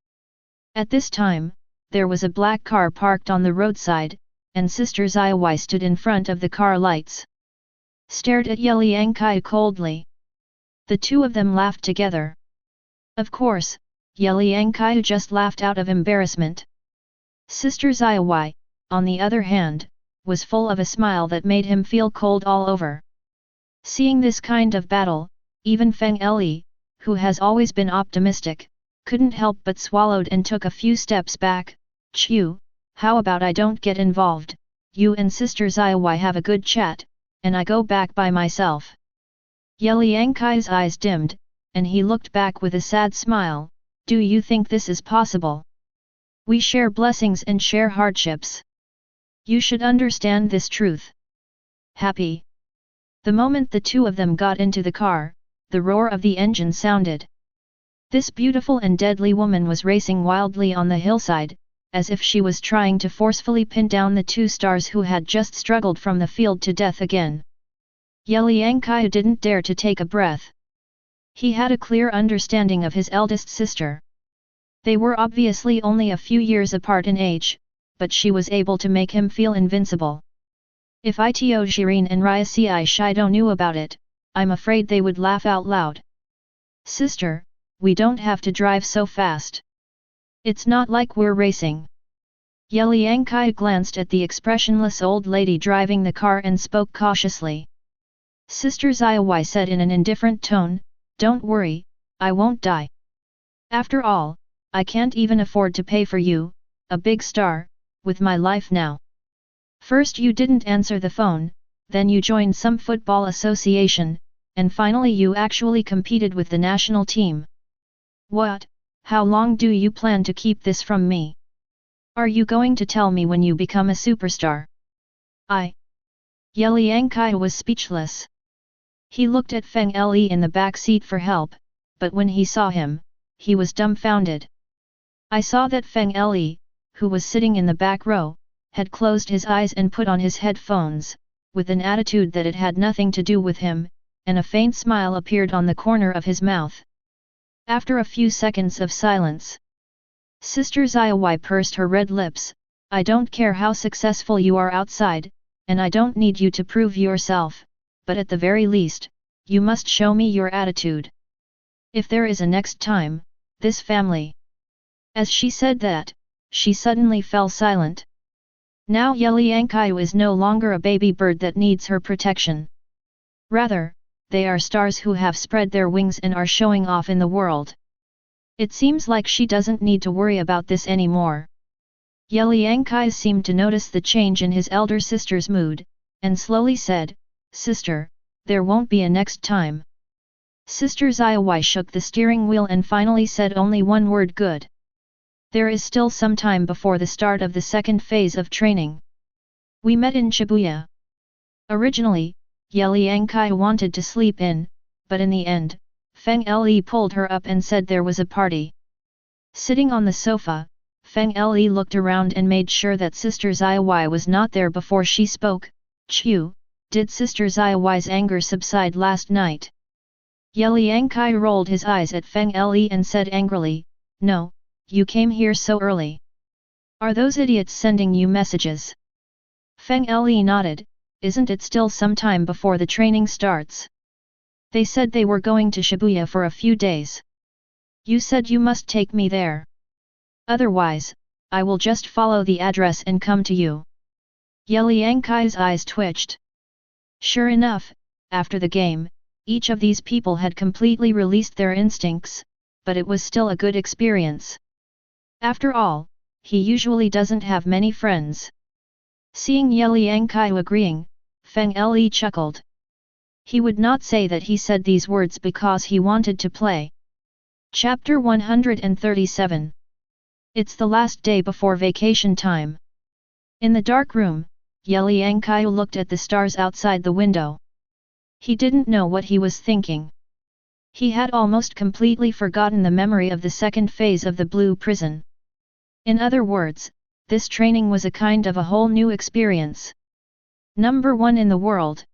At this time, there was a black car parked on the roadside, and Sister Ziyawai stood in front of the car lights. Stared at Ye Liangqiu coldly. The two of them laughed together. Of course, Ye Liangqiu just laughed out of embarrassment. Sister Ziyawai, on the other hand, was full of a smile that made him feel cold all over. Seeing this kind of battle, even Feng Li, who has always been optimistic, couldn't help but swallowed and took a few steps back. Qiu, how about I don't get involved, you and Sister Ziyawai have a good chat, and I go back by myself. Ye Liangqiu's eyes dimmed, and he looked back with a sad smile. Do you think this is possible? We share blessings and share hardships. You should understand this truth. Happy. The moment the two of them got into the car, the roar of the engine sounded. This beautiful and deadly woman was racing wildly on the hillside, as if she was trying to forcefully pin down the two stars who had just struggled from the field to death again. Ye Liangqiu didn't dare to take a breath. He had a clear understanding of his eldest sister. They were obviously only a few years apart in age, but she was able to make him feel invincible. If Ito Shirin and Ryasei Shido knew about it, I'm afraid they would laugh out loud. Sister, we don't have to drive so fast. It's not like we're racing. Ye Liangqiu glanced at the expressionless old lady driving the car and spoke cautiously. Sister Ziyawai said in an indifferent tone, don't worry, I won't die. After all, I can't even afford to pay for you, a big star, with my life now. First you didn't answer the phone, then you joined some football association, and finally you actually competed with the national team. What? How long do you plan to keep this from me? Are you going to tell me when you become a superstar? Ye Liangqiu was speechless. He looked at Feng Li in the back seat for help, but when he saw him, he was dumbfounded. I saw that Feng Li, who was sitting in the back row, had closed his eyes and put on his headphones, with an attitude that it had nothing to do with him, and a faint smile appeared on the corner of his mouth. After a few seconds of silence, Sister Ziyawai pursed her red lips. I don't care how successful you are outside, and I don't need you to prove yourself, but at the very least, you must show me your attitude. If there is a next time, this family. As she said that, she suddenly fell silent. Now Ye Liangqiu is no longer a baby bird that needs her protection. Rather, they are stars who have spread their wings and are showing off in the world. It seems like she doesn't need to worry about this anymore. Ye Liangqiu seemed to notice the change in his elder sister's mood, and slowly said, Sister, there won't be a next time. Sister Ziyawai shook the steering wheel and finally said only one word, good. There is still some time before the start of the second phase of training. We met in Shibuya. Originally, Ye Liangqiu wanted to sleep in, but in the end, Feng Li pulled her up and said there was a party. Sitting on the sofa, Feng Li looked around and made sure that Sister Ziyawai was not there before she spoke. Qiu, did Sister Ziyawai's anger subside last night? Ye Liangqiu rolled his eyes at Feng Li and said angrily, no, you came here so early. Are those idiots sending you messages? Feng Li nodded. Isn't it still some time before the training starts? They said they were going to Shibuya for a few days. You said you must take me there. Otherwise, I will just follow the address and come to you. Ye Liangqiu's eyes twitched. Sure enough, after the game, each of these people had completely released their instincts, but it was still a good experience. After all, he usually doesn't have many friends. Seeing Ye Liangqiu agreeing, Feng Li chuckled. He would not say that he said these words because he wanted to play. Chapter 137. It's the last day before vacation time. In the dark room, Ye Liangqiu looked at the stars outside the window. He didn't know what he was thinking. He had almost completely forgotten the memory of the second phase of the Blue Prison. In other words, this training was a kind of a whole new experience. Number one in the world.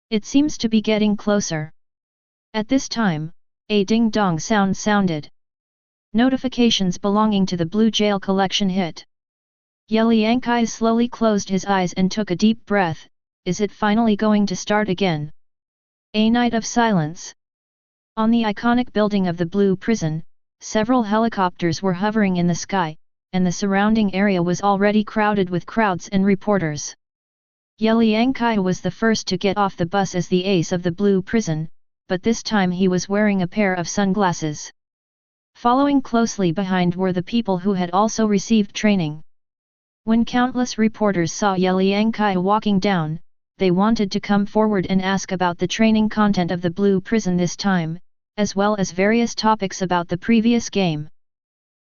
It seems to be getting closer. At this time, a ding-dong sound sounded. Notifications belonging to the Blue Jail collection hit. Ye Liangqiu slowly closed his eyes and took a deep breath. Is it finally going to start again? A night of silence. On the iconic building of the Blue Prison, several helicopters were hovering in the sky, and the surrounding area was already crowded with crowds and reporters. Ye Liangqiu was the first to get off the bus as the ace of the Blue Prison, but this time he was wearing a pair of sunglasses. Following closely behind were the people who had also received training. When countless reporters saw Ye Liangqiu walking down, they wanted to come forward and ask about the training content of the Blue Prison this time, as well as various topics about the previous game.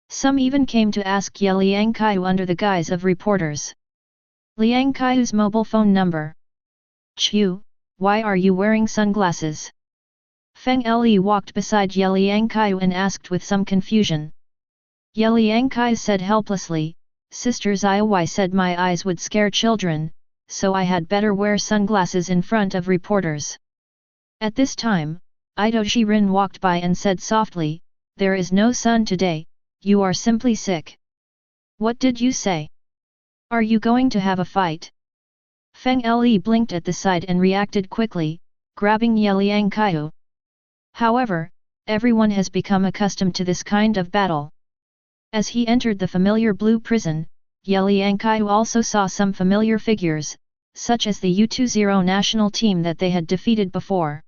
Some even came to ask Ye Liangqiu under the guise of reporters. Liangqiu's mobile phone number. Qiu, why are you wearing sunglasses? Feng Le walked beside Ye Liangqiu and asked with some confusion. Ye Liangqiu said helplessly, Sister Ziyi said my eyes would scare children, so I had better wear sunglasses in front of reporters. At this time, Ido Shirin walked by and said softly, there is no sun today, you are simply sick. What did you say? Are you going to have a fight? Feng Le blinked at the sight and reacted quickly, grabbing Ye Liangqiu. However, everyone has become accustomed to this kind of battle. As he entered the familiar Blue Prison, Ye Liangqiu also saw some familiar figures, such as the U20 national team that they had defeated before.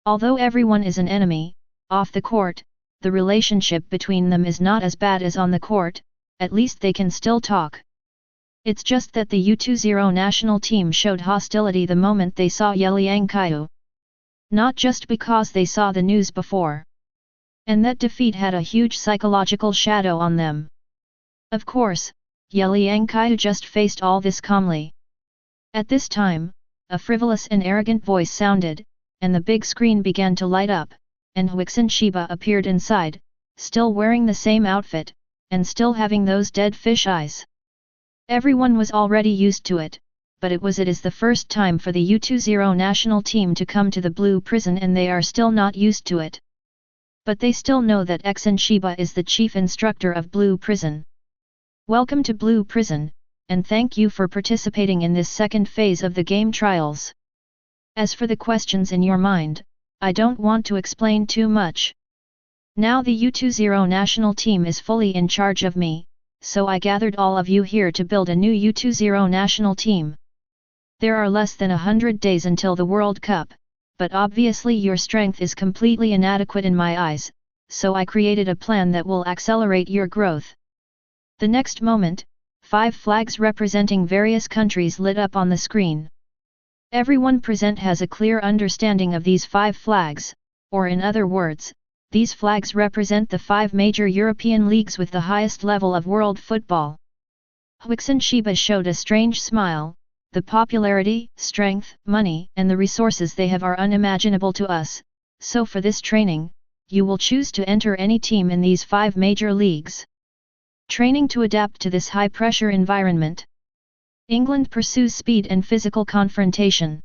Although everyone is an enemy, off the court, the relationship between them is not as bad as on the court, at least they can still talk. It's just that the U20 national team showed hostility the moment they saw Ye Liangqiu. Not just because they saw the news before. And that defeat had a huge psychological shadow on them. Of course, Ye Liangqiu just faced all this calmly. At this time, a frivolous and arrogant voice sounded, and the big screen began to light up, and Huixin Shiba appeared inside, still wearing the same outfit, and still having those dead fish eyes. Everyone was already used to it, but it is the first time for the U20 national team to come to the Blue Prison and they are still not used to it. But they still know that Huixin Shiba is the chief instructor of Blue Prison. Welcome to Blue Prison, and thank you for participating in this second phase of the game trials. As for the questions in your mind, I don't want to explain too much. Now the U20 national team is fully in charge of me, so I gathered all of you here to build a new U20 national team. There are less than 100 days until the World Cup, but obviously your strength is completely inadequate in my eyes, so I created a plan that will accelerate your growth. The next moment, 5 flags representing various countries lit up on the screen. Everyone present has a clear understanding of these 5 flags, or in other words, these flags represent the 5 major European leagues with the highest level of world football. Huixin Shiba showed a strange smile. The popularity, strength, money, and the resources they have are unimaginable to us, so for this training, you will choose to enter any team in these 5 major leagues. Training to adapt to this high-pressure environment. England pursues speed and physical confrontation.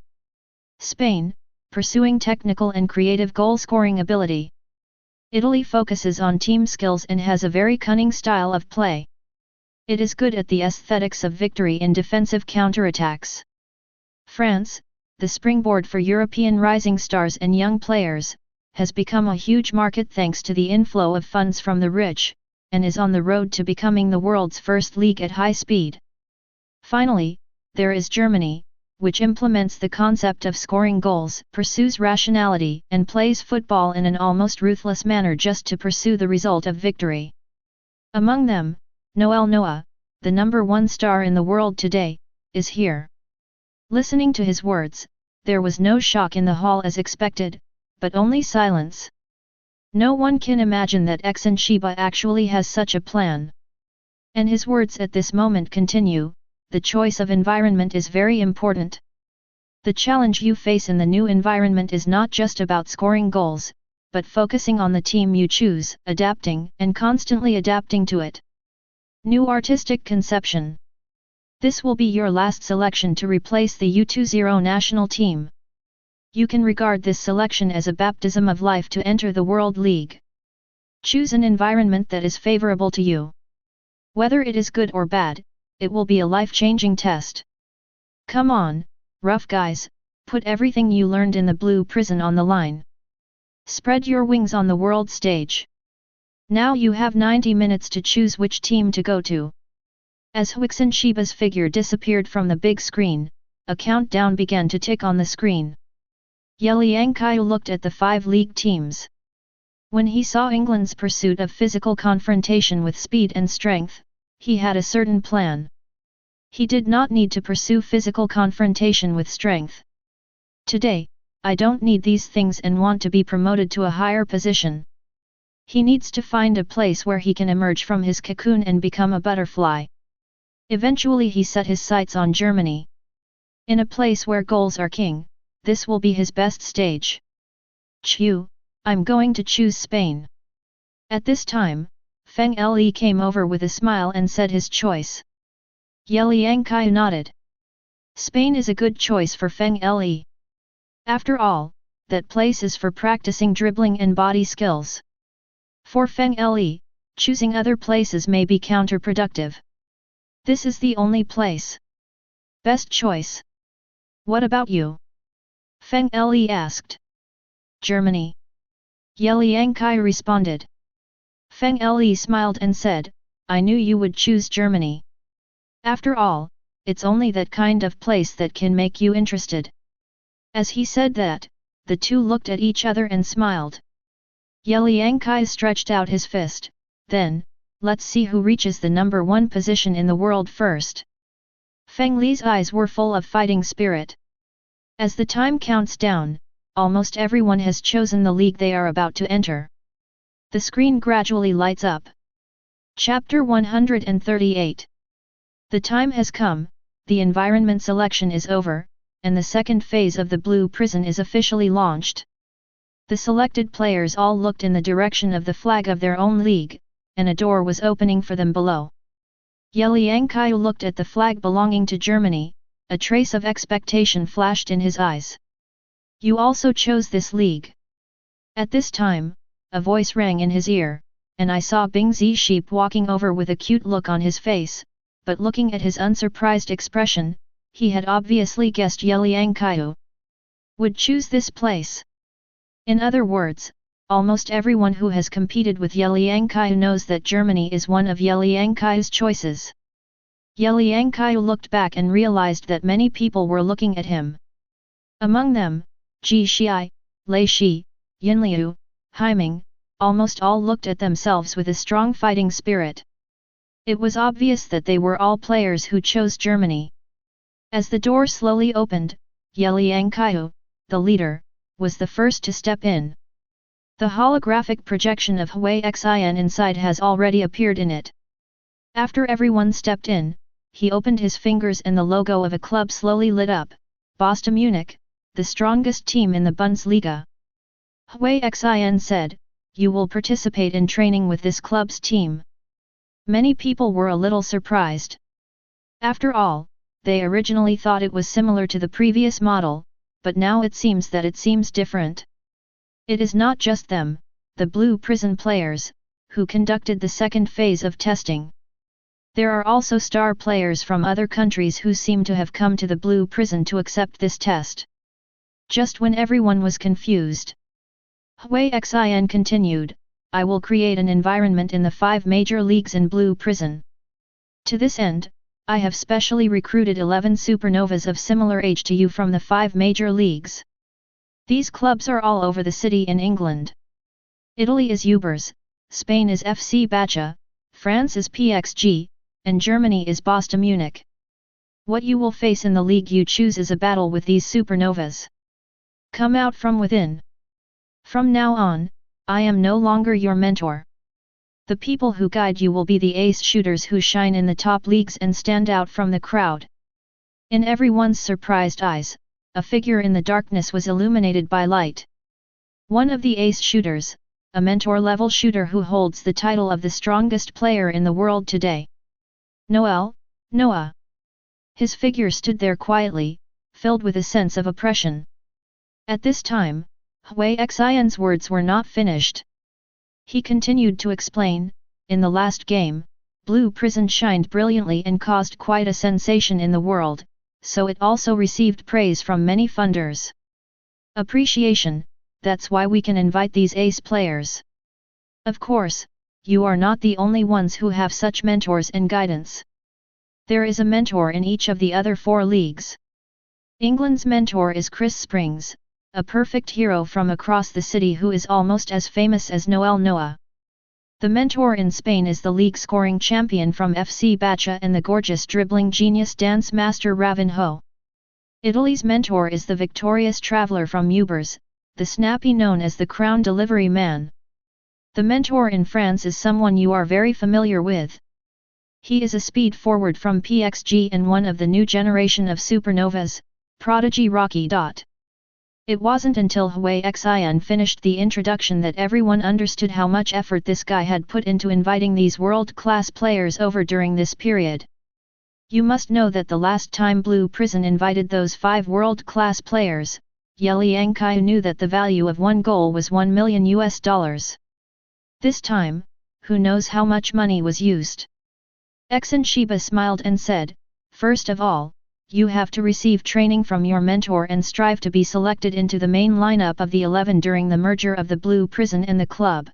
Spain, pursuing technical and creative goal-scoring ability. Italy focuses on team skills and has a very cunning style of play. It is good at the aesthetics of victory in defensive counterattacks. France, the springboard for European rising stars and young players, has become a huge market thanks to the inflow of funds from the rich, and is on the road to becoming the world's first league at high speed. Finally, there is Germany, which implements the concept of scoring goals, pursues rationality, and plays football in an almost ruthless manner just to pursue the result of victory. Among them, Noel Noah, the #1 star in the world today, is here. Listening to his words, there was no shock in the hall as expected, but only silence. No one can imagine that Huixin Shiba actually has such a plan. And his words at this moment continue, the choice of environment is very important. The challenge you face in the new environment is not just about scoring goals, but focusing on the team you choose, adapting and constantly adapting to it. New artistic conception. This will be your last selection to replace the U20 national team. You can regard this selection as a baptism of life to enter the World League. Choose an environment that is favorable to you. Whether it is good or bad, it will be a life-changing test. Come on, rough guys, put everything you learned in the blue prison on the line. Spread your wings on the world stage. Now you have 90 minutes to choose which team to go to. As Huixin Shiba's figure disappeared from the big screen, a countdown began to tick on the screen. Ye Liangqiu looked at the 5 league teams. When he saw England's pursuit of physical confrontation with speed and strength, he had a certain plan. He did not need to pursue physical confrontation with strength. Today, I don't need these things and want to be promoted to a higher position. He needs to find a place where he can emerge from his cocoon and become a butterfly. Eventually he set his sights on Germany. In a place where goals are king, this will be his best stage. Chiu, I'm going to choose Spain. At this time, Feng Le came over with a smile and said his choice. Ye Liangqiu nodded. Spain is a good choice for Feng Le. After all, that place is for practicing dribbling and body skills. For Feng Le, choosing other places may be counterproductive. This is the only place. Best choice. What about you? Feng Le asked. Germany. Ye Liangqiu responded. Feng Le smiled and said, I knew you would choose Germany. After all, it's only that kind of place that can make you interested. As he said that, the two looked at each other and smiled. Ye Liangqiu stretched out his fist, then, let's see who reaches the number 1 position in the world first. Feng Li's eyes were full of fighting spirit. As the time counts down, almost everyone has chosen the league they are about to enter. The screen gradually lights up. Chapter 138. The time has come, the environment selection is over, and the second phase of the blue prison is officially launched. The selected players all looked in the direction of the flag of their own league, and a door was opening for them below. Ye Liangqiu looked at the flag belonging to Germany, a trace of expectation flashed in his eyes. You also chose this league. At this time, a voice rang in his ear, and I saw Bing Zixip walking over with a cute look on his face, but looking at his unsurprised expression, he had obviously guessed Ye Liangqiu would choose this place. In other words, almost everyone who has competed with Ye Liangqiu knows that Germany is one of Ye Liangqiu's choices. Ye Liangqiu looked back and realized that many people were looking at him. Among them, Ji Xi, Lei Shi, Yin Liu, Haiming, almost all looked at themselves with a strong fighting spirit. It was obvious that they were all players who chose Germany. As the door slowly opened, Ye Liangqiu, the leader, was the first to step in. The holographic projection of Hui Xin inside has already appeared in it. After everyone stepped in, he opened his fingers and the logo of a club slowly lit up, Basta Munich, the strongest team in the Bundesliga. Hui Xin said, you will participate in training with this club's team. Many people were a little surprised. After all, they originally thought it was similar to the previous model, but now it seems that it seems different. It is not just them, the Blue Prison players, who conducted the second phase of testing. There are also star players from other countries who seem to have come to the Blue Prison to accept this test. Just when everyone was confused, Hui Xin continued, I will create an environment in the 5 major leagues in Blue Prison. To this end, I have specially recruited 11 supernovas of similar age to you from the 5 major leagues. These clubs are all over the city in England. Italy is Ubers, Spain is FC Bacha, France is PXG, and Germany is Basta Munich. What you will face in the league you choose is a battle with these supernovas. Come out from within. From now on, I am no longer your mentor. The people who guide you will be the ace shooters who shine in the top leagues and stand out from the crowd. In everyone's surprised eyes, a figure in the darkness was illuminated by light. One of the ace shooters, a mentor-level shooter who holds the title of the strongest player in the world today. Noah. His figure stood there quietly, filled with a sense of oppression. At this time, Hui Xian's words were not finished. He continued to explain, in the last game, Blue Prison shined brilliantly and caused quite a sensation in the world, so it also received praise from many funders. Appreciation, that's why we can invite these ace players. Of course, you are not the only ones who have such mentors and guidance. There is a mentor in each of the other 4 leagues. England's mentor is Chris Springs, a perfect hero from across the city who is almost as famous as Noel Noah. The mentor in Spain is the league scoring champion from FC Bacha and the gorgeous dribbling genius dance master Ravinho. Italy's mentor is the victorious traveller from Ubers, the snappy known as the crown delivery man. The mentor in France is someone you are very familiar with. He is a speed forward from PXG and one of the new generation of supernovas, Prodigy Rocky. It wasn't until Hui Xian finished the introduction that everyone understood how much effort this guy had put into inviting these world-class players over during this period. You must know that the last time Blue Prison invited those 5 world-class players, Ye Liangqiu knew that the value of one goal was $1 million. This time, who knows how much money was used? Exan Shiba smiled and said, "First of all, you have to receive training from your mentor and strive to be selected into the main lineup of the 11 during the merger of the Blue Prison and the club.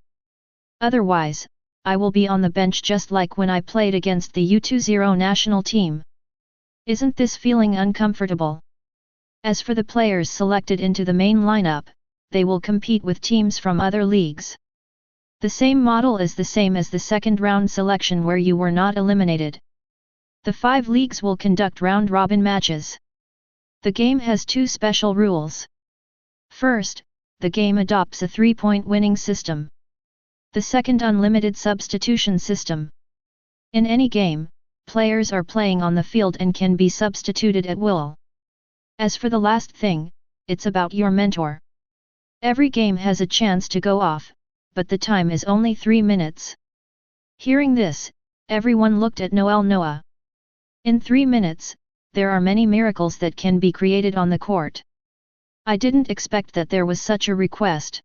Otherwise, I will be on the bench just like when I played against the U20 national team. Isn't this feeling uncomfortable? As for the players selected into the main lineup, they will compete with teams from other leagues. The same model is the same as the second round selection where you were not eliminated. The 5 leagues will conduct round-robin matches. The game has 2 special rules. First, the game adopts a 3-point winning system. The second, unlimited substitution system. In any game, players are playing on the field and can be substituted at will. As for the last thing, it's about your mentor. Every game has a chance to go off, but the time is only 3 minutes. Hearing this, everyone looked at Noel Noah. In 3 minutes, there are many miracles that can be created on the court. I didn't expect that there was such a request.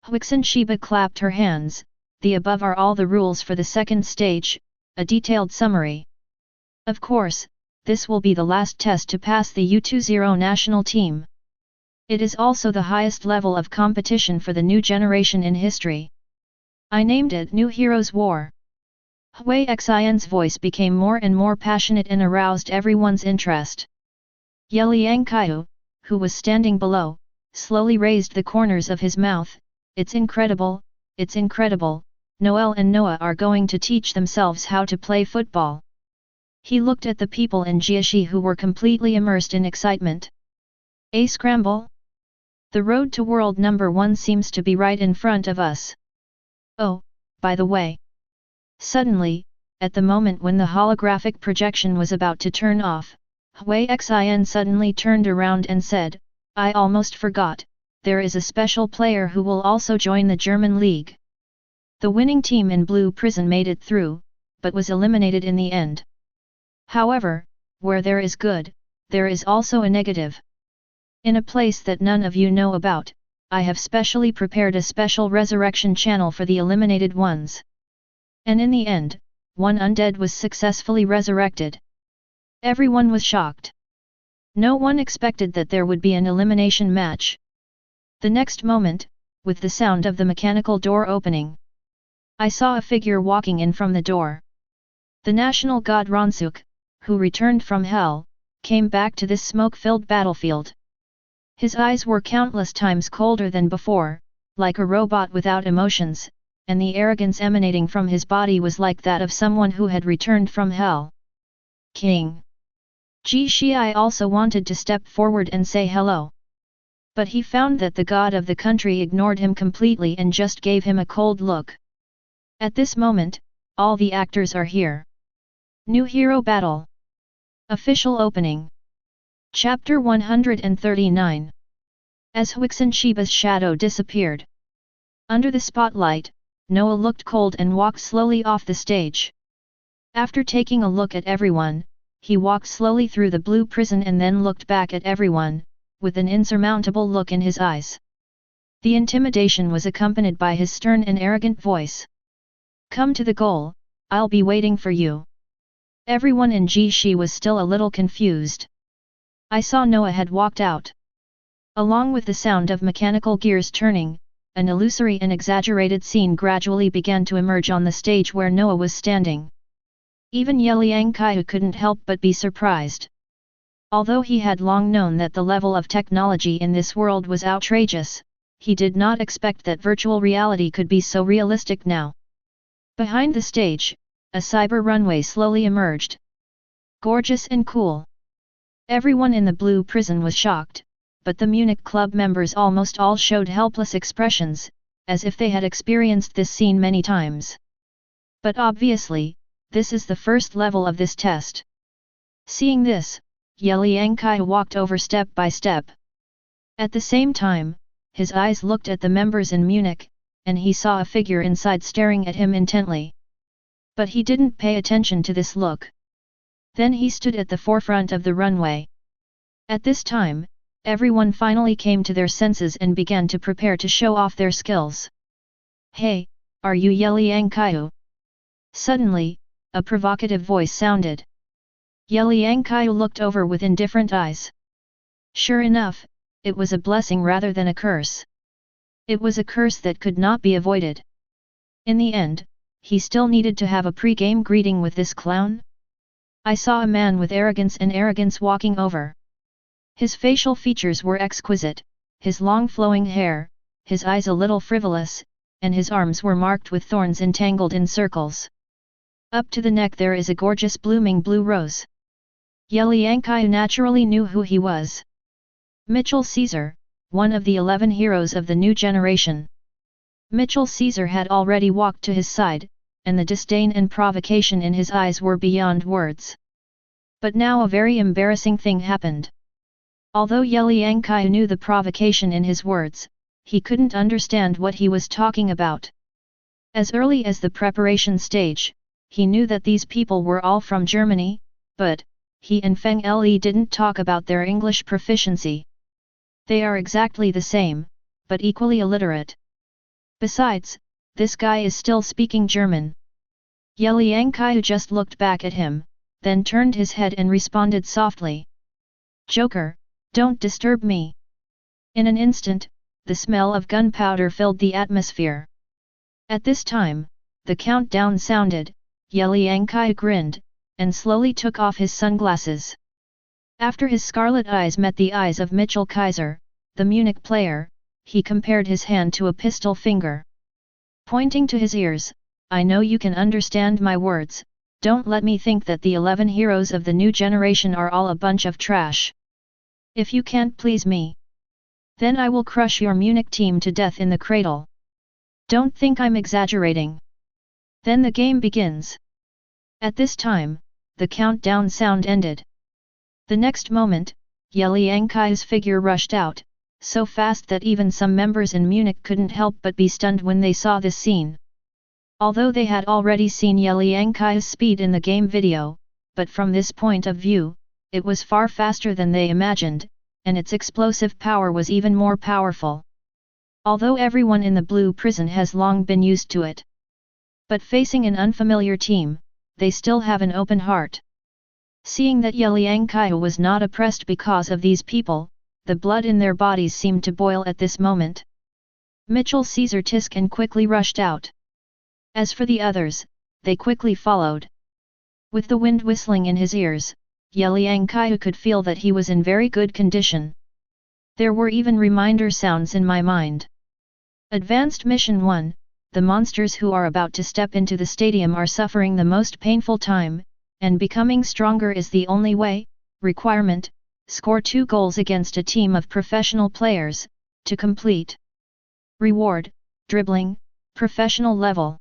Huixin Shiba clapped her hands. The above are all the rules for the second stage, a detailed summary. Of course, this will be the last test to pass the U20 national team. It is also the highest level of competition for the new generation in history. I named it New Heroes War. Hui Xian's voice became more and more passionate and aroused everyone's interest. Ye Liangqiu, who was standing below, slowly raised the corners of his mouth. It's incredible, it's incredible, Noel and Noah are going to teach themselves how to play football. He looked at the people in Jiaxi who were completely immersed in excitement. A scramble? The road to world number 1 seems to be right in front of us. Oh, by the way. Suddenly, at the moment when the holographic projection was about to turn off, Hui Xian suddenly turned around and said, "I almost forgot, there is a special player who will also join the German league." The winning team in Blue Prison made it through, but was eliminated in the end. However, where there is good, there is also a negative. In a place that none of you know about, I have specially prepared a special resurrection channel for the eliminated ones. And in the end, one undead was successfully resurrected. Everyone was shocked. No one expected that there would be an elimination match. The next moment, with the sound of the mechanical door opening, I saw a figure walking in from the door. The national god Ronsuk, who returned from hell, came back to this smoke-filled battlefield. His eyes were countless times colder than before, like a robot without emotions, and the arrogance emanating from his body was like that of someone who had returned from hell. King Ji Shii also wanted to step forward and say hello. But he found that the god of the country ignored him completely and just gave him a cold look. At this moment, all the actors are here. New Hero Battle. Official Opening. Chapter 139. As Huixin Shiba's shadow disappeared. Under the spotlight, Noah looked cold and walked slowly off the stage. After taking a look at everyone, he walked slowly through the Blue Prison and then looked back at everyone. with an insurmountable look in his eyes. The intimidation was accompanied by his stern and arrogant voice. "Come to the goal, I'll be waiting for you." Everyone in Ji was still a little confused. I saw Noah had walked out. Along with the sound of mechanical gears turning, an illusory and exaggerated scene gradually began to emerge on the stage where Noah was standing. Even Ye Liangqiu couldn't help but be surprised. Although he had long known that the level of technology in this world was outrageous, he did not expect that virtual reality could be so realistic now. Behind the stage, a cyber runway slowly emerged. Gorgeous and cool. Everyone in the blue prison was shocked, but the Munich club members almost all showed helpless expressions, as if they had experienced this scene many times. But obviously, this is the first level of this test. Seeing this, Ye Liangqiu walked over step by step. At the same time, his eyes looked at the members in Munich, and he saw a figure inside staring at him intently. But he didn't pay attention to this look. Then he stood at the forefront of the runway. At this time, everyone finally came to their senses and began to prepare to show off their skills. "Hey, are you Ye Liangqiu?" Suddenly, a provocative voice sounded. Ye Liangqiu looked over with indifferent eyes. Sure enough, it was a blessing rather than a curse. It was a curse that could not be avoided. In the end, he still needed to have a pre-game greeting with this clown. I saw a man with arrogance walking over. His facial features were exquisite, his long flowing hair, his eyes a little frivolous, and his arms were marked with thorns entangled in circles. Up to the neck there is a gorgeous blooming blue rose. Ye Liangqiu naturally knew who he was. Mitchell Caesar, one of the 11 heroes of the new generation. Mitchell Caesar had already walked to his side, and the disdain and provocation in his eyes were beyond words. But now a very embarrassing thing happened. Although Ye Liangqiu knew the provocation in his words, he couldn't understand what he was talking about. As early as the preparation stage, he knew that these people were all from Germany, but he and Feng Le didn't talk about their English proficiency. They are exactly the same, but equally illiterate. Besides, this guy is still speaking German. Ye Liangqiu just looked back at him, then turned his head and responded softly. "Joker, don't disturb me." In an instant, the smell of gunpowder filled the atmosphere. At this time, the countdown sounded. Ye Liangqiu grinned, and slowly took off his sunglasses. After his scarlet eyes met the eyes of Mitchell Kaiser, the Munich player, he compared his hand to a pistol finger. Pointing to his ears, "I know you can understand my words, don't let me think that the 11 heroes of the new generation are all a bunch of trash. If you can't please me, then I will crush your Munich team to death in the cradle. Don't think I'm exaggerating." Then the game begins. At this time, the countdown sound ended. The next moment, Ye Liangqiu's figure rushed out, so fast that even some members in Munich couldn't help but be stunned when they saw this scene. Although they had already seen Ye Liangqiu's speed in the game video, but from this point of view, it was far faster than they imagined, and its explosive power was even more powerful. Although everyone in the blue prison has long been used to it. But facing an unfamiliar team, they still have an open heart. Seeing that Ye Liangqiu was not oppressed because of these people, the blood in their bodies seemed to boil at this moment. Mitchell Caesar Tisk and quickly rushed out. As for the others, they quickly followed. With the wind whistling in his ears, Ye Liangqiu could feel that he was in very good condition. There were even reminder sounds in my mind. Advanced Mission 1. The monsters who are about to step into the stadium are suffering the most painful time, and becoming stronger is the only way. Requirement: score 2 goals against a team of professional players, to complete. Reward: dribbling, professional level.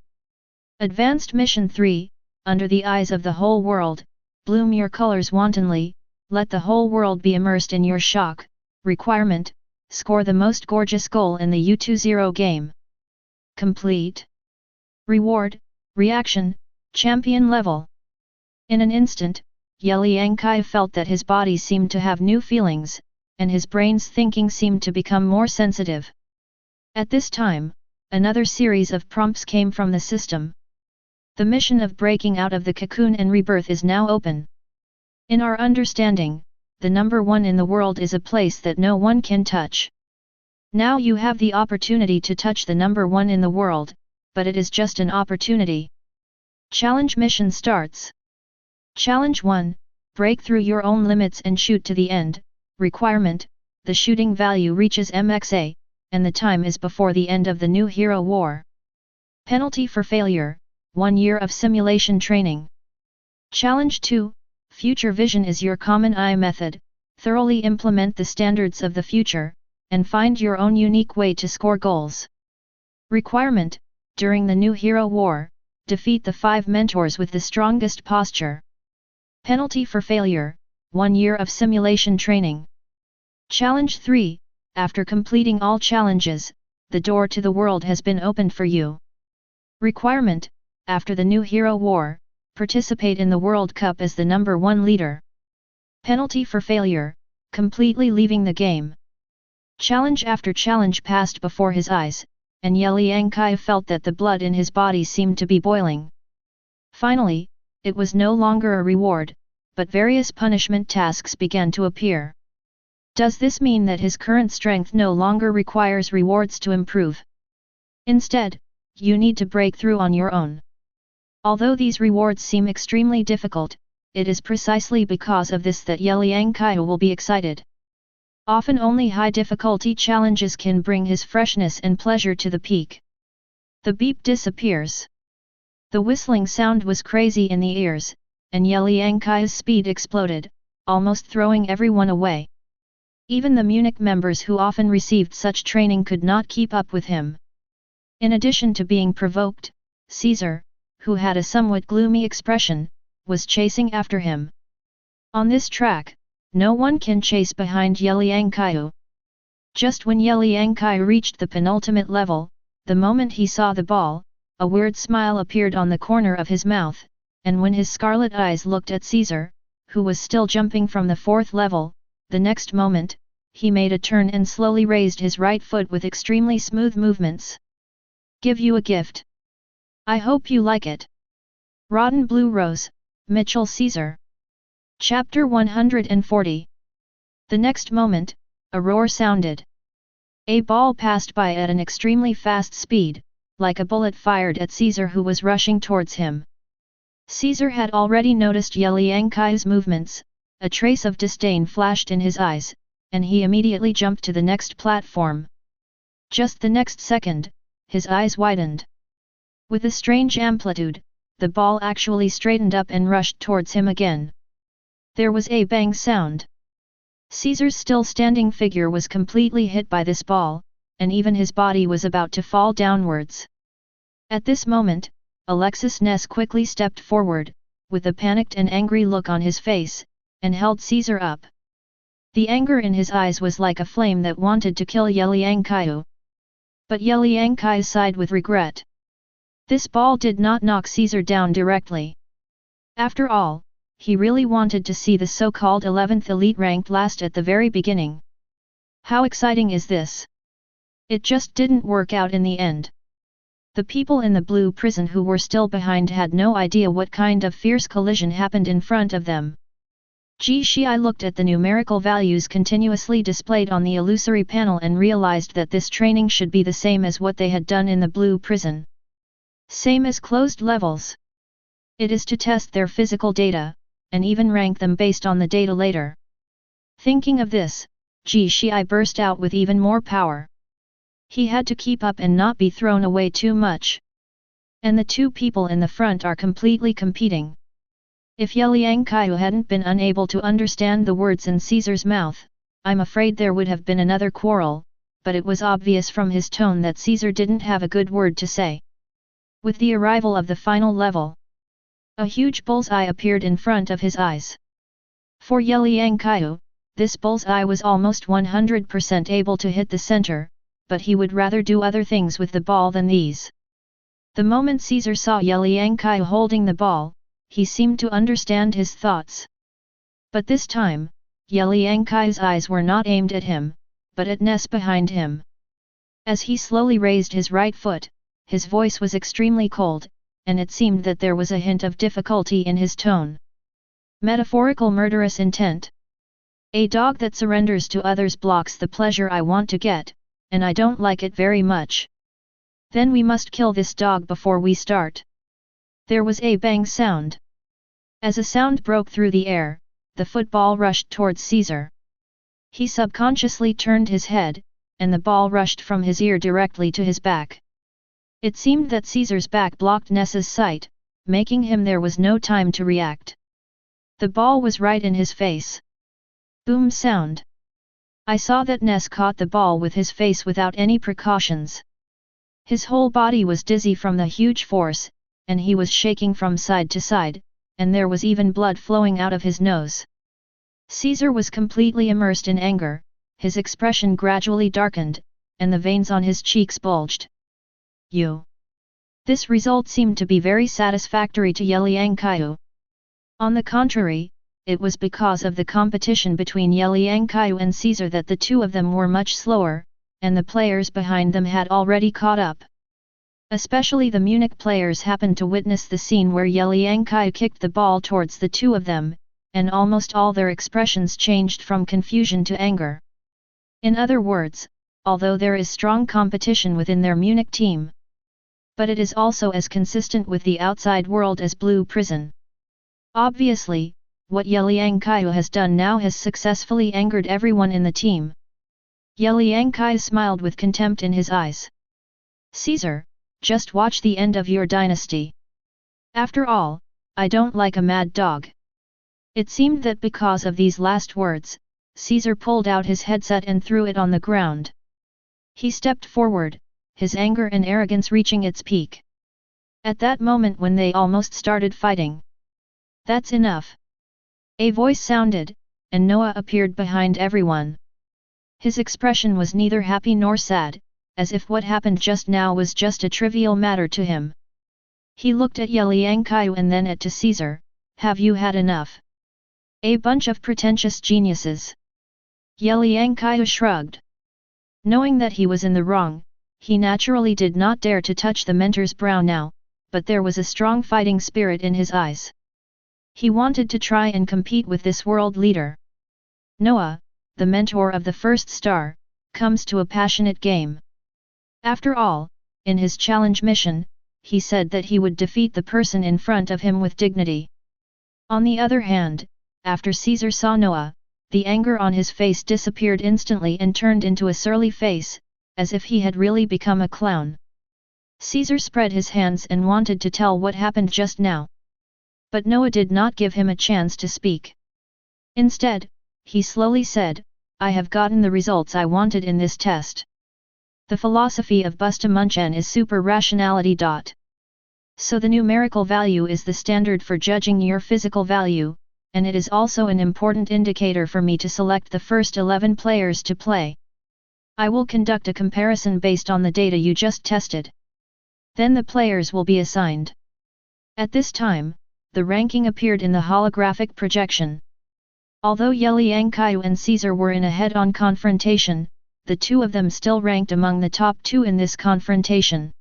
Advanced Mission 3, under the eyes of the whole world, bloom your colors wantonly, let the whole world be immersed in your shock. Requirement: score the most gorgeous goal in the U20 game. Complete. Reward: reaction, champion level. In an instant, Ye Liangqiu felt that his body seemed to have new feelings, and his brain's thinking seemed to become more sensitive. At this time, another series of prompts came from the system. The mission of breaking out of the cocoon and rebirth is now open. In our understanding, the number one in the world is a place that no one can touch. Now you have the opportunity to touch the number one in the world, but it is just an opportunity. Challenge mission starts. Challenge 1, break through your own limits and shoot to the end. Requirement, the shooting value reaches MXA, and the time is before the end of the new hero war. Penalty for failure, 1 year of simulation training. Challenge 2, future vision is your common eye method, thoroughly implement the standards of the future, and find your own unique way to score goals. Requirement, during the new hero war, defeat the 5 mentors with the strongest posture. Penalty for failure, 1 year of simulation training. Challenge 3, after completing all challenges, the door to the world has been opened for you. Requirement, after the new hero war, participate in the World Cup as the number 1 leader. Penalty for failure, completely leaving the game. Challenge after challenge passed before his eyes, and Ye Liangqiu felt that the blood in his body seemed to be boiling. Finally, it was no longer a reward, but various punishment tasks began to appear. Does this mean that his current strength no longer requires rewards to improve? Instead, you need to break through on your own. Although these rewards seem extremely difficult, it is precisely because of this that Ye Liangqiu will be excited. Often only high difficulty challenges can bring his freshness and pleasure to the peak. The beep disappears. The whistling sound was crazy in the ears, and Ye Liangqiu's speed exploded, almost throwing everyone away. Even the Munich members who often received such training could not keep up with him. In addition to being provoked, Caesar, who had a somewhat gloomy expression, was chasing after him. On this track, no one can chase behind Ye Liangqiu. Just when Ye Liangqiu reached the penultimate level, the moment he saw the ball, a weird smile appeared on the corner of his mouth, and when his scarlet eyes looked at Caesar, who was still jumping from the 4th level, the next moment, he made a turn and slowly raised his right foot with extremely smooth movements. Give you a gift. I hope you like it. Rotten Blue Rose, Mitchell Caesar. Chapter 140. The next moment, a roar sounded. A ball passed by at an extremely fast speed, like a bullet fired at Caesar who was rushing towards him. Caesar had already noticed Ye Liangqiu's movements, a trace of disdain flashed in his eyes, and he immediately jumped to the next platform. Just the next second, his eyes widened. With a strange amplitude, the ball actually straightened up and rushed towards him again. There was a bang sound. Caesar's still standing figure was completely hit by this ball, and even his body was about to fall downwards. At this moment, Alexis Ness quickly stepped forward, with a panicked and angry look on his face, and held Caesar up. The anger in his eyes was like a flame that wanted to kill Ye Liangqiu. But Ye Liangqiu sighed with regret. This ball did not knock Caesar down directly. After all, he really wanted to see the so-called 11th elite ranked last at the very beginning. How exciting is this? It just didn't work out in the end. The people in the blue prison who were still behind had no idea what kind of fierce collision happened in front of them. Ji Shii looked at the numerical values continuously displayed on the illusory panel and realized that this training should be the same as what they had done in the blue prison. Same as closed levels. It is to test their physical data, and even rank them based on the data later. Thinking of this, Ji Shii burst out with even more power. He had to keep up and not be thrown away too much. And the two people in the front are completely competing. If Ye Liangqiu hadn't been unable to understand the words in Caesar's mouth, I'm afraid there would have been another quarrel, but it was obvious from his tone that Caesar didn't have a good word to say. With the arrival of the final level, a huge bullseye appeared in front of his eyes. For Ye Liangqiu, this bullseye was almost 100% able to hit the center, but he would rather do other things with the ball than these. The moment Caesar saw Ye Liangqiu holding the ball, he seemed to understand his thoughts. But this time, Ye Liangqiu's eyes were not aimed at him, but at Ness behind him. As he slowly raised his right foot, his voice was extremely cold, and it seemed that there was a hint of difficulty in his tone. Metaphorical murderous intent. A dog that surrenders to others blocks the pleasure I want to get, and I don't like it very much. Then we must kill this dog before we start. There was a bang sound. As a sound broke through the air, the football rushed towards Caesar. He subconsciously turned his head, and the ball rushed from his ear directly to his back. It seemed that Caesar's back blocked Ness's sight, making him there was no time to react. The ball was right in his face. Boom sound. I saw that Ness caught the ball with his face without any precautions. His whole body was dizzy from the huge force, and he was shaking from side to side, and there was even blood flowing out of his nose. Caesar was completely immersed in anger, his expression gradually darkened, and the veins on his cheeks bulged. You. This result seemed to be very satisfactory to Ye Liangqiu. On the contrary, it was because of the competition between Ye Liangqiu and Caesar that the two of them were much slower, and the players behind them had already caught up. Especially the Munich players happened to witness the scene where Ye Liangqiu kicked the ball towards the two of them, and almost all their expressions changed from confusion to anger. In other words, although there is strong competition within their Munich team, but it is also as consistent with the outside world as Blue Prison. Obviously, what Ye Liangqiu has done now has successfully angered everyone in the team. Ye Liangqiu smiled with contempt in his eyes. Caesar, just watch the end of your dynasty. After all, I don't like a mad dog. It seemed that because of these last words, Caesar pulled out his headset and threw it on the ground. He stepped forward, his anger and arrogance reaching its peak. At that moment when they almost started fighting. That's enough. A voice sounded, and Noah appeared behind everyone. His expression was neither happy nor sad, as if what happened just now was just a trivial matter to him. He looked at Ye Liangqiu and then to Caesar. Have you had enough? A bunch of pretentious geniuses. Ye Liangqiu shrugged. Knowing that he was in the wrong, he naturally did not dare to touch the mentor's brow now, but there was a strong fighting spirit in his eyes. He wanted to try and compete with this world leader. Noah, the mentor of the first star, comes to a passionate game. After all, in his challenge mission, he said that he would defeat the person in front of him with dignity. On the other hand, after Caesar saw Noah, the anger on his face disappeared instantly and turned into a surly face, as if he had really become a clown. Caesar spread his hands and wanted to tell what happened just now. But Noah did not give him a chance to speak. Instead, he slowly said, I have gotten the results I wanted in this test. The philosophy of Busta Munchen is super-rationality. So the numerical value is the standard for judging your physical value, and it is also an important indicator for me to select the first 11 players to play. I will conduct a comparison based on the data you just tested. Then the players will be assigned. At this time, the ranking appeared in the holographic projection. Although Ye Liangqiu and Caesar were in a head-on confrontation, the two of them still ranked among the top 2 in this confrontation.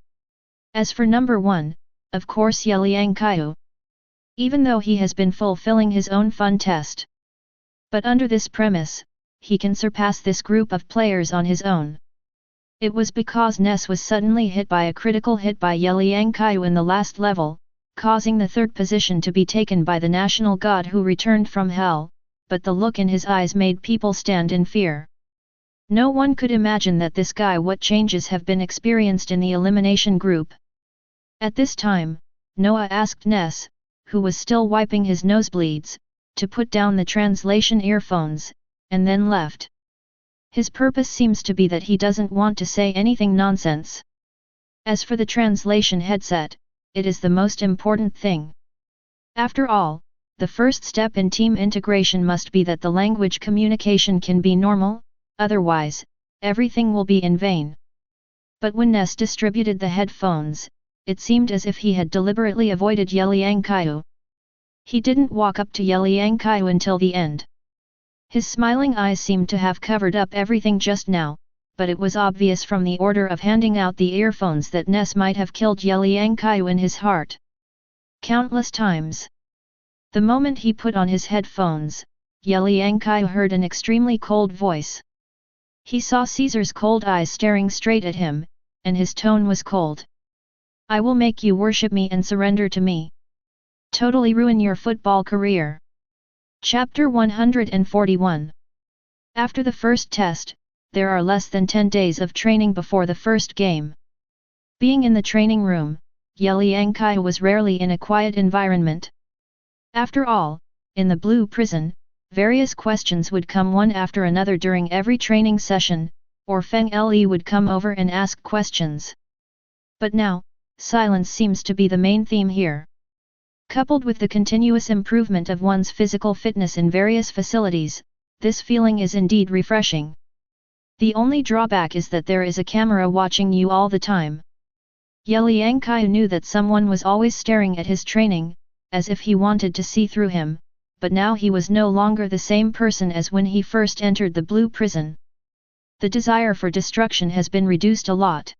As for number 1, of course Ye Liangqiu. Even though he has been fulfilling his own fun test. But under this premise, he can surpass this group of players on his own. It was because Ness was suddenly hit by a critical hit by Ye Liangqiu in the last level, causing the third position to be taken by the national god who returned from hell, but the look in his eyes made people stand in fear. No one could imagine that this guy what changes have been experienced in the elimination group. At this time, Noah asked Ness, who was still wiping his nosebleeds, to put down the translation earphones, and then left. His purpose seems to be that he doesn't want to say anything nonsense. As for the translation headset, it is the most important thing. After all, the first step in team integration must be that the language communication can be normal, otherwise, everything will be in vain. But when Ness distributed the headphones, it seemed as if he had deliberately avoided Ye Liangqiu. He didn't walk up to Ye Liangqiu until the end. His smiling eyes seemed to have covered up everything just now, but it was obvious from the order of handing out the earphones that Ness might have killed Ye Liangqiu in his heart. Countless times. The moment he put on his headphones, Ye Liangqiu heard an extremely cold voice. He saw Caesar's cold eyes staring straight at him, and his tone was cold. I will make you worship me and surrender to me. Totally ruin your football career. Chapter 141. After the first test, there are less than 10 days of training before the first game. Being in the training room, Ye Liangqiu was rarely in a quiet environment. After all, in the Blue Prison, various questions would come one after another during every training session, or Feng Le would come over and ask questions. But now, silence seems to be the main theme here. Coupled with the continuous improvement of one's physical fitness in various facilities, this feeling is indeed refreshing. The only drawback is that there is a camera watching you all the time. Ye Liangqiu knew that someone was always staring at his training, as if he wanted to see through him, but now he was no longer the same person as when he first entered the Blue Prison. The desire for destruction has been reduced a lot.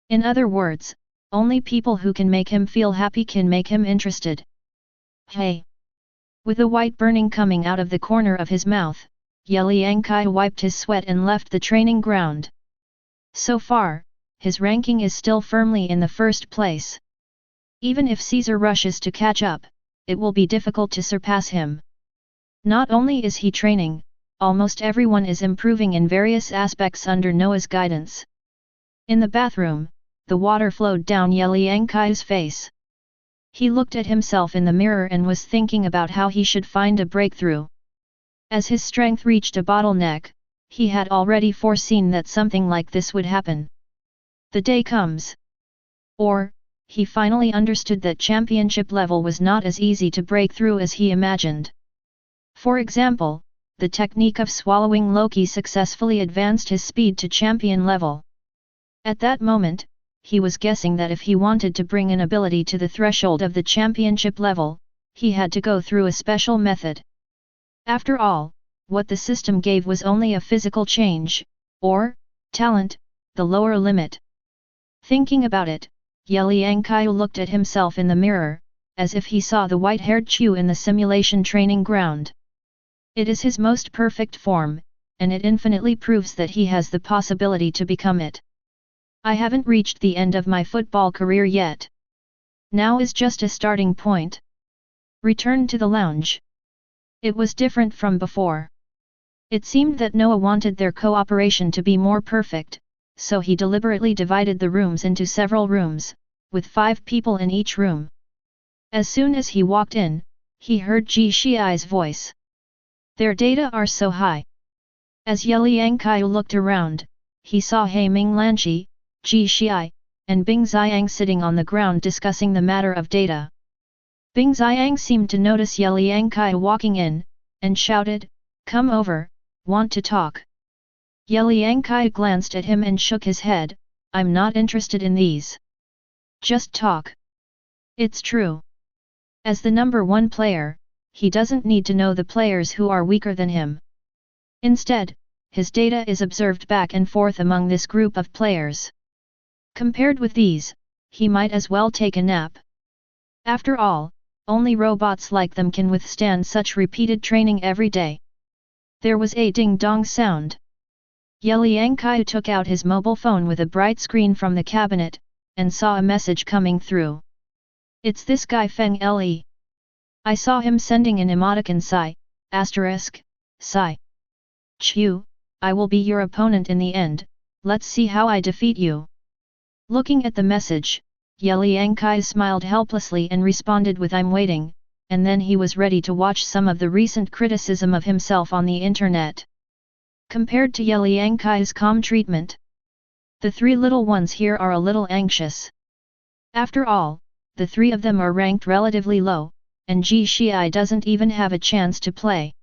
In other words, only people who can make him feel happy can make him interested. Hey! With a white burning coming out of the corner of his mouth, Ye Liangqiu wiped his sweat and left the training ground. So far, his ranking is still firmly in the first place. Even if Caesar rushes to catch up, it will be difficult to surpass him. Not only is he training, almost everyone is improving in various aspects under Noah's guidance. In the bathroom, the water flowed down Ye Liangqiu's face. He looked at himself in the mirror and was thinking about how he should find a breakthrough. As his strength reached a bottleneck, he had already foreseen that something like this would happen. The day comes. Or, he finally understood that championship level was not as easy to break through as he imagined. For example, the technique of swallowing Loki successfully advanced his speed to champion level. At that moment, he was guessing that if he wanted to bring an ability to the threshold of the championship level, he had to go through a special method. After all, what the system gave was only a physical change, or talent, the lower limit. Thinking about it, Ye Liangqiu looked at himself in the mirror, as if he saw the white-haired Chu in the simulation training ground. It is his most perfect form, and it infinitely proves that he has the possibility to become it. I haven't reached the end of my football career yet. Now is just a starting point. Return to the lounge. It was different from before. It seemed that Noah wanted their cooperation to be more perfect, so he deliberately divided the rooms into several rooms, with 5 people in each room. As soon as he walked in, he heard Ji Shiai's voice. Their data are so high. As Ye Liangqiu looked around, he saw He Minglanqi, Ji Shiai, and Bing Xiang sitting on the ground discussing the matter of data. Bing Xiang seemed to notice Ye Liangqiu walking in, and shouted, "Come over, want to talk?" Ye Liangqiu glanced at him and shook his head, "I'm not interested in these. Just talk." It's true. As the number 1 player, he doesn't need to know the players who are weaker than him. Instead, his data is observed back and forth among this group of players. Compared with these, he might as well take a nap. After all, only robots like them can withstand such repeated training every day. There was a ding-dong sound. Ye Liangqiu took out his mobile phone with a bright screen from the cabinet, and saw a message coming through. It's this guy Feng Le. I saw him sending an emoticon Psi. Chu, I will be your opponent in the end, let's see how I defeat you. Looking at the message, Ye Liangqiu smiled helplessly and responded with "I'm waiting," and then he was ready to watch some of the recent criticism of himself on the internet. Compared to Ye Liangqiu's calm treatment, the 3 little ones here are a little anxious. After all, the 3 of them are ranked relatively low, and Ji Shiai doesn't even have a chance to play.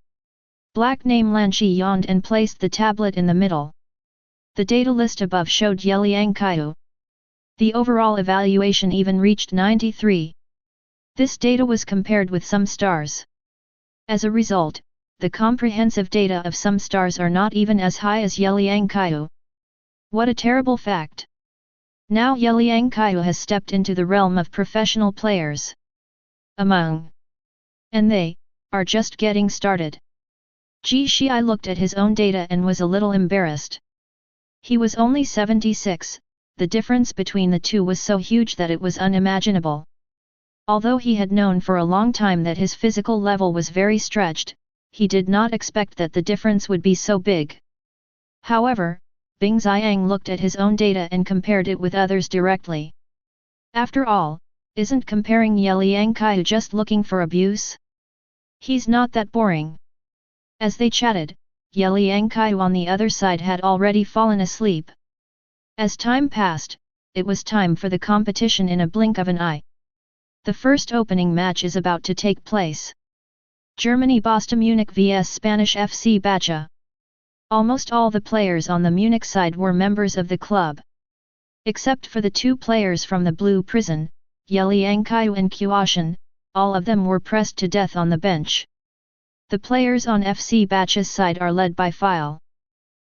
Black Name Lanqi yawned and placed the tablet in the middle. The data list above showed Ye Liangqiu. The overall evaluation even reached 93. This data was compared with some stars. As a result, the comprehensive data of some stars are not even as high as Ye Liangqiu. What a terrible fact! Now Ye Liangqiu has stepped into the realm of professional players. And they are just getting started. Ji Shii looked at his own data and was a little embarrassed. He was only 76, the difference between the two was so huge that it was unimaginable. Although he had known for a long time that his physical level was very stretched, he did not expect that the difference would be so big. However, Bing Xiang looked at his own data and compared it with others directly. After all, isn't comparing Ye Liangqiu just looking for abuse? He's not that boring. As they chatted, Ye Liangqiu on the other side had already fallen asleep. As time passed, it was time for the competition in a blink of an eye. The first opening match is about to take place. Germany Boston Munich vs Spanish FC Bacha. Almost all the players on the Munich side were members of the club. Except for the two players from the Blue Prison, Ye Liangqiu and Qiushan, all of them were pressed to death on the bench. The players on FC Bacha's side are led by file.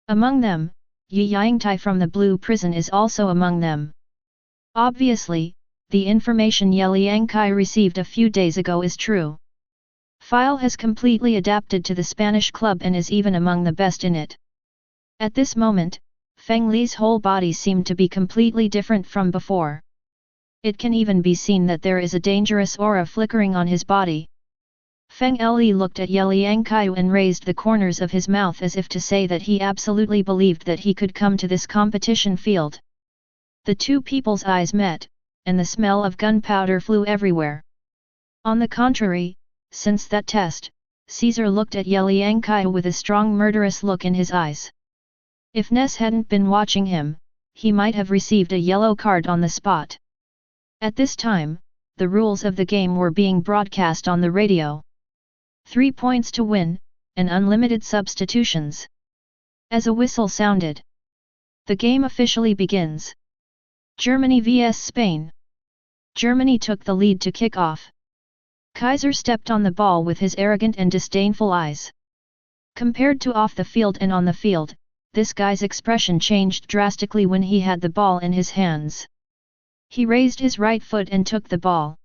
Among them, Ye Liangqiu from the Blue Prison is also among them. Obviously, the information Ye Liangqiu received a few days ago is true. File has completely adapted to the Spanish club and is even among the best in it. At this moment, Feng Li's whole body seemed to be completely different from before. It can even be seen that there is a dangerous aura flickering on his body. Feng Li looked at Ye Liangqiu and raised the corners of his mouth as if to say that he absolutely believed that he could come to this competition field. The two people's eyes met, and the smell of gunpowder flew everywhere. On the contrary, since that test, Caesar looked at Ye Liangqiu with a strong murderous look in his eyes. If Ness hadn't been watching him, he might have received a yellow card on the spot. At this time, the rules of the game were being broadcast on the radio. 3 points to win, and unlimited substitutions. As a whistle sounded, the game officially begins. Germany vs Spain. Germany took the lead to kick off. Kaiser stepped on the ball with his arrogant and disdainful eyes. Compared to off the field and on the field, this guy's expression changed drastically when he had the ball in his hands. He raised his right foot and took the ball.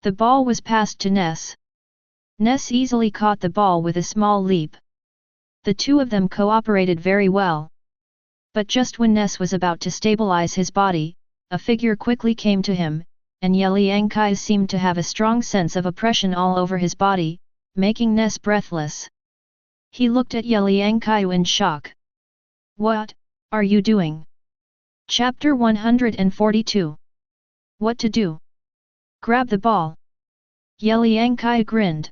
The ball was passed to Ness. Ness easily caught the ball with a small leap. The two of them cooperated very well. But just when Ness was about to stabilize his body, a figure quickly came to him, and Ye Liangqiu seemed to have a strong sense of oppression all over his body, making Ness breathless. He looked at Ye Liangqiu in shock. What are you doing? Chapter 142. What to do? Grab the ball. Ye Liangqiu grinned.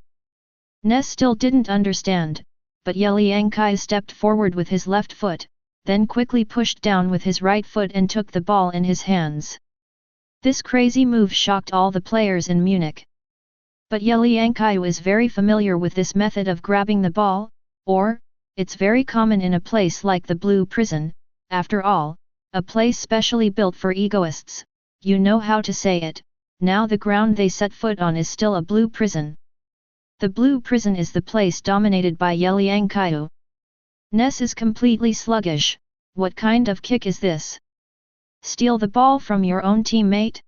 Ness still didn't understand, but Ye Liangqiu stepped forward with his left foot, then quickly pushed down with his right foot and took the ball in his hands. This crazy move shocked all the players in Munich. But Ye Liangqiu is very familiar with this method of grabbing the ball, or, it's very common in a place like the Blue Prison, after all, a place specially built for egoists, you know how to say it, now the ground they set foot on is still a Blue Prison. The Blue Prison is the place dominated by Ye Liangqiu. Ness is completely sluggish. What kind of kick is this? Steal the ball from your own teammate?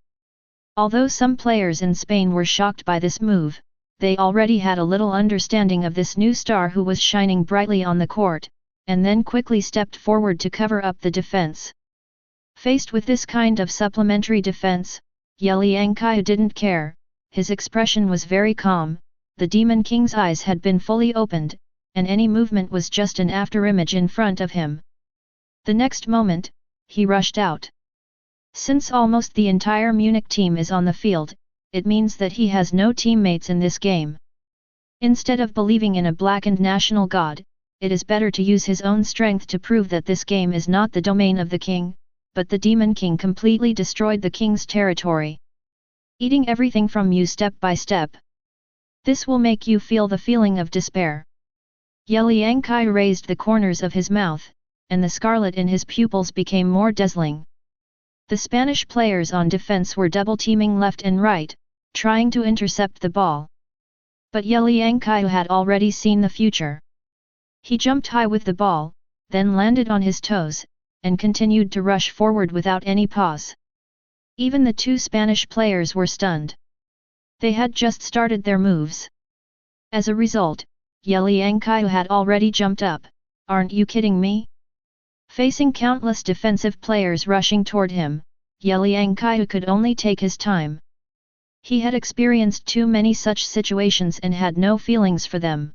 Although some players in Spain were shocked by this move, they already had a little understanding of this new star who was shining brightly on the court, and then quickly stepped forward to cover up the defense. Faced with this kind of supplementary defense, Ye Liangqiu didn't care, his expression was very calm. The Demon King's eyes had been fully opened, and any movement was just an afterimage in front of him. The next moment, he rushed out. Since almost the entire Munich team is on the field, it means that he has no teammates in this game. Instead of believing in a blackened national god, it is better to use his own strength to prove that this game is not the domain of the king, but the Demon King completely destroyed the king's territory. Eating everything from you step by step. This will make you feel the feeling of despair. Ye Liangqiu raised the corners of his mouth, and the scarlet in his pupils became more dazzling. The Spanish players on defense were double-teaming left and right, trying to intercept the ball. But Ye Liangqiu had already seen the future. He jumped high with the ball, then landed on his toes, and continued to rush forward without any pause. Even the two Spanish players were stunned. They had just started their moves. As a result, Ye Liangqiu had already jumped up. "Aren't you kidding me?" Facing countless defensive players rushing toward him, Ye Liangqiu could only take his time. He had experienced too many such situations and had no feelings for them.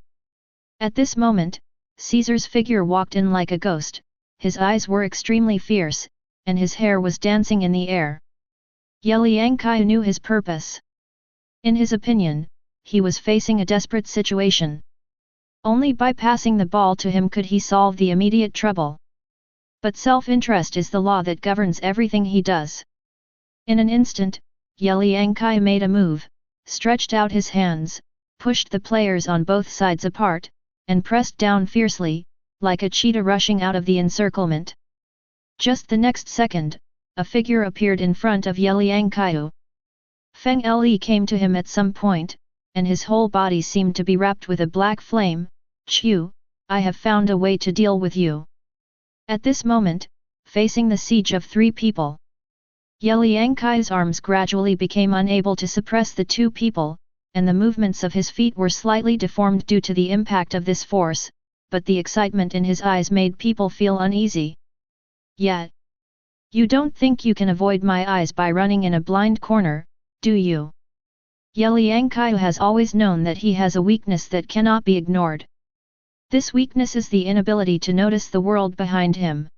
At this moment, Caesar's figure walked in like a ghost, his eyes were extremely fierce, and his hair was dancing in the air. Ye Liangqiu knew his purpose. In his opinion, he was facing a desperate situation. Only by passing the ball to him could he solve the immediate trouble. But self-interest is the law that governs everything he does. In an instant, Ye Liangqiu made a move, stretched out his hands, pushed the players on both sides apart, and pressed down fiercely, like a cheetah rushing out of the encirclement. Just the next second, a figure appeared in front of Ye Liangqiu. Feng Li came to him at some point, and his whole body seemed to be wrapped with a black flame. "Qiu, I have found a way to deal with you." At this moment, facing the siege of three people, Ye Liangqiu's arms gradually became unable to suppress the two people, and the movements of his feet were slightly deformed due to the impact of this force, but the excitement in his eyes made people feel uneasy. "Yet, you don't think you can avoid my eyes by running in a blind corner, do you?" Ye Liangqiu has always known that he has a weakness that cannot be ignored. This weakness is the inability to notice the world behind him.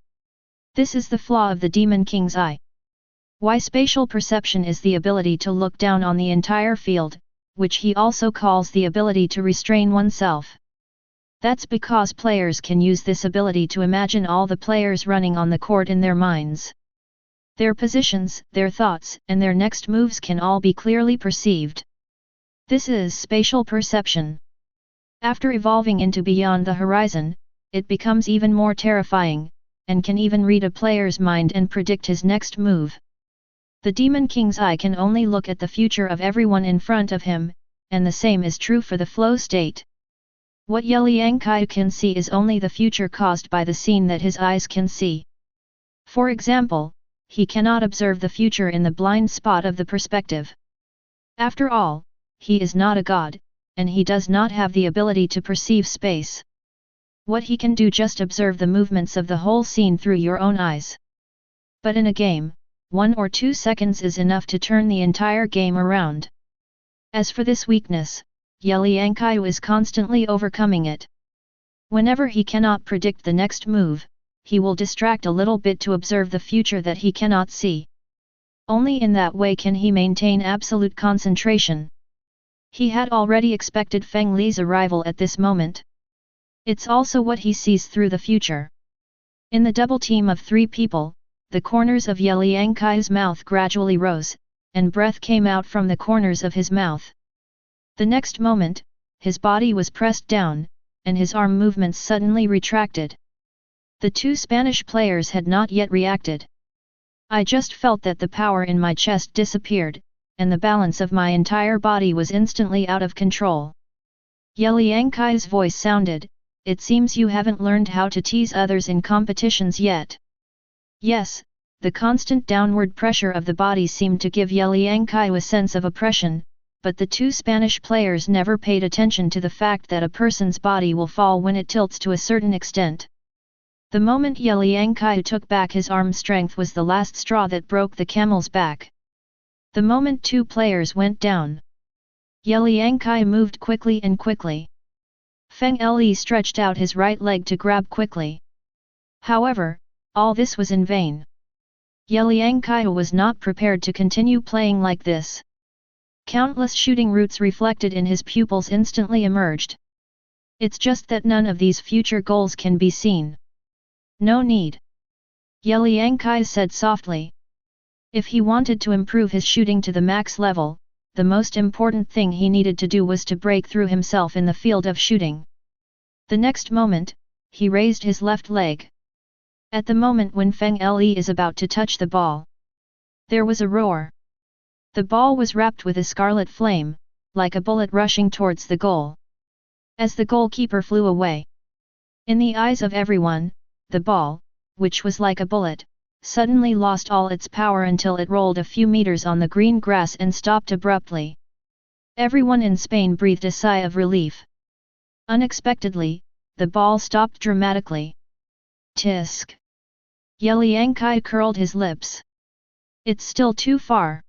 This is the flaw of the Demon King's eye. Why spatial perception is the ability to look down on the entire field, which he also calls the ability to restrain oneself. That's because players can use this ability to imagine all the players running on the court in their minds. Their positions, their thoughts, and their next moves can all be clearly perceived. This is spatial perception. After evolving into beyond the horizon, it becomes even more terrifying, and can even read a player's mind and predict his next move. The Demon King's eye can only look at the future of everyone in front of him, and the same is true for the flow state. What Ye Liangqiu can see is only the future caused by the scene that his eyes can see. For example, he cannot observe the future in the blind spot of the perspective. After all, he is not a god, and he does not have the ability to perceive space. What he can do just observe the movements of the whole scene through your own eyes. But in a game, 1 or 2 seconds is enough to turn the entire game around. As for this weakness, Ye Liangqiu is constantly overcoming it. Whenever he cannot predict the next move, he will distract a little bit to observe the future that he cannot see. Only in that way can he maintain absolute concentration. He had already expected Feng Li's arrival at this moment. It's also what he sees through the future. In the double team of 3 people, the corners of Ye Liangqiu's mouth gradually rose, and breath came out from the corners of his mouth. The next moment, his body was pressed down, and his arm movements suddenly retracted. The 2 Spanish players had not yet reacted. I just felt that the power in my chest disappeared, and the balance of my entire body was instantly out of control. Ye Liangqiu's voice sounded, "It seems you haven't learned how to tease others in competitions yet." Yes, the constant downward pressure of the body seemed to give Ye Liangqiu a sense of oppression, but the 2 Spanish players never paid attention to the fact that a person's body will fall when it tilts to a certain extent. The moment Ye Liangqiu took back his arm strength was the last straw that broke the camel's back. The moment 2 players went down, Ye Liangqiu moved quickly and quickly. Feng Li stretched out his right leg to grab quickly. However, all this was in vain. Ye Liangqiu was not prepared to continue playing like this. Countless shooting roots reflected in his pupils instantly emerged. It's just that none of these future goals can be seen. No need. Ye Liangqiu said softly. If he wanted to improve his shooting to the max level, the most important thing he needed to do was to break through himself in the field of shooting. The next moment, he raised his left leg. At the moment when Feng Li is about to touch the ball, there was a roar. The ball was wrapped with a scarlet flame, like a bullet rushing towards the goal. As the goalkeeper flew away, in the eyes of everyone, the ball, which was like a bullet, suddenly lost all its power until it rolled a few meters on the green grass and stopped abruptly. Everyone in Spain breathed a sigh of relief. Unexpectedly, the ball stopped dramatically. Tisk! Ye Liangqiu curled his lips. It's still too far.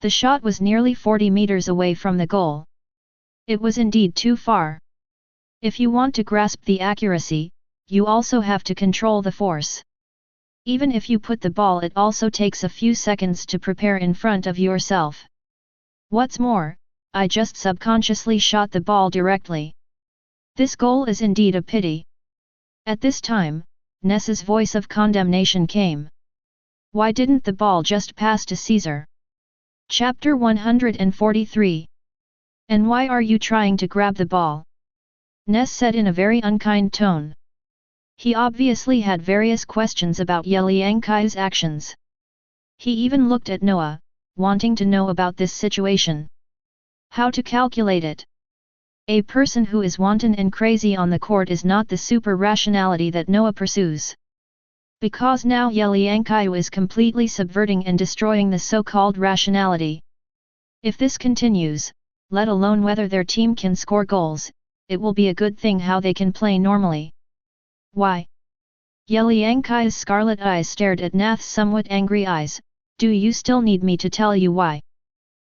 The shot was nearly 40 meters away from the goal. It was indeed too far. If you want to grasp the accuracy, you also have to control the force. Even if you put the ball, it also takes a few seconds to prepare in front of yourself. What's more, I just subconsciously shot the ball directly. This goal is indeed a pity. At this time, Ness's voice of condemnation came. Why didn't the ball just pass to Caesar? Chapter 143. And why are you trying to grab the ball? Ness said in a very unkind tone. He obviously had various questions about Ye Liangqiu's actions. He even looked at Noah, wanting to know about this situation. How to calculate it? A person who is wanton and crazy on the court is not the super rationality that Noah pursues. Because now Ye Liangqiu is completely subverting and destroying the so-called rationality. If this continues, let alone whether their team can score goals, it will be a good thing how they can play normally. Why? Ye Liangqiu's scarlet eyes stared at Nath's somewhat angry eyes. Do you still need me to tell you why?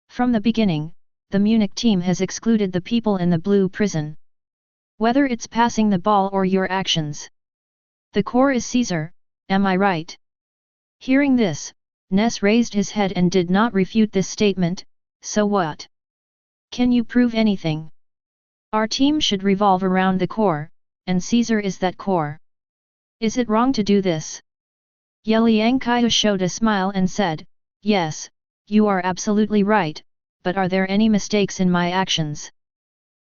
From the beginning, the Munich team has excluded the people in the blue prison. Whether it's passing the ball or your actions. The core is Caesar, am I right? Hearing this, Ness raised his head and did not refute this statement. So what? Can you prove anything? Our team should revolve around the core, and Caesar is that core. Is it wrong to do this? Ye Liangqiu showed a smile and said, yes, you are absolutely right, but are there any mistakes in my actions?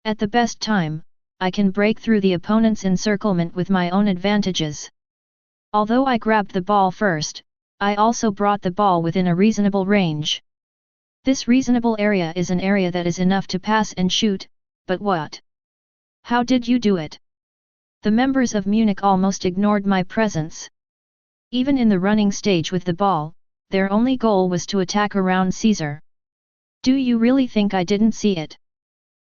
At the best time, I can break through the opponent's encirclement with my own advantages. Although I grabbed the ball first, I also brought the ball within a reasonable range. This reasonable area is an area that is enough to pass and shoot, but what? How did you do it? The members of Munich almost ignored my presence. Even in the running stage with the ball, their only goal was to attack around Caesar. Do you really think I didn't see it?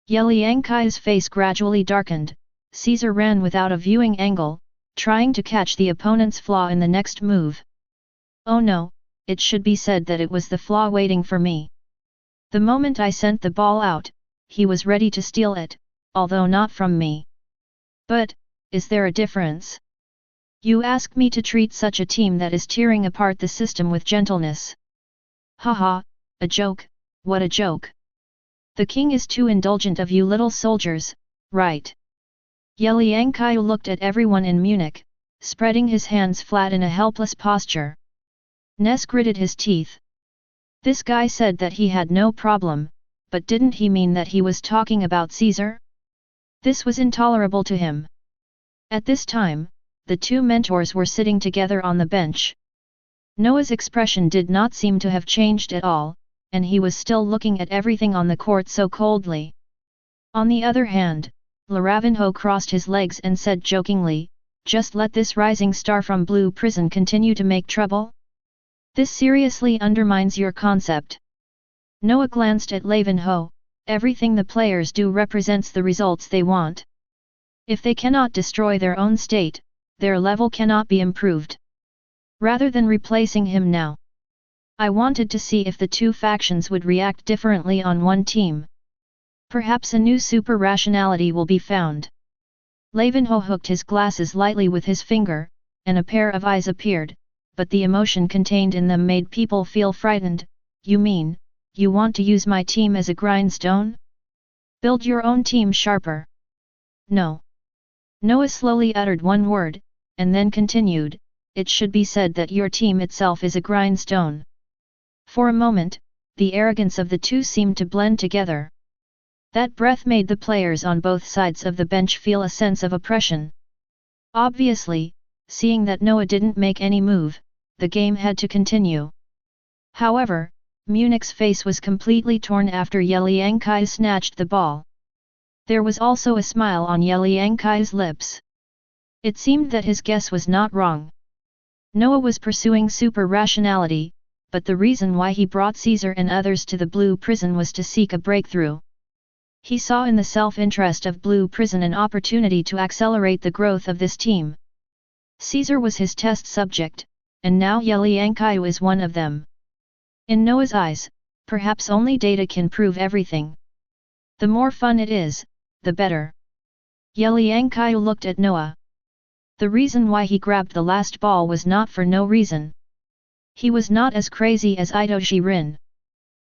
Ye Liangqiu's face gradually darkened. Caesar ran without a viewing angle, trying to catch the opponent's flaw in the next move. Oh no, it should be said that it was the flaw waiting for me. The moment I sent the ball out, he was ready to steal it, although not from me. But, is there a difference? You ask me to treat such a team that is tearing apart the system with gentleness. Haha, a joke, what a joke. The king is too indulgent of you little soldiers, right? Ye Liangqiu looked at everyone in Munich, spreading his hands flat in a helpless posture. Ness gritted his teeth. This guy said that he had no problem, but didn't he mean that he was talking about Caesar? This was intolerable to him. At this time, the two mentors were sitting together on the bench. Noah's expression did not seem to have changed at all, and he was still looking at everything on the court so coldly. On the other hand, Laravanho crossed his legs and said jokingly, just let this rising star from Blue Prison continue to make trouble? This seriously undermines your concept. Noah glanced at Lavanho. Everything the players do represents the results they want. If they cannot destroy their own state, their level cannot be improved. Rather than replacing him now, I wanted to see if the two factions would react differently on one team. Perhaps a new super rationality will be found. Lavanho hooked his glasses lightly with his finger, and a pair of eyes appeared, but the emotion contained in them made people feel frightened. You mean, you want to use my team as a grindstone? Build your own team sharper. No. Noah slowly uttered one word, and then continued, it should be said that your team itself is a grindstone. For a moment, the arrogance of the two seemed to blend together. That breath made the players on both sides of the bench feel a sense of oppression. Obviously, seeing that Noah didn't make any move, the game had to continue. However, Munich's face was completely torn after Ye Liangqiu snatched the ball. There was also a smile on Ye Liangqiu's lips. It seemed that his guess was not wrong. Noah was pursuing super-rationality, but the reason why he brought Caesar and others to the Blue Prison was to seek a breakthrough. He saw in the self-interest of Blue Prison an opportunity to accelerate the growth of this team. Caesar was his test subject, and now Ye Liangqiu is one of them. In Noah's eyes, perhaps only data can prove everything. The more fun it is, the better. Ye Liangqiu looked at Noah. The reason why he grabbed the last ball was not for no reason. He was not as crazy as Itoshi Rin.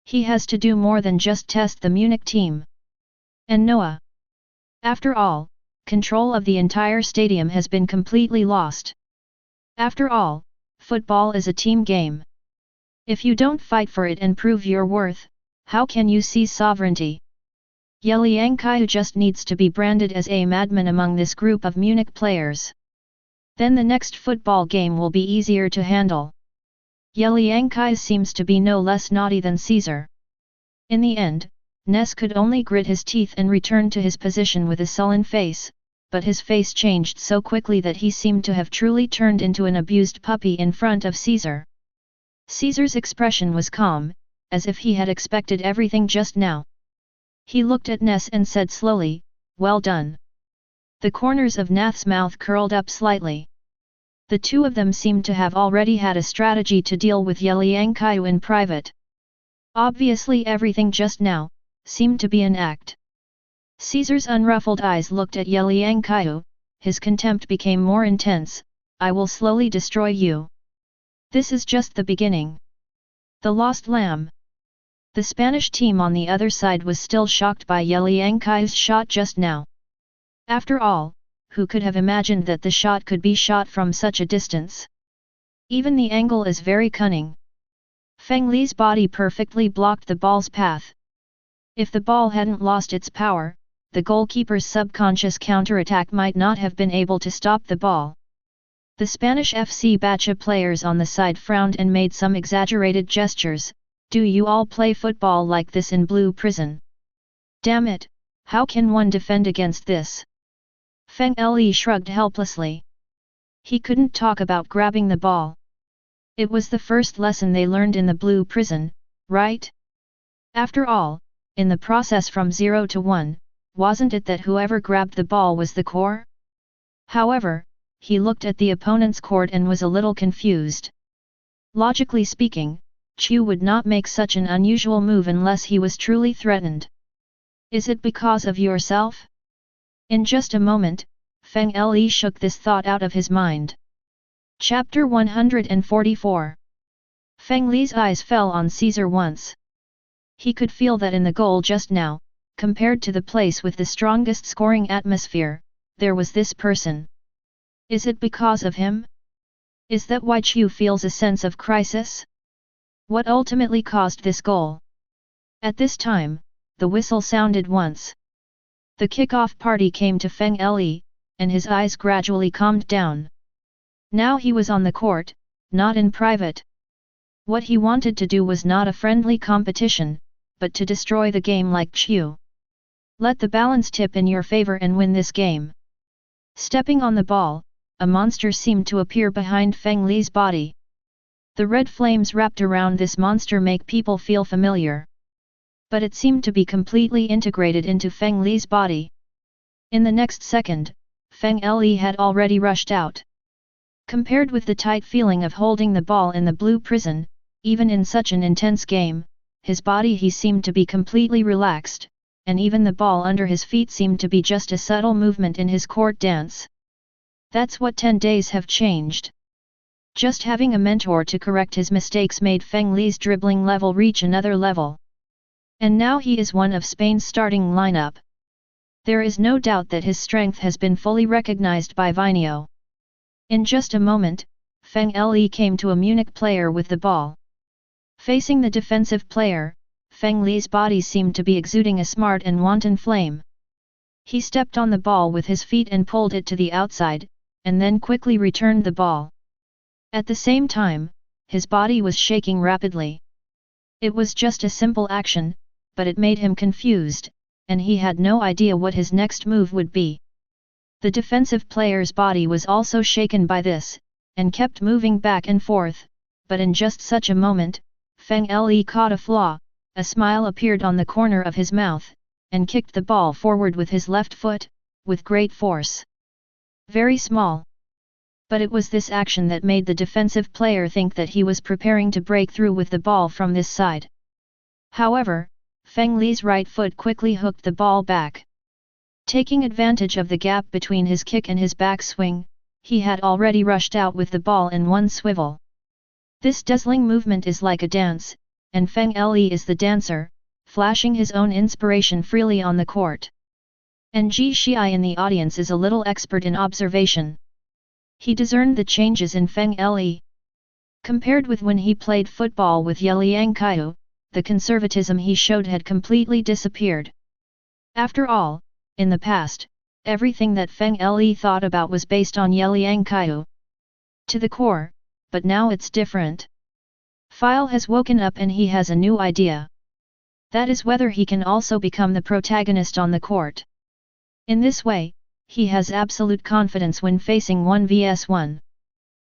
He has to do more than just test the Munich team. And Noah. After all, control of the entire stadium has been completely lost. After all, football is a team game. If you don't fight for it and prove your worth, how can you seize sovereignty? Ye Liangqiu just needs to be branded as a madman among this group of Munich players. Then the next football game will be easier to handle. Ye Liangqiu seems to be no less naughty than Caesar. In the end, Ness could only grit his teeth and return to his position with a sullen face, but his face changed so quickly that he seemed to have truly turned into an abused puppy in front of Caesar. Caesar's expression was calm, as if he had expected everything just now. He looked at Ness and said slowly, "Well done." The corners of Nath's mouth curled up slightly. The two of them seemed to have already had a strategy to deal with Ye Liangqiu in private. Obviously everything just now seemed to be an act. Caesar's unruffled eyes looked at Ye Liangqiu, his contempt became more intense. "I will slowly destroy you. This is just the beginning." The lost lamb. The Spanish team on the other side was still shocked by Ye Liangqiu's shot just now. After all, who could have imagined that the shot could be shot from such a distance? Even the angle is very cunning. Feng Li's body perfectly blocked the ball's path. If the ball hadn't lost its power, the goalkeeper's subconscious counterattack might not have been able to stop the ball. The Spanish FC Bacha players on the side frowned and made some exaggerated gestures. "Do you all play football like this in Blue Prison? Damn it, how can one defend against this?" Feng Li shrugged helplessly. He couldn't talk about grabbing the ball. It was the first lesson they learned in the Blue Prison, right? After all, in the process from 0 to 1, wasn't it that whoever grabbed the ball was the core? However, he looked at the opponent's court and was a little confused. Logically speaking, Chu would not make such an unusual move unless he was truly threatened. Is it because of yourself? In just a moment, Feng Li shook this thought out of his mind. Chapter 144. Feng Li's eyes fell on Caesar once. He could feel that in the goal just now, compared to the place with the strongest scoring atmosphere, there was this person. Is it because of him? Is that why Chu feels a sense of crisis? What ultimately caused this goal? At this time, the whistle sounded once. The kick-off party came to Feng Li, and his eyes gradually calmed down. Now he was on the court, not in private. What he wanted to do was not a friendly competition, but to destroy the game like Chu. Let the balance tip in your favor and win this game. Stepping on the ball, a monster seemed to appear behind Feng Li's body. The red flames wrapped around this monster make people feel familiar. But it seemed to be completely integrated into Feng Li's body. In the next second, Feng Li had already rushed out. Compared with the tight feeling of holding the ball in the Blue Prison, even in such an intense game, his body he seemed to be completely relaxed, and even the ball under his feet seemed to be just a subtle movement in his court dance. That's what 10 days have changed. Just having a mentor to correct his mistakes made Feng Li's dribbling level reach another level. And now he is one of Spain's starting lineup. There is no doubt that his strength has been fully recognized by Vinio. In just a moment, Feng Li came to a Munich player with the ball. Facing the defensive player, Feng Li's body seemed to be exuding a smart and wanton flame. He stepped on the ball with his feet and pulled it to the outside, and then quickly returned the ball. At the same time, his body was shaking rapidly. It was just a simple action, but it made him confused, and he had no idea what his next move would be. The defensive player's body was also shaken by this, and kept moving back and forth, but in just such a moment, Feng Le caught a flaw, a smile appeared on the corner of his mouth, and kicked the ball forward with his left foot, with great force. Very small. But it was this action that made the defensive player think that he was preparing to break through with the ball from this side. However, Feng Li's right foot quickly hooked the ball back. Taking advantage of the gap between his kick and his backswing, he had already rushed out with the ball in one swivel. This dazzling movement is like a dance, and Feng Le is the dancer, flashing his own inspiration freely on the court. And Ji Xiai in the audience is a little expert in observation. He discerned the changes in Feng Le. Compared with when he played football with Ye Liangqiu, the conservatism he showed had completely disappeared. After all, in the past, everything that Feng Le thought about was based on Ye Liangqiu. To the core, but now it's different. Phil has woken up and he has a new idea. That is whether he can also become the protagonist on the court. In this way, he has absolute confidence when facing 1 vs 1.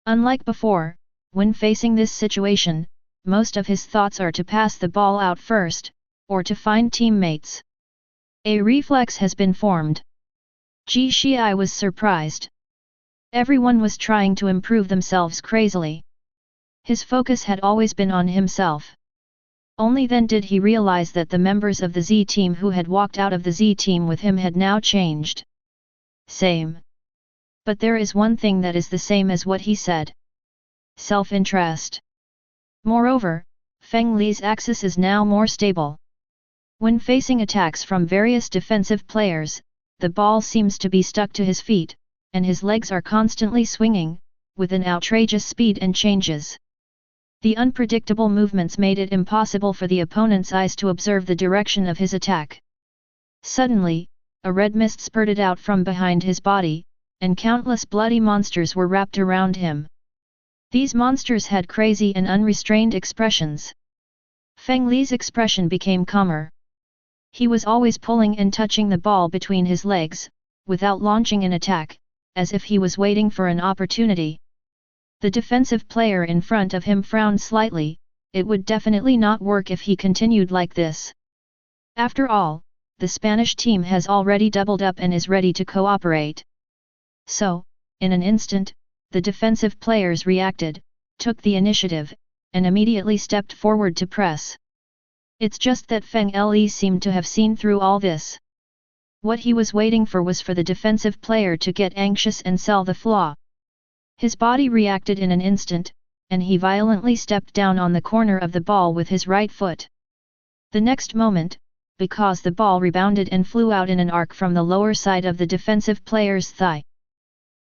Unlike before, when facing this situation, most of his thoughts are to pass the ball out first, or to find teammates. A reflex has been formed. Ji Xiai was surprised. Everyone was trying to improve themselves crazily. His focus had always been on himself. Only then did he realize that the members of the Z team who had walked out of the Z team with him had now changed. Same. But there is one thing that is the same as what he said. Self-interest. Moreover, Feng Li's axis is now more stable. When facing attacks from various defensive players, the ball seems to be stuck to his feet, and his legs are constantly swinging, with an outrageous speed and changes. The unpredictable movements made it impossible for the opponent's eyes to observe the direction of his attack. Suddenly, a red mist spurted out from behind his body, and countless bloody monsters were wrapped around him. These monsters had crazy and unrestrained expressions. Feng Li's expression became calmer. He was always pulling and touching the ball between his legs, without launching an attack, as if he was waiting for an opportunity. The defensive player in front of him frowned slightly. It would definitely not work if he continued like this. After all, the Spanish team has already doubled up and is ready to cooperate. So, in an instant, the defensive players reacted, took the initiative, and immediately stepped forward to press. It's just that Feng Le seemed to have seen through all this. What he was waiting for was for the defensive player to get anxious and sell the flaw. His body reacted in an instant, and he violently stepped down on the corner of the ball with his right foot. The next moment, because the ball rebounded and flew out in an arc from the lower side of the defensive player's thigh.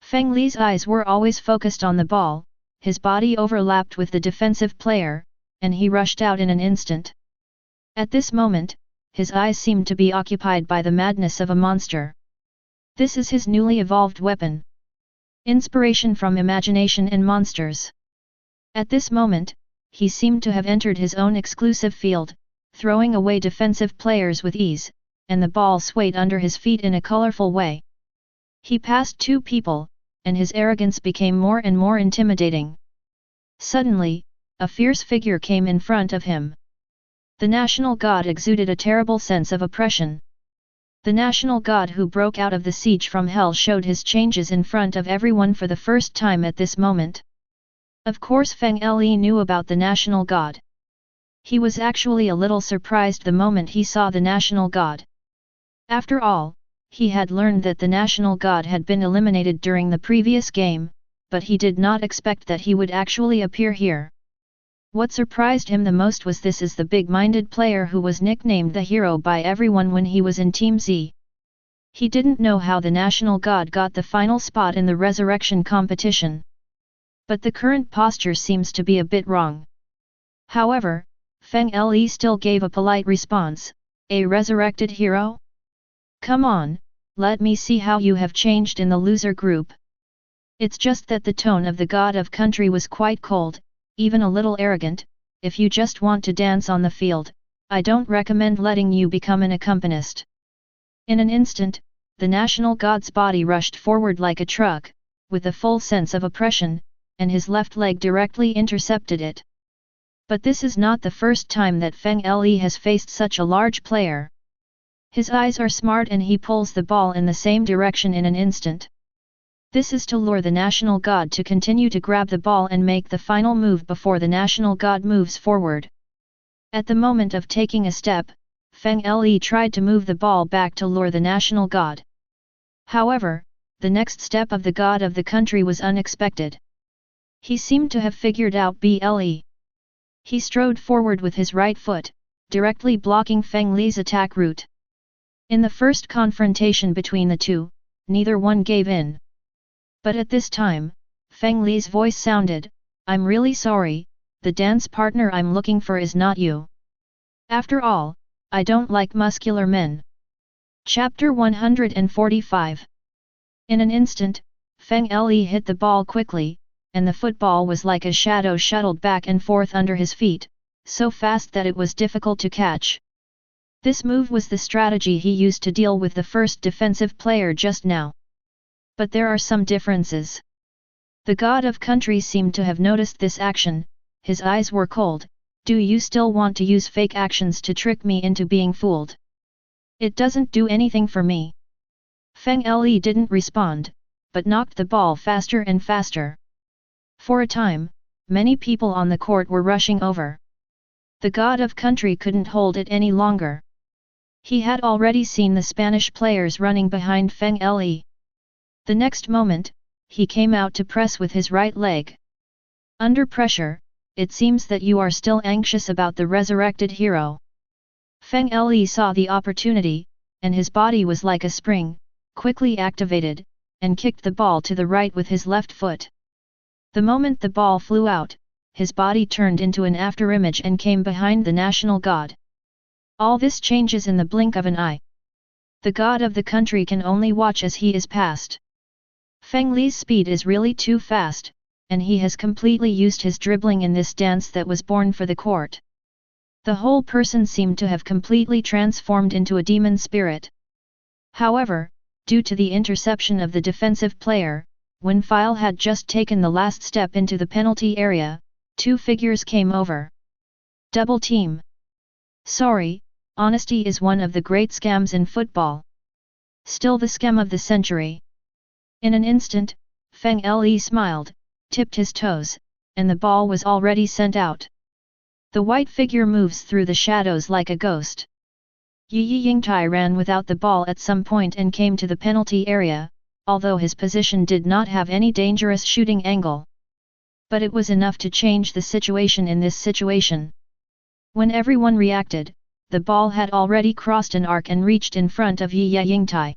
Feng Li's eyes were always focused on the ball, his body overlapped with the defensive player, and he rushed out in an instant. At this moment, his eyes seemed to be occupied by the madness of a monster. This is his newly evolved weapon. Inspiration from imagination and monsters. At this moment, he seemed to have entered his own exclusive field, throwing away defensive players with ease, and the ball swayed under his feet in a colorful way. He passed 2 people, and his arrogance became more and more intimidating. Suddenly, a fierce figure came in front of him. The national god exuded a terrible sense of oppression. The national god who broke out of the siege from hell showed his changes in front of everyone for the first time at this moment. Of course Feng Le knew about the national god. He was actually a little surprised the moment he saw the national god. After all, he had learned that the national god had been eliminated during the previous game, but he did not expect that he would actually appear here. What surprised him the most was this is the big-minded player who was nicknamed the hero by everyone when he was in Team Z. He didn't know how the national god got the final spot in the resurrection competition. But the current posture seems to be a bit wrong. However, Feng Le still gave a polite response, "A resurrected hero? Come on, let me see how you have changed in the loser group." It's just that the tone of the god of country was quite cold, even a little arrogant, if you just want to dance on the field, I don't recommend letting you become an accompanist. In an instant, the national god's body rushed forward like a truck, with a full sense of oppression, and his left leg directly intercepted it. But this is not the first time that Feng Le has faced such a large player. His eyes are smart and he pulls the ball in the same direction in an instant. This is to lure the national god to continue to grab the ball and make the final move before the national god moves forward. At the moment of taking a step, Feng Le tried to move the ball back to lure the national god. However, the next step of the god of the country was unexpected. He seemed to have figured out BLE. He strode forward with his right foot, directly blocking Feng Le's attack route. In the first confrontation between the two, neither one gave in. But at this time, Feng Le's voice sounded, "I'm really sorry, the dance partner I'm looking for is not you. After all, I don't like muscular men." Chapter 145. In an instant, Feng Le hit the ball quickly, and the football was like a shadow shuttled back and forth under his feet, so fast that it was difficult to catch. This move was the strategy he used to deal with the first defensive player just now. But there are some differences. The god of country seemed to have noticed this action, his eyes were cold. "Do you still want to use fake actions to trick me into being fooled? It doesn't do anything for me." Feng Le didn't respond, but knocked the ball faster and faster. For a time, many people on the court were rushing over. The god of country couldn't hold it any longer. He had already seen the Spanish players running behind Feng Le. The next moment, he came out to press with his right leg. "Under pressure, it seems that you are still anxious about the resurrected hero." Feng Le saw the opportunity, and his body was like a spring, quickly activated, and kicked the ball to the right with his left foot. The moment the ball flew out, his body turned into an afterimage and came behind the national god. All this changes in the blink of an eye. The god of the country can only watch as he is passed. Feng Le's speed is really too fast, and he has completely used his dribbling in this dance that was born for the court. The whole person seemed to have completely transformed into a demon spirit. However, due to the interception of the defensive player, when File had just taken the last step into the penalty area, two figures came over. Double team. Sorry, honesty is one of the great scams in football. Still the scam of the century. In an instant, Feng Le smiled, tipped his toes, and the ball was already sent out. The white figure moves through the shadows like a ghost. Ye Liangqiu ran without the ball at some point and came to the penalty area, although his position did not have any dangerous shooting angle. But it was enough to change the situation in this situation. When everyone reacted, the ball had already crossed an arc and reached in front of Ye Liangqiu.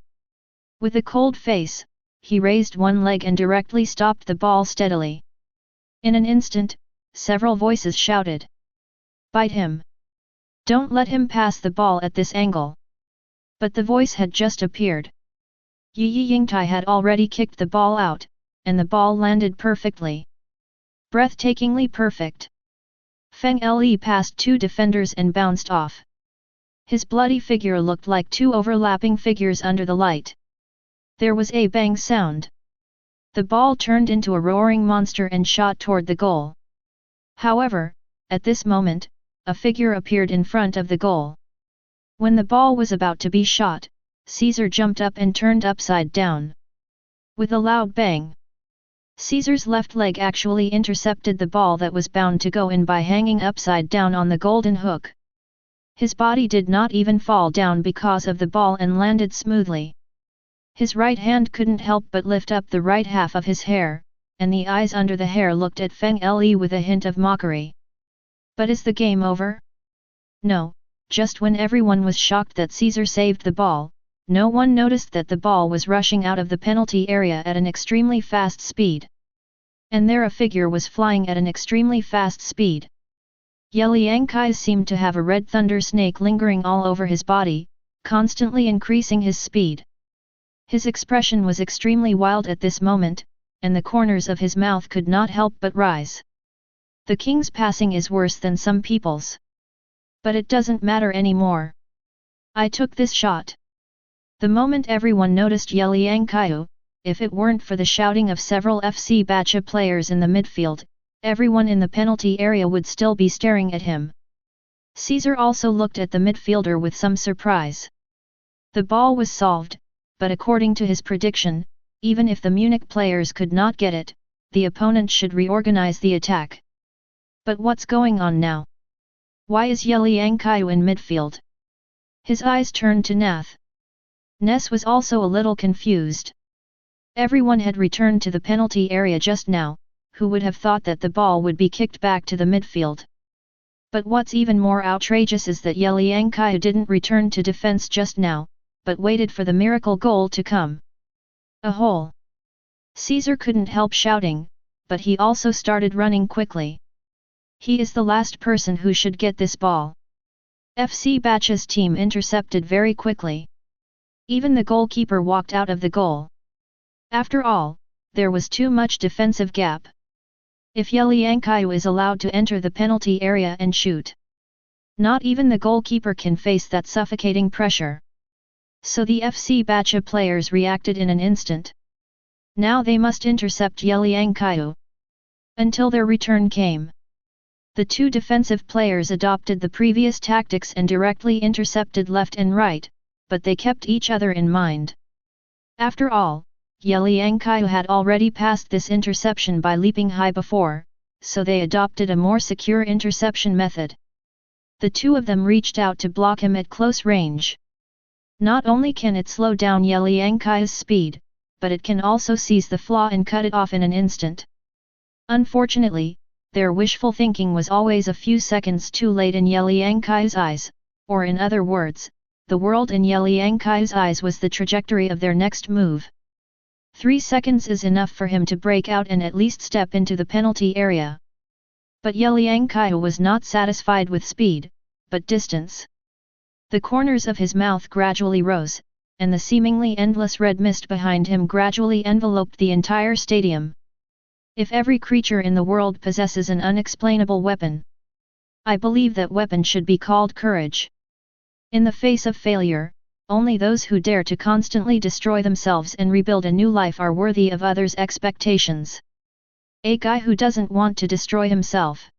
With a cold face, he raised one leg and directly stopped the ball steadily. In an instant, several voices shouted, "Bite him! Don't let him pass the ball at this angle." But the voice had just appeared. Ye Liangqiu had already kicked the ball out, and the ball landed perfectly. Breathtakingly perfect. Feng Le passed two defenders and bounced off. His bloody figure looked like two overlapping figures under the light. There was a bang sound. The ball turned into a roaring monster and shot toward the goal. However, at this moment, a figure appeared in front of the goal. When the ball was about to be shot, Caesar jumped up and turned upside down. With a loud bang, Caesar's left leg actually intercepted the ball that was bound to go in by hanging upside down on the golden hook. His body did not even fall down because of the ball and landed smoothly. His right hand couldn't help but lift up the right half of his hair, and the eyes under the hair looked at Feng Le with a hint of mockery. But is the game over? No, just when everyone was shocked that Caesar saved the ball, no one noticed that the ball was rushing out of the penalty area at an extremely fast speed. And there a figure was flying at an extremely fast speed. Ye Liangqiu seemed to have a red thunder snake lingering all over his body, constantly increasing his speed. His expression was extremely wild at this moment, and the corners of his mouth could not help but rise. The king's passing is worse than some people's. But it doesn't matter anymore. I took this shot. The moment everyone noticed Ye Liangqiu, if it weren't for the shouting of several FC Bacha players in the midfield, everyone in the penalty area would still be staring at him. Caesar also looked at the midfielder with some surprise. The ball was solved, but according to his prediction, even if the Munich players could not get it, the opponent should reorganize the attack. But what's going on now? Why is Ye Liangqiu in midfield? His eyes turned to Nath. Ness was also a little confused. Everyone had returned to the penalty area just now, who would have thought that the ball would be kicked back to the midfield. But what's even more outrageous is that Ye Liangqiu didn't return to defense just now, but waited for the miracle goal to come. A hole! Caesar couldn't help shouting, but he also started running quickly. He is the last person who should get this ball. FC Bacha's team intercepted very quickly. Even the goalkeeper walked out of the goal. After all, there was too much defensive gap. If Ye Liangqiu is allowed to enter the penalty area and shoot, not even the goalkeeper can face that suffocating pressure. So the FC Bacha players reacted in an instant. Now they must intercept Ye Liangqiu. Until their return came. The two defensive players adopted the previous tactics and directly intercepted left and right, but they kept each other in mind. After all, Ye Liangqiu had already passed this interception by leaping high before, so they adopted a more secure interception method. The two of them reached out to block him at close range. Not only can it slow down Ye Liangqiu's speed, but it can also seize the flaw and cut it off in an instant. Unfortunately, their wishful thinking was always a few seconds too late in Ye Liangqiu's eyes, or in other words, the world in Ye Liangqiu's eyes was the trajectory of their next move. 3 seconds is enough for him to break out and at least step into the penalty area. But Ye Liangqiu was not satisfied with speed, but distance. The corners of his mouth gradually rose, and the seemingly endless red mist behind him gradually enveloped the entire stadium. If every creature in the world possesses an unexplainable weapon, I believe that weapon should be called courage. In the face of failure, only those who dare to constantly destroy themselves and rebuild a new life are worthy of others' expectations. A guy who doesn't want to destroy himself.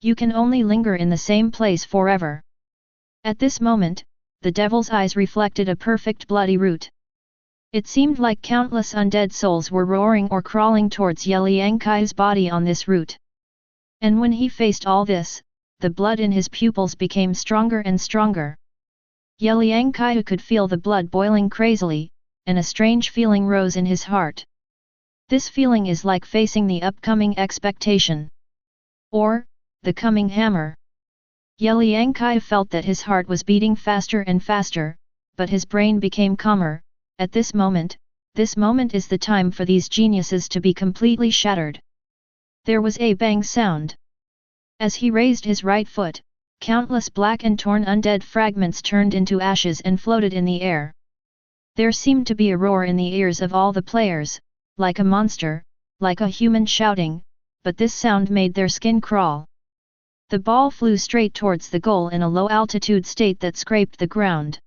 You can only linger in the same place forever. At this moment, the devil's eyes reflected a perfect bloody route. It seemed like countless undead souls were roaring or crawling towards Ye Liangqiu's body on this route. And when he faced all this, the blood in his pupils became stronger and stronger. Ye Liangqiu could feel the blood boiling crazily, and a strange feeling rose in his heart. This feeling is like facing the upcoming expectation. Or, the coming hammer. Ye Liangqiu felt that his heart was beating faster and faster, but his brain became calmer. At this moment is the time for these geniuses to be completely shattered. There was a bang sound. As he raised his right foot, countless black and torn undead fragments turned into ashes and floated in the air. There seemed to be a roar in the ears of all the players, like a monster, like a human shouting, but this sound made their skin crawl. The ball flew straight towards the goal in a low-altitude state that scraped the ground.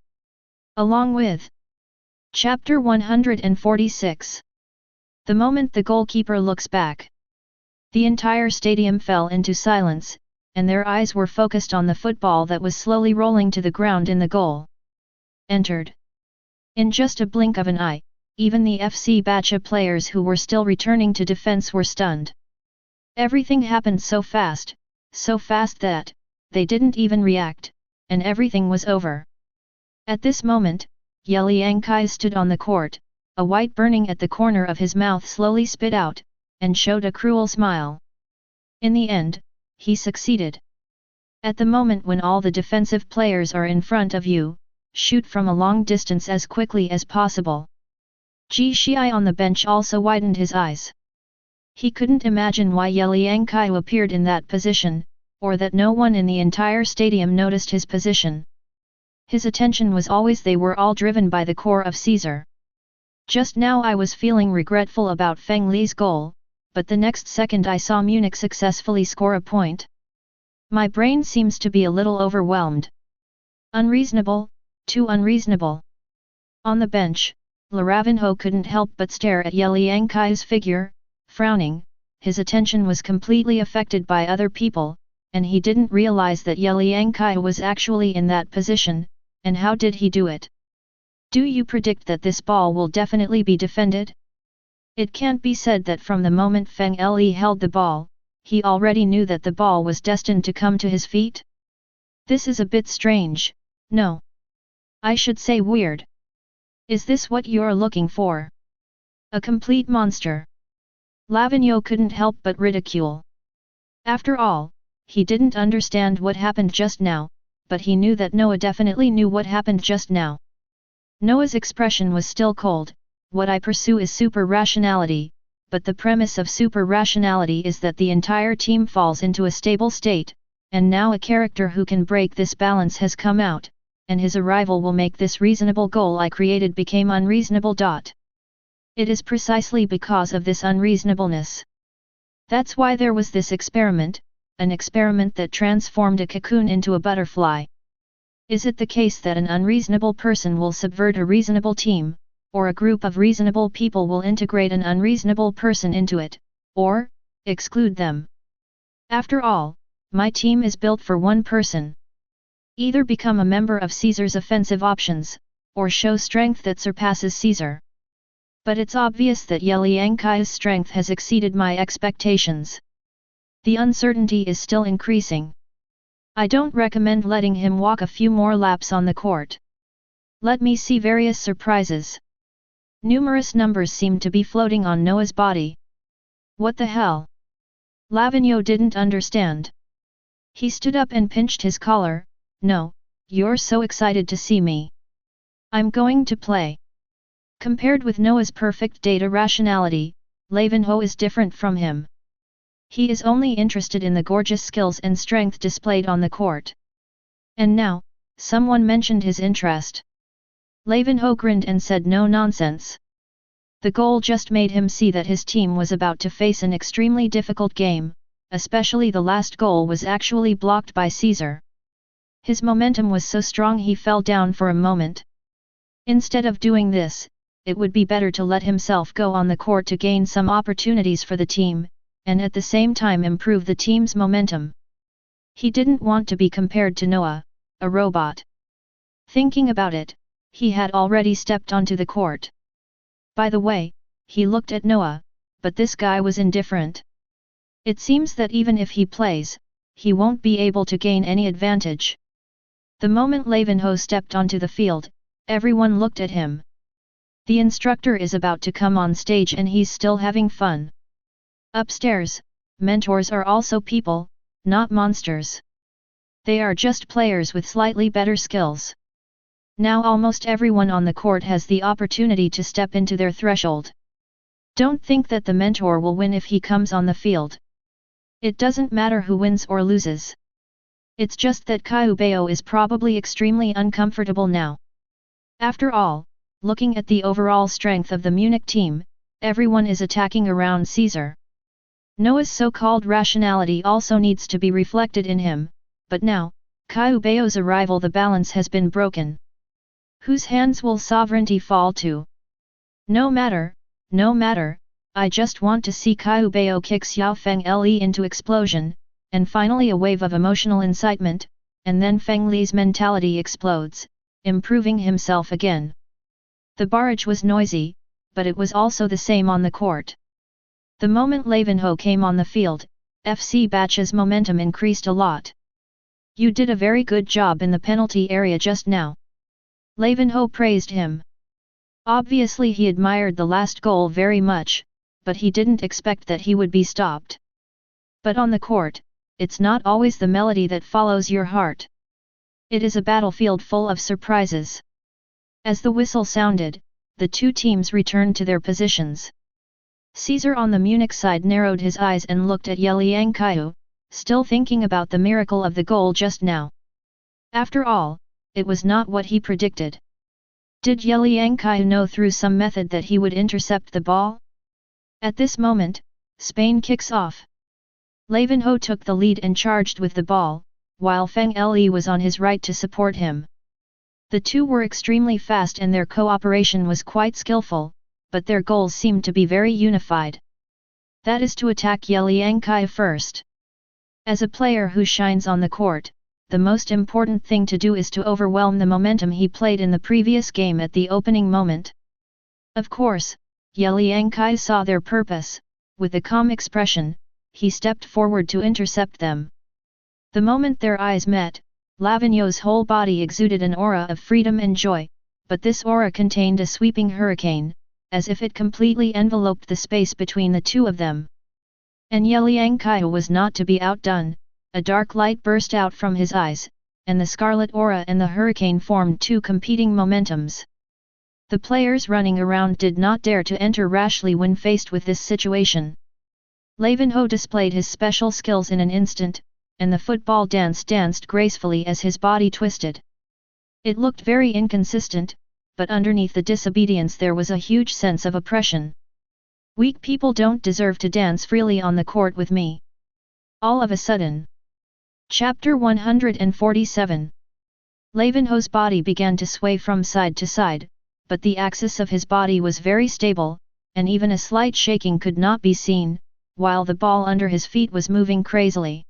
Along with Chapter 146. The moment the goalkeeper looks back, the entire stadium fell into silence, and their eyes were focused on the football that was slowly rolling to the ground in the goal. Entered. In just a blink of an eye, even the FC Bacha players who were still returning to defense were stunned. Everything happened so fast that they didn't even react, and everything was over. At this moment, Ye Liangqiu stood on the court, a white burning at the corner of his mouth slowly spit out, and showed a cruel smile. In the end, he succeeded. At the moment when all the defensive players are in front of you, shoot from a long distance as quickly as possible. Ji Shii on the bench also widened his eyes. He couldn't imagine why Ye Liangqiu appeared in that position, or that no one in the entire stadium noticed his position. His attention was always they were all driven by the core of Caesar. Just now I was feeling regretful about Feng Li's goal, but the next second I saw Munich successfully score a point. My brain seems to be a little overwhelmed. Unreasonable, too unreasonable. On the bench, Laravanho couldn't help but stare at Ye Liangqiu's figure, frowning. His attention was completely affected by other people, and he didn't realize that Ye Liangqiu was actually in that position, and how did he do it? Do you predict that this ball will definitely be defended? It can't be said that from the moment Feng Li held the ball, he already knew that the ball was destined to come to his feet? This is a bit strange, no. I should say weird. Is this what you're looking for? A complete monster. Lavagno couldn't help but ridicule. After all, he didn't understand what happened just now, but he knew that Noah definitely knew what happened just now. Noah's expression was still cold. What I pursue is super rationality, but the premise of super rationality is that the entire team falls into a stable state, and now a character who can break this balance has come out, and his arrival will make this reasonable goal I created become unreasonable. It is precisely because of this unreasonableness. That's why there was this experiment, an experiment that transformed a cocoon into a butterfly. Is it the case that an unreasonable person will subvert a reasonable team, or a group of reasonable people will integrate an unreasonable person into it, or exclude them? After all, my team is built for one person. Either become a member of Caesar's offensive options, or show strength that surpasses Caesar. But it's obvious that Ye Liangqiu's strength has exceeded my expectations. The uncertainty is still increasing. I don't recommend letting him walk a few more laps on the court. Let me see various surprises. Numerous numbers seemed to be floating on Noah's body. What the hell? Lavagno didn't understand. He stood up and pinched his collar. No, you're so excited to see me. I'm going to play. Compared with Noah's perfect data rationality, Lavagno is different from him. He is only interested in the gorgeous skills and strength displayed on the court. And now, someone mentioned his interest. Lavagno grinned and said no nonsense. The goal just made him see that his team was about to face an extremely difficult game, especially the last goal was actually blocked by Caesar. His momentum was so strong he fell down for a moment. Instead of doing this, it would be better to let himself go on the court to gain some opportunities for the team, and at the same time improve the team's momentum. He didn't want to be compared to Noah, a robot. Thinking about it, he had already stepped onto the court. By the way, he looked at Noah, but this guy was indifferent. It seems that even if he plays, he won't be able to gain any advantage. The moment Lavagno stepped onto the field, everyone looked at him. The instructor is about to come on stage and he's still having fun. Upstairs, mentors are also people, not monsters. They are just players with slightly better skills. Now almost everyone on the court has the opportunity to step into their threshold. Don't think that the mentor will win if he comes on the field. It doesn't matter who wins or loses. It's just that Caio Bao is probably extremely uncomfortable now. After all, looking at the overall strength of the Munich team, everyone is attacking around Caesar. Noah's so-called rationality also needs to be reflected in him, but now, Caio Bao's arrival, the balance has been broken. Whose hands will sovereignty fall to? No matter, I just want to see Caio Bao kick Xiao Feng Li into explosion, and finally a wave of emotional incitement, and then Feng Li's mentality explodes, improving himself again. The barrage was noisy, but it was also the same on the court. The moment Lavagno came on the field, FC Batch's momentum increased a lot. You did a very good job in the penalty area just now. Lavagno praised him. Obviously he admired the last goal very much, but he didn't expect that he would be stopped. But on the court, it's not always the melody that follows your heart. It is a battlefield full of surprises. As the whistle sounded, the two teams returned to their positions. Caesar on the Munich side narrowed his eyes and looked at Ye Liangqiu, still thinking about the miracle of the goal just now. After all, it was not what he predicted. Did Ye Liangqiu know through some method that he would intercept the ball? At this moment, Spain kicks off. Ye Liangqiu took the lead and charged with the ball, while Feng Le was on his right to support him. The two were extremely fast and their cooperation was quite skillful, but their goals seemed to be very unified. That is to attack Ye Liangqiu first. As a player who shines on the court, the most important thing to do is to overwhelm the momentum he played in the previous game at the opening moment. Of course, Ye Liangqiu saw their purpose. With a calm expression, he stepped forward to intercept them. The moment their eyes met, Lavigno's whole body exuded an aura of freedom and joy, but this aura contained a sweeping hurricane, as if it completely enveloped the space between the two of them. And Ye Liangqiu was not to be outdone. A dark light burst out from his eyes, and the scarlet aura and the hurricane formed two competing momentums. The players running around did not dare to enter rashly when faced with this situation. Ye Liangqiu displayed his special skills in an instant, and the football dance danced gracefully as his body twisted. It looked very inconsistent, but underneath the disobedience there was a huge sense of oppression. Weak people don't deserve to dance freely on the court with me. All of a sudden. Chapter 147. Ye Liangqiu's body began to sway from side to side, but the axis of his body was very stable, and even a slight shaking could not be seen, while the ball under his feet was moving crazily.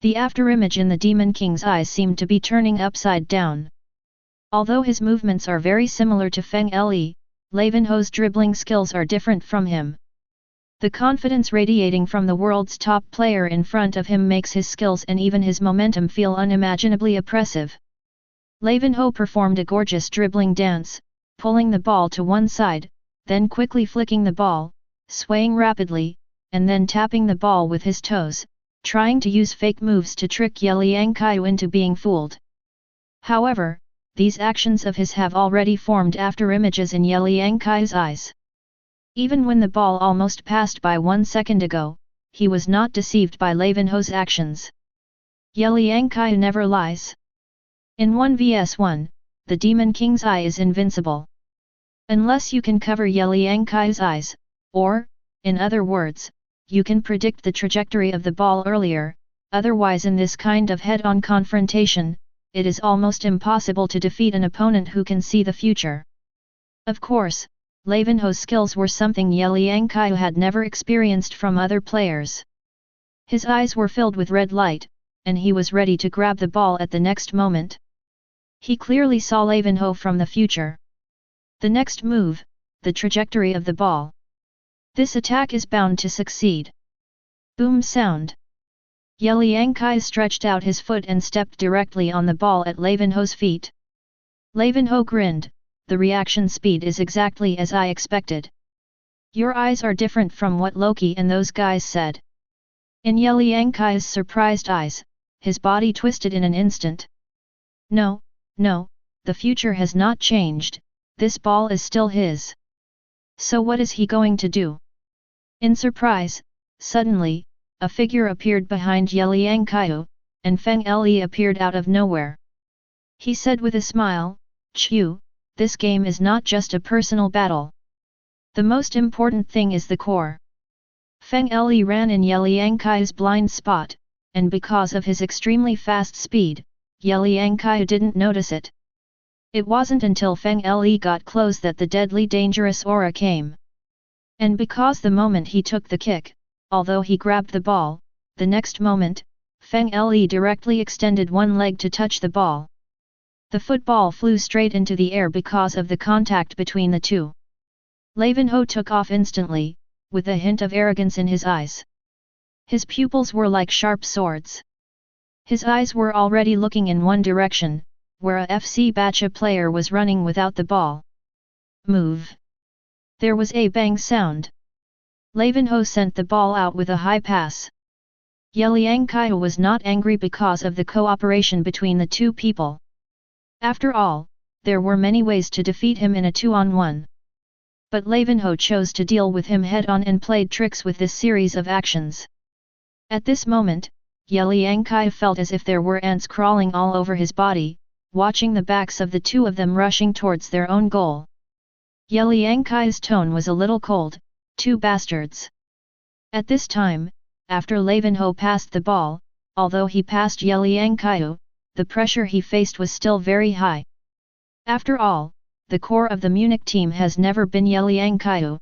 The afterimage in the Demon King's eyes seemed to be turning upside down. Although his movements are very similar to Feng Le, Ye Liangqiu's dribbling skills are different from him. The confidence radiating from the world's top player in front of him makes his skills and even his momentum feel unimaginably oppressive. Ye Liangqiu performed a gorgeous dribbling dance, pulling the ball to one side, then quickly flicking the ball, swaying rapidly, and then tapping the ball with his toes, trying to use fake moves to trick Ye Liangqiu into being fooled. However, these actions of his have already formed afterimages in Ye Liangqiu's eyes. Even when the ball almost passed by 1 second ago, he was not deceived by Ye Liangqiu's actions. Ye Liangqiu never lies. In 1vs1, the Demon King's eye is invincible. Unless you can cover Ye Liangqiu's eyes, or, in other words, you can predict the trajectory of the ball earlier, otherwise in this kind of head-on confrontation, it is almost impossible to defeat an opponent who can see the future. Of course, Ye Liangqiu's skills were something Ye Liangqiu had never experienced from other players. His eyes were filled with red light, and he was ready to grab the ball at the next moment. He clearly saw Ye Liangqiu from the future. The next move, the trajectory of the ball. This attack is bound to succeed. Boom sound. Ye Liangqiu stretched out his foot and stepped directly on the ball at Ye Liangqiu's feet. Ye Liangqiu grinned. The reaction speed is exactly as I expected. Your eyes are different from what Loki and those guys said. In Ye Liangqiu's surprised eyes, his body twisted in an instant. No, the future has not changed, this ball is still his. So what is he going to do? In surprise, suddenly, a figure appeared behind Ye Liangqiu, and Feng Le appeared out of nowhere. He said with a smile, "Qiu, this game is not just a personal battle. The most important thing is the core." Feng Le ran in Ye Liangqiu's blind spot, and because of his extremely fast speed, Ye Liangqiu didn't notice it. It wasn't until Feng Le got close that the deadly dangerous aura came. And because the moment he took the kick, although he grabbed the ball, the next moment, Feng Le directly extended one leg to touch the ball. The football flew straight into the air because of the contact between the two. Ye Liangqiu took off instantly, with a hint of arrogance in his eyes. His pupils were like sharp swords. His eyes were already looking in one direction, where a FC Bacha player was running without the ball. Move! There was a bang sound. Ye Liangqiu sent the ball out with a high pass. Ye Liangqiu was not angry because of the cooperation between the two people. After all, there were many ways to defeat him in a 2-on-1. But Ye Liangqiu chose to deal with him head-on and played tricks with this series of actions. At this moment, Ye Liangqiu felt as if there were ants crawling all over his body, watching the backs of the two of them rushing towards their own goal. Ye Liangqiu's tone was a little cold, "Two bastards. At this time, after Liangqiu passed the ball, although he passed Ye Liangqiu, the pressure he faced was still very high. After all, the core of the Munich team has never been Ye Liangqiu,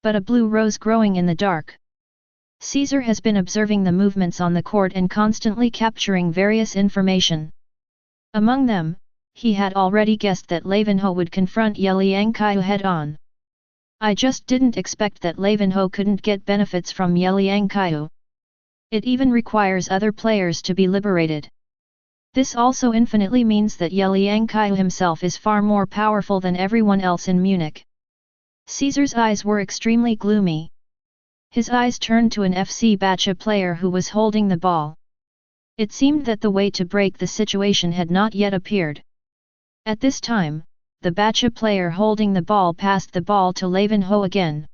but a blue rose growing in the dark. Caesar has been observing the movements on the court and constantly capturing various information. Among them, he had already guessed that Liangqiu would confront Ye Liangqiu head-on. I just didn't expect that Liangqiu couldn't get benefits from Ye Liangqiu. It even requires other players to be liberated. This also infinitely means that Ye Liangqiu himself is far more powerful than everyone else in Munich. Caesar's eyes were extremely gloomy. His eyes turned to an FC Bacha player who was holding the ball. It seemed that the way to break the situation had not yet appeared. At this time, the Bacha player holding the ball passed the ball to Liangqiu again.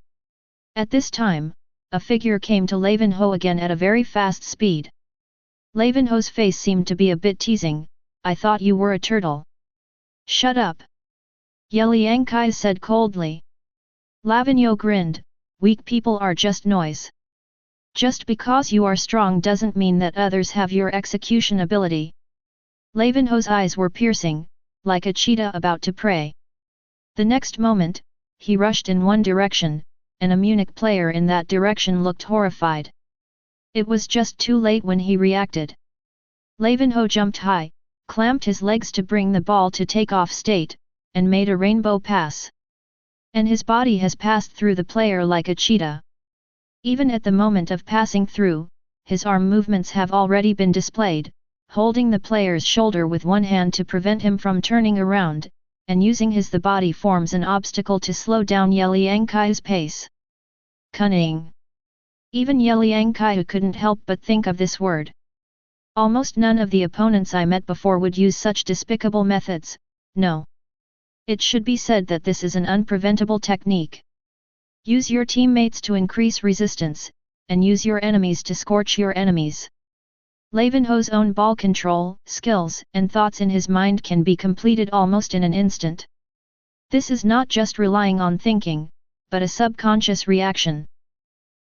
At this time, a figure came to Liangqiu again at a very fast speed. Liangqiu's face seemed to be a bit teasing. I thought you were a turtle. Shut up. Ye Liangqiu said coldly. Liangqiu grinned. Weak people are just noise. Just because you are strong doesn't mean that others have your execution ability. Liangqiu's eyes were piercing, like a cheetah about to prey. The next moment, he rushed in one direction, and a Munich player in that direction looked horrified. It was just too late when he reacted. Liangqiu jumped high, clamped his legs to bring the ball to take-off state, and made a rainbow pass. And his body has passed through the player like a cheetah. Even at the moment of passing through, his arm movements have already been displayed, holding the player's shoulder with one hand to prevent him from turning around, and using the body forms an obstacle to slow down Ye Liangqiu's pace. Cunning. Even Ye Liangqiu couldn't help but think of this word. Almost none of the opponents I met before would use such despicable methods, no. It should be said that this is an unpreventable technique. Use your teammates to increase resistance, and use your enemies to scorch your enemies. Liangqiu's own ball control, skills, and thoughts in his mind can be completed almost in an instant. This is not just relying on thinking, but a subconscious reaction.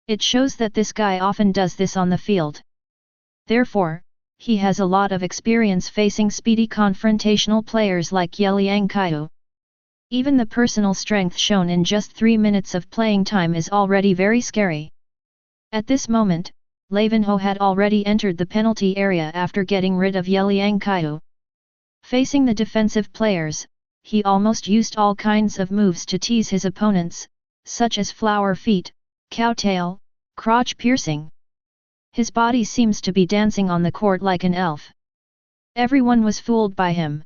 It shows that this guy often does this on the field. Therefore, he has a lot of experience facing speedy confrontational players like Ye Liangqiu. Even the personal strength shown in just 3 minutes of playing time is already very scary. At this moment, Liangqiu had already entered the penalty area after getting rid of Ye Liangqiu. Facing the defensive players, he almost used all kinds of moves to tease his opponents, such as flower feet, cow tail, crotch piercing. His body seems to be dancing on the court like an elf. Everyone was fooled by him.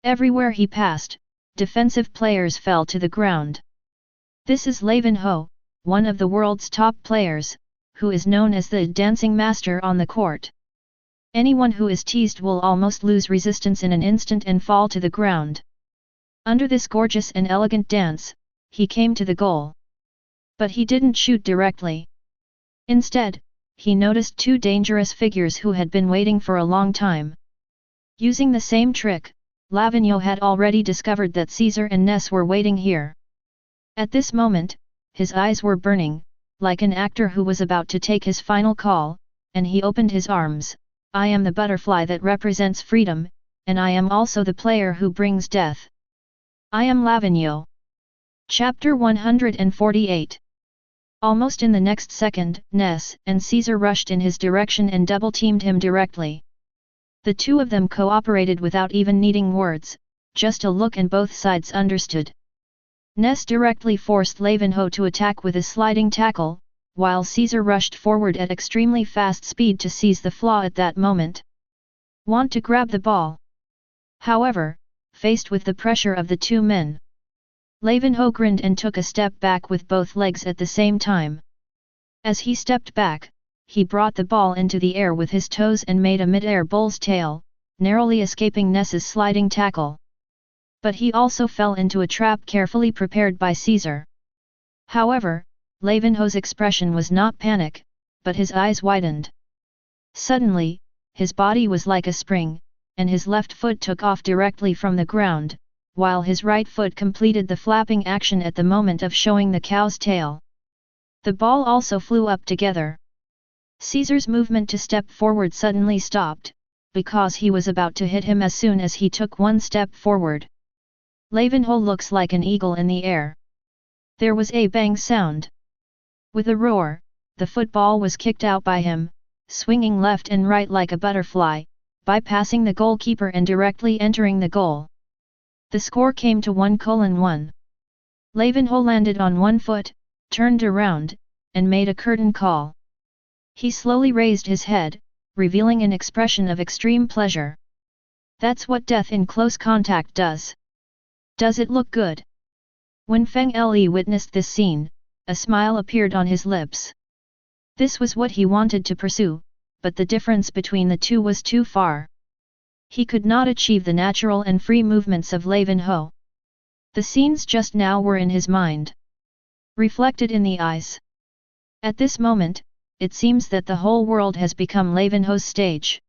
Everywhere he passed, defensive players fell to the ground. This is Liangqiu, one of the world's top players, who is known as the dancing master on the court. Anyone who is teased will almost lose resistance in an instant and fall to the ground. Under this gorgeous and elegant dance, he came to the goal. But he didn't shoot directly. Instead, he noticed two dangerous figures who had been waiting for a long time. Using the same trick, Liangqiu had already discovered that Caesar and Ness were waiting here. At this moment, his eyes were burning, like an actor who was about to take his final call, and he opened his arms. I am the butterfly that represents freedom, and I am also the player who brings death. I am Liangqiu. Chapter 148. Almost in the next second, Ness and Caesar rushed in his direction and double-teamed him directly. The two of them cooperated without even needing words, just a look and both sides understood. Ness directly forced Liangqiu to attack with a sliding tackle, while Caesar rushed forward at extremely fast speed to seize the flaw at that moment. Want to grab the ball? However, faced with the pressure of the two men, Liangqiu grinned and took a step back with both legs at the same time. As he stepped back, he brought the ball into the air with his toes and made a mid-air bull's tail, narrowly escaping Ness's sliding tackle. But he also fell into a trap carefully prepared by Caesar. However, Liangqiu's expression was not panic, but his eyes widened. Suddenly, his body was like a spring, and his left foot took off directly from the ground, while his right foot completed the flapping action at the moment of showing the cow's tail. The ball also flew up together. Caesar's movement to step forward suddenly stopped, because he was about to hit him as soon as he took one step forward. Liangqiu looks like an eagle in the air. There was a bang sound. With a roar, the football was kicked out by him, swinging left and right like a butterfly, bypassing the goalkeeper and directly entering the goal. The score came to 1:1. Liangqiu landed on one foot, turned around, and made a curtain call. He slowly raised his head, revealing an expression of extreme pleasure. That's what death in close contact does. Does it look good? When Feng Le witnessed this scene, a smile appeared on his lips. This was what he wanted to pursue, but the difference between the two was too far. He could not achieve the natural and free movements of Liangqiu. The scenes just now were in his mind, reflected in the eyes. At this moment, it seems that the whole world has become Liangqiu's stage.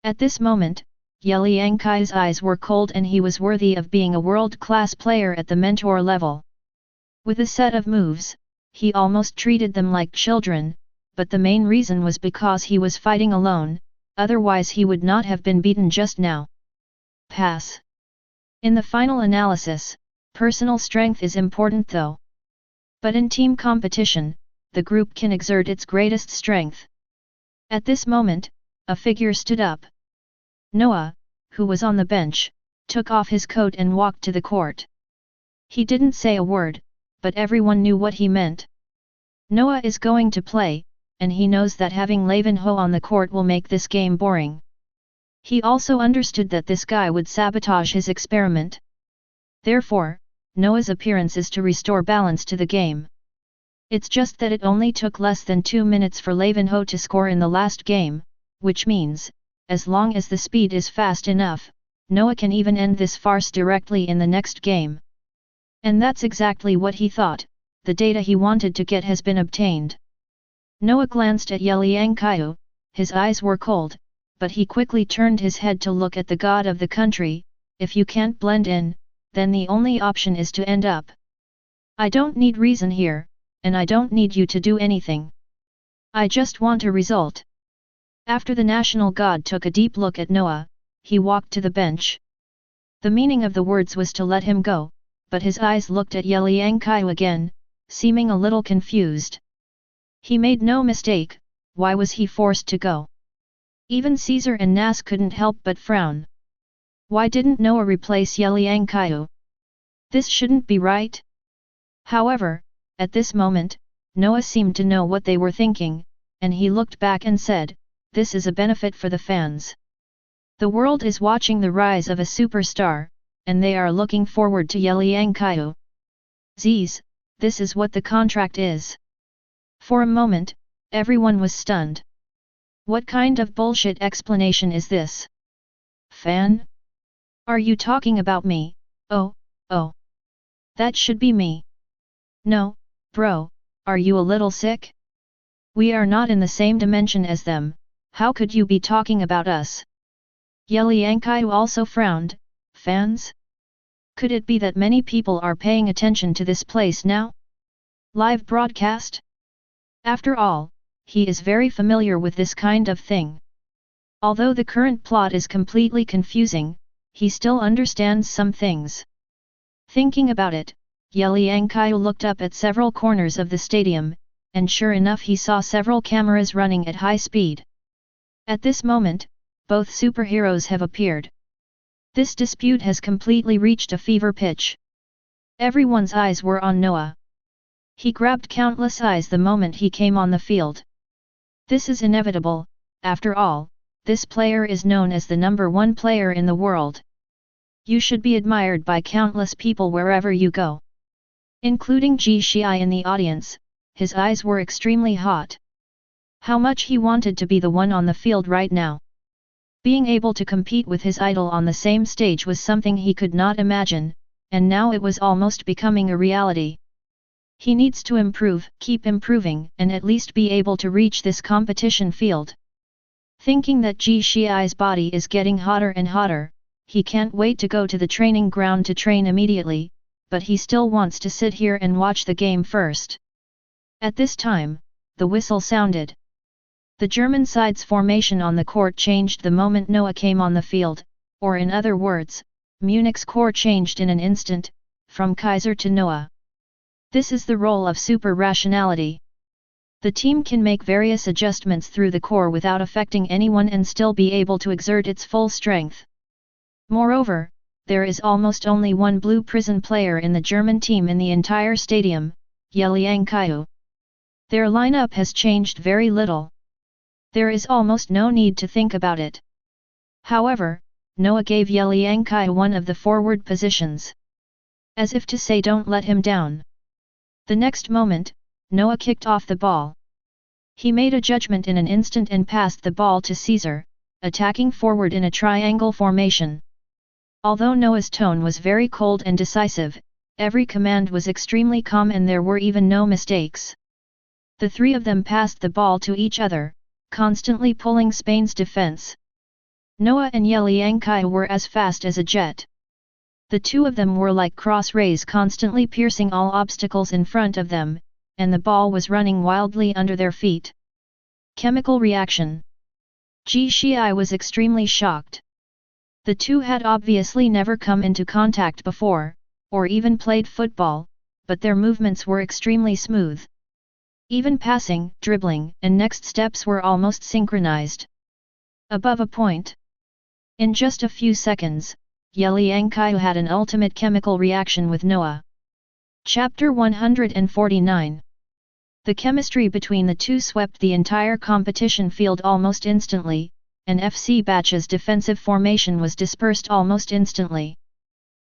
At this moment, Ye Liangqiu's eyes were cold and he was worthy of being a world-class player at the mentor level. With a set of moves, he almost treated them like children, but the main reason was because he was fighting alone, otherwise he would not have been beaten just now. Pass. In the final analysis, personal strength is important though. But in team competition, the group can exert its greatest strength. At this moment, a figure stood up. Noah, who was on the bench, took off his coat and walked to the court. He didn't say a word, but everyone knew what he meant. Noah is going to play, and he knows that having Liangqiu on the court will make this game boring. He also understood that this guy would sabotage his experiment. Therefore, Noah's appearance is to restore balance to the game. It's just that it only took less than 2 minutes for Liangqiu to score in the last game, which means, as long as the speed is fast enough, Noah can even end this farce directly in the next game. And that's exactly what he thought. The data he wanted to get has been obtained. Noah glanced at Ye Liangqiu, his eyes were cold, but he quickly turned his head to look at the god of the country. If you can't blend in, then the only option is to end up. I don't need reason here, and I don't need you to do anything. I just want a result. After the national god took a deep look at Noah, he walked to the bench. The meaning of the words was to let him go, but his eyes looked at Ye Liangqiu again, seeming a little confused. He made no mistake. Why was he forced to go? Even Caesar and Nas couldn't help but frown. Why didn't Noah replace Ye Liangqiu? This shouldn't be right. However, at this moment, Noah seemed to know what they were thinking, and he looked back and said, "This is a benefit for the fans. The world is watching the rise of a superstar, and they are looking forward to Ye Liangqiu. Z's, this is what the contract is." For a moment, everyone was stunned. What kind of bullshit explanation is this? Fan? Are you talking about me? Oh. That should be me. No, bro, are you a little sick? We are not in the same dimension as them, how could you be talking about us? Ye Liangqiu also frowned. Fans? Could it be that many people are paying attention to this place now? Live broadcast? After all, he is very familiar with this kind of thing. Although the current plot is completely confusing, he still understands some things. Thinking about it, Ye Liangqiu looked up at several corners of the stadium, and sure enough he saw several cameras running at high speed. At this moment, both superheroes have appeared. This dispute has completely reached a fever pitch. Everyone's eyes were on Noah. He grabbed countless eyes the moment he came on the field. This is inevitable, after all, this player is known as the #1 player in the world. You should be admired by countless people wherever you go. Including Ji Shii in the audience, his eyes were extremely hot. How much he wanted to be the one on the field right now. Being able to compete with his idol on the same stage was something he could not imagine, and now it was almost becoming a reality. He needs to improve, keep improving, and at least be able to reach this competition field. Thinking that Ji Shii's body is getting hotter and hotter, he can't wait to go to the training ground to train immediately, but he still wants to sit here and watch the game first. At this time, the whistle sounded. The German side's formation on the court changed the moment Noah came on the field, or in other words, Munich's core changed in an instant, from Kaiser to Noah. This is the role of super-rationality. The team can make various adjustments through the core without affecting anyone and still be able to exert its full strength. Moreover, there is almost only one blue prison player in the German team in the entire stadium, Ye Liangqiu. Their lineup has changed very little. There is almost no need to think about it. However, Noah gave Ye Liangqiu one of the forward positions. As if to say don't let him down. The next moment, Noah kicked off the ball. He made a judgment in an instant and passed the ball to Caesar, attacking forward in a triangle formation. Although Noah's tone was very cold and decisive, every command was extremely calm and there were even no mistakes. The three of them passed the ball to each other, constantly pulling Spain's defense. Noah and Ye Liangqiu were as fast as a jet. The two of them were like cross rays constantly piercing all obstacles in front of them, and the ball was running wildly under their feet. Chemical reaction. Ji Shii was extremely shocked. The two had obviously never come into contact before, or even played football, but their movements were extremely smooth. Even passing, dribbling, and next steps were almost synchronized. Above a point. In just a few seconds, Ye Liangqiu had an ultimate chemical reaction with Noah. Chapter 149. The chemistry between the two swept the entire competition field almost instantly, and FC Batch's defensive formation was dispersed almost instantly.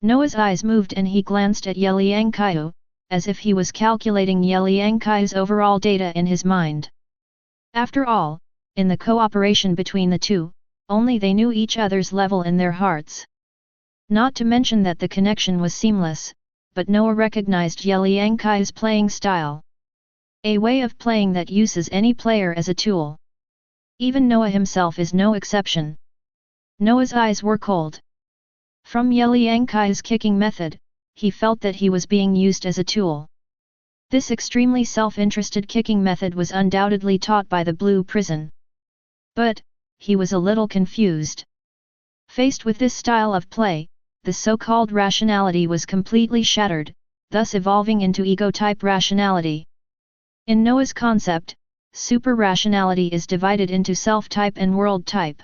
Noah's eyes moved and he glanced at Ye Liangqiu, as if he was calculating Ye Liangqiu's overall data in his mind. After all, in the cooperation between the two, only they knew each other's level in their hearts. Not to mention that the connection was seamless, but Noah recognized Ye Liangqiu's playing style. A way of playing that uses any player as a tool. Even Noah himself is no exception. Noah's eyes were cold. From Ye Liangqiu's kicking method, he felt that he was being used as a tool. This extremely self-interested kicking method was undoubtedly taught by the Blue Prison. But, he was a little confused. Faced with this style of play, the so-called rationality was completely shattered, thus evolving into ego-type rationality. In Noah's concept, super-rationality is divided into self-type and world-type.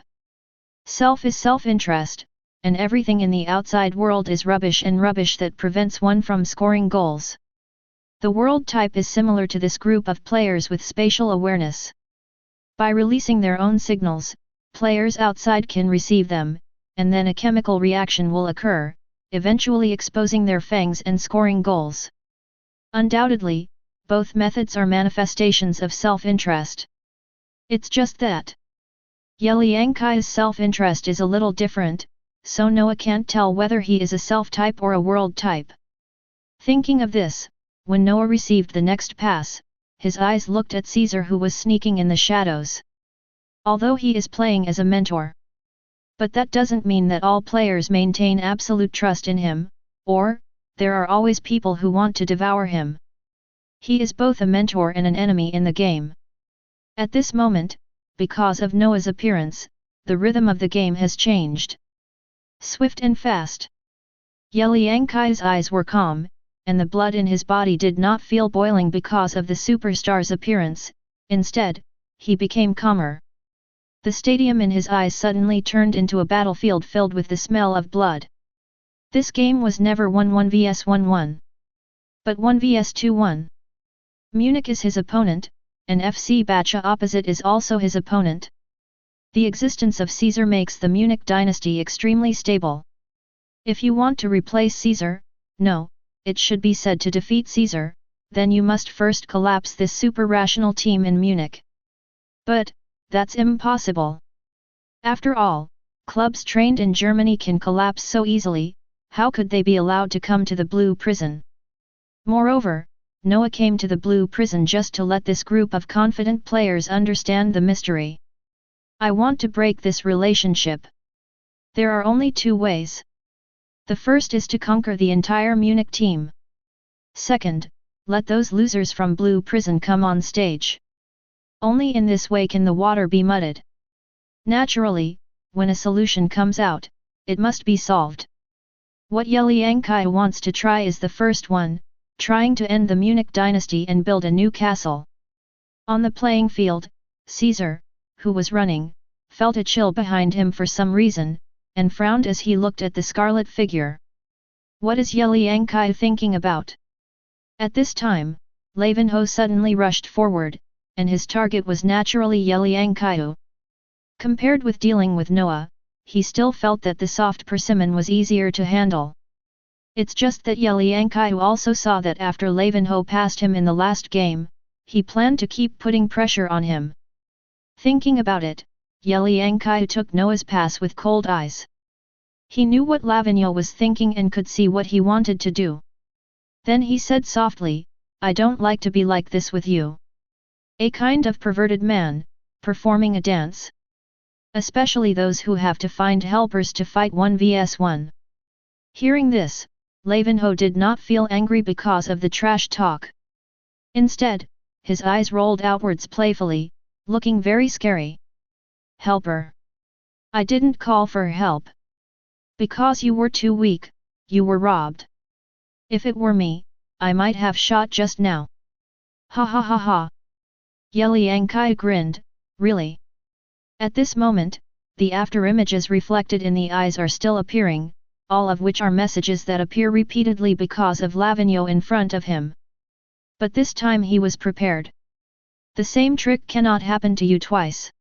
Self is self-interest, and everything in the outside world is rubbish and rubbish that prevents one from scoring goals. The world-type is similar to this group of players with spatial awareness. By releasing their own signals, players outside can receive them, and then a chemical reaction will occur, eventually exposing their fangs and scoring goals. Undoubtedly, both methods are manifestations of self-interest. It's just that Ye Liangqiu's self-interest is a little different, so Noah can't tell whether he is a self-type or a world-type. Thinking of this, when Noah received the next pass, his eyes looked at Caesar who was sneaking in the shadows. Although he is playing as a mentor. But that doesn't mean that all players maintain absolute trust in him, or, there are always people who want to devour him. He is both a mentor and an enemy in the game. At this moment, because of Noah's appearance, the rhythm of the game has changed. Swift and fast. Ye Liangqiu's eyes were calm, and the blood in his body did not feel boiling because of the superstar's appearance, instead, he became calmer. The stadium in his eyes suddenly turned into a battlefield filled with the smell of blood. This game was never 1-1 vs 1-1. But 1 vs 2-1. Munich is his opponent, and FC Bacha opposite is also his opponent. The existence of Caesar makes the Munich dynasty extremely stable. If you want to replace Caesar, no, it should be said to defeat Caesar, then you must first collapse this super-rational team in Munich. But, that's impossible. After all, clubs trained in Germany can collapse so easily, how could they be allowed to come to the Blue Prison? Moreover, Noah came to the Blue Prison just to let this group of confident players understand the mystery. I want to break this relationship. There are only two ways. The first is to conquer the entire Munich team. Second, let those losers from Blue Prison come on stage. Only in this way can the water be muddied. Naturally, when a solution comes out, it must be solved. What Ye Liangqiu wants to try is the first one, trying to end the Munich dynasty and build a new castle. On the playing field, Caesar, who was running, felt a chill behind him for some reason, and frowned as he looked at the scarlet figure. What is Ye Liangqiu thinking about? At this time, Lavenho suddenly rushed forward, and his target was naturally Ye Liangqiu. Compared with dealing with Noah, he still felt that the soft persimmon was easier to handle. It's just that Ye Liangqiu also saw that after Lavenho passed him in the last game, he planned to keep putting pressure on him. Thinking about it, Ye Liangqiu took Noah's pass with cold eyes. He knew what Lavenho was thinking and could see what he wanted to do. Then he said softly, "I don't like to be like this with you. A kind of perverted man, performing a dance. Especially those who have to find helpers to fight 1 vs 1. Hearing this, Lavenho did not feel angry because of the trash talk. Instead, his eyes rolled outwards playfully, looking very scary. "Helper? I didn't call for help. Because you were too weak, you were robbed. If it were me, I might have shot just now." Ha ha ha ha. Ye Liangqiu grinned, "Really?" At this moment, the after-images reflected in the eyes are still appearing, all of which are messages that appear repeatedly because of Lavenho in front of him. But this time he was prepared. The same trick cannot happen to you twice.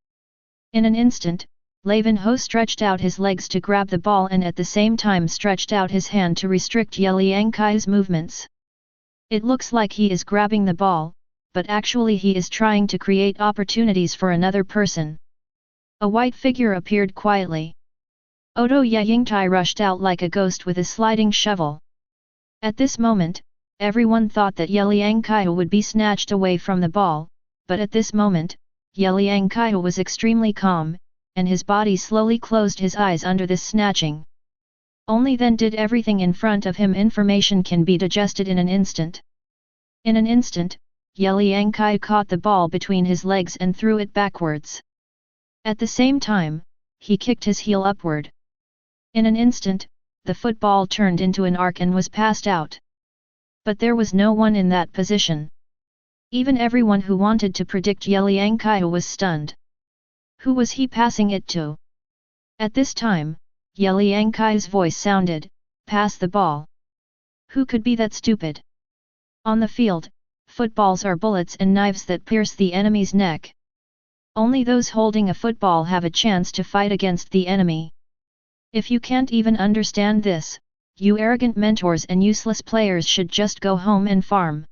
In an instant, Lavenho stretched out his legs to grab the ball and at the same time stretched out his hand to restrict Ye Liangqiu's movements. It looks like he is grabbing the ball, but actually he is trying to create opportunities for another person. A white figure appeared quietly. Odo Ye Liangqiu rushed out like a ghost with a sliding shovel. At this moment, everyone thought that Ye Liangqiu would be snatched away from the ball, but at this moment, Ye Liangqiu was extremely calm, and his body slowly closed his eyes under this snatching. Only then did everything in front of him information can be digested in an instant. In an instant, Ye Liangqiu caught the ball between his legs and threw it backwards. At the same time, he kicked his heel upward. In an instant, the football turned into an arc and was passed out. But there was no one in that position. Even everyone who wanted to predict Ye Liangqiu was stunned. Who was he passing it to? At this time, Ye Liangqiu's voice sounded, "Pass the ball." Who could be that stupid? On the field, footballs are bullets and knives that pierce the enemy's neck. Only those holding a football have a chance to fight against the enemy. If you can't even understand this, you arrogant mentors and useless players should just go home and farm.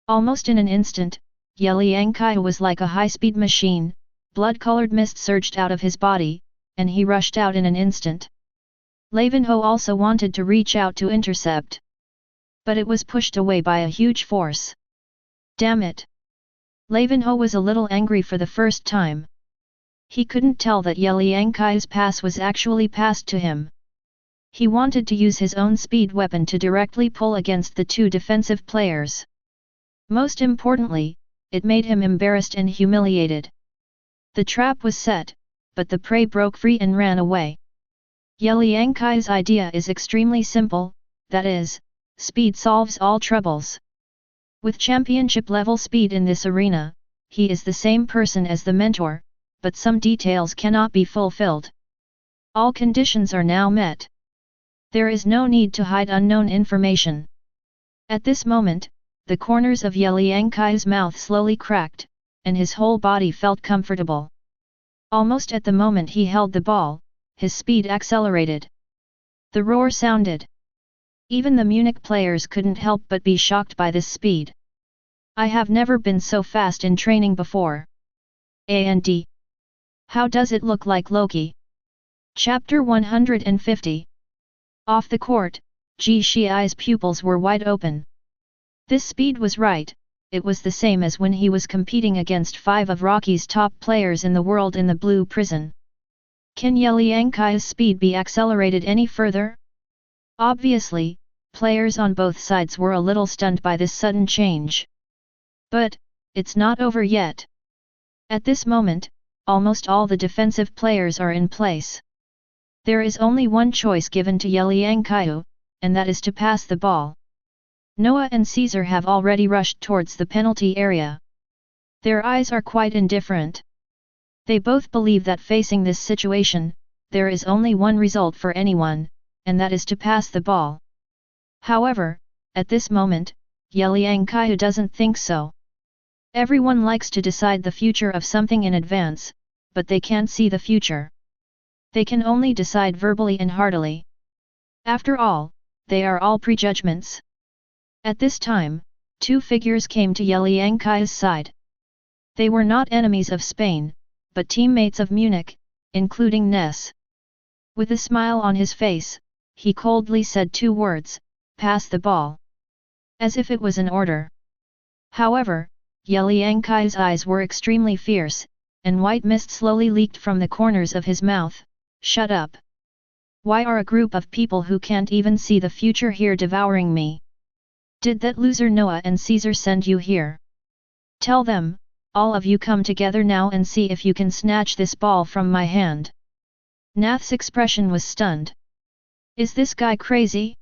Almost in an instant, Ye Liangqiu was like a high-speed machine, blood-colored mist surged out of his body, and he rushed out in an instant. Lavenho also wanted to reach out to intercept. But it was pushed away by a huge force. Damn it! Lavenho was a little angry for the first time. He couldn't tell that Ye Liangqiu's pass was actually passed to him. He wanted to use his own speed weapon to directly pull against the two defensive players. Most importantly, it made him embarrassed and humiliated. The trap was set, but the prey broke free and ran away. Ye Liangqiu's idea is extremely simple, that is, speed solves all troubles. With championship-level speed in this arena, he is the same person as the mentor, but some details cannot be fulfilled. All conditions are now met. There is no need to hide unknown information. At this moment, the corners of Ye Liangqiu's mouth slowly cracked, and his whole body felt comfortable. Almost at the moment he held the ball, his speed accelerated. The roar sounded. Even the Munich players couldn't help but be shocked by this speed. I have never been so fast in training before. And how does it look like Loki? Chapter 150. Off the court, Ji Shiai's pupils were wide open. This speed was right, it was the same as when he was competing against 5 of Rocky's top players in the world in the Blue Prison. Can Ye Liangqiu's speed be accelerated any further? Obviously, players on both sides were a little stunned by this sudden change. But, it's not over yet. At this moment, almost all the defensive players are in place. There is only one choice given to Ye Liangqiu, and that is to pass the ball. Noah and Caesar have already rushed towards the penalty area. Their eyes are quite indifferent. They both believe that facing this situation, there is only one result for anyone, and that is to pass the ball. However, at this moment, Ye Liangqiu doesn't think so. Everyone likes to decide the future of something in advance, but they can't see the future. They can only decide verbally and heartily. After all, they are all prejudgments. At this time, two figures came to Ye Liangqiu's side. They were not enemies of Spain, but teammates of Munich, including Ness. With a smile on his face, he coldly said two words, "Pass the ball." As if it was an order. However, Ye Liangqiu's eyes were extremely fierce, and white mist slowly leaked from the corners of his mouth. "Shut up! Why are a group of people who can't even see the future here devouring me? Did that loser Noah and Caesar send you here? Tell them, all of you come together now and see if you can snatch this ball from my hand." Nath's expression was stunned. Is this guy crazy?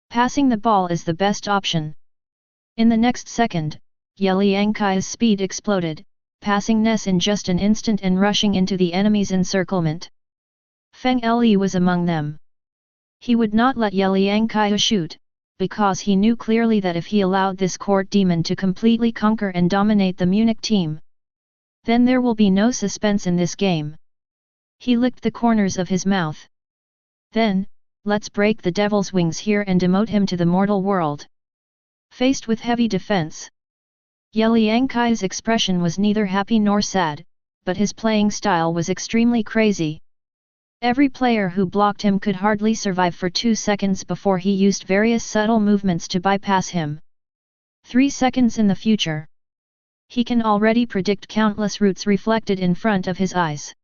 Passing the ball is the best option. In the next second, Ye Liangqiu's speed exploded, passing Ness in just an instant and rushing into the enemy's encirclement. Feng Li was among them. He would not let Ye Liangqiu shoot, because he knew clearly that if he allowed this court demon to completely conquer and dominate the Munich team, then there will be no suspense in this game. He licked the corners of his mouth. Then, let's break the devil's wings here and demote him to the mortal world. Faced with heavy defense, Ye Liangqiu's expression was neither happy nor sad, but his playing style was extremely crazy. Every player who blocked him could hardly survive for 2 seconds before he used various subtle movements to bypass him. 3 seconds in the future. He can already predict countless routes reflected in front of his eyes.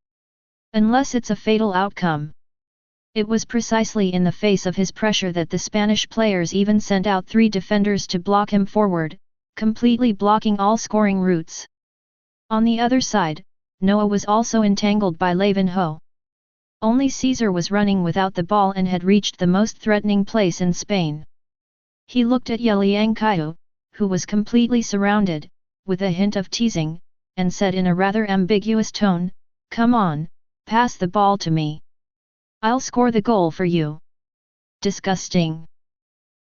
Unless it's a fatal outcome. It was precisely in the face of his pressure that the Spanish players even sent out 3 defenders to block him forward, completely blocking all scoring routes. On the other side, Noah was also entangled by Liangqiu. Only Caesar was running without the ball and had reached the most threatening place in Spain. He looked at Ye Liangqiu, who was completely surrounded, with a hint of teasing, and said in a rather ambiguous tone, "Come on, pass the ball to me. I'll score the goal for you." Disgusting!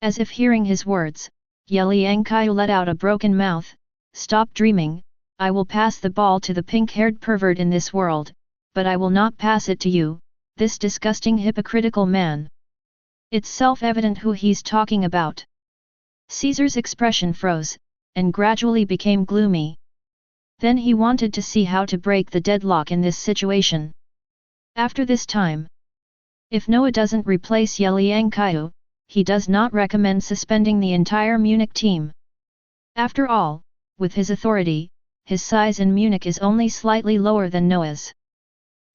As if hearing his words, Ye Liangqiu let out a broken mouth. "Stop dreaming, I will pass the ball to the pink-haired pervert in this world, but I will not pass it to you, this disgusting hypocritical man. It's self-evident who he's talking about." Caesar's expression froze, and gradually became gloomy. Then he wanted to see how to break the deadlock in this situation. After this time, if Noah doesn't replace Ye Liangqiu, he does not recommend suspending the entire Munich team. After all, with his authority, his size in Munich is only slightly lower than Noah's.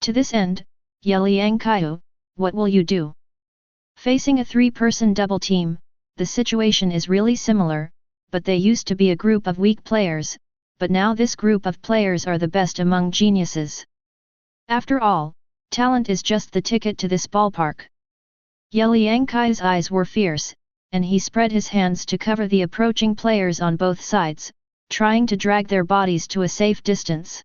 To this end, Ye Liangqiu, what will you do? Facing a 3-person double team, the situation is really similar, but they used to be a group of weak players, but now this group of players are the best among geniuses. After all, talent is just the ticket to this ballpark. Ye Liangqiu's eyes were fierce, and he spread his hands to cover the approaching players on both sides, trying to drag their bodies to a safe distance.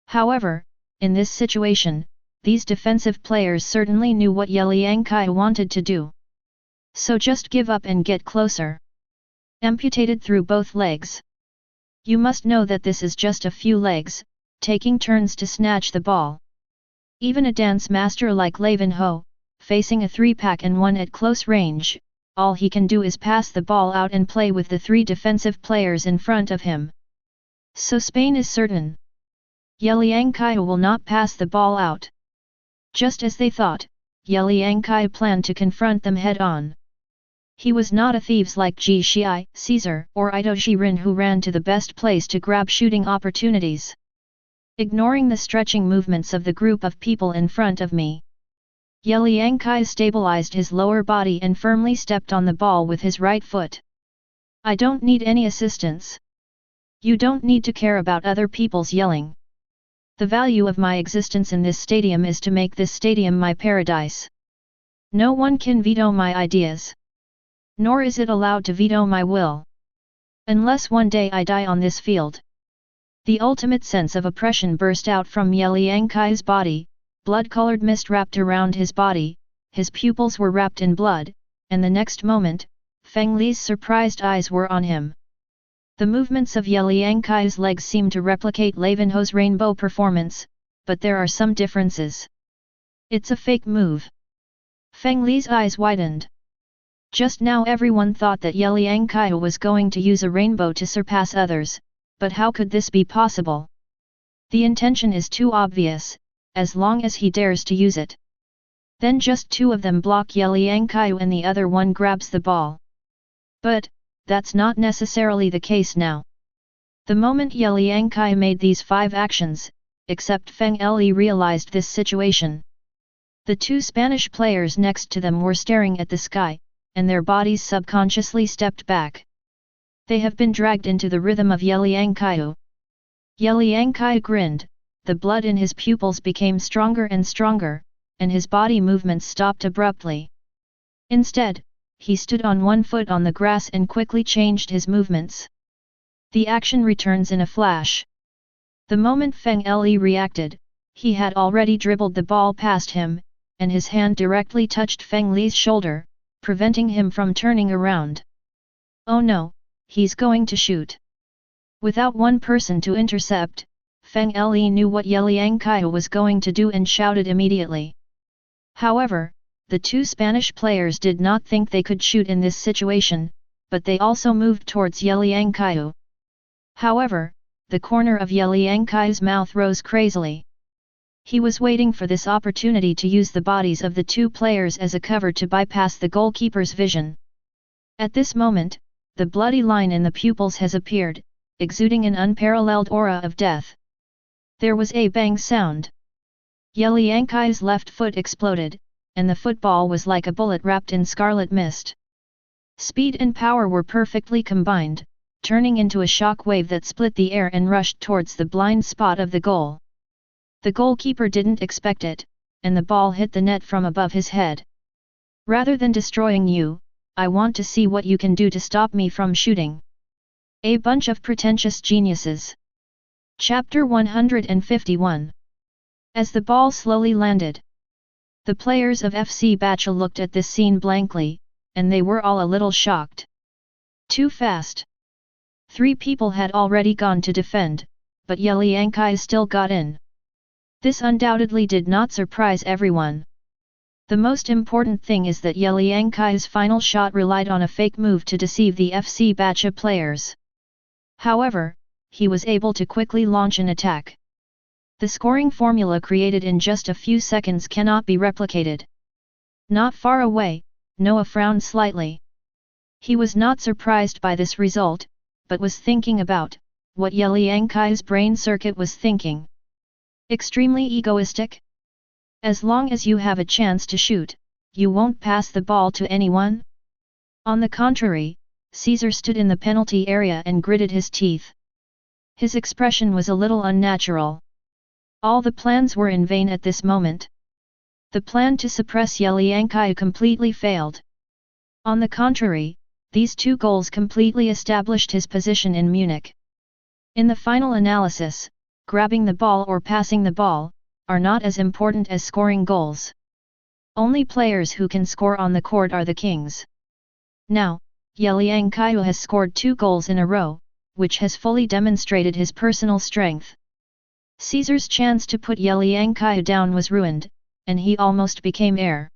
However, in this situation, these defensive players certainly knew what Ye Liangqiu wanted to do. So just give up and get closer. Amputated through both legs. You must know that this is just a few legs, taking turns to snatch the ball. Even a dance master like Liangqiu, facing a 3-pack and 1 at close range, all he can do is pass the ball out and play with the 3 defensive players in front of him. So Spain is certain. Ye Liangqiu will not pass the ball out. Just as they thought, Ye Liangqiu planned to confront them head-on. He was not a thieves like Ji Xi, Caesar, or Ito Jiren who ran to the best place to grab shooting opportunities. Ignoring the stretching movements of the group of people in front of me, Ye Liangqiu stabilized his lower body and firmly stepped on the ball with his right foot. I don't need any assistance. You don't need to care about other people's yelling. The value of my existence in this stadium is to make this stadium my paradise. No one can veto my ideas. Nor is it allowed to veto my will. Unless one day I die on this field. The ultimate sense of oppression burst out from Ye Liangqiu's body, blood-colored mist wrapped around his body, his pupils were wrapped in blood, and the next moment, Feng Li's surprised eyes were on him. The movements of Ye Liangqiu's legs seem to replicate Lavenho's rainbow performance, but there are some differences. It's a fake move. Feng Li's eyes widened. Just now everyone thought that Ye Liangqiu was going to use a rainbow to surpass others, but how could this be possible? The intention is too obvious, as long as he dares to use it. Then just two of them block Ye Liangqiu and the other one grabs the ball. But, that's not necessarily the case now. The moment Ye Liangqiu made these 5 actions, except Feng Li realized this situation. The 2 Spanish players next to them were staring at the sky, and their bodies subconsciously stepped back. They have been dragged into the rhythm of Ye Liangqiu. Ye Liangqiu grinned, the blood in his pupils became stronger and stronger, and his body movements stopped abruptly. Instead, he stood on one foot on the grass and quickly changed his movements. The action returns in a flash. The moment Feng Li reacted, he had already dribbled the ball past him, and his hand directly touched Feng Li's shoulder, preventing him from turning around. Oh no, he's going to shoot. Without one person to intercept, Feng Li knew what Ye Liangqiu was going to do and shouted immediately. However, the 2 Spanish players did not think they could shoot in this situation, but they also moved towards Ye Liangqiu. However, the corner of Ye Liangqiu's mouth rose crazily. He was waiting for this opportunity to use the bodies of the 2 players as a cover to bypass the goalkeeper's vision. At this moment, the bloody line in the pupils has appeared, exuding an unparalleled aura of death. There was a bang sound. Ye Liangqiu's left foot exploded, and the football was like a bullet wrapped in scarlet mist. Speed and power were perfectly combined, turning into a shock wave that split the air and rushed towards the blind spot of the goal. The goalkeeper didn't expect it, and the ball hit the net from above his head. Rather than destroying you, I want to see what you can do to stop me from shooting. A bunch of pretentious geniuses. Chapter 151. As the ball slowly landed, the players of FC Bacha looked at this scene blankly, and they were all a little shocked. Too fast. 3 people had already gone to defend, but Ye Liangqiu still got in. This undoubtedly did not surprise everyone. The most important thing is that Ye Liangqiu's final shot relied on a fake move to deceive the FC Bacha players. However, he was able to quickly launch an attack. The scoring formula created in just a few seconds cannot be replicated. Not far away, Noah frowned slightly. He was not surprised by this result, but was thinking about what Ye Liangqiu's brain circuit was thinking. Extremely egoistic? As long as you have a chance to shoot, you won't pass the ball to anyone? On the contrary, Caesar stood in the penalty area and gritted his teeth. His expression was a little unnatural. All the plans were in vain at this moment. The plan to suppress Ye Liangqiu completely failed. On the contrary, these 2 goals completely established his position in Munich. In the final analysis, grabbing the ball or passing the ball are not as important as scoring goals. Only players who can score on the court are the kings. Now, Ye Liangqiu has scored 2 goals in a row, which has fully demonstrated his personal strength. Caesar's chance to put Ye Liangqiu down was ruined, and he almost became heir.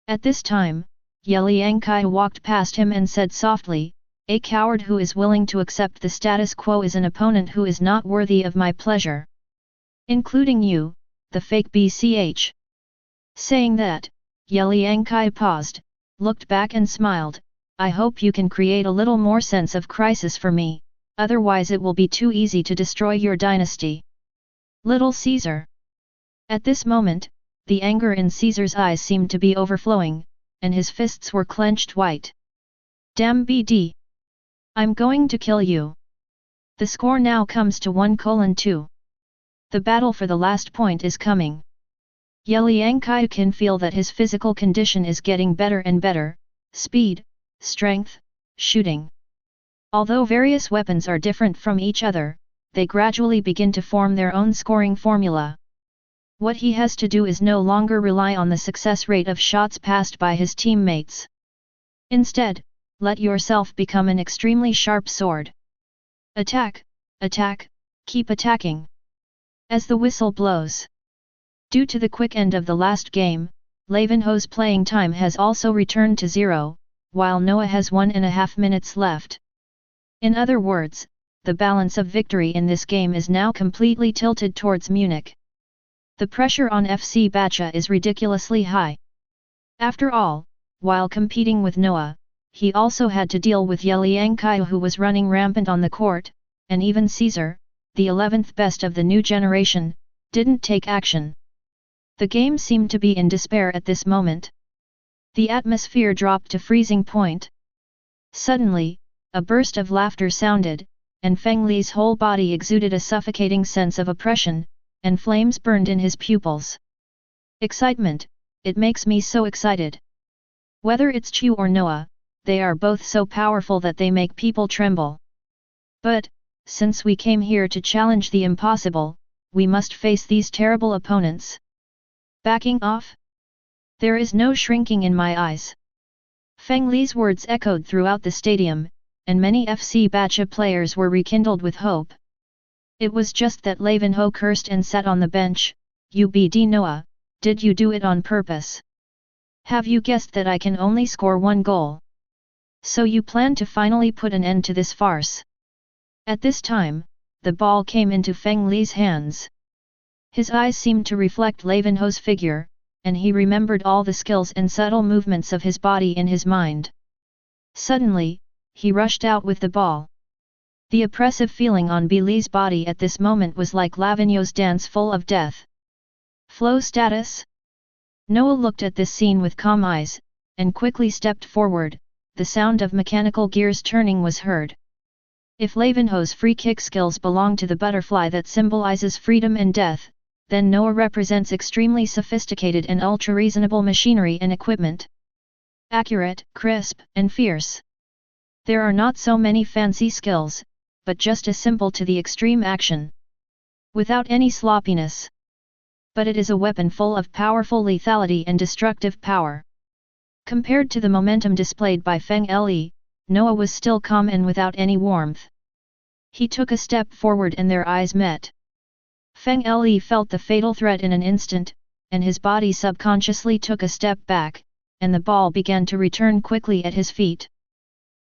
At this time, Ye Liangqiu walked past him and said softly, "A coward who is willing to accept the status quo is an opponent who is not worthy of my pleasure. Including you, the fake BCH." Saying that, Ye Liangqiu paused, looked back and smiled, "I hope you can create a little more sense of crisis for me, otherwise it will be too easy to destroy your dynasty. Little Caesar." At this moment, the anger in Caesar's eyes seemed to be overflowing, and his fists were clenched white. Damn BD! I'm going to kill you! The score now comes to 1:2. The battle for the last point is coming. Ye Liangqiu can feel that his physical condition is getting better and better, speed, strength, shooting. Although various weapons are different from each other, they gradually begin to form their own scoring formula. What he has to do is no longer rely on the success rate of shots passed by his teammates. Instead, let yourself become an extremely sharp sword. Attack, attack, keep attacking. As the whistle blows. Due to the quick end of the last game, Liangqiu's playing time has also returned to 0, while Noah has 1.5 minutes left. In other words, the balance of victory in this game is now completely tilted towards Munich. The pressure on FC Bacha is ridiculously high. After all, while competing with Noah, he also had to deal with Ye Liangqiu, who was running rampant on the court, and even Caesar, the 11th best of the new generation, didn't take action. The game seemed to be in despair at this moment. The atmosphere dropped to freezing point. Suddenly, a burst of laughter sounded, and Feng Li's whole body exuded a suffocating sense of oppression, and flames burned in his pupils. Excitement, it makes me so excited. Whether it's Chu or Noah, they are both so powerful that they make people tremble. But, since we came here to challenge the impossible, we must face these terrible opponents. Backing off? There is no shrinking in my eyes. Feng Li's words echoed throughout the stadium, and many FC Bacha players were rekindled with hope. It was just that Liangqiu cursed and sat on the bench. "UBD Noah, did you do it on purpose? Have you guessed that I can only score 1 goal? So you plan to finally put an end to this farce?" At this time, the ball came into Feng Li's hands. His eyes seemed to reflect Liangqiu's figure, and he remembered all the skills and subtle movements of his body in his mind. Suddenly, he rushed out with the ball. The oppressive feeling on Li's body at this moment was like Liangqiu's dance full of death. Flow status? Noah looked at this scene with calm eyes, and quickly stepped forward. The sound of mechanical gears turning was heard. If Liangqiu's free kick skills belong to the butterfly that symbolizes freedom and death, then Noah represents extremely sophisticated and ultra-reasonable machinery and equipment. Accurate, crisp, and fierce. There are not so many fancy skills, but just a simple to the extreme action. Without any sloppiness. But it is a weapon full of powerful lethality and destructive power. Compared to the momentum displayed by Feng Li, Noah was still calm and without any warmth. He took a step forward and their eyes met. Feng Li felt the fatal threat in an instant, and his body subconsciously took a step back, and the ball began to return quickly at his feet.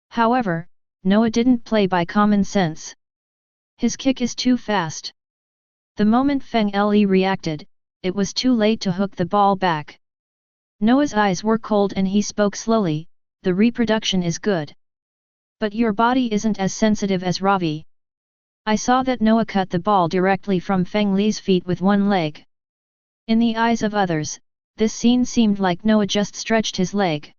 However, Noah didn't play by common sense. His kick is too fast. The moment Feng Li reacted, it was too late to hook the ball back. Noah's eyes were cold and he spoke slowly, "The reproduction is good. But your body isn't as sensitive as Ravi." I saw that Noah cut the ball directly from Feng Li's feet with one leg. In the eyes of others, this scene seemed like Noah just stretched his leg.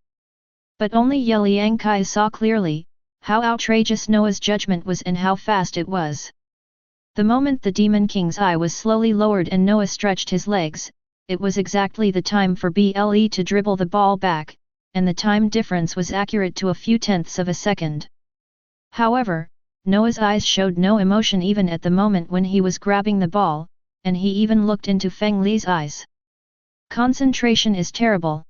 But only Ye Liangqiu saw clearly how outrageous Noah's judgment was and how fast it was. The moment the Demon King's eye was slowly lowered and Noah stretched his legs, it was exactly the time for BLE to dribble the ball back, and the time difference was accurate to a few tenths of a second. However, Noah's eyes showed no emotion even at the moment when he was grabbing the ball, and he even looked into Feng Li's eyes. Concentration is terrible.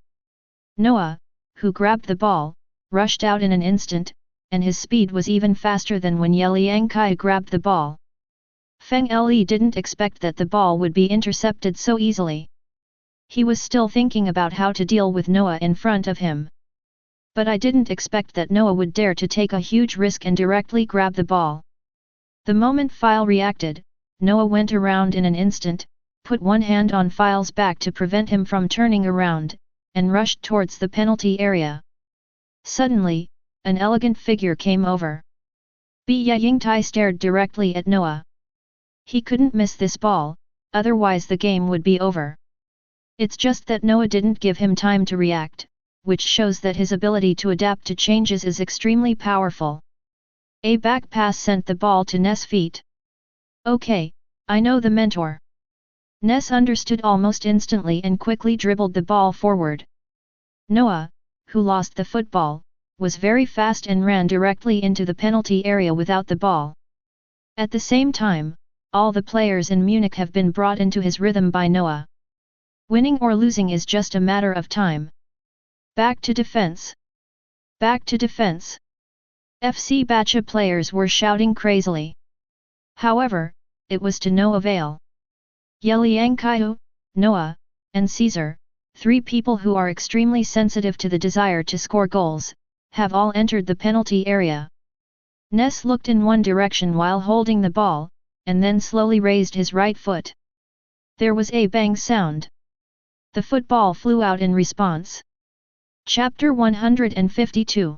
Noah, who grabbed the ball, rushed out in an instant, and his speed was even faster than when Ye Liangqiu grabbed the ball. Feng Li didn't expect that the ball would be intercepted so easily. He was still thinking about how to deal with Noah in front of him. But I didn't expect that Noah would dare to take a huge risk and directly grab the ball. The moment Phile reacted, Noah went around in an instant, put one hand on Phile's back to prevent him from turning around, and rushed towards the penalty area. Suddenly, an elegant figure came over. Ye Liangqiu stared directly at Noah. He couldn't miss this ball, otherwise the game would be over. It's just that Noah didn't give him time to react, which shows that his ability to adapt to changes is extremely powerful. A back pass sent the ball to Ness' feet. Okay, I know the mentor. Ness understood almost instantly and quickly dribbled the ball forward. Noah, who lost the football, was very fast and ran directly into the penalty area without the ball. At the same time, all the players in Munich have been brought into his rhythm by Noah. Winning or losing is just a matter of time. Back to defense! Back to defense! FC Bacha players were shouting crazily. However, it was to no avail. Ye Liangqiu, Noah, and Caesar, three people who are extremely sensitive to the desire to score goals, have all entered the penalty area. Ness looked in one direction while holding the ball, and then slowly raised his right foot. There was a bang sound. The football flew out in response. Chapter 152.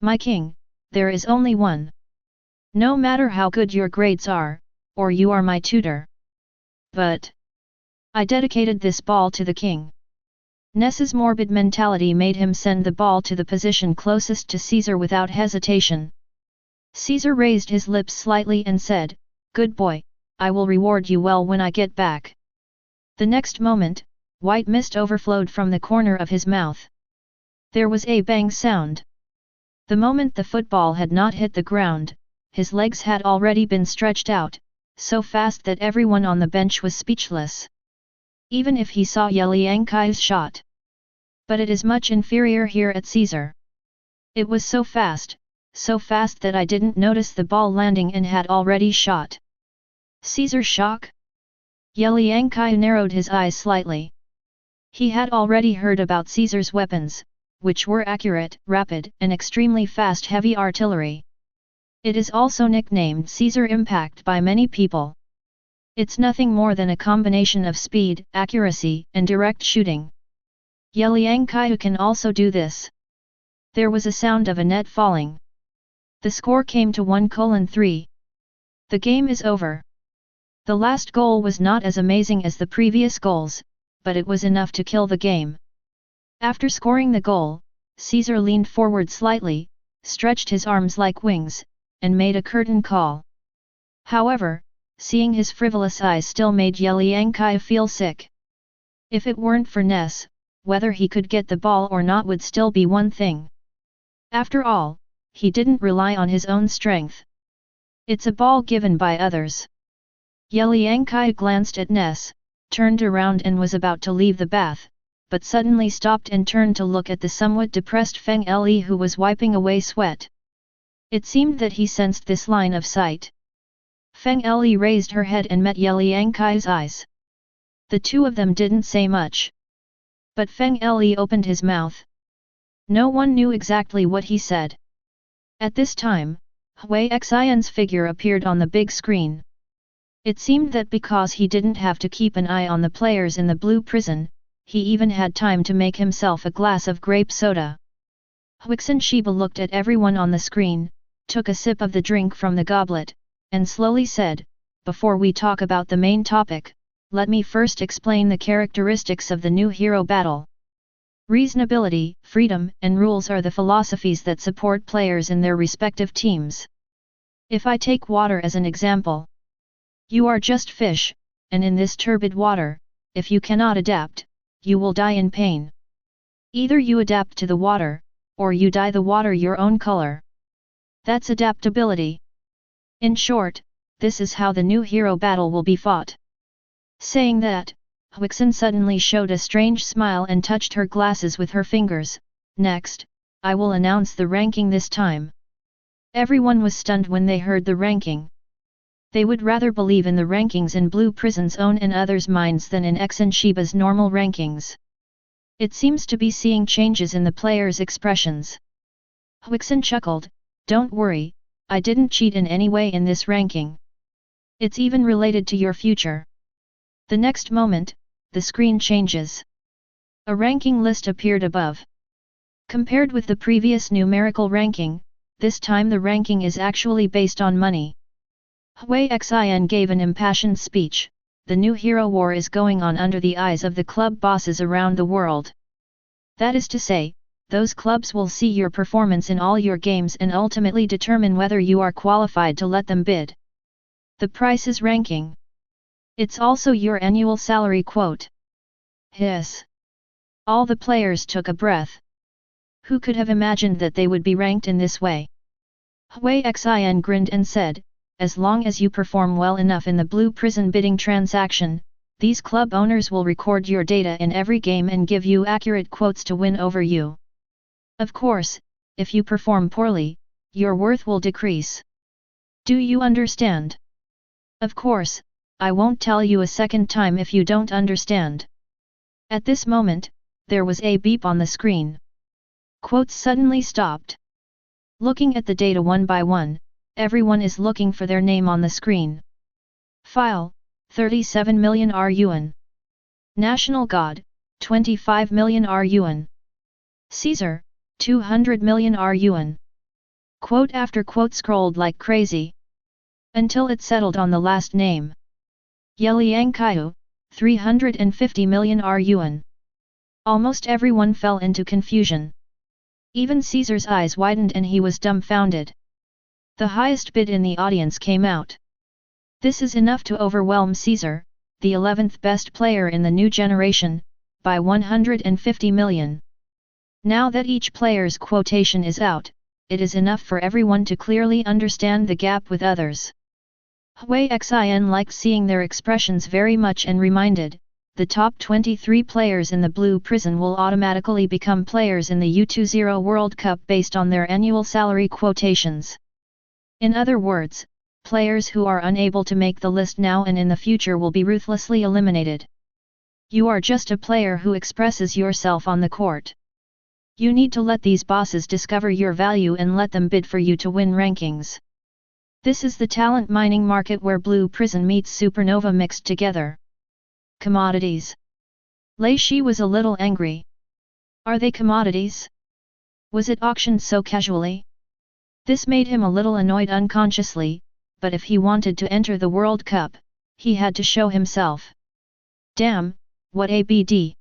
My king, there is only one. No matter how good your grades are, or you are my tutor. But I dedicated this ball to the king. Ness's morbid mentality made him send the ball to the position closest to Caesar without hesitation. Caesar raised his lips slightly and said, "Good boy, I will reward you well when I get back." The next moment, white mist overflowed from the corner of his mouth. There was a bang sound. The moment the football had not hit the ground, his legs had already been stretched out, so fast that everyone on the bench was speechless. Even if he saw Ye Liangqiu's shot. But it is much inferior here at Caesar. It was so fast that I didn't notice the ball landing and had already shot. Caesar's shock? Ye Liangqiu narrowed his eyes slightly. He had already heard about Caesar's weapons, which were accurate, rapid, and extremely fast heavy artillery. It is also nicknamed Caesar Impact by many people. It's nothing more than a combination of speed, accuracy, and direct shooting. Ye Liangqiu can also do this. There was a sound of a net falling. The score came to 1:3. The game is over. The last goal was not as amazing as the previous goals, but it was enough to kill the game. After scoring the goal, Caesar leaned forward slightly, stretched his arms like wings, and made a curtain call. However, seeing his frivolous eyes still made Ye Liangqiu feel sick. If it weren't for Ness, whether he could get the ball or not would still be one thing. After all, he didn't rely on his own strength. It's a ball given by others. Ye Liangqiu glanced at Ness, turned around and was about to leave the bath, but suddenly stopped and turned to look at the somewhat depressed Feng Li who was wiping away sweat. It seemed that he sensed this line of sight. Feng Li raised her head and met Ye Liangqiu's eyes. The two of them didn't say much. But Feng Li opened his mouth. No one knew exactly what he said. At this time, Hui Xian's figure appeared on the big screen. It seemed that because he didn't have to keep an eye on the players in the blue prison, he even had time to make himself a glass of grape soda. Huixin Shiba looked at everyone on the screen, took a sip of the drink from the goblet, and slowly said, "Before we talk about the main topic, let me first explain the characteristics of the new hero battle. Reasonability, freedom, and rules are the philosophies that support players in their respective teams. If I take water as an example, you are just fish, and in this turbid water, if you cannot adapt, you will die in pain. Either you adapt to the water, or you dye the water your own color. That's adaptability. In short, this is how the new hero battle will be fought." Saying that, Huixin suddenly showed a strange smile and touched her glasses with her fingers. "Next, I will announce the ranking this time." Everyone was stunned when they heard the ranking. They would rather believe in the rankings in Blue Prison's own and others' minds than in Xin Shiba's normal rankings. It seems to be seeing changes in the players' expressions. Huixin chuckled, "Don't worry, I didn't cheat in any way in this ranking. It's even related to your future." The next moment, the screen changes. A ranking list appeared above. Compared with the previous numerical ranking, this time the ranking is actually based on money. Hui Xian gave an impassioned speech, the new hero war is going on under the eyes of the club bosses around the world. That is to say, those clubs will see your performance in all your games and ultimately determine whether you are qualified to let them bid. The price is ranking. It's also your annual salary quote. Hiss. All the players took a breath. Who could have imagined that they would be ranked in this way? Hui Xin grinned and said, as long as you perform well enough in the Blue Prison bidding transaction, these club owners will record your data in every game and give you accurate quotes to win over you. Of course, if you perform poorly, your worth will decrease. Do you understand? Of course, I won't tell you a second time if you don't understand. At this moment, there was a beep on the screen. Quotes suddenly stopped. Looking at the data one by one, everyone is looking for their name on the screen. File, 37 million yuan. National God, 25 million yuan. Caesar, 200 million yuan. Quote after quote scrolled like crazy. Until it settled on the last name. Ye Liangqiu, 350 million yuan. Almost everyone fell into confusion. Even Caesar's eyes widened and he was dumbfounded. The highest bid in the audience came out. This is enough to overwhelm Caesar, the 11th best player in the new generation, by 150 million. Now that each player's quotation is out, it is enough for everyone to clearly understand the gap with others. Hui Xin liked seeing their expressions very much and reminded, the top 23 players in the Blue Prison will automatically become players in the U20 World Cup based on their annual salary quotations. In other words, players who are unable to make the list now and in the future will be ruthlessly eliminated. You are just a player who expresses yourself on the court. You need to let these bosses discover your value and let them bid for you to win rankings. This is the talent mining market where Blue Prison meets Supernova mixed together. Commodities. Lei Shi was a little angry. Are they commodities? Was it auctioned so casually? This made him a little annoyed unconsciously, but if he wanted to enter the World Cup, he had to show himself. Damn, what a BD!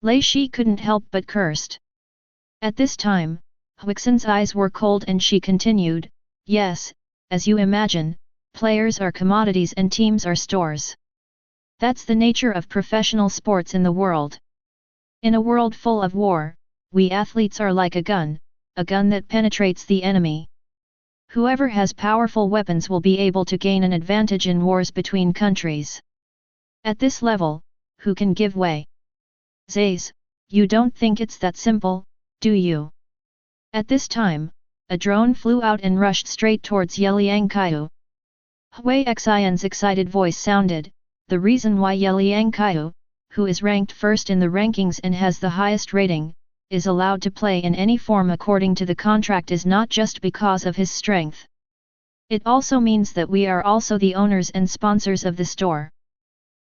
Lei Shi couldn't help but cursed. At this time, Huixin's eyes were cold and she continued, yes, as you imagine, players are commodities and teams are stores. That's the nature of professional sports in the world. In a world full of war, we athletes are like a gun that penetrates the enemy. Whoever has powerful weapons will be able to gain an advantage in wars between countries. At this level, who can give way? Zays, you don't think it's that simple, do you? At this time, a drone flew out and rushed straight towards Ye Liangqiu. Hui Xin's excited voice sounded, the reason why Ye Liangqiu, who is ranked first in the rankings and has the highest rating, is allowed to play in any form according to the contract is not just because of his strength. It also means that we are also the owners and sponsors of the store.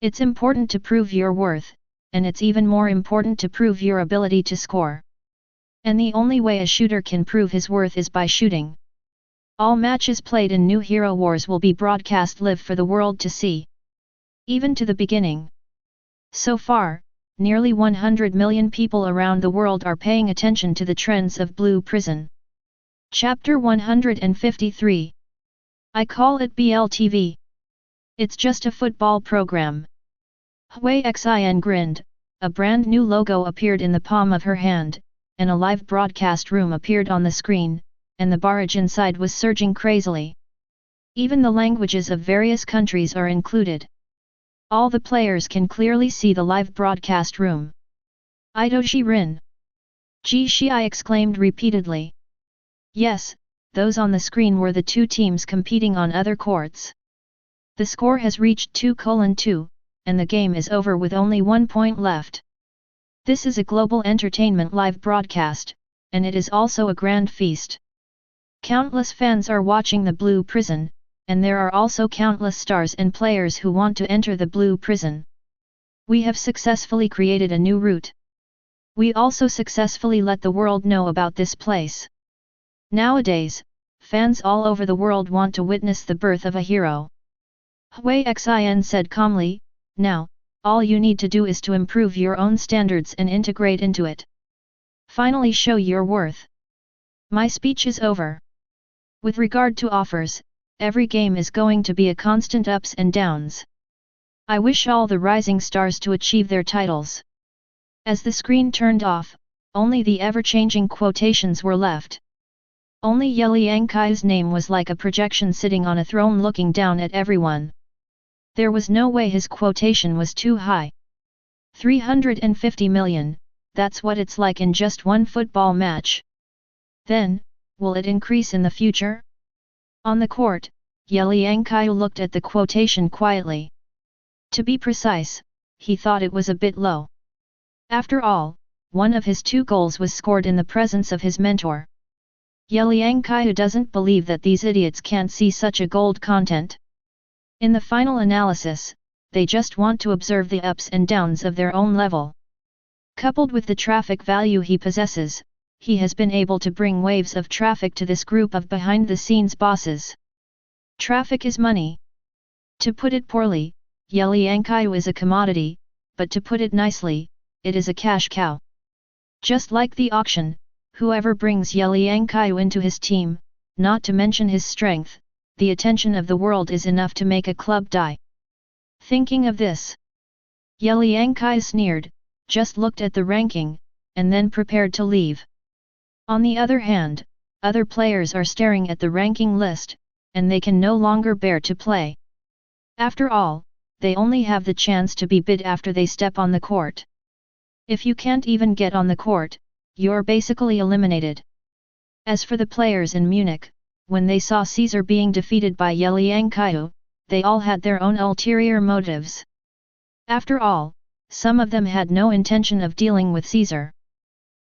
It's important to prove your worth, and it's even more important to prove your ability to score. And the only way a shooter can prove his worth is by shooting. All matches played in New Hero Wars will be broadcast live for the world to see. Even to the beginning. So far, nearly 100 million people around the world are paying attention to the trends of Blue Prison. Chapter 153. I call it BLTV. It's just a football program. Hui Xin grinned, a brand new logo appeared in the palm of her hand, and a live broadcast room appeared on the screen, and the barrage inside was surging crazily. Even the languages of various countries are included. All the players can clearly see the live broadcast room. Idoji Rin. Ji Shii exclaimed repeatedly. Yes, those on the screen were the two teams competing on other courts. The score has reached 2:2, and the game is over with only 1 point left. This is a global entertainment live broadcast, and it is also a grand feast. Countless fans are watching the Blue Prison, and there are also countless stars and players who want to enter the Blue Prison. We have successfully created a new route. We also successfully let the world know about this place. Nowadays, fans all over the world want to witness the birth of a hero. Hui Xin said calmly, Now, all you need to do is to improve your own standards and integrate into it. Finally show your worth. My speech is over. With regard to offers, every game is going to be a constant ups and downs. I wish all the rising stars to achieve their titles. As the screen turned off, only the ever-changing quotations were left. Only Ye Liangqiu's name was like a projection sitting on a throne looking down at everyone. There was no way his quotation was too high. 350 million, that's what it's like in just one football match. Then, will it increase in the future? On the court, Ye Liangqiu looked at the quotation quietly. To be precise, he thought it was a bit low. After all, one of his 2 goals was scored in the presence of his mentor. Ye Liangqiu doesn't believe that these idiots can't see such a gold content. In the final analysis, they just want to observe the ups and downs of their own level. Coupled with the traffic value he possesses, he has been able to bring waves of traffic to this group of behind-the-scenes bosses. Traffic is money. To put it poorly, Ye Liangqiu is a commodity, but to put it nicely, it is a cash cow. Just like the auction, whoever brings Ye Liangqiu into his team, not to mention his strength, the attention of the world is enough to make a club die. Thinking of this, Ye Liangqiu sneered, just looked at the ranking, and then prepared to leave. On the other hand, other players are staring at the ranking list, and they can no longer bear to play. After all, they only have the chance to be bid after they step on the court. If you can't even get on the court, you're basically eliminated. As for the players in Munich, when they saw Caesar being defeated by Ye Liangqiu, they all had their own ulterior motives. After all, some of them had no intention of dealing with Caesar.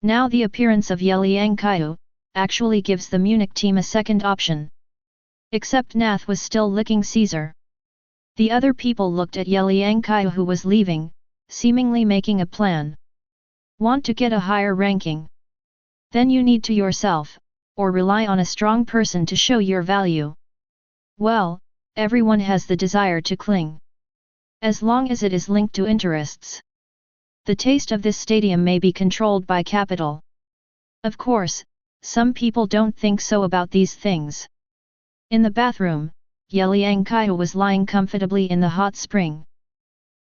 Now the appearance of Ye Liangqiu actually gives the Munich team a second option. Except Nath was still licking Caesar. The other people looked at Ye Liangqiu who was leaving, seemingly making a plan. Want to get a higher ranking? Then you need to yourself, or rely on a strong person to show your value. Well, everyone has the desire to cling. As long as it is linked to interests. The taste of this stadium may be controlled by capital. Of course, some people don't think so about these things. In the bathroom, Ye Liangqiu was lying comfortably in the hot spring.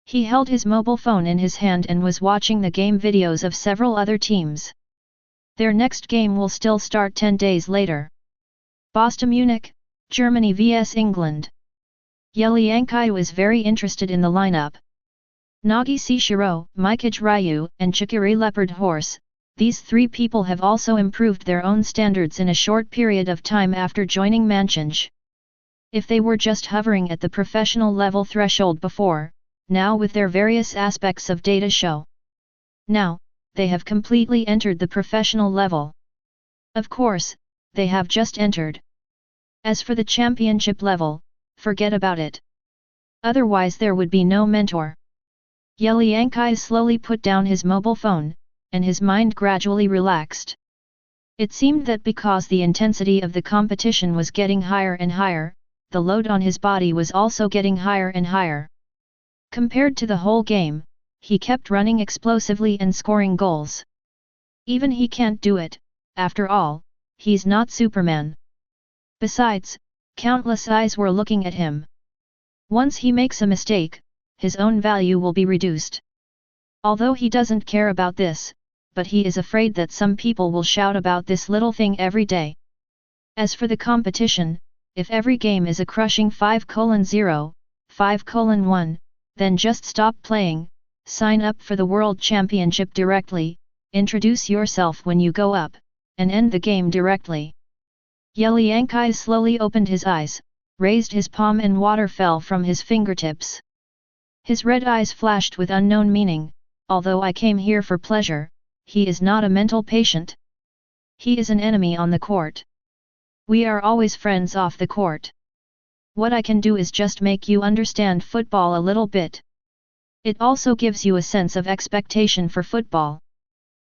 He held his mobile phone in his hand and was watching the game videos of several other teams. Their next game will still start 10 days later. Boston Munich, Germany vs England. Ye Liangqiu is very interested in the lineup. Nagise Shiro, Mikage Ryu, and Chikiri Leopard Horse, these 3 people have also improved their own standards in a short period of time after joining Manchinj. If they were just hovering at the professional level threshold before, now with their various aspects of data show. Now, they have completely entered the professional level. Of course, they have just entered. As for the championship level, forget about it. Otherwise there would be no mentor. Ye Liangqiu slowly put down his mobile phone, and his mind gradually relaxed. It seemed that because the intensity of the competition was getting higher and higher, the load on his body was also getting higher and higher. Compared to the whole game, he kept running explosively and scoring goals. Even he can't do it, after all, he's not Superman. Besides, countless eyes were looking at him. Once he makes a mistake, his own value will be reduced. Although he doesn't care about this, but he is afraid that some people will shout about this little thing every day. As for the competition, if every game is a crushing 5:0, 5:1, then just stop playing, sign up for the World Championship directly, introduce yourself when you go up, and end the game directly. Ye Liangqiu slowly opened his eyes, raised his palm and water fell from his fingertips. His red eyes flashed with unknown meaning, although I came here for pleasure, he is not a mental patient. He is an enemy on the court. We are always friends off the court. What I can do is just make you understand football a little bit. It also gives you a sense of expectation for football.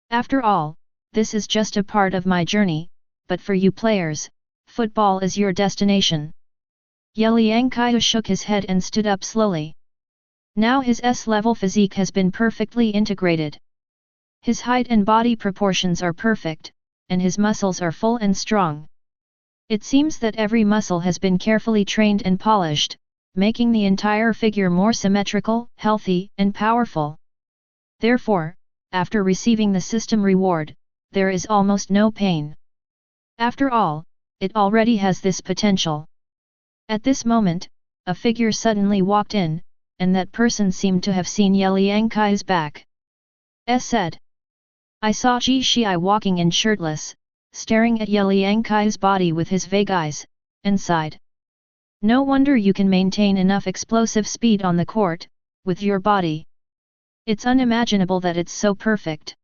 After all, this is just a part of my journey, but for you players, football is your destination. Ye Liangqiu shook his head and stood up slowly. Now his S-level physique has been perfectly integrated. His height and body proportions are perfect, and his muscles are full and strong. It seems that every muscle has been carefully trained and polished, making the entire figure more symmetrical, healthy, and powerful. Therefore, after receiving the system reward, there is almost no pain. After all, it already has this potential. At this moment, a figure suddenly walked in, and that person seemed to have seen Ye Liangqiu's back. Said. I saw Ji Shii walking in shirtless, staring at Ye Liangqiu's body with his vague eyes, and sighed. No wonder you can maintain enough explosive speed on the court, with your body. It's unimaginable that it's so perfect.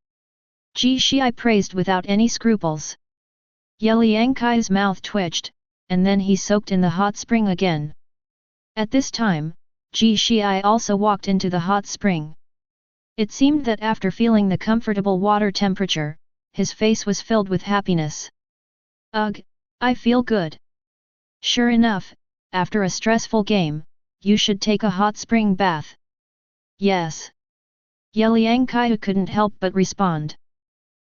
Ji Shii praised without any scruples. Ye Liangqiu's mouth twitched, and then he soaked in the hot spring again. At this time, Ji Shii also walked into the hot spring. It seemed that after feeling the comfortable water temperature, his face was filled with happiness. Ugh, I feel good. Sure enough, after a stressful game, you should take a hot spring bath. Yes. Ye Liangqiu couldn't help but respond.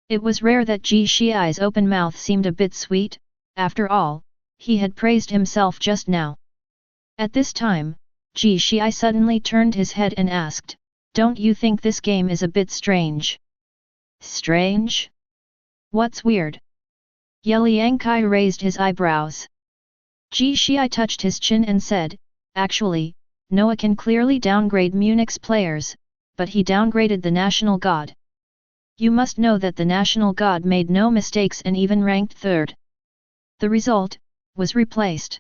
It was rare that Ji Shii's open mouth seemed a bit sweet, after all, he had praised himself just now. At this time, Ji Shii suddenly turned his head and asked, "Don't you think this game is a bit strange?" Strange? What's weird? Ye Liangqiu raised his eyebrows. Ji Shii touched his chin and said, "Actually, Noah can clearly downgrade Munich's players, but he downgraded the national god. You must know that the national god made no mistakes and even ranked third. The result was replaced.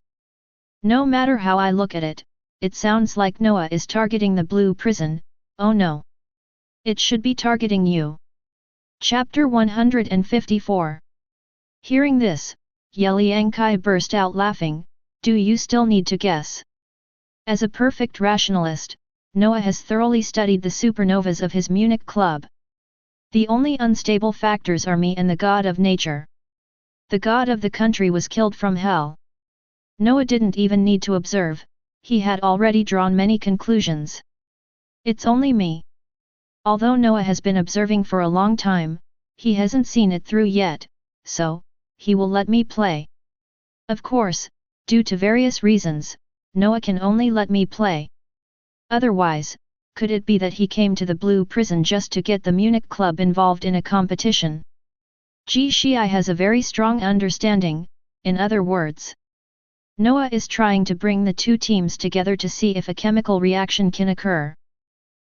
No matter how I look at it, it sounds like Noah is targeting the blue prison. Oh no. It should be targeting you." Chapter 154. Hearing this, Ye Liangqiu burst out laughing. Do you still need to guess? As a perfect rationalist, Noah has thoroughly studied the supernovas of his Munich club. The only unstable factors are me and the god of nature. The god of the country was killed from hell. Noah didn't even need to observe, he had already drawn many conclusions. It's only me. Although Noah has been observing for a long time, he hasn't seen it through yet, so, he will let me play. Of course, due to various reasons, Noah can only let me play. Otherwise, could it be that he came to the blue prison just to get the Munich club involved in a competition? Ji Shii has a very strong understanding, in other words. Noah is trying to bring the two teams together to see if a chemical reaction can occur.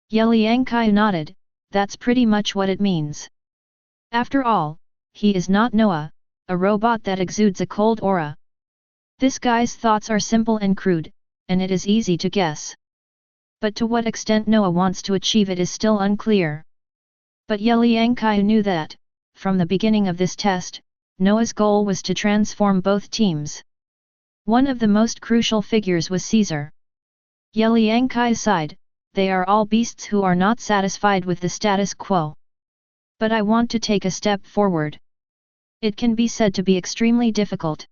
Ye Liangqiu nodded, that's pretty much what it means. After all, he is not Noah, a robot that exudes a cold aura. This guy's thoughts are simple and crude, and it is easy to guess. But to what extent Noah wants to achieve it is still unclear. But Ye Liangqiu knew that, from the beginning of this test, Noah's goal was to transform both teams. One of the most crucial figures was Caesar. Ye Liangqiu sighed, they are all beasts who are not satisfied with the status quo. But I want to take a step forward. It can be said to be extremely difficult.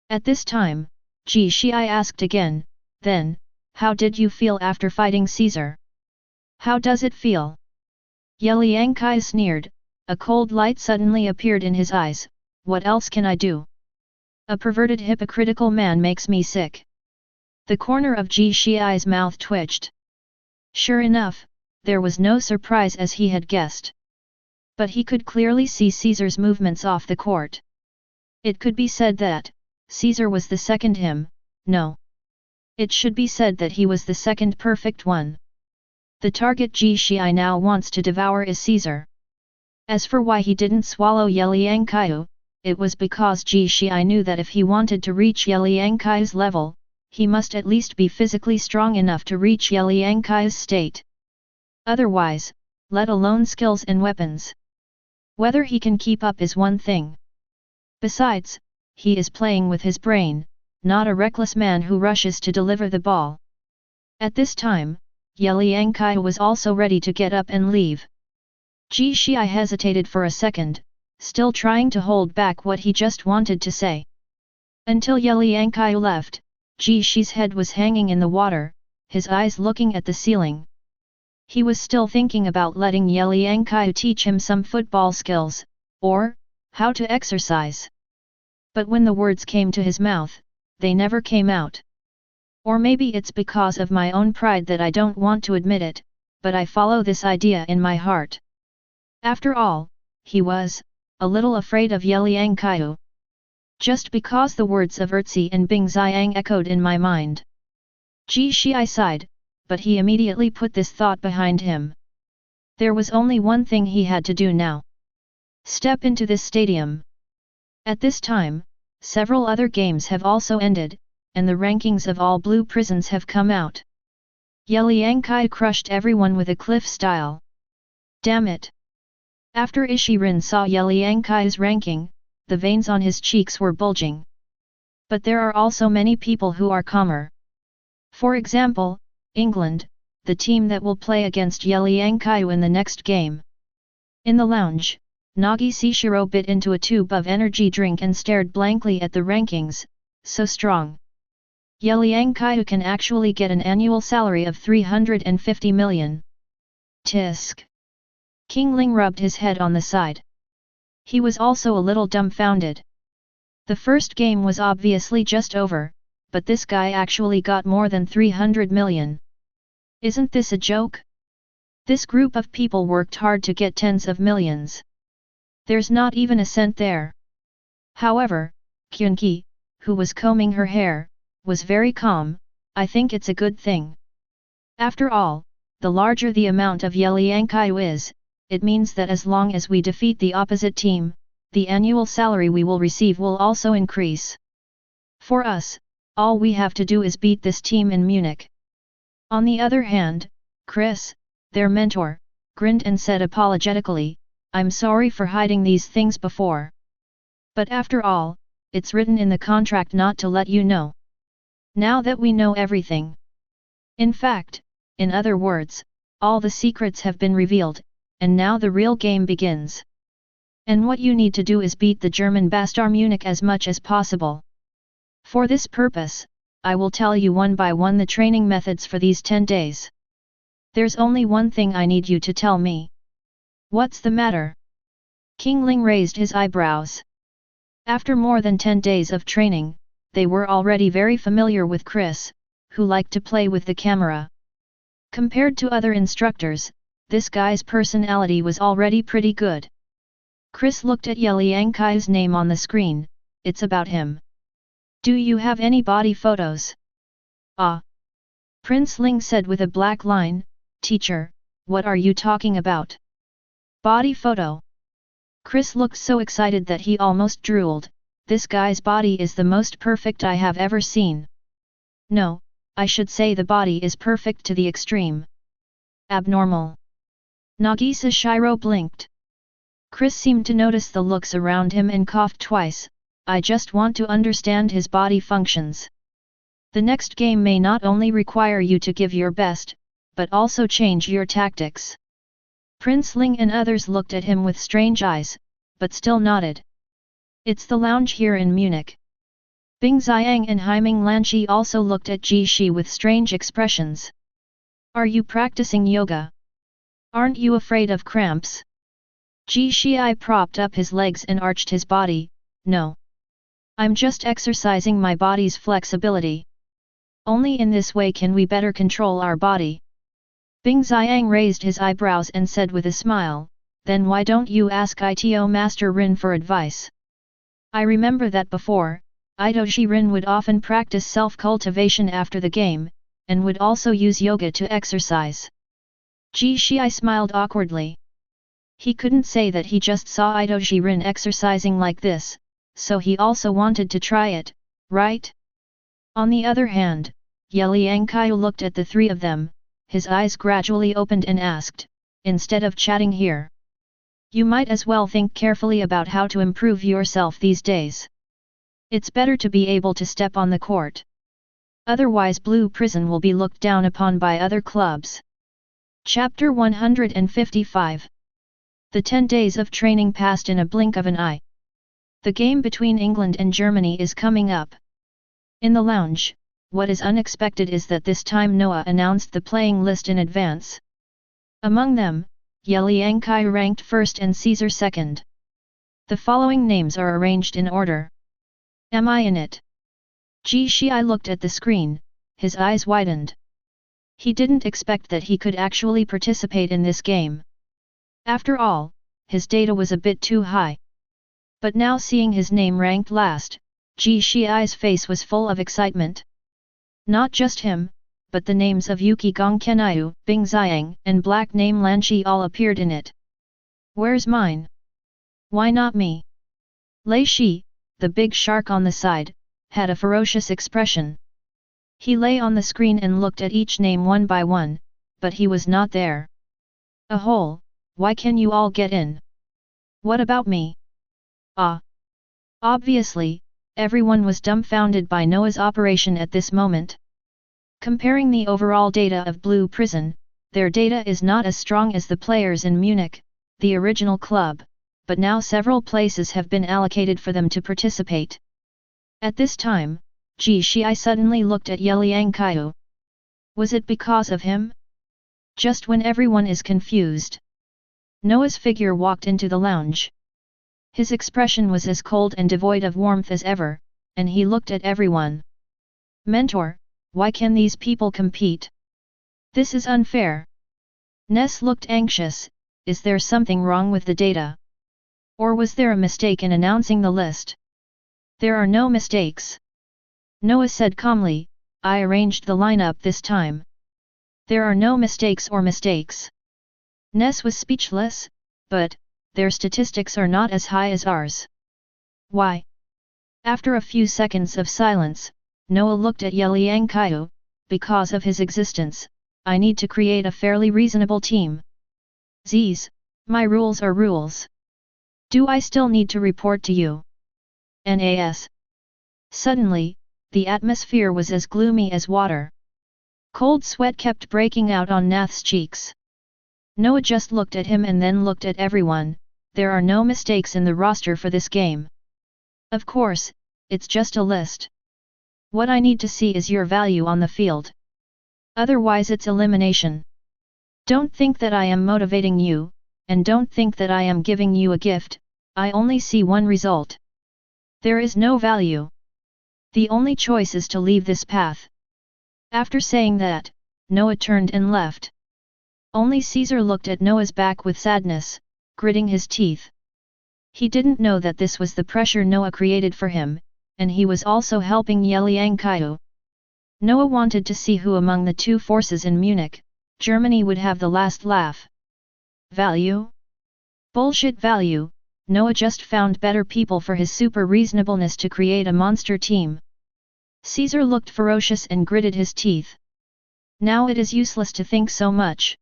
At this time, Ji Shii asked again, then, how did you feel after fighting Caesar? How does it feel? Ye Liangqiu sneered, a cold light suddenly appeared in his eyes, what else can I do? A perverted hypocritical man makes me sick. The corner of Ji Shii's mouth twitched. Sure enough, there was no surprise as he had guessed. But he could clearly see Caesar's movements off the court. It could be said that, Caesar was the second him, no. It should be said that he was the second perfect one. The target Ji Shii now wants to devour is Caesar. As for why he didn't swallow Ye Liangqiu, it was because Ji Shii knew that if he wanted to reach Ye Liangqiu's level, he must at least be physically strong enough to reach Ye Liangqiu's state. Otherwise, let alone skills and weapons. Whether he can keep up is one thing. Besides, he is playing with his brain, not a reckless man who rushes to deliver the ball. At this time, Ye Liangqiu was also ready to get up and leave. Ji Shii hesitated for a second, still trying to hold back what he just wanted to say. Until Ye Liangqiu left, Ji Shii's head was hanging in the water, his eyes looking at the ceiling. He was still thinking about letting Ye Liangqiu teach him some football skills, or how to exercise. But when the words came to his mouth, they never came out. Or maybe it's because of my own pride that I don't want to admit it, but I follow this idea in my heart. After all, he was a little afraid of Ye Liangqiu. Just because the words of Erzi and Bing Xiang echoed in my mind. Ji Shi sighed, but he immediately put this thought behind him. There was only one thing he had to do now. Step into this stadium. At this time, several other games have also ended, and the rankings of all blue prisons have come out. Ye Liangqiu crushed everyone with a cliff style. Damn it! After Ishirin saw Ye Liangqiu's ranking, the veins on his cheeks were bulging. But there are also many people who are calmer. For example, England, the team that will play against Ye Liangqiu in the next game. In the lounge, Nagi Sishiro bit into a tube of energy drink and stared blankly at the rankings, so strong. Ye Liangqiu can actually get an annual salary of 350 million. Tisk. King Ling rubbed his head on the side. He was also a little dumbfounded. The first game was obviously just over, but this guy actually got more than 300 million. Isn't this a joke? This group of people worked hard to get tens of millions. There's not even a cent there. However, Kyunki, who was combing her hair, was very calm. I think it's a good thing. After all, the larger the amount of Ye Liangqiu is, it means that as long as we defeat the opposite team, the annual salary we will receive will also increase. For us, all we have to do is beat this team in Munich. On the other hand, Chris, their mentor, grinned and said apologetically, I'm sorry for hiding these things before. But after all, it's written in the contract not to let you know. Now that we know everything. In fact, in other words, all the secrets have been revealed, and now the real game begins. And what you need to do is beat the German Bastard Munich as much as possible. For this purpose, I will tell you one by one the training methods for these 10 days. There's only one thing I need you to tell me. What's the matter? King Ling raised his eyebrows. After more than 10 days of training, they were already very familiar with Chris, who liked to play with the camera. Compared to other instructors, this guy's personality was already pretty good. Chris looked at Ye Liangqiu's name on the screen. It's about him. Do you have any body photos? Ah. Prince Ling said with a black line, Teacher, what are you talking about? Body photo. Chris looked so excited that he almost drooled. This guy's body is the most perfect I have ever seen. No, I should say the body is perfect to the extreme. Abnormal. Nagisa Shiro blinked. Chris seemed to notice the looks around him and coughed twice. I just want to understand his body functions. The next game may not only require you to give your best, but also change your tactics. Prince Ling and others looked at him with strange eyes, but still nodded. It's the lounge here in Munich. Bing Xiang and Haiming Lanqi also looked at Ji Shi with strange expressions. Are you practicing yoga? Aren't you afraid of cramps? Ji Shi propped up his legs and arched his body. No. I'm just exercising my body's flexibility. Only in this way can we better control our body. Bing Xiang raised his eyebrows and said with a smile, then why don't you ask ITO Master Rin for advice? I remember that before, Idoji Rin would often practice self-cultivation after the game, and would also use yoga to exercise. Ji Shi smiled awkwardly. He couldn't say that he just saw Idoji Rin exercising like this, so he also wanted to try it, right? On the other hand, Ye Liangqiu looked at the three of them, his eyes gradually opened and asked, instead of chatting here. You might as well think carefully about how to improve yourself these days. It's better to be able to step on the court. Otherwise Blue Prison will be looked down upon by other clubs. Chapter 155. The 10 days of training passed in a blink of an eye. The game between England and Germany is coming up. In the lounge, what is unexpected is that this time Noah announced the playing list in advance. Among them, Ye Liangqiu ranked first and Caesar second. The following names are arranged in order. Am I in it? Ji Shii looked at the screen, his eyes widened. He didn't expect that he could actually participate in this game. After all, his data was a bit too high. But now seeing his name ranked last, Ji Shii's face was full of excitement. Not just him, but the names of Yuki Gongkenryu, Bing Xiang, and black name Lanqi all appeared in it. Where's mine? Why not me? Lei Shi, the big shark on the side, had a ferocious expression. He lay on the screen and looked at each name one by one, but he was not there. A hole, why can you all get in? What about me? Ah! Obviously, everyone was dumbfounded by Noah's operation at this moment. Comparing the overall data of Blue Prison, their data is not as strong as the players in Munich, the original club, but now several places have been allocated for them to participate. At this time, Ji Shii suddenly looked at Ye Liangqiu. Was it because of him? Just when everyone is confused, Noah's figure walked into the lounge. His expression was as cold and devoid of warmth as ever, and he looked at everyone. Mentor, why can these people compete? This is unfair. Ness looked anxious. Is there something wrong with the data? Or was there a mistake in announcing the list? There are no mistakes. Noah said calmly, I arranged the lineup this time. There are no mistakes or mistakes. Ness was speechless, but their statistics are not as high as ours. Why? After a few seconds of silence, Noah looked at Ye Liangqiu. Because of his existence, I need to create a fairly reasonable team. Z's, my rules are rules. Do I still need to report to you? Nas. Suddenly, the atmosphere was as gloomy as water. Cold sweat kept breaking out on Nath's cheeks. Noah just looked at him and then looked at everyone. There are no mistakes in the roster for this game. Of course, it's just a list. What I need to see is your value on the field. Otherwise it's elimination. Don't think that I am motivating you, and don't think that I am giving you a gift. I only see one result. There is no value. The only choice is to leave this path. After saying that, Noah turned and left. Only Caesar looked at Noah's back with sadness, gritting his teeth. He didn't know that this was the pressure Noah created for him, and he was also helping Ye Liangqiu. Noah wanted to see who among the two forces in Munich, Germany would have the last laugh. Value? Bullshit value. Noah just found better people for his super reasonableness to create a monster team. Caesar looked ferocious and gritted his teeth. Now it is useless to think so much.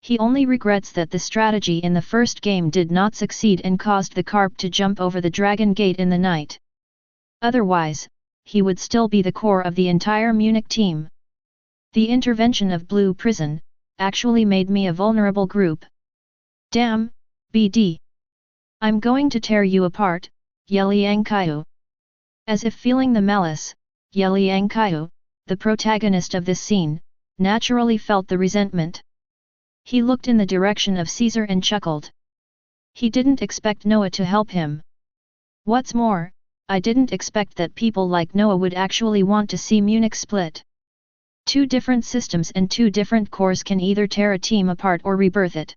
He only regrets that the strategy in the first game did not succeed and caused the carp to jump over the dragon gate in the night. Otherwise, he would still be the core of the entire Munich team. The intervention of Blue Prison actually made me a vulnerable group. Damn, BD. I'm going to tear you apart, Ye Liangqiu. As if feeling the malice, Ye Liangqiu, the protagonist of this scene, naturally felt the resentment. He looked in the direction of Caesar and chuckled. He didn't expect Noah to help him. What's more, I didn't expect that people like Noah would actually want to see Munich split. Two different systems and two different cores can either tear a team apart or rebirth it.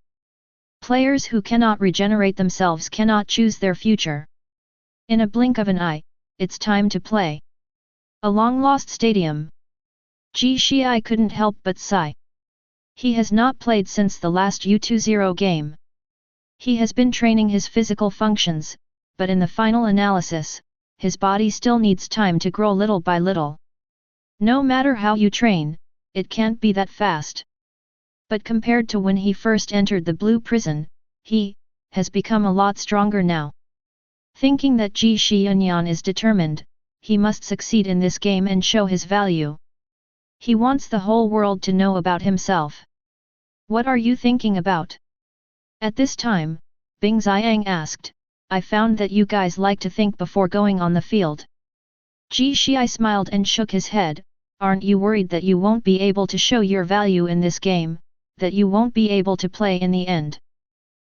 Players who cannot regenerate themselves cannot choose their future. In a blink of an eye, it's time to play. A long-lost stadium. Ji Shii couldn't help but sigh. He has not played since the last U20 game. He has been training his physical functions, but in the final analysis, his body still needs time to grow little by little. No matter how you train, it can't be that fast. But compared to when he first entered the Blue Prison, he has become a lot stronger now. Thinking that Ji Xianyan is determined, he must succeed in this game and show his value. He wants the whole world to know about himself. What are you thinking about? At this time, Bing Xiang asked, I found that you guys like to think before going on the field. Ji Shii smiled and shook his head, aren't you worried that you won't be able to show your value in this game, that you won't be able to play in the end?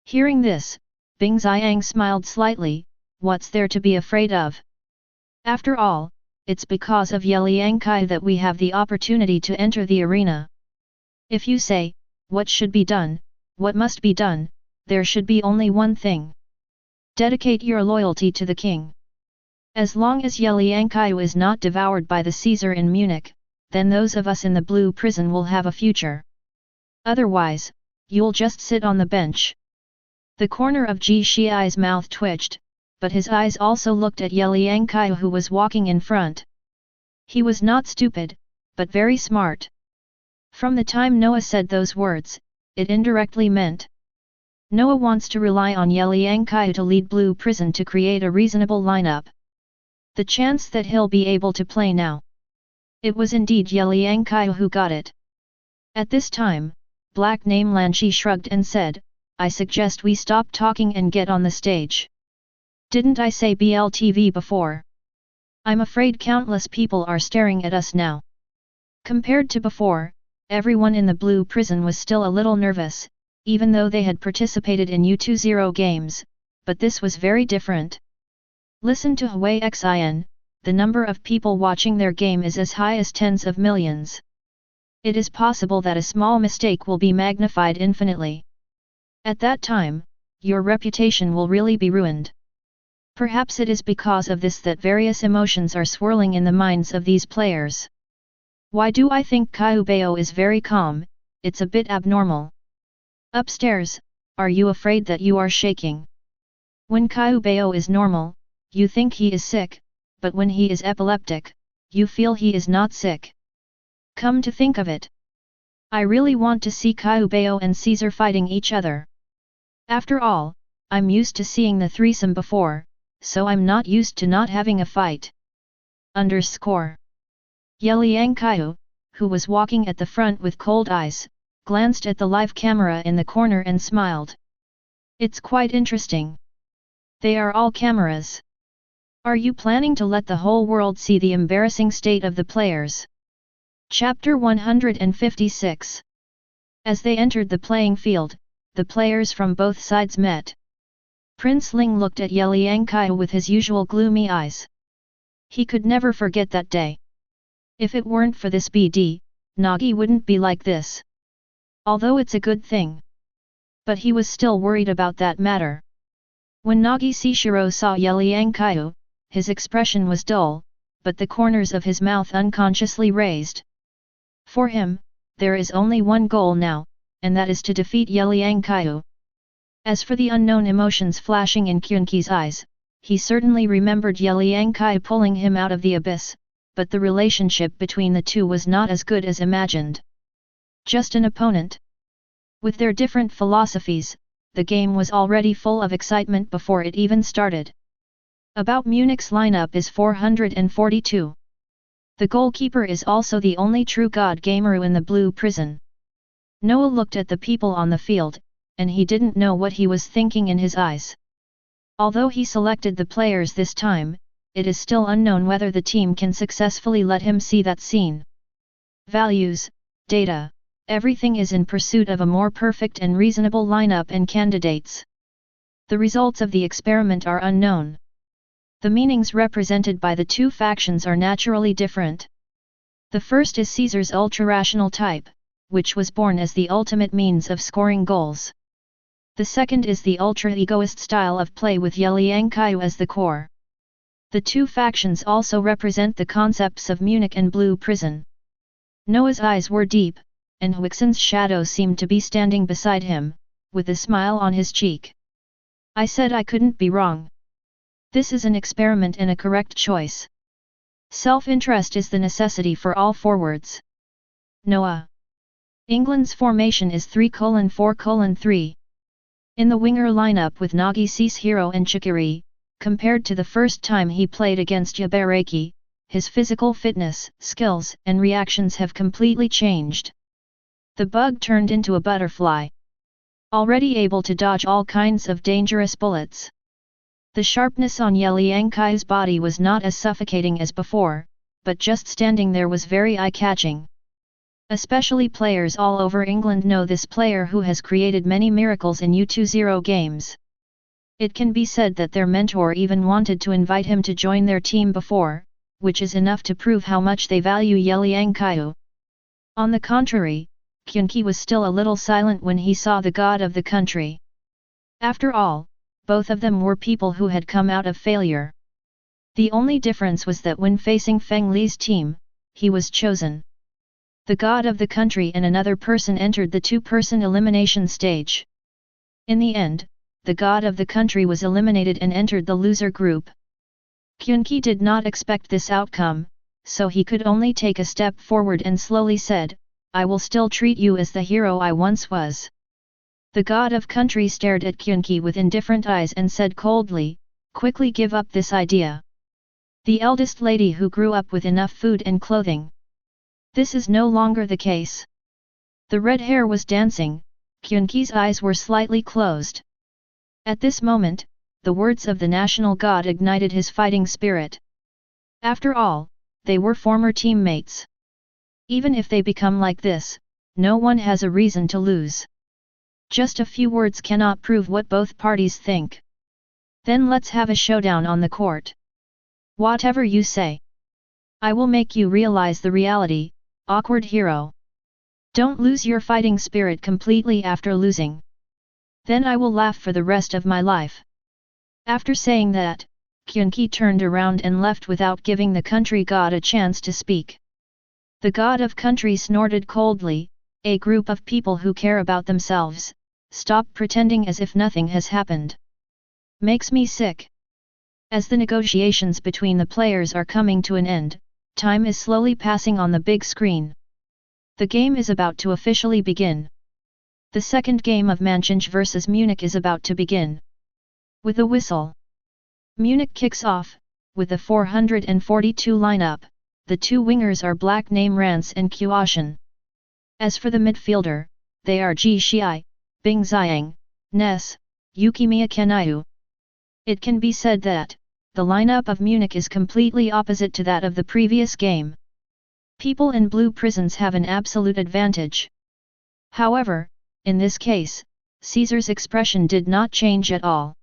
Hearing this, Bing Xiang smiled slightly. What's there to be afraid of? After all, it's because of Ye Liangqiu that we have the opportunity to enter the arena. If you say, what should be done, what must be done, there should be only one thing. Dedicate your loyalty to the king. As long as Ye Liangqiu is not devoured by the Caesar in Munich, then those of us in the blue prison will have a future. Otherwise, you'll just sit on the bench. The corner of Ji Shiai's mouth twitched, but his eyes also looked at Ye Liangqiu who was walking in front. He was not stupid, but very smart. From the time Noah said those words, it indirectly meant Noah wants to rely on Ye Liangqiu to lead Blue Prison to create a reasonable lineup. The chance that he'll be able to play now. It was indeed Ye Liangqiu who got it. At this time, Black Name Lanchi shrugged and said, I suggest we stop talking and get on the stage. Didn't I say BLTV before? I'm afraid countless people are staring at us now. Compared to before, everyone in the blue prison was still a little nervous, even though they had participated in U20 games, but this was very different. Listen to Hui Xin, the number of people watching their game is as high as tens of millions. It is possible that a small mistake will be magnified infinitely. At that time, your reputation will really be ruined. Perhaps it is because of this that various emotions are swirling in the minds of these players. Why do I think Caio Bao is very calm? It's a bit abnormal. Upstairs, are you afraid that you are shaking? When Caio Bao is normal, you think he is sick, but when he is epileptic, you feel he is not sick. Come to think of it, I really want to see Caio Bao and Caesar fighting each other. After all, I'm used to seeing the threesome before, so I'm not used to not having a fight. Ye Liangqiu, who was walking at the front with cold eyes, glanced at the live camera in the corner and smiled. It's quite interesting. They are all cameras. Are you planning to let the whole world see the embarrassing state of the players? Chapter 156. As they entered the playing field, the players from both sides met. Prince Ling looked at Ye Liangqiu with his usual gloomy eyes. He could never forget that day. If it weren't for this BD, Nagi wouldn't be like this. Although it's a good thing. But he was still worried about that matter. When Nagi Sishiro saw Ye Liangqiu, his expression was dull, but the corners of his mouth unconsciously raised. For him, there is only one goal now, and that is to defeat Ye Liangqiu. As for the unknown emotions flashing in Qunqi's eyes, he certainly remembered Ye Liangqiu pulling him out of the abyss, but the relationship between the two was not as good as imagined. Just an opponent. With their different philosophies, the game was already full of excitement before it even started. About Munich's lineup is 442. The goalkeeper is also the only true god gamer in the blue prison. Noah looked at the people on the field, and he didn't know what he was thinking in his eyes. Although he selected the players this time, it is still unknown whether the team can successfully let him see that scene. Values, data, everything is in pursuit of a more perfect and reasonable lineup and candidates. The results of the experiment are unknown. The meanings represented by the two factions are naturally different. The first is Caesar's ultra-rational type, which was born as the ultimate means of scoring goals. The second is the ultra-egoist style of play with Ye Liangqiu as the core. The two factions also represent the concepts of Munich and Blue Prison. Noah's eyes were deep, and Huixin's shadow seemed to be standing beside him, with a smile on his cheek. I said I couldn't be wrong. This is an experiment and a correct choice. Self-interest is the necessity for all forwards. Noah. England's formation is 3:4:3. In the winger lineup with Nagi Sishiro and Chikiri, compared to the first time he played against Yabaraki, his physical fitness, skills and reactions have completely changed. The bug turned into a butterfly. Already able to dodge all kinds of dangerous bullets. The sharpness on Ye Liangqiu's body was not as suffocating as before, but just standing there was very eye-catching. Especially players all over England know this player who has created many miracles in U20 games. It can be said that their mentor even wanted to invite him to join their team before, which is enough to prove how much they value Ye Liangqiu. On the contrary, Qianqi was still a little silent when he saw the god of the country. After all, both of them were people who had come out of failure. The only difference was that when facing Feng Li's team, he was chosen. The god of the country and another person entered the two-person elimination stage. In the end, the god of the country was eliminated and entered the loser group. Qianqi did not expect this outcome, so he could only take a step forward and slowly said, "I will still treat you as the hero I once was." The god of country stared at Qianqi with indifferent eyes and said coldly, "Quickly give up this idea. The eldest lady who grew up with enough food and clothing. This is no longer the case." The red hair was dancing, Qianqi's eyes were slightly closed. At this moment, the words of the national god ignited his fighting spirit. After all, they were former teammates. Even if they become like this, no one has a reason to lose. Just a few words cannot prove what both parties think. Then let's have a showdown on the court. Whatever you say. I will make you realize the reality, awkward hero. Don't lose your fighting spirit completely after losing. Then I will laugh for the rest of my life. After saying that, Qianqi turned around and left without giving the country god a chance to speak. The god of country snorted coldly, "A group of people who care about themselves, stop pretending as if nothing has happened. Makes me sick." As the negotiations between the players are coming to an end, time is slowly passing on the big screen. The game is about to officially begin. The second game of Manchinj vs Munich is about to begin. With a whistle, Munich kicks off. With the 442 lineup, the two wingers are Black Name Rance and Qiuoshan. As for the midfielder, they are Ji Xiai, Bing Xiang, Ness, Yukimiya Kenyu. It can be said that the lineup of Munich is completely opposite to that of the previous game. People in blue prisons have an absolute advantage. However, in this case, Caesar's expression did not change at all.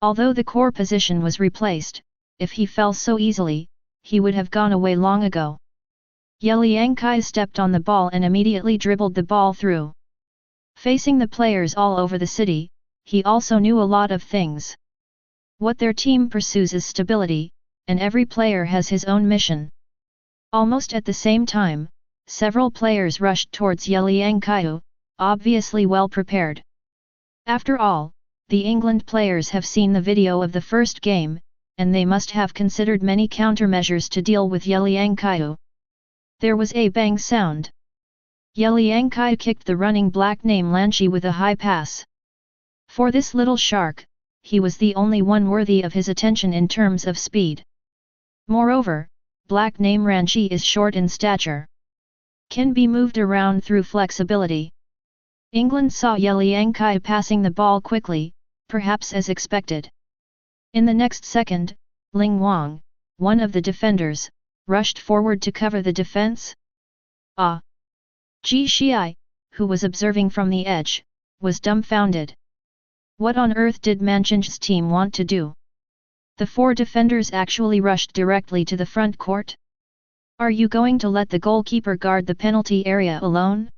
Although the core position was replaced, if he fell so easily, he would have gone away long ago. Ye Liangqiu stepped on the ball and immediately dribbled the ball through. Facing the players all over the city, he also knew a lot of things. What their team pursues is stability, and every player has his own mission. Almost at the same time, several players rushed towards Ye Liangqiu, obviously well prepared. After all, the England players have seen the video of the first game, and they must have considered many countermeasures to deal with Ye Liangqiu. There was a bang sound. Ye Liangqiu kicked the running Black Name Lanchi with a high pass. For this little shark, he was the only one worthy of his attention in terms of speed. Moreover, Black Name Ranchi is short in stature. Can be moved around through flexibility. England saw Ye Liangqiu passing the ball quickly, perhaps as expected. In the next second, Ling Wang, one of the defenders, rushed forward to cover the defense. Ji Xiai, who was observing from the edge, was dumbfounded. What on earth did Manchinj's team want to do? The four defenders actually rushed directly to the front court? Are you going to let the goalkeeper guard the penalty area alone?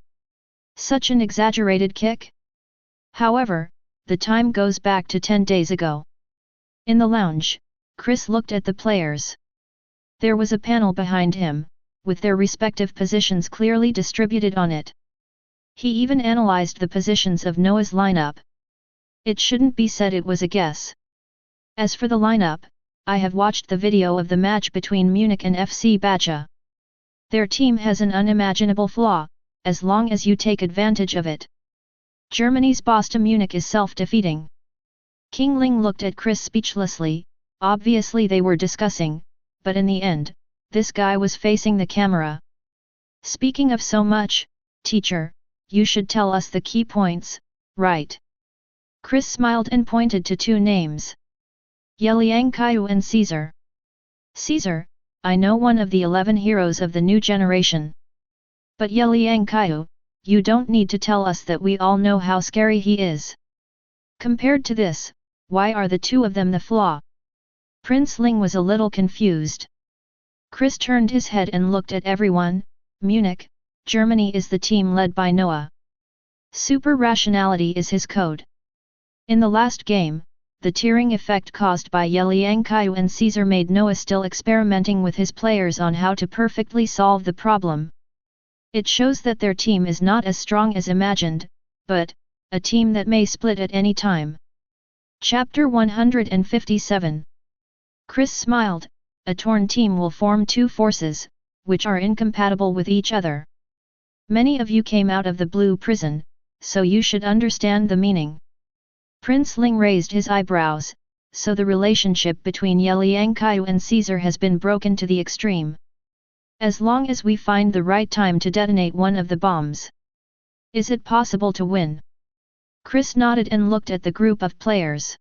Such an exaggerated kick? However, the time goes back to 10 days ago. In the lounge, Chris looked at the players. There was a panel behind him, with their respective positions clearly distributed on it. He even analyzed the positions of Noah's lineup. It shouldn't be said it was a guess. As for the lineup, I have watched the video of the match between Munich and FC Bacha. Their team has an unimaginable flaw, as long as you take advantage of it. Germany's boss to Munich is self-defeating. King Ling looked at Chris speechlessly. Obviously they were discussing, but in the end, this guy was facing the camera. Speaking of so much, teacher, you should tell us the key points, right? Chris smiled and pointed to two names. Ye Liangqiu and Caesar. Caesar, I know one of the 11 heroes of the new generation. But Ye Liangqiu, you don't need to tell us that we all know how scary he is. Compared to this, why are the two of them the flaw? Prince Ling was a little confused. Chris turned his head and looked at everyone. Munich, Germany is the team led by Noah. Super rationality is his code. In the last game, the tearing effect caused by Ye Liangqiu and Caesar made Noah still experimenting with his players on how to perfectly solve the problem. It shows that their team is not as strong as imagined, but a team that may split at any time. Chapter 157. Chris smiled. A torn team will form two forces, which are incompatible with each other. Many of you came out of the blue prison, so you should understand the meaning. Prince Ling raised his eyebrows, so the relationship between Ye Liangqiu and Caesar has been broken to the extreme. As long as we find the right time to detonate one of the bombs. Is it possible to win? Chris nodded and looked at the group of players.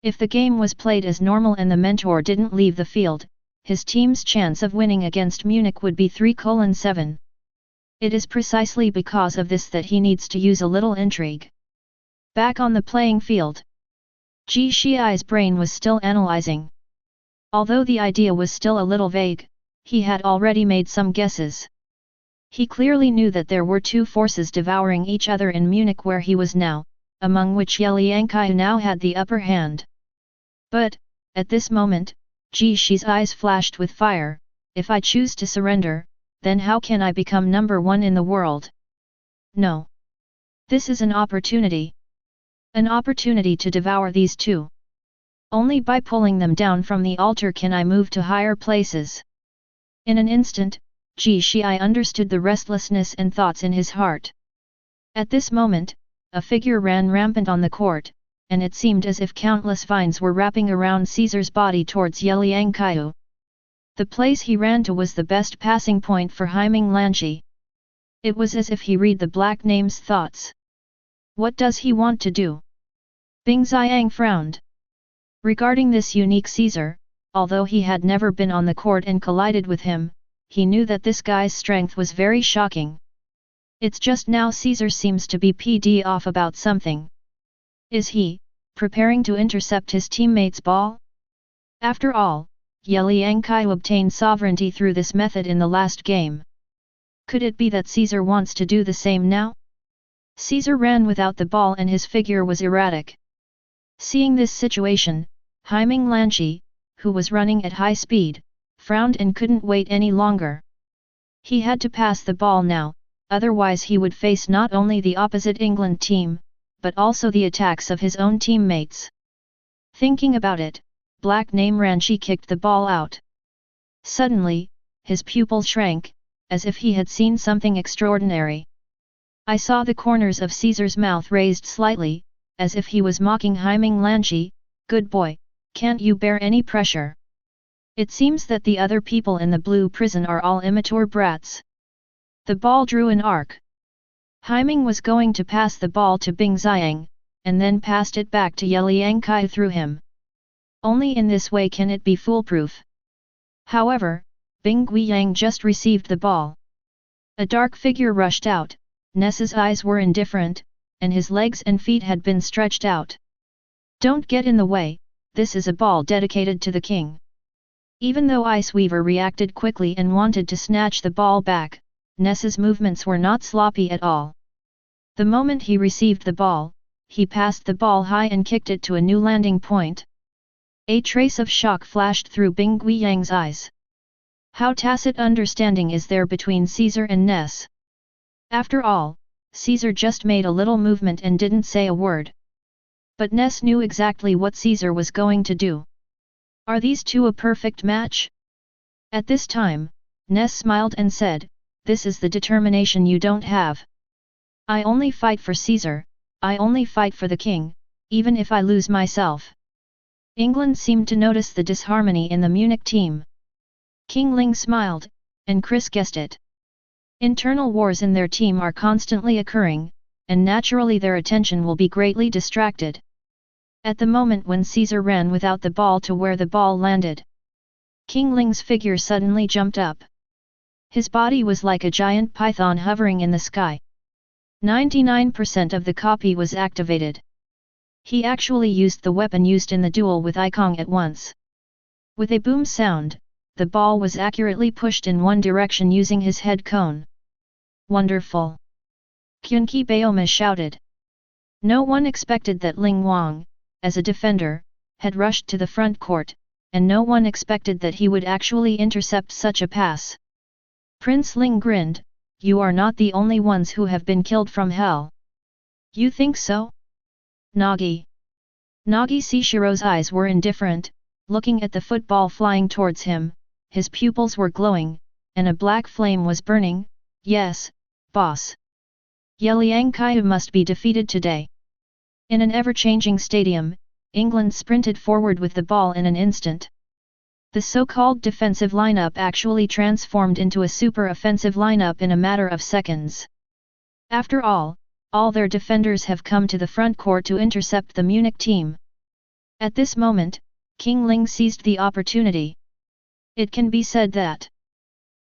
If the game was played as normal and the mentor didn't leave the field, his team's chance of winning against Munich would be 3:7. It is precisely because of this that he needs to use a little intrigue. Back on the playing field. Ji Shiai's brain was still analyzing. Although the idea was still a little vague, he had already made some guesses. He clearly knew that there were two forces devouring each other in Munich where he was now, among which Ye Liangqiu now had the upper hand. But, at this moment, Ji Shi's eyes flashed with fire. If I choose to surrender, then how can I become number one in the world? No. This is an opportunity. An opportunity to devour these two. Only by pulling them down from the altar can I move to higher places. In an instant, Ji Shiai understood the restlessness and thoughts in his heart. At this moment, a figure ran rampant on the court, and it seemed as if countless vines were wrapping around Caesar's body towards Ye Liangqiu. The place he ran to was the best passing point for Ye Liangqiu. It was as if he read the black name's thoughts. What does he want to do? Bing Xiang frowned. Regarding this unique Caesar, although he had never been on the court and collided with him, he knew that this guy's strength was very shocking. It's just now Caesar seems to be pd off about something. Is he preparing to intercept his teammate's ball? After all, Ye Liangqiu obtained sovereignty through this method in the last game. Could it be that Caesar wants to do the same now? Caesar ran without the ball and his figure was erratic. Seeing this situation, Ye Liangqiu, who was running at high speed, frowned and couldn't wait any longer. He had to pass the ball now, otherwise he would face not only the opposite England team, but also the attacks of his own teammates. Thinking about it, Black Name Ranchi kicked the ball out. Suddenly, his pupil shrank, as if he had seen something extraordinary. I saw the corners of Caesar's mouth raised slightly, as if he was mocking Ye Liangqiu. Good boy, can't you bear any pressure? It seems that the other people in the blue prison are all immature brats. The ball drew an arc. Ye was going to pass the ball to Bing Xiang, and then passed it back to Ye Liangqiu through him. Only in this way can it be foolproof. However, Bing Guiyang just received the ball. A dark figure rushed out, Ness's eyes were indifferent, and his legs and feet had been stretched out. Don't get in the way, this is a ball dedicated to the king. Even though Iceweaver reacted quickly and wanted to snatch the ball back, Ness's movements were not sloppy at all. The moment he received the ball, he passed the ball high and kicked it to a new landing point. A trace of shock flashed through Bing Guiyang's eyes. How tacit understanding is there between Caesar and Ness? After all, Caesar just made a little movement and didn't say a word. But Ness knew exactly what Caesar was going to do. Are these two a perfect match? At this time, Ness smiled and said, "This is the determination you don't have. I only fight for Caesar, I only fight for the king, even if I lose myself." England seemed to notice the disharmony in the Munich team. King Ling smiled, and Chris guessed it. Internal wars in their team are constantly occurring, and naturally their attention will be greatly distracted. At the moment when Caesar ran without the ball to where the ball landed, King Ling's figure suddenly jumped up. His body was like a giant python hovering in the sky. 99% of the copy was activated. He actually used the weapon used in the duel with Ikong at once. With a boom sound, the ball was accurately pushed in one direction using his head cone. Wonderful! Qunqi Baoma shouted. No one expected that Ling Wang, as a defender, had rushed to the front court, and no one expected that he would actually intercept such a pass. Prince Ling grinned, "You are not the only ones who have been killed from hell." "You think so?" Nagi Sishiro's eyes were indifferent, looking at the football flying towards him, his pupils were glowing, and a black flame was burning. "Yes, boss. Ye Liangqiu must be defeated today." In an ever-changing stadium, England sprinted forward with the ball in an instant. The so-called defensive lineup actually transformed into a super offensive lineup in a matter of seconds. After all their defenders have come to the front court to intercept the Munich team. At this moment, King Ling seized the opportunity. It can be said that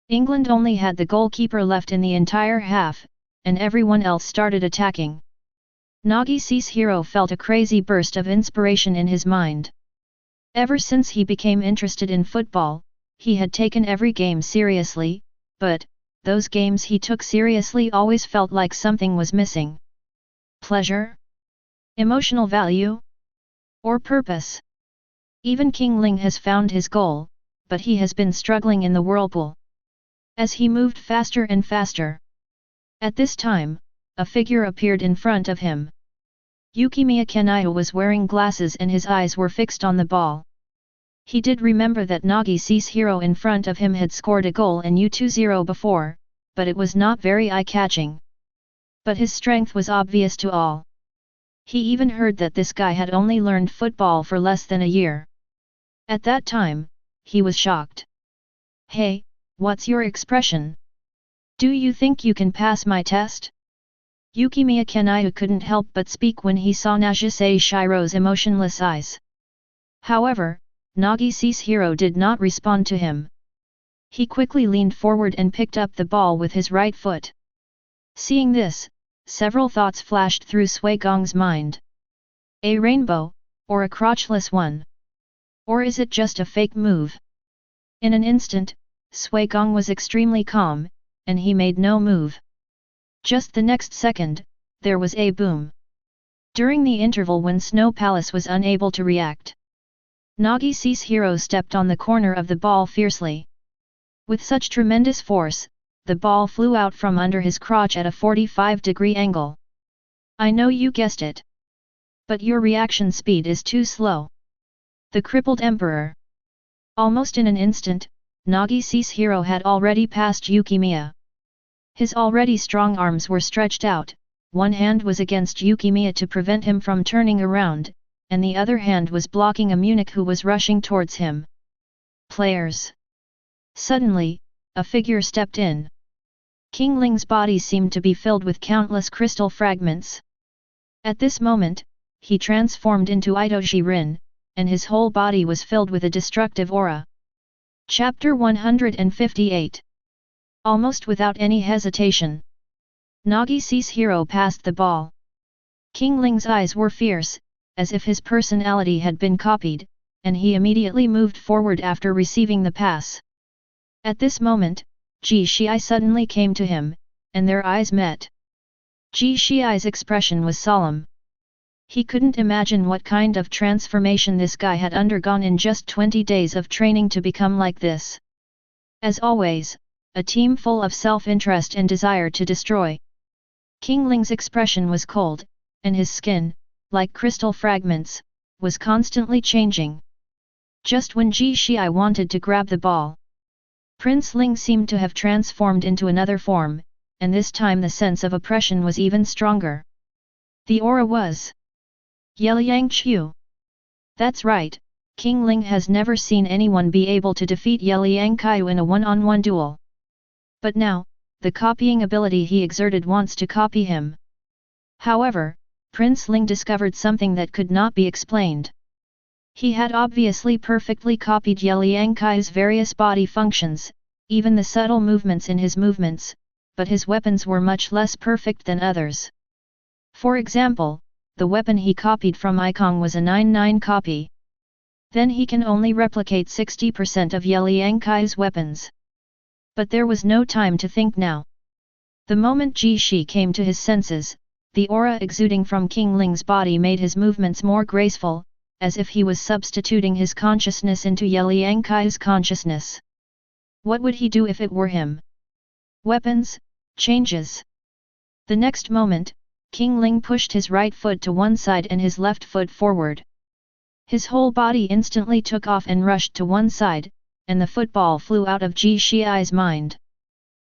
England only had the goalkeeper left in the entire half, and everyone else started attacking. Nagi Sishiro felt a crazy burst of inspiration in his mind. Ever since he became interested in football, he had taken every game seriously, but those games he took seriously always felt like something was missing. Pleasure? Emotional value? Or purpose? Even King Ling has found his goal, but he has been struggling in the whirlpool. As he moved faster and faster. At this time, a figure appeared in front of him. Ye Liangqiu was wearing glasses and his eyes were fixed on the ball. He did remember that Nagi Sishiro in front of him had scored a goal in U20 before, but it was not very eye-catching. But his strength was obvious to all. He even heard that this guy had only learned football for less than a year. At that time, he was shocked. "Hey, what's your expression? Do you think you can pass my test?" Ye Liangqiu couldn't help but speak when he saw Nagi Sishiro's emotionless eyes. However, Nagi Sishiro did not respond to him. He quickly leaned forward and picked up the ball with his right foot. Seeing this, several thoughts flashed through Sui Gong's mind. A rainbow, or a crotchless one? Or is it just a fake move? In an instant, Sui Gong was extremely calm, and he made no move. Just the next second, there was a boom. During the interval when Snow Palace was unable to react, Nagi Sishiro stepped on the corner of the ball fiercely. With such tremendous force, the ball flew out from under his crotch at a 45-degree angle. "I know you guessed it. But your reaction speed is too slow." The crippled emperor. Almost in an instant, Nagi Sishiro had already passed Ye Liangqiu. His already strong arms were stretched out, one hand was against Ye Liangqiu to prevent him from turning around, and the other hand was blocking a eunuch who was rushing towards him. Players. Suddenly, a figure stepped in. King Ling's body seemed to be filled with countless crystal fragments. At this moment, he transformed into Itoji Rin, and his whole body was filled with a destructive aura. Chapter 158. Almost without any hesitation, Nagi Sishiro passed the ball. King Ling's eyes were fierce, as if his personality had been copied, and he immediately moved forward after receiving the pass. At this moment, Ji Shii suddenly came to him, and their eyes met. Ji Shii's expression was solemn. He couldn't imagine what kind of transformation this guy had undergone in just 20 days of training to become like this. As always, a team full of self-interest and desire to destroy. King Ling's expression was cold, and his skin, like crystal fragments, was constantly changing. Just when Ji Shii wanted to grab the ball, Prince Ling seemed to have transformed into another form, and this time the sense of oppression was even stronger. The aura was Ye Liangqiu. That's right, King Ling has never seen anyone be able to defeat Ye Liangqiu in a one-on-one duel. But now, the copying ability he exerted wants to copy him. However, Prince Ling discovered something that could not be explained. He had obviously perfectly copied Ye Liangqiu's various body functions, even the subtle movements in his movements, but his weapons were much less perfect than others. For example, the weapon he copied from Ikong was a 9-9 copy. Then he can only replicate 60% of Ye Liangqiu's weapons. But there was no time to think now. The moment Ji Shi came to his senses, the aura exuding from King Ling's body made his movements more graceful, as if he was substituting his consciousness into Ye Liangqiu's consciousness. What would he do if it were him? Weapons, changes. The next moment, King Ling pushed his right foot to one side and his left foot forward. His whole body instantly took off and rushed to one side, and the football flew out of Ji Shi's mind.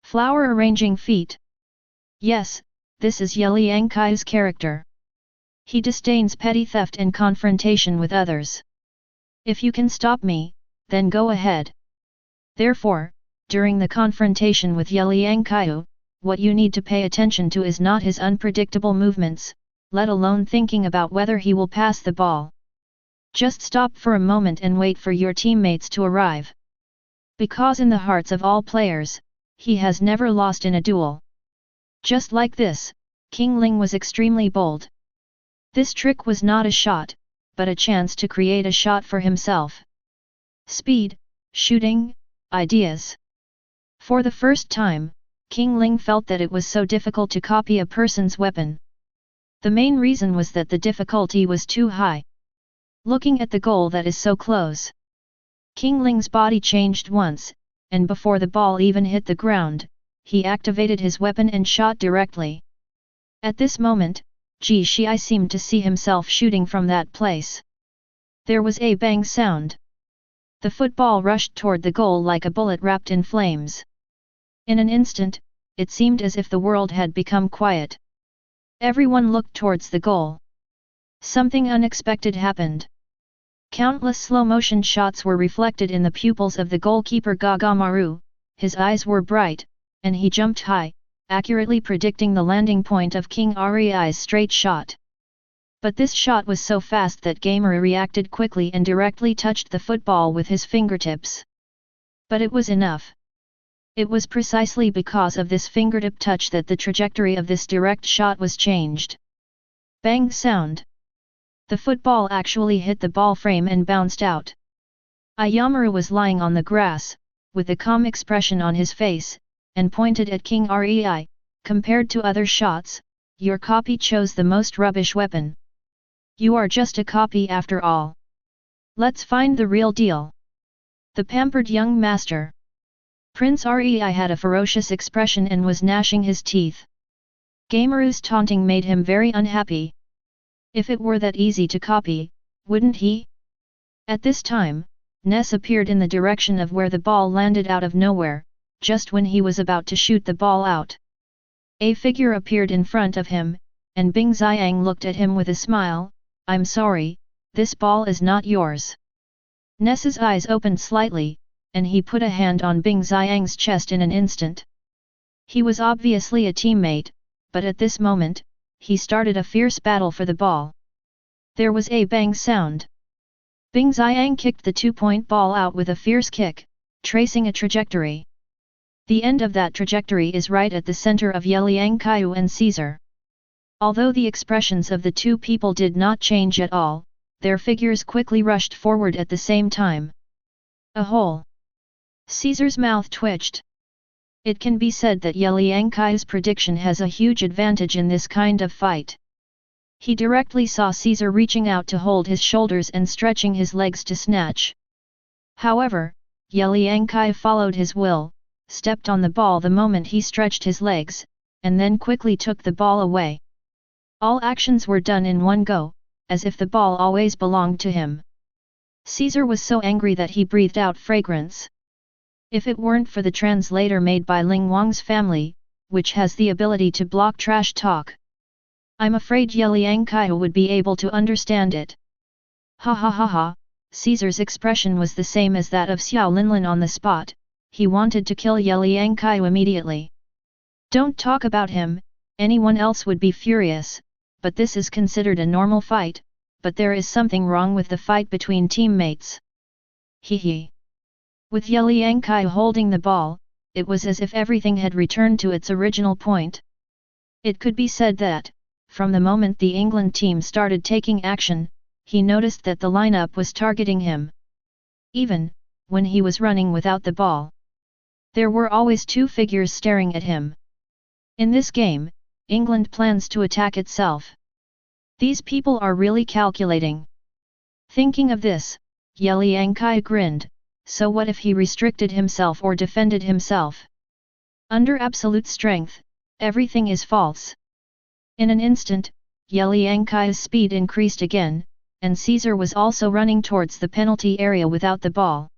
Flower arranging feet. Yes, this is Ye Liangqiu's character. He disdains petty theft and confrontation with others. If you can stop me, then go ahead. Therefore, during the confrontation with Ye Liangqiu, what you need to pay attention to is not his unpredictable movements, let alone thinking about whether he will pass the ball. Just stop for a moment and wait for your teammates to arrive. Because in the hearts of all players, he has never lost in a duel. Just like this, King Ling was extremely bold. This trick was not a shot, but a chance to create a shot for himself. Speed, shooting, ideas. For the first time, King Ling felt that it was so difficult to copy a person's weapon. The main reason was that the difficulty was too high. Looking at the goal that is so close. King Ling's body changed once, and before the ball even hit the ground, he activated his weapon and shot directly. At this moment, Ji Shi seemed to see himself shooting from that place. There was a bang sound. The football rushed toward the goal like a bullet wrapped in flames. In an instant, it seemed as if the world had become quiet. Everyone looked towards the goal. Something unexpected happened. Countless slow-motion shots were reflected in the pupils of the goalkeeper Gagamaru, his eyes were bright, and he jumped high, accurately predicting the landing point of King Ari's straight shot. But this shot was so fast that Gamaru reacted quickly and directly touched the football with his fingertips. But it was enough. It was precisely because of this fingertip touch that the trajectory of this direct shot was changed. Bang sound. The football actually hit the ball frame and bounced out. Ayamaru was lying on the grass, with a calm expression on his face, and pointed at King Rei. Compared to other shots, your copy chose the most rubbish weapon. You are just a copy after all. Let's find the real deal. The pampered young master. Prince Rei had a ferocious expression and was gnashing his teeth. Gamaru's taunting made him very unhappy. If it were that easy to copy, wouldn't he? At this time, Ness appeared in the direction of where the ball landed out of nowhere, just when he was about to shoot the ball out. A figure appeared in front of him, and Bing Xiang looked at him with a smile. I'm sorry, this ball is not yours. Ness's eyes opened slightly, and he put a hand on Bing Xiang's chest in an instant. He was obviously a teammate, but at this moment, he started a fierce battle for the ball. There was a bang sound. Bing Xiang kicked the 2-point ball out with a fierce kick, tracing a trajectory. The end of that trajectory is right at the center of Ye Liangqiu and Caesar. Although the expressions of the two people did not change at all, their figures quickly rushed forward at the same time. A hole. Caesar's mouth twitched. It can be said that Ye Liangqiu's prediction has a huge advantage in this kind of fight. He directly saw Caesar reaching out to hold his shoulders and stretching his legs to snatch. However, Ye Liangqiu followed his will, stepped on the ball the moment he stretched his legs, and then quickly took the ball away. All actions were done in one go, as if the ball always belonged to him. Caesar was so angry that he breathed out fragrance. If it weren't for the translator made by Ling Wang's family, which has the ability to block trash talk, I'm afraid Ye Liangqiu would be able to understand it. Ha ha ha ha, Caesar's expression was the same as that of Xiao Linlin on the spot. He wanted to kill Ye Liangqiu immediately. Don't talk about him, anyone else would be furious, but this is considered a normal fight, but there is something wrong with the fight between teammates. Hee. With Ye Liangqiu holding the ball, it was as if everything had returned to its original point. It could be said that, from the moment the England team started taking action, he noticed that the lineup was targeting him. Even when he was running without the ball, there were always two figures staring at him. In this game, England plans to attack itself. These people are really calculating. Thinking of this, Ye Liangqiu grinned. So what if he restricted himself or defended himself? Under absolute strength, everything is false. In an instant, Ye Liangqiu's speed increased again, and Caesar was also running towards the penalty area without the ball.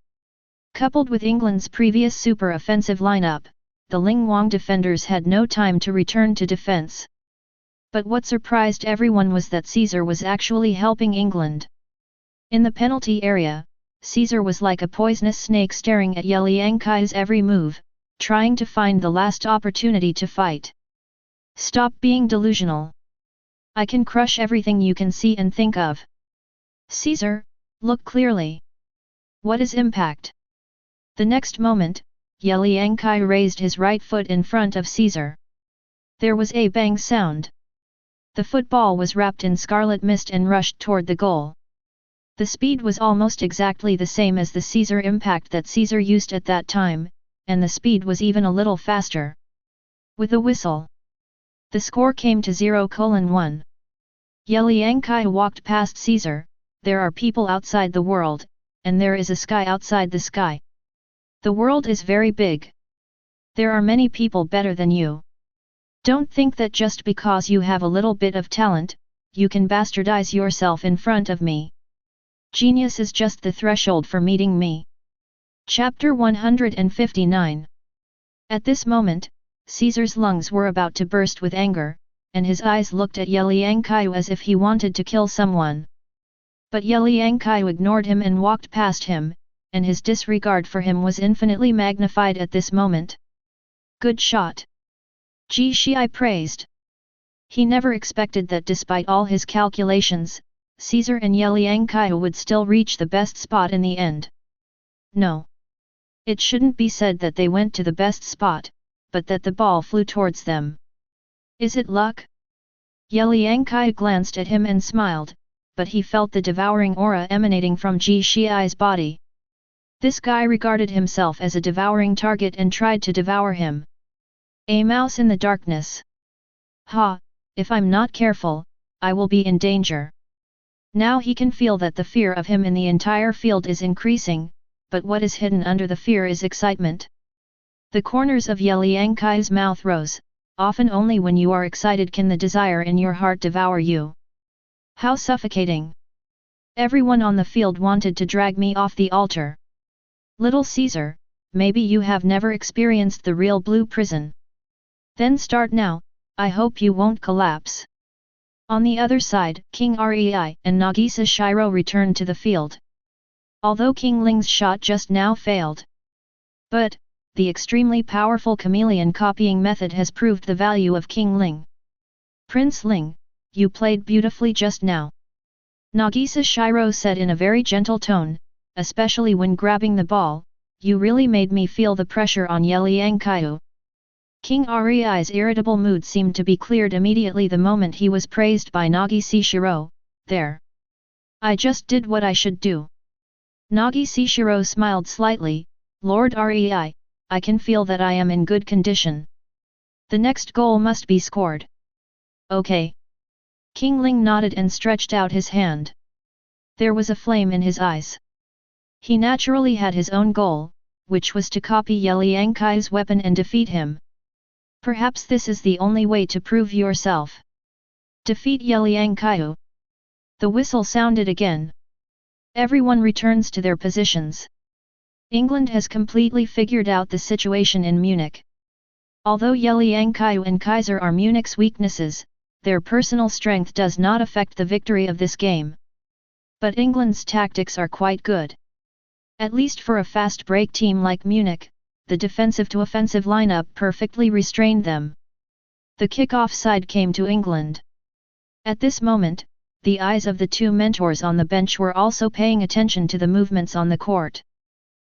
Coupled with England's previous super offensive lineup, the Lingwang defenders had no time to return to defense. But what surprised everyone was that Caesar was actually helping England. In the penalty area, Caesar was like a poisonous snake staring at Ye Liangqiu's every move, trying to find the last opportunity to fight. Stop being delusional. I can crush everything you can see and think of. Caesar, look clearly. What is impact? The next moment, Ye Liangqiu raised his right foot in front of Caesar. There was a bang sound. The football was wrapped in scarlet mist and rushed toward the goal. The speed was almost exactly the same as the Caesar impact that Caesar used at that time, and the speed was even a little faster. With a whistle, the score came to 0:1. Ye Liangqiu walked past Caesar. There are people outside the world, and there is a sky outside the sky. The world is very big. There are many people better than you. Don't think that just because you have a little bit of talent, you can bastardize yourself in front of me. Genius is just the threshold for meeting me. Chapter 159. At this moment, Caesar's lungs were about to burst with anger, and his eyes looked at Ye Liangqiu as if he wanted to kill someone. But Ye Liangqiu ignored him and walked past him, and his disregard for him was infinitely magnified at this moment. Good shot! Ji Shii praised. He never expected that despite all his calculations, Caesar and Ye Liangqiu would still reach the best spot in the end. No. It shouldn't be said that they went to the best spot, but that the ball flew towards them. Is it luck? Ye Liangqiu glanced at him and smiled, but he felt the devouring aura emanating from Ji Shii's body. This guy regarded himself as a devouring target and tried to devour him. A mouse in the darkness. Ha, if I'm not careful, I will be in danger. Now he can feel that the fear of him in the entire field is increasing, but what is hidden under the fear is excitement. The corners of Ye Liangqiu's mouth rose. Often only when you are excited can the desire in your heart devour you. How suffocating! Everyone on the field wanted to drag me off the altar. Little Caesar, maybe you have never experienced the real blue prison. Then start now, I hope you won't collapse. On the other side, King Rei and Nagisa Shiro returned to the field. Although King Ling's shot just now failed. But, the extremely powerful chameleon copying method has proved the value of King Ling. Prince Ling, you played beautifully just now. Nagisa Shiro said in a very gentle tone, especially when grabbing the ball, you really made me feel the pressure on Ye Liangqiu. King Rei's irritable mood seemed to be cleared immediately the moment he was praised by Nagisa Shiro. There. I just did what I should do. Nagisa Shiro smiled slightly. Lord Rei, I can feel that I am in good condition. The next goal must be scored. Okay. King Ling nodded and stretched out his hand. There was a flame in his eyes. He naturally had his own goal, which was to copy Ye Liangqiu's weapon and defeat him. Perhaps this is the only way to prove yourself. Defeat Ye Liangqiu. The whistle sounded again. Everyone returns to their positions. England has completely figured out the situation in Munich. Although Ye Liangqiu and Kaiser are Munich's weaknesses, their personal strength does not affect the victory of this game. But England's tactics are quite good. At least for a fast break team like Munich, the defensive-to-offensive lineup perfectly restrained them. The kick-off side came to England. At this moment, the eyes of the two mentors on the bench were also paying attention to the movements on the court.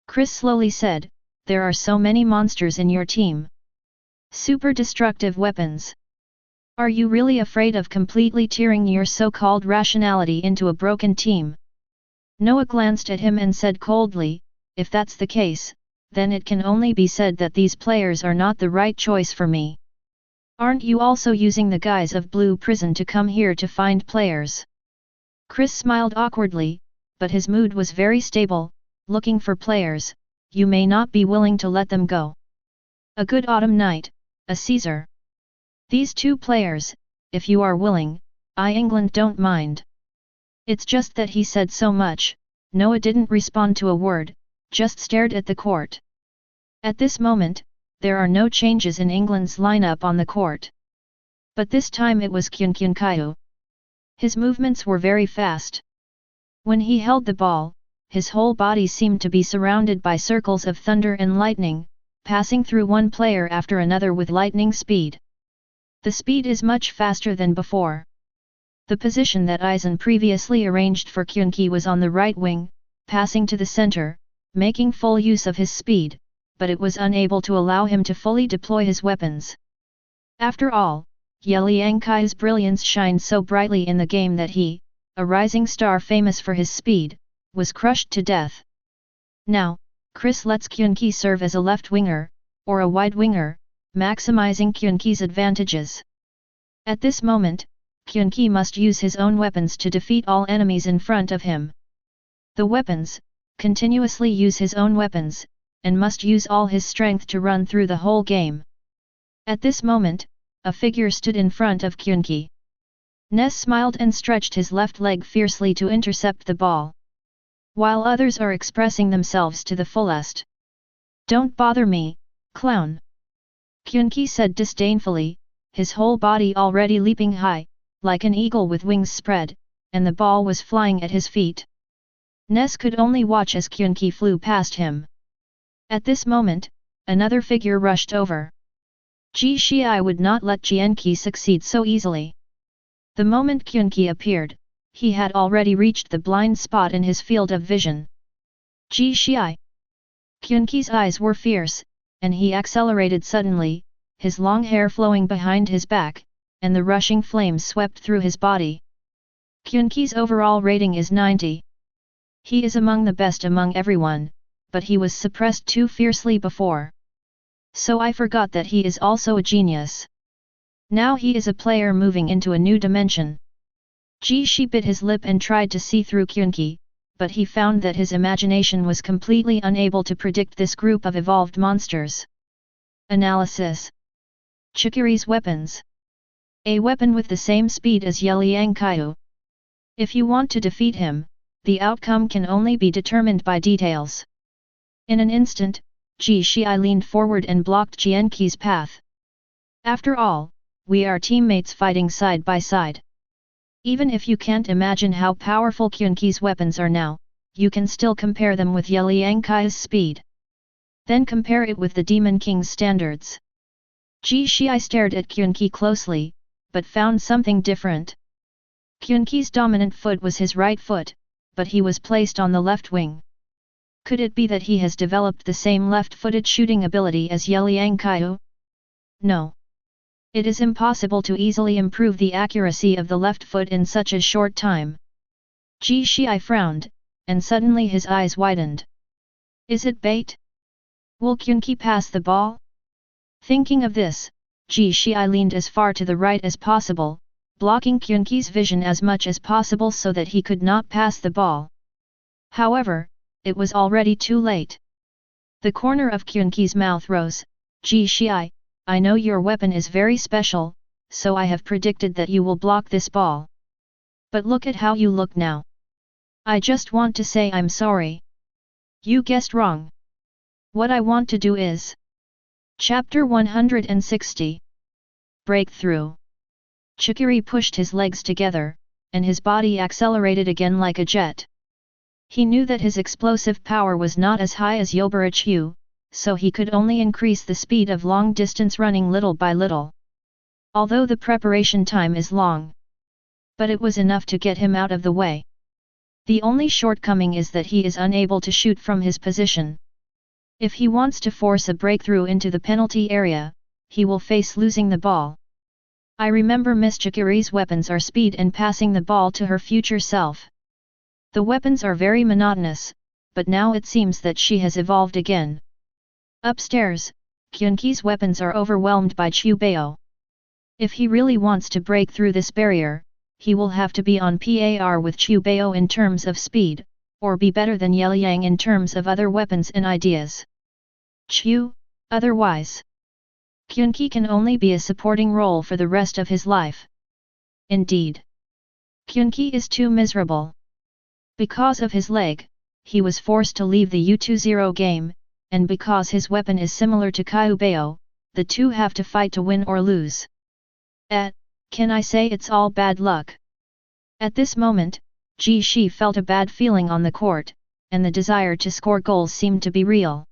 Chris slowly said, "There are so many monsters in your team. Super destructive weapons. Are you really afraid of completely tearing your so-called rationality into a broken team?" Noah glanced at him and said coldly, "If that's the case, then it can only be said that these players are not the right choice for me. Aren't you also using the guise of Blue Prison to come here to find players?" Chris smiled awkwardly, but his mood was very stable. "Looking for players, you may not be willing to let them go. A good autumn night, a Caesar. These two players, if you are willing, England don't mind." It's just that he said so much, Noah didn't respond to a word, just stared at the court. At this moment, there are no changes in England's lineup on the court. But this time it was Ye Liangqiu. His movements were very fast. When he held the ball, his whole body seemed to be surrounded by circles of thunder and lightning, passing through one player after another with lightning speed. The speed is much faster than before. The position that Eisen previously arranged for Ye Liangqiu was on the right wing, passing to the center, making full use of his speed, but it was unable to allow him to fully deploy his weapons. After all, Ye Liangqiu's brilliance shined so brightly in the game that he, a rising star famous for his speed, was crushed to death. Now, Chris lets Ye Liangqiu serve as a left winger, or a wide winger, maximizing Ye Liangqiu's advantages. At this moment, Ye Liangqiu must use his own weapons to defeat all enemies in front of him. The weapons, continuously use his own weapons, and must use all his strength to run through the whole game. At this moment, a figure stood in front of Ye Liangqiu. Ness smiled and stretched his left leg fiercely to intercept the ball. While others are expressing themselves to the fullest. "Don't bother me, clown," Ye Liangqiu said disdainfully, his whole body already leaping high, like an eagle with wings spread, and the ball was flying at his feet. Ness could only watch as Ye Liangqiu flew past him. At this moment, another figure rushed over. Ji Shii would not let Ye Liangqiu succeed so easily. The moment Ye Liangqiu appeared, he had already reached the blind spot in his field of vision. Ji Shii! Ye Liangqiu's eyes were fierce, and he accelerated suddenly, his long hair flowing behind his back, and the rushing flames swept through his body. Ye Liangqiu's overall rating is 90. He is among the best among everyone, but he was suppressed too fiercely before. So I forgot that he is also a genius. Now he is a player moving into a new dimension. Ji Shi bit his lip and tried to see through Ye Liangqiu, but he found that his imagination was completely unable to predict this group of evolved monsters. Analysis. Chikiri's weapons. A weapon with the same speed as Ye Liangqiu. If you want to defeat him, the outcome can only be determined by details. In an instant, Ji Shii leaned forward and blocked Ye Liangqiu's path. After all, we are teammates fighting side by side. Even if you can't imagine how powerful Ye Liangqiu's weapons are now, you can still compare them with Ye Liangqiu's speed. Then compare it with the Demon King's standards. Ji Shii stared at Ye Liangqiu closely, but found something different. Ye Liangqiu's dominant foot was his right foot, but he was placed on the left wing. Could it be that he has developed the same left-footed shooting ability as Ye Liangqiu? No. It is impossible to easily improve the accuracy of the left foot in such a short time. Ji Shii frowned, and suddenly his eyes widened. Is it bait? Will Ye Liangqiu pass the ball? Thinking of this, Ji Shii leaned as far to the right as possible, blocking Ye Liangqiu's vision as much as possible so that he could not pass the ball. However, it was already too late. The corner of Ye Liangqiu's mouth rose. Ji Shii, I know your weapon is very special, so I have predicted that you will block this ball. But look at how you look now. I just want to say I'm sorry. You guessed wrong. What I want to do is... Chapter 160. Breakthrough. Chikiri pushed his legs together, and his body accelerated again like a jet. He knew that his explosive power was not as high as Ye Liangqiu, so he could only increase the speed of long-distance running little by little. Although the preparation time is long. but it was enough to get him out of the way. The only shortcoming is that he is unable to shoot from his position. If he wants to force a breakthrough into the penalty area, he will face losing the ball. I remember Miss Chikiri's weapons are speed and passing the ball to her future self. The weapons are very monotonous, but now it seems that she has evolved again. Upstairs, Kyunki's weapons are overwhelmed by Chu Bao. If he really wants to break through this barrier, he will have to be on par with Chu Bao in terms of speed, or be better than Ye Liang in terms of other weapons and ideas. Otherwise, Kyunki can only be a supporting role for the rest of his life. Indeed, Kyunki is too miserable. Because of his leg, he was forced to leave the U20 game, and because his weapon is similar to Kyu Bao, the two have to fight to win or lose. Can I say it's all bad luck? At this moment, Ji Shi felt a bad feeling on the court, and the desire to score goals seemed to be real.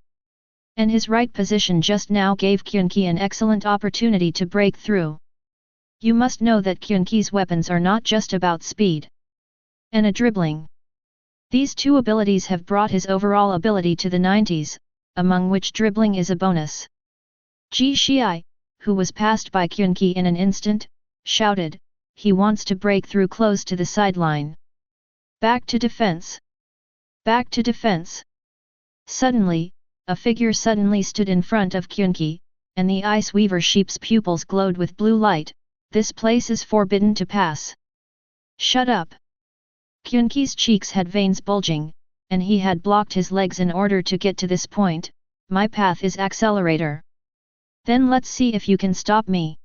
And his right position just now gave Kyunki an excellent opportunity to break through. You must know that Kyunki's weapons are not just about speed and a dribbling. These two abilities have brought his overall ability to the 90s, among which dribbling is a bonus. Ji Shi, who was passed by Kyunki in an instant, shouted, he wants to break through close to the sideline. Back to defense! Back to defense! Suddenly, a figure suddenly stood in front of Kyunki, and the ice weaver sheep's pupils glowed with blue light. This place is forbidden to pass. Shut up! Kyunki's cheeks had veins bulging, and he had blocked his legs in order to get to this point. My path is accelerator. Then let's see if you can stop me.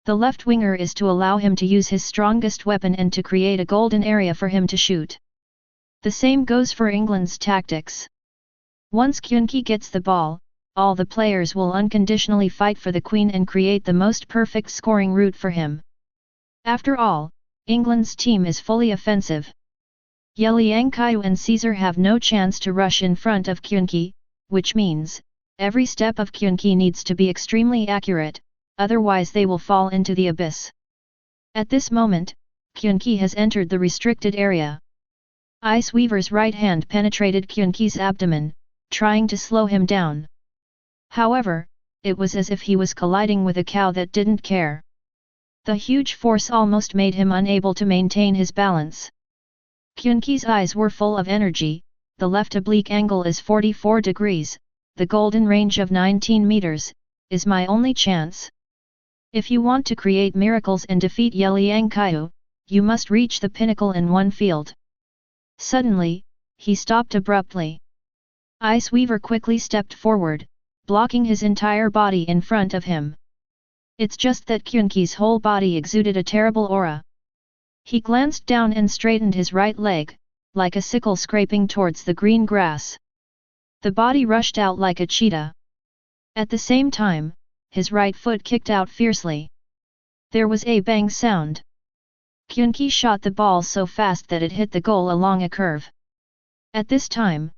The left winger is to allow him to use his strongest weapon and to create a golden area for him to shoot. The same goes for England's tactics. Once Kyunki gets the ball, all the players will unconditionally fight for the queen and create the most perfect scoring route for him. After all, England's team is fully offensive. Ye Liangqiu and Caesar have no chance to rush in front of Kyunki, which means, every step of Kyunki needs to be extremely accurate, otherwise they will fall into the abyss. At this moment, Kyunki has entered the restricted area. Ice Weaver's right hand penetrated Kyunki's abdomen, trying to slow him down. However, it was as if he was colliding with a cow that didn't care. The huge force almost made him unable to maintain his balance. Kyunki's eyes were full of energy. The left oblique angle is 44 degrees, the golden range of 19 meters, is my only chance. If you want to create miracles and defeat Ye Liangqiu, you must reach the pinnacle in one field. Suddenly, he stopped abruptly. Ice Weaver quickly stepped forward, blocking his entire body in front of him. It's just that Kyunki's whole body exuded a terrible aura. He glanced down and straightened his right leg, like a sickle scraping towards the green grass. The body rushed out like a cheetah. At the same time, his right foot kicked out fiercely. There was a bang sound. Kyunki shot the ball so fast that it hit the goal along a curve. At this time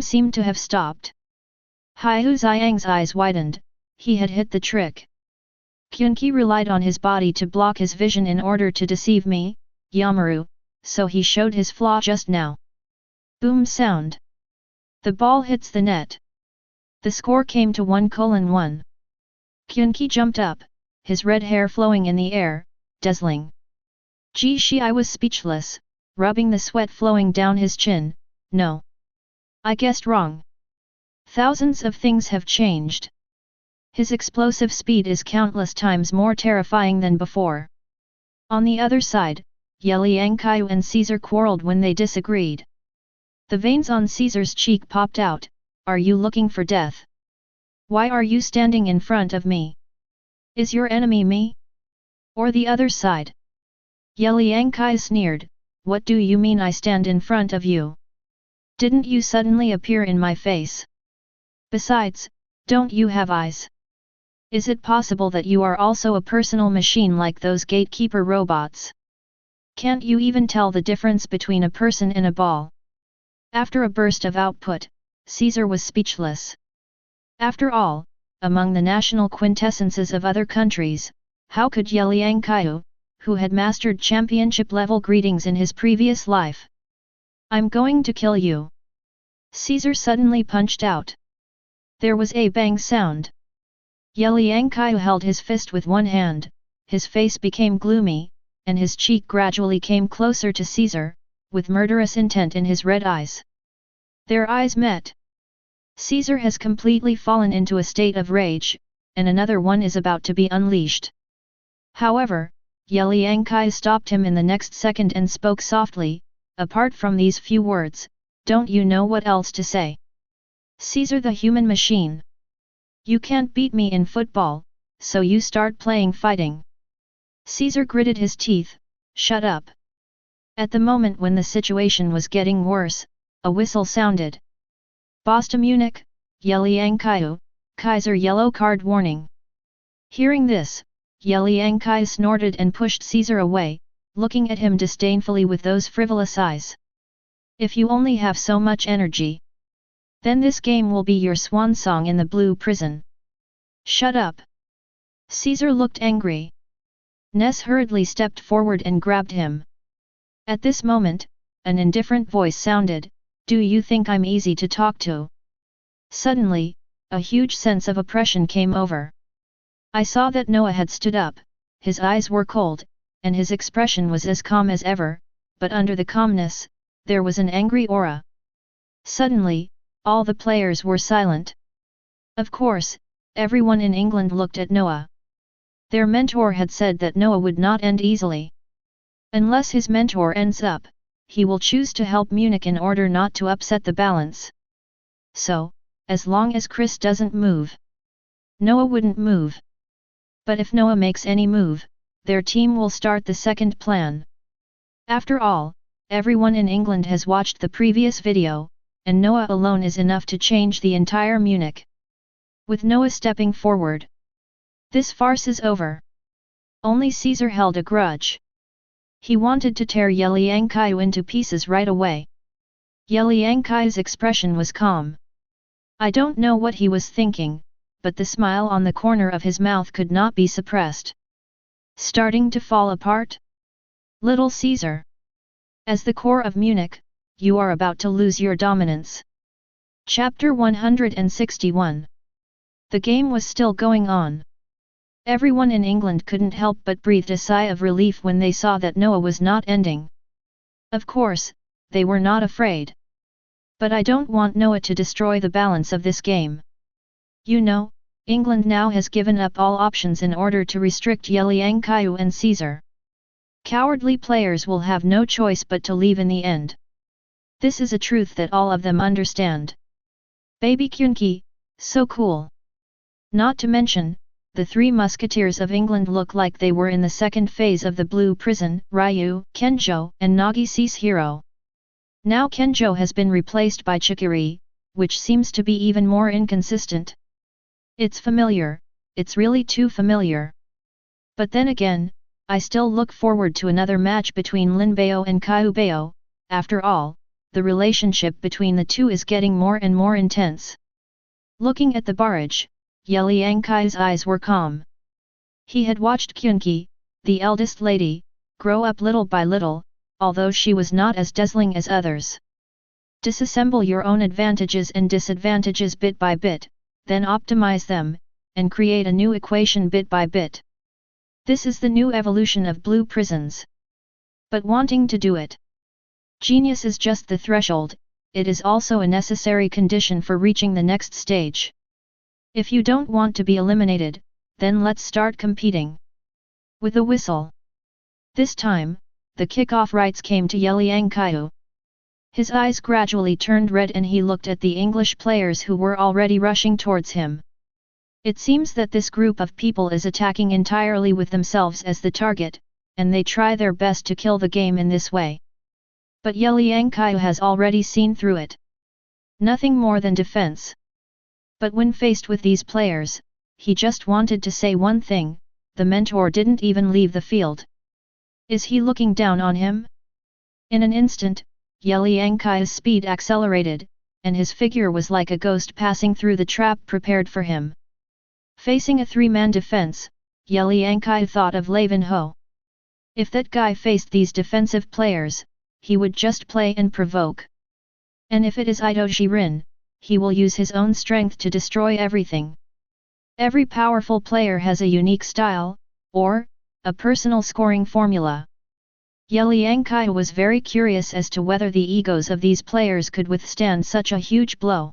seemed to have stopped. Hu Xiang's eyes widened. He had hit the trick. Kyunki relied on his body to block his vision in order to deceive me, Yamaru, so he showed his flaw just now. Boom sound. The ball hits the net. The score came to 1:1. Kyunki jumped up, his red hair flowing in the air, dazzling. Ji Shi was speechless, rubbing the sweat flowing down his chin. No. I guessed wrong. Thousands of things have changed. His explosive speed is countless times more terrifying than before. On the other side, Ye Liangqiu and Caesar quarreled when they disagreed. The veins on Caesar's cheek popped out. Are you looking for death? Why are you standing in front of me? Is your enemy me? Or the other side? Ye Liangqiu sneered. What do you mean I stand in front of you? Didn't you suddenly appear in my face? Besides, don't you have eyes? Is it possible that you are also a personal machine like those gatekeeper robots? Can't you even tell the difference between a person and a ball? After a burst of output, Caesar was speechless. After all, among the national quintessences of other countries, how could Ye Liangqiu, who had mastered championship-level greetings in his previous life. "I'm going to kill you!" Caesar suddenly punched out. There was a bang sound. Ye Liangqiu held his fist with one hand, his face became gloomy, and his cheek gradually came closer to Caesar, with murderous intent in his red eyes. Their eyes met. Caesar has completely fallen into a state of rage, and another one is about to be unleashed. However, Ye Liangqiu stopped him in the next second and spoke softly, "Apart from these few words, don't you know what else to say? Caesar the human machine. You can't beat me in football, so you start playing fighting." Caesar gritted his teeth, "Shut up." At the moment when the situation was getting worse, a whistle sounded. "Boss to Munich, Ye Liangqiu, Kaiser yellow card warning." Hearing this, Ye Liangqiu snorted and pushed Caesar away, looking at him disdainfully with those frivolous eyes. "If you only have so much energy, then this game will be your swan song in the blue prison." "Shut up!" Caesar looked angry. Ness hurriedly stepped forward and grabbed him. At this moment, an indifferent voice sounded, "Do you think I'm easy to talk to?" Suddenly, a huge sense of oppression came over. I saw that Noah had stood up, his eyes were cold, and his expression was as calm as ever, but under the calmness, there was an angry aura. Suddenly, all the players were silent. Of course, everyone in England looked at Noah. Their mentor had said that Noah would not end easily. Unless his mentor ends up, he will choose to help Munich in order not to upset the balance. So, as long as Chris doesn't move, Noah wouldn't move. But if Noah makes any move, their team will start the second plan. After all, everyone in England has watched the previous video, and Noah alone is enough to change the entire Munich. With Noah stepping forward, this farce is over. Only Caesar held a grudge. He wanted to tear Ye Liangqiu into pieces right away. Ye Liangqiu's expression was calm. I don't know what he was thinking, but the smile on the corner of his mouth could not be suppressed. Starting to fall apart? Little Caesar. As the core of Munich, you are about to lose your dominance. Chapter 161. The game was still going on. Everyone in England couldn't help but breathe a sigh of relief when they saw that Noah was not ending. Of course, they were not afraid. But I don't want Noah to destroy the balance of this game. You know, England now has given up all options in order to restrict Ye Liangqiu and Caesar. Cowardly players will have no choice but to leave in the end. This is a truth that all of them understand. Baby Kyunki, so cool. Not to mention, the three musketeers of England look like they were in the second phase of the Blue Prison, Ryu, Kenjo, and Nagise's hero. Now Kenjo has been replaced by Chikiri, which seems to be even more inconsistent. It's familiar, it's really too familiar. But then again, I still look forward to another match between Linbao and Kyubao. After all, the relationship between the two is getting more and more intense. Looking at the barrage, Ye Liangqiu's eyes were calm. He had watched Kyunki, the eldest lady, grow up little by little, although she was not as dazzling as others. Disassemble your own advantages and disadvantages bit by bit, then optimize them, and create a new equation bit by bit. This is the new evolution of blue prisons. But wanting to do it, genius is just the threshold, it is also a necessary condition for reaching the next stage. If you don't want to be eliminated, then let's start competing. With a whistle. This time, the kickoff rights came to Ye Liangqiu. His eyes gradually turned red and he looked at the English players who were already rushing towards him. It seems that this group of people is attacking entirely with themselves as the target, and they try their best to kill the game in this way. But Ye Liangqiu has already seen through it. Nothing more than defense. But when faced with these players, he just wanted to say one thing, the mentor didn't even leave the field. Is he looking down on him? In an instant, Ye Liangqiu's speed accelerated, and his figure was like a ghost passing through the trap prepared for him. Facing a three-man defense, Ye Liangqiu thought of Lavenho. If that guy faced these defensive players, he would just play and provoke. And if it is Itoshi Rin, he will use his own strength to destroy everything. Every powerful player has a unique style, or a personal scoring formula. Ye Liangqiu was very curious as to whether the egos of these players could withstand such a huge blow.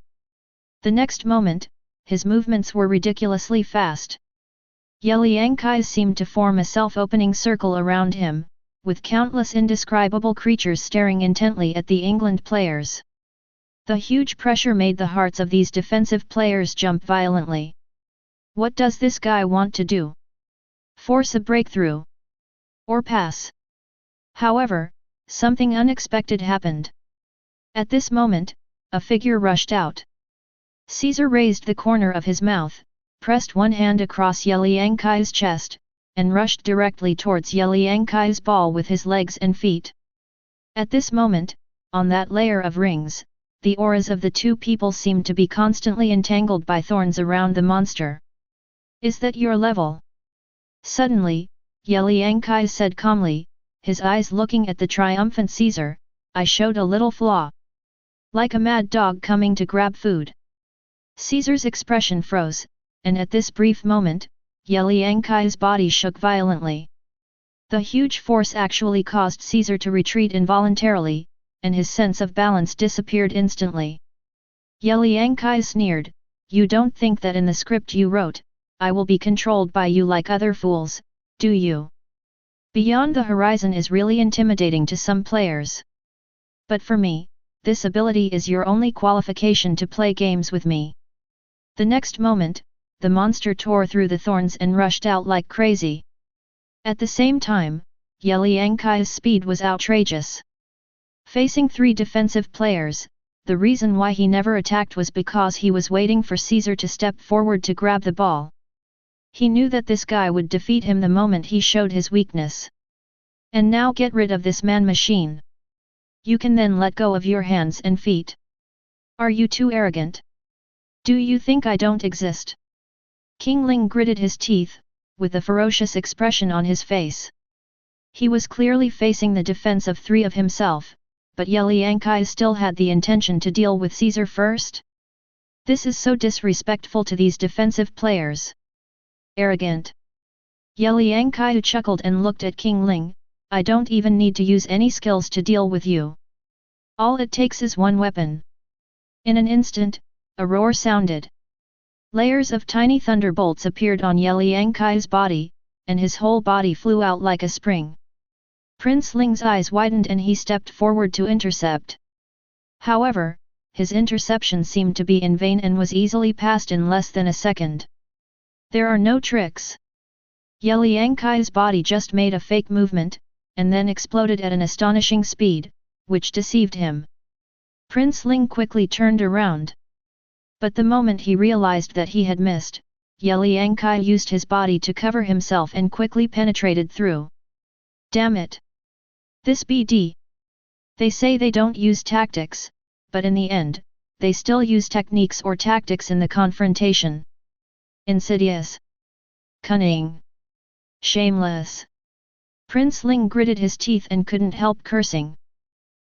The next moment, his movements were ridiculously fast. Ye Liangqiu seemed to form a self-opening circle around him, with countless indescribable creatures staring intently at the England players. The huge pressure made the hearts of these defensive players jump violently. What does this guy want to do? Force a breakthrough? Or pass? However, something unexpected happened. At this moment, a figure rushed out. Caesar raised the corner of his mouth, pressed one hand across Ye Liangqiu's chest, and rushed directly towards Ye Liangqiu's ball with his legs and feet. At this moment, on that layer of rings, the auras of the two people seemed to be constantly entangled by thorns around the monster. Is that your level? Suddenly, Ye Liangqiu said calmly, his eyes looking at the triumphant Caesar, I showed a little flaw. Like a mad dog coming to grab food. Caesar's expression froze, and at this brief moment, Ye Liangqiu's body shook violently. The huge force actually caused Caesar to retreat involuntarily, and his sense of balance disappeared instantly. Ye Liangqiu sneered, you don't think that in the script you wrote, I will be controlled by you like other fools, do you? Beyond the Horizon is really intimidating to some players. But for me, this ability is your only qualification to play games with me. The next moment, the monster tore through the thorns and rushed out like crazy. At the same time, Ye Liangqiu's speed was outrageous. Facing three defensive players, the reason why he never attacked was because he was waiting for Caesar to step forward to grab the ball. He knew that this guy would defeat him the moment he showed his weakness. And now get rid of this man-machine. You can then let go of your hands and feet. Are you too arrogant? Do you think I don't exist? King Ling gritted his teeth, with a ferocious expression on his face. He was clearly facing the defense of three of himself, but Ye Liangqiu still had the intention to deal with Caesar first. This is so disrespectful to these defensive players. Arrogant. Ye Liangqiu chuckled and looked at King Ling, I don't even need to use any skills to deal with you. All it takes is one weapon. In an instant, a roar sounded. Layers of tiny thunderbolts appeared on Ye Liangqiu's body, and his whole body flew out like a spring. Prince Ling's eyes widened and he stepped forward to intercept. However, his interception seemed to be in vain and was easily passed in less than a second. There are no tricks. Ye Liangqiu's body just made a fake movement, and then exploded at an astonishing speed, which deceived him. Prince Ling quickly turned around. But the moment he realized that he had missed, Ye Liangqiu used his body to cover himself and quickly penetrated through. Damn it! This BD! They say they don't use tactics, but in the end, they still use techniques or tactics in the confrontation. Insidious. Cunning. Shameless. Prince Ling gritted his teeth and couldn't help cursing.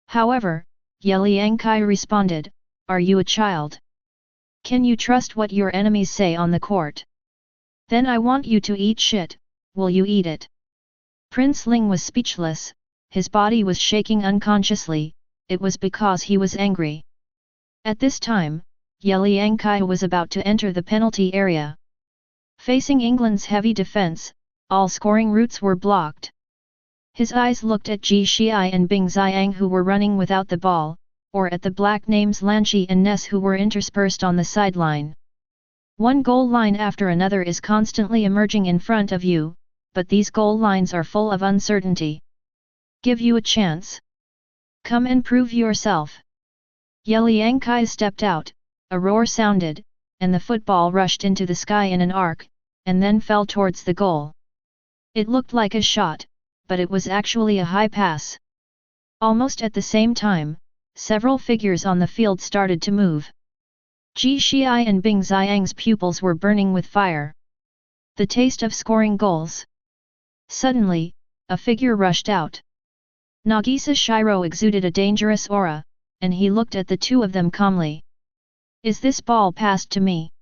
However, Ye Liangqiu responded, Are you a child? Can you trust what your enemies say on the court? Then I want you to eat shit, will you eat it? Prince Ling was speechless, his body was shaking unconsciously, it was because he was angry. At this time, Ye Liangqiu was about to enter the penalty area. Facing England's heavy defense, all scoring routes were blocked. His eyes looked at Ji Xiai and Bing Xiang who were running without the ball, or at the black names Lanqi and Ness who were interspersed on the sideline. One goal line after another is constantly emerging in front of you, but these goal lines are full of uncertainty. Give you a chance. Come and prove yourself. Ye Liangqiu stepped out, a roar sounded, and the football rushed into the sky in an arc, and then fell towards the goal. It looked like a shot, but it was actually a high pass. Almost at the same time, several figures on the field started to move. Ji Xiai and Bing Xiang's pupils were burning with fire. The taste of scoring goals. Suddenly, a figure rushed out. Nagisa Shiro exuded a dangerous aura, and he looked at the two of them calmly. Is this ball passed to me?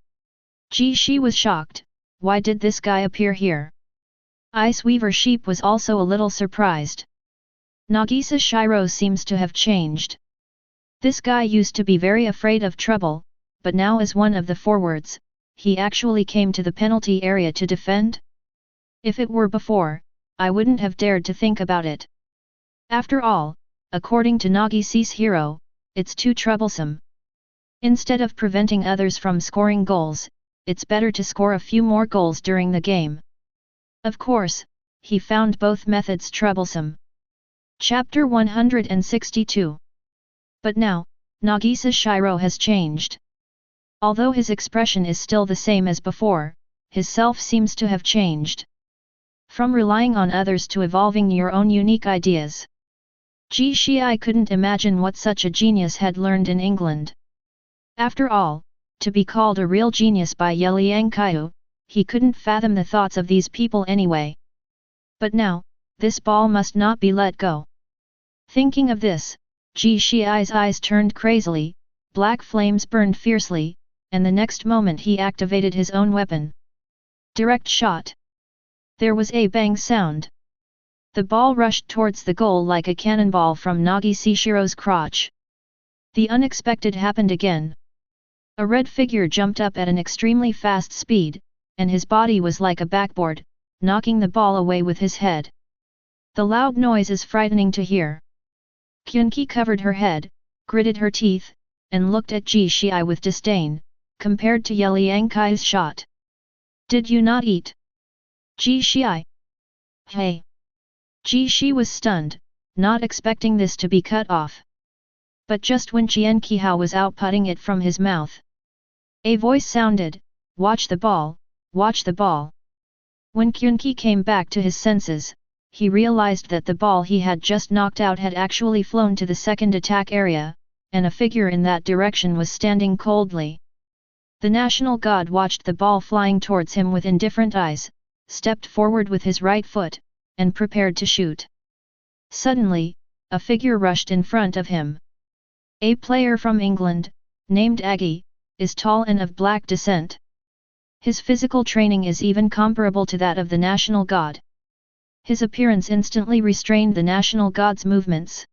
Ji Shi was shocked. Why did this guy appear here? Ice Weaver Sheep was also a little surprised. Nagisa Shiro seems to have changed. This guy used to be very afraid of trouble, but now as one of the forwards, he actually came to the penalty area to defend? If it were before, I wouldn't have dared to think about it. After all, according to Nagisa's hero, it's too troublesome. Instead of preventing others from scoring goals, it's better to score a few more goals during the game. Of course, he found both methods troublesome. Chapter 162. But now, Nagisa Shiro has changed. Although his expression is still the same as before, his self seems to have changed. From relying on others to evolving your own unique ideas. Ji Shi couldn't imagine what such a genius had learned in England. After all, to be called a real genius by Ye Liangqiu, he couldn't fathom the thoughts of these people anyway. But now, this ball must not be let go. Thinking of this, Ji Shi's eyes turned crazily, black flames burned fiercely, and the next moment he activated his own weapon. Direct shot. There was a bang sound. The ball rushed towards the goal like a cannonball from Nagisa Shiro's crotch. The unexpected happened again. A red figure jumped up at an extremely fast speed, and his body was like a backboard, knocking the ball away with his head. The loud noise is frightening to hear. Kyunki covered her head, gritted her teeth, and looked at Ji Shi with disdain, compared to Ye Liangqiu's shot. Did you not eat? Ji Shi. Hey! Ji Shi was stunned, not expecting this to be cut off. But just when Qianqihao was outputting it from his mouth, a voice sounded, "Watch the ball, watch the ball." When Kyunki came back to his senses, he realized that the ball he had just knocked out had actually flown to the second attack area, and a figure in that direction was standing coldly. The national god watched the ball flying towards him with indifferent eyes, stepped forward with his right foot, and prepared to shoot. Suddenly, a figure rushed in front of him. A player from England, named Aggie, is tall and of black descent. His physical training is even comparable to that of the national god. His appearance instantly restrained the national god's movements.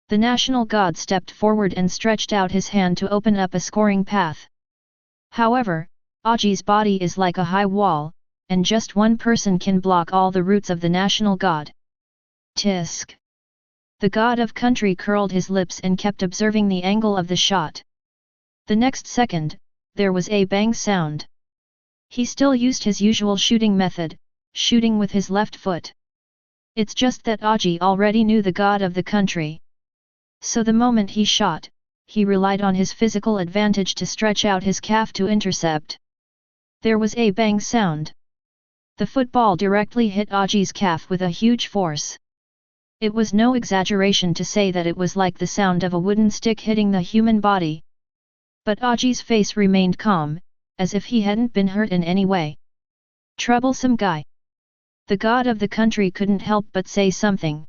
The national god stepped forward and stretched out his hand to open up a scoring path. However, Aggie's body is like a high wall, and just one person can block all the routes of the national god. Tisk! The god of country curled his lips and kept observing the angle of the shot. The next second, there was a bang sound. He still used his usual shooting method, shooting with his left foot. It's just that Aggie already knew the god of the country. So the moment he shot, he relied on his physical advantage to stretch out his calf to intercept. There was a bang sound. The football directly hit Aggie's calf with a huge force. It was no exaggeration to say that it was like the sound of a wooden stick hitting the human body. But Aggie's face remained calm, as if he hadn't been hurt in any way. Troublesome guy. The god of the country couldn't help but say something.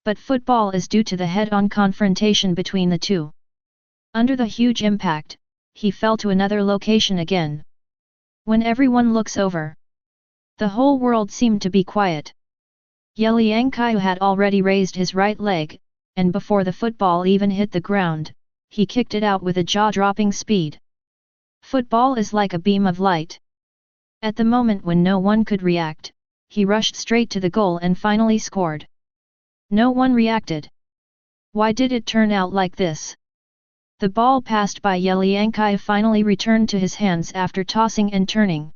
But football is due to the head-on confrontation between the two. Under the huge impact, he fell to another location again. When everyone looks over, the whole world seemed to be quiet. Ye Liangqiu had already raised his right leg, and before the football even hit the ground, he kicked it out with a jaw-dropping speed. Football is like a beam of light. At the moment when no one could react, he rushed straight to the goal and finally scored. No one reacted. Why did it turn out like this? The ball passed by Ye Liangqiu finally returned to his hands after tossing and turning.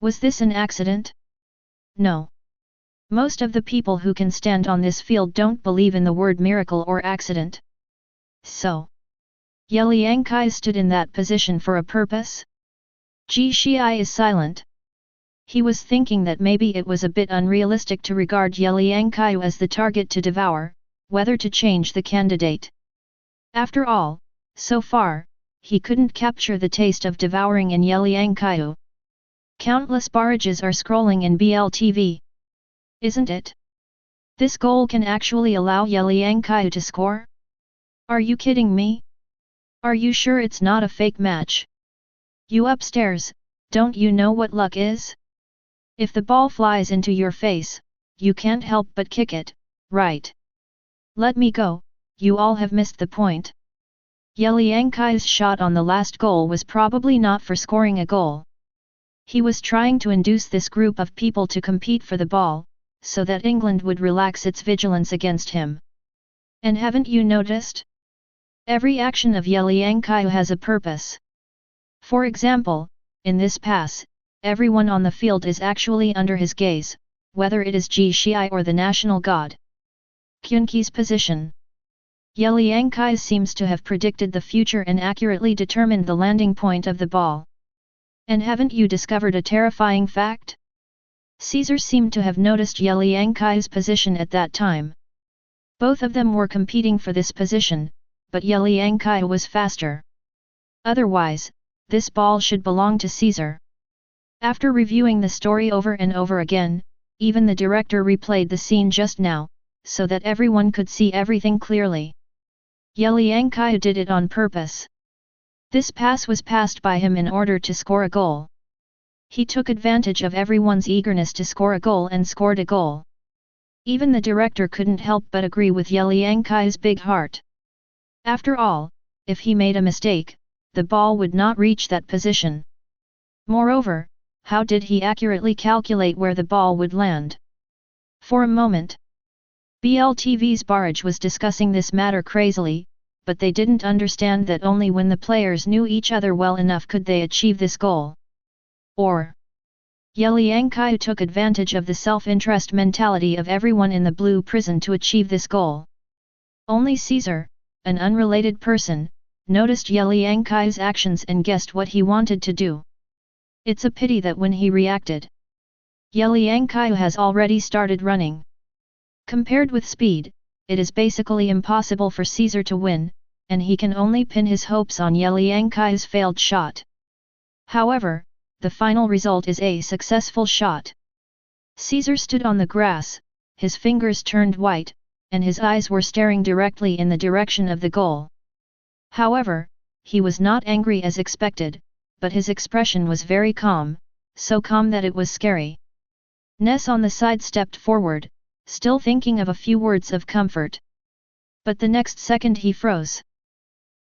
Was this an accident? No. Most of the people who can stand on this field don't believe in the word miracle or accident. So, Ye Liangqiu stood in that position for a purpose? Ji Shi is silent. He was thinking that maybe it was a bit unrealistic to regard Ye Liangqiu as the target to devour, whether to change the candidate. After all, so far, he couldn't capture the taste of devouring in Ye Liangqiu. Countless barrages are scrolling in BLTV. Isn't it? This goal can actually allow Ye Liangqiu to score? Are you kidding me? Are you sure it's not a fake match? You upstairs, don't you know what luck is? If the ball flies into your face, you can't help but kick it, right? Let me go, you all have missed the point. Ye Liangqiu's shot on the last goal was probably not for scoring a goal. He was trying to induce this group of people to compete for the ball, so that England would relax its vigilance against him. And haven't you noticed? Every action of Ye Liangqiu has a purpose. For example, in this pass, everyone on the field is actually under his gaze, whether it is Ji Shii or the national god. Qunqi's position. Ye Liangqiu seems to have predicted the future and accurately determined the landing point of the ball. And haven't you discovered a terrifying fact? Caesar seemed to have noticed Ye Liangqiu's position at that time. Both of them were competing for this position, but Ye Liangqiu was faster. Otherwise, this ball should belong to Caesar. After reviewing the story over and over again, even the director replayed the scene just now, so that everyone could see everything clearly. Ye Liangqiu did it on purpose. This pass was passed by him in order to score a goal. He took advantage of everyone's eagerness to score a goal and scored a goal. Even the director couldn't help but agree with Ye Liangqiu's big heart. After all, if he made a mistake, the ball would not reach that position. Moreover, how did he accurately calculate where the ball would land? For a moment, BLTV's Barrage was discussing this matter crazily, but they didn't understand that only when the players knew each other well enough could they achieve this goal. Or, Ye Liangqiu took advantage of the self-interest mentality of everyone in the blue prison to achieve this goal. Only Caesar, an unrelated person, noticed Ye Liangqiu's actions and guessed what he wanted to do. It's a pity that when he reacted, Ye Liangqiu has already started running. Compared with speed, it is basically impossible for Caesar to win, and he can only pin his hopes on Ye Liangqiu's failed shot. However, the final result is a successful shot. Caesar stood on the grass, his fingers turned white, and his eyes were staring directly in the direction of the goal. However, he was not angry as expected, but his expression was very calm, so calm that it was scary. Ness on the side stepped forward, still thinking of a few words of comfort. But the next second he froze.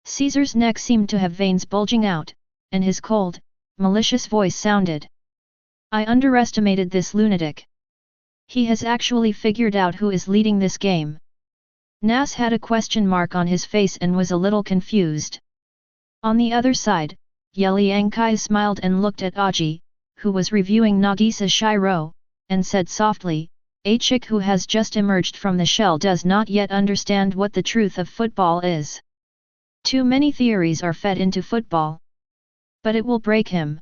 Caesar's neck seemed to have veins bulging out, and his cold, malicious voice sounded. I underestimated this lunatic. He has actually figured out who is leading this game. Nas had a question mark on his face and was a little confused. On the other side, Ye Liangqiu smiled and looked at Aji, who was reviewing Nagisa Shiro, and said softly, a chick who has just emerged from the shell does not yet understand what the truth of football is. Too many theories are fed into football. But it will break him.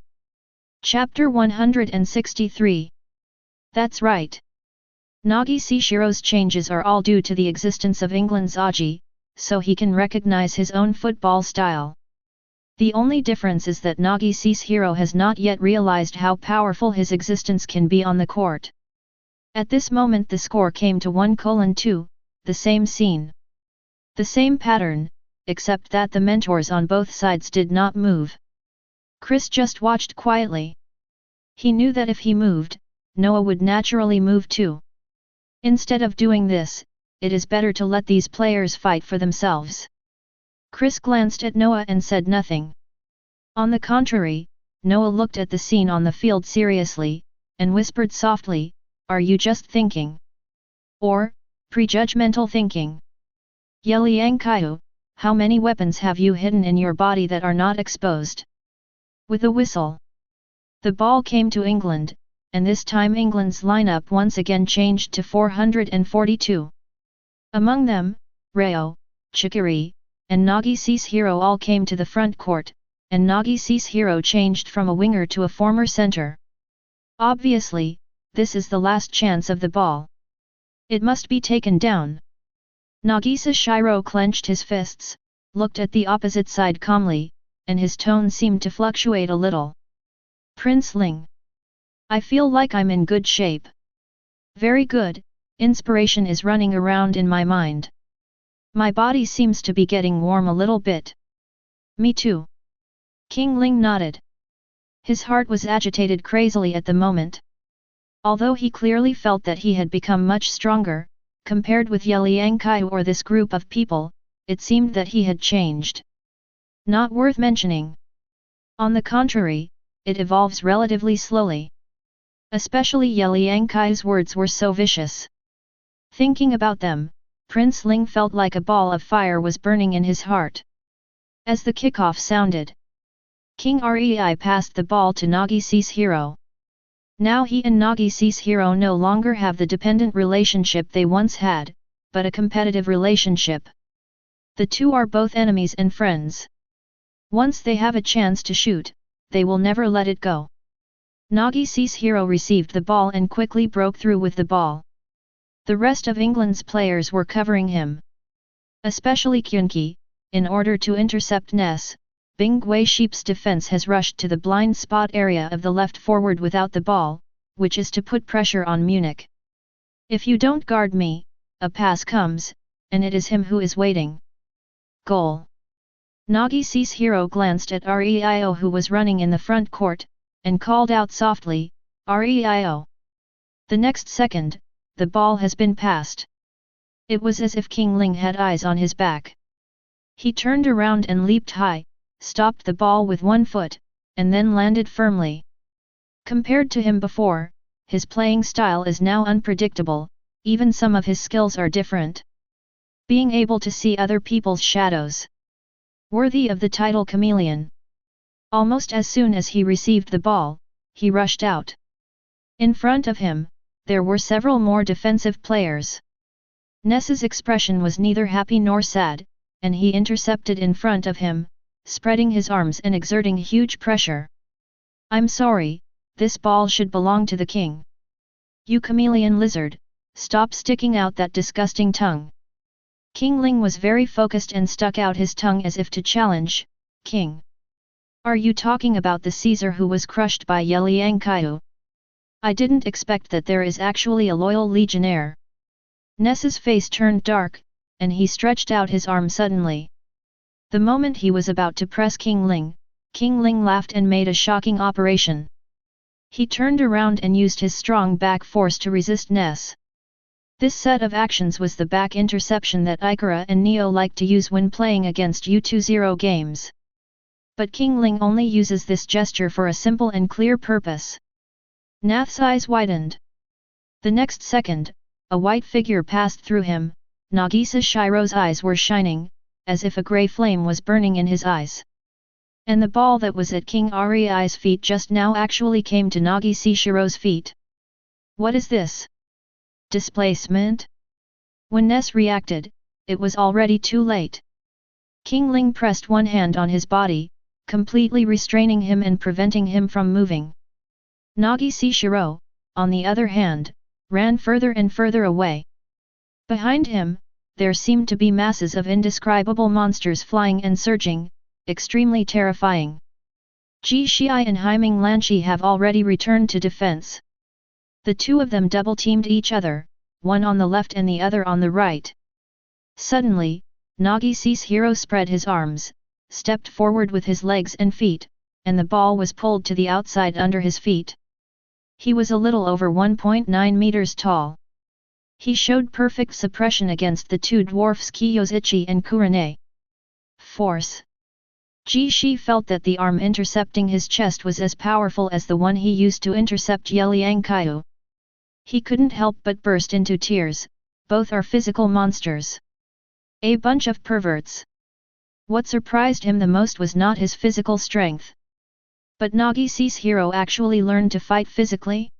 Chapter 163. That's right. Nagisa Shiro's changes are all due to the existence of England's Aji, so he can recognize his own football style. The only difference is that Nagisa Shiro has not yet realized how powerful his existence can be on the court. At this moment the score came to 1:2, the same scene. The same pattern, except that the mentors on both sides did not move. Chris just watched quietly. He knew that if he moved, Noah would naturally move too. Instead of doing this, it is better to let these players fight for themselves. Chris glanced at Noah and said nothing. On the contrary, Noah looked at the scene on the field seriously, and whispered softly, are you just thinking? Or, prejudgmental thinking? Ye Liangqiu, how many weapons have you hidden in your body that are not exposed? With a whistle, the ball came to England, and this time England's lineup once again changed to 442. Among them, Reo, Chikiri, and Nagisa Shiro all came to the front court, and Nagisa Shiro changed from a winger to a former center. Obviously, this is the last chance of the ball. It must be taken down. Nagisa Shiro clenched his fists, looked at the opposite side calmly, and his tone seemed to fluctuate a little. Prince Ling. I feel like I'm in good shape. Very good, Inspiration is running around in my mind. My body seems to be getting warm a little bit. Me too. King Ling nodded. His heart was agitated crazily at the moment. Although he clearly felt that he had become much stronger, compared with Ye Liangqiu or this group of people, it seemed that he had changed. Not worth mentioning. On the contrary, it evolves relatively slowly. Especially Ye Liangqiu's words were so vicious. Thinking about them, Prince Ling felt like a ball of fire was burning in his heart. As the kickoff sounded, King Rei passed the ball to Nagi's hero. Now he and Nagi's hero no longer have the dependent relationship they once had, but a competitive relationship. The two are both enemies and friends. Once they have a chance to shoot, they will never let it go. Nagi's hero received the ball and quickly broke through with the ball. The rest of England's players were covering him. Especially Qunqi, in order to intercept Ness, Bing Gui Sheep's defense has rushed to the blind spot area of the left forward without the ball, which is to put pressure on Munich. If you don't guard me, a pass comes, and it is him who is waiting. Goal. Nagi's hero glanced at Reio who was running in the front court, and called out softly, Reio. The next second, the ball has been passed. It was as if King Ling had eyes on his back. He turned around and leaped high, stopped the ball with one foot, and then landed firmly. Compared to him before, his playing style is now unpredictable, even some of his skills are different. Being able to see other people's shadows. Worthy of the title chameleon. Almost as soon as he received the ball, he rushed out. In front of him, there were several more defensive players. Ness's expression was neither happy nor sad, and he intercepted in front of him, spreading his arms and exerting huge pressure. I'm sorry, this ball should belong to the king. You chameleon lizard, stop sticking out that disgusting tongue. King Ling was very focused and stuck out his tongue as if to challenge, King. Are you talking about the Caesar who was crushed by Ye Liangqiu? I didn't expect that there is actually a loyal legionnaire. Ness's face turned dark, and he stretched out his arm suddenly. The moment he was about to press King Ling laughed and made a shocking operation. He turned around and used his strong back force to resist Ness. This set of actions was the back interception that Ikara and Neo like to use when playing against U20 games. But King Ling only uses this gesture for a simple and clear purpose. Nath's eyes widened. The next second, a white figure passed through him. Nagisa Shiro's eyes were shining, as if a grey flame was burning in his eyes. And the ball that was at King Rei's feet just now actually came to Nagisa Shiro's feet. What is this? Displacement? When Ness reacted, it was already too late. King Ling pressed one hand on his body, completely restraining him and preventing him from moving. Nagisa Shiro, on the other hand, ran further and further away. Behind him, there seemed to be masses of indescribable monsters flying and surging, extremely terrifying. Ji Shii and Haiming Lanqi have already returned to defense. The two of them double-teamed each other, one on the left and the other on the right. Suddenly, Nagi's hero spread his arms, stepped forward with his legs and feet, and the ball was pulled to the outside under his feet. He was a little over 1.9 meters tall. He showed perfect suppression against the two dwarfs Kiyozuchi and Kurane. Force. Ji Shii felt that the arm intercepting his chest was as powerful as the one he used to intercept Ye Liangqiu. He couldn't help but burst into tears. Both are physical monsters. A bunch of perverts. What surprised him the most was not his physical strength. But Nagi's hero actually learned to fight physically?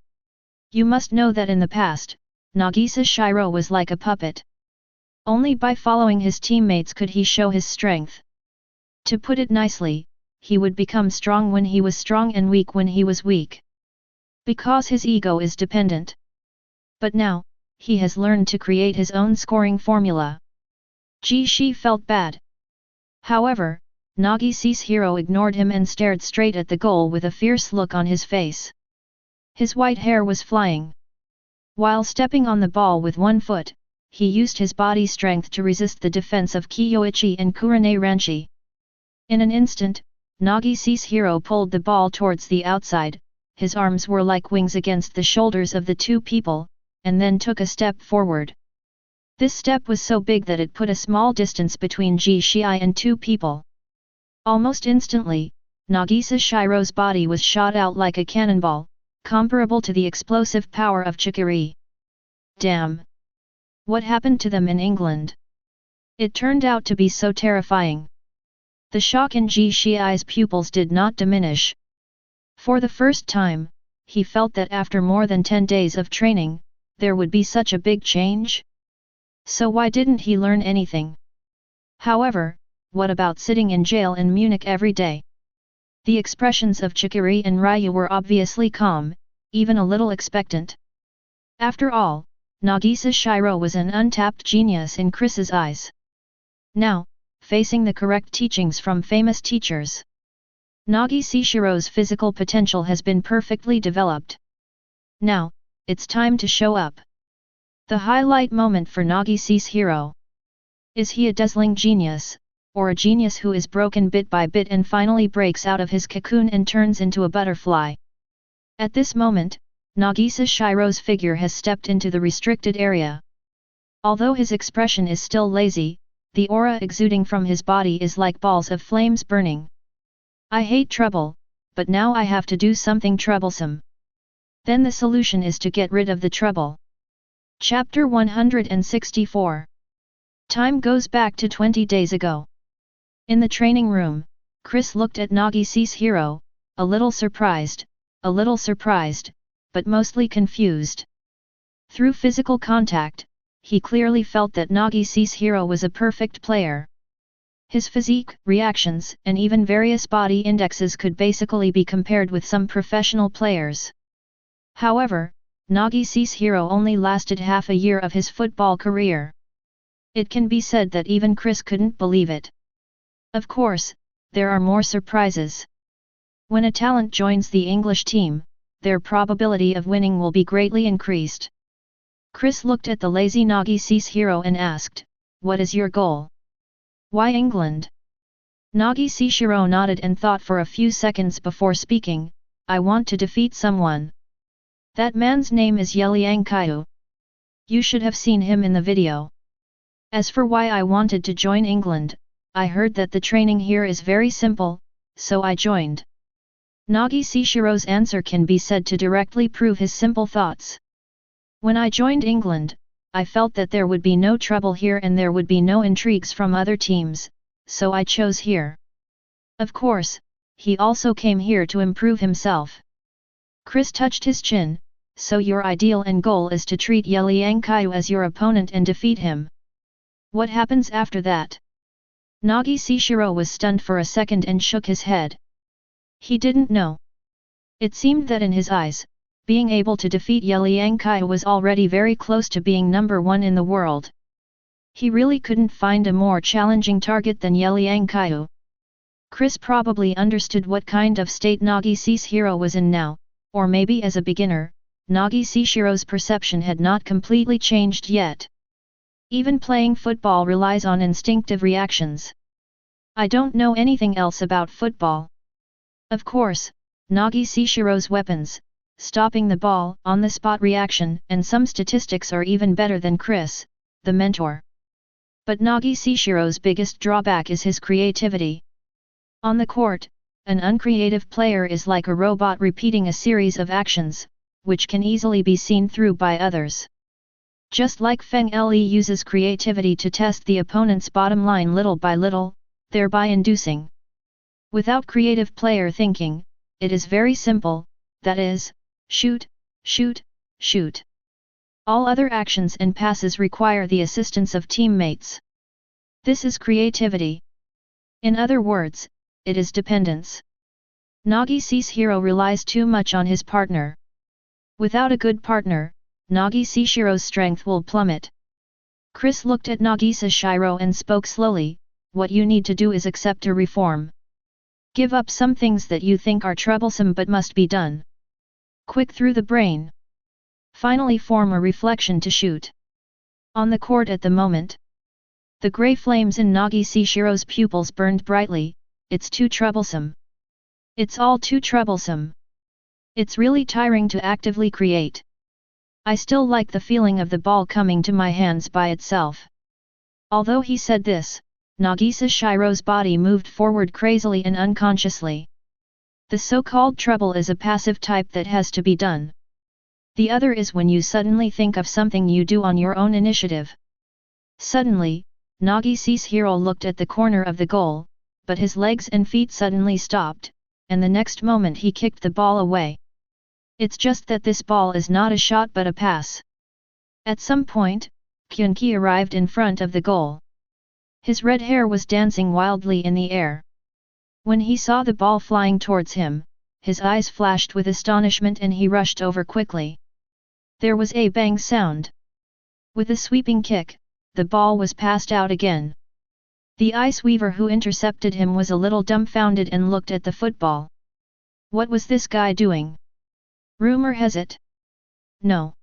You must know that in the past, Nagisa Shiro was like a puppet. Only by following his teammates could he show his strength. To put it nicely, he would become strong when he was strong and weak when he was weak. Because his ego is dependent. But now, he has learned to create his own scoring formula. Ji Shii felt bad. However, Nagi's hero ignored him and stared straight at the goal with a fierce look on his face. His white hair was flying. While stepping on the ball with one foot, he used his body strength to resist the defense of Kiyoichi and Kurane Ranchi. In an instant, Nagise's hero pulled the ball towards the outside, his arms were like wings against the shoulders of the two people, and then took a step forward. This step was so big that it put a small distance between Ji Shiai and two people. Almost instantly, Nagisa Shiro's body was shot out like a cannonball, comparable to the explosive power of Chikiri. Damn! What happened to them in England? It turned out to be so terrifying. The shock in Ji Shiai's pupils did not diminish. For the first time, he felt that after more than 10 days of training, there would be such a big change. So why didn't he learn anything? However, what about sitting in jail in Munich every day? The expressions of Chikiri and Ryu were obviously calm, even a little expectant. After all, Nagisa Shiro was an untapped genius in Chris's eyes. Now, facing the correct teachings from famous teachers, Nagisa Shiro's physical potential has been perfectly developed. Now, it's time to show up. The highlight moment for Nagise's hero. Is he a dazzling genius, or a genius who is broken bit by bit and finally breaks out of his cocoon and turns into a butterfly? At this moment, Nagisa Shiro's figure has stepped into the restricted area. Although his expression is still lazy, the aura exuding from his body is like balls of flames burning. I hate trouble, but now I have to do something troublesome. Then the solution is to get rid of the trouble. Chapter 164. Time goes back to 20 days ago. In the training room, Chris looked at Nagise's hero, a little surprised, but mostly confused. Through physical contact, he clearly felt that Nagise's hero was a perfect player. His physique, reactions, and even various body indexes could basically be compared with some professional players. However, Nagise's hero only lasted half a year of his football career. It can be said that even Chris couldn't believe it. Of course, there are more surprises. When a talent joins the English team, their probability of winning will be greatly increased. Chris looked at the lazy Nagise's hero and asked, "What is your goal?" "Why England?" Nagise Shiro nodded and thought for a few seconds before speaking, "I want to defeat someone. That man's name is Ye Liangqiu. You should have seen him in the video. As for why I wanted to join England, I heard that the training here is very simple, so I joined." Nagise Shiro's answer can be said to directly prove his simple thoughts. "When I joined England, I felt that there would be no trouble here and there would be no intrigues from other teams, so I chose here." Of course, he also came here to improve himself. Chris touched his chin. "So your ideal and goal is to treat Ye Liangqiu as your opponent and defeat him. What happens after that?" Nagise Shiro was stunned for a second and shook his head. He didn't know. It seemed that in his eyes, being able to defeat Ye Liangqiu was already very close to being number one in the world. He really couldn't find a more challenging target than Ye Liangqiu. Chris probably understood what kind of state Nagise's hero was in now, or maybe as a beginner, Nagise Shiro's perception had not completely changed yet. Even playing football relies on instinctive reactions. "I don't know anything else about football." Of course, Nagise Shiro's weapons, stopping the ball, on-the-spot reaction, and some statistics are even better than Chris, the mentor. But Nagise Shiro's biggest drawback is his creativity. On the court, an uncreative player is like a robot repeating a series of actions, which can easily be seen through by others. Just like Feng Le uses creativity to test the opponent's bottom line little by little, thereby inducing. Without creative player thinking, it is very simple, that is, shoot, shoot, shoot. All other actions and passes require the assistance of teammates. This is creativity. In other words, it is dependence. Nagise's hero relies too much on his partner. Without a good partner, Nagise Shiro's strength will plummet. Chris looked at Nagise Shiro and spoke slowly, "What you need to do is accept a reform. Give up some things that you think are troublesome but must be done. Quick through the brain. finally form a reflection to shoot. On the court at the moment, the grey flames in Nagi Seishiro's pupils burned brightly. It's too troublesome. It's all too troublesome. It's really tiring to actively create. I still like the feeling of the ball coming to my hands by itself. Although he said this, Nagisa Shiro's body moved forward crazily and unconsciously. The so-called trouble is a passive type that has to be done. The other is when you suddenly think of something you do on your own initiative. Suddenly, Nagi Seishiro looked at the corner of the goal, but his legs and feet suddenly stopped, and the next moment he kicked the ball away. It's just that this ball is not a shot but a pass. At some point, Kyunki arrived in front of the goal. His red hair was dancing wildly in the air. When he saw the ball flying towards him, his eyes flashed with astonishment and he rushed over quickly. There was a bang sound. With a sweeping kick, the ball was passed out again. The ice weaver who intercepted him was a little dumbfounded and looked at the football. What was this guy doing? Rumor has it. No.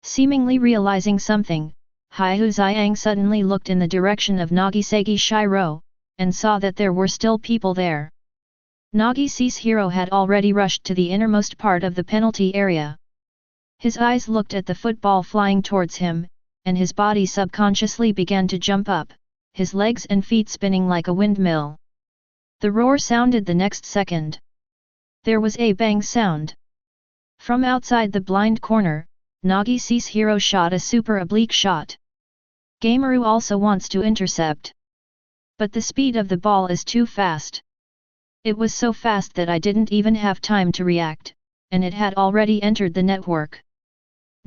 Seemingly realizing something, Haihu Xiang suddenly looked in the direction of Nagisagi Shiro, and saw that there were still people there. Nagi Seishiro had already rushed to the innermost part of the penalty area. His eyes looked at the football flying towards him, and his body subconsciously began to jump up, his legs and feet spinning like a windmill. The roar sounded the next second. There was a bang sound. From outside the blind corner, Nagi Seishiro shot a super oblique shot. Gameru also wants to intercept. But the speed of the ball is too fast. It was so fast that I didn't even have time to react, and it had already entered the network.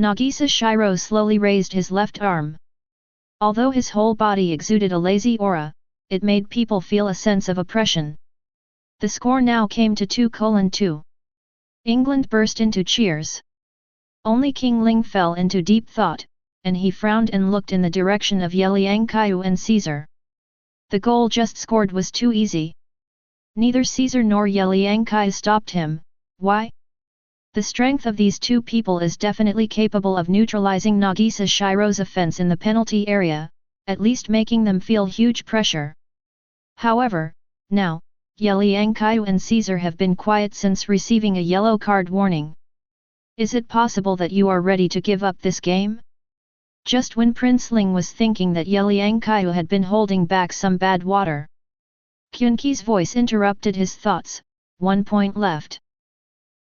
Nagisa Shiro slowly raised his left arm. Although his whole body exuded a lazy aura, it made people feel a sense of oppression. The score now came to 2:2. England burst into cheers. Only King Ling fell into deep thought, and he frowned and looked in the direction of Ye Liangqiu and Caesar. The goal just scored was too easy. Neither Caesar nor Ye Liangqiu stopped him. Why? The strength of these two people is definitely capable of neutralizing Nagisa Shiro's offense in the penalty area, at least making them feel huge pressure. However, now, Ye Liangqiu and Caesar have been quiet since receiving a yellow card warning. Is it possible that you are ready to give up this game? Just when Prince Ling was thinking that Ye Liangqiu had been holding back some bad water, Kyunki's voice interrupted his thoughts. 1 point left.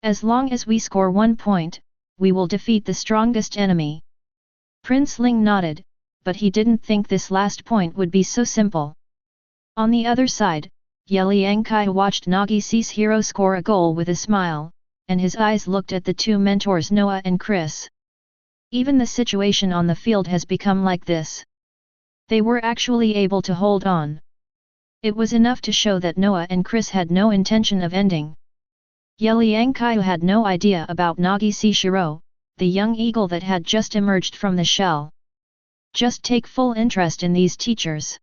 As long as we score 1 point, we will defeat the strongest enemy. Prince Ling nodded, but he didn't think this last point would be so simple. On the other side, Ye Liangqiu watched Nagi Seishiro score a goal with a smile, and his eyes looked at the two mentors Noah and Chris. Even the situation on the field has become like this. They were actually able to hold on. It was enough to show that Noah and Chris had no intention of ending. Ye Liangqiu had no idea about Nagi Seishiro, the young eagle that had just emerged from the shell. Just take full interest in these teachers.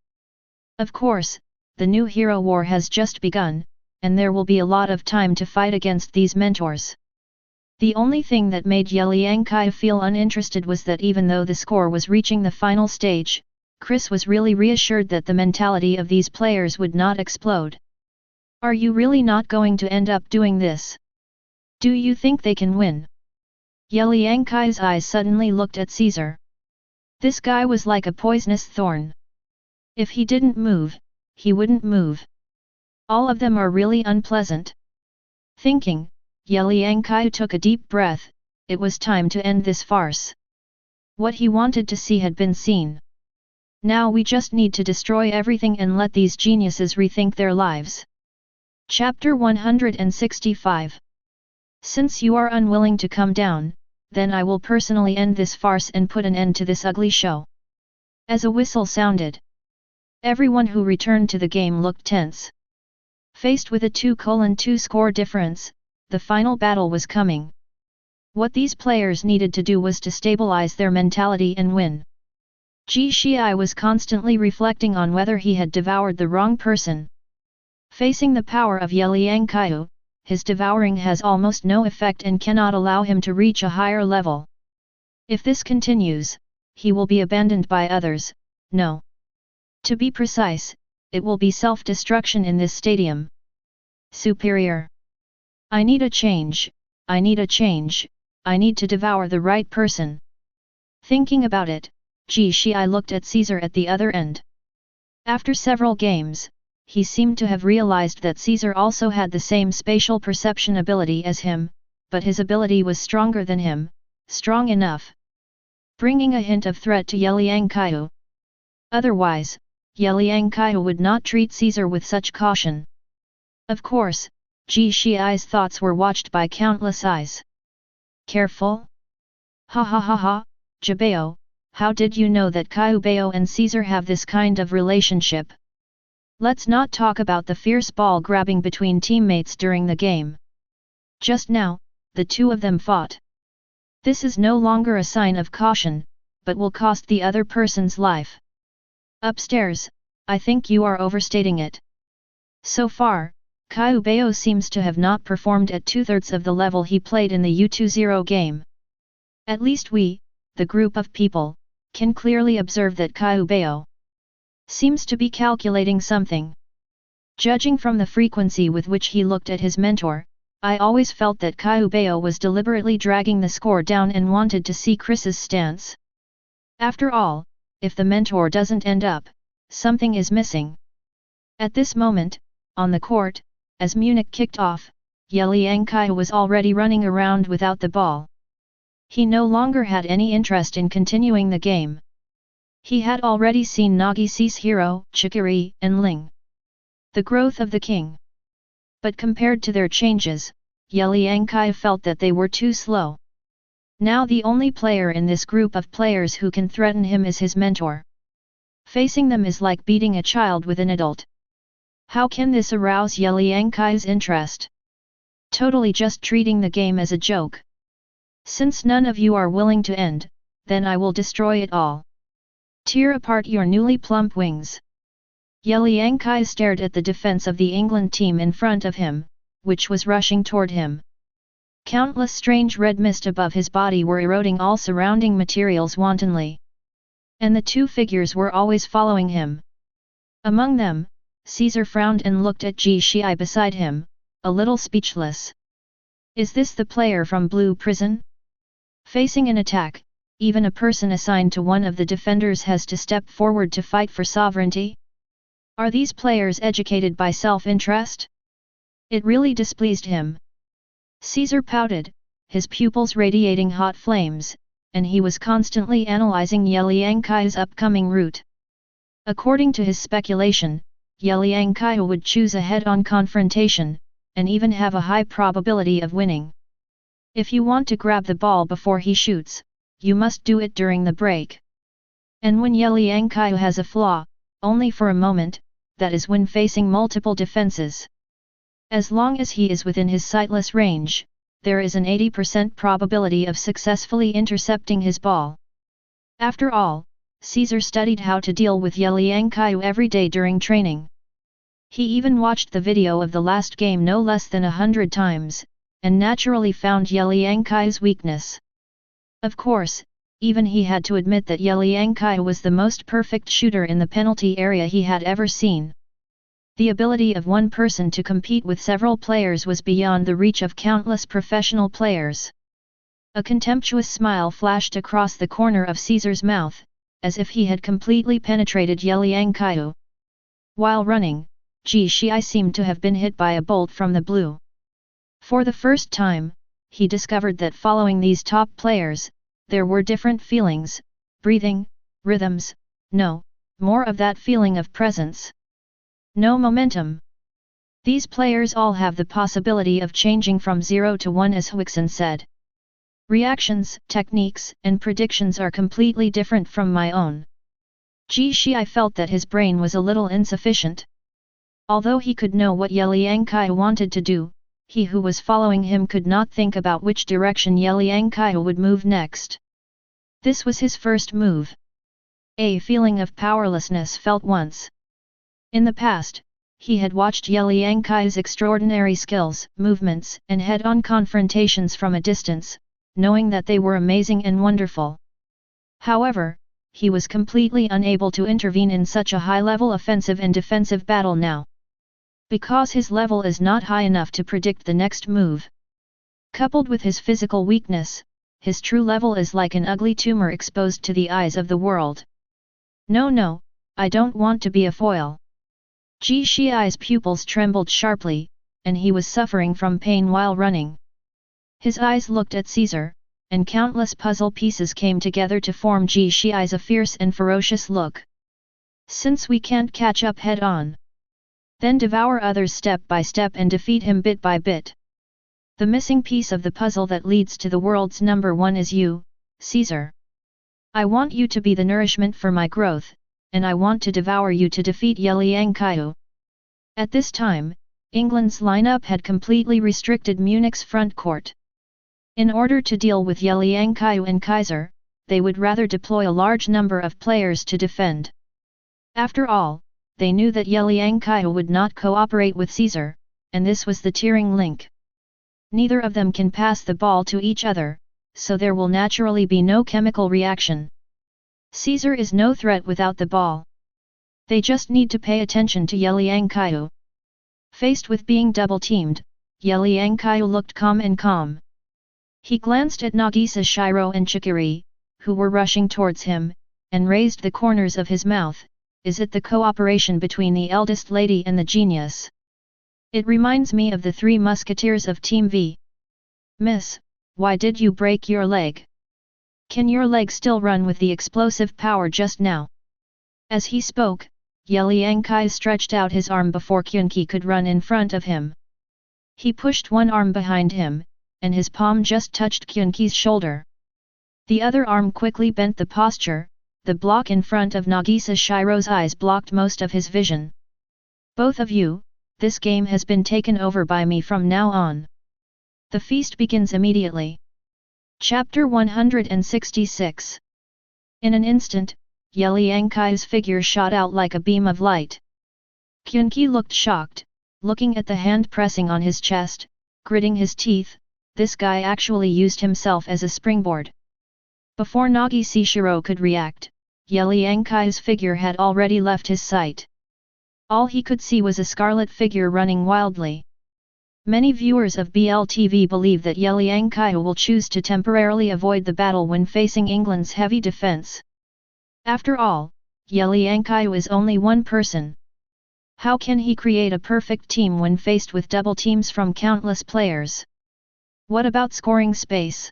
Of course, the new hero war has just begun, and there will be a lot of time to fight against these mentors. The only thing that made Ye Liangqiu feel uninterested was that even though the score was reaching the final stage, Chris was really reassured that the mentality of these players would not explode. Are you really not going to end up doing this? Do you think they can win? Ye Liangqiu's eyes suddenly looked at Caesar. This guy was like a poisonous thorn. If he didn't move, he wouldn't move. All of them are really unpleasant. Thinking, Ye Liangqiu took a deep breath. It was time to end this farce. What he wanted to see had been seen. Now we just need to destroy everything and let these geniuses rethink their lives. Chapter 165. Since you are unwilling to come down, then I will personally end this farce and put an end to this ugly show. As a whistle sounded, everyone who returned to the game looked tense. Faced with a 2:2 score difference, the final battle was coming. What these players needed to do was to stabilize their mentality and win. Ji Shii was constantly reflecting on whether he had devoured the wrong person. Facing the power of Ye Liangqiu, his devouring has almost no effect and cannot allow him to reach a higher level. If this continues, he will be abandoned by others. No. To be precise, it will be self-destruction in this stadium. Superior. I need a change, I need a change, I need to devour the right person. Thinking about it, Ji Shii looked at Caesar at the other end. After several games, he seemed to have realized that Caesar also had the same spatial perception ability as him, but his ability was stronger than him, strong enough, bringing a hint of threat to Ye Liangqiu. Otherwise, Ye Liangqiu would not treat Caesar with such caution. Of course, Ji Shii's thoughts were watched by countless eyes. Careful? Ha ha ha ha, Jabeo, how did you know that Qiu Bao and Caesar have this kind of relationship? Let's not talk about the fierce ball grabbing between teammates during the game. Just now, the two of them fought. This is no longer a sign of caution, but will cost the other person's life. Upstairs, I think you are overstating it. So far, Qiu Bao seems to have not performed at 2/3 of the level he played in the U20 game. At least we, the group of people, can clearly observe that Qiu Bao seems to be calculating something. Judging from the frequency with which he looked at his mentor, I always felt that Qiu Bao was deliberately dragging the score down and wanted to see Chris's stance. After all, if the mentor doesn't end up, something is missing. At this moment, on the court, as Munich kicked off, Ye Liangqiu was already running around without the ball. He no longer had any interest in continuing the game. He had already seen Nagi's hero, Chikiri, and Ling. The growth of the king. But compared to their changes, Ye Liangqiu felt that they were too slow. Now the only player in this group of players who can threaten him is his mentor. Facing them is like beating a child with an adult. How can this arouse Ye Liangqiu's interest? Totally just treating the game as a joke. Since none of you are willing to end, then I will destroy it all. Tear apart your newly plump wings. Ye Liangqiu stared at the defense of the England team in front of him, which was rushing toward him. Countless strange red mist above his body were eroding all surrounding materials wantonly. And the two figures were always following him. Among them, Caesar frowned and looked at Ji Shii beside him, a little speechless. Is this the player from Blue Prison? Facing an attack, even a person assigned to one of the defenders has to step forward to fight for sovereignty? Are these players educated by self-interest? It really displeased him. Caesar pouted, his pupils radiating hot flames, and he was constantly analyzing Ye Liangqiu's upcoming route. According to his speculation, Ye Liangqiu would choose a head-on confrontation, and even have a high probability of winning. If you want to grab the ball before he shoots, you must do it during the break. And when Ye Liangqiu has a flaw, only for a moment, that is when facing multiple defenses. As long as he is within his sightless range, there is an 80% probability of successfully intercepting his ball. After all, Caesar studied how to deal with Ye Liangqiu every day during training. He even watched the video of the last game no less than 100 times, and naturally found Ye Liangqiu's weakness. Of course, even he had to admit that Ye Liangqiu was the most perfect shooter in the penalty area he had ever seen. The ability of one person to compete with several players was beyond the reach of countless professional players. A contemptuous smile flashed across the corner of Caesar's mouth, as if he had completely penetrated Ye Liangqiu. While running, Ji Shii seemed to have been hit by a bolt from the blue. For the first time, he discovered that following these top players, there were different feelings, breathing, rhythms, more of that feeling of presence. No momentum. These players all have the possibility of changing from 0 to 1, as Huixin said. Reactions, techniques, and predictions are completely different from my own. Ji Shii felt that his brain was a little insufficient. Although he could know what Ye Liangqiu wanted to do, he who was following him could not think about which direction Ye Liangqiu would move next. This was his first move. A feeling of powerlessness felt once. In the past, he had watched Ye Liangqiu's extraordinary skills, movements, and head-on confrontations from a distance, knowing that they were amazing and wonderful. However, he was completely unable to intervene in such a high-level offensive and defensive battle now. Because his level is not high enough to predict the next move. Coupled with his physical weakness, his true level is like an ugly tumor exposed to the eyes of the world. No, I don't want to be a foil. Ji Shiai's pupils trembled sharply, and he was suffering from pain while running. His eyes looked at Caesar, and countless puzzle pieces came together to form Ji Shiai's a fierce and ferocious look. Since we can't catch up head-on, then devour others step by step and defeat him bit by bit. The missing piece of the puzzle that leads to the world's number one is you, Caesar. I want you to be the nourishment for my growth, and I want to devour you to defeat Ye Liangqiu. At this time, England's lineup had completely restricted Munich's front court. In order to deal with Ye Liangqiu and Kaiser, they would rather deploy a large number of players to defend. After all, they knew that Ye Liangqiu would not cooperate with Caesar, and this was the tearing link. Neither of them can pass the ball to each other, so there will naturally be no chemical reaction. Caesar is no threat without the ball. They just need to pay attention to Ye Liangqiu. Faced with being double-teamed, Ye Liangqiu looked calm. He glanced at Nagisa Shiro and Chikiri, who were rushing towards him, and raised the corners of his mouth. Is it the cooperation between the eldest lady and the genius? It reminds me of the Three Musketeers of Team V. Miss, why did you break your leg? Can your leg still run with the explosive power just now? As he spoke, Ye Liangqiu stretched out his arm before Qunqi could run in front of him. He pushed one arm behind him, and his palm just touched Qunqi's shoulder. The other arm quickly bent the posture. The block in front of Nagisa Shiro's eyes blocked most of his vision. Both of you, this game has been taken over by me from now on. The feast begins immediately. Chapter 166. In an instant, Ye Liangqiu's figure shot out like a beam of light. Qunqi looked shocked, looking at the hand pressing on his chest, gritting his teeth. This guy actually used himself as a springboard. Before Nagisa Shiro could react, Ye Liangqiu's figure had already left his sight. All he could see was a scarlet figure running wildly. Many viewers of BLTV believe that Ye Liangqiu will choose to temporarily avoid the battle when facing England's heavy defense. After all, Ye Liangqiu is only one person. How can he create a perfect team when faced with double teams from countless players? What about scoring space?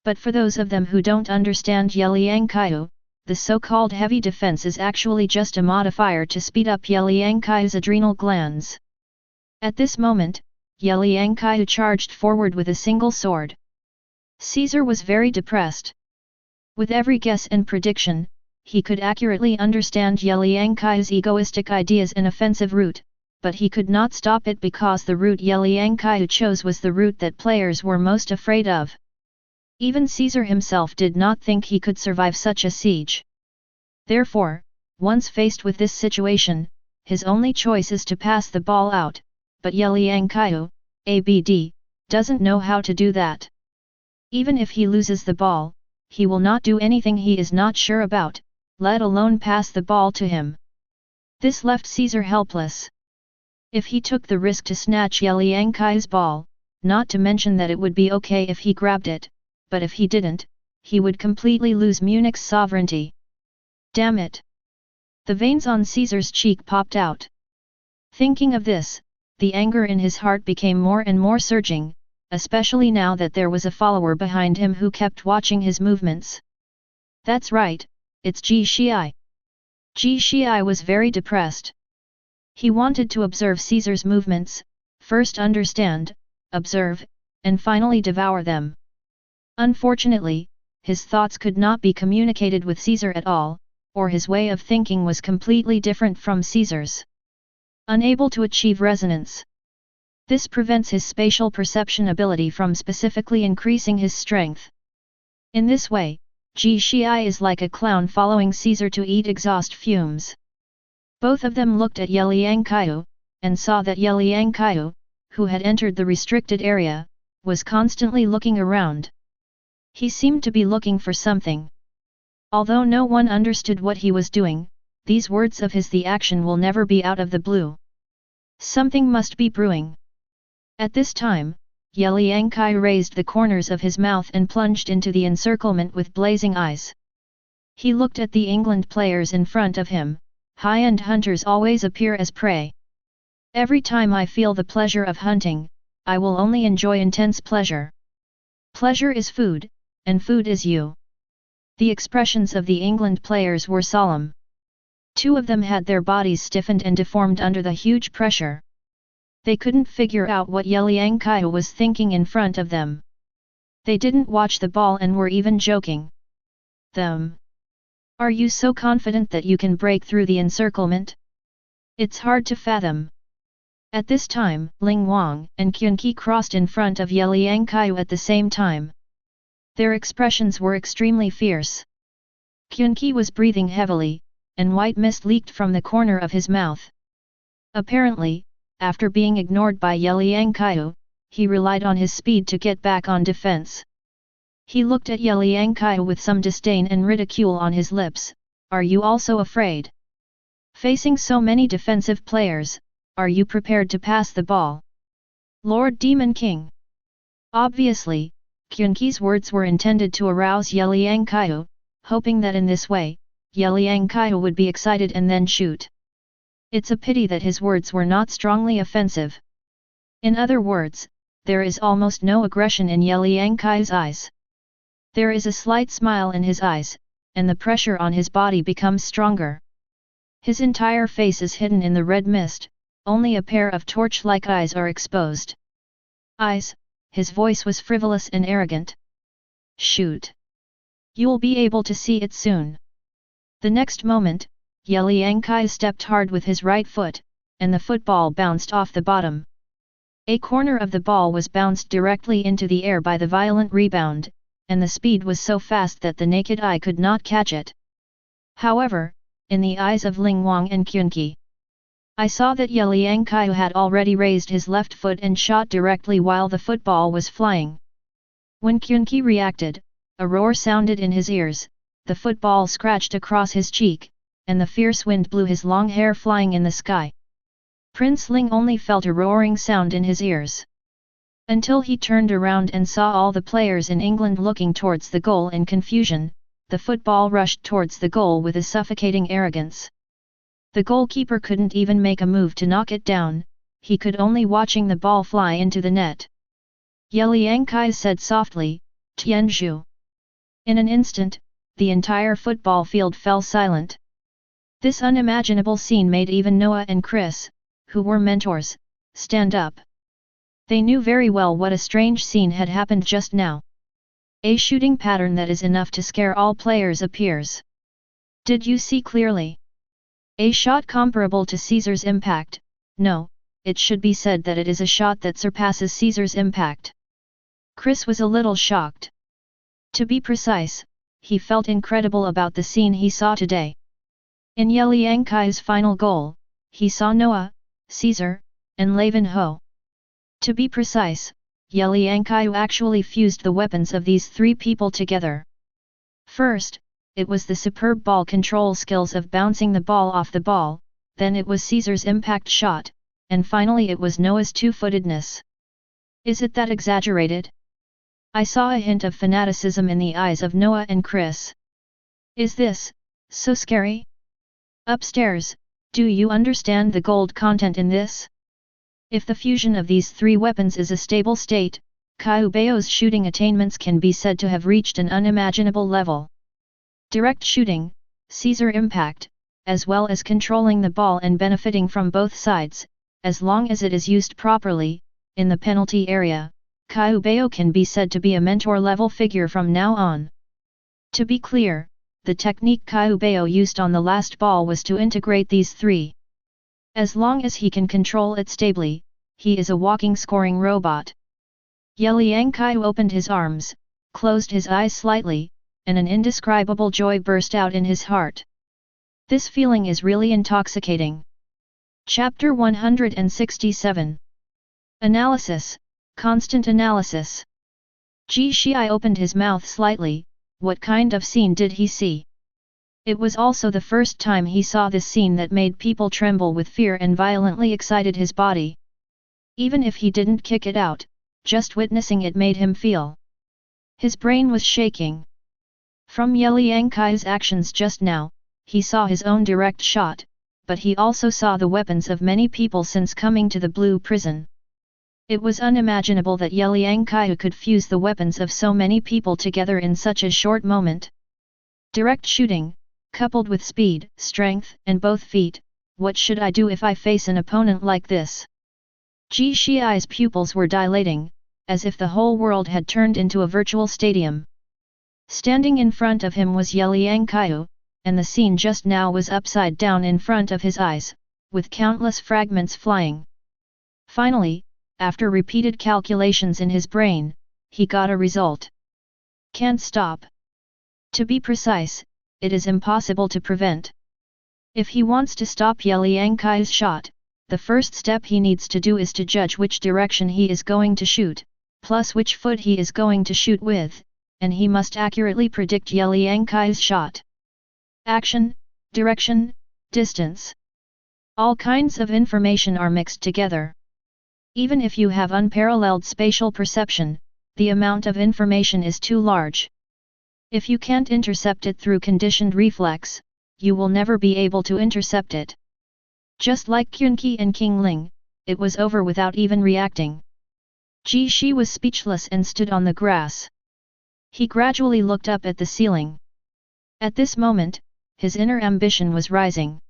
But for those of them who don't understand Ye Liangqiu, the so-called heavy defense is actually just a modifier to speed up Ye Liangqiu's adrenal glands. At this moment, Ye Liangqiu charged forward with a single sword. Caesar was very depressed. With every guess and prediction, he could accurately understand Ye Liangqiu's egoistic ideas and offensive route, but he could not stop it because the route Ye Liangqiu chose was the route that players were most afraid of. Even Caesar himself did not think he could survive such a siege. Therefore, once faced with this situation, his only choice is to pass the ball out, but Ye Liangqiu, ABD, doesn't know how to do that. Even if he loses the ball, he will not do anything he is not sure about, let alone pass the ball to him. This left Caesar helpless. If he took the risk to snatch Ye Liangqiu's ball, not to mention that it would be okay if he grabbed it, but if he didn't, he would completely lose Munich's sovereignty. Damn it! The veins on Caesar's cheek popped out. Thinking of this, the anger in his heart became more and more surging, especially now that there was a follower behind him who kept watching his movements. That's right, it's Ji Shiai. Ji Shiai was very depressed. He wanted to observe Caesar's movements, first understand, observe, and finally devour them. Unfortunately, his thoughts could not be communicated with Caesar at all, or his way of thinking was completely different from Caesar's. Unable to achieve resonance. This prevents his spatial perception ability from specifically increasing his strength. In this way, Ji Shiai is like a clown following Caesar to eat exhaust fumes. Both of them looked at Ye Liangqiu, and saw that Ye Liangqiu, who had entered the restricted area, was constantly looking around. He seemed to be looking for something. Although no one understood what he was doing, these words of his, the action will never be out of the blue. Something must be brewing. At this time, Ye Liangqiu raised the corners of his mouth and plunged into the encirclement with blazing eyes. He looked at the England players in front of him. High-end hunters always appear as prey. Every time I feel the pleasure of hunting, I will only enjoy intense pleasure. Pleasure is food, and food is you. The expressions of the England players were solemn. Two of them had their bodies stiffened and deformed under the huge pressure. They couldn't figure out what Ye Liangqiu was thinking in front of them. They didn't watch the ball and were even joking. Them. Are you so confident that you can break through the encirclement? It's hard to fathom. At this time, Ling Wang and Qunqi crossed in front of Ye Liangqiu at the same time. Their expressions were extremely fierce. Qunqi was breathing heavily, and white mist leaked from the corner of his mouth. Apparently, after being ignored by Ye Liangqiu, he relied on his speed to get back on defense. He looked at Ye Liangqiu with some disdain and ridicule on his lips. Are you also afraid? Facing so many defensive players, are you prepared to pass the ball? Lord Demon King. Obviously, Qunqi's words were intended to arouse Ye Liangqiu, hoping that in this way, Ye Liangqiu would be excited and then shoot. It's a pity that his words were not strongly offensive. In other words, there is almost no aggression in Ye Liangqiu's eyes. There is a slight smile in his eyes, and the pressure on his body becomes stronger. His entire face is hidden in the red mist, only a pair of torch-like eyes are exposed. Eyes, his voice was frivolous and arrogant. Shoot! You'll be able to see it soon. The next moment, Ye Liangqiu stepped hard with his right foot, and the football bounced off the bottom. A corner of the ball was bounced directly into the air by the violent rebound, and the speed was so fast that the naked eye could not catch it. However, in the eyes of Ling Wang and Qunqi, I saw that Ye Liangqiu had already raised his left foot and shot directly while the football was flying. When Qunqi reacted, a roar sounded in his ears, the football scratched across his cheek, and the fierce wind blew his long hair flying in the sky. Prince Ling only felt a roaring sound in his ears. Until he turned around and saw all the players in England looking towards the goal in confusion, the football rushed towards the goal with a suffocating arrogance. The goalkeeper couldn't even make a move to knock it down, he could only watching the ball fly into the net. Ye Liangqiu said softly, "Tianzhu." In an instant, the entire football field fell silent. This unimaginable scene made even Noah and Chris, who were mentors, stand up. They knew very well what a strange scene had happened just now. A shooting pattern that is enough to scare all players appears. Did you see clearly? A shot comparable to Caesar's impact? No, it should be said that it is a shot that surpasses Caesar's impact. Chris was a little shocked. To be precise, he felt incredible about the scene he saw today. In Ye Liangqiu's final goal, he saw Noah, Caesar, and Lavenho. To be precise, Ye Liangqiu actually fused the weapons of these three people together. First, it was the superb ball control skills of bouncing the ball off the ball, then it was Caesar's impact shot, and finally it was Noah's two-footedness. Is it that exaggerated? I saw a hint of fanaticism in the eyes of Noah and Chris. Is this so scary? Upstairs, do you understand the gold content in this? If the fusion of these three weapons is a stable state, Qiu Bao's shooting attainments can be said to have reached an unimaginable level. Direct shooting, Caesar impact, as well as controlling the ball and benefiting from both sides, as long as it is used properly, in the penalty area, Qiu Bao can be said to be a mentor-level figure from now on. To be clear, the technique Qiu Bao used on the last ball was to integrate these three. As long as he can control it stably, he is a walking scoring robot. Ye Liangqiu opened his arms, closed his eyes slightly, and an indescribable joy burst out in his heart. This feeling is really intoxicating. Chapter 167. Analysis, constant analysis. Ji Shii opened his mouth slightly. What kind of scene did he see? It was also the first time he saw this scene that made people tremble with fear and violently excited his body. Even if he didn't kick it out, just witnessing it made him feel. His brain was shaking. From Ye Liangqiu's actions just now, he saw his own direct shot, but he also saw the weapons of many people since coming to the Blue Prison. It was unimaginable that Ye Liangqiu could fuse the weapons of so many people together in such a short moment. Direct shooting, coupled with speed, strength, and both feet. What should I do if I face an opponent like this? Ji Shii's pupils were dilating, as if the whole world had turned into a virtual stadium. Standing in front of him was Ye Liangqiu, and the scene just now was upside down in front of his eyes, with countless fragments flying. Finally, after repeated calculations in his brain, he got a result. Can't stop. To be precise, it is impossible to prevent. If he wants to stop Ye Liangqiu's shot, the first step he needs to do is to judge which direction he is going to shoot, plus which foot he is going to shoot with, and he must accurately predict Ye Liangqiu's shot. Action, direction, distance. All kinds of information are mixed together. Even if you have unparalleled spatial perception, the amount of information is too large. If you can't intercept it through conditioned reflex, you will never be able to intercept it. Just like Qunqi and King Ling, it was over without even reacting. Ji Shi was speechless and stood on the grass. He gradually looked up at the ceiling. At this moment, his inner ambition was rising.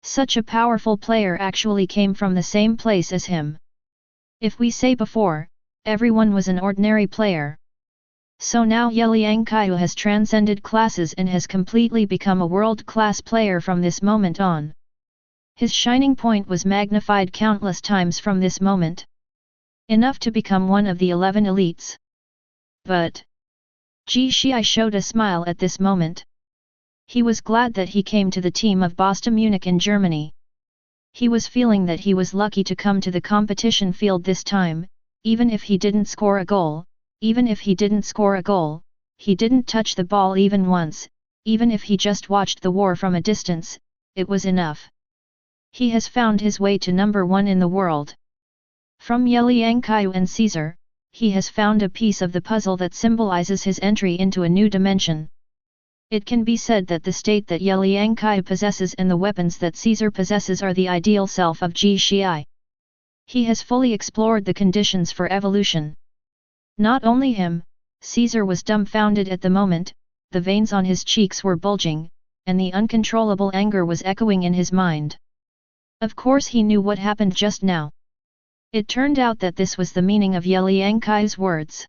Such a powerful player actually came from the same place as him. If we say before, everyone was an ordinary player. So now Ye Liangqiu has transcended classes and has completely become a world-class player from this moment on. His shining point was magnified countless times from this moment. Enough to become one of the 11 elites. But Ji Shi showed a smile at this moment. He was glad that he came to the team of Boston Munich in Germany. He was feeling that he was lucky to come to the competition field this time, even if he didn't score a goal. Even if he didn't score a goal, he didn't touch the ball even once, even if he just watched the war from a distance, it was enough. He has found his way to number 1 in the world. From Ye Liangqiu and Caesar, he has found a piece of the puzzle that symbolizes his entry into a new dimension. It can be said that the state that Ye Liangqiu possesses and the weapons that Caesar possesses are the ideal self of Ji Shi. He has fully explored the conditions for evolution. Not only him, Caesar was dumbfounded at the moment, the veins on his cheeks were bulging, and the uncontrollable anger was echoing in his mind. Of course he knew what happened just now. It turned out that this was the meaning of Ye Liangqiu's words.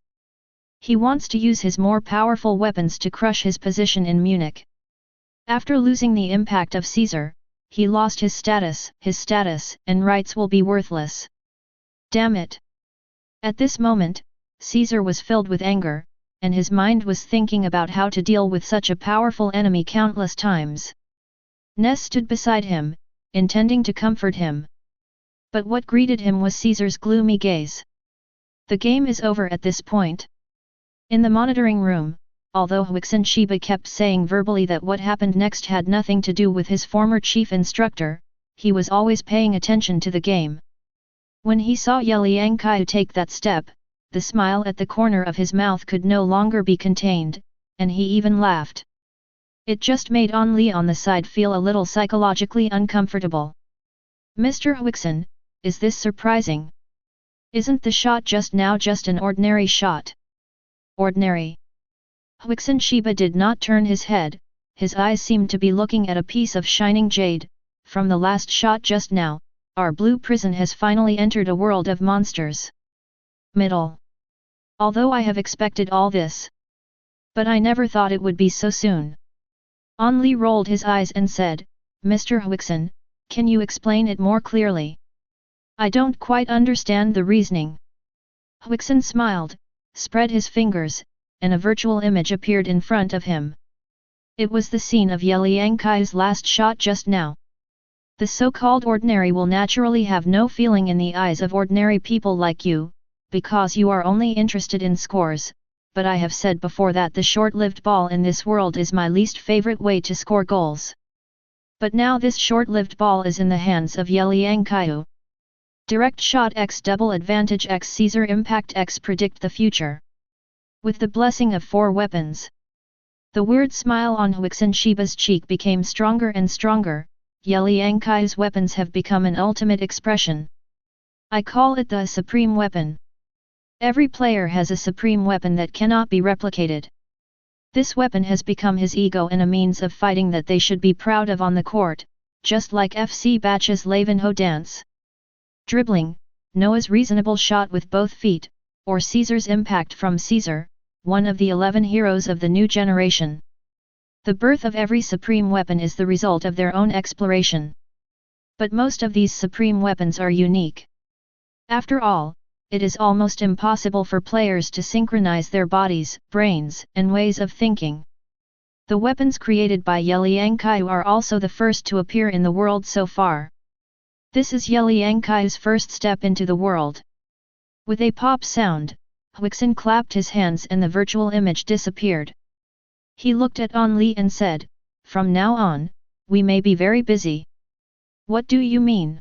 He wants to use his more powerful weapons to crush his position in Munich. After losing the impact of Caesar, he lost his status and rights will be worthless. Damn it! At this moment, Caesar was filled with anger, and his mind was thinking about how to deal with such a powerful enemy countless times. Ness stood beside him, intending to comfort him. But what greeted him was Caesar's gloomy gaze. The game is over at this point. In the monitoring room, although Huixin Shiba kept saying verbally that what happened next had nothing to do with his former chief instructor, he was always paying attention to the game. When he saw Ye Liangqiu take that step, the smile at the corner of his mouth could no longer be contained, and he even laughed. It just made Li on the side feel a little psychologically uncomfortable. Mr. Huixin, is this surprising? Isn't the shot just now just an ordinary shot? Ordinary? Huixin Shiba did not turn his head, his eyes seemed to be looking at a piece of shining jade. From the last shot just now, our blue prison has finally entered a world of monsters. Middle. Although I have expected all this. But I never thought it would be so soon. Li rolled his eyes and said, Mr. Huixin, can you explain it more clearly? I don't quite understand the reasoning. Huixin smiled, spread his fingers, and a virtual image appeared in front of him. It was the scene of Ye Liangqiu's last shot just now. The so-called ordinary will naturally have no feeling in the eyes of ordinary people like you, because you are only interested in scores, but I have said before that the short-lived ball in this world is my least favorite way to score goals. But now this short-lived ball is in the hands of Ye Liangqiu. Direct shot x double advantage x Caesar impact x predict the future. With the blessing of 4 weapons. The weird smile on Huixin Shiba's cheek became stronger and stronger. Ye Liangqiu's weapons have become an ultimate expression. I call it the supreme weapon. Every player has a supreme weapon that cannot be replicated. This weapon has become his ego and a means of fighting that they should be proud of on the court, just like FC Batch's Lavenho dance. Dribbling, Noah's reasonable shot with both feet, or Caesar's impact from Caesar, one of the 11 heroes of the new generation. The birth of every supreme weapon is the result of their own exploration. But most of these supreme weapons are unique. After all, it is almost impossible for players to synchronize their bodies, brains, and ways of thinking. The weapons created by Ye Liangqiu are also the first to appear in the world so far. This is Ye Liangqiu's first step into the world. With a pop sound, Huixin clapped his hands and the virtual image disappeared. He looked at An Li and said, "From now on, we may be very busy." "What do you mean?"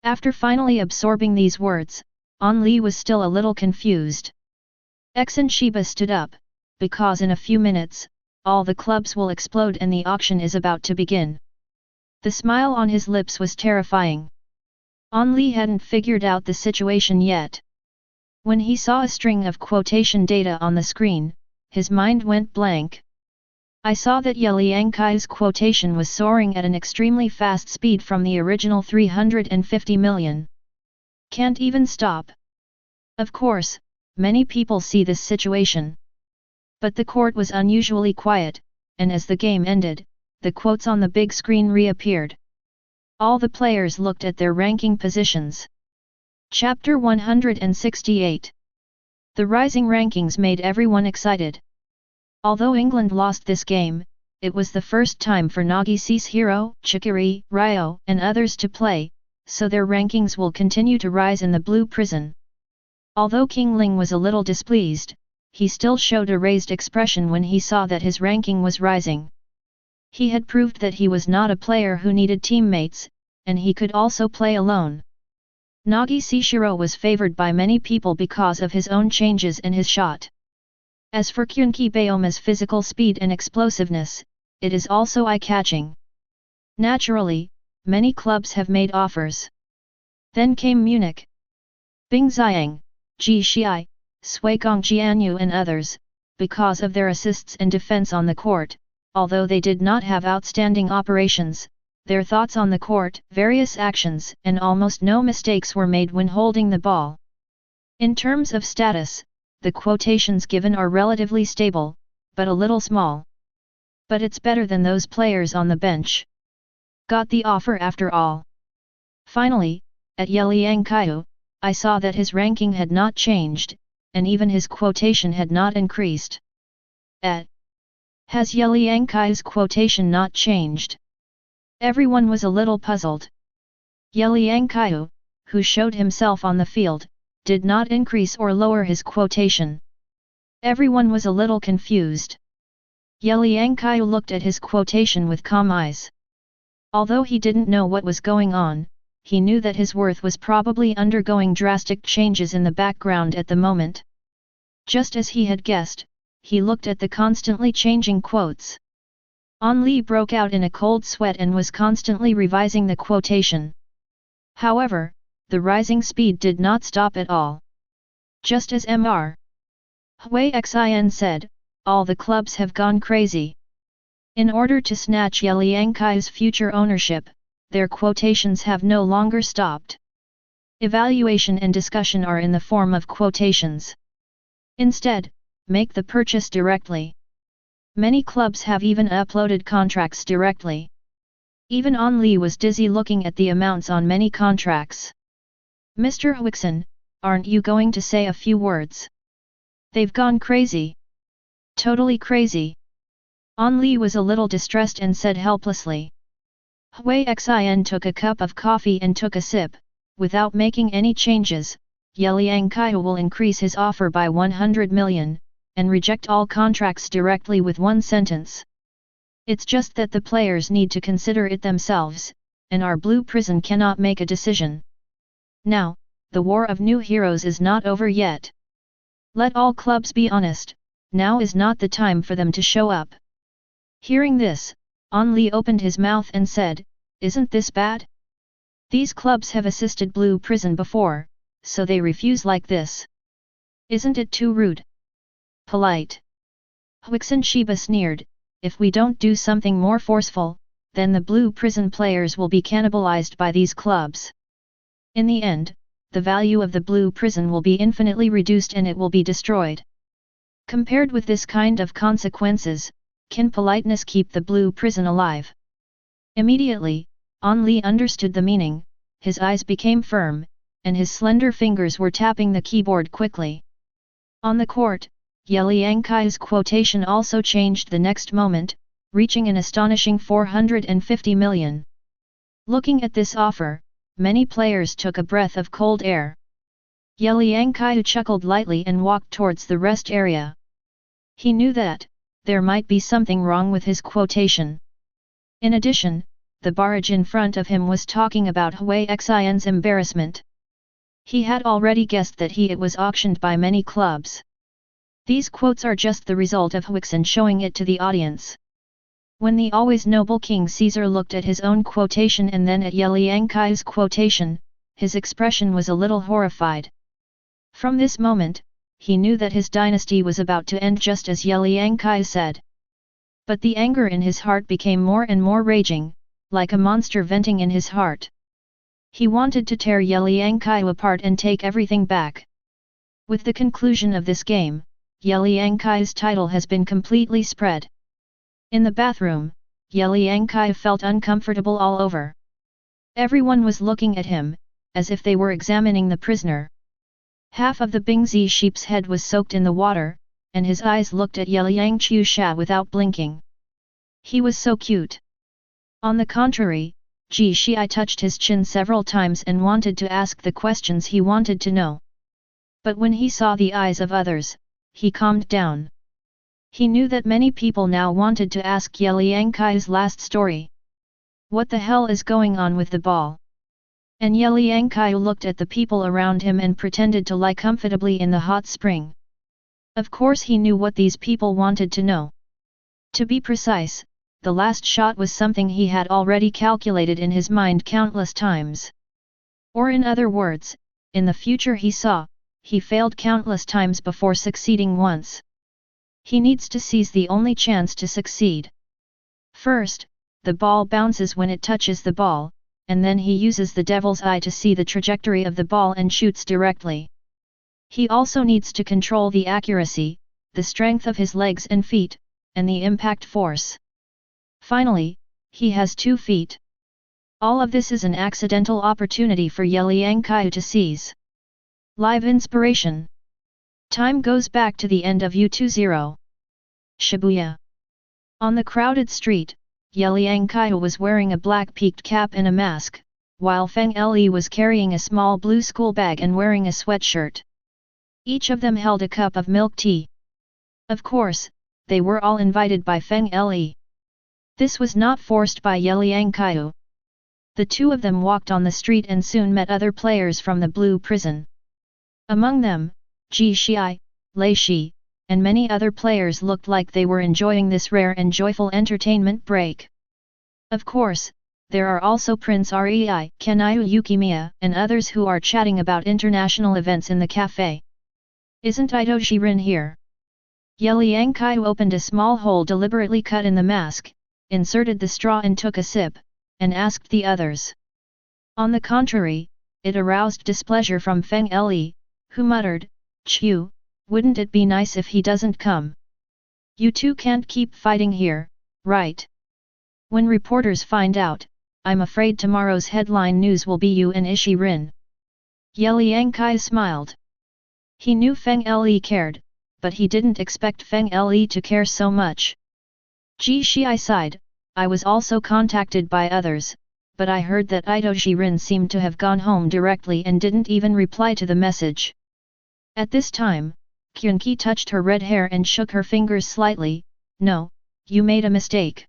After finally absorbing these words, An Li was still a little confused. Xan Shiba stood up, because in a few minutes, all the clubs will explode and the auction is about to begin. The smile on his lips was terrifying. An Li hadn't figured out the situation yet. When he saw a string of quotation data on the screen, his mind went blank. I saw that Ye Liangqiu's quotation was soaring at an extremely fast speed from the original 350 million. Can't even stop. Of course, many people see this situation. But the court was unusually quiet, and as the game ended, the quotes on the big screen reappeared. All the players looked at their ranking positions. Chapter 168. The rising rankings made everyone excited. Although England lost this game, it was the first time for Nagi's hero, Chikiri, Ryo, and others to play, so their rankings will continue to rise in the blue prison. Although King Ling was a little displeased, he still showed a raised expression when he saw that his ranking was rising. He had proved that he was not a player who needed teammates, and he could also play alone. Nagi Shiro was favored by many people because of his own changes in his shot. As for Kyunki Bayoma's physical speed and explosiveness, it is also eye-catching. Naturally, many clubs have made offers. Then came Munich. Bing Xiang, Ji Xiai, Suigong Jianyu and others, because of their assists and defense on the court, although they did not have outstanding operations, their thoughts on the court, various actions and almost no mistakes were made when holding the ball. In terms of status, the quotations given are relatively stable, but a little small. But it's better than those players on the bench. Got the offer after all. Finally, at Ye Liangqiu, I saw that his ranking had not changed, and even his quotation had not increased. Has Ye Liangqiu's quotation not changed? Everyone was a little puzzled. Ye Liangqiu, who showed himself on the field, did not increase or lower his quotation. Everyone was a little confused. Ye Liangqiu looked at his quotation with calm eyes. Although he didn't know what was going on, he knew that his worth was probably undergoing drastic changes in the background at the moment. Just as he had guessed, he looked at the constantly changing quotes. An Li broke out in a cold sweat and was constantly revising the quotation. However, the rising speed did not stop at all. Just as Mr. Hui Xin said, all the clubs have gone crazy. In order to snatch Ye Liangqiu's future ownership, their quotations have no longer stopped. Evaluation and discussion are in the form of quotations. Instead, make the purchase directly. Many clubs have even uploaded contracts directly. Even An Li was dizzy looking at the amounts on many contracts. Mr. Huixin, aren't you going to say a few words? They've gone crazy. Totally crazy. An Li was a little distressed and said helplessly. Hui Xin took a cup of coffee and took a sip. Without making any changes, Ye Liangqiu will increase his offer by 100 million, and reject all contracts directly with one sentence. It's just that the players need to consider it themselves, and our blue prison cannot make a decision. Now, the war of new heroes is not over yet. Let all clubs be honest, now is not the time for them to show up. Hearing this, Li opened his mouth and said, "Isn't this bad? These clubs have assisted blue prison before, so they refuse like this. Isn't it too rude? Polite." Huixin Shiba sneered, "If we don't do something more forceful, then the blue prison players will be cannibalized by these clubs. In the end, the value of the blue prison will be infinitely reduced and it will be destroyed. Compared with this kind of consequences, can politeness keep the blue prison alive?" Immediately, Li understood the meaning, his eyes became firm, and his slender fingers were tapping the keyboard quickly. On the court, Ye Liangqiu's quotation also changed the next moment, reaching an astonishing 450 million. Looking at this offer, many players took a breath of cold air. Ye Liangqiu chuckled lightly and walked towards the rest area. He knew that there might be something wrong with his quotation. In addition, the barrage in front of him was talking about Huixin's embarrassment. He had already guessed that it was auctioned by many clubs. These quotes are just the result of Huixin showing it to the audience. When the always noble King Caesar looked at his own quotation and then at Ye Liangqiu's quotation, his expression was a little horrified. From this moment, he knew that his dynasty was about to end just as Ye Liangqiu said. But the anger in his heart became more and more raging, like a monster venting in his heart. He wanted to tear Ye Liangqiu apart and take everything back. With the conclusion of this game, Ye Liangqiu's title has been completely spread. In the bathroom, Ye Liangqiu felt uncomfortable all over. Everyone was looking at him, as if they were examining the prisoner. Half of the Bingzi sheep's head was soaked in the water, and his eyes looked at Ye Liangqiu Sha without blinking. He was so cute. On the contrary, Ji Shii touched his chin several times and wanted to ask the questions he wanted to know. But when he saw the eyes of others, he calmed down. He knew that many people now wanted to ask Ye Liangqiu's last story. What the hell is going on with the ball? And Ye Liangqiu looked at the people around him and pretended to lie comfortably in the hot spring. Of course he knew what these people wanted to know. To be precise, the last shot was something he had already calculated in his mind countless times. Or in other words, in the future he failed countless times before succeeding once. He needs to seize the only chance to succeed. First, the ball bounces when it touches the ball, and then he uses the devil's eye to see the trajectory of the ball and shoots directly. He also needs to control the accuracy, the strength of his legs and feet, and the impact force. Finally, he has 2 feet. All of this is an accidental opportunity for Ye Liangqiu to seize. Live inspiration. Time goes back to the end of U20. Shibuya. On the crowded street, Ye Liangqiu was wearing a black peaked cap and a mask, while Feng Li was carrying a small blue school bag and wearing a sweatshirt. Each of them held a cup of milk tea. Of course, they were all invited by Feng Li. This was not forced by Ye Liangqiu. The two of them walked on the street and soon met other players from the blue prison. Among them, Ji Shii, Lei Shi, and many other players looked like they were enjoying this rare and joyful entertainment break. Of course, there are also Prince Rei, Kanayu Yukimiya, and others who are chatting about international events in the cafe. Isn't Ito Jiren here? Ye Liangqiu opened a small hole deliberately cut in the mask, inserted the straw and took a sip, and asked the others. On the contrary, it aroused displeasure from Feng Li, who muttered, "Chu, wouldn't it be nice if he doesn't come? You two can't keep fighting here, right? When reporters find out, I'm afraid tomorrow's headline news will be you and Ishirin." Ye Liangqiu smiled. He knew Feng Li cared, but he didn't expect Feng Li to care so much. Ji Shii sighed, "I was also contacted by others, but I heard that Ito Jiren seemed to have gone home directly and didn't even reply to the message." At this time, Kyunki touched her red hair and shook her fingers slightly. No, you made a mistake.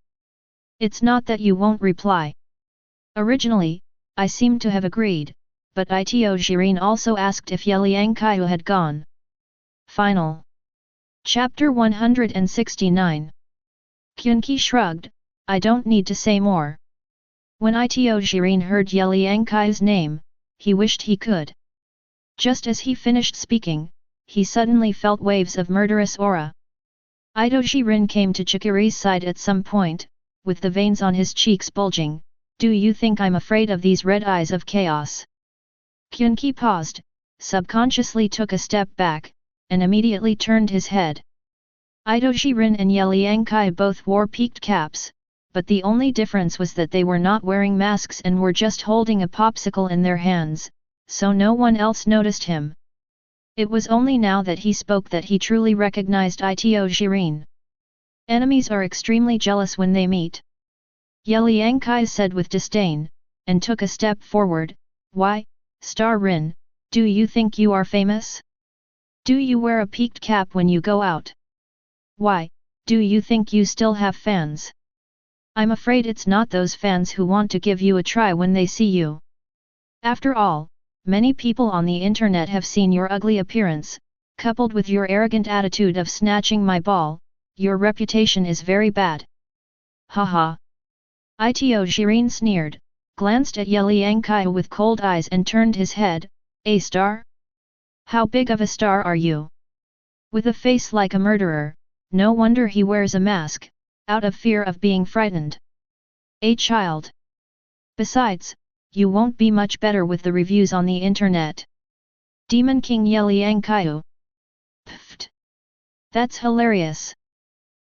It's not that you won't reply. Originally, I seemed to have agreed, but Ito Jiren also asked if Ye Liangqiu had gone. Final. Chapter 169. Kyunki shrugged, I don't need to say more. When Ito Jiren heard Ye Liangqiu's name, he wished he could. Just as he finished speaking, he suddenly felt waves of murderous aura. Ito Jiren came to Chikiri's side at some point, with the veins on his cheeks bulging. Do you think I'm afraid of these red eyes of chaos? Kyunki paused, subconsciously took a step back, and immediately turned his head. Ito Jiren and Ye Liangqiu both wore peaked caps, but the only difference was that they were not wearing masks and were just holding a popsicle in their hands, so no one else noticed him. It was only now that he spoke that he truly recognized Ito Jiren. Enemies are extremely jealous when they meet. Ye Liangqiu said with disdain, and took a step forward. Why, Star Rin, do you think you are famous? Do you wear a peaked cap when you go out? Why, do you think you still have fans? I'm afraid it's not those fans who want to give you a try when they see you. After all, many people on the internet have seen your ugly appearance, coupled with your arrogant attitude of snatching my ball, your reputation is very bad. Haha. Ito Jiren sneered, glanced at Ye Liangqiu with cold eyes and turned his head. A star? How big of a star are you? With a face like a murderer, no wonder he wears a mask, out of fear of being frightened. A child. Besides, you won't be much better with the reviews on the internet. Demon King Ye Liangqiu. Pfft. That's hilarious.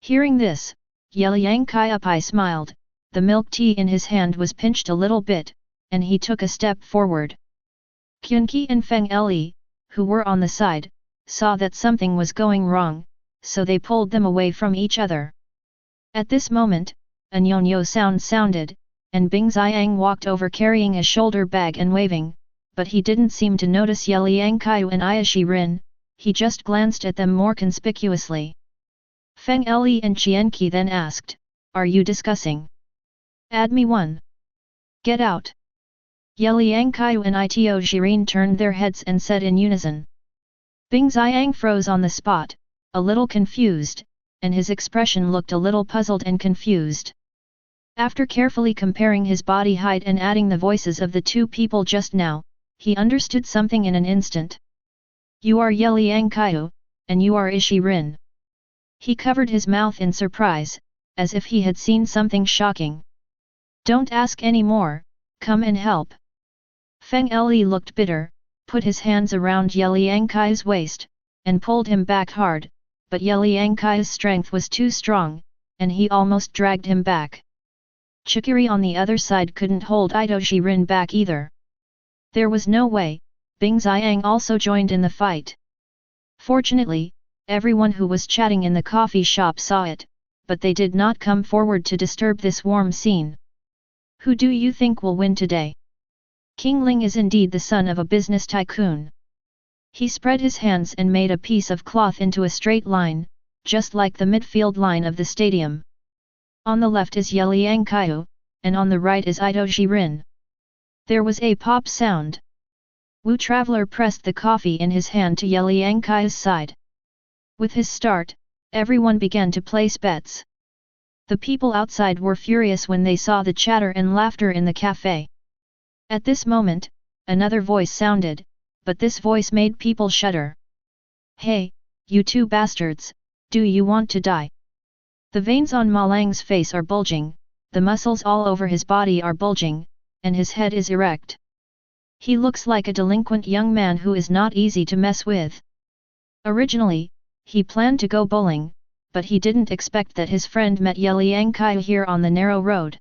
Hearing this, Ye Liangqiu smiled. The milk tea in his hand was pinched a little bit, and he took a step forward. Kyunki and Feng Li, who were on the side, saw that something was going wrong, so they pulled them away from each other. At this moment, a nyonyo sound sounded, and Bing Xiang walked over carrying a shoulder bag and waving, but he didn't seem to notice Ye Liangqiu and Ito Jiren, he just glanced at them more conspicuously. Feng Li and Qianqi then asked, Are you discussing? Add me one. Get out. Ye Liangqiu and Ito Jiren turned their heads and said in unison. Bing Xiang froze on the spot, a little confused, and his expression looked a little puzzled and confused. After carefully comparing his body height and adding the voices of the two people just now, he understood something in an instant. You are Ye Liangqiu, and you are Ito Jiren. He covered his mouth in surprise, as if he had seen something shocking. Don't ask any more, come and help. Feng Li looked bitter, put his hands around Ye Liangqiu's waist, and pulled him back hard, but Ye Liangqiu's strength was too strong, and he almost dragged him back. Chikiri on the other side couldn't hold Ito Jiren back either. There was no way, Bing Xiang also joined in the fight. Fortunately, everyone who was chatting in the coffee shop saw it, but they did not come forward to disturb this warm scene. Who do you think will win today? King Ling is indeed the son of a business tycoon. He spread his hands and made a piece of cloth into a straight line, just like the midfield line of the stadium. On the left is Ye Liangqiu, and on the right is Ito Jiren. There was a pop sound. Wu Traveler pressed the coffee in his hand to Ye Liangqiu's side. With his start, everyone began to place bets. The people outside were furious when they saw the chatter and laughter in the cafe. At this moment, another voice sounded, but this voice made people shudder. Hey, you two bastards, do you want to die? The veins on Ma Lang's face are bulging, the muscles all over his body are bulging, and his head is erect. He looks like a delinquent young man who is not easy to mess with. Originally, he planned to go bowling, but he didn't expect that his friend met Ye Liangqiu here on the narrow road.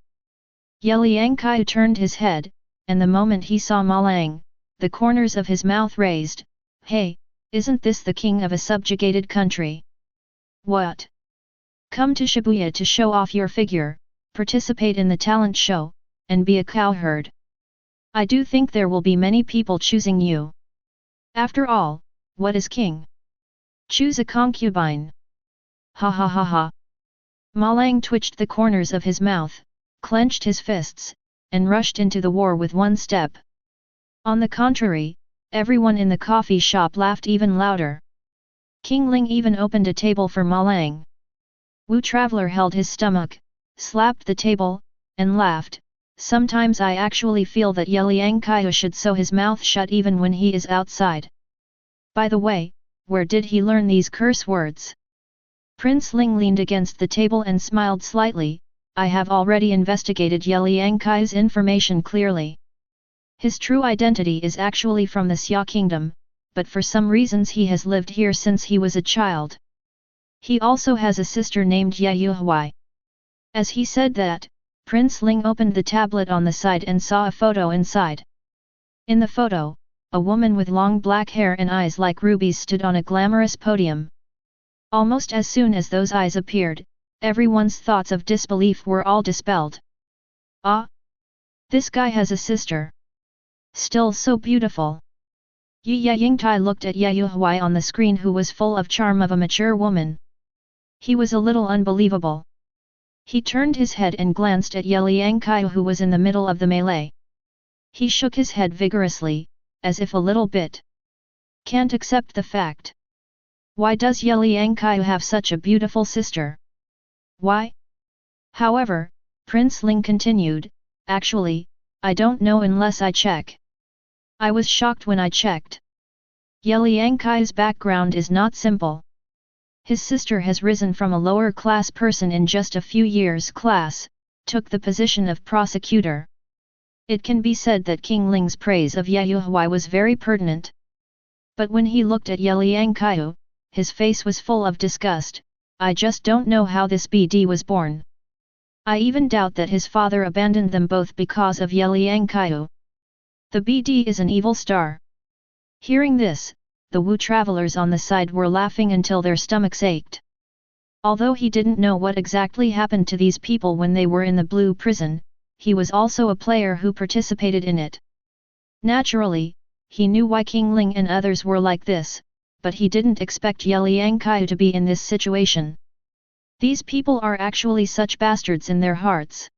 Ye Liangqiu turned his head, and the moment he saw Ma Lang, the corners of his mouth raised. Hey, isn't this the king of a subjugated country? What? Come to Shibuya to show off your figure, participate in the talent show, and be a cowherd. I do think there will be many people choosing you. After all, what is king? Choose a concubine. Ha ha ha ha. Ma Lang twitched the corners of his mouth, clenched his fists, and rushed into the war with one step. On the contrary, everyone in the coffee shop laughed even louder. King Ling even opened a table for Ma Lang. Wu Traveler held his stomach, slapped the table, and laughed. Sometimes I actually feel that Ye Liangqiu should sew his mouth shut even when he is outside. By the way, where did he learn these curse words? Prince Ling leaned against the table and smiled slightly. I have already investigated Ye Liangqiu's information clearly. His true identity is actually from the Xia kingdom, but for some reasons he has lived here since he was a child. He also has a sister named Ye Yuhui. As he said that, Prince Ling opened the tablet on the side and saw a photo inside. In the photo, a woman with long black hair and eyes like rubies stood on a glamorous podium. Almost as soon as those eyes appeared, everyone's thoughts of disbelief were all dispelled. Ah! This guy has a sister. Still so beautiful. Ye Liangqiu looked at Ye Yuhui on the screen, who was full of charm of a mature woman. He was a little unbelievable. He turned his head and glanced at Ye Liangqiu, who was in the middle of the melee. He shook his head vigorously, as if a little bit can't accept the fact. Why does Ye Liangqiu have such a beautiful sister? Why? However, Prince Ling continued, actually, I don't know unless I check. I was shocked when I checked. Ye Liangqiu's background is not simple. His sister has risen from a lower class person in just a few years' class, took the position of prosecutor. It can be said that King Ling's praise of Ye Yuhui was very pertinent. But when he looked at Ye Liangqiu, his face was full of disgust. I just don't know how this BD was born. I even doubt that his father abandoned them both because of Ye Liangqiu. The BD is an evil star. Hearing this, the Wu travelers on the side were laughing until their stomachs ached. Although he didn't know what exactly happened to these people when they were in the blue prison, he was also a player who participated in it. Naturally, he knew why King Ling and others were like this, but he didn't expect Ye Liangqiu to be in this situation. These people are actually such bastards in their hearts.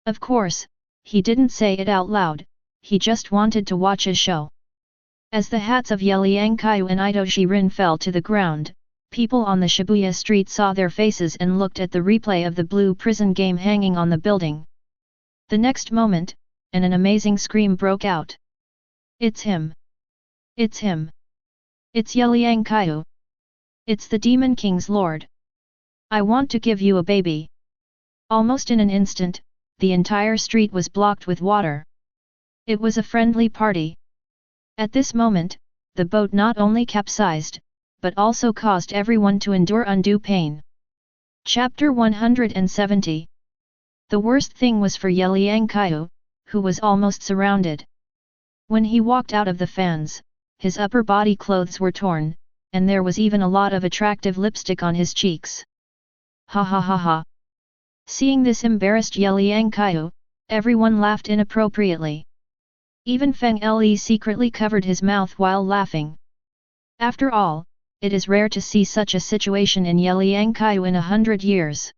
Of course, he didn't say it out loud, he just wanted to watch a show. As the hats of Ye Liangqiu and Ito Shirin fell to the ground, people on the Shibuya street saw their faces and looked at the replay of the blue prison game hanging on the building. The next moment, an amazing scream broke out. It's him! It's him! It's Ye Liangqiu! It's the Demon King's Lord! I want to give you a baby! Almost in an instant, the entire street was blocked with water. It was a friendly party. At this moment, the boat not only capsized, but also caused everyone to endure undue pain. Chapter 170. The worst thing was for Ye Liangqiu, who was almost surrounded. When he walked out of the fans, his upper body clothes were torn, and there was even a lot of attractive lipstick on his cheeks. Ha ha ha ha. Seeing this embarrassed Ye Liangqiu, everyone laughed inappropriately. Even Feng Le secretly covered his mouth while laughing. After all, it is rare to see such a situation in Ye Liangqiu in 100 years.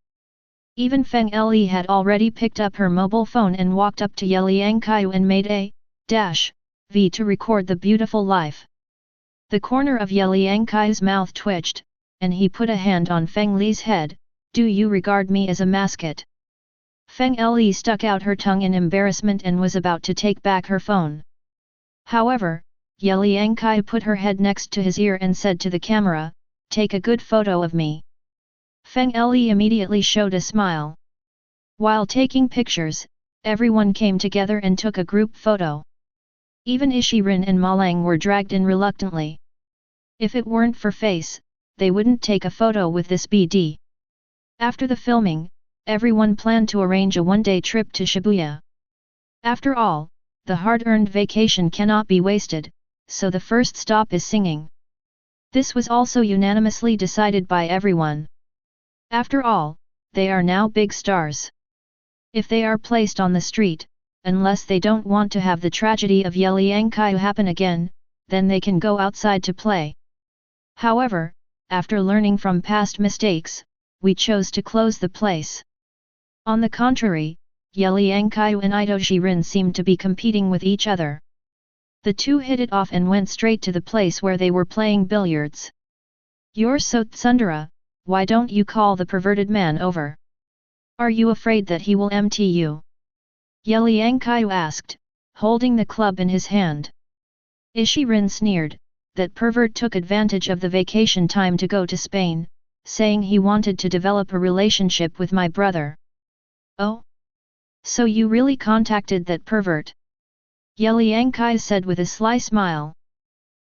Even Feng Le had already picked up her mobile phone and walked up to Ye Liangqiu and made a V to record the beautiful life. The corner of Ye Liangqiu's mouth twitched, and he put a hand on Feng Le's head. Do you regard me as a mascot? Feng Le stuck out her tongue in embarrassment and was about to take back her phone. However, Ye Liangqiu put her head next to his ear and said to the camera, "Take a good photo of me." Feng Le immediately showed a smile. While taking pictures, everyone came together and took a group photo. Even Ishirin and Ma Lang were dragged in reluctantly. If it weren't for face, they wouldn't take a photo with this BD. After the filming, everyone planned to arrange a one-day trip to Shibuya. After all, the hard-earned vacation cannot be wasted, so the first stop is singing. This was also unanimously decided by everyone. After all, they are now big stars. If they are placed on the street, unless they don't want to have the tragedy of Ye Liangqiu happen again, then they can go outside to play. However, after learning from past mistakes, we chose to close the place. On the contrary, Ye Liangqiu and Itojirin seemed to be competing with each other. The two hit it off and went straight to the place where they were playing billiards. "You're so tsundere, why don't you call the perverted man over? Are you afraid that he will empty you?" Ye Liangqiu asked, holding the club in his hand. Ishirin sneered, that pervert took advantage of the vacation time to go to Spain, saying he wanted to develop a relationship with my brother. "Oh? So you really contacted that pervert?" Ye Liangqiu said with a sly smile.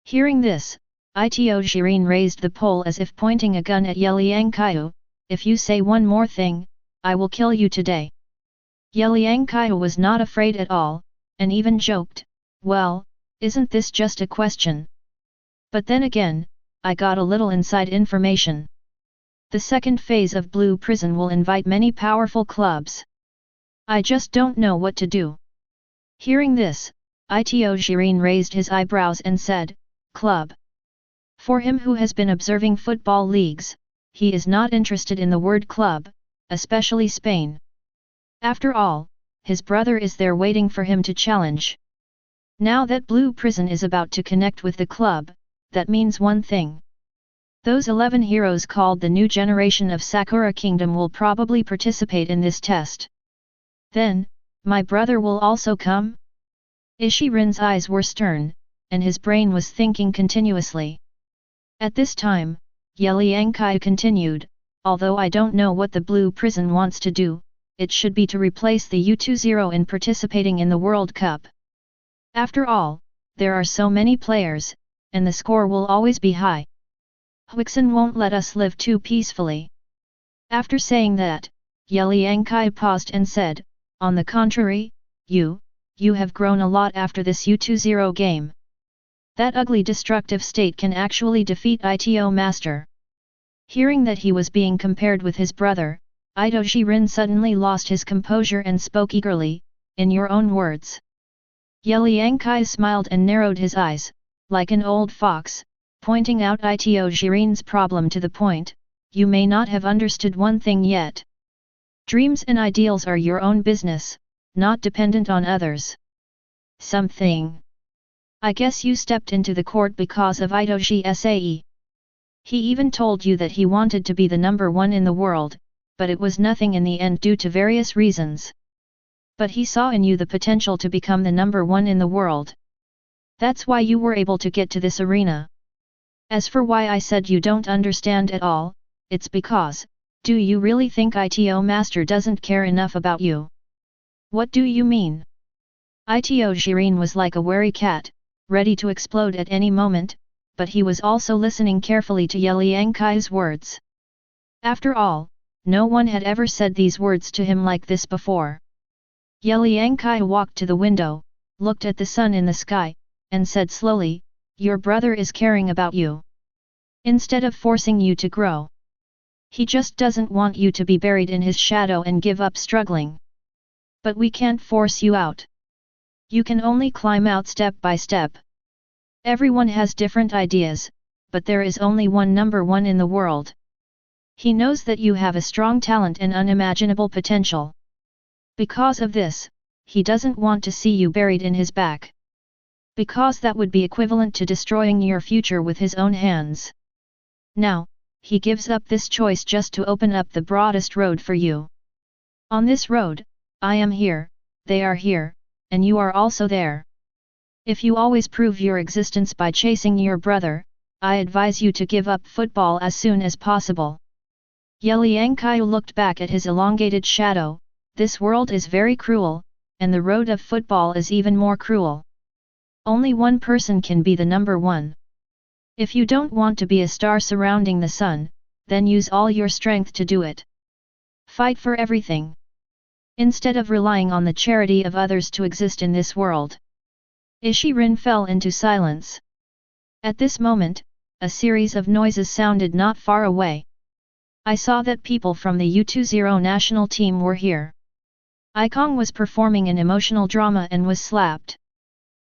Hearing this, Itojirin raised the pole as if pointing a gun at Ye Liangqiu. "If you say one more thing, I will kill you today." Ye Liangqiu was not afraid at all, and even joked, "Well, isn't this just a question? But then again, I got a little inside information. The second phase of Blue Prison will invite many powerful clubs. I just don't know what to do." Hearing this, Itojirin raised his eyebrows and said, "Club." For him who has been observing football leagues, he is not interested in the word club, especially Spain. After all, his brother is there waiting for him to challenge. Now that Blue Prison is about to connect with the club, that means one thing. Those 11 heroes called the new generation of Sakura Kingdom will probably participate in this test. Then, my brother will also come? Ishirin's eyes were stern, and his brain was thinking continuously. At this time, Ye Liangqiu continued, "Although I don't know what the Blue Prison wants to do, it should be to replace the U20 in participating in the World Cup. After all, there are so many players, and the score will always be high. Huixin won't let us live too peacefully." After saying that, Ye Liangqiu paused and said, "On the contrary, you have grown a lot after this U20 game. That ugly destructive state can actually defeat Ito Master." Hearing that he was being compared with his brother, Itojirin suddenly lost his composure and spoke eagerly, "In your own words." Ye Liangqiu smiled and narrowed his eyes, like an old fox, pointing out Itojirin's problem to the point, "You may not have understood one thing yet. Dreams and ideals are your own business, not dependent on others. Something. I guess you stepped into the court because of Itoji-sae. He even told you that he wanted to be the number one in the world, but it was nothing in the end due to various reasons. But he saw in you the potential to become the number one in the world. That's why you were able to get to this arena. As for why I said you don't understand at all, it's because, do you really think Ito Master doesn't care enough about you? What do you mean?" Itojirin was like a wary cat, ready to explode at any moment, but he was also listening carefully to Ye Liangqiu's words. After all, no one had ever said these words to him like this before. Ye Liangqiu walked to the window, looked at the sun in the sky, and said slowly, "Your brother is caring about you. Instead of forcing you to grow. He just doesn't want you to be buried in his shadow and give up struggling. But we can't force you out. You can only climb out step by step. Everyone has different ideas, but there is only one number one in the world. He knows that you have a strong talent and unimaginable potential. Because of this, he doesn't want to see you buried in his back. Because that would be equivalent to destroying your future with his own hands. Now, he gives up this choice just to open up the broadest road for you. On this road, I am here, they are here, and you are also there. If you always prove your existence by chasing your brother, I advise you to give up football as soon as possible." Ye Liangqiu looked back at his elongated shadow. This world is very cruel, and the road of football is even more cruel. Only one person can be the number one. If you don't want to be a star surrounding the sun, then use all your strength to do it. Fight for everything. Instead of relying on the charity of others to exist in this world. Ishirin fell into silence. At this moment, a series of noises sounded not far away. I saw that people from the U20 national team were here. Ikong was performing an emotional drama and was slapped.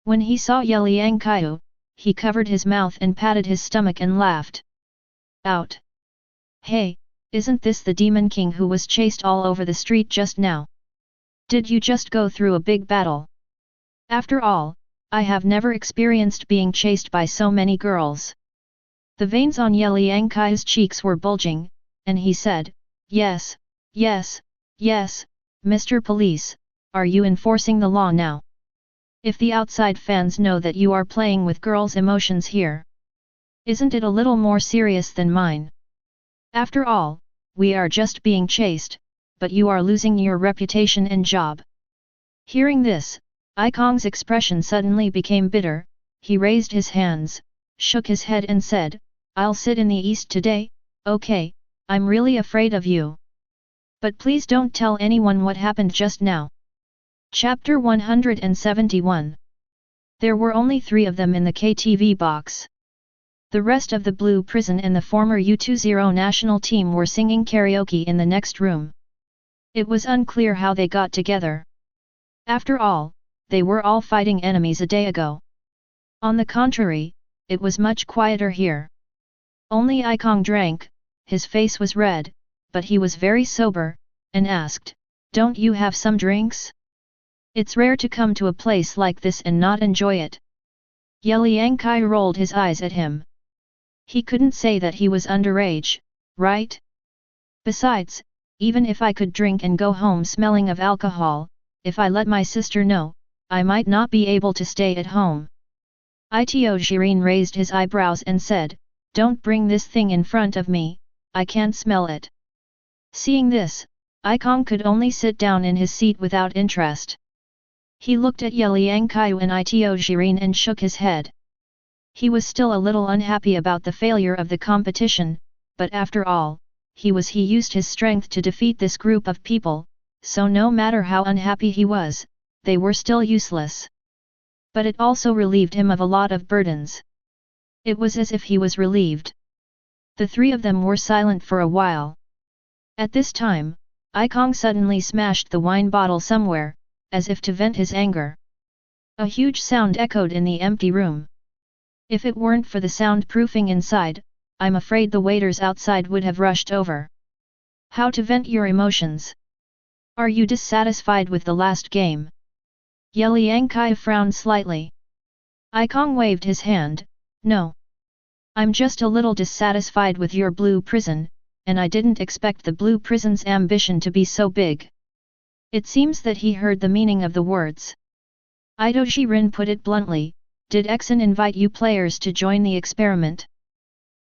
When he saw Ye Liangqiu, he covered his mouth and patted his stomach and laughed. Out! Hey, isn't this the Demon King who was chased all over the street just now? Did you just go through a big battle? After all, I have never experienced being chased by so many girls. The veins on Ye Liangqiu's cheeks were bulging, and he said, Yes, yes, yes, Mr. Police, are you enforcing the law now? If the outside fans know that you are playing with girls' emotions here, isn't it a little more serious than mine? After all, we are just being chased, but you are losing your reputation and job. Hearing this, Ikong's expression suddenly became bitter. He raised his hands, shook his head and said, I'll sit in the east today, okay, I'm really afraid of you. But please don't tell anyone what happened just now. Chapter 171. There were only 3 of them in the KTV box. The rest of the Blue Prison and the former U20 national team were singing karaoke in the next room. It was unclear how they got together. After all, they were all fighting enemies a day ago. On the contrary, it was much quieter here. Only Ikong drank, his face was red, but he was very sober, and asked, Don't you have some drinks? It's rare to come to a place like this and not enjoy it. Ye Liangqiu rolled his eyes at him. He couldn't say that he was underage, right? Besides, even if I could drink and go home smelling of alcohol, if I let my sister know, I might not be able to stay at home. Heroine raised his eyebrows and said, Don't bring this thing in front of me, I can't smell it. Seeing this, Ikong could only sit down in his seat without interest. He looked at Ye Liangqiu and Heroine and shook his head. He was still a little unhappy about the failure of the competition, but after all, he used his strength to defeat this group of people, so no matter how unhappy he was, they were still useless. But it also relieved him of a lot of burdens. It was as if he was relieved. The 3 of them were silent for a while. At this time, Ikong suddenly smashed the wine bottle somewhere, as if to vent his anger. A huge sound echoed in the empty room. If it weren't for the soundproofing inside, I'm afraid the waiters outside would have rushed over. How to vent your emotions? Are you dissatisfied with the last game? Ye Liangqiu frowned slightly. Ikong waved his hand, No. I'm just a little dissatisfied with your Blue Prison, and I didn't expect the Blue Prison's ambition to be so big. It seems that he heard the meaning of the words. Idojirin put it bluntly, Did Exon invite you players to join the experiment?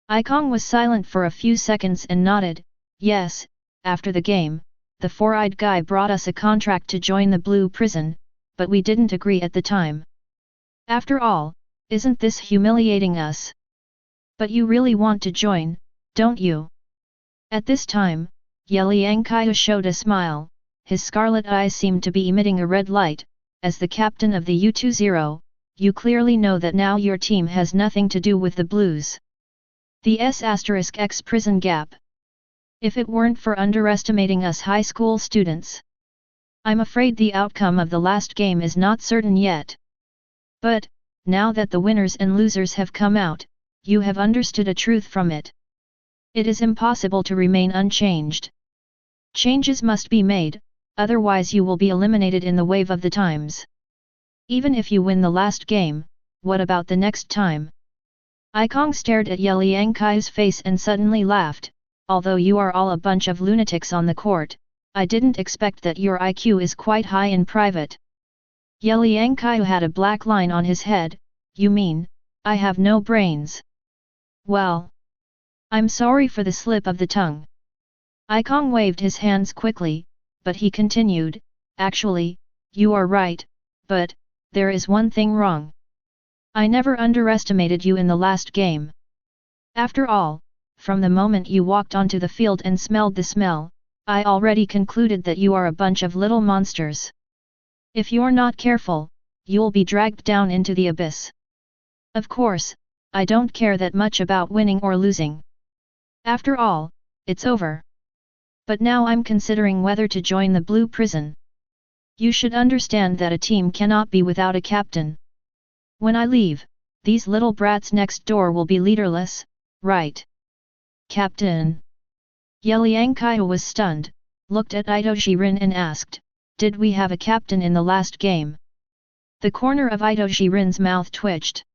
Ikong was silent for a few seconds and nodded, Yes, after the game, the 4-eyed guy brought us a contract to join the Blue Prison, but we didn't agree at the time. After all, isn't this humiliating us? But you really want to join, don't you? At this time, Ye Liangqiu showed a smile, his scarlet eyes seemed to be emitting a red light. As the captain of the U20, you clearly know that now your team has nothing to do with the Blues. The S**X prison gap. If it weren't for underestimating us high school students. I'm afraid the outcome of the last game is not certain yet. But, now that the winners and losers have come out, you have understood a truth from it. It is impossible to remain unchanged. Changes must be made, otherwise you will be eliminated in the wave of the times. Even if you win the last game, what about the next time? Ikong stared at Ye Liangqiu's face and suddenly laughed, Although you are all a bunch of lunatics on the court, I didn't expect that your IQ is quite high in private. Ye Liangqiu had a black line on his head, You mean, I have no brains? Well, I'm sorry for the slip of the tongue. Ikong waved his hands quickly, but he continued, Actually, you are right, but, there is one thing wrong. I never underestimated you in the last game. After all, from the moment you walked onto the field and smelled the smell, I already concluded that you are a bunch of little monsters. If you're not careful, you'll be dragged down into the abyss. Of course, I don't care that much about winning or losing. After all, it's over. But now I'm considering whether to join the Blue Prison. You should understand that a team cannot be without a captain. When I leave, these little brats next door will be leaderless, right? Captain. Ye Liangqiu was stunned, looked at Ito Jiren and asked, "Did we have a captain in the last game?" The corner of Ito Jiren's mouth twitched.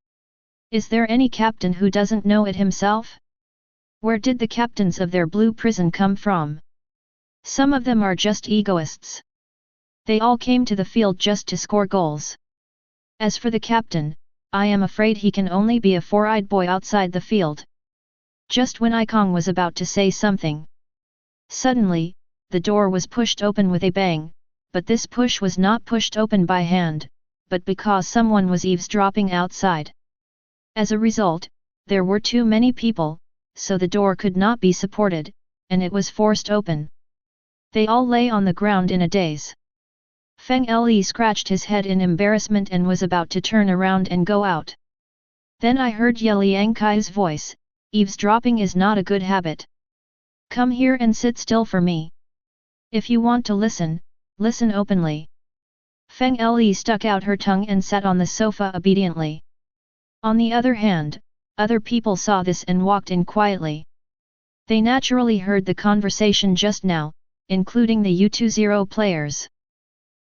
Is there any captain who doesn't know it himself? Where did the captains of their blue prison come from? Some of them are just egoists. They all came to the field just to score goals. As for the captain, I am afraid he can only be a four-eyed boy outside the field. Just when Ikong was about to say something. Suddenly, the door was pushed open with a bang, but this push was not pushed open by hand, but because someone was eavesdropping outside. As a result, there were too many people, so the door could not be supported, and it was forced open. They all lay on the ground in a daze. Feng Le scratched his head in embarrassment and was about to turn around and go out. Then I heard Ye Liangqiu's voice, "Eavesdropping is not a good habit. Come here and sit still for me. If you want to listen, listen openly." Feng Le stuck out her tongue and sat on the sofa obediently. On the other hand, other people saw this and walked in quietly. They naturally heard the conversation just now, including the U20 players.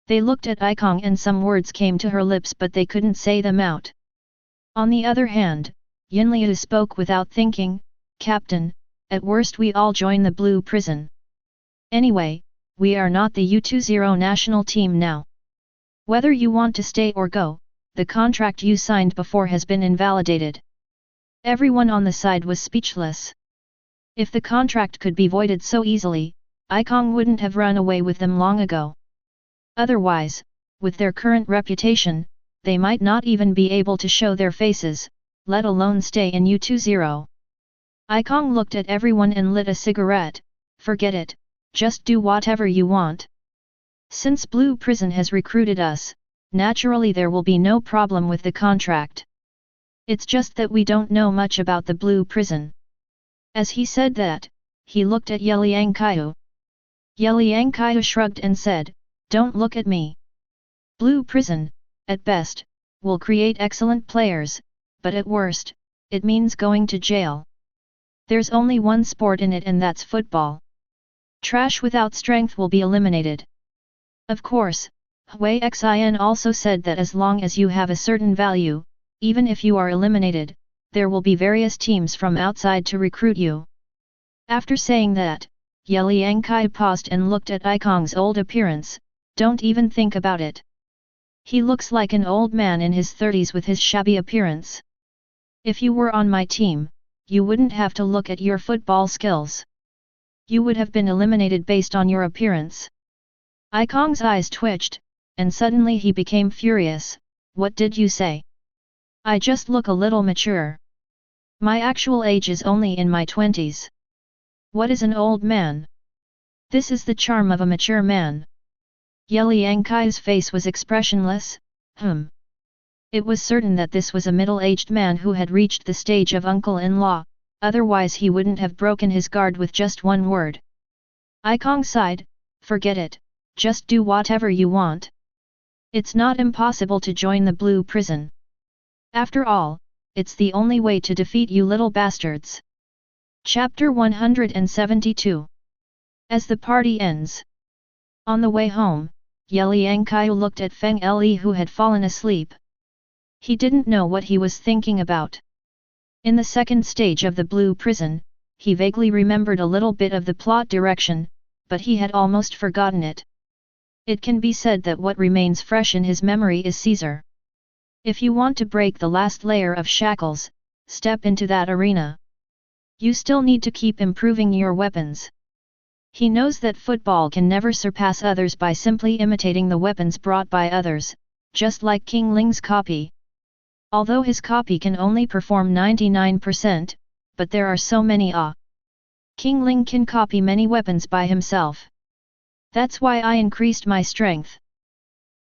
They looked at Ikong and some words came to her lips but they couldn't say them out. On the other hand, Yinliu spoke without thinking, "Captain, at worst we all join the blue prison. Anyway, we are not the U20 national team now. Whether you want to stay or go, the contract you signed before has been invalidated." Everyone on the side was speechless. If the contract could be voided so easily, Ikong wouldn't have run away with them long ago. Otherwise, with their current reputation, they might not even be able to show their faces, let alone stay in U20. Ikong looked at everyone and lit a cigarette. "Forget it, just do whatever you want. Since Blue Prison has recruited us, naturally there will be no problem with the contract. It's just that we don't know much about the Blue Prison." As he said that, he looked at Ye Liangqiu. Ye Liangqiu shrugged and said, "Don't look at me. Blue Prison, at best, will create excellent players, but at worst, it means going to jail. There's only one sport in it and that's football. Trash without strength will be eliminated." Of course, Hui Xin also said that as long as you have a certain value, even if you are eliminated, there will be various teams from outside to recruit you. After saying that, Ye Liangqiu paused and looked at Ikong's old appearance. "Don't even think about it. He looks like an old man in his 30s with his shabby appearance. If you were on my team, you wouldn't have to look at your football skills. You would have been eliminated based on your appearance." Ikong's eyes twitched, and suddenly he became furious. "What did you say? I just look a little mature. My actual age is only in my 20s. What is an old man? This is the charm of a mature man." Ye Liangqiu's face was expressionless. It was certain that this was a middle-aged man who had reached the stage of uncle-in-law, otherwise he wouldn't have broken his guard with just one word. Ikong sighed, "Forget it, just do whatever you want. It's not impossible to join the Blue Prison. After all, it's the only way to defeat you little bastards." Chapter 172. As the party ends. On the way home, Ye Liangqiu looked at Feng Le who had fallen asleep. He didn't know what he was thinking about. In the second stage of the Blue Prison, he vaguely remembered a little bit of the plot direction, but he had almost forgotten it. It can be said that what remains fresh in his memory is Caesar. If you want to break the last layer of shackles, step into that arena. You still need to keep improving your weapons. He knows that football can never surpass others by simply imitating the weapons brought by others, just like King Ling's copy. Although his copy can only perform 99%, but there are so many King Ling can copy many weapons by himself. That's why I increased my strength.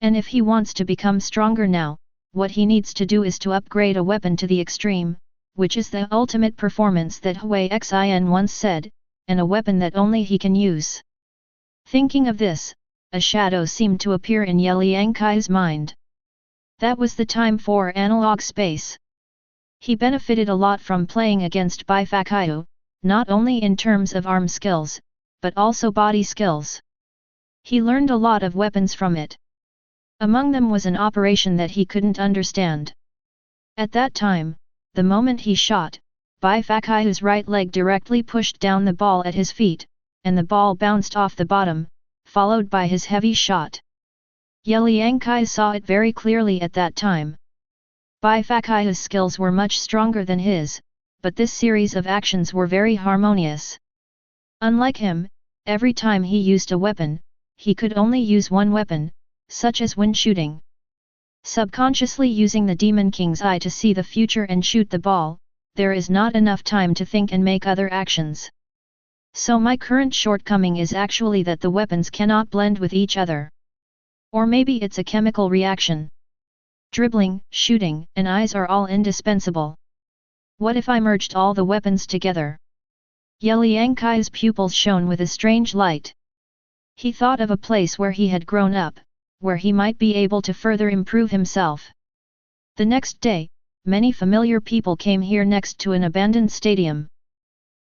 And if he wants to become stronger now, what he needs to do is to upgrade a weapon to the extreme, which is the ultimate performance that Hui Xin once said, and a weapon that only he can use. Thinking of this, a shadow seemed to appear in Ye Liangqiu's mind. That was the time for analog space. He benefited a lot from playing against Bifacyu, not only in terms of arm skills, but also body skills. He learned a lot of weapons from it. Among them was an operation that he couldn't understand. At that time, the moment he shot, Bai Fakai's right leg directly pushed down the ball at his feet, and the ball bounced off the bottom, followed by his heavy shot. Ye Liangqiu saw it very clearly at that time. Bai Fakai's skills were much stronger than his, but this series of actions were very harmonious. Unlike him, every time he used a weapon, he could only use one weapon, such as when shooting. Subconsciously using the Demon King's eye to see the future and shoot the ball, there is not enough time to think and make other actions. So my current shortcoming is actually that the weapons cannot blend with each other. Or maybe it's a chemical reaction. Dribbling, shooting, and eyes are all indispensable. What if I merged all the weapons together? Ye Liangqiu's pupils shone with a strange light. He thought of a place where he had grown up, where he might be able to further improve himself. The next day, many familiar people came here next to an abandoned stadium.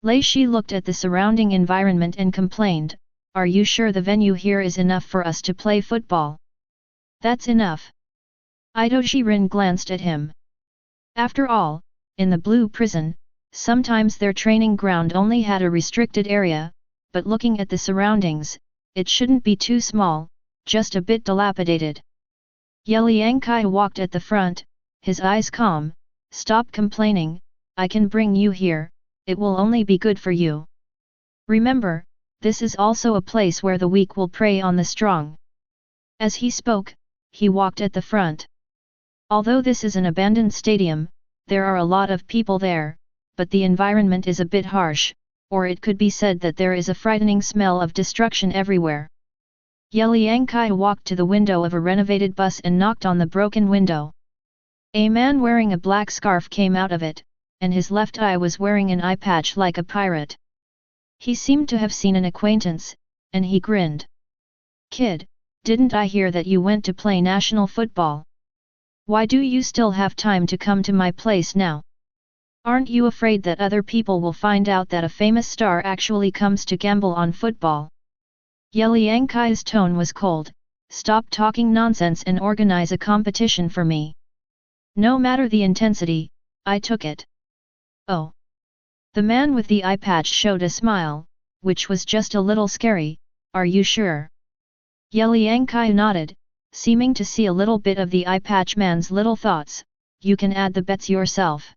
Lei Shi looked at the surrounding environment and complained, "Are you sure the venue here is enough for us to play football?" "That's enough." Ido Shirin glanced at him. After all, in the Blue Prison, sometimes their training ground only had a restricted area, but looking at the surroundings, it shouldn't be too small, just a bit dilapidated. Ye Liangqiu walked at the front, his eyes calm. "Stop complaining, I can bring you here, it will only be good for you. Remember, this is also a place where the weak will prey on the strong." As he spoke, he walked at the front. Although this is an abandoned stadium, there are a lot of people there, but the environment is a bit harsh, or it could be said that there is a frightening smell of destruction everywhere. Ye Liangqiu walked to the window of a renovated bus and knocked on the broken window. A man wearing a black scarf came out of it, and his left eye was wearing an eye patch like a pirate. He seemed to have seen an acquaintance, and he grinned. "Kid, didn't I hear that you went to play national football? Why do you still have time to come to my place now? Aren't you afraid that other people will find out that a famous star actually comes to gamble on football?" Ye Liangqiu's tone was cold. "Stop talking nonsense and organize a competition for me. No matter the intensity, I took it." "Oh." The man with the eye patch showed a smile, which was just a little scary. "Are you sure?" Ye Liangqiu nodded, seeming to see a little bit of the eye patch man's little thoughts. "You can add the bets yourself.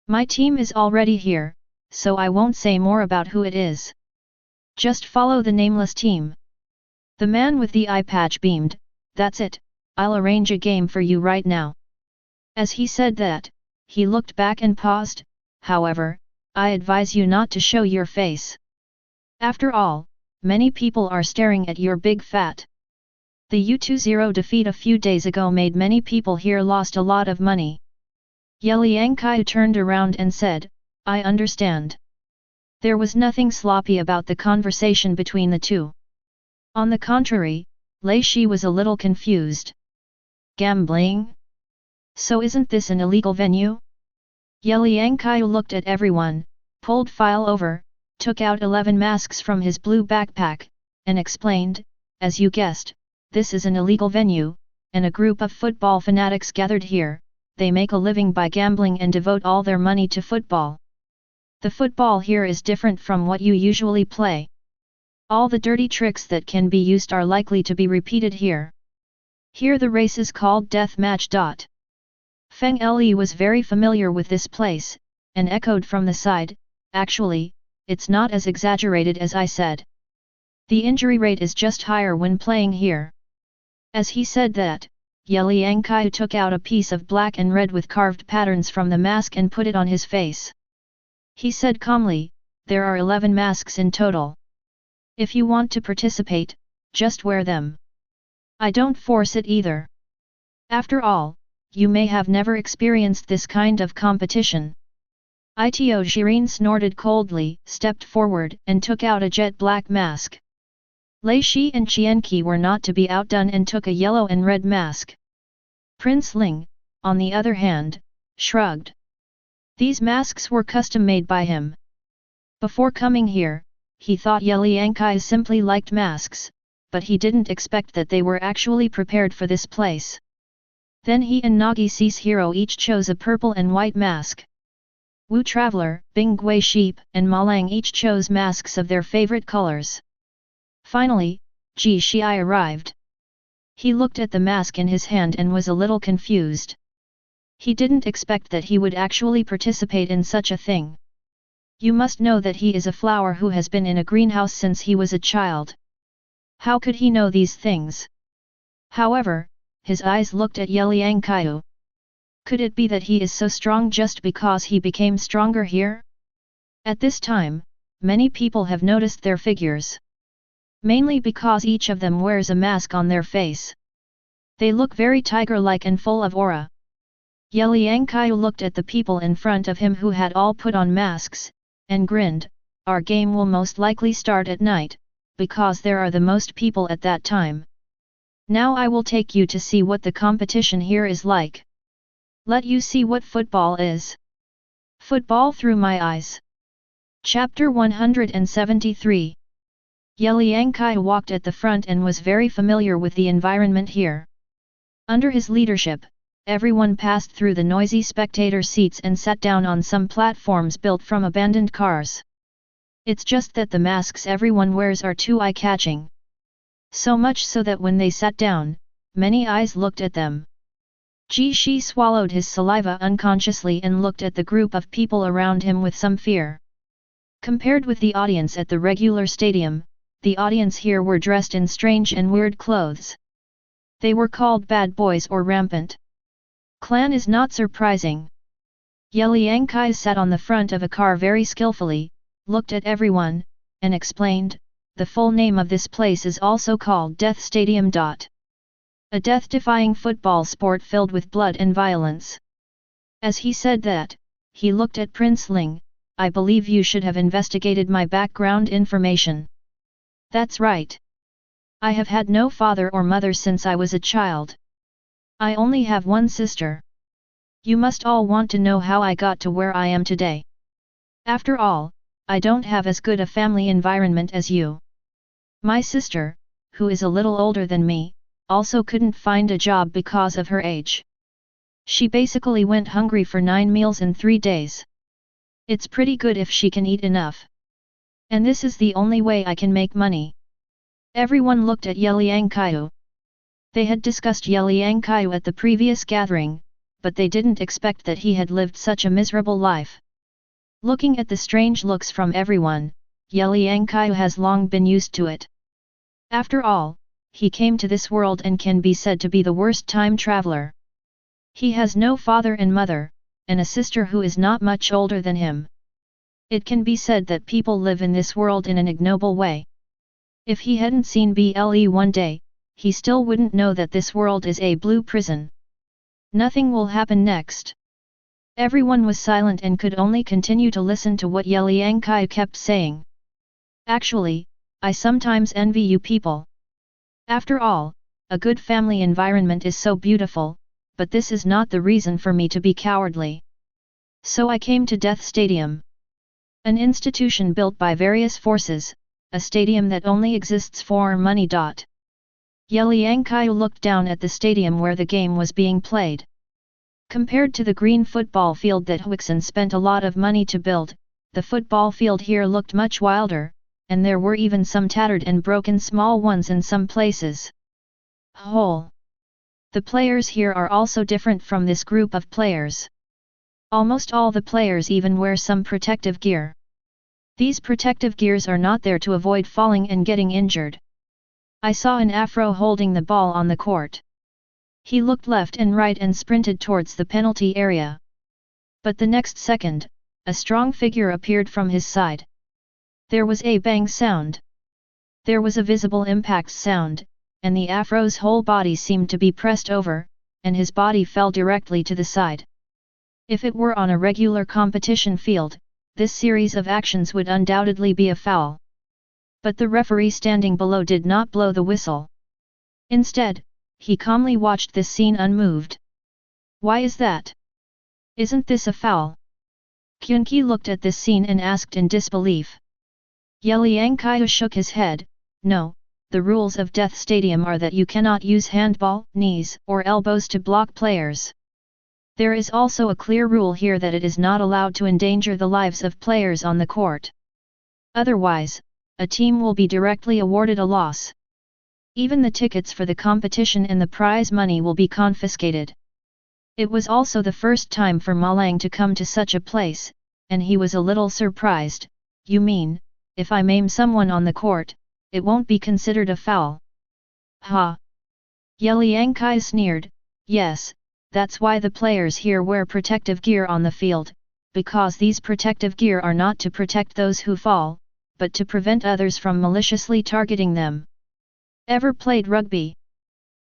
My team is already here, so I won't say more about who it is. Just follow the nameless team." The man with the eye patch beamed. "That's it, I'll arrange a game for you right now." As he said that, he looked back and paused. "However, I advise you not to show your face. After all, many people are staring at your big fat." The U20 defeat a few days ago made many people here lost a lot of money. Ye Liangqiu turned around and said, "I understand." There was nothing sloppy about the conversation between the two. On the contrary, Lei Shi was a little confused. "Gambling? So isn't this an illegal venue?" Ye Liangqiu looked at everyone, pulled file over, took out 11 masks from his blue backpack, and explained, "As you guessed, this is an illegal venue, and a group of football fanatics gathered here. They make a living by gambling and devote all their money to football. The football here is different from what you usually play. All the dirty tricks that can be used are likely to be repeated here. Here the race is called death match. Feng Li was very familiar with this place, and echoed from the side, "Actually, it's not as exaggerated as I said. The injury rate is just higher when playing here." As he said that, Ye Liangqiu took out a piece of black and red with carved patterns from the mask and put it on his face. He said calmly, "There are 11 masks in total. If you want to participate, just wear them. I don't force it either. After all, you may have never experienced this kind of competition." Ito Shirin snorted coldly, stepped forward, and took out a jet black mask. Lei Shi and Qianqi were not to be outdone and took a yellow and red mask. Prince Ling, on the other hand, shrugged. These masks were custom made by him. Before coming here, he thought Ye Liangqiu simply liked masks, but he didn't expect that they were actually prepared for this place. Then he and Nagi's hero each chose a purple and white mask. Wu Traveler, Bing Gui Sheep, and Malang each chose masks of their favorite colors. Finally, Ji Shii arrived. He looked at the mask in his hand and was a little confused. He didn't expect that he would actually participate in such a thing. You must know that he is a flower who has been in a greenhouse since he was a child. How could he know these things? However, his eyes looked at Ye Liangqiu. Could it be that he is so strong just because he became stronger here? At this time, many people have noticed their figures. Mainly because each of them wears a mask on their face. They look very tiger-like and full of aura. Ye Liangqiu looked at the people in front of him who had all put on masks, and grinned. Our game will most likely start at night, because there are the most people at that time. Now I will take you to see what the competition here is like. Let you see what football is. Football through my eyes. Chapter 173. Ye Liangqiu walked at the front and was very familiar with the environment here. Under his leadership, everyone passed through the noisy spectator seats and sat down on some platforms built from abandoned cars. It's just that the masks everyone wears are too eye-catching. So much so that when they sat down, many eyes looked at them. Ji Shi swallowed his saliva unconsciously and looked at the group of people around him with some fear. Compared with the audience at the regular stadium, the audience here were dressed in strange and weird clothes. They were called bad boys or rampant. Clan is not surprising. Ye Liangqiu sat on the front of a car very skillfully, looked at everyone, and explained, the full name of this place is also called Death Stadium. A death-defying football sport filled with blood and violence. As he said that, he looked at Prince Ling. I believe you should have investigated my background information. That's right. I have had no father or mother since I was a child. I only have one sister. You must all want to know how I got to where I am today. After all, I don't have as good a family environment as you. My sister, who is a little older than me, also couldn't find a job because of her age. She basically went hungry for 9 meals in 3 days. It's pretty good if she can eat enough. And this is the only way I can make money. Everyone looked at Ye Liangqiu. They had discussed Ye Liangqiu at the previous gathering, but they didn't expect that he had lived such a miserable life. Looking at the strange looks from everyone, Ye Liangqiu has long been used to it. After all, he came to this world and can be said to be the worst time traveler. He has no father and mother, and a sister who is not much older than him. It can be said that people live in this world in an ignoble way. If he hadn't seen BLE one day, he still wouldn't know that this world is a blue prison. Nothing will happen next. Everyone was silent and could only continue to listen to what Ye Liangqiu kept saying. Actually, I sometimes envy you people. After all, a good family environment is so beautiful, but this is not the reason for me to be cowardly. So I came to Death Stadium. An institution built by various forces, a stadium that only exists for money. Ye Liangqiu looked down at the stadium where the game was being played. Compared to the green football field that Huixin spent a lot of money to build, the football field here looked much wilder, and there were even some tattered and broken small ones in some places. Whole. The players here are also different from this group of players. Almost all the players even wear some protective gear. These protective gears are not there to avoid falling and getting injured. I saw an Afro holding the ball on the court. He looked left and right and sprinted towards the penalty area. But the next second, a strong figure appeared from his side. There was a bang sound. There was a visible impact sound, and the Afro's whole body seemed to be pressed over, and his body fell directly to the side. If it were on a regular competition field, this series of actions would undoubtedly be a foul. But the referee standing below did not blow the whistle. Instead, he calmly watched this scene unmoved. Why is that? Isn't this a foul? Kyunki looked at this scene and asked in disbelief. Ye Liangqiu shook his head. No, the rules of Death Stadium are that you cannot use handball, knees, or elbows to block players. There is also a clear rule here that it is not allowed to endanger the lives of players on the court. Otherwise, a team will be directly awarded a loss. Even the tickets for the competition and the prize money will be confiscated. It was also the first time for Ma Lang to come to such a place, and he was a little surprised. You mean, if I maim someone on the court, it won't be considered a foul? Ha! Ye Liangqiu sneered. Yes, that's why the players here wear protective gear on the field, because these protective gear are not to protect those who fall, but to prevent others from maliciously targeting them. Ever played rugby?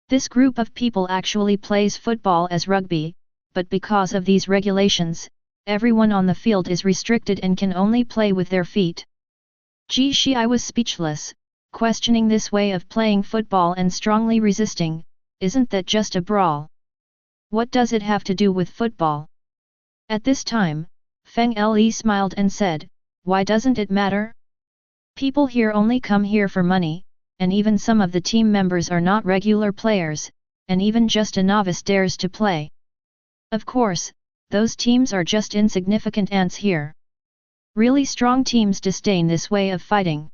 This group of people actually plays football as rugby, but because of these regulations, everyone on the field is restricted and can only play with their feet. Ji Shi was speechless, questioning this way of playing football and strongly resisting. Isn't that just a brawl? What does it have to do with football? At this time, Feng Le smiled and said, why doesn't it matter? People here only come here for money, and even some of the team members are not regular players, and even just a novice dares to play. Of course, those teams are just insignificant ants here. Really strong teams disdain this way of fighting.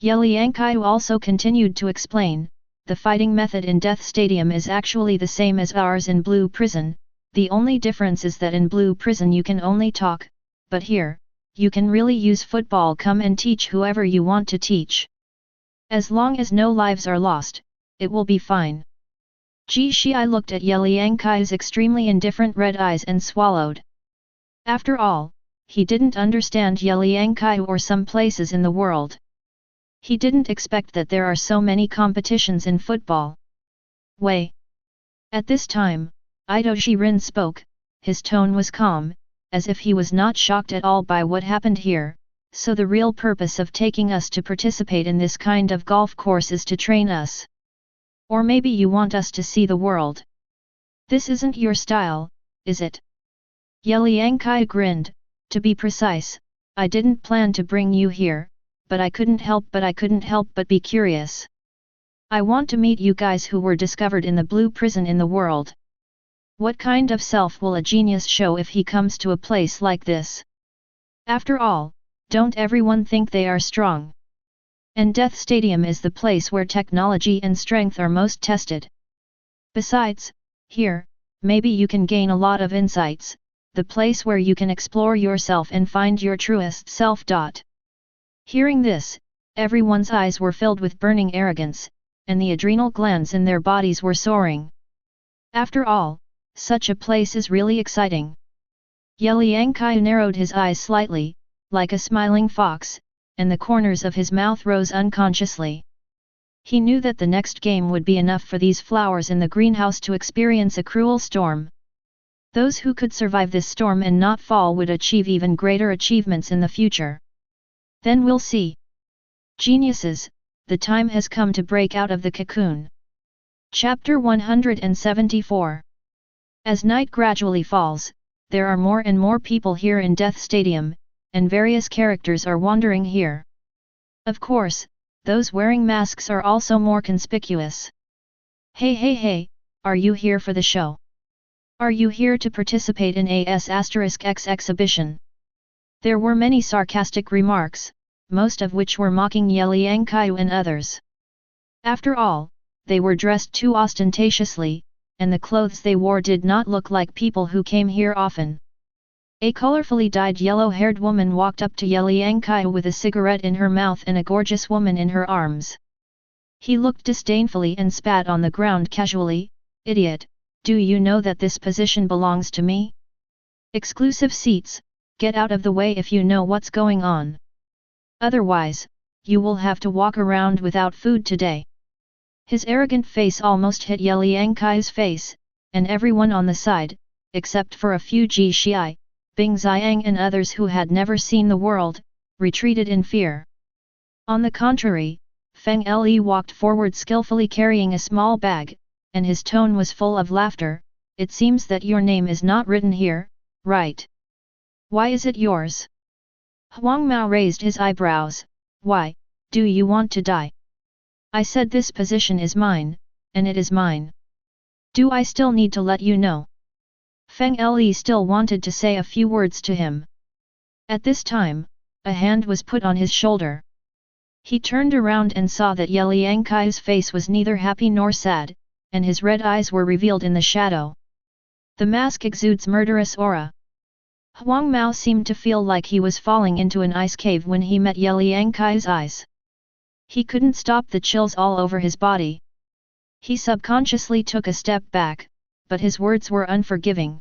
Ye Liangqiu also continued to explain, the fighting method in Death Stadium is actually the same as ours in Blue Prison, the only difference is that in Blue Prison you can only talk, but here, you can really use football. Come and teach whoever you want to teach. As long as no lives are lost, it will be fine. Ji Shi looked at Ye Liangqiu's extremely indifferent red eyes and swallowed. After all, he didn't understand Ye Liangqiu or some places in the world. He didn't expect that there are so many competitions in football. Wei. At this time, Ido Shirin spoke. His tone was calm, as if he was not shocked at all by what happened here. So the real purpose of taking us to participate in this kind of golf course is to train us. Or maybe you want us to see the world. This isn't your style, is it? Ye Liangqiu grinned. To be precise, I didn't plan to bring you here, but I couldn't help but be curious. I want to meet you guys who were discovered in the Blue Prison in the world. What kind of self will a genius show if he comes to a place like this? After all, don't everyone think they are strong? And Death Stadium is the place where technology and strength are most tested. Besides, here, maybe you can gain a lot of insights, the place where you can explore yourself and find your truest self. Hearing this, everyone's eyes were filled with burning arrogance, and the adrenal glands in their bodies were soaring. After all, such a place is really exciting. Ye Liangqiu narrowed his eyes slightly, like a smiling fox, and the corners of his mouth rose unconsciously. He knew that the next game would be enough for these flowers in the greenhouse to experience a cruel storm. Those who could survive this storm and not fall would achieve even greater achievements in the future. Then we'll see. Geniuses, the time has come to break out of the cocoon. Chapter 174. As night gradually falls, there are more and more people here in Death Stadium, and various characters are wandering here. Of course, those wearing masks are also more conspicuous. Hey, are you here for the show? Are you here to participate in AS*X exhibition? There were many sarcastic remarks, most of which were mocking Ye Liangqiu and others. After all, they were dressed too ostentatiously, and the clothes they wore did not look like people who came here often. A colorfully dyed yellow-haired woman walked up to Ye Liangqiu with a cigarette in her mouth and a gorgeous woman in her arms. He looked disdainfully and spat on the ground casually. Idiot, do you know that this position belongs to me? Exclusive seats, get out of the way if you know what's going on. Otherwise, you will have to walk around without food today. His arrogant face almost hit Ye Liangqiu's face, and everyone on the side, except for a few Ji Shi, Bing Xiang and others who had never seen the world, retreated in fear. On the contrary, Feng Le walked forward skillfully carrying a small bag, and his tone was full of laughter. It seems that your name is not written here, right? Why is it yours? Huang Mao raised his eyebrows. Why, do you want to die? I said this position is mine, and it is mine. Do I still need to let you know? Feng Le still wanted to say a few words to him. At this time, a hand was put on his shoulder. He turned around and saw that Ye Liangqiu's face was neither happy nor sad, and his red eyes were revealed in the shadow. The mask exudes murderous aura. Huang Mao seemed to feel like he was falling into an ice cave when he met Ye Liangqiu's eyes. He couldn't stop the chills all over his body. He subconsciously took a step back, but his words were unforgiving.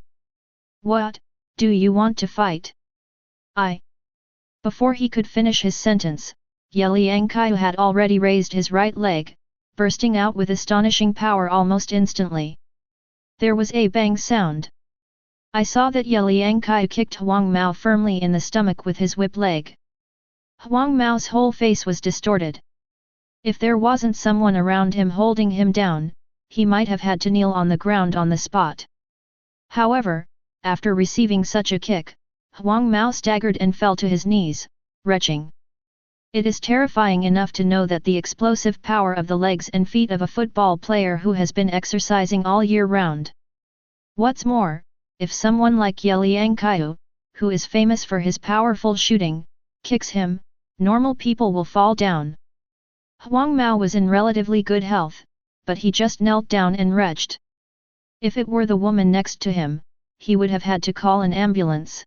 What, do you want to fight? Before he could finish his sentence, Ye Liangqiu had already raised his right leg, bursting out with astonishing power almost instantly. There was a bang sound. I saw that Ye Liangqiu kicked Huang Mao firmly in the stomach with his whip leg. Huang Mao's whole face was distorted. If there wasn't someone around him holding him down, he might have had to kneel on the ground on the spot. However, after receiving such a kick, Huang Mao staggered and fell to his knees, retching. It is terrifying enough to know that the explosive power of the legs and feet of a football player who has been exercising all year round. What's more, if someone like Ye Liangqiu, who is famous for his powerful shooting, kicks him, normal people will fall down. Huang Mao was in relatively good health, but he just knelt down and retched. If it were the woman next to him, he would have had to call an ambulance.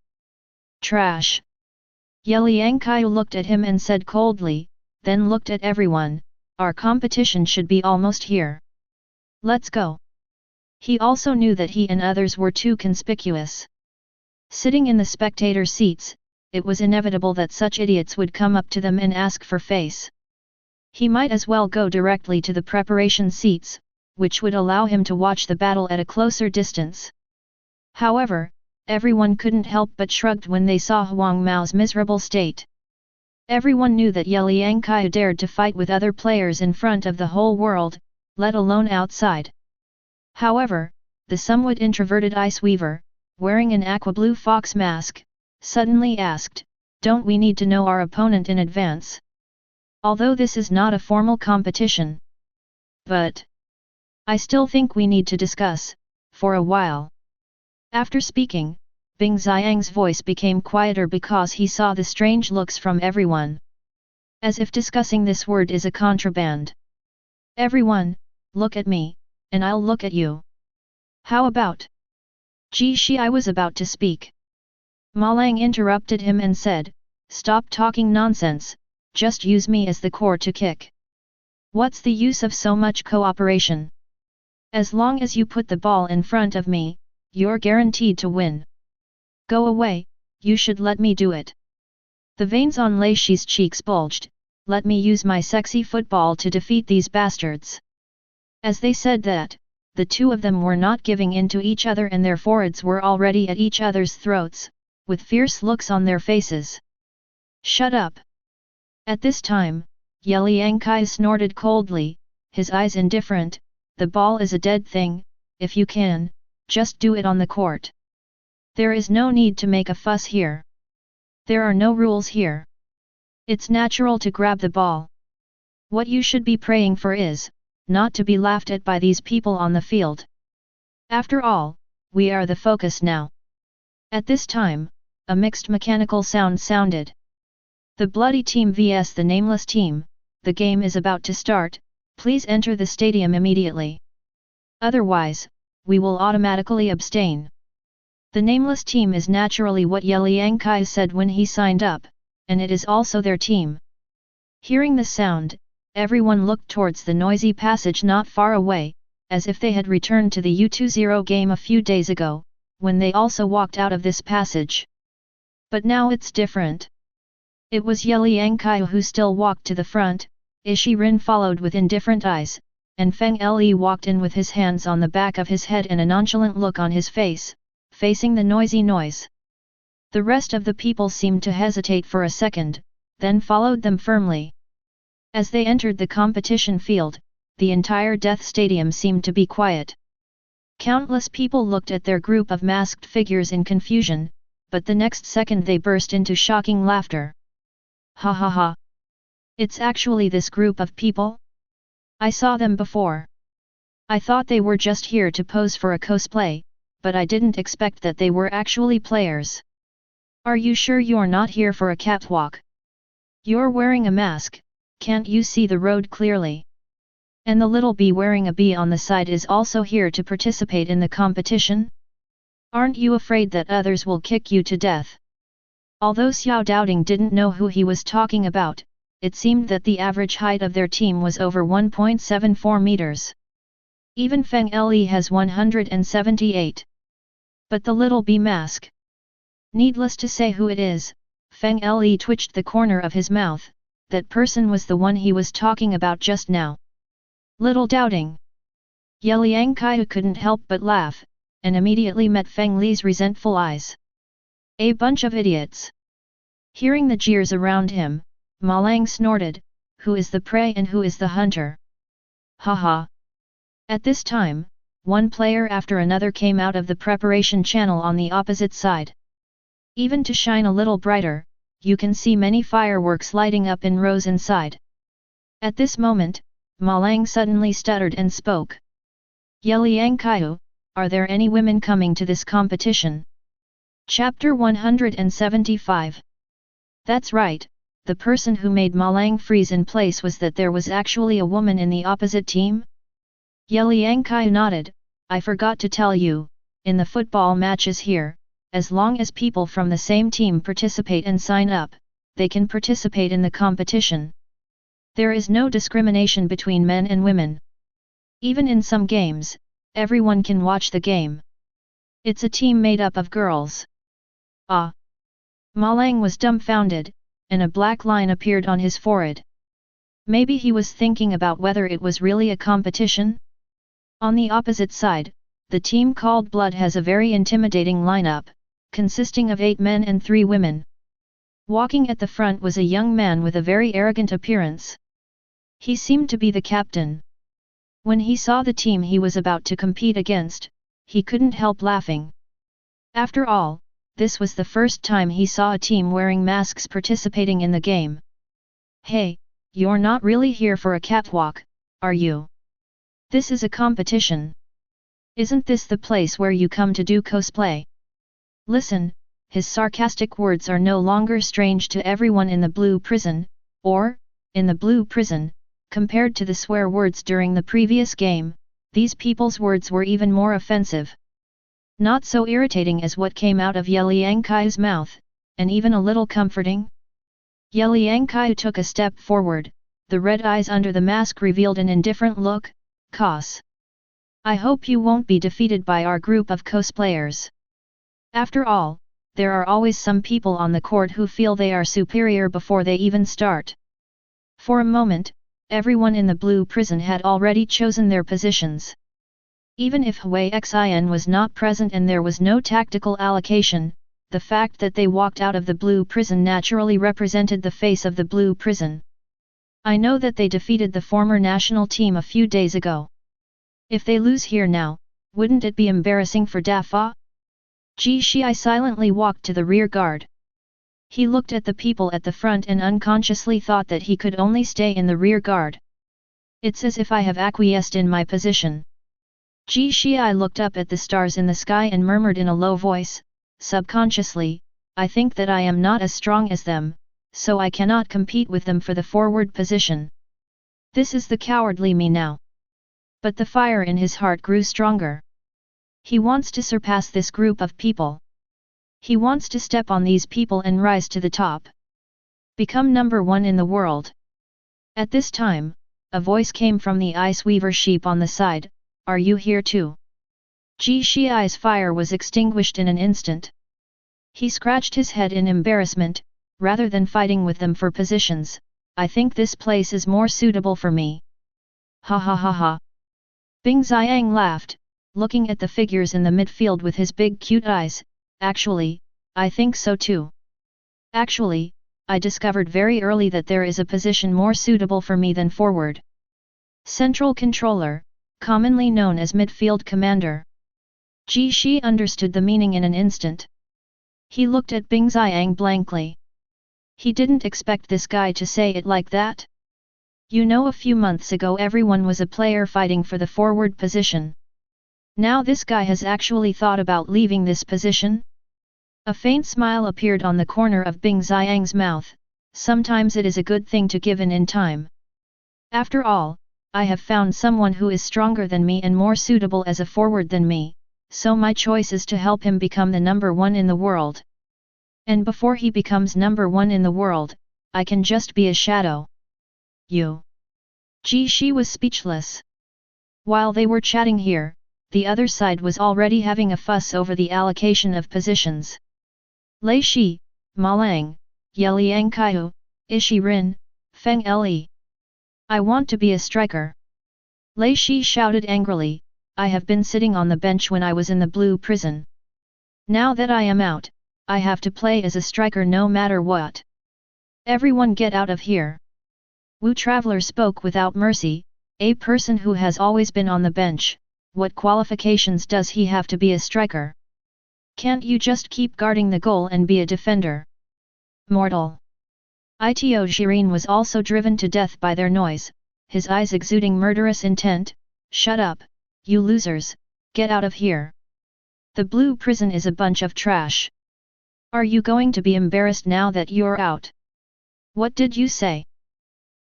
Trash! Ye Liangqiu looked at him and said coldly, then looked at everyone, our competition should be almost here. Let's go. He also knew that he and others were too conspicuous. Sitting in the spectator seats, it was inevitable that such idiots would come up to them and ask for face. He might as well go directly to the preparation seats, which would allow him to watch the battle at a closer distance. However, everyone couldn't help but shrugged when they saw Huang Mao's miserable state. Everyone knew that Ye Liangqiu dared to fight with other players in front of the whole world, let alone outside. However, the somewhat introverted ice weaver, wearing an aqua blue fox mask, suddenly asked, "Don't we need to know our opponent in advance? Although this is not a formal competition. But I still think we need to discuss, for a while." After speaking, Bing Xiang's voice became quieter because he saw the strange looks from everyone. As if discussing this word is a contraband. Everyone, look at me, and I'll look at you. How about? Ji Shi was about to speak. Ma Lang interrupted him and said, "Stop talking nonsense, just use me as the core to kick. What's the use of so much cooperation? As long as you put the ball in front of me, you're guaranteed to win. Go away, you should let me do it." The veins on Lei Shi's cheeks bulged. "Let me use my sexy football to defeat these bastards." As they said that, the two of them were not giving in to each other and their foreheads were already at each other's throats, with fierce looks on their faces. "Shut up!" At this time, Ye Liangqiu snorted coldly, his eyes indifferent, "The ball is a dead thing, if you can, just do it on the court. There is no need to make a fuss here. There are no rules here. It's natural to grab the ball. What you should be praying for is, not to be laughed at by these people on the field. After all, we are the focus now." At this time, a mixed mechanical sound sounded. "The bloody team vs the nameless team, the game is about to start, please enter the stadium immediately. Otherwise, we will automatically abstain." The nameless team is naturally what Ye Liangqiu said when he signed up, and it is also their team. Hearing the sound, everyone looked towards the noisy passage not far away, as if they had returned to the U20 game a few days ago, when they also walked out of this passage. But now it's different. It was Ye Liangqiu who still walked to the front, Ishi Rin followed with indifferent eyes, and Feng Le walked in with his hands on the back of his head and a nonchalant look on his face, facing the noisy noise. The rest of the people seemed to hesitate for a second, then followed them firmly. As they entered the competition field, the entire Death Stadium seemed to be quiet. Countless people looked at their group of masked figures in confusion, but the next second they burst into shocking laughter. Ha ha ha! It's actually this group of people? I saw them before. I thought they were just here to pose for a cosplay, but I didn't expect that they were actually players. Are you sure you're not here for a catwalk? You're wearing a mask, can't you see the road clearly? And the little bee wearing a bee on the side is also here to participate in the competition? Aren't you afraid that others will kick you to death? Although Xiao Doubting didn't know who he was talking about, it seemed that the average height of their team was over 1.74 meters. Even Feng Le has 178. But the little bee mask? Needless to say who it is, Feng Le twitched the corner of his mouth, that person was the one he was talking about just now. Little Doubting. Ye Liangqiu couldn't help but laugh, and immediately met Feng Le's resentful eyes. A bunch of idiots. Hearing the jeers around him, Ma Lang snorted, who is the prey and who is the hunter? Ha ha. At this time, one player after another came out of the preparation channel on the opposite side. Even to shine a little brighter, you can see many fireworks lighting up in rows inside. At this moment, Ma Lang suddenly stuttered and spoke. Ye Liangqiu, are there any women coming to this competition? Chapter 175. That's right, the person who made Ma Lang freeze in place was that there was actually a woman in the opposite team? Ye Liangqiu nodded, I forgot to tell you, in the football matches here, as long as people from the same team participate and sign up, they can participate in the competition. There is no discrimination between men and women. Even in some games, everyone can watch the game. It's a team made up of girls. Ah! Ma Lang was dumbfounded, and a black line appeared on his forehead. Maybe he was thinking about whether it was really a competition? On the opposite side, the team called Blood has a very intimidating lineup, consisting of 8 men and 3 women. Walking at the front was a young man with a very arrogant appearance. He seemed to be the captain. When he saw the team he was about to compete against, he couldn't help laughing. After all, this was the first time he saw a team wearing masks participating in the game. Hey, you're not really here for a catwalk, are you? This is a competition. Isn't this the place where you come to do cosplay? Listen, his sarcastic words are no longer strange to everyone in the Blue Prison, or, in the Blue Prison, compared to the swear words during the previous game, these people's words were even more offensive. Not so irritating as what came out of Ye Liangqiu's mouth, and even a little comforting. Ye Liangqiu took a step forward, the red eyes under the mask revealed an indifferent look, Cos. I hope you won't be defeated by our group of cosplayers. After all, there are always some people on the court who feel they are superior before they even start. For a moment, everyone in the Blue Prison had already chosen their positions. Even if Hui Xin was not present and there was no tactical allocation, the fact that they walked out of the Blue Prison naturally represented the face of the Blue Prison. I know that they defeated the former national team a few days ago. If they lose here now, wouldn't it be embarrassing for Dafa? Ji Shii silently walked to the rear guard. He looked at the people at the front and unconsciously thought that he could only stay in the rear guard. It's as if I have acquiesced in my position. Ji Shii looked up at the stars in the sky and murmured in a low voice, subconsciously, I think that I am not as strong as them, so I cannot compete with them for the forward position. This is the cowardly me now. But the fire in his heart grew stronger. He wants to surpass this group of people. He wants to step on these people and rise to the top. Become number 1 in the world. At this time, a voice came from the ice weaver sheep on the side, are you here too? Ji Shii's fire was extinguished in an instant. He scratched his head in embarrassment, rather than fighting with them for positions, I think this place is more suitable for me. Ha ha ha ha. Bing Xiang laughed, looking at the figures in the midfield with his big cute eyes, actually, I think so too. Actually, I discovered very early that there is a position more suitable for me than forward. Central controller, commonly known as midfield commander. Ji Shi understood the meaning in an instant. He looked at Bing Xiang blankly. He didn't expect this guy to say it like that. You know, a few months ago everyone was a player fighting for the forward position. Now this guy has actually thought about leaving this position? A faint smile appeared on the corner of Bing Xiang's mouth. Sometimes it is a good thing to give in time. After all, I have found someone who is stronger than me and more suitable as a forward than me, so my choice is to help him become the number one in the world. And before he becomes number one in the world, I can just be a shadow. You. Ji Shi was speechless. While they were chatting here, the other side was already having a fuss over the allocation of positions. Lei Shi, Ma Lang, Ye Liangqiu, Ishi Rin, Feng Le. I want to be a striker. Lei Shi shouted angrily, I have been sitting on the bench when I was in the blue prison. Now that I am out, I have to play as a striker no matter what. Everyone get out of here. Wu Traveler spoke without mercy, a person who has always been on the bench, what qualifications does he have to be a striker? Can't you just keep guarding the goal and be a defender? Mortal. Ito Jiren was also driven to death by their noise, his eyes exuding murderous intent. Shut up, you losers, get out of here. The blue prison is a bunch of trash. Are you going to be embarrassed now that you're out? What did you say?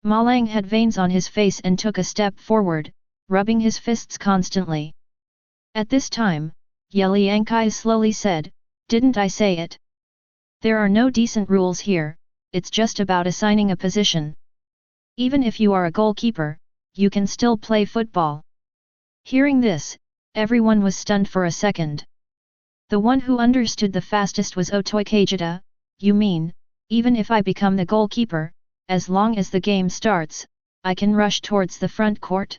Ma Lang had veins on his face and took a step forward, rubbing his fists constantly. At this time, Ye Liangqiu slowly said, didn't I say it? There are no decent rules here, it's just about assigning a position. Even if you are a goalkeeper, you can still play football. Hearing this, everyone was stunned for a second. The one who understood the fastest was Otoi Kajita. You mean, even if I become the goalkeeper, as long as the game starts, I can rush towards the front court?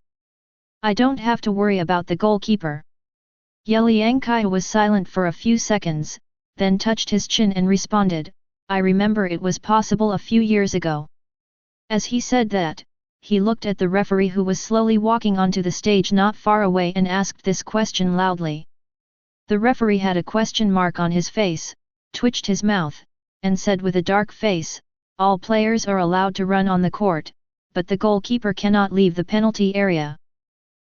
I don't have to worry about the goalkeeper. Ye Liangqiu was silent for a few seconds, then touched his chin and responded, I remember it was possible a few years ago. As he said that, he looked at the referee who was slowly walking onto the stage not far away and asked this question loudly. The referee had a question mark on his face, twitched his mouth, and said with a dark face, all players are allowed to run on the court, but the goalkeeper cannot leave the penalty area.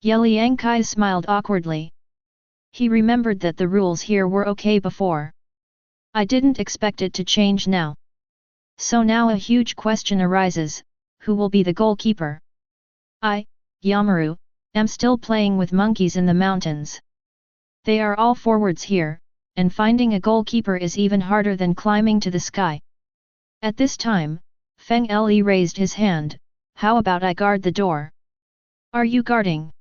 Ye Liangqiu smiled awkwardly. He remembered that the rules here were okay before. I didn't expect it to change now. So now a huge question arises, who will be the goalkeeper? I, Yamaru, am still playing with monkeys in the mountains. They are all forwards here, and finding a goalkeeper is even harder than climbing to the sky. At this time, Feng Le raised his hand, how about I guard the door? Are you guarding?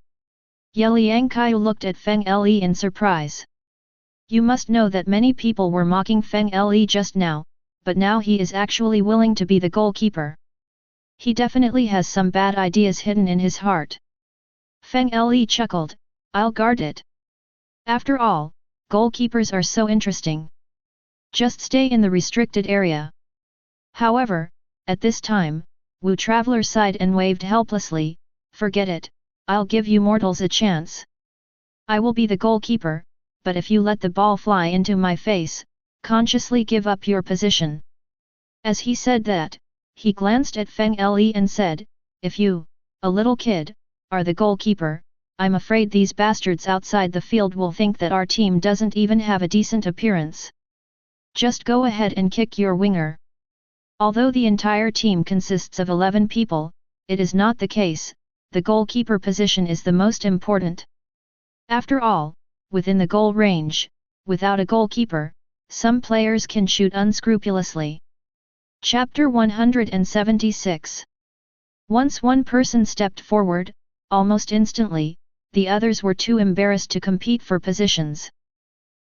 Ye Liangqiu looked at Feng Le in surprise. You must know that many people were mocking Feng Le just now, but now he is actually willing to be the goalkeeper. He definitely has some bad ideas hidden in his heart. Feng Le chuckled, I'll guard it. After all, goalkeepers are so interesting. Just stay in the restricted area. However, at this time, Wu Traveler sighed and waved helplessly, forget it, I'll give you mortals a chance. I will be the goalkeeper, but if you let the ball fly into my face, consciously give up your position. As he said that, he glanced at Feng Le and said, if you, a little kid, are the goalkeeper, I'm afraid these bastards outside the field will think that our team doesn't even have a decent appearance. Just go ahead and kick your winger. Although the entire team consists of 11 people, it is not the case, the goalkeeper position is the most important. After all, within the goal range, without a goalkeeper, some players can shoot unscrupulously. Chapter 176. Once one person stepped forward, almost instantly, the others were too embarrassed to compete for positions.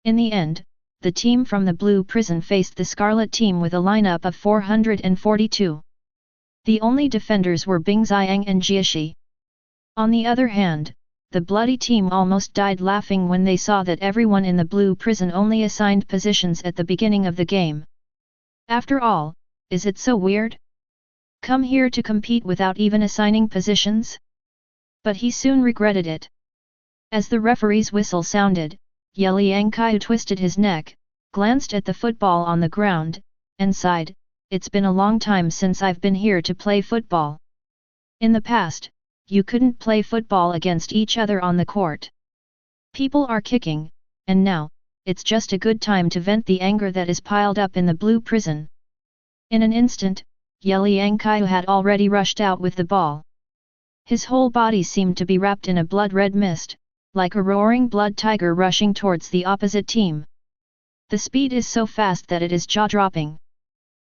In the end, the team from the blue prison faced the scarlet team with a lineup of 442. The only defenders were Bing Xiang and Jieshi. On the other hand, the bloody team almost died laughing when they saw that everyone in the blue prison only assigned positions at the beginning of the game. After all, is it so weird? Come here to compete without even assigning positions? But he soon regretted it. As the referee's whistle sounded, Ye Liangqiu twisted his neck, glanced at the football on the ground, and sighed, "It's been a long time since I've been here to play football. In the past, you couldn't play football against each other on the court. People are kicking, and now, it's just a good time to vent the anger that is piled up in the blue prison." In an instant, Ye Liangqiu had already rushed out with the ball. His whole body seemed to be wrapped in a blood-red mist, like a roaring blood tiger rushing towards the opposite team. The speed is so fast that it is jaw-dropping.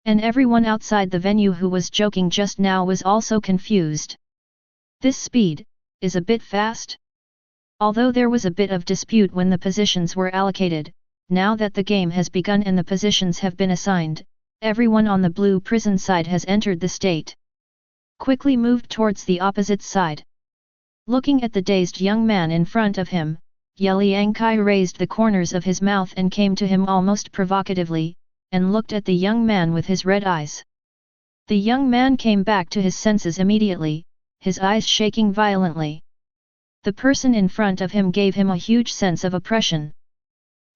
And everyone outside the venue who was joking just now was also confused. This speed is a bit fast? Although there was a bit of dispute when the positions were allocated, now that the game has begun and the positions have been assigned, everyone on the blue prison side has entered the state. Quickly moved towards the opposite side. Looking at the dazed young man in front of him, Ye Liangqiu raised the corners of his mouth and came to him almost provocatively, and looked at the young man with his red eyes. The young man came back to his senses immediately, his eyes shaking violently. The person in front of him gave him a huge sense of oppression.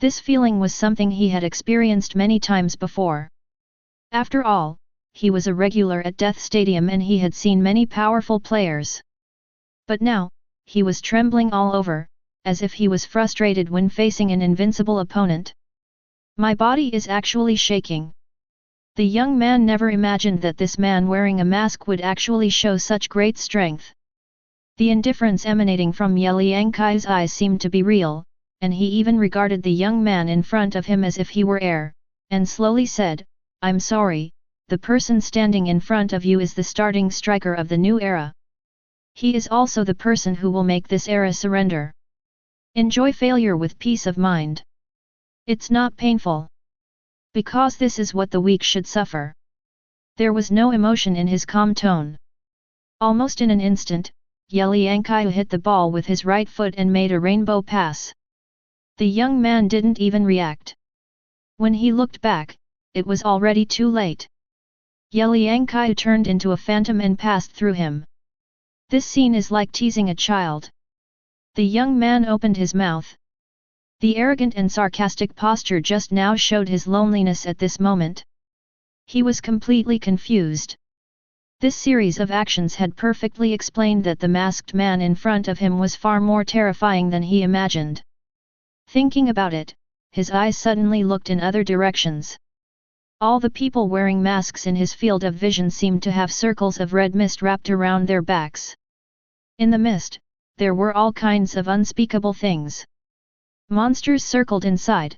This feeling was something he had experienced many times before. After all, he was a regular at Death Stadium and he had seen many powerful players. But now, he was trembling all over, as if he was frustrated when facing an invincible opponent. "My body is actually shaking." The young man never imagined that this man wearing a mask would actually show such great strength. The indifference emanating from Ye Liangqiu's eyes seemed to be real, and he even regarded the young man in front of him as if he were air, and slowly said, "I'm sorry, the person standing in front of you is the starting striker of the new era. He is also the person who will make this era surrender. Enjoy failure with peace of mind. It's not painful. Because this is what the weak should suffer." There was no emotion in his calm tone. Almost in an instant, Ye Liangqiu hit the ball with his right foot and made a rainbow pass. The young man didn't even react. When he looked back, it was already too late. Ye Liangqiu turned into a phantom and passed through him. This scene is like teasing a child. The young man opened his mouth. The arrogant and sarcastic posture just now showed his loneliness at this moment. He was completely confused. This series of actions had perfectly explained that the masked man in front of him was far more terrifying than he imagined. Thinking about it, his eyes suddenly looked in other directions. All the people wearing masks in his field of vision seemed to have circles of red mist wrapped around their backs. In the mist, there were all kinds of unspeakable things. Monsters circled inside.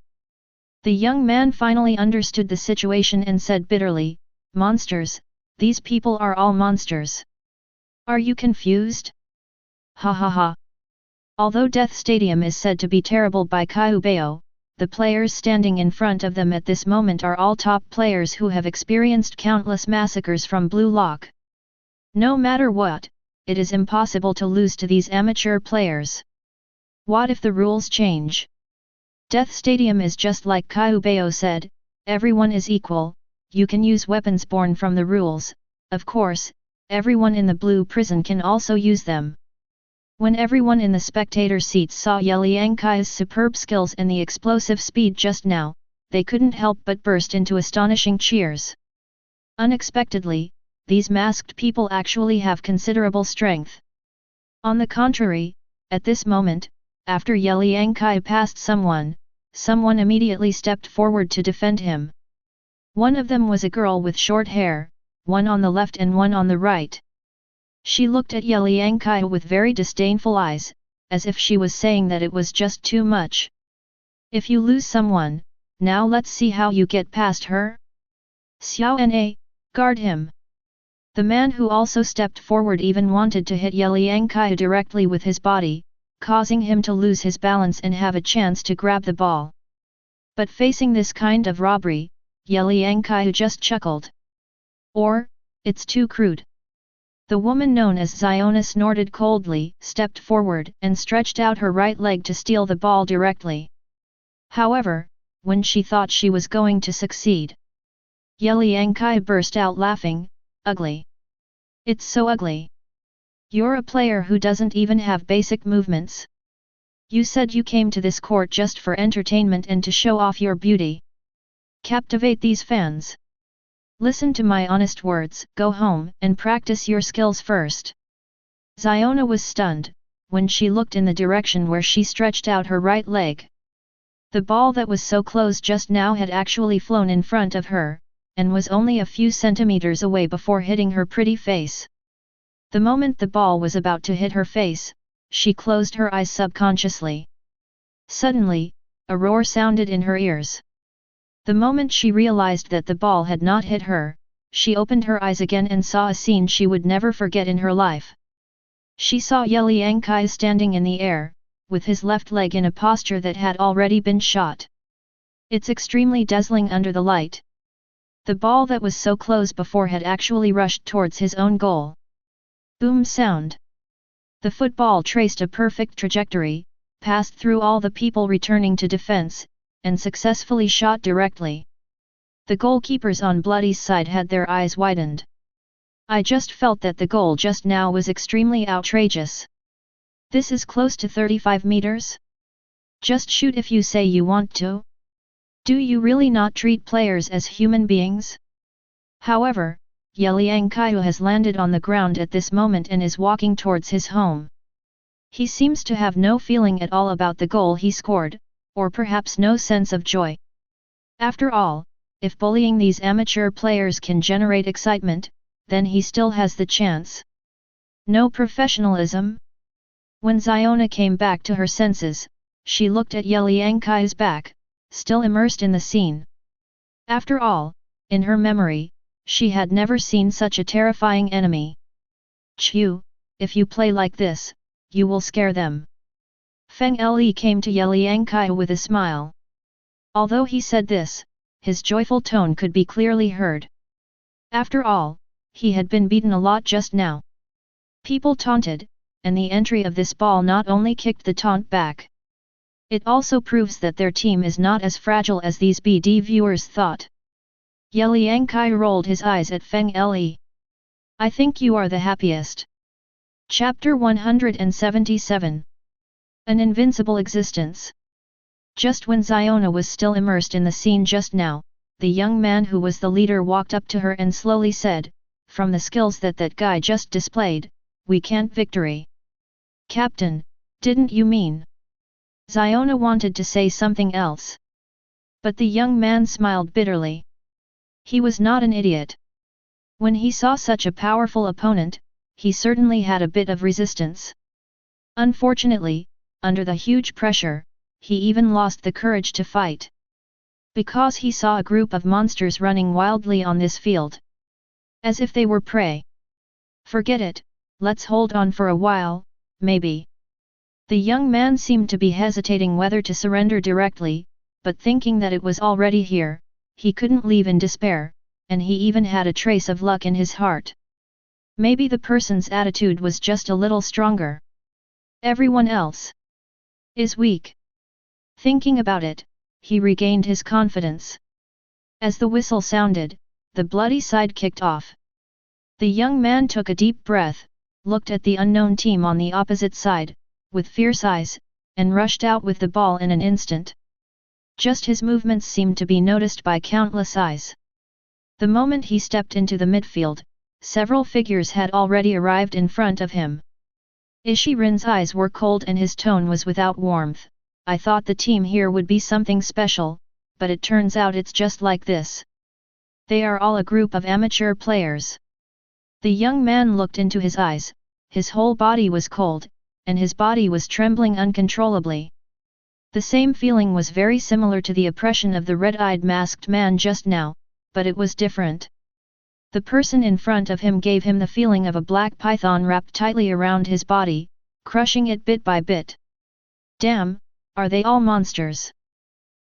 The young man finally understood the situation and said bitterly, "Monsters, these people are all monsters. Are you confused? Ha ha ha." Although Death Stadium is said to be terrible by Qiu Bao, the players standing in front of them at this moment are all top players who have experienced countless massacres from Blue Lock. No matter what, it is impossible to lose to these amateur players. What if the rules change? Death Stadium is just like Qiu Bao said, everyone is equal, you can use weapons born from the rules, of course, everyone in the blue prison can also use them. When everyone in the spectator seats saw Ye Liangqiu's superb skills and the explosive speed just now, they couldn't help but burst into astonishing cheers. Unexpectedly, these masked people actually have considerable strength. On the contrary, at this moment, after Ye Liangqiu passed someone immediately stepped forward to defend him. One of them was a girl with short hair, one on the left and one on the right. She looked at Ye Liangqiu with very disdainful eyes, as if she was saying that it was just too much. "If you lose someone, now let's see how you get past her. Xiao Na, guard him." The man who also stepped forward even wanted to hit Ye Liangqiu directly with his body, causing him to lose his balance and have a chance to grab the ball. But facing this kind of robbery, Ye Liangqiu just chuckled. Or, it's too crude. The woman known as Ziona snorted coldly, stepped forward and stretched out her right leg to steal the ball directly. However, when she thought she was going to succeed, Ye Liangqiu burst out laughing, "Ugly. It's so ugly. You're a player who doesn't even have basic movements. You said you came to this court just for entertainment and to show off your beauty. Captivate these fans. Listen to my honest words, go home and practice your skills first. Ziona was stunned, when she looked in the direction where she stretched out her right leg. The ball that was so close just now had actually flown in front of her, and was only a few centimeters away before hitting her pretty face. The moment the ball was about to hit her face, she closed her eyes subconsciously. Suddenly, a roar sounded in her ears. The moment she realized that the ball had not hit her, she opened her eyes again and saw a scene she would never forget in her life. She saw Ye Liangqiu standing in the air, with his left leg in a posture that had already been shot. It's extremely dazzling under the light. The ball that was so close before had actually rushed towards his own goal. Boom sound. The football traced a perfect trajectory, passed through all the people returning to defense, and successfully shot directly. The goalkeepers on Bloody's side had their eyes widened. I just felt that the goal just now was extremely outrageous. This is close to 35 meters? Just shoot if you say you want to? Do you really not treat players as human beings? However, Ye Liangqiu has landed on the ground at this moment and is walking towards his home. He seems to have no feeling at all about the goal he scored, or perhaps no sense of joy. After all, if bullying these amateur players can generate excitement, then he still has the chance. No professionalism? When Ziona came back to her senses, she looked at Ye Liangqiu's back, still immersed in the scene. After all, in her memory, she had never seen such a terrifying enemy. Qiu, if you play like this, you will scare them. Feng Li came to Ye Liangqiu with a smile. Although he said this, his joyful tone could be clearly heard. After all, he had been beaten a lot just now. People taunted, and the entry of this ball not only kicked the taunt back. It also proves that their team is not as fragile as these BD viewers thought. Ye Liangqiu rolled his eyes at Feng Li. I think you are the happiest. Chapter 177. An invincible existence. Just when Ziona was still immersed in the scene just now, the young man who was the leader walked up to her and slowly said, from the skills that guy just displayed, we can't victory. Captain, didn't you mean? Ziona wanted to say something else. But the young man smiled bitterly. He was not an idiot. When he saw such a powerful opponent, he certainly had a bit of resistance. Unfortunately, under the huge pressure, he even lost the courage to fight. Because he saw a group of monsters running wildly on this field. As if they were prey. Forget it, let's hold on for a while, maybe. The young man seemed to be hesitating whether to surrender directly, but thinking that it was already here, he couldn't leave in despair, and he even had a trace of luck in his heart. Maybe the person's attitude was just a little stronger. Everyone else is weak. Thinking about it, he regained his confidence. As the whistle sounded, the bloody side kicked off. The young man took a deep breath, looked at the unknown team on the opposite side, with fierce eyes, and rushed out with the ball in an instant. Just his movements seemed to be noticed by countless eyes. The moment he stepped into the midfield, several figures had already arrived in front of him. Ishirin's eyes were cold and his tone was without warmth. I thought the team here would be something special, but it turns out it's just like this. They are all a group of amateur players. The young man looked into his eyes, his whole body was cold, and his body was trembling uncontrollably. The same feeling was very similar to the oppression of the red-eyed masked man just now, but it was different. The person in front of him gave him the feeling of a black python wrapped tightly around his body, crushing it bit by bit. Damn, are they all monsters?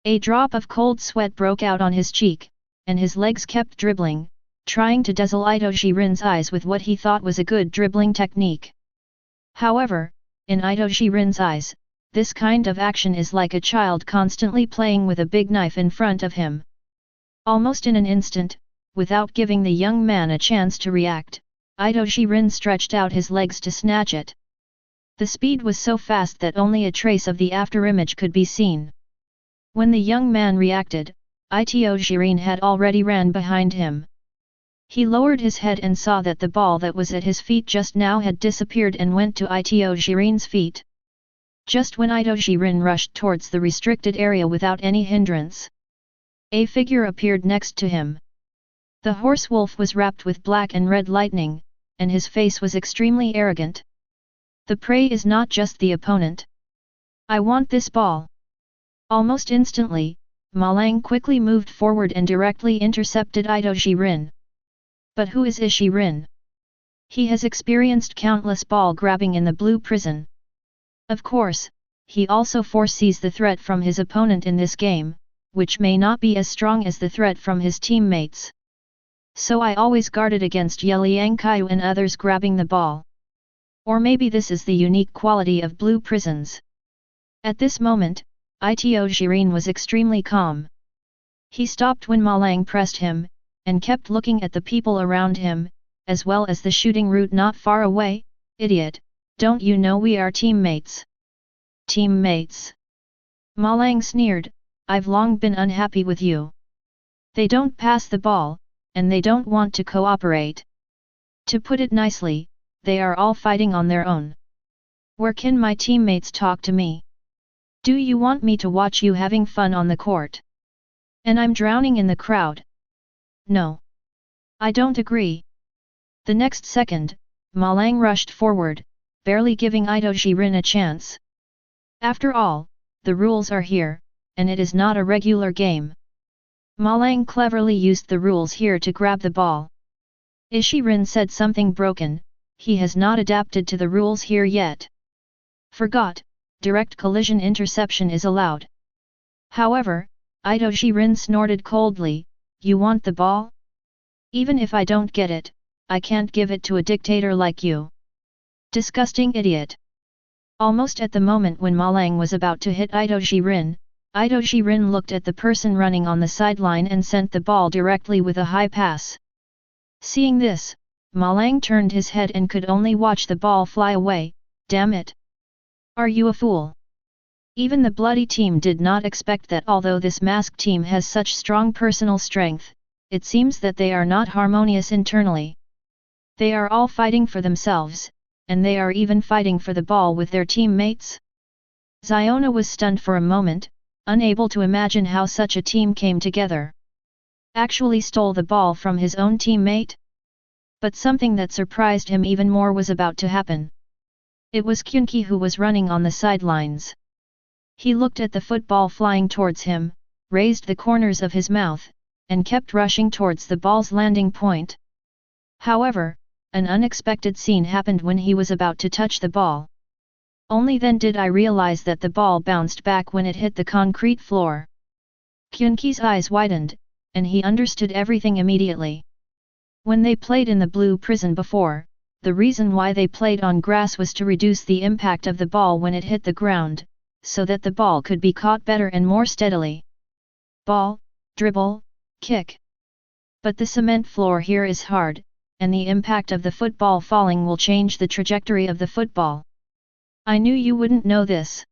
A drop of cold sweat broke out on his cheek, and his legs kept dribbling, trying to dazzle Ito-Shirin's eyes with what he thought was a good dribbling technique. However, in Ito-Shirin's eyes, this kind of action is like a child constantly playing with a big knife in front of him. Almost in an instant, without giving the young man a chance to react, Ito-Shirin stretched out his legs to snatch it. The speed was so fast that only a trace of the afterimage could be seen. When the young man reacted, Ito Jiren had already ran behind him. He lowered his head and saw that the ball that was at his feet just now had disappeared and went to Ito Jiren's feet. Just when Ito Jiren rushed towards the restricted area without any hindrance, a figure appeared next to him. The horse wolf was wrapped with black and red lightning, and his face was extremely arrogant. The prey is not just the opponent. I want this ball. Almost instantly, Ma Lang quickly moved forward and directly intercepted Ito Jiren. But who is Jiren? He has experienced countless ball grabbing in the blue prison. Of course, he also foresees the threat from his opponent in this game, which may not be as strong as the threat from his teammates. So I always guarded against Ye Liangqiu and others grabbing the ball. Or maybe this is the unique quality of blue prisons. At this moment, Ito Jiren was extremely calm. He stopped when Ma Lang pressed him, and kept looking at the people around him, as well as the shooting route not far away. Idiot, don't you know we are teammates? Teammates? Ma Lang sneered, I've long been unhappy with you. They don't pass the ball, and they don't want to cooperate. To put it nicely, they are all fighting on their own. Where can my teammates talk to me? Do you want me to watch you having fun on the court? And I'm drowning in the crowd? No. I don't agree. The next second, Ma Lang rushed forward, barely giving Ito Jiren a chance. After all, the rules are here, and it is not a regular game. Ma Lang cleverly used the rules here to grab the ball. Jiren said something broken, he has not adapted to the rules here yet. Forgot, direct collision interception is allowed. However, Ito Jiren snorted coldly, you want the ball? Even if I don't get it, I can't give it to a dictator like you. Disgusting idiot. Almost at the moment when Ma Lang was about to hit Ito Jiren looked at the person running on the sideline and sent the ball directly with a high pass. Seeing this, Ma Lang turned his head and could only watch the ball fly away. Damn it! Are you a fool? Even the bloody team did not expect that. Although this masked team has such strong personal strength, it seems that they are not harmonious internally. They are all fighting for themselves, and they are even fighting for the ball with their teammates. Ziona was stunned for a moment, unable to imagine how such a team came together. Actually stole the ball from his own teammate? But something that surprised him even more was about to happen. It was Kyunki who was running on the sidelines. He looked at the football flying towards him, raised the corners of his mouth, and kept rushing towards the ball's landing point. However, an unexpected scene happened when he was about to touch the ball. Only then did I realize that the ball bounced back when it hit the concrete floor. Kyunki's eyes widened, and he understood everything immediately. When they played in the blue prison before, the reason why they played on grass was to reduce the impact of the ball when it hit the ground, so that the ball could be caught better and more steadily. Ball, dribble, kick. But the cement floor here is hard, and the impact of the football falling will change the trajectory of the football. I knew you wouldn't know this.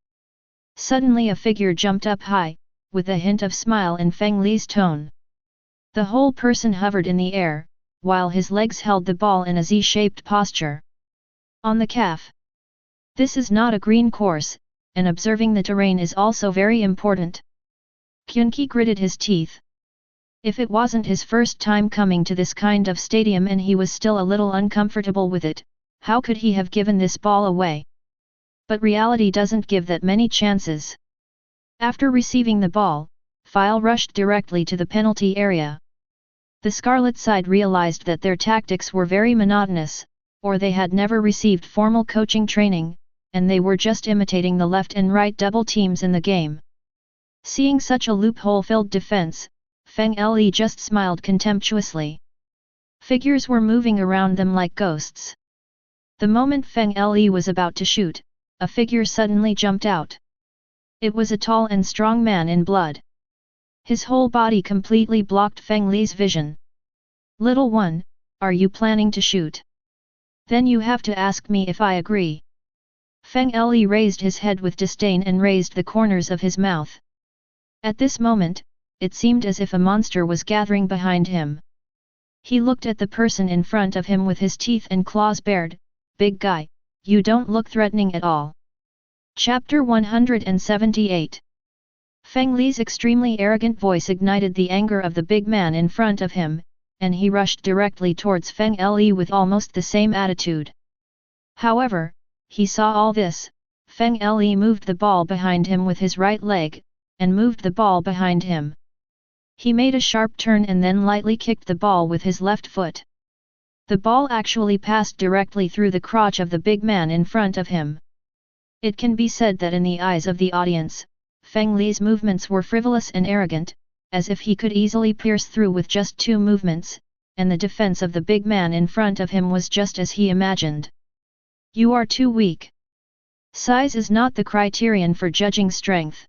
Suddenly a figure jumped up high, with a hint of smile in Feng Li's tone. The whole person hovered in the air, while his legs held the ball in a Z-shaped posture. On the calf. This is not a green course, and observing the terrain is also very important. Kyunki gritted his teeth. If it wasn't his first time coming to this kind of stadium and he was still a little uncomfortable with it, how could he have given this ball away? But reality doesn't give that many chances. After receiving the ball, File rushed directly to the penalty area. The Scarlet side realized that their tactics were very monotonous, or they had never received formal coaching training, and they were just imitating the left and right double teams in the game. Seeing such a loophole-filled defense, Feng Li just smiled contemptuously. Figures were moving around them like ghosts. The moment Feng Li was about to shoot, a figure suddenly jumped out. It was a tall and strong man in blood. His whole body completely blocked Feng Li's vision. Little one, are you planning to shoot? Then you have to ask me if I agree. Feng Li raised his head with disdain and raised the corners of his mouth. At this moment, it seemed as if a monster was gathering behind him. He looked at the person in front of him with his teeth and claws bared. "Big guy, you don't look threatening at all." Chapter 178. Feng Li's extremely arrogant voice ignited the anger of the big man in front of him, and he rushed directly towards Feng Li with almost the same attitude. However, he saw all this. Feng Li moved the ball behind him with his right leg, and moved the ball behind him. He made a sharp turn and then lightly kicked the ball with his left foot. The ball actually passed directly through the crotch of the big man in front of him. It can be said that in the eyes of the audience, Feng Li's movements were frivolous and arrogant, as if he could easily pierce through with just 2 movements, and the defense of the big man in front of him was just as he imagined. "You are too weak. Size is not the criterion for judging strength."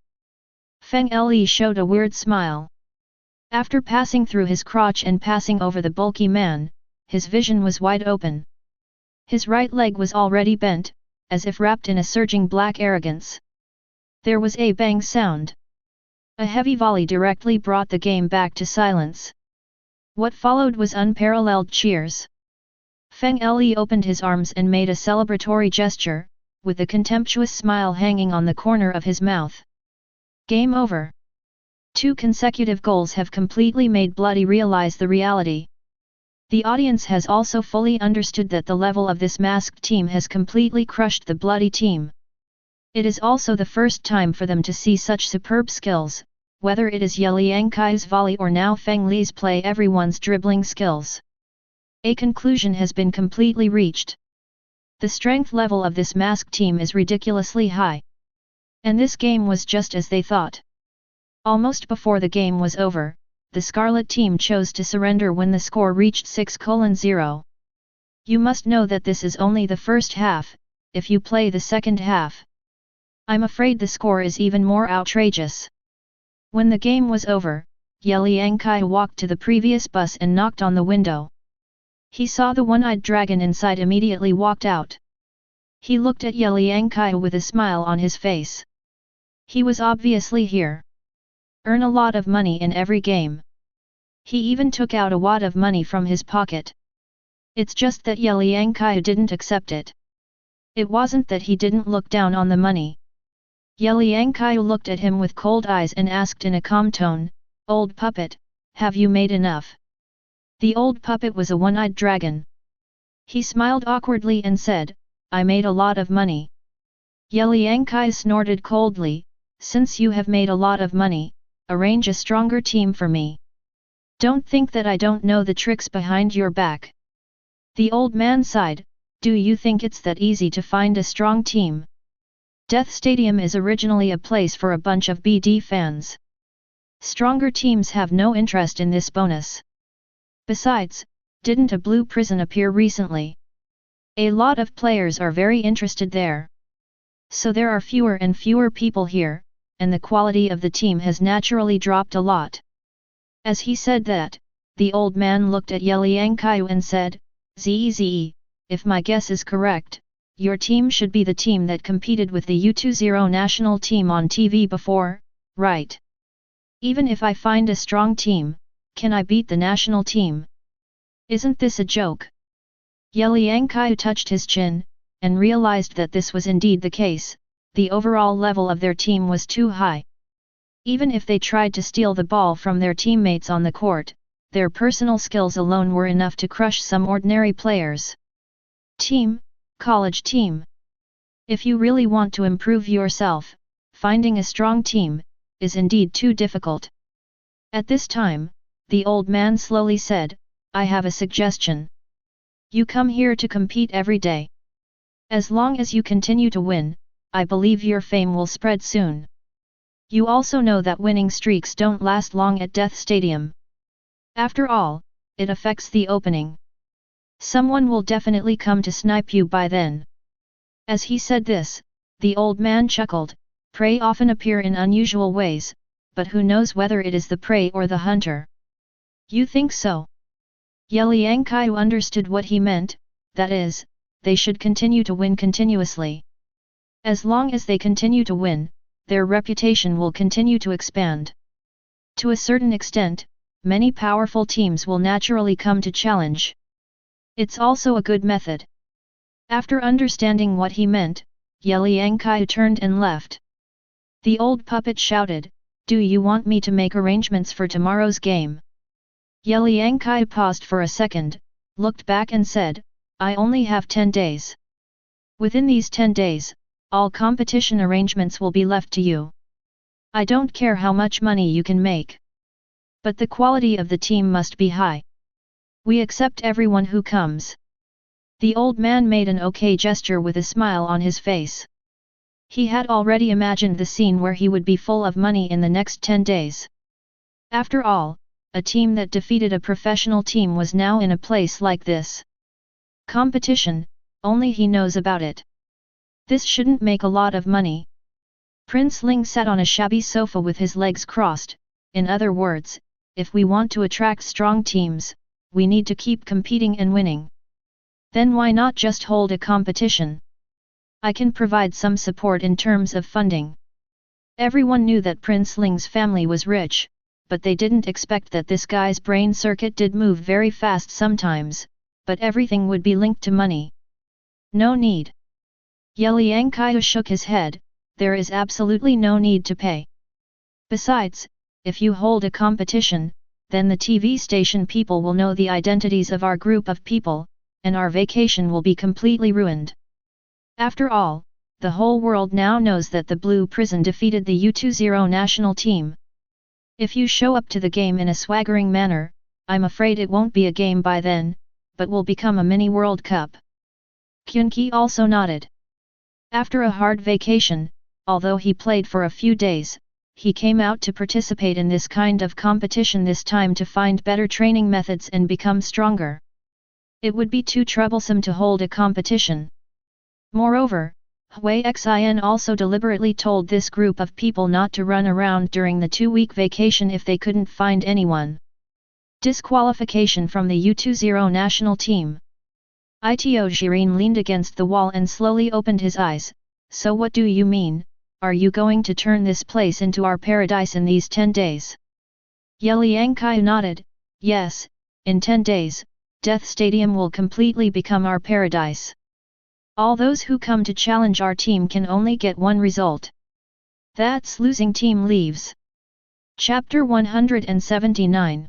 Feng Li showed a weird smile. After passing through his crotch and passing over the bulky man, his vision was wide open. His right leg was already bent, as if wrapped in a surging black arrogance. There was a bang sound. A heavy volley directly brought the game back to silence. What followed was unparalleled cheers. Feng Li opened his arms and made a celebratory gesture, with a contemptuous smile hanging on the corner of his mouth. Game over. 2 consecutive goals have completely made Bloody realize the reality. The audience has also fully understood that the level of this masked team has completely crushed the Bloody team. It is also the first time for them to see such superb skills, whether it is Ye Liangqiu's volley or now Feng Li's play, everyone's dribbling skills. A conclusion has been completely reached. The strength level of this masked team is ridiculously high. And this game was just as they thought. Almost before the game was over, the Scarlet team chose to surrender when the score reached 6:0. You must know that this is only the first half. If you play the second half, I'm afraid the score is even more outrageous. When the game was over, Ye Liangqiu walked to the previous bus and knocked on the window. He saw the one-eyed dragon inside, immediately walked out. He looked at Ye Liangqiu with a smile on his face. He was obviously here. Earn a lot of money in every game. He even took out a wad of money from his pocket. It's just that Ye Liangqiu didn't accept it. It wasn't that he didn't look down on the money. Ye Liangqiu looked at him with cold eyes and asked in a calm tone, "Old puppet, have you made enough?" The old puppet was a one-eyed dragon. He smiled awkwardly and said, "I made a lot of money." Ye Liangqiu snorted coldly, "Since you have made a lot of money, arrange a stronger team for me. Don't think that I don't know the tricks behind your back." The old man sighed, "Do you think it's that easy to find a strong team? Death Stadium is originally a place for a bunch of BD fans. Stronger teams have no interest in this bonus. Besides, didn't a blue prison appear recently? A lot of players are very interested there. So there are fewer and fewer people here, and the quality of the team has naturally dropped a lot." As he said that, the old man looked at Ye Liangqiu and said, "Zeze, if my guess is correct, your team should be the team that competed with the U20 national team on TV before, right? Even if I find a strong team, can I beat the national team? Isn't this a joke?" Ye Liangqiu touched his chin, and realized that this was indeed the case. The overall level of their team was too high. Even if they tried to steal the ball from their teammates on the court, their personal skills alone were enough to crush some ordinary players. Team, college team. If you really want to improve yourself, finding a strong team is indeed too difficult. At this time, the old man slowly said, "I have a suggestion. You come here to compete every day. As long as you continue to win, I believe your fame will spread soon. You also know that winning streaks don't last long at Death Stadium. After all, it affects the opening. Someone will definitely come to snipe you by then." As he said this, the old man chuckled. Prey often appear in unusual ways, but who knows whether it is the prey or the hunter? You think so? Ye Liangqiu understood what he meant, that is, they should continue to win continuously. As long as they continue to win, their reputation will continue to expand. To a certain extent, many powerful teams will naturally come to challenge. It's also a good method. After understanding what he meant, Ye Liangqiu turned and left. The old puppet shouted, "Do you want me to make arrangements for tomorrow's game?" Ye Liangqiu paused for a second, looked back and said, "I only have 10 days. Within these 10 days, all competition arrangements will be left to you. I don't care how much money you can make. But the quality of the team must be high. We accept everyone who comes." The old man made an okay gesture with a smile on his face. He had already imagined the scene where he would be full of money in the next 10 days. After all, a team that defeated a professional team was now in a place like this. Competition, only he knows about it. This shouldn't make a lot of money. Prince Ling sat on a shabby sofa with his legs crossed. In other words, if we want to attract strong teams, we need to keep competing and winning. Then why not just hold a competition? I can provide some support in terms of funding. Everyone knew that Prince Ling's family was rich, but they didn't expect that this guy's brain circuit did move very fast sometimes, but everything would be linked to money. No need. Ye Liangqiu shook his head, there is absolutely no need to pay. Besides, if you hold a competition, then the TV station people will know the identities of our group of people, and our vacation will be completely ruined. After all, the whole world now knows that the Blue Prison defeated the U20 national team. If you show up to the game in a swaggering manner, I'm afraid it won't be a game by then, but will become a mini World Cup. Qunqi also nodded. After a hard vacation, although he played for a few days, he came out to participate in this kind of competition this time to find better training methods and become stronger. It would be too troublesome to hold a competition. Moreover, Hui Xin also deliberately told this group of people not to run around during the 2-week vacation if they couldn't find anyone. Disqualification from the U20 national team. Ito Jiren leaned against the wall and slowly opened his eyes. So what do you mean, are you going to turn this place into our paradise in these 10 days? Ye Liangqiu nodded, yes, in 10 days, Death Stadium will completely become our paradise. All those who come to challenge our team can only get one result. That's losing team leaves. Chapter 179.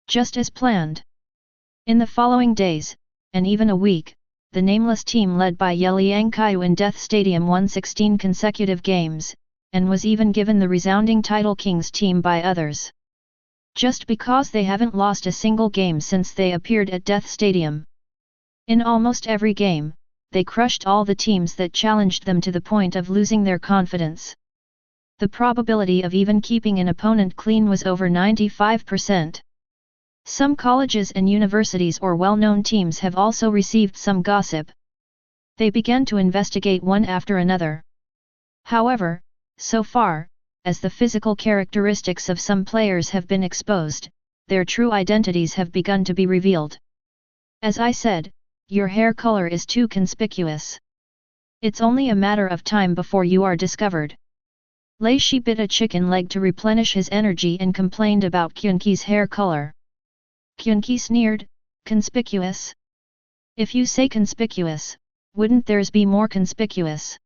Just as planned. In the following days, and even a week, the nameless team led by Ye Liangqiu in Death Stadium won 16 consecutive games, and was even given the resounding title King's team by others. Just because they haven't lost a single game since they appeared at Death Stadium. In almost every game, they crushed all the teams that challenged them to the point of losing their confidence. The probability of even keeping an opponent clean was over 95%. Some colleges and universities or well-known teams have also received some gossip. They began to investigate one after another. However, so far, as the physical characteristics of some players have been exposed, their true identities have begun to be revealed. As I said, your hair color is too conspicuous. It's only a matter of time before you are discovered. Lei Shi bit a chicken leg to replenish his energy and complained about Qunqi's hair color. Qunqi sneered, conspicuous? If you say conspicuous, wouldn't theirs be more conspicuous?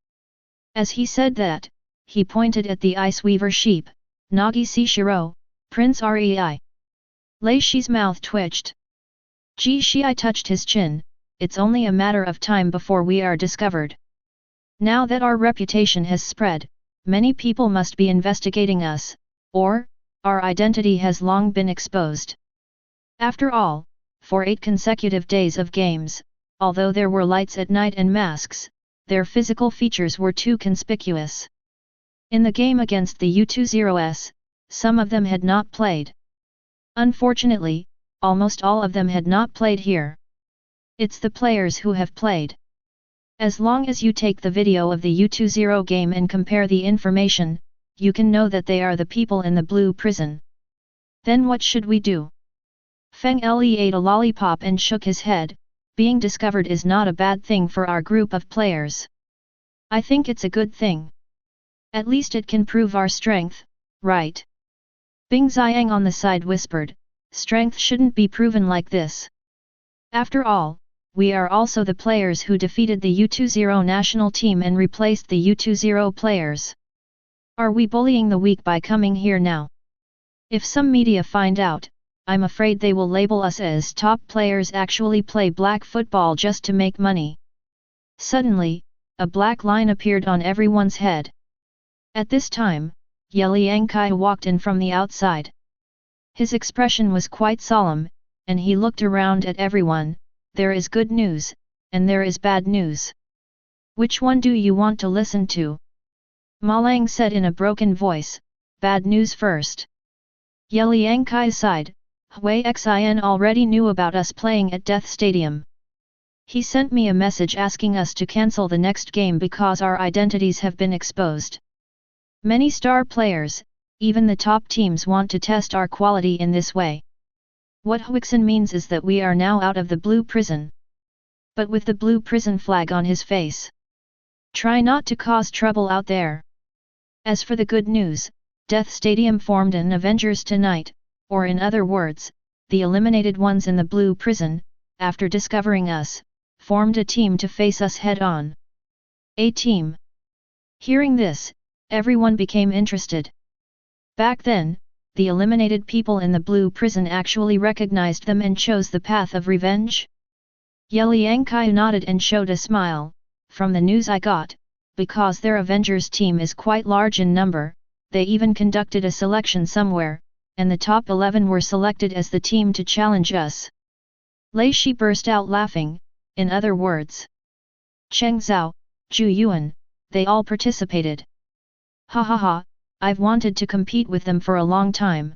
As he said that, he pointed at the ice weaver sheep, Nagi Shiro, Prince Rei. Lei Shi's mouth twitched. Ji Shii touched his chin, it's only a matter of time before we are discovered. Now that our reputation has spread, many people must be investigating us, or, our identity has long been exposed. After all, for 8 consecutive days of games, although there were lights at night and masks, their physical features were too conspicuous. In the game against the U20s, some of them had not played. Unfortunately, almost all of them had not played here. It's the players who have played. As long as you take the video of the U20 game and compare the information, you can know that they are the people in the Blue Prison. Then what should we do? Feng Li ate a lollipop and shook his head. Being discovered is not a bad thing for our group of players. I think it's a good thing. At least it can prove our strength, right? Bing Xiang on the side whispered, strength shouldn't be proven like this. After all, we are also the players who defeated the U20 national team and replaced the U20 players. Are we bullying the weak by coming here now? If some media find out, I'm afraid they will label us as top players actually play black football just to make money. Suddenly, a black line appeared on everyone's head. At this time, Ye Liangqiu walked in from the outside. His expression was quite solemn, and he looked around at everyone. There is good news, and there is bad news. Which one do you want to listen to? Ma Lang said in a broken voice, bad news first. Ye Liangqiu sighed, Hui Xin already knew about us playing at Death Stadium. He sent me a message asking us to cancel the next game because our identities have been exposed. Many star players, even the top teams want to test our quality in this way. What Huixin means is that we are now out of the blue prison. But with the blue prison flag on his face. Try not to cause trouble out there. As for the good news, Death Stadium formed an Avengers tonight, or in other words, the eliminated ones in the blue prison, after discovering us, formed a team to face us head-on. A team. Hearing this, everyone became interested. Back then, the eliminated people in the blue prison actually recognized them and chose the path of revenge? Ye Liangqiu nodded and showed a smile. From the news I got, because their Avengers team is quite large in number, they even conducted a selection somewhere, and the top 11 were selected as the team to challenge us. Lei Shi burst out laughing, in other words. Cheng Zhao, Zhu Yuan, they all participated. Ha ha ha, I've wanted to compete with them for a long time.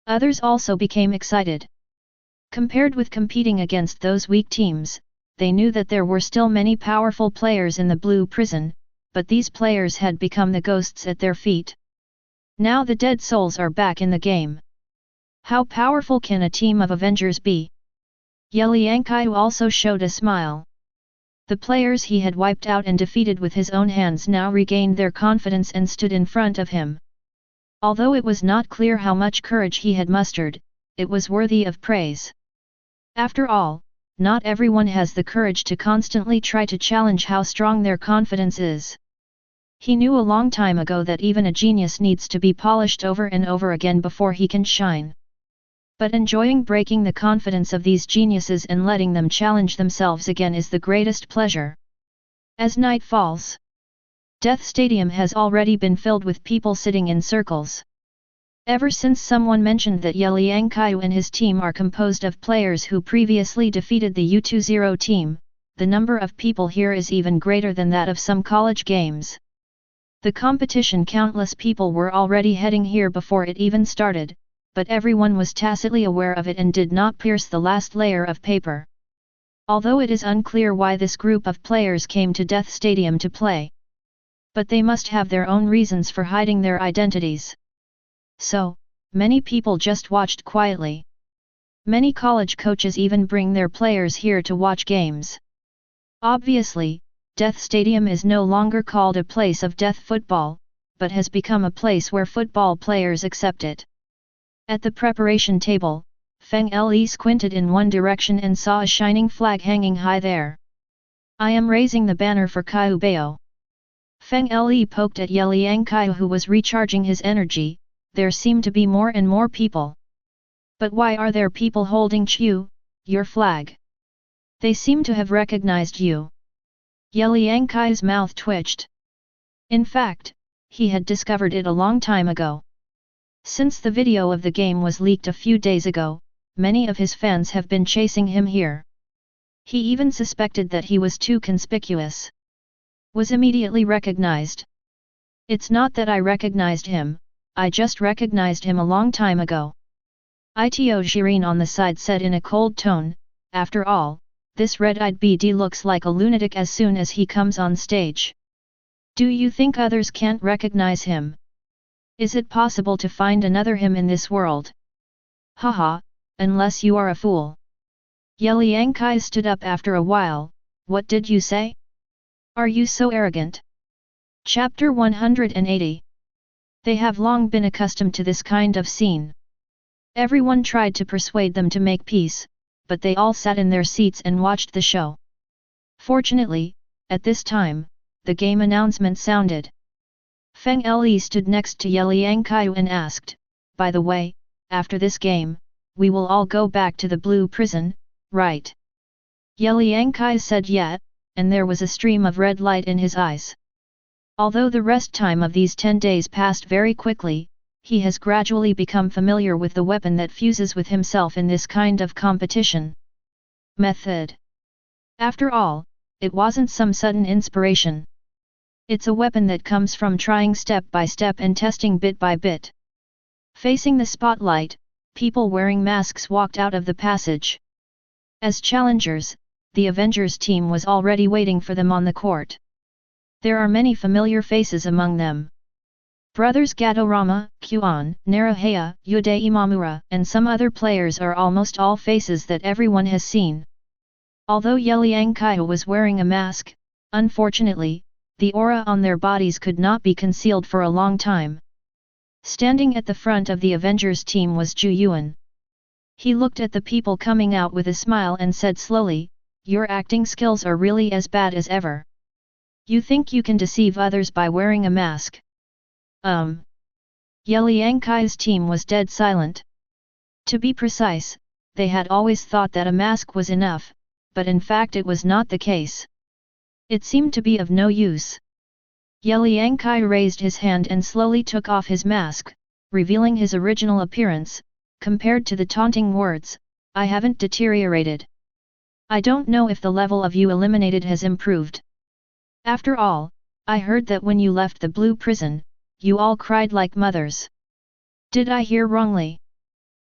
Others also became excited. Compared with competing against those weak teams, they knew that there were still many powerful players in the blue prison, but these players had become the ghosts at their feet. Now the dead souls are back in the game. How powerful can a team of Avengers be? Ye Liangqiu also showed a smile. The players he had wiped out and defeated with his own hands now regained their confidence and stood in front of him. Although it was not clear how much courage he had mustered, it was worthy of praise. After all, not everyone has the courage to constantly try to challenge how strong their confidence is. He knew a long time ago that even a genius needs to be polished over and over again before he can shine. But enjoying breaking the confidence of these geniuses and letting them challenge themselves again is the greatest pleasure. As night falls, Death Stadium has already been filled with people sitting in circles. Ever since someone mentioned that Ye Liangqiu and his team are composed of players who previously defeated the U20 team, the number of people here is even greater than that of some college games. The competition, countless people were already heading here before it even started, but everyone was tacitly aware of it and did not pierce the last layer of paper. Although it is unclear why this group of players came to Death Stadium to play. But they must have their own reasons for hiding their identities. So, many people just watched quietly. Many college coaches even bring their players here to watch games. Obviously, Death Stadium is no longer called a place of death football, but has become a place where football players accept it. At the preparation table, Feng Le squinted in one direction and saw a shining flag hanging high there. I am raising the banner for Kaiu Bao. Feng Le poked at Ye Liangqiu, who was recharging his energy. There seem to be more and more people. But why are there people holding Qiu, your flag? They seem to have recognized you. Ye Liangqiu's mouth twitched. In fact, he had discovered it a long time ago. Since the video of the game was leaked a few days ago, many of his fans have been chasing him here. He even suspected that he was too conspicuous. Was immediately recognized. It's not that I recognized him, I just recognized him a long time ago. Ito Shirin on the side said in a cold tone, after all, this red-eyed BD looks like a lunatic as soon as he comes on stage. Do you think others can't recognize him? Is it possible to find another him in this world? Haha, unless you are a fool. Ye Liangqiu stood up after a while. What did you say? Are you so arrogant? Chapter 180 They have long been accustomed to this kind of scene. Everyone tried to persuade them to make peace, but they all sat in their seats and watched the show. Fortunately, at this time, the game announcement sounded. Feng Le stood next to Ye Liangqiu and asked, "By the way, after this game, we will all go back to the blue prison, right?" Ye Liangqiu said yeah, and there was a stream of red light in his eyes. Although the rest time of these 10 days passed very quickly, he has gradually become familiar with the weapon that fuses with himself in this kind of competition. Method. After all, it wasn't some sudden inspiration. It's a weapon that comes from trying step by step and testing bit by bit. Facing the spotlight, people wearing masks walked out of the passage. As challengers, the Avengers team was already waiting for them on the court. There are many familiar faces among them. Brothers Gadorama, Kuan, Narahaya, Yude Imamura, and some other players are almost all faces that everyone has seen. Although Ye Liangqiu was wearing a mask, unfortunately, the aura on their bodies could not be concealed for a long time. Standing at the front of the Avengers team was Zhu Yuan. He looked at the people coming out with a smile and said slowly, "Your acting skills are really as bad as ever. You think you can deceive others by wearing a mask?" Ye Liangqiu's team was dead silent. To be precise, they had always thought that a mask was enough, but in fact it was not the case. It seemed to be of no use. Ye Liangqiu raised his hand and slowly took off his mask, revealing his original appearance. Compared to the taunting words, "I haven't deteriorated. I don't know if the level of you eliminated has improved. After all, I heard that when you left the blue prison, you all cried like mothers. Did I hear wrongly?"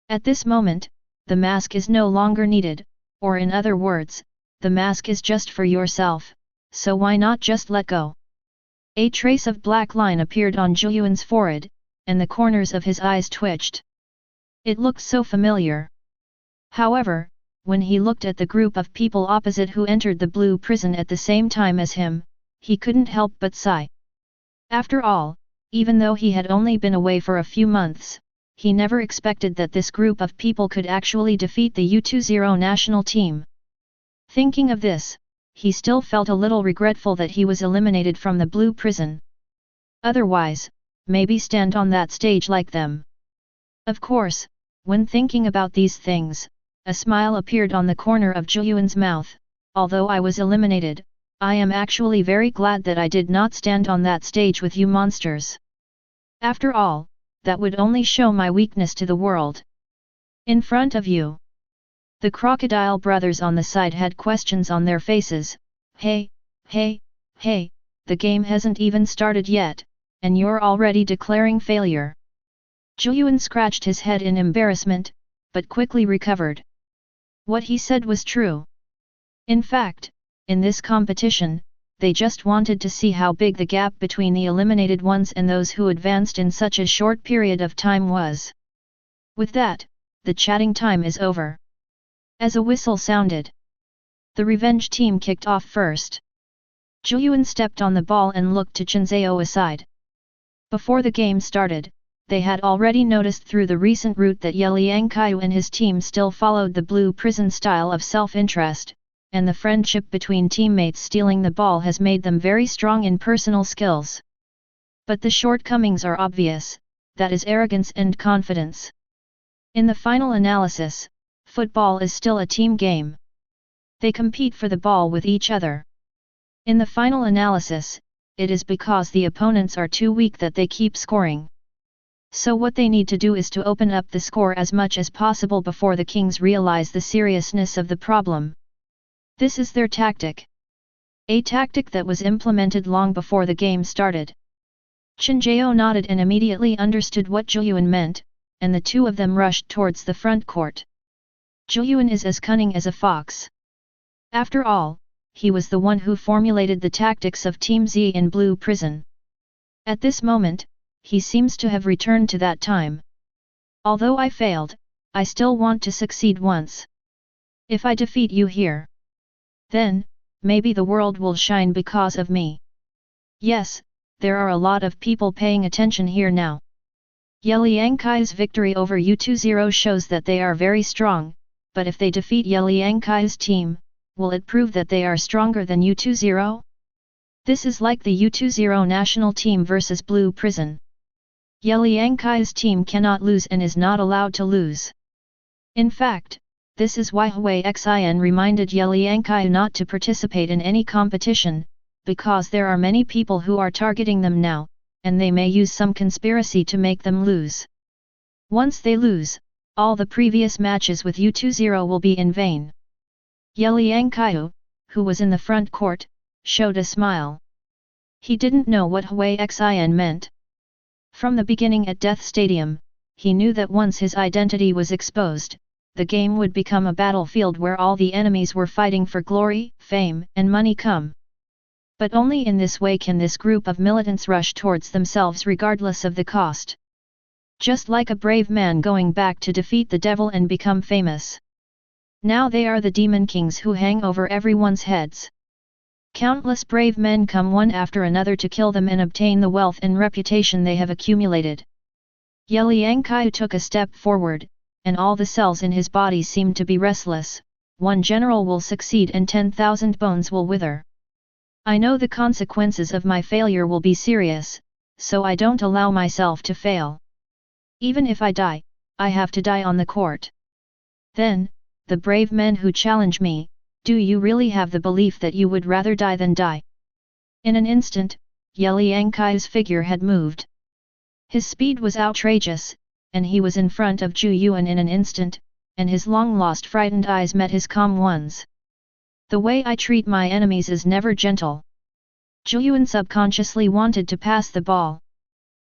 At this moment, the mask is no longer needed, or in other words, the mask is just for yourself, so why not just let go? A trace of black line appeared on Zhu Yuan's forehead, and the corners of his eyes twitched. It looked so familiar. However, when he looked at the group of people opposite who entered the blue prison at the same time as him, he couldn't help but sigh. After all, even though he had only been away for a few months, he never expected that this group of people could actually defeat the U20 national team. Thinking of this, he still felt a little regretful that he was eliminated from the blue prison. Otherwise, maybe stand on that stage like them. Of course, when thinking about these things, a smile appeared on the corner of Zhu Yuan's mouth. "Although I was eliminated, I am actually very glad that I did not stand on that stage with you monsters. After all, that would only show my weakness to the world. In front of you." The crocodile brothers on the side had questions on their faces. Hey, the game hasn't even started yet, and you're already declaring failure." Zhu Yuan scratched his head in embarrassment, but quickly recovered. What he said was true. In fact, in this competition, they just wanted to see how big the gap between the eliminated ones and those who advanced in such a short period of time was. With that, the chatting time is over. As a whistle sounded, the revenge team kicked off first. Zhu Yuan stepped on the ball and looked to Chen Zhao aside. Before the game started, they had already noticed through the recent route that Ye Liangqiu and his team still followed the blue prison style of self-interest, and the friendship between teammates stealing the ball has made them very strong in personal skills. But the shortcomings are obvious, that is arrogance and confidence. In the final analysis, football is still a team game. They compete for the ball with each other. In the final analysis, it is because the opponents are too weak that they keep scoring. So what they need to do is to open up the score as much as possible before the Kings realize the seriousness of the problem. This is their tactic. A tactic that was implemented long before the game started. Chen Zhao nodded and immediately understood what Zhu Yuan meant, and the two of them rushed towards the front court. Zhu Yuan is as cunning as a fox. After all, he was the one who formulated the tactics of Team Z in Blue Prison. At this moment, he seems to have returned to that time. Although I failed, I still want to succeed once. If I defeat you here, then, maybe the world will shine because of me. Yes, there are a lot of people paying attention here now. Ye Liangqiu's victory over U20 shows that they are very strong, but if they defeat Ye Liangqiu's team, will it prove that they are stronger than U20? This is like the U20 national team versus Blue Prison. Ye Liangqiu's team cannot lose and is not allowed to lose. In fact, this is why Hui Xin reminded Ye Liangqiu not to participate in any competition, because there are many people who are targeting them now, and they may use some conspiracy to make them lose. Once they lose, all the previous matches with U20 will be in vain. Ye Liangqiu, who was in the front court, showed a smile. He didn't know what Hui Xin meant. From the beginning at Death Stadium, he knew that once his identity was exposed, the game would become a battlefield where all the enemies were fighting for glory, fame, and money come. But only in this way can this group of militants rush towards themselves regardless of the cost. Just like a brave man going back to defeat the devil and become famous. Now they are the demon kings who hang over everyone's heads. Countless brave men come one after another to kill them and obtain the wealth and reputation they have accumulated. Ye Liangqiu took a step forward, and all the cells in his body seemed to be restless. One general will succeed and 10,000 bones will wither. I know the consequences of my failure will be serious, so I don't allow myself to fail. Even if I die, I have to die on the court. Then, the brave men who challenge me, do you really have the belief that you would rather die than die? In an instant, Ye Liangqiu's figure had moved. His speed was outrageous, and he was in front of Zhu Yuan in an instant, and his long-lost frightened eyes met his calm ones. The way I treat my enemies is never gentle. Zhu Yuan subconsciously wanted to pass the ball.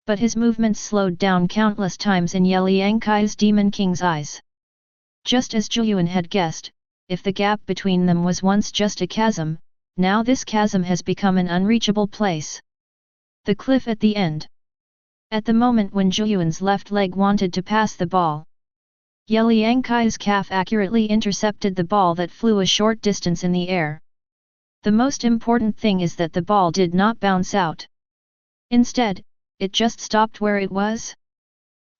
But his movements slowed down countless times in Ye Liangqiu's Demon King's eyes. Just as Zhu Yuan had guessed, if the gap between them was once just a chasm, now this chasm has become an unreachable place. The cliff at the end. At the moment when Zhu Yuan's left leg wanted to pass the ball, Ye Liangqiu's calf accurately intercepted the ball that flew a short distance in the air. The most important thing is that the ball did not bounce out. Instead, it just stopped where it was.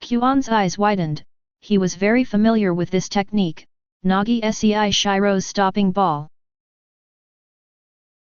Qian's eyes widened. He was very familiar with this technique, Nagi Sei Shiro's stopping ball.